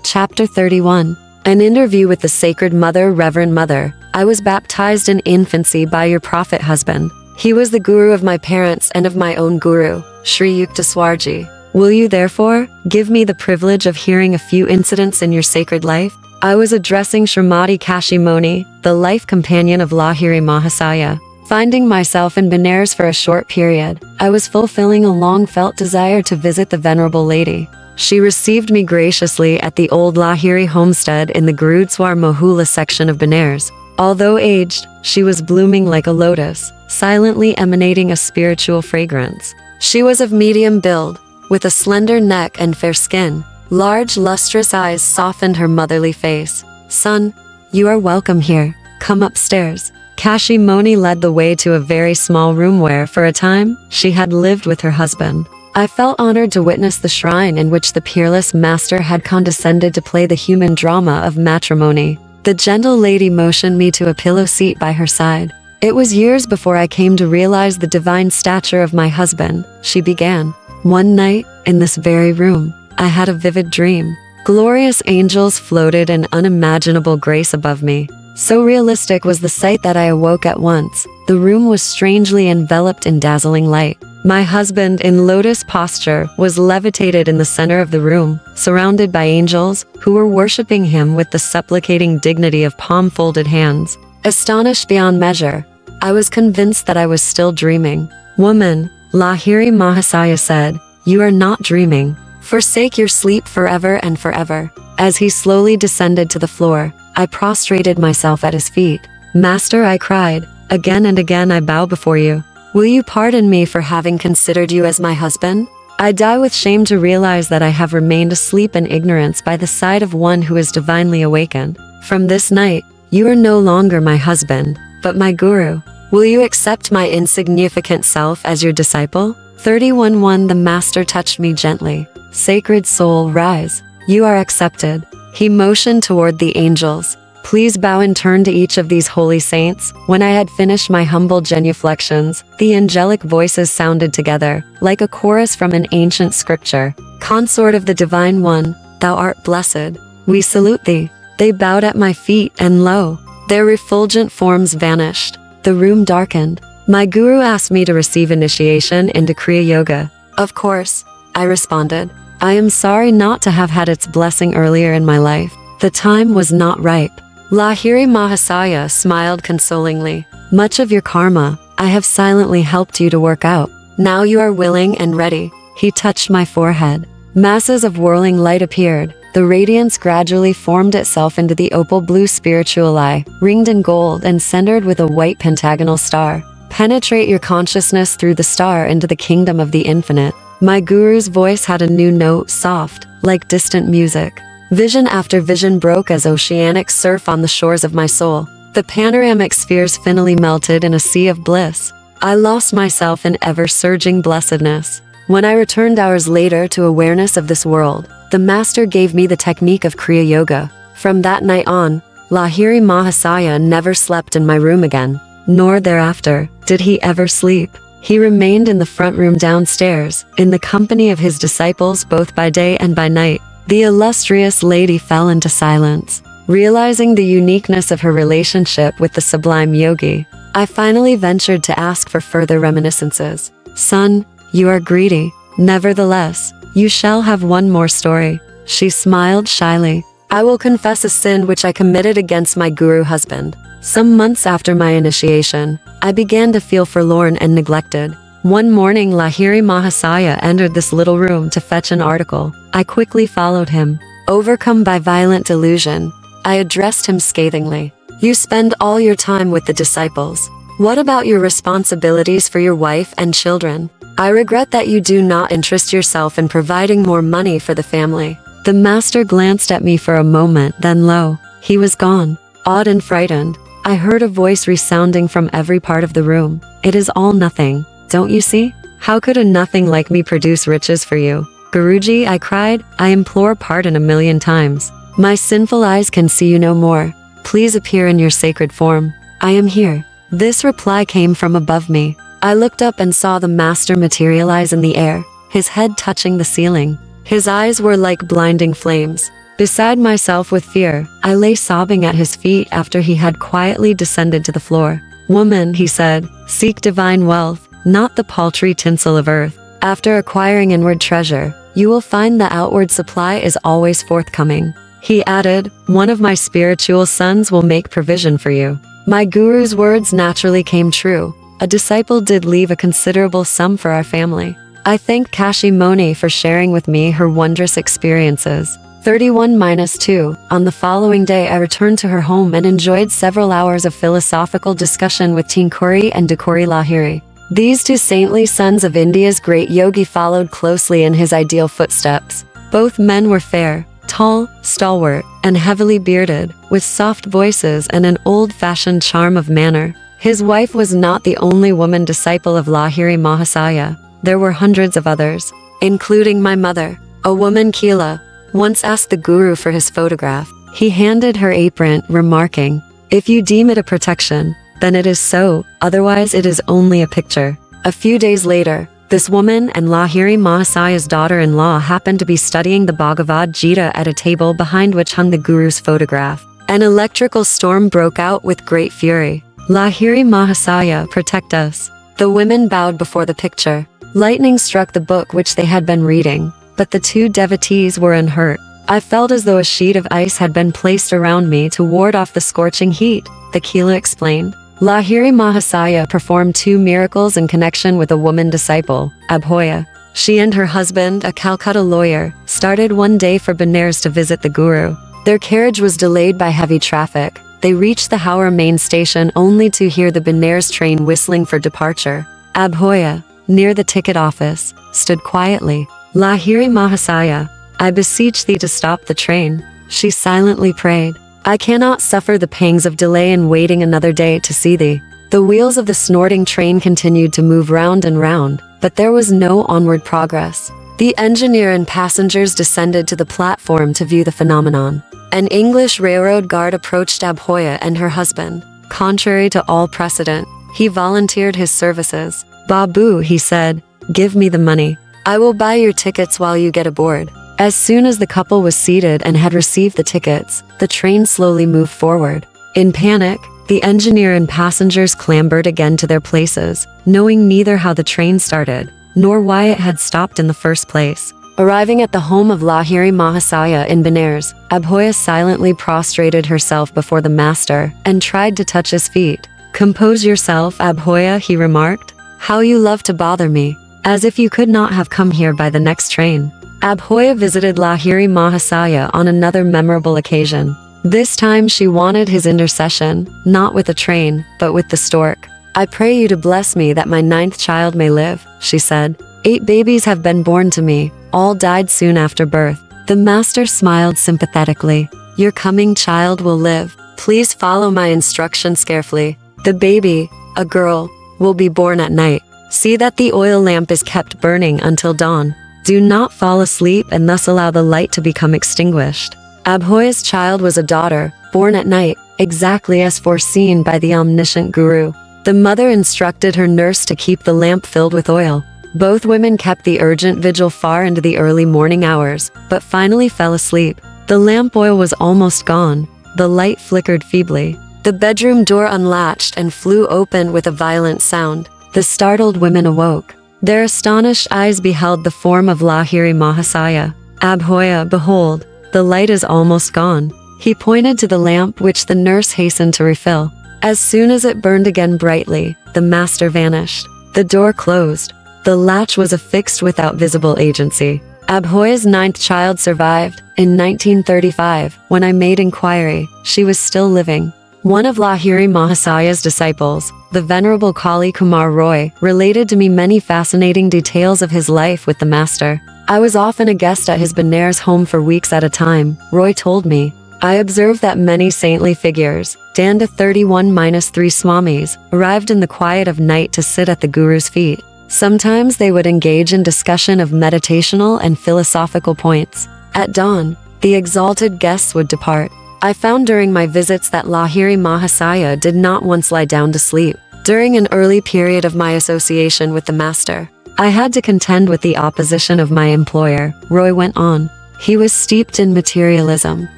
Chapter 31. An interview with the Sacred Mother. Reverend Mother, I was baptized in infancy by your prophet husband. He was the guru of my parents and of my own guru, Sri Yukteswarji. Will you therefore give me the privilege of hearing a few incidents in your sacred life? I was addressing Srimati Kashi Moni, the life companion of Lahiri Mahasaya. Finding myself in Benares for a short period, I was fulfilling a long-felt desire to visit the Venerable Lady. She received me graciously at the old Lahiri homestead in the Gurudwar Mohula section of Benares. Although aged, she was blooming like a lotus, silently emanating a spiritual fragrance. She was of medium build, with a slender neck and fair skin. Large, lustrous eyes softened her motherly face. Son, you are welcome here. Come upstairs. Kashi Moni led the way to a very small room where, for a time, she had lived with her husband. I felt honored to witness the shrine in which the peerless master had condescended to play the human drama of matrimony. The gentle lady motioned me to a pillow seat by her side. It was years before I came to realize the divine stature of my husband, she began. One night, in this very room, I had a vivid dream. Glorious angels floated in unimaginable grace above me. So realistic was the sight that I awoke at once. The room was strangely enveloped in dazzling light. My husband, in lotus posture, was levitated in the center of the room, surrounded by angels, who were worshipping him with the supplicating dignity of palm-folded hands. Astonished beyond measure, I was convinced that I was still dreaming. Woman, Lahiri Mahasaya said, you are not dreaming. Forsake your sleep forever and forever. As he slowly descended to the floor, I prostrated myself at his feet. Master, I cried, again and again I bow before you. Will you pardon me for having considered you as my husband? I die with shame to realize that I have remained asleep in ignorance by the side of one who is divinely awakened. From this night, you are no longer my husband, but my guru. Will you accept my insignificant self as your disciple? 31:1 The master touched me gently. Sacred soul, rise. You are accepted. He motioned toward the angels. Please bow in turn to each of these holy saints. When I had finished my humble genuflections, the angelic voices sounded together, like a chorus from an ancient scripture. Consort of the Divine One, thou art blessed. We salute thee. They bowed at my feet, and lo, their refulgent forms vanished. The room darkened. My guru asked me to receive initiation into Kriya Yoga. Of course, I responded. I am sorry not to have had its blessing earlier in my life. The time was not ripe. Lahiri Mahasaya smiled consolingly. Much of your karma, I have silently helped you to work out. Now you are willing and ready. He touched my forehead. Masses of whirling light appeared. The radiance gradually formed itself into the opal blue spiritual eye, ringed in gold and centered with a white pentagonal star. Penetrate your consciousness through the star into the kingdom of the infinite. My guru's voice had a new note, soft, like distant music. Vision after vision broke as oceanic surf on the shores of my soul. The panoramic spheres finally melted in a sea of bliss. I lost myself in ever-surging blessedness. When I returned hours later to awareness of this world, the master gave me the technique of Kriya Yoga. From that night on, Lahiri Mahasaya never slept in my room again, nor thereafter did he ever sleep. He remained in the front room downstairs, in the company of his disciples both by day and by night. The illustrious lady fell into silence. Realizing the uniqueness of her relationship with the sublime yogi, I finally ventured to ask for further reminiscences. Son, you are greedy. Nevertheless, you shall have one more story. She smiled shyly. I will confess a sin which I committed against my guru husband. Some months after my initiation, I began to feel forlorn and neglected. One morning, Lahiri Mahasaya entered this little room to fetch an article. I quickly followed him. Overcome by violent delusion, I addressed him scathingly. You spend all your time with the disciples. What about your responsibilities for your wife and children? I regret that you do not interest yourself in providing more money for the family. The master glanced at me for a moment, then lo, he was gone. Awed and frightened, I heard a voice resounding from every part of the room. It is all nothing, don't you see? How could a nothing like me produce riches for you? Guruji, I cried, I implore pardon 1,000,000 times. My sinful eyes can see you no more. Please appear in your sacred form. I am here. This reply came from above me. I looked up and saw the master materialize in the air, his head touching the ceiling. His eyes were like blinding flames. Beside myself with fear, I lay sobbing at his feet after he had quietly descended to the floor. Woman, he said, seek divine wealth, not the paltry tinsel of earth. After acquiring inward treasure, you will find the outward supply is always forthcoming. He added, one of my spiritual sons will make provision for you. My guru's words naturally came true. A disciple did leave a considerable sum for our family. I thank Kashi Moni for sharing with me her wondrous experiences. 31-2. On the following day I returned to her home and enjoyed several hours of philosophical discussion with Tinkuri and Dukuri Lahiri. These two saintly sons of India's great yogi followed closely in his ideal footsteps. Both men were fair, tall, stalwart, and heavily bearded, with soft voices and an old-fashioned charm of manner. His wife was not the only woman disciple of Lahiri Mahasaya. There were hundreds of others, including my mother. A woman, Keela, once asked the guru for his photograph. He handed her apron, remarking, if you deem it a protection, then it is so, otherwise it is only a picture. A few days later, this woman and Lahiri Mahasaya's daughter-in-law happened to be studying the Bhagavad Gita at a table behind which hung the guru's photograph. An electrical storm broke out with great fury. Lahiri Mahasaya, protect us. The women bowed before the picture. Lightning struck the book which they had been reading, but the two devotees were unhurt. I felt as though a sheet of ice had been placed around me to ward off the scorching heat, the Keela explained. Lahiri Mahasaya performed 2 miracles in connection with a woman disciple, Abhoya. She and her husband, a Calcutta lawyer, started one day for Benares to visit the guru. Their carriage was delayed by heavy traffic. They reached the Howrah main station only to hear the Benares train whistling for departure. Abhoya, near the ticket office, stood quietly. Lahiri Mahasaya, I beseech thee to stop the train. She silently prayed. I cannot suffer the pangs of delay in waiting another day to see thee. The wheels of the snorting train continued to move round and round, but there was no onward progress. The engineer and passengers descended to the platform to view the phenomenon. An English railroad guard approached Abhoya and her husband. Contrary to all precedent, he volunteered his services. Babu, he said, give me the money. I will buy your tickets while you get aboard. As soon as the couple was seated and had received the tickets, the train slowly moved forward. In panic, the engineer and passengers clambered again to their places, knowing neither how the train started, nor why it had stopped in the first place. Arriving at the home of Lahiri Mahasaya in Benares, Abhoya silently prostrated herself before the master and tried to touch his feet. Compose yourself, Abhoya, he remarked. How you love to bother me, as if you could not have come here by the next train. Abhoya visited Lahiri Mahasaya on another memorable occasion. This time she wanted his intercession, not with a train, but with the stork. I pray you to bless me that my 9th child may live, she said. 8 babies have been born to me, all died soon after birth. The master smiled sympathetically. Your coming child will live. Please follow my instructions carefully. The baby, a girl, will be born at night. See that the oil lamp is kept burning until dawn. Do not fall asleep and thus allow the light to become extinguished. Abhoya's child was a daughter, born at night, exactly as foreseen by the omniscient guru. The mother instructed her nurse to keep the lamp filled with oil. Both women kept the urgent vigil far into the early morning hours, but finally fell asleep. The lamp oil was almost gone. The light flickered feebly. The bedroom door unlatched and flew open with a violent sound. The startled women awoke. Their astonished eyes beheld the form of Lahiri Mahasaya. Abhoya, behold, the light is almost gone. He pointed to the lamp which the nurse hastened to refill. As soon as it burned again brightly, the master vanished. The door closed. The latch was affixed without visible agency. Abhoya's 9th child survived. In 1935, when I made inquiry, she was still living. One of Lahiri Mahasaya's disciples, the Venerable Kali Kumar Roy, related to me many fascinating details of his life with the master. I was often a guest at his Benares home for weeks at a time, Roy told me. I observed that many saintly figures, Danda 31-3 Swamis, arrived in the quiet of night to sit at the Guru's feet. Sometimes they would engage in discussion of meditational and philosophical points. At dawn, the exalted guests would depart. I found during my visits that Lahiri Mahasaya did not once lie down to sleep. During an early period of my association with the master, I had to contend with the opposition of my employer, Roy went on. He was steeped in materialism.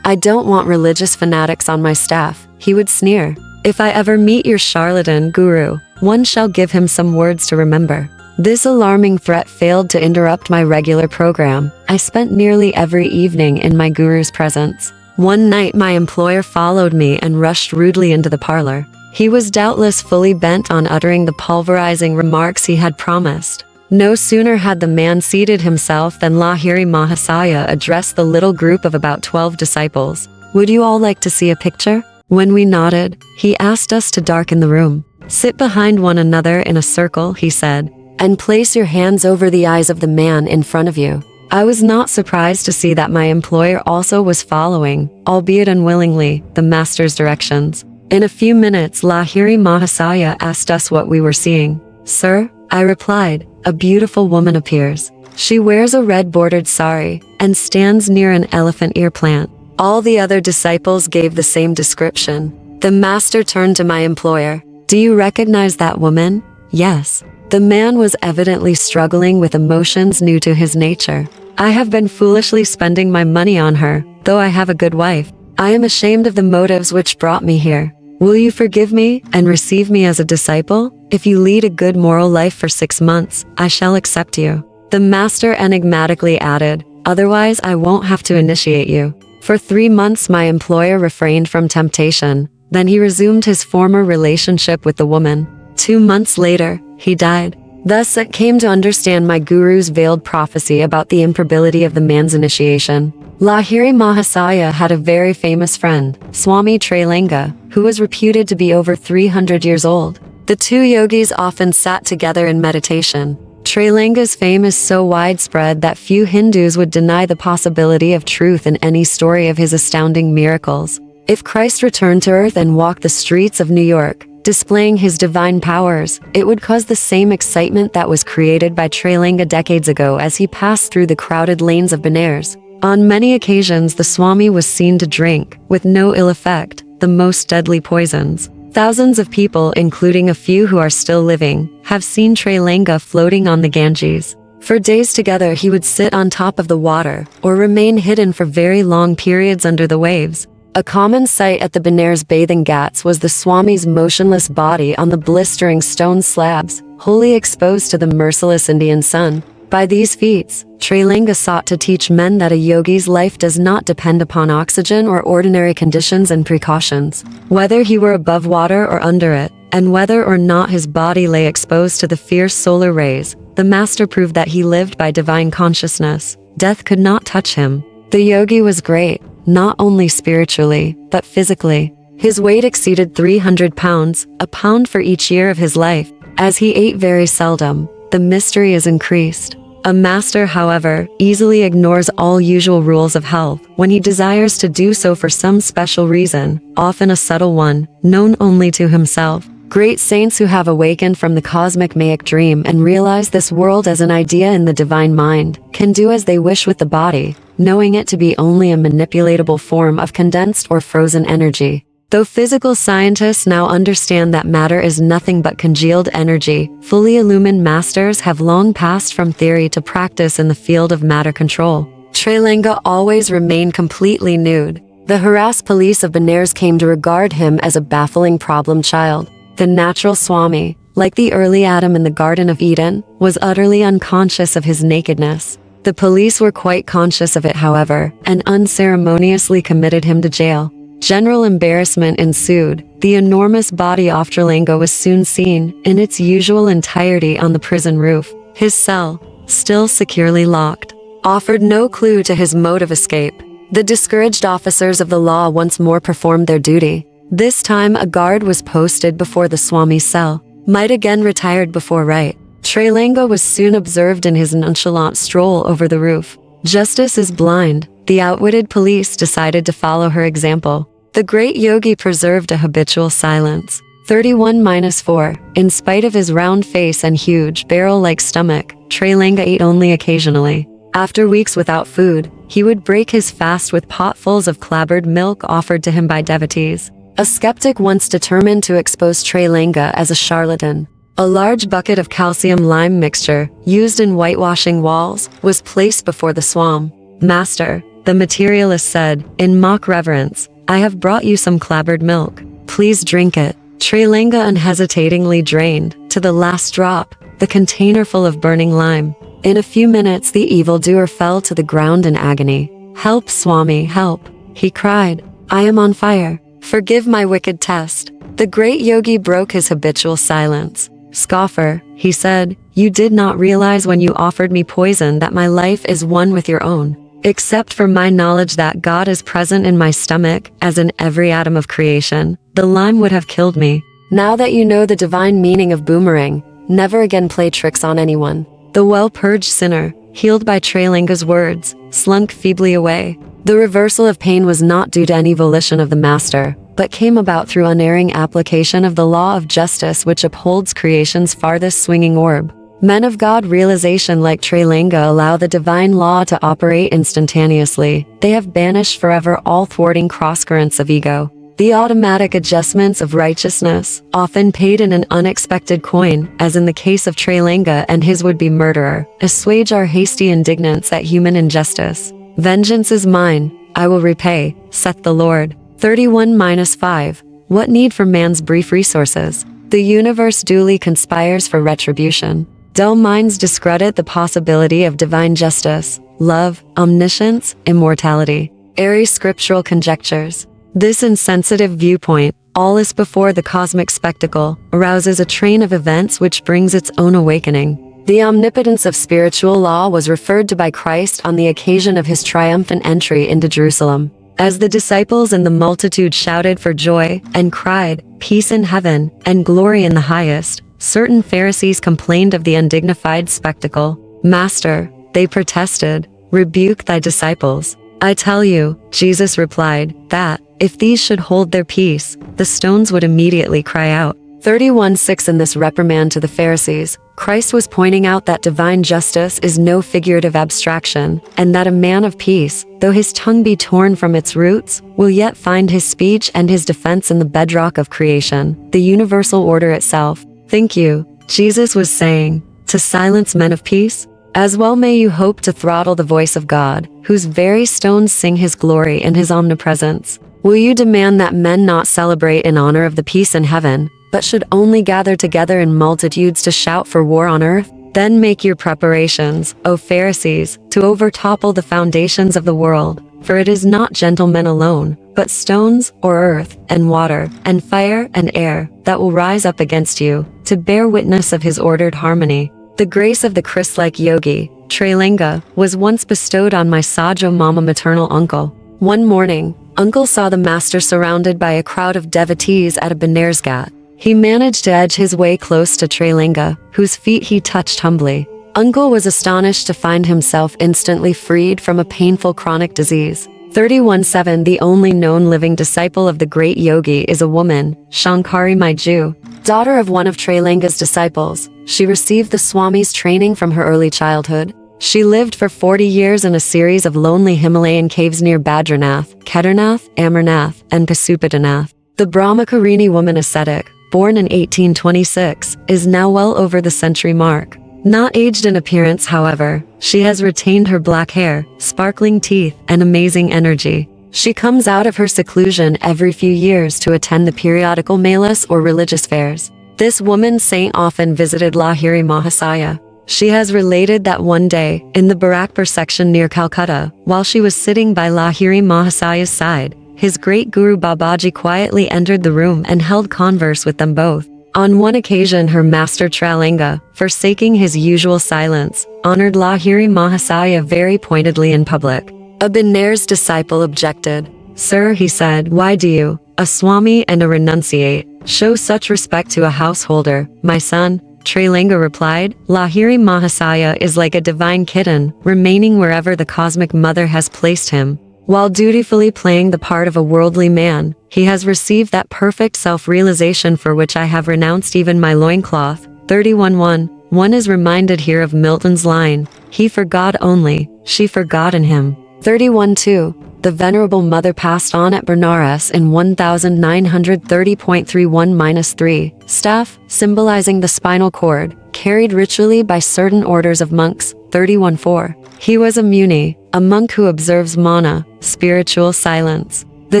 I don't want religious fanatics on my staff, he would sneer. If I ever meet your charlatan guru, one shall give him some words to remember. This alarming threat failed to interrupt my regular program. I spent nearly every evening in my guru's presence. One night my employer followed me and rushed rudely into the parlor. He was doubtless fully bent on uttering the pulverizing remarks he had promised. No sooner had the man seated himself than Lahiri Mahasaya addressed the little group of about 12 disciples. Would you all like to see a picture? When we nodded, he asked us to darken the room. Sit behind one another in a circle, he said, and place your hands over the eyes of the man in front of you. I was not surprised to see that my employer also was following, albeit unwillingly, the master's directions. In a few minutes, Lahiri Mahasaya asked us what we were seeing. Sir, I replied, a beautiful woman appears. She wears a red-bordered sari and stands near an elephant ear plant. All the other disciples gave the same description. The master turned to my employer. Do you recognize that woman? Yes. The man was evidently struggling with emotions new to his nature. I have been foolishly spending my money on her, though I have a good wife. I am ashamed of the motives which brought me here. Will you forgive me and receive me as a disciple? If you lead a good moral life for 6 months, I shall accept you. The master enigmatically added, otherwise I won't have to initiate you. For 3 months my employer refrained from temptation. Then he resumed his former relationship with the woman. 2 months later, he died. Thus I came to understand my guru's veiled prophecy about the improbability of the man's initiation. Lahiri Mahasaya had a very famous friend, Swami Trailinga, who was reputed to be over 300 years old. The two yogis often sat together in meditation. Trailinga's fame is so widespread that few Hindus would deny the possibility of truth in any story of his astounding miracles. If Christ returned to earth and walked the streets of New York, displaying his divine powers, it would cause the same excitement that was created by Trailinga decades ago as he passed through the crowded lanes of Benares. On many occasions the Swami was seen to drink, with no ill effect, the most deadly poisons. Thousands of people, including a few who are still living, have seen Trailinga floating on the Ganges. For days together he would sit on top of the water, or remain hidden for very long periods under the waves. A common sight at the Benares bathing ghats was the Swami's motionless body on the blistering stone slabs, wholly exposed to the merciless Indian sun. By these feats, Trailinga sought to teach men that a yogi's life does not depend upon oxygen or ordinary conditions and precautions. Whether he were above water or under it, and whether or not his body lay exposed to the fierce solar rays, the master proved that he lived by divine consciousness. Death could not touch him. The yogi was great, not only spiritually, but physically. His weight exceeded 300 pounds, a pound for each year of his life. As he ate very seldom, the mystery is increased. A master, however, easily ignores all usual rules of health when he desires to do so for some special reason, often a subtle one, known only to himself. Great saints who have awakened from the cosmic Maic dream and realize this world as an idea in the divine mind, can do as they wish with the body, knowing it to be only a manipulatable form of condensed or frozen energy. Though physical scientists now understand that matter is nothing but congealed energy, fully illumined masters have long passed from theory to practice in the field of matter control. Trailinga always remained completely nude. The harassed police of Benares came to regard him as a baffling problem child. The natural Swami, like the early Adam in the Garden of Eden, was utterly unconscious of his nakedness. The police were quite conscious of it, however, and unceremoniously committed him to jail. General embarrassment ensued. The enormous body of Trailinga was soon seen, in its usual entirety, on the prison roof. His cell, still securely locked, offered no clue to his mode of escape. The discouraged officers of the law once more performed their duty. This time a guard was posted before the Swami's cell. Might again retired before right. Trailanga was soon observed in his nonchalant stroll over the roof. Justice is blind. The outwitted police decided to follow her example. The great yogi preserved a habitual silence. 31-4. In spite of his round face and huge, barrel-like stomach, Trailanga ate only occasionally. After weeks without food, he would break his fast with potfuls of clabbered milk offered to him by devotees. A skeptic once determined to expose Trailanga as a charlatan. A large bucket of calcium lime mixture, used in whitewashing walls, was placed before the Swami. "Master," the materialist said, in mock reverence, "I have brought you some clabbered milk. Please drink it." Trailanga unhesitatingly drained, to the last drop, the container full of burning lime. In a few minutes the evildoer fell to the ground in agony. "Help, Swami, help," he cried. "I am on fire. Forgive my wicked test." The great yogi broke his habitual silence. "Scoffer," he said, "you did not realize when you offered me poison that my life is one with your own. Except for my knowledge that God is present in my stomach, as in every atom of creation, the lime would have killed me. Now that you know the divine meaning of boomerang, never again play tricks on anyone." The well-purged sinner, healed by Trailanga's words, slunk feebly away. The reversal of pain was not due to any volition of the master, but came about through unerring application of the law of justice which upholds creation's farthest swinging orb. Men of God realization like Trailanga allow the divine law to operate instantaneously. They have banished forever all thwarting crosscurrents of ego. The automatic adjustments of righteousness, often paid in an unexpected coin, as in the case of Trailanga and his would-be murderer, assuage our hasty indignance at human injustice. "Vengeance is mine, I will repay," saith the Lord. 31-5. What need for man's brief resources? The universe duly conspires for retribution. Dull minds discredit the possibility of divine justice, love, omniscience, immortality. Airy scriptural conjectures. This insensitive viewpoint, all is before the cosmic spectacle, arouses a train of events which brings its own awakening. The omnipotence of spiritual law was referred to by Christ on the occasion of his triumphant entry into Jerusalem. As the disciples and the multitude shouted for joy, and cried, "Peace in heaven, and glory in the highest," certain Pharisees complained of the undignified spectacle. "Master," they protested, "rebuke thy disciples. I tell you," Jesus replied, "that, if these should hold their peace, the stones would immediately cry out." 31-6. In this reprimand to the Pharisees, Christ was pointing out that divine justice is no figurative abstraction, and that a man of peace, though his tongue be torn from its roots, will yet find his speech and his defense in the bedrock of creation, the universal order itself. "Think you," Jesus was saying, "to silence men of peace? As well may you hope to throttle the voice of God, whose very stones sing his glory and his omnipresence. Will you demand that men not celebrate in honor of the peace in heaven, but should only gather together in multitudes to shout for war on earth? Then make your preparations, O Pharisees, to overtopple the foundations of the world, for it is not gentlemen alone, but stones, or earth, and water, and fire, and air, that will rise up against you, to bear witness of his ordered harmony." The grace of the Christ-like yogi, Trailanga, was once bestowed on my Sajo Mama maternal uncle. One morning, uncle saw the master surrounded by a crowd of devotees at a Banersghat. He managed to edge his way close to Trailanga, whose feet he touched humbly. Uncle was astonished to find himself instantly freed from a painful chronic disease. 31-7. The only known living disciple of the great yogi is a woman, Shankari Maiju, daughter of one of Trailanga's disciples. She received the Swami's training from her early childhood. She lived for 40 years in a series of lonely Himalayan caves near Badranath, Kedarnath, Amarnath, and Pasupatanath. The Brahmacharini woman ascetic, born in 1826, is now well over the century mark. Not aged in appearance, however, she has retained her black hair, sparkling teeth, and amazing energy. She comes out of her seclusion every few years to attend the periodical melas or religious fairs. This woman saint often visited Lahiri Mahasaya. She has related that one day, in the Barakpur section near Calcutta, while she was sitting by Lahiri Mahasaya's side, his great guru Babaji quietly entered the room and held converse with them both. On one occasion her master Trailanga, forsaking his usual silence, honored Lahiri Mahasaya very pointedly in public. A Benares disciple objected. "Sir," he said, "why do you, a Swami and a renunciate. Show such respect to a householder, my son. Trailanga replied, Lahiri Mahasaya is like a divine kitten, remaining wherever the cosmic mother has placed him. While dutifully playing the part of a worldly man, he has received that perfect self-realization for which I have renounced even my loincloth. 31:1. One is reminded here of Milton's line, he for God only, she for God in him. 31:2. The Venerable Mother passed on at Benares in 1930.31-3, staff, symbolizing the spinal cord, carried ritually by certain orders of monks. 31:4. He was a muni, a monk who observes mana, spiritual silence. The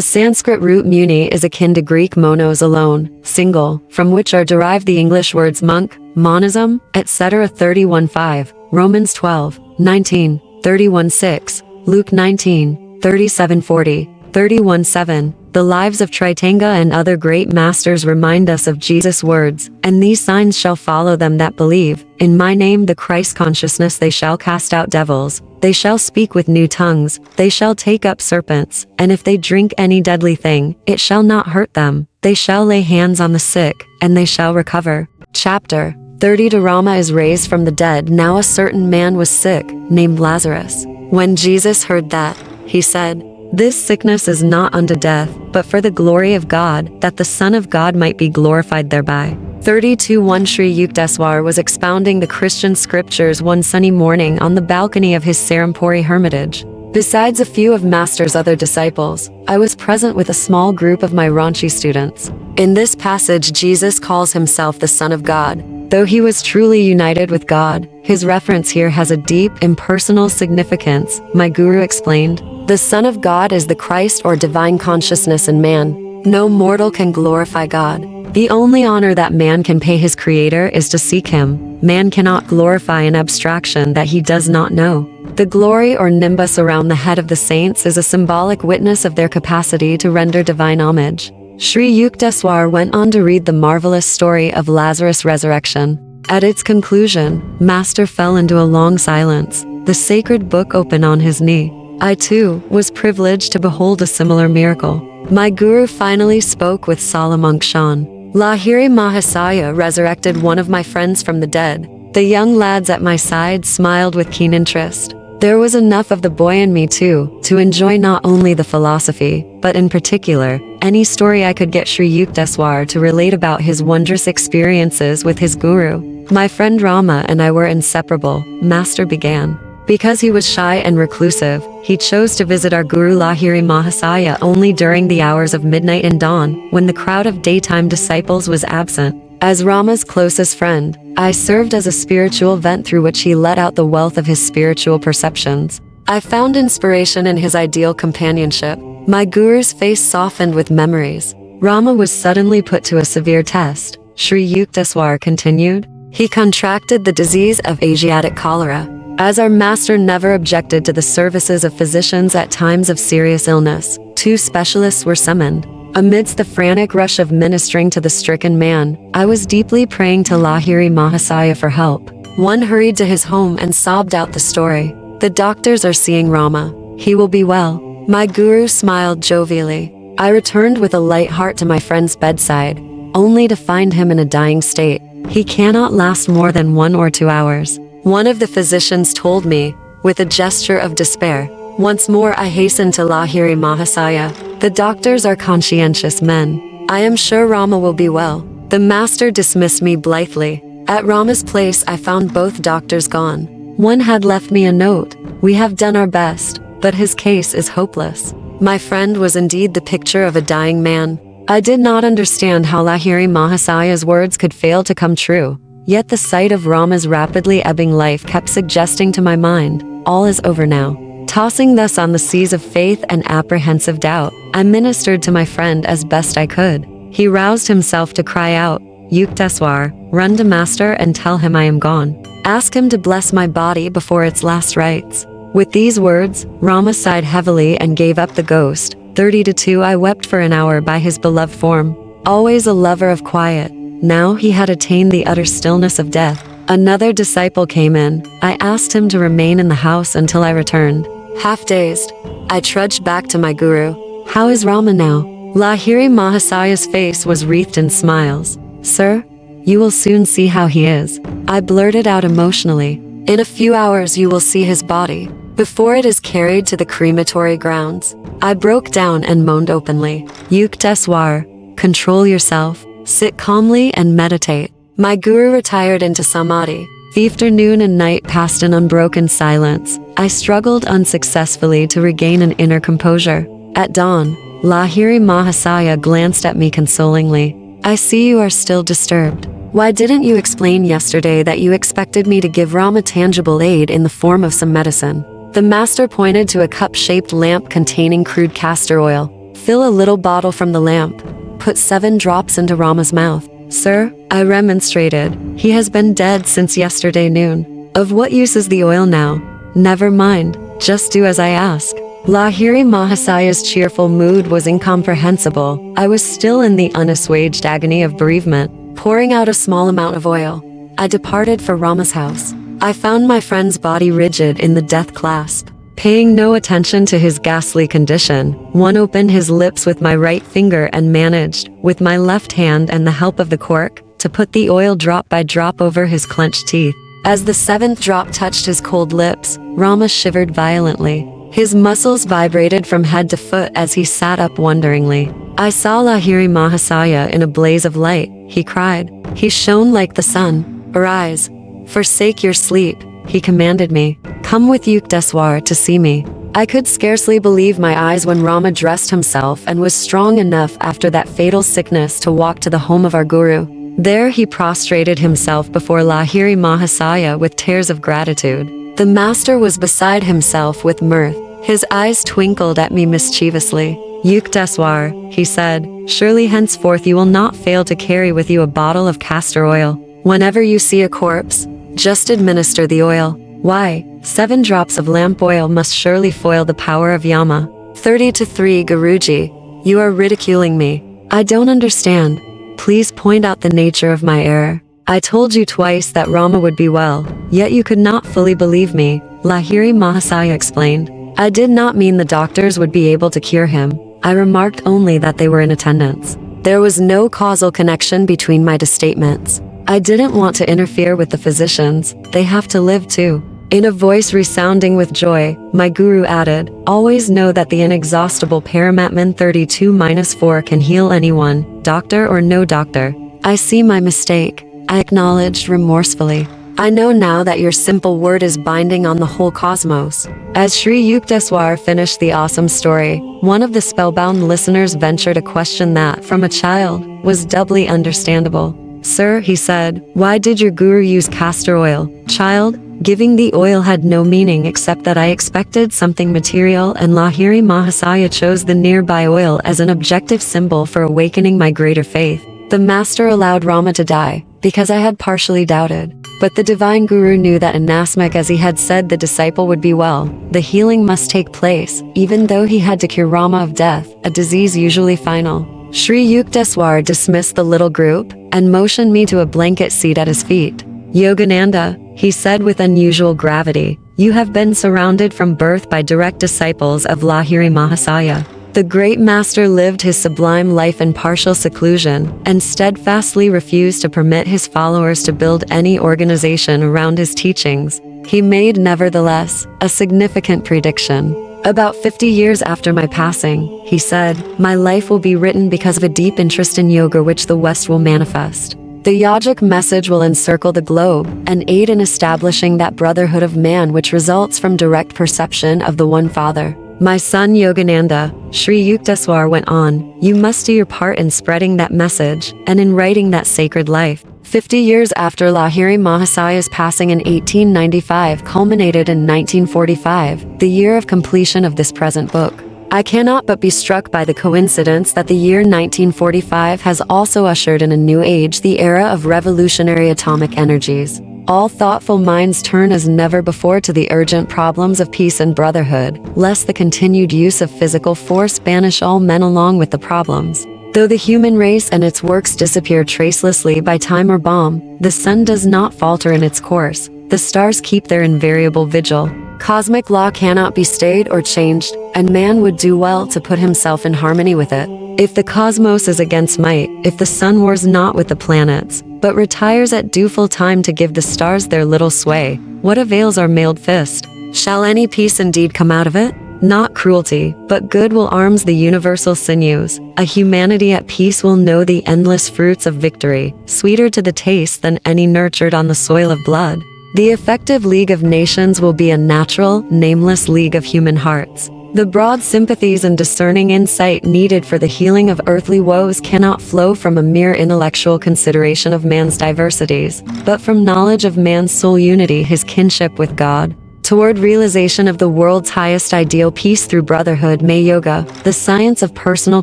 Sanskrit root muni is akin to Greek monos alone, single, from which are derived the English words monk, monism, etc. 31:5, Romans 12:19, 31:6, Luke 19:37-40, 31:7. The lives of Tritanga and other great masters remind us of Jesus' words, and these signs shall follow them that believe. In my name the Christ consciousness they shall cast out devils, they shall speak with new tongues, they shall take up serpents, and if they drink any deadly thing, it shall not hurt them. They shall lay hands on the sick, and they shall recover. Chapter 30. Rama is raised from the dead. Now a certain man was sick, named Lazarus. When Jesus heard that, he said, this sickness is not unto death, but for the glory of God, that the Son of God might be glorified thereby. 32:1. Sri Yukteswar was expounding the Christian scriptures one sunny morning on the balcony of his Serampuri hermitage. Besides a few of Master's other disciples, I was present with a small group of my Ranchi students. In this passage Jesus calls himself the Son of God. Though he was truly united with God, his reference here has a deep, impersonal significance, my guru explained. The Son of God is the Christ or divine consciousness in man. No mortal can glorify God. The only honor that man can pay his Creator is to seek him. Man cannot glorify an abstraction that he does not know. The glory or nimbus around the head of the saints is a symbolic witness of their capacity to render divine homage. Sri Yukteswar went on to read the marvelous story of Lazarus' resurrection. At its conclusion, Master fell into a long silence, the sacred book open on his knee. I too was privileged to behold a similar miracle. My guru finally spoke with solemn unction. Lahiri Mahasaya resurrected one of my friends from the dead. The young lads at my side smiled with keen interest. There was enough of the boy in me too, to enjoy not only the philosophy, but in particular, any story I could get Sri Yukteswar to relate about his wondrous experiences with his guru. My friend Rama and I were inseparable, Master began. Because he was shy and reclusive, he chose to visit our Guru Lahiri Mahasaya only during the hours of midnight and dawn, when the crowd of daytime disciples was absent. As Rama's closest friend, I served as a spiritual vent through which he let out the wealth of his spiritual perceptions. I found inspiration in his ideal companionship. My guru's face softened with memories. Rama was suddenly put to a severe test. Sri Yukteswar continued. He contracted the disease of Asiatic cholera. As our master never objected to the services of physicians at times of serious illness, 2 specialists were summoned. Amidst the frantic rush of ministering to the stricken man, I was deeply praying to Lahiri Mahasaya for help. One hurried to his home and sobbed out the story. The doctors are seeing Rama. He will be well. My guru smiled jovially. I returned with a light heart to my friend's bedside, only to find him in a dying state. He cannot last more than 1 or 2 hours. One of the physicians told me, with a gesture of despair. Once more I hastened to Lahiri Mahasaya. The doctors are conscientious men. I am sure Rama will be well. The master dismissed me blithely. At Rama's place I found both doctors gone. One had left me a note. We have done our best, but his case is hopeless. My friend was indeed the picture of a dying man. I did not understand how Lahiri Mahasaya's words could fail to come true. Yet the sight of Rama's rapidly ebbing life kept suggesting to my mind, all is over now. Tossing thus on the seas of faith and apprehensive doubt, I ministered to my friend as best I could. He roused himself to cry out, Yukteswar, run to Master and tell him I am gone. Ask him to bless my body before its last rites. With these words, Rama sighed heavily and gave up the ghost. 32. I wept for an hour by his beloved form. Always a lover of quiet. Now he had attained the utter stillness of death. Another disciple came in. I asked him to remain in the house until I returned. Half dazed, I trudged back to my guru. How is Rama now? Lahiri Mahasaya's face was wreathed in smiles. Sir, you will soon see how he is. I blurted out emotionally. In a few hours you will see his body, before it is carried to the crematory grounds. I broke down and moaned openly. Yukteswar, control yourself, sit calmly and meditate. My guru retired into samadhi. The afternoon and night passed in unbroken silence. I struggled unsuccessfully to regain an inner composure. At dawn, Lahiri Mahasaya glanced at me consolingly. I see you are still disturbed. Why didn't you explain yesterday that you expected me to give Rama tangible aid in the form of some medicine? The master pointed to a cup-shaped lamp containing crude castor oil. Fill a little bottle from the lamp. Put 7 drops into Rama's mouth. Sir, I remonstrated. He has been dead since yesterday noon. Of what use is the oil now? Never mind. Just do as I ask. Lahiri Mahasaya's cheerful mood was incomprehensible. I was still in the unassuaged agony of bereavement, pouring out a small amount of oil. I departed for Rama's house. I found my friend's body rigid in the death clasp. Paying no attention to his ghastly condition, one opened his lips with my right finger and managed, with my left hand and the help of the cork, to put the oil drop by drop over his clenched teeth. As the 7th drop touched his cold lips, Rama shivered violently. His muscles vibrated from head to foot as he sat up wonderingly. I saw Lahiri Mahasaya in a blaze of light. He cried. He shone like the sun. Arise. Forsake your sleep, he commanded me. Come with Yukteswar to see me. I could scarcely believe my eyes when Rama dressed himself and was strong enough after that fatal sickness to walk to the home of our guru. There he prostrated himself before Lahiri Mahasaya with tears of gratitude. The master was beside himself with mirth. His eyes twinkled at me mischievously. Yukteswar, he said, surely henceforth you will not fail to carry with you a bottle of castor oil. Whenever you see a corpse, just administer the oil. Why, 7 drops of lamp oil must surely foil the power of Yama. 30-3 Guruji, you are ridiculing me. I don't understand. Please point out the nature of my error. I told you twice that Rama would be well, yet you could not fully believe me, Lahiri Mahasaya explained. I did not mean the doctors would be able to cure him. I remarked only that they were in attendance. There was no causal connection between my statements. I didn't want to interfere with the physicians. They have to live too. In a voice resounding with joy, my guru added, always know that the inexhaustible Paramatman 32-4 can heal anyone, doctor or no doctor. I see my mistake, I acknowledged remorsefully. I know now that your simple word is binding on the whole cosmos. As Sri Yukteswar finished the awesome story, one of the spellbound listeners ventured a question that, from a child, was doubly understandable. Sir, he said, why did your guru use castor oil? Child, giving the oil had no meaning except that I expected something material, and Lahiri Mahasaya chose the nearby oil as an objective symbol for awakening my greater faith. The master allowed Rama to die, because I had partially doubted. But the divine guru knew that inasmuch as he had said the disciple would be well, the healing must take place, even though he had to cure Rama of death, a disease usually final. Sri Yukteswar dismissed the little group, and motioned me to a blanket seat at his feet. Yogananda, he said with unusual gravity, you have been surrounded from birth by direct disciples of Lahiri Mahasaya. The great master lived his sublime life in partial seclusion, and steadfastly refused to permit his followers to build any organization around his teachings. He made, nevertheless, a significant prediction. About 50 years after my passing, he said, my life will be written because of a deep interest in yoga which the West will manifest. The yogic message will encircle the globe, and aid in establishing that brotherhood of man which results from direct perception of the One Father. My son Yogananda, Sri Yukteswar went on, you must do your part in spreading that message, and in writing that sacred life. 50 years after Lahiri Mahasaya's passing in 1895 culminated in 1945, the year of completion of this present book. I cannot but be struck by the coincidence that the year 1945 has also ushered in a new age, the era of revolutionary atomic energies. All thoughtful minds turn as never before to the urgent problems of peace and brotherhood, lest the continued use of physical force banish all men along with the problems. Though the human race and its works disappear tracelessly by time or bomb, the sun does not falter in its course. The stars keep their invariable vigil. Cosmic law cannot be stayed or changed, and man would do well to put himself in harmony with it. If the cosmos is against might, if the sun wars not with the planets, but retires at due time to give the stars their little sway, what avails our mailed fist? Shall any peace indeed come out of it? Not cruelty, but good will arms the universal sinews. A humanity at peace will know the endless fruits of victory, sweeter to the taste than any nurtured on the soil of blood. The effective League of Nations will be a natural, nameless league of human hearts. The broad sympathies and discerning insight needed for the healing of earthly woes cannot flow from a mere intellectual consideration of man's diversities, but from knowledge of man's soul unity, his kinship with God. Toward realization of the world's highest ideal, peace through brotherhood, may yoga, the science of personal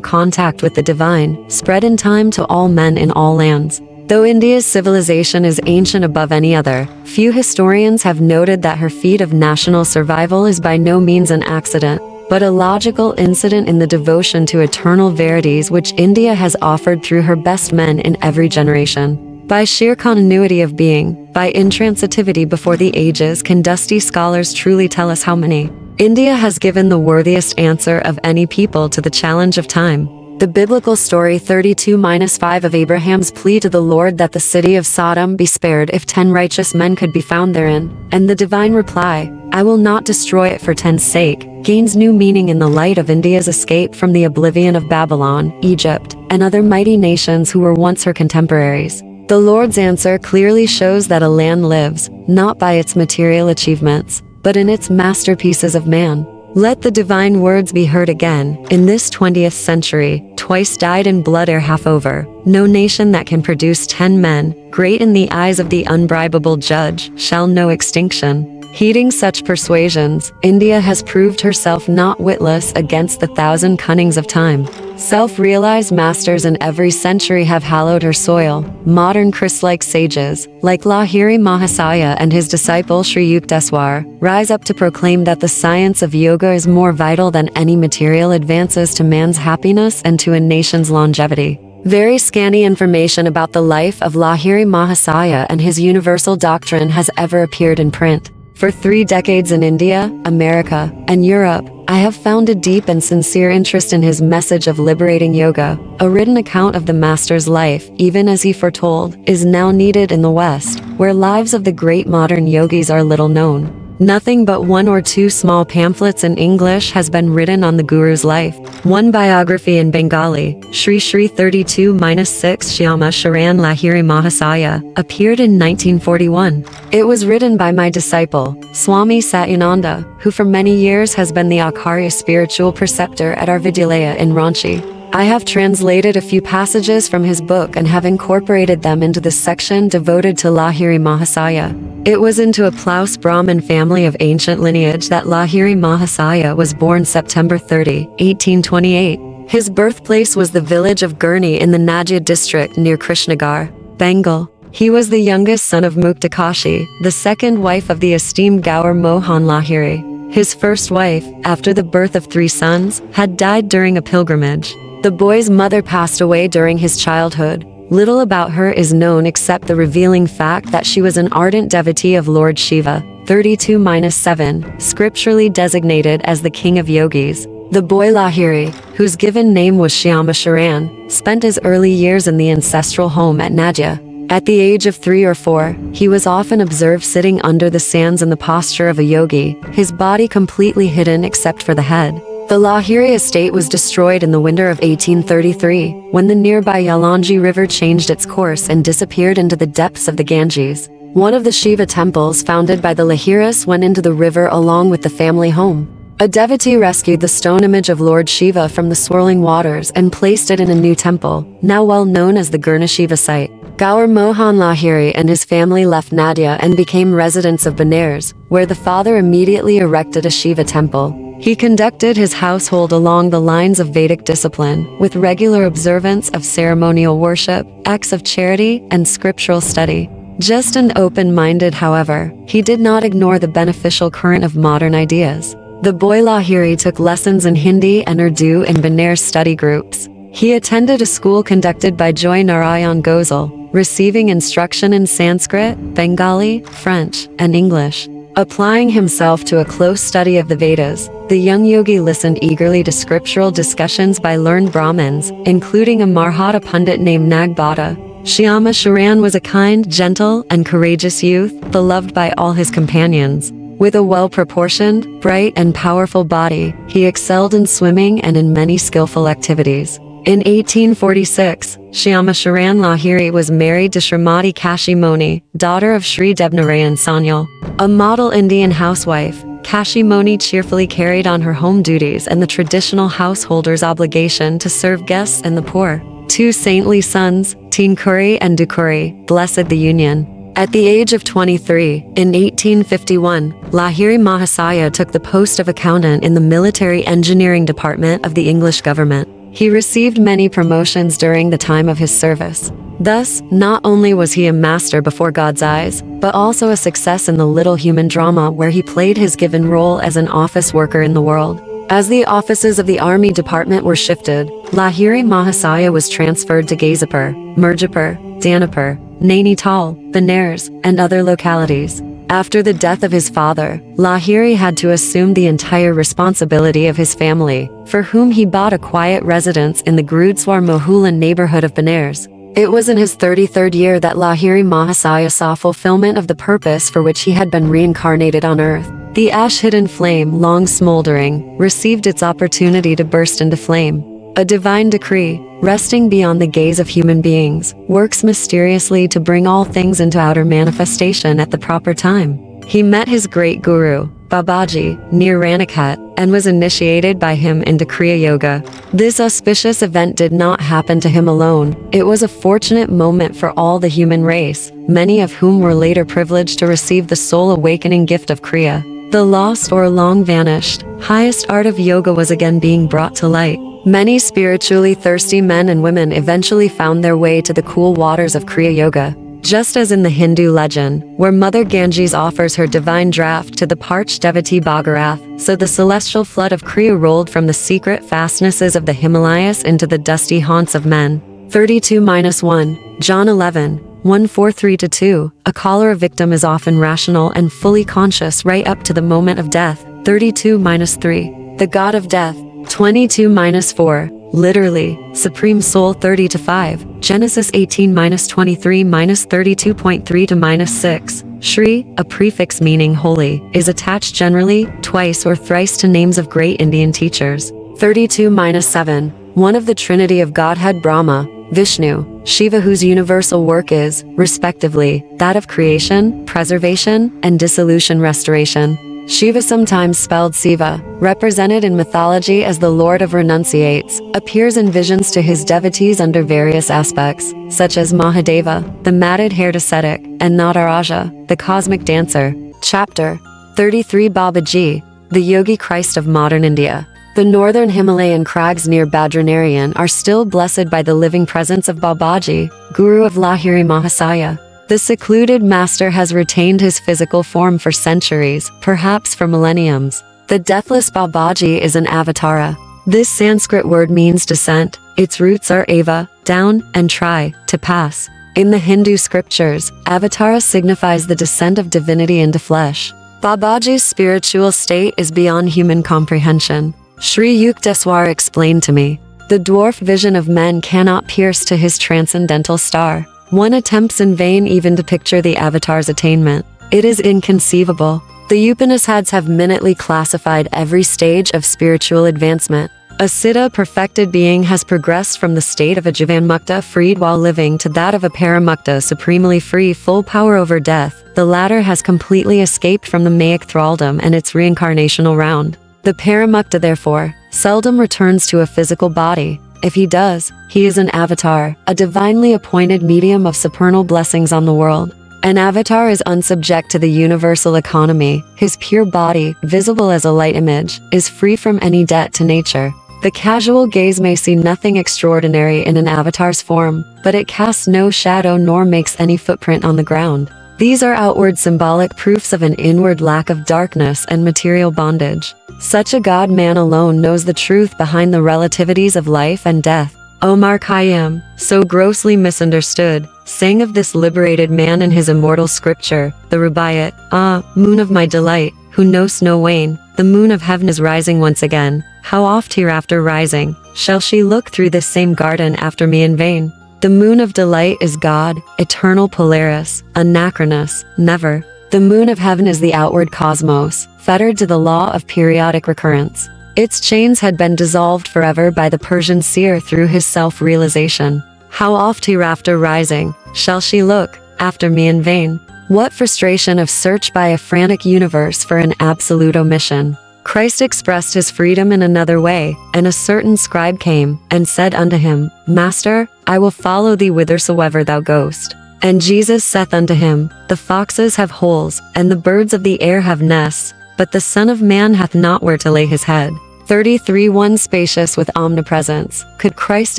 contact with the divine, spread in time to all men in all lands. Though India's civilization is ancient above any other, few historians have noted that her feat of national survival is by no means an accident, but a logical incident in the devotion to eternal verities which India has offered through her best men in every generation. By sheer continuity of being, by intransitivity before the ages, can dusty scholars truly tell us how many. India has given the worthiest answer of any people to the challenge of time. The biblical story 32-5 of Abraham's plea to the Lord that the city of Sodom be spared if 10 righteous men could be found therein, and the divine reply, I will not destroy it for 10's sake, gains new meaning in the light of India's escape from the oblivion of Babylon, Egypt, and other mighty nations who were once her contemporaries. The Lord's answer clearly shows that a land lives, not by its material achievements, but in its masterpieces of man. Let the divine words be heard again. In this 20th century, twice dyed in blood ere half over, no nation that can produce 10 men, great in the eyes of the unbribable judge, shall know extinction. Heeding such persuasions, India has proved herself not witless against the thousand cunnings of time. Self-realized masters in every century have hallowed her soil. Modern Christ-like sages, like Lahiri Mahasaya and his disciple Sri Yukteswar, rise up to proclaim that the science of yoga is more vital than any material advances to man's happiness and to a nation's longevity. Very scanty information about the life of Lahiri Mahasaya and his universal doctrine has ever appeared in print. For 3 decades in India, America, and Europe, I have found a deep and sincere interest in his message of liberating yoga. A written account of the master's life, even as he foretold, is now needed in the West, where lives of the great modern yogis are little known. Nothing but 1 or 2 small pamphlets in English has been written on the Guru's life. One biography in Bengali, Sri 32-6 Shyama Sharan Lahiri Mahasaya, appeared in 1941. It was written by my disciple, Swami Satyananda, who for many years has been the Acharya spiritual preceptor at our Vidyalaya in Ranchi. I have translated a few passages from his book and have incorporated them into the section devoted to Lahiri Mahasaya. It was into a Plaus Brahmin family of ancient lineage that Lahiri Mahasaya was born September 30, 1828. His birthplace was the village of Gurney in the Nadia district near Krishnagar, Bengal. He was the youngest son of Muktakashi, the second wife of the esteemed Gaur Mohan Lahiri. His first wife, after the birth of 3 sons, had died during a pilgrimage. The boy's mother passed away during his childhood. Little about her is known except the revealing fact that she was an ardent devotee of Lord Shiva, 32-7, scripturally designated as the king of yogis. The boy Lahiri, whose given name was Shyama Sharan, spent his early years in the ancestral home at Nadia. At the age of 3 or 4, he was often observed sitting under the sands in the posture of a yogi, his body completely hidden except for the head. The Lahiri estate was destroyed in the winter of 1833, when the nearby Yalanji River changed its course and disappeared into the depths of the Ganges. One of the Shiva temples founded by the Lahiris went into the river along with the family home. A devotee rescued the stone image of Lord Shiva from the swirling waters and placed it in a new temple, now well known as the Gurna Shiva site. Gaur Mohan Lahiri and his family left Nadia and became residents of Benares, where the father immediately erected a Shiva temple. He conducted his household along the lines of Vedic discipline, with regular observance of ceremonial worship, acts of charity, and scriptural study. Just and open-minded, however, he did not ignore the beneficial current of modern ideas. The boy Lahiri took lessons in Hindi and Urdu in Benares study groups. He attended a school conducted by Joy Narayan Ghosal, receiving instruction in Sanskrit, Bengali, French, and English. Applying himself to a close study of the Vedas, the young yogi listened eagerly to scriptural discussions by learned Brahmins, including a Marhata Pundit named Nagbhata. Shyama Sharan was a kind, gentle, and courageous youth, beloved by all his companions. With a well-proportioned, bright, and powerful body, he excelled in swimming and in many skillful activities. In 1846, Shyama Sharan Lahiri was married to Srimati Kashi Moni, daughter of Sri Devnarayan Sanyal. A model Indian housewife, Kashi Moni cheerfully carried on her home duties and the traditional householder's obligation to serve guests and the poor. Two saintly sons, Teenkuri and Dukuri, blessed the union. At the age of 23, in 1851, Lahiri Mahasaya took the post of accountant in the military engineering department of the English government. He received many promotions during the time of his service. Thus, not only was he a master before God's eyes, but also a success in the little human drama where he played his given role as an office worker in the world. As the offices of the army department were shifted, Lahiri Mahasaya was transferred to Gazipur, Mirzapur, Danapur, Nainital, Benares, and other localities. After the death of his father, Lahiri had to assume the entire responsibility of his family, for whom he bought a quiet residence in the Gurudswar Mohulan neighborhood of Benares. It was in his 33rd year that Lahiri Mahasaya saw fulfillment of the purpose for which he had been reincarnated on earth. The ash-hidden flame, long smoldering, received its opportunity to burst into flame. A divine decree, resting beyond the gaze of human beings, works mysteriously to bring all things into outer manifestation at the proper time. He met his great guru, Babaji, near Ranikat, and was initiated by him into Kriya Yoga. This auspicious event did not happen to him alone. It was a fortunate moment for all the human race, many of whom were later privileged to receive the soul awakening gift of Kriya. The lost or long vanished, highest art of yoga was again being brought to light. Many spiritually thirsty men and women eventually found their way to the cool waters of Kriya Yoga. Just as in the Hindu legend, where Mother Ganges offers her divine draught to the parched devotee Bhagirath, so the celestial flood of Kriya rolled from the secret fastnesses of the Himalayas into the dusty haunts of men. 32-1, John 11, 143-2, a cholera victim is often rational and fully conscious right up to the moment of death. 32-3, the god of death. 22-4, literally, Supreme Soul. 30-5, Genesis 18-23-32.3-6. Shri, a prefix meaning holy, is attached generally, twice or thrice to names of great Indian teachers. 32-7, one of the Trinity of Godhead Brahma, Vishnu, Shiva, whose universal work is, respectively, that of creation, preservation, and dissolution restoration. Shiva, sometimes spelled Siva, represented in mythology as the Lord of Renunciates, appears in visions to his devotees under various aspects, such as Mahadeva, the matted-haired ascetic, and Nataraja, the cosmic dancer. Chapter 33. Babaji, the Yogi-Christ of modern India. The northern Himalayan crags near Badranarayan are still blessed by the living presence of Babaji, Guru of Lahiri Mahasaya. The secluded master has retained his physical form for centuries, perhaps for millenniums. The deathless Babaji is an avatara. This Sanskrit word means descent. Its roots are ava, down, and try, to pass. In the Hindu scriptures, avatara signifies the descent of divinity into flesh. Babaji's spiritual state is beyond human comprehension. Sri Yukteswar explained to me, the dwarf vision of men cannot pierce to his transcendental star. One attempts in vain even to picture the avatar's attainment. It is inconceivable. The Upanishads have minutely classified every stage of spiritual advancement. A siddha, perfected being, has progressed from the state of a jivanmukta, freed while living, to that of a paramukta, supremely free, full power over death. The latter has completely escaped from the Mayic thraldom and its reincarnational round. The paramukta, therefore, seldom returns to a physical body. If he does, he is an avatar, a divinely appointed medium of supernal blessings on the world. An avatar is unsubject to the universal economy. His pure body, visible as a light image, is free from any debt to nature. The casual gaze may see nothing extraordinary in an avatar's form, but it casts no shadow nor makes any footprint on the ground. These are outward symbolic proofs of an inward lack of darkness and material bondage. Such a God-man alone knows the truth behind the relativities of life and death. Omar Khayyam, so grossly misunderstood, sang of this liberated man in his immortal scripture, the Rubaiyat, "Ah, moon of my delight, who know'st no wane, the moon of heaven is rising once again. How oft hereafter rising, shall she look through this same garden after me in vain? The moon of delight is God, eternal Polaris, anachronous, never. The moon of heaven is the outward cosmos, fettered to the law of periodic recurrence. Its chains had been dissolved forever by the Persian seer through his self-realization. How oft hereafter rising, shall she look after me in vain? What frustration of search by a frantic universe for an absolute omission? Christ expressed his freedom in another way, and a certain scribe came, and said unto him, Master, I will follow thee whithersoever thou goest. And Jesus saith unto him, The foxes have holes, and the birds of the air have nests, but the Son of Man hath not where to lay his head. 33:1 Spacious with omnipresence, could Christ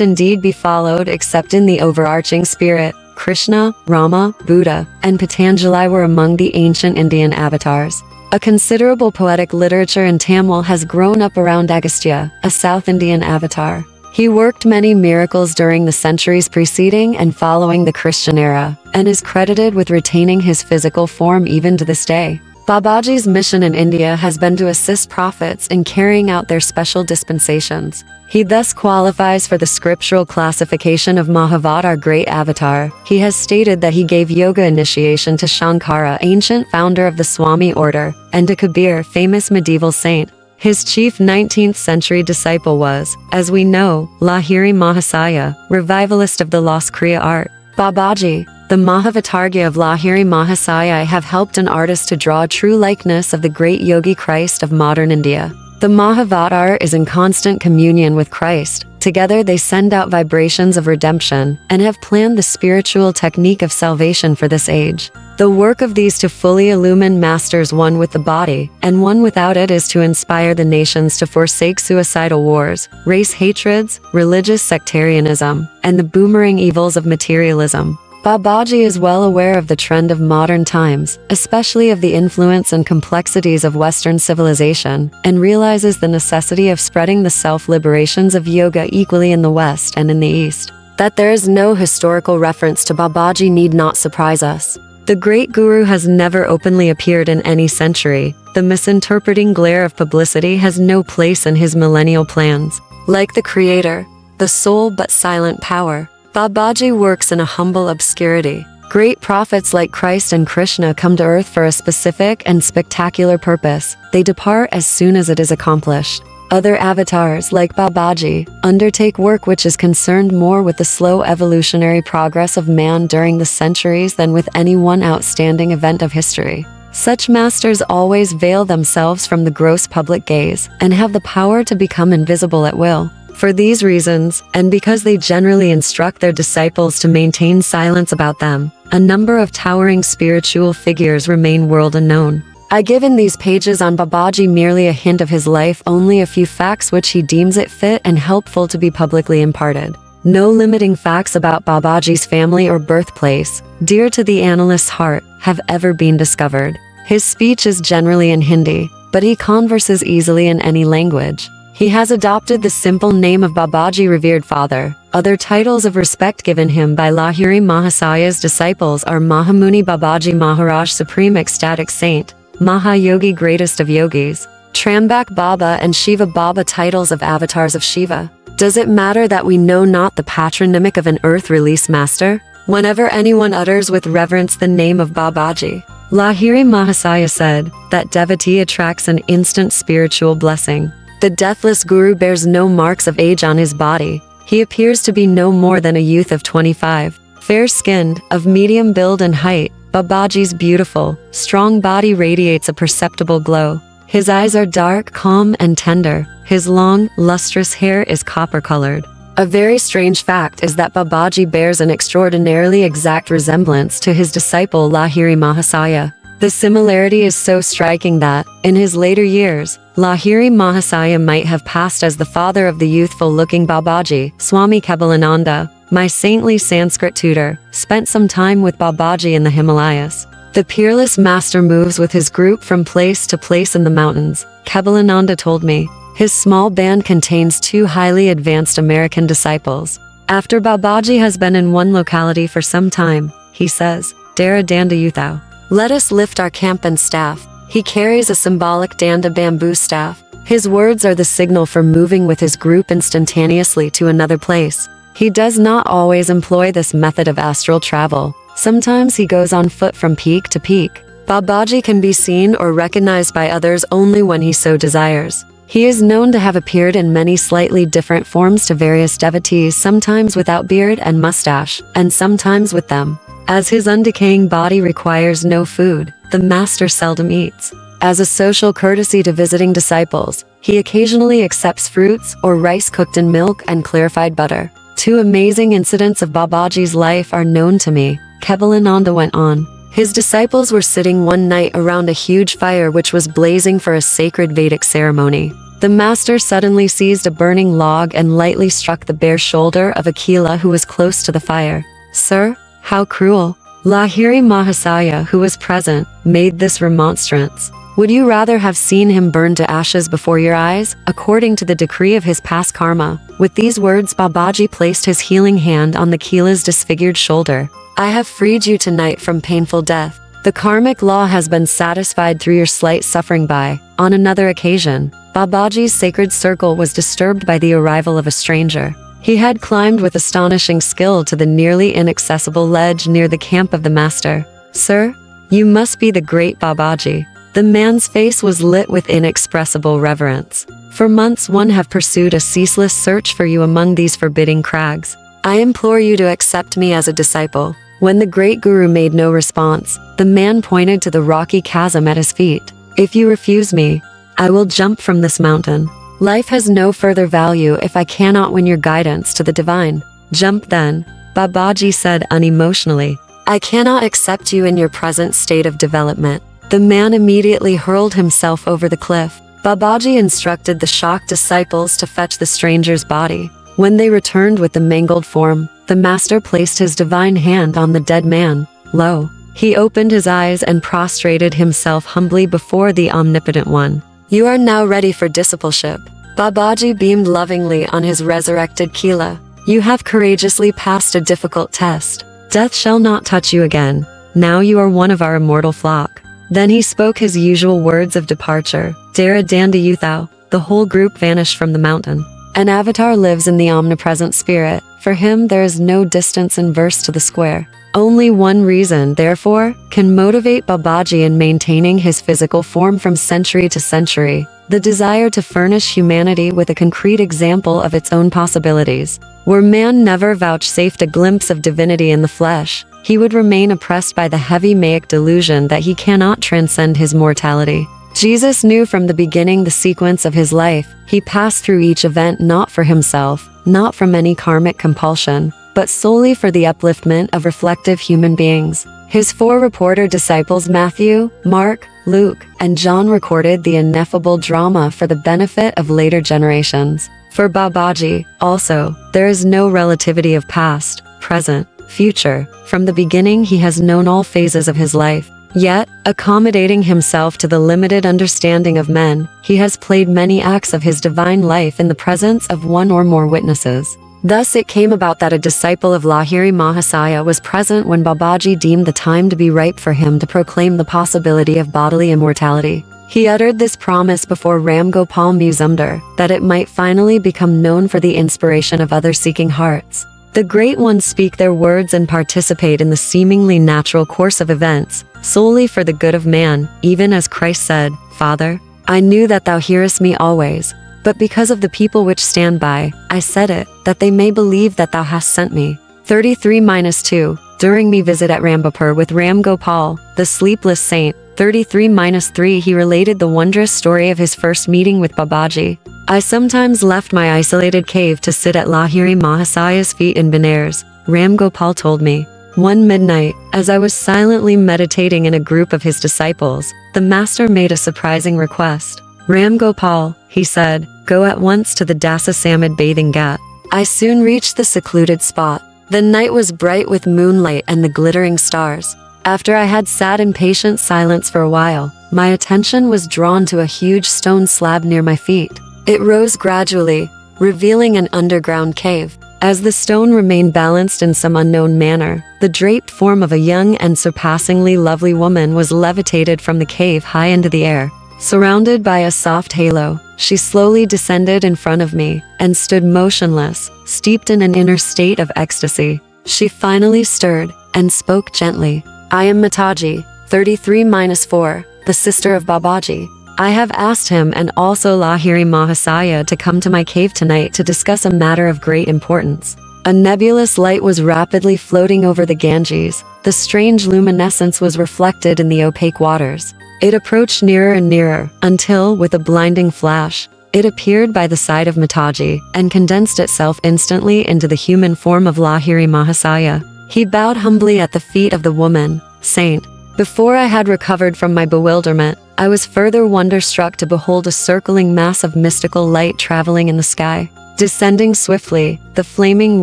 indeed be followed except in the overarching spirit? Krishna, Rama, Buddha, and Patanjali were among the ancient Indian avatars. A considerable poetic literature in Tamil has grown up around Agastya, a South Indian avatar. He worked many miracles during the centuries preceding and following the Christian era, and is credited with retaining his physical form even to this day. Babaji's mission in India has been to assist prophets in carrying out their special dispensations. He thus qualifies for the scriptural classification of Mahavatar great avatar. He has stated that he gave yoga initiation to Shankara, ancient founder of the Swami order, and to Kabir, famous medieval saint. His chief 19th century disciple was, as we know, Lahiri Mahasaya, revivalist of the lost Kriya art. Babaji, the Mahavatargya of Lahiri Mahasaya, have helped an artist to draw a true likeness of the great Yogi-Christ of modern India. The Mahavatar is in constant communion with Christ. Together they send out vibrations of redemption, and have planned the spiritual technique of salvation for this age. The work of these to fully illumine masters one with the body, and one without it, is to inspire the nations to forsake suicidal wars, race hatreds, religious sectarianism, and the boomerang evils of materialism. Babaji is well aware of the trend of modern times, especially of the influence and complexities of Western civilization, and realizes the necessity of spreading the self-liberations of yoga equally in the West and in the East. That there is no historical reference to Babaji need not surprise us. The great guru has never openly appeared in any century. The misinterpreting glare of publicity has no place in his millennial plans. Like the Creator, the sole but silent power, Babaji works in a humble obscurity. Great prophets like Christ and Krishna come to earth for a specific and spectacular purpose. They depart as soon as it is accomplished. Other avatars, like Babaji, undertake work which is concerned more with the slow evolutionary progress of man during the centuries than with any one outstanding event of history. Such masters always veil themselves from the gross public gaze, and have the power to become invisible at will. For these reasons, and because they generally instruct their disciples to maintain silence about them, a number of towering spiritual figures remain world unknown. I give in these pages on Babaji merely a hint of his life, only a few facts which he deems it fit and helpful to be publicly imparted. No limiting facts about Babaji's family or birthplace, dear to the analyst's heart, have ever been discovered. His speech is generally in Hindi, but he converses easily in any language. He has adopted the simple name of Babaji, revered father. Other titles of respect given him by Lahiri Mahasaya's disciples are Mahamuni Babaji Maharaj, Supreme Ecstatic Saint, Mahayogi, greatest of yogis, Trambak Baba and Shiva Baba, titles of avatars of Shiva. Does it matter that we know not the patronymic of an earth release master? Whenever anyone utters with reverence the name of Babaji, Lahiri Mahasaya said that devotee attracts an instant spiritual blessing. The deathless guru bears no marks of age on his body. He appears to be no more than a youth of 25. Fair-skinned, of medium build and height, Babaji's beautiful, strong body radiates a perceptible glow. His eyes are dark, calm, and tender. His long, lustrous hair is copper-colored. A very strange fact is that Babaji bears an extraordinarily exact resemblance to his disciple Lahiri Mahasaya. The similarity is so striking that, in his later years, Lahiri Mahasaya might have passed as the father of the youthful-looking Babaji. Swami Kebalananda, my saintly Sanskrit tutor, spent some time with Babaji in the Himalayas. The peerless master moves with his group from place to place in the mountains. Kebalananda told me, his small band contains 2 highly advanced American disciples. After Babaji has been in one locality for some time, he says, Dara Danda Yuthau. Let us lift our camp and staff. He carries a symbolic Danda bamboo staff. His words are the signal for moving with his group instantaneously to another place. He does not always employ this method of astral travel. Sometimes he goes on foot from peak to peak. Babaji can be seen or recognized by others only when he so desires. He is known to have appeared in many slightly different forms to various devotees, sometimes without beard and mustache, and sometimes with them. As his undecaying body requires no food, the master seldom eats. As a social courtesy to visiting disciples, he occasionally accepts fruits or rice cooked in milk and clarified butter. 2 amazing incidents of Babaji's life are known to me, Kevalananda went on. His disciples were sitting one night around a huge fire which was blazing for a sacred Vedic ceremony. The master suddenly seized a burning log and lightly struck the bare shoulder of a Kila who was close to the fire. Sir, how cruel! Lahiri Mahasaya, who was present, made this remonstrance. Would you rather have seen him burned to ashes before your eyes, according to the decree of his past karma? With these words, Babaji placed his healing hand on the Kila's disfigured shoulder. I have freed you tonight from painful death. The karmic law has been satisfied through your slight suffering by. On another occasion, Babaji's sacred circle was disturbed by the arrival of a stranger. He had climbed with astonishing skill to the nearly inaccessible ledge near the camp of the master. Sir, you must be the great Babaji. The man's face was lit with inexpressible reverence. For months one have pursued a ceaseless search for you among these forbidding crags. I implore you to accept me as a disciple. When the great guru made no response, the man pointed to the rocky chasm at his feet. If you refuse me, I will jump from this mountain. Life has no further value if I cannot win your guidance to the divine. Jump then, Babaji said unemotionally. I cannot accept you in your present state of development. The man immediately hurled himself over the cliff. Babaji instructed the shocked disciples to fetch the stranger's body. When they returned with the mangled form, the master placed his divine hand on the dead man. Lo, he opened his eyes and prostrated himself humbly before the Omnipotent One. You are now ready for discipleship. Babaji beamed lovingly on his resurrected Kila. You have courageously passed a difficult test. Death shall not touch you again. Now you are one of our immortal flock. Then he spoke his usual words of departure. Dara Danda Yuthau. The whole group vanished from the mountain. An avatar lives in the omnipresent spirit. For him there is no distance inverse to the square. Only one reason, therefore, can motivate Babaji in maintaining his physical form from century to century: the desire to furnish humanity with a concrete example of its own possibilities. Were man never vouchsafed a glimpse of divinity in the flesh, he would remain oppressed by the heavy Maic delusion that he cannot transcend his mortality. Jesus knew from the beginning the sequence of his life. He passed through each event not for himself, not from any karmic compulsion, but solely for the upliftment of reflective human beings. His 4 reporter disciples Matthew, Mark, Luke, and John recorded the ineffable drama for the benefit of later generations. For Babaji, also, there is no relativity of past, present, future. From the beginning he has known all phases of his life. Yet, accommodating himself to the limited understanding of men, he has played many acts of his divine life in the presence of one or more witnesses. Thus it came about that a disciple of Lahiri Mahasaya was present when Babaji deemed the time to be ripe for him to proclaim the possibility of bodily immortality. He uttered this promise before Ram Gopal Muzumdar, that it might finally become known for the inspiration of other seeking hearts. The great ones speak their words and participate in the seemingly natural course of events, solely for the good of man, even as Christ said, Father, I knew that thou hearest me always, but because of the people which stand by, I said it, that they may believe that thou hast sent me. 33-2. During me visit at Rambapur with Ram Gopal, the sleepless saint, 33-3 he related the wondrous story of his first meeting with Babaji. I sometimes left my isolated cave to sit at Lahiri Mahasaya's feet in Benares, Ram Gopal told me. One midnight, as I was silently meditating in a group of his disciples, the master made a surprising request. Ram Gopal, he said, go at once to the Dasa Samad bathing ghat. I soon reached the secluded spot. The night was bright with moonlight and the glittering stars. After I had sat in patient silence for a while, my attention was drawn to a huge stone slab near my feet. It rose gradually, revealing an underground cave. As the stone remained balanced in some unknown manner, the draped form of a young and surpassingly lovely woman was levitated from the cave high into the air. Surrounded by a soft halo, she slowly descended in front of me and stood motionless, steeped in an inner state of ecstasy. She finally stirred and spoke gently. "I am Mataji, 33-4, the sister of Babaji. I have asked him and also Lahiri Mahasaya to come to my cave tonight to discuss a matter of great importance." A nebulous light was rapidly floating over the Ganges. The strange luminescence was reflected in the opaque waters. It approached nearer and nearer, until, with a blinding flash, it appeared by the side of Mataji, and condensed itself instantly into the human form of Lahiri Mahasaya. He bowed humbly at the feet of the woman. "Saint." Before I had recovered from my bewilderment, I was further wonderstruck to behold a circling mass of mystical light traveling in the sky. Descending swiftly, the flaming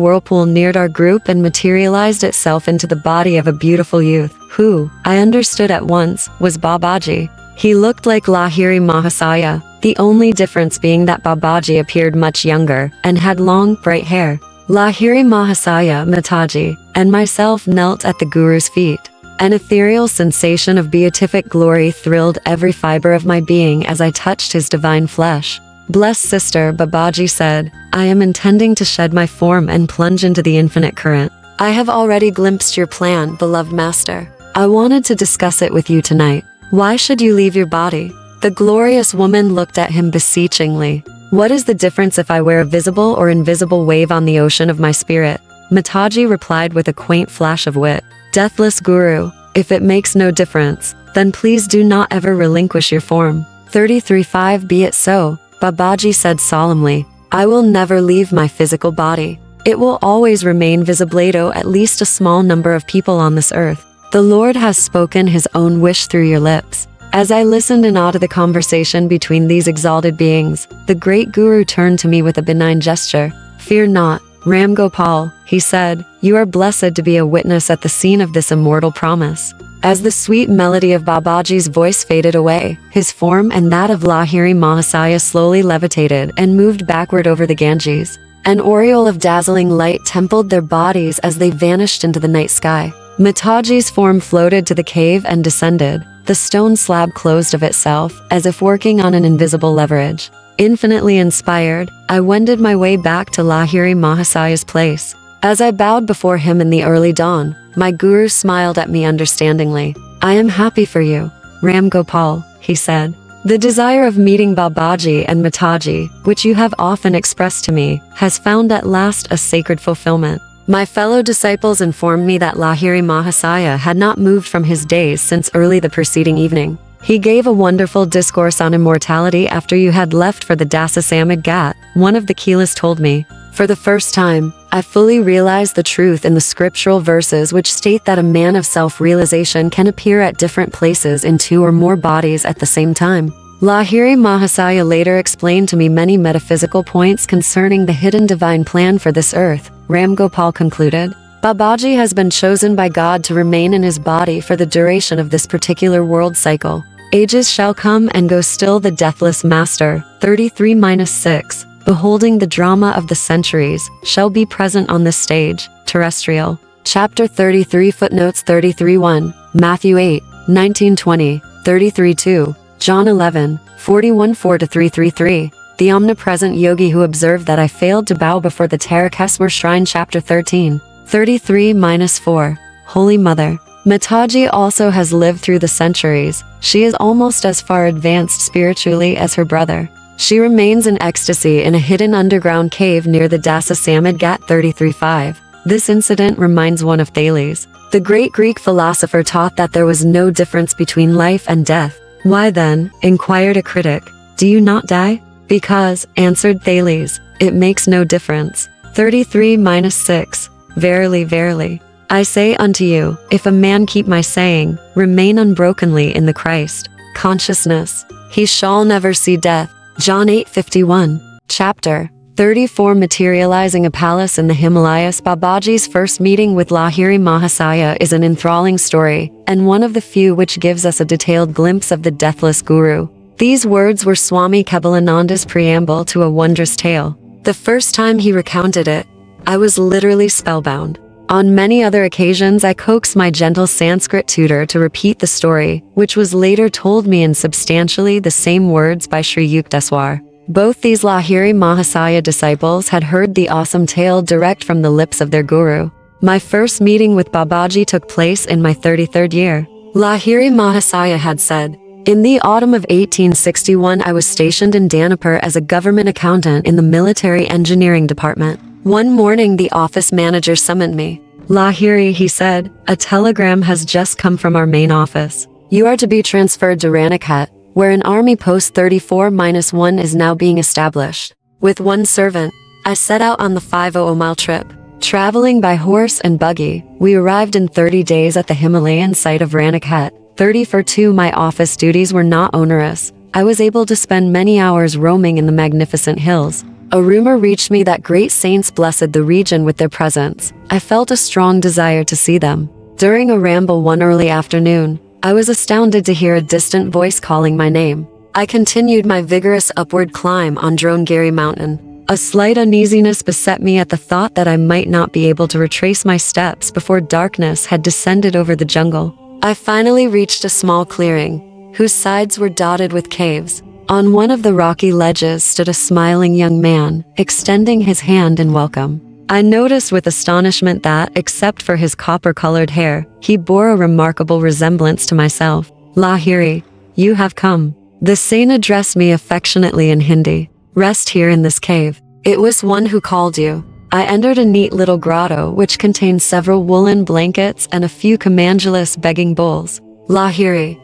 whirlpool neared our group and materialized itself into the body of a beautiful youth, who, I understood at once, was Babaji. He looked like Lahiri Mahasaya, the only difference being that Babaji appeared much younger, and had long, bright hair. Lahiri Mahasaya, Mataji, and myself knelt at the Guru's feet. An ethereal sensation of beatific glory thrilled every fiber of my being as I touched his divine flesh. "Blessed sister," Babaji said, "I am intending to shed my form and plunge into the infinite current. I have already glimpsed your plan, beloved master. I wanted to discuss it with you tonight. Why should you leave your body?" The glorious woman looked at him beseechingly. "What is the difference if I wear a visible or invisible wave on the ocean of my spirit?" Mataji replied with a quaint flash of wit. "Deathless Guru, if it makes no difference, then please do not ever relinquish your form." 33-5 Be it so, Babaji said solemnly. "I will never leave my physical body. It will always remain visiblato at least a small number of people on this earth. The Lord has spoken his own wish through your lips." As I listened in awe to the conversation between these exalted beings, the great Guru turned to me with a benign gesture. "Fear not, Ram Gopal," he said, "you are blessed to be a witness at the scene of this immortal promise." As the sweet melody of Babaji's voice faded away, his form and that of Lahiri Mahasaya slowly levitated and moved backward over the Ganges. An aureole of dazzling light templed their bodies as they vanished into the night sky. Mataji's form floated to the cave and descended. The stone slab closed of itself, as if working on an invisible leverage. Infinitely inspired, I wended my way back to Lahiri Mahasaya's place. As I bowed before him in the early dawn, my guru smiled at me understandingly. "I am happy for you, Ram Gopal," he said. "The desire of meeting Babaji and Mataji, which you have often expressed to me, has found at last a sacred fulfillment." My fellow disciples informed me that Lahiri Mahasaya had not moved from his daze since early the preceding evening. "He gave a wonderful discourse on immortality after you had left for the Dasasamad Ghat," one of the Keelas told me. "For the first time, I fully realized the truth in the scriptural verses which state that a man of self-realization can appear at different places in two or more bodies at the same time." Lahiri Mahasaya later explained to me many metaphysical points concerning the hidden divine plan for this earth. Ram Gopal concluded, "Babaji has been chosen by God to remain in his body for the duration of this particular world cycle. Ages shall come and go, still the deathless master, 33-6, beholding the drama of the centuries, shall be present on this stage, terrestrial." Chapter 33 Footnotes 33-1, Matthew 8, 19-20, 33-2, John 11, 41-4-333. The omnipresent yogi who observed that I failed to bow before the Tarakeswar shrine. Chapter 13, 33-4. Holy Mother. Mataji also has lived through the centuries. She is almost as far advanced spiritually as her brother. She remains in ecstasy in a hidden underground cave near the Dasasamad Ghat. 33-5. This incident reminds one of Thales. The great Greek philosopher taught that there was no difference between life and death. "Why then," inquired a critic, "do you not die?" "Because," answered Thales, "it makes no difference." 33-6. Verily, verily, I say unto you, if a man keep my saying, remain unbrokenly in the Christ consciousness, he shall never see death. John 8:51. Chapter 34 Materializing a palace in the Himalayas. Babaji's first meeting with Lahiri Mahasaya is an enthralling story, and one of the few which gives us a detailed glimpse of the deathless Guru. These words were Swami Kebalananda's preamble to a wondrous tale. The first time he recounted it, I was literally spellbound. On many other occasions, I coaxed my gentle Sanskrit tutor to repeat the story, which was later told me in substantially the same words by Sri Yukteswar. Both these Lahiri Mahasaya disciples had heard the awesome tale direct from the lips of their guru. My first meeting with Babaji took place in my 33rd year. Lahiri Mahasaya had said, "In the autumn of 1861, I was stationed in Danapur as a government accountant in the military engineering department. One morning, the office manager summoned me. Lahiri, he said, a telegram has just come from our main office. You are to be transferred to Ranikat, where an army post 34-1 is now being established. With one servant, I set out on the 500-mile trip. Traveling by horse and buggy, we arrived in 30 days at the Himalayan site of Ranikat. 34 My office duties were not onerous. I was able to spend many hours roaming in the magnificent hills. A rumor reached me that great saints blessed the region with their presence. I felt a strong desire to see them. During a ramble one early afternoon, I was astounded to hear a distant voice calling my name. I continued my vigorous upward climb on Drongeri Mountain. A slight uneasiness beset me at the thought that I might not be able to retrace my steps before darkness had descended over the jungle. I finally reached a small clearing, whose sides were dotted with caves. On one of the rocky ledges stood a smiling young man, extending his hand in welcome. I noticed with astonishment that, except for his copper-colored hair, he bore a remarkable resemblance to myself. Lahiri, you have come. The saint addressed me affectionately in Hindi. Rest here in this cave. It was one who called you. I entered a neat little grotto which contained several woolen blankets and a few Kamanjalis begging bowls. Lahiri,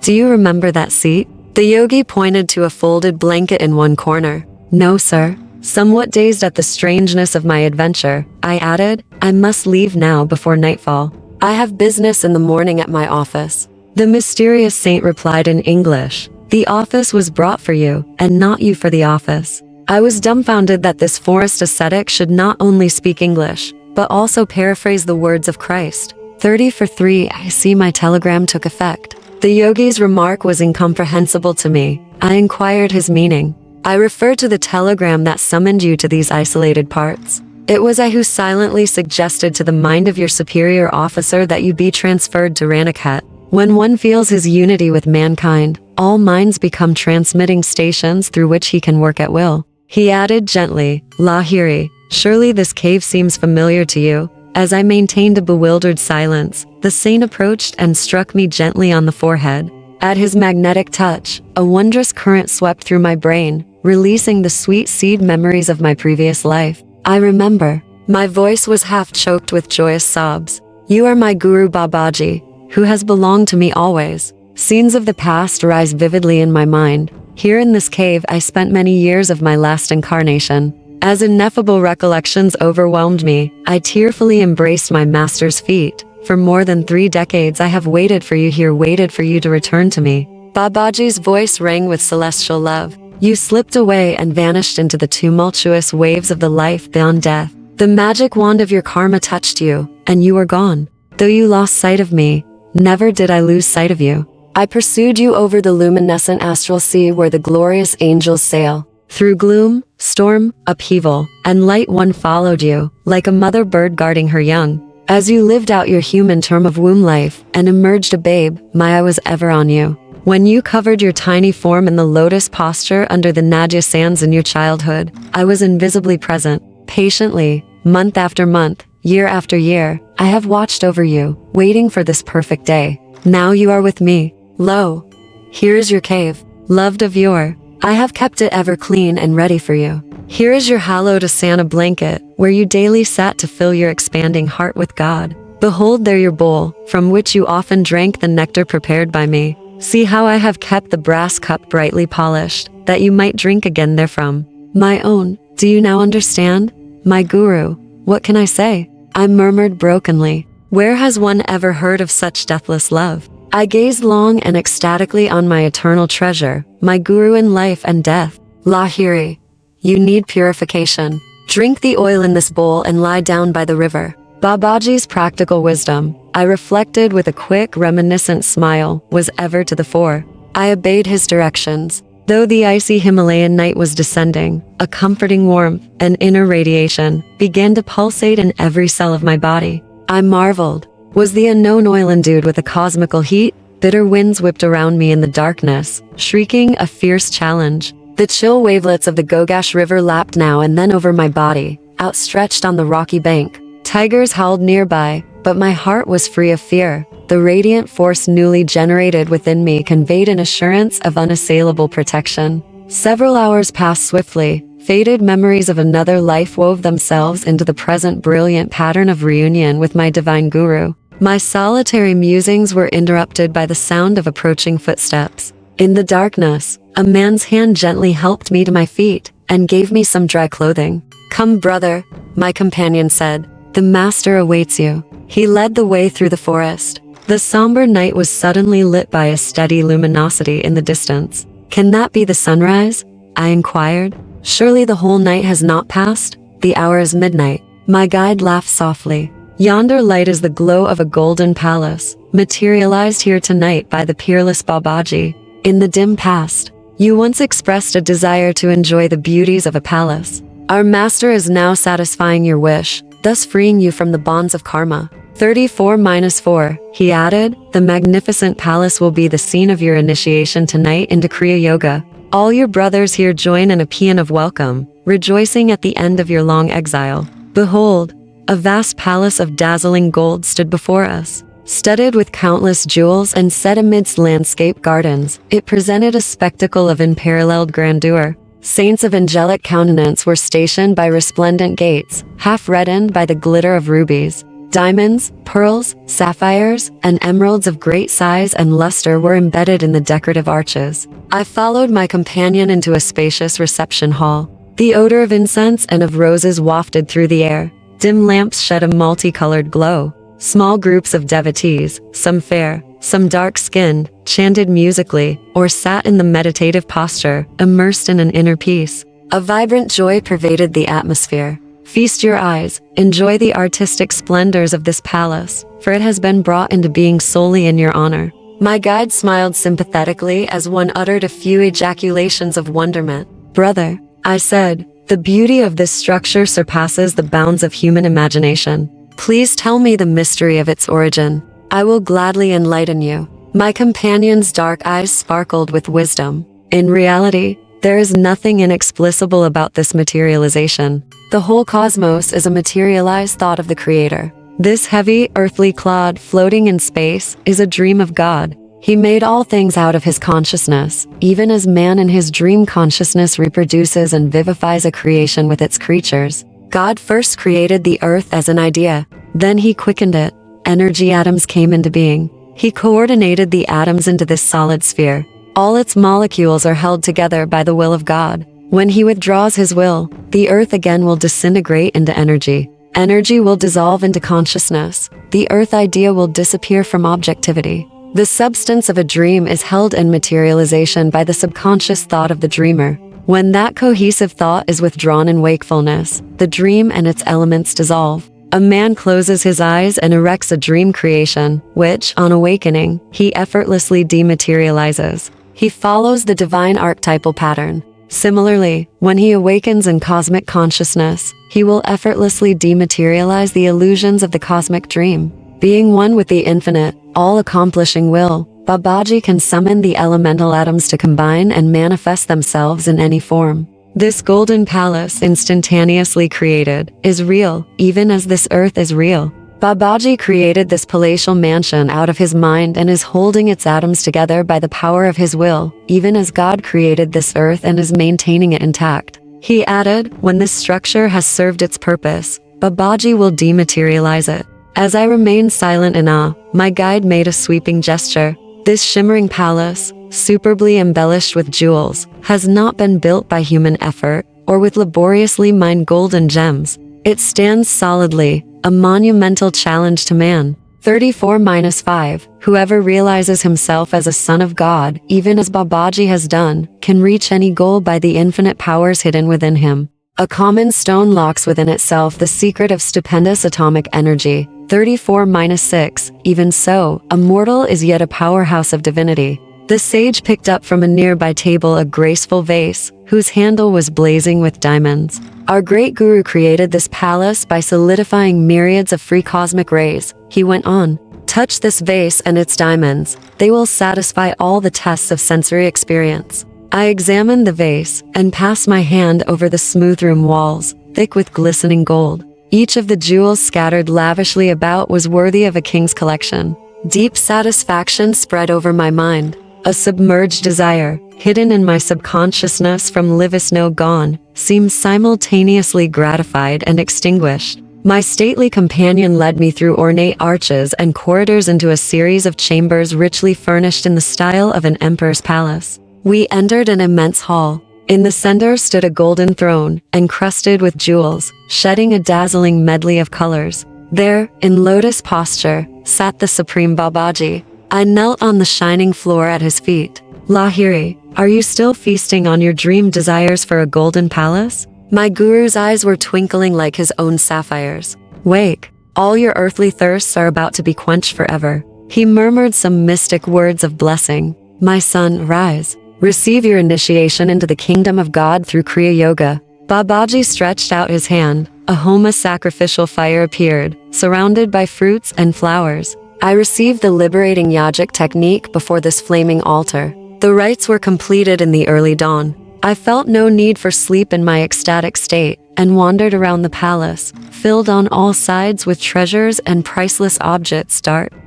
do you remember that seat? The yogi pointed to a folded blanket in one corner. No, sir. Somewhat dazed at the strangeness of my adventure, I added, I must leave now before nightfall. I have business in the morning at my office. The mysterious saint replied in English, the office was brought for you, and not you for the office. I was dumbfounded that this forest ascetic should not only speak English, but also paraphrase the words of Christ. 3 I see my telegram took effect. The yogi's remark was incomprehensible to me. I inquired his meaning. I refer to the telegram that summoned you to these isolated parts. It was I who silently suggested to the mind of your superior officer that you be transferred to Ranikat. When one feels his unity with mankind, all minds become transmitting stations through which he can work at will. He added gently, Lahiri, surely this cave seems familiar to you. As I maintained a bewildered silence, the saint approached and struck me gently on the forehead. At his magnetic touch, a wondrous current swept through my brain, releasing the sweet seed memories of my previous life. I remember. My voice was half choked with joyous sobs. You are my Guru Babaji, who has belonged to me always. Scenes of the past rise vividly in my mind. Here in this cave I spent many years of my last incarnation. As ineffable recollections overwhelmed me, I tearfully embraced my master's feet. For more than 3 decades I have waited for you here, waited for you to return to me. Babaji's voice rang with celestial love. You slipped away and vanished into the tumultuous waves of the life beyond death. The magic wand of your karma touched you, and you were gone. Though you lost sight of me, never did I lose sight of you. I pursued you over the luminescent astral sea where the glorious angels sail. Through gloom, storm, upheaval, and light one followed you, like a mother bird guarding her young. As you lived out your human term of womb life and emerged a babe, my eye was ever on you. When you covered your tiny form in the lotus posture under the Nadia sands in your childhood, I was invisibly present. Patiently, month after month, year after year, I have watched over you, waiting for this perfect day. Now you are with me. Lo, here is your cave, loved of yore. I have kept it ever clean and ready for you. Here is your hallowed asana blanket, where you daily sat to fill your expanding heart with God. Behold there your bowl, from which you often drank the nectar prepared by me. See how I have kept the brass cup brightly polished, that you might drink again therefrom. My own, do you now understand? My guru, what can I say? I murmured brokenly. Where has one ever heard of such deathless love? I gazed long and ecstatically on my eternal treasure, my guru in life and death. Lahiri, you need purification. Drink the oil in this bowl and lie down by the river. Babaji's practical wisdom, I reflected with a quick, reminiscent smile, was ever to the fore. I obeyed his directions. Though the icy Himalayan night was descending, a comforting warmth, an inner radiation, began to pulsate in every cell of my body. I marveled. Was the unknown oil endued with a cosmical heat? Bitter winds whipped around me in the darkness, shrieking a fierce challenge. The chill wavelets of the Gogash River lapped now and then over my body, outstretched on the rocky bank. Tigers howled nearby, but my heart was free of fear. The radiant force newly generated within me conveyed an assurance of unassailable protection. Several hours passed swiftly. Faded memories of another life wove themselves into the present brilliant pattern of reunion with my divine guru. My solitary musings were interrupted by the sound of approaching footsteps. In the darkness, a man's hand gently helped me to my feet and gave me some dry clothing. "Come, brother," my companion said. "The master awaits you." He led the way through the forest. The somber night was suddenly lit by a steady luminosity in the distance. "Can that be the sunrise?" I inquired. "Surely the whole night has not passed? The hour is midnight." My guide laughed softly. "Yonder light is the glow of a golden palace, materialized here tonight by the peerless Babaji. In the dim past, you once expressed a desire to enjoy the beauties of a palace. Our master is now satisfying your wish, thus freeing you from the bonds of karma. 34-4, he added, the magnificent palace will be the scene of your initiation tonight into Kriya Yoga. All your brothers here join in a paean of welcome, rejoicing at the end of your long exile. Behold, a vast palace of dazzling gold stood before us. Studded with countless jewels and set amidst landscape gardens, it presented a spectacle of unparalleled grandeur. Saints of angelic countenance were stationed by resplendent gates, half reddened by the glitter of rubies. Diamonds, pearls, sapphires, and emeralds of great size and luster were embedded in the decorative arches. I followed my companion into a spacious reception hall. The odor of incense and of roses wafted through the air. Dim lamps shed a multicolored glow. Small groups of devotees, some fair, some dark-skinned, chanted musically or sat in the meditative posture, immersed in an inner peace. A vibrant joy pervaded the atmosphere. Feast your eyes, enjoy the artistic splendors of this palace, for it has been brought into being solely in your honor. My guide smiled sympathetically as one uttered a few ejaculations of wonderment. Brother, I said, the beauty of this structure surpasses the bounds of human imagination. Please tell me the mystery of its origin. I will gladly enlighten you. My companion's dark eyes sparkled with wisdom. In reality, there is nothing inexplicable about this materialization. The whole cosmos is a materialized thought of the Creator. This heavy, earthly clod floating in space is a dream of God. He made all things out of his consciousness, even as man in his dream consciousness reproduces and vivifies a creation with its creatures. God first created the earth as an idea, then he quickened it. Energy atoms came into being. He coordinated the atoms into this solid sphere. All its molecules are held together by the will of God. When he withdraws his will, the earth again will disintegrate into energy. Energy will dissolve into consciousness. The earth idea will disappear from objectivity. The substance of a dream is held in materialization by the subconscious thought of the dreamer. When that cohesive thought is withdrawn in wakefulness, the dream and its elements dissolve. A man closes his eyes and erects a dream creation, which, on awakening, he effortlessly dematerializes. He follows the divine archetypal pattern. Similarly, when he awakens in cosmic consciousness, he will effortlessly dematerialize the illusions of the cosmic dream. Being one with the infinite, all-accomplishing will, Babaji can summon the elemental atoms to combine and manifest themselves in any form. This golden palace, instantaneously created, is real, even as this earth is real. Babaji created this palatial mansion out of his mind and is holding its atoms together by the power of his will, even as God created this earth and is maintaining it intact. He added, when this structure has served its purpose, Babaji will dematerialize it. As I remained silent in awe, my guide made a sweeping gesture. This shimmering palace, superbly embellished with jewels, has not been built by human effort or with laboriously mined gold and gems. It stands solidly, a monumental challenge to man. 34-5, whoever realizes himself as a son of God, even as Babaji has done, can reach any goal by the infinite powers hidden within him. A common stone locks within itself the secret of stupendous atomic energy. 34-6, even so, a mortal is yet a powerhouse of divinity. The sage picked up from a nearby table a graceful vase, whose handle was blazing with diamonds. Our great guru created this palace by solidifying myriads of free cosmic rays. He went on, touch this vase and its diamonds. They will satisfy all the tests of sensory experience. I examined the vase and passed my hand over the smooth room walls, thick with glistening gold. Each of the jewels scattered lavishly about was worthy of a king's collection. Deep satisfaction spread over my mind. A submerged desire, hidden in my subconsciousness from livis no gone, seemed simultaneously gratified and extinguished. My stately companion led me through ornate arches and corridors into a series of chambers richly furnished in the style of an emperor's palace. We entered an immense hall. In the center stood a golden throne, encrusted with jewels, shedding a dazzling medley of colors. There, in lotus posture, sat the supreme Babaji. I knelt on the shining floor at his feet. Lahiri, are you still feasting on your dream desires for a golden palace? My guru's eyes were twinkling like his own sapphires. Wake, all your earthly thirsts are about to be quenched forever. He murmured some mystic words of blessing. My son, rise. Receive your initiation into the kingdom of God through Kriya Yoga. Babaji stretched out his hand. A Homa sacrificial fire appeared, surrounded by fruits and flowers. I received the liberating yogic technique before this flaming altar. The rites were completed in the early dawn. I felt no need for sleep in my ecstatic state, and wandered around the palace, filled on all sides with treasures and priceless objects.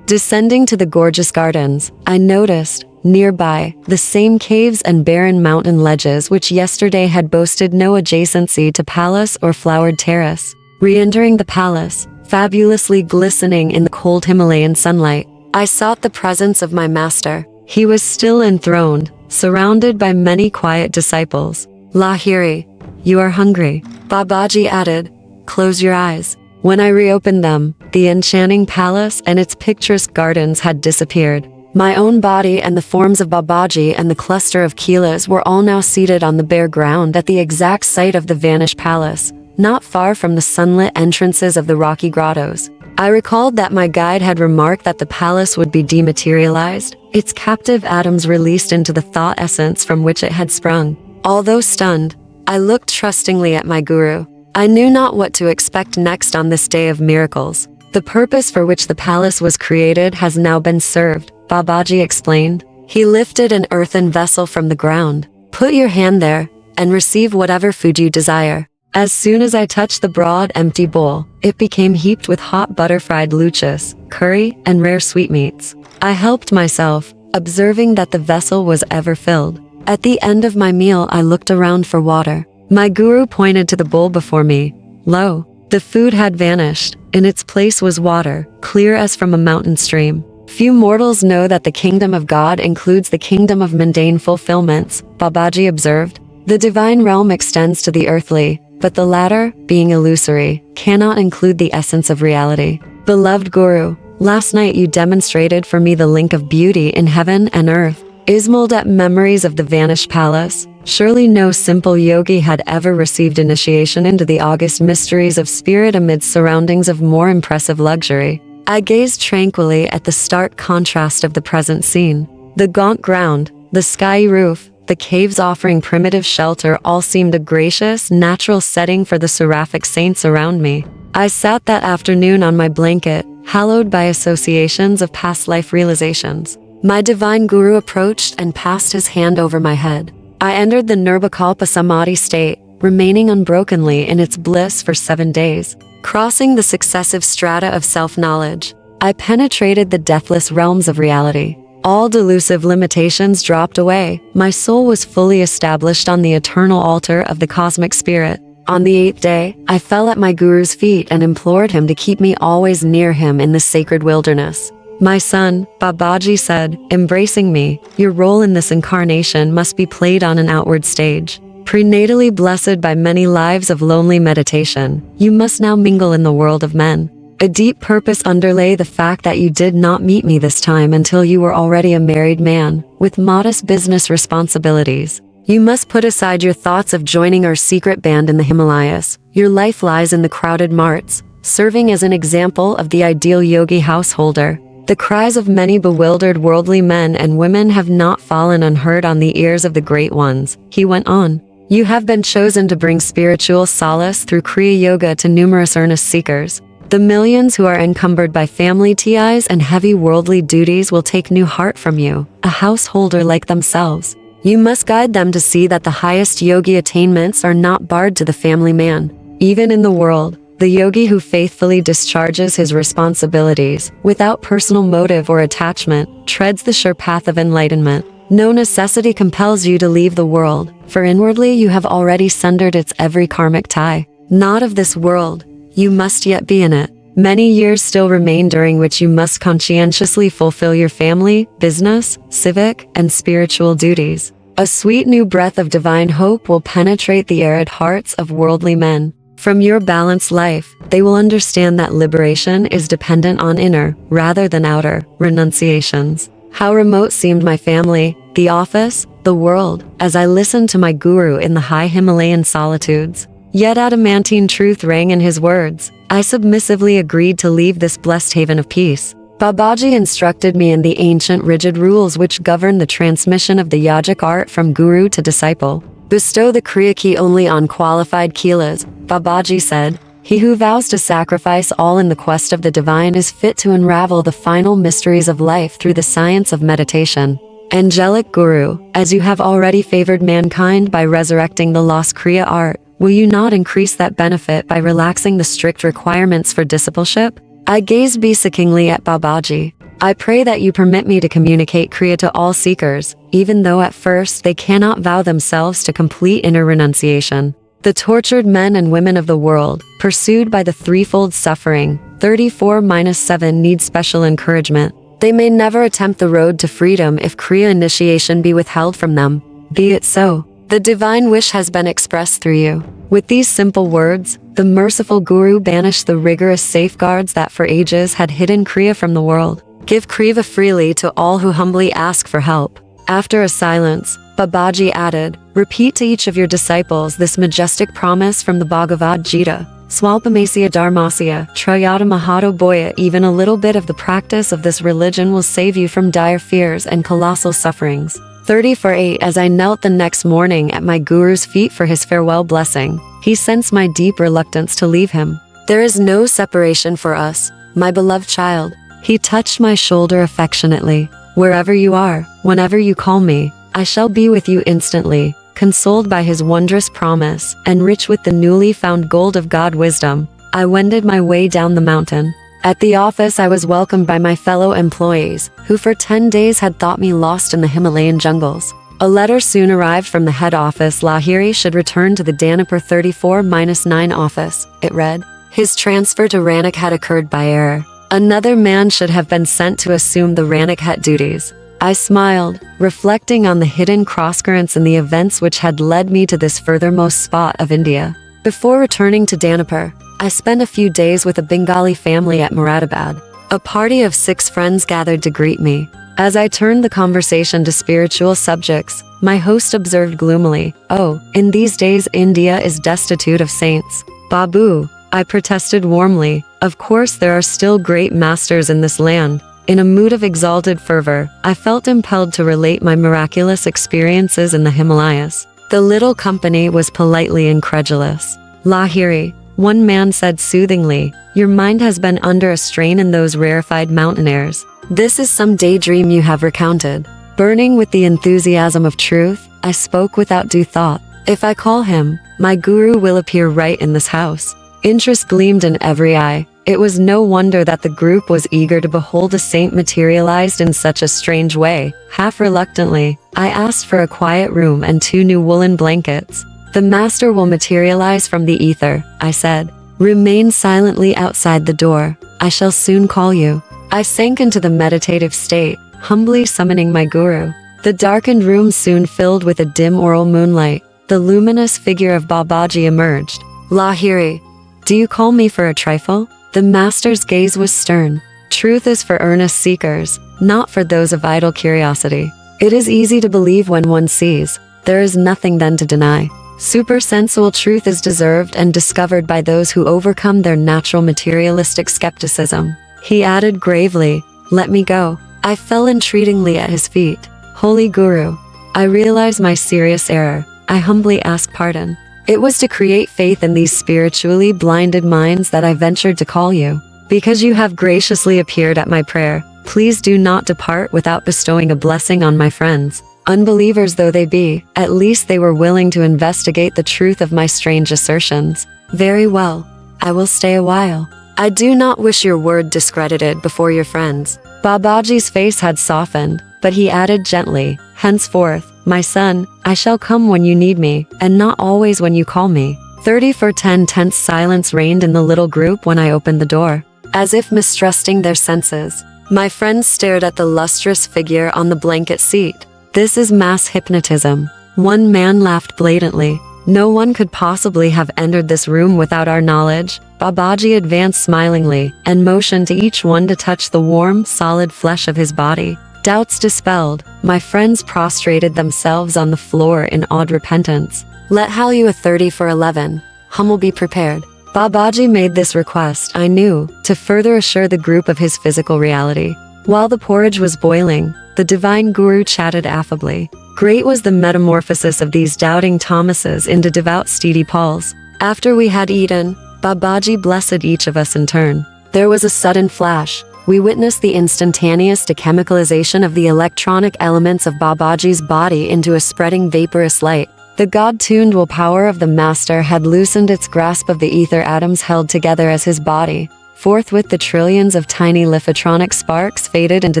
Descending to the gorgeous gardens, I noticed, nearby, the same caves and barren mountain ledges which yesterday had boasted no adjacency to palace or flowered terrace. Re-entering the palace, fabulously glistening in the cold Himalayan sunlight, I sought the presence of my master. He was still enthroned, surrounded by many quiet disciples. Lahiri, you are hungry, Babaji added. Close your eyes. When I reopened them, the enchanting palace and its picturesque gardens had disappeared. My own body and the forms of Babaji and the cluster of Keelas were all now seated on the bare ground at the exact site of the vanished palace, not far from the sunlit entrances of the rocky grottos. I recalled that my guide had remarked that the palace would be dematerialized, its captive atoms released into the thought essence from which it had sprung. Although stunned, I looked trustingly at my guru. I knew not what to expect next on this day of miracles. The purpose for which the palace was created has now been served, Babaji explained. He lifted an earthen vessel from the ground. Put your hand there, and receive whatever food you desire. As soon as I touched the broad, empty bowl, it became heaped with hot butter-fried luchis, curry, and rare sweetmeats. I helped myself, observing that the vessel was ever filled. At the end of my meal, I looked around for water. My guru pointed to the bowl before me. Lo, the food had vanished. In its place was water, clear as from a mountain stream. Few mortals know that the kingdom of God includes the kingdom of mundane fulfillments, Babaji observed. The divine realm extends to the earthly, but the latter, being illusory, cannot include the essence of reality. Beloved Guru, last night you demonstrated for me the link of beauty in heaven and earth. Ismold at memories of the vanished palace, surely no simple yogi had ever received initiation into the august mysteries of spirit amid surroundings of more impressive luxury. I gazed tranquilly at the stark contrast of the present scene. The gaunt ground, the skyey roof, the caves offering primitive shelter all seemed a gracious, natural setting for the seraphic saints around me. I sat that afternoon on my blanket, hallowed by associations of past life realizations. My divine guru approached and passed his hand over my head. I entered the Nirvikalpa Samadhi state, remaining unbrokenly in its bliss for 7 days. Crossing the successive strata of self-knowledge, I penetrated the deathless realms of reality. All delusive limitations dropped away. My soul was fully established on the eternal altar of the cosmic spirit. On the 8th day, I fell at my guru's feet and implored him to keep me always near him in the sacred wilderness. My son, Babaji said, embracing me, your role in this incarnation must be played on an outward stage. Prenatally blessed by many lives of lonely meditation, you must now mingle in the world of men. A deep purpose underlay the fact that you did not meet me this time until you were already a married man, with modest business responsibilities. You must put aside your thoughts of joining our secret band in the Himalayas. Your life lies in the crowded marts, serving as an example of the ideal yogi householder. The cries of many bewildered worldly men and women have not fallen unheard on the ears of the great ones. He went on. You have been chosen to bring spiritual solace through Kriya Yoga to numerous earnest seekers. The millions who are encumbered by family ties and heavy worldly duties will take new heart from you, a householder like themselves. You must guide them to see that the highest yogi attainments are not barred to the family man. Even in the world, the yogi who faithfully discharges his responsibilities, without personal motive or attachment, treads the sure path of enlightenment. No necessity compels you to leave the world, for inwardly you have already sundered its every karmic tie. Not of this world, you must yet be in it. Many years still remain during which you must conscientiously fulfill your family, business, civic, and spiritual duties. A sweet new breath of divine hope will penetrate the arid hearts of worldly men. From your balanced life, they will understand that liberation is dependent on inner, rather than outer, renunciations. How remote seemed my family, the office, the world, as I listened to my guru in the high Himalayan solitudes. Yet adamantine truth rang in his words. I submissively agreed to leave this blessed haven of peace. Babaji instructed me in the ancient rigid rules which govern the transmission of the yogic art from guru to disciple. Bestow the Kriya key only on qualified Keelas, Babaji said. He who vows to sacrifice all in the quest of the divine is fit to unravel the final mysteries of life through the science of meditation. Angelic Guru, as you have already favored mankind by resurrecting the lost Kriya art, will you not increase that benefit by relaxing the strict requirements for discipleship? I gazed beseechingly at Babaji. I pray that you permit me to communicate Kriya to all seekers, even though at first they cannot vow themselves to complete inner renunciation. The tortured men and women of the world, pursued by the threefold suffering, 34-7 need special encouragement. They may never attempt the road to freedom if Kriya initiation be withheld from them. Be it so. The divine wish has been expressed through you. With these simple words, the merciful Guru banished the rigorous safeguards that for ages had hidden Kriya from the world. Give Kriya freely to all who humbly ask for help. After a silence, Babaji added, repeat to each of your disciples this majestic promise from the Bhagavad Gita. Swalpamasya dharmasya, trayata mahato boya. Even a little bit of the practice of this religion will save you from dire fears and colossal sufferings. 34-8 As I knelt the next morning at my guru's feet for his farewell blessing, he sensed my deep reluctance to leave him. There is no separation for us, my beloved child. He touched my shoulder affectionately. Wherever you are, whenever you call me, I shall be with you instantly. Consoled by his wondrous promise, and rich with the newly found gold of God wisdom, I wended my way down the mountain. At the office I was welcomed by my fellow employees, who for 10 days had thought me lost in the Himalayan jungles. A letter soon arrived from the head office. Lahiri should return to the Danapur 34-9 office, it read. His transfer to Ranikhet occurred by error. Another man should have been sent to assume the Ranikhet duties. I smiled, reflecting on the hidden crosscurrents in the events which had led me to this furthermost spot of India. Before returning to Danapur, I spent a few days with a Bengali family at Moradabad. A party of 6 friends gathered to greet me. As I turned the conversation to spiritual subjects, my host observed gloomily, "Oh, in these days India is destitute of saints." "Babu," I protested warmly, "of course there are still great masters in this land." In a mood of exalted fervor, I felt impelled to relate my miraculous experiences in the Himalayas. The little company was politely incredulous. "Lahiri," one man said soothingly, "your mind has been under a strain in those rarefied mountain airs. This is some daydream you have recounted." Burning with the enthusiasm of truth, I spoke without due thought. "If I call him, my guru will appear right in this house." Interest gleamed in every eye. It was no wonder that the group was eager to behold a saint materialized in such a strange way. Half reluctantly, I asked for a quiet room and 2 new woolen blankets. "The master will materialize from the ether," I said. "Remain silently outside the door. I shall soon call you." I sank into the meditative state, humbly summoning my guru. The darkened room soon filled with a dim oral moonlight. The luminous figure of Babaji emerged. "Lahiri, do you call me for a trifle?" The master's gaze was stern. "Truth is for earnest seekers, not for those of idle curiosity. It is easy to believe when one sees. There is nothing then to deny. Supersensual truth is deserved and discovered by those who overcome their natural materialistic skepticism." He added gravely, Let me go. I fell entreatingly at his feet. Holy Guru, I realize my serious error. I humbly ask pardon. It was to create faith in these spiritually blinded minds that I ventured to call you. Because you have graciously appeared at my prayer, please do not depart without bestowing a blessing on my friends. Unbelievers though they be, at least they were willing to investigate the truth of my strange assertions. Very well. I will stay a while. I do not wish your word discredited before your friends. Babaji's face had softened, but he added gently, henceforth, my son, I shall come when you need me, and not always when you call me. 30 for 10 tense silence reigned in the little group when I opened the door. As if mistrusting their senses, my friends stared at the lustrous figure on the blanket seat. This is mass hypnotism. One man laughed blatantly. No one could possibly have entered this room without our knowledge. Babaji advanced smilingly, and motioned to each one to touch the warm, solid flesh of his body. Doubts dispelled, my friends prostrated themselves on the floor in awed repentance. Let hail you a 30 for 11. Hummel be prepared. Babaji made this request, I knew, to further assure the group of his physical reality. While the porridge was boiling, the divine guru chatted affably. Great was the metamorphosis of these doubting Thomases into devout steady Pauls. After we had eaten, Babaji blessed each of us in turn. There was a sudden flash. We witnessed the instantaneous dechemicalization of the electronic elements of Babaji's body into a spreading vaporous light. The God-tuned willpower of the master had loosened its grasp of the ether atoms held together as his body. Forthwith the trillions of tiny lithotronic sparks faded into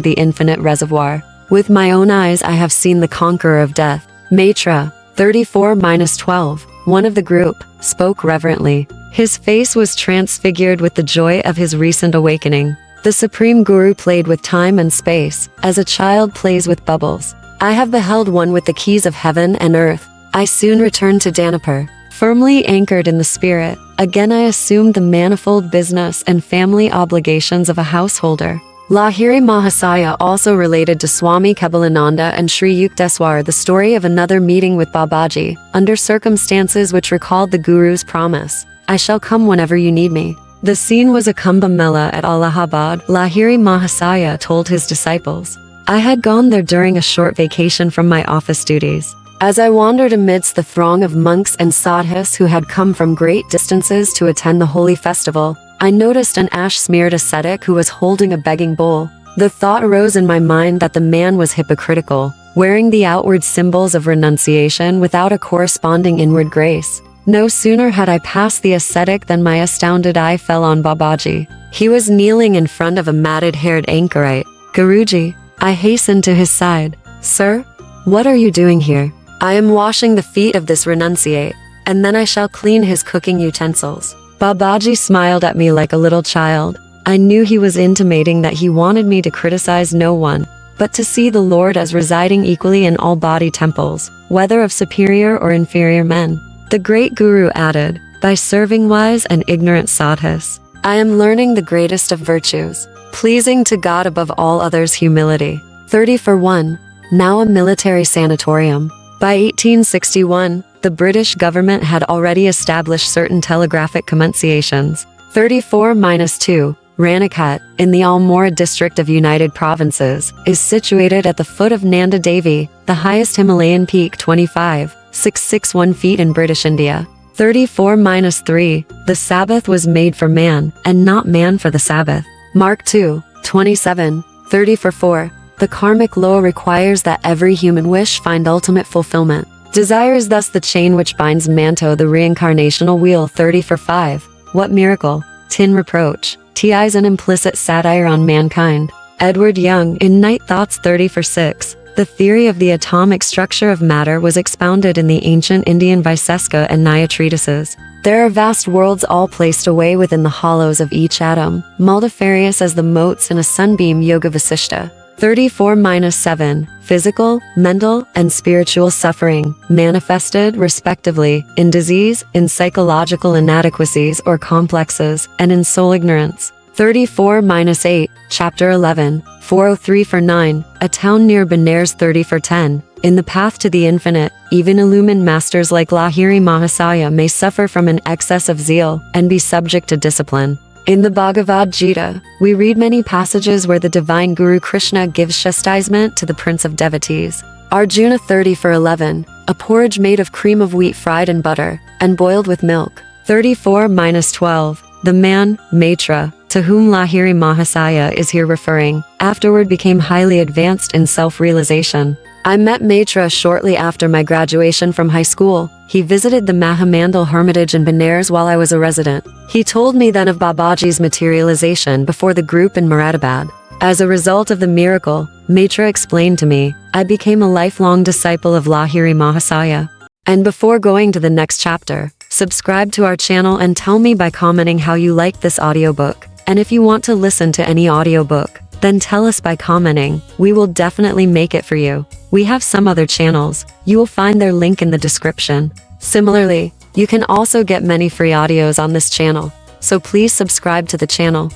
the infinite reservoir. With my own eyes I have seen the conqueror of death. Maitra, 34-12, one of the group, spoke reverently. His face was transfigured with the joy of his recent awakening. The Supreme Guru played with time and space, as a child plays with bubbles. I have beheld one with the keys of heaven and earth. I soon returned to Danapur. Firmly anchored in the spirit, again I assumed the manifold business and family obligations of a householder. Lahiri Mahasaya also related to Swami Kebalananda and Sri Yukteswar the story of another meeting with Babaji, under circumstances which recalled the Guru's promise, I shall come whenever you need me. The scene was a Kumbh Mela at Allahabad, Lahiri Mahasaya told his disciples. I had gone there during a short vacation from my office duties. As I wandered amidst the throng of monks and sadhus who had come from great distances to attend the holy festival, I noticed an ash-smeared ascetic who was holding a begging bowl. The thought arose in my mind that the man was hypocritical, wearing the outward symbols of renunciation without a corresponding inward grace. No sooner had I passed the ascetic than my astounded eye fell on Babaji. He was kneeling in front of a matted-haired anchorite. Guruji, I hastened to his side. Sir, what are you doing here? I am washing the feet of this renunciate, and then I shall clean his cooking utensils. Babaji smiled at me like a little child. I knew he was intimating that he wanted me to criticize no one, but to see the Lord as residing equally in all body temples, whether of superior or inferior men. The great Guru added, by serving wise and ignorant sadhus, I am learning the greatest of virtues, pleasing to God above all others humility. 30 for 1, now a military sanatorium. By 1861, the British government had already established certain telegraphic communications. 34-2, Ranikat, in the Almora district of United Provinces, is situated at the foot of Nanda Devi, the highest Himalayan peak 25,661 feet in British India. 34-3, the Sabbath was made for man, and not man for the Sabbath. Mark 2, 27, 30 for 4. The karmic law requires that every human wish find ultimate fulfillment. Desire is thus the chain which binds Manto the reincarnational wheel. 30 for 5. What miracle, tin reproach, TI's an implicit satire on mankind. Edward Young, in Night Thoughts. 30 for 6. The theory of the atomic structure of matter was expounded in the ancient Indian Vaiseska and Nyaya treatises. There are vast worlds all placed away within the hollows of each atom, multifarious as the motes in a sunbeam. Yoga Vasishta. 34-7, physical, mental, and spiritual suffering, manifested, respectively, in disease, in psychological inadequacies or complexes, and in soul ignorance. 34-8, Chapter 11, 403 for 9, a town near Benares. 30 for 10, in the path to the infinite, even illumined masters like Lahiri Mahasaya may suffer from an excess of zeal, and be subject to discipline. In the Bhagavad Gita, we read many passages where the divine Guru Krishna gives chastisement to the prince of devotees. Arjuna 30:11, a porridge made of cream of wheat fried in butter, and boiled with milk. 34-12, the man, Maitra, to whom Lahiri Mahasaya is here referring, afterward became highly advanced in self-realization. I met Maitra shortly after my graduation from high school. He visited the Mahamandal Hermitage in Benares while I was a resident. He told me then of Babaji's materialization before the group in Moradabad. As a result of the miracle, Maitra explained to me, I became a lifelong disciple of Lahiri Mahasaya. And before going to the next chapter, subscribe to our channel and tell me by commenting how you liked this audiobook. And if you want to listen to any audiobook, then tell us by commenting. We will definitely make it for you. We have some other channels. You will find their link in the description. Similarly, you can also get many free audios on this channel. So please subscribe to the channel.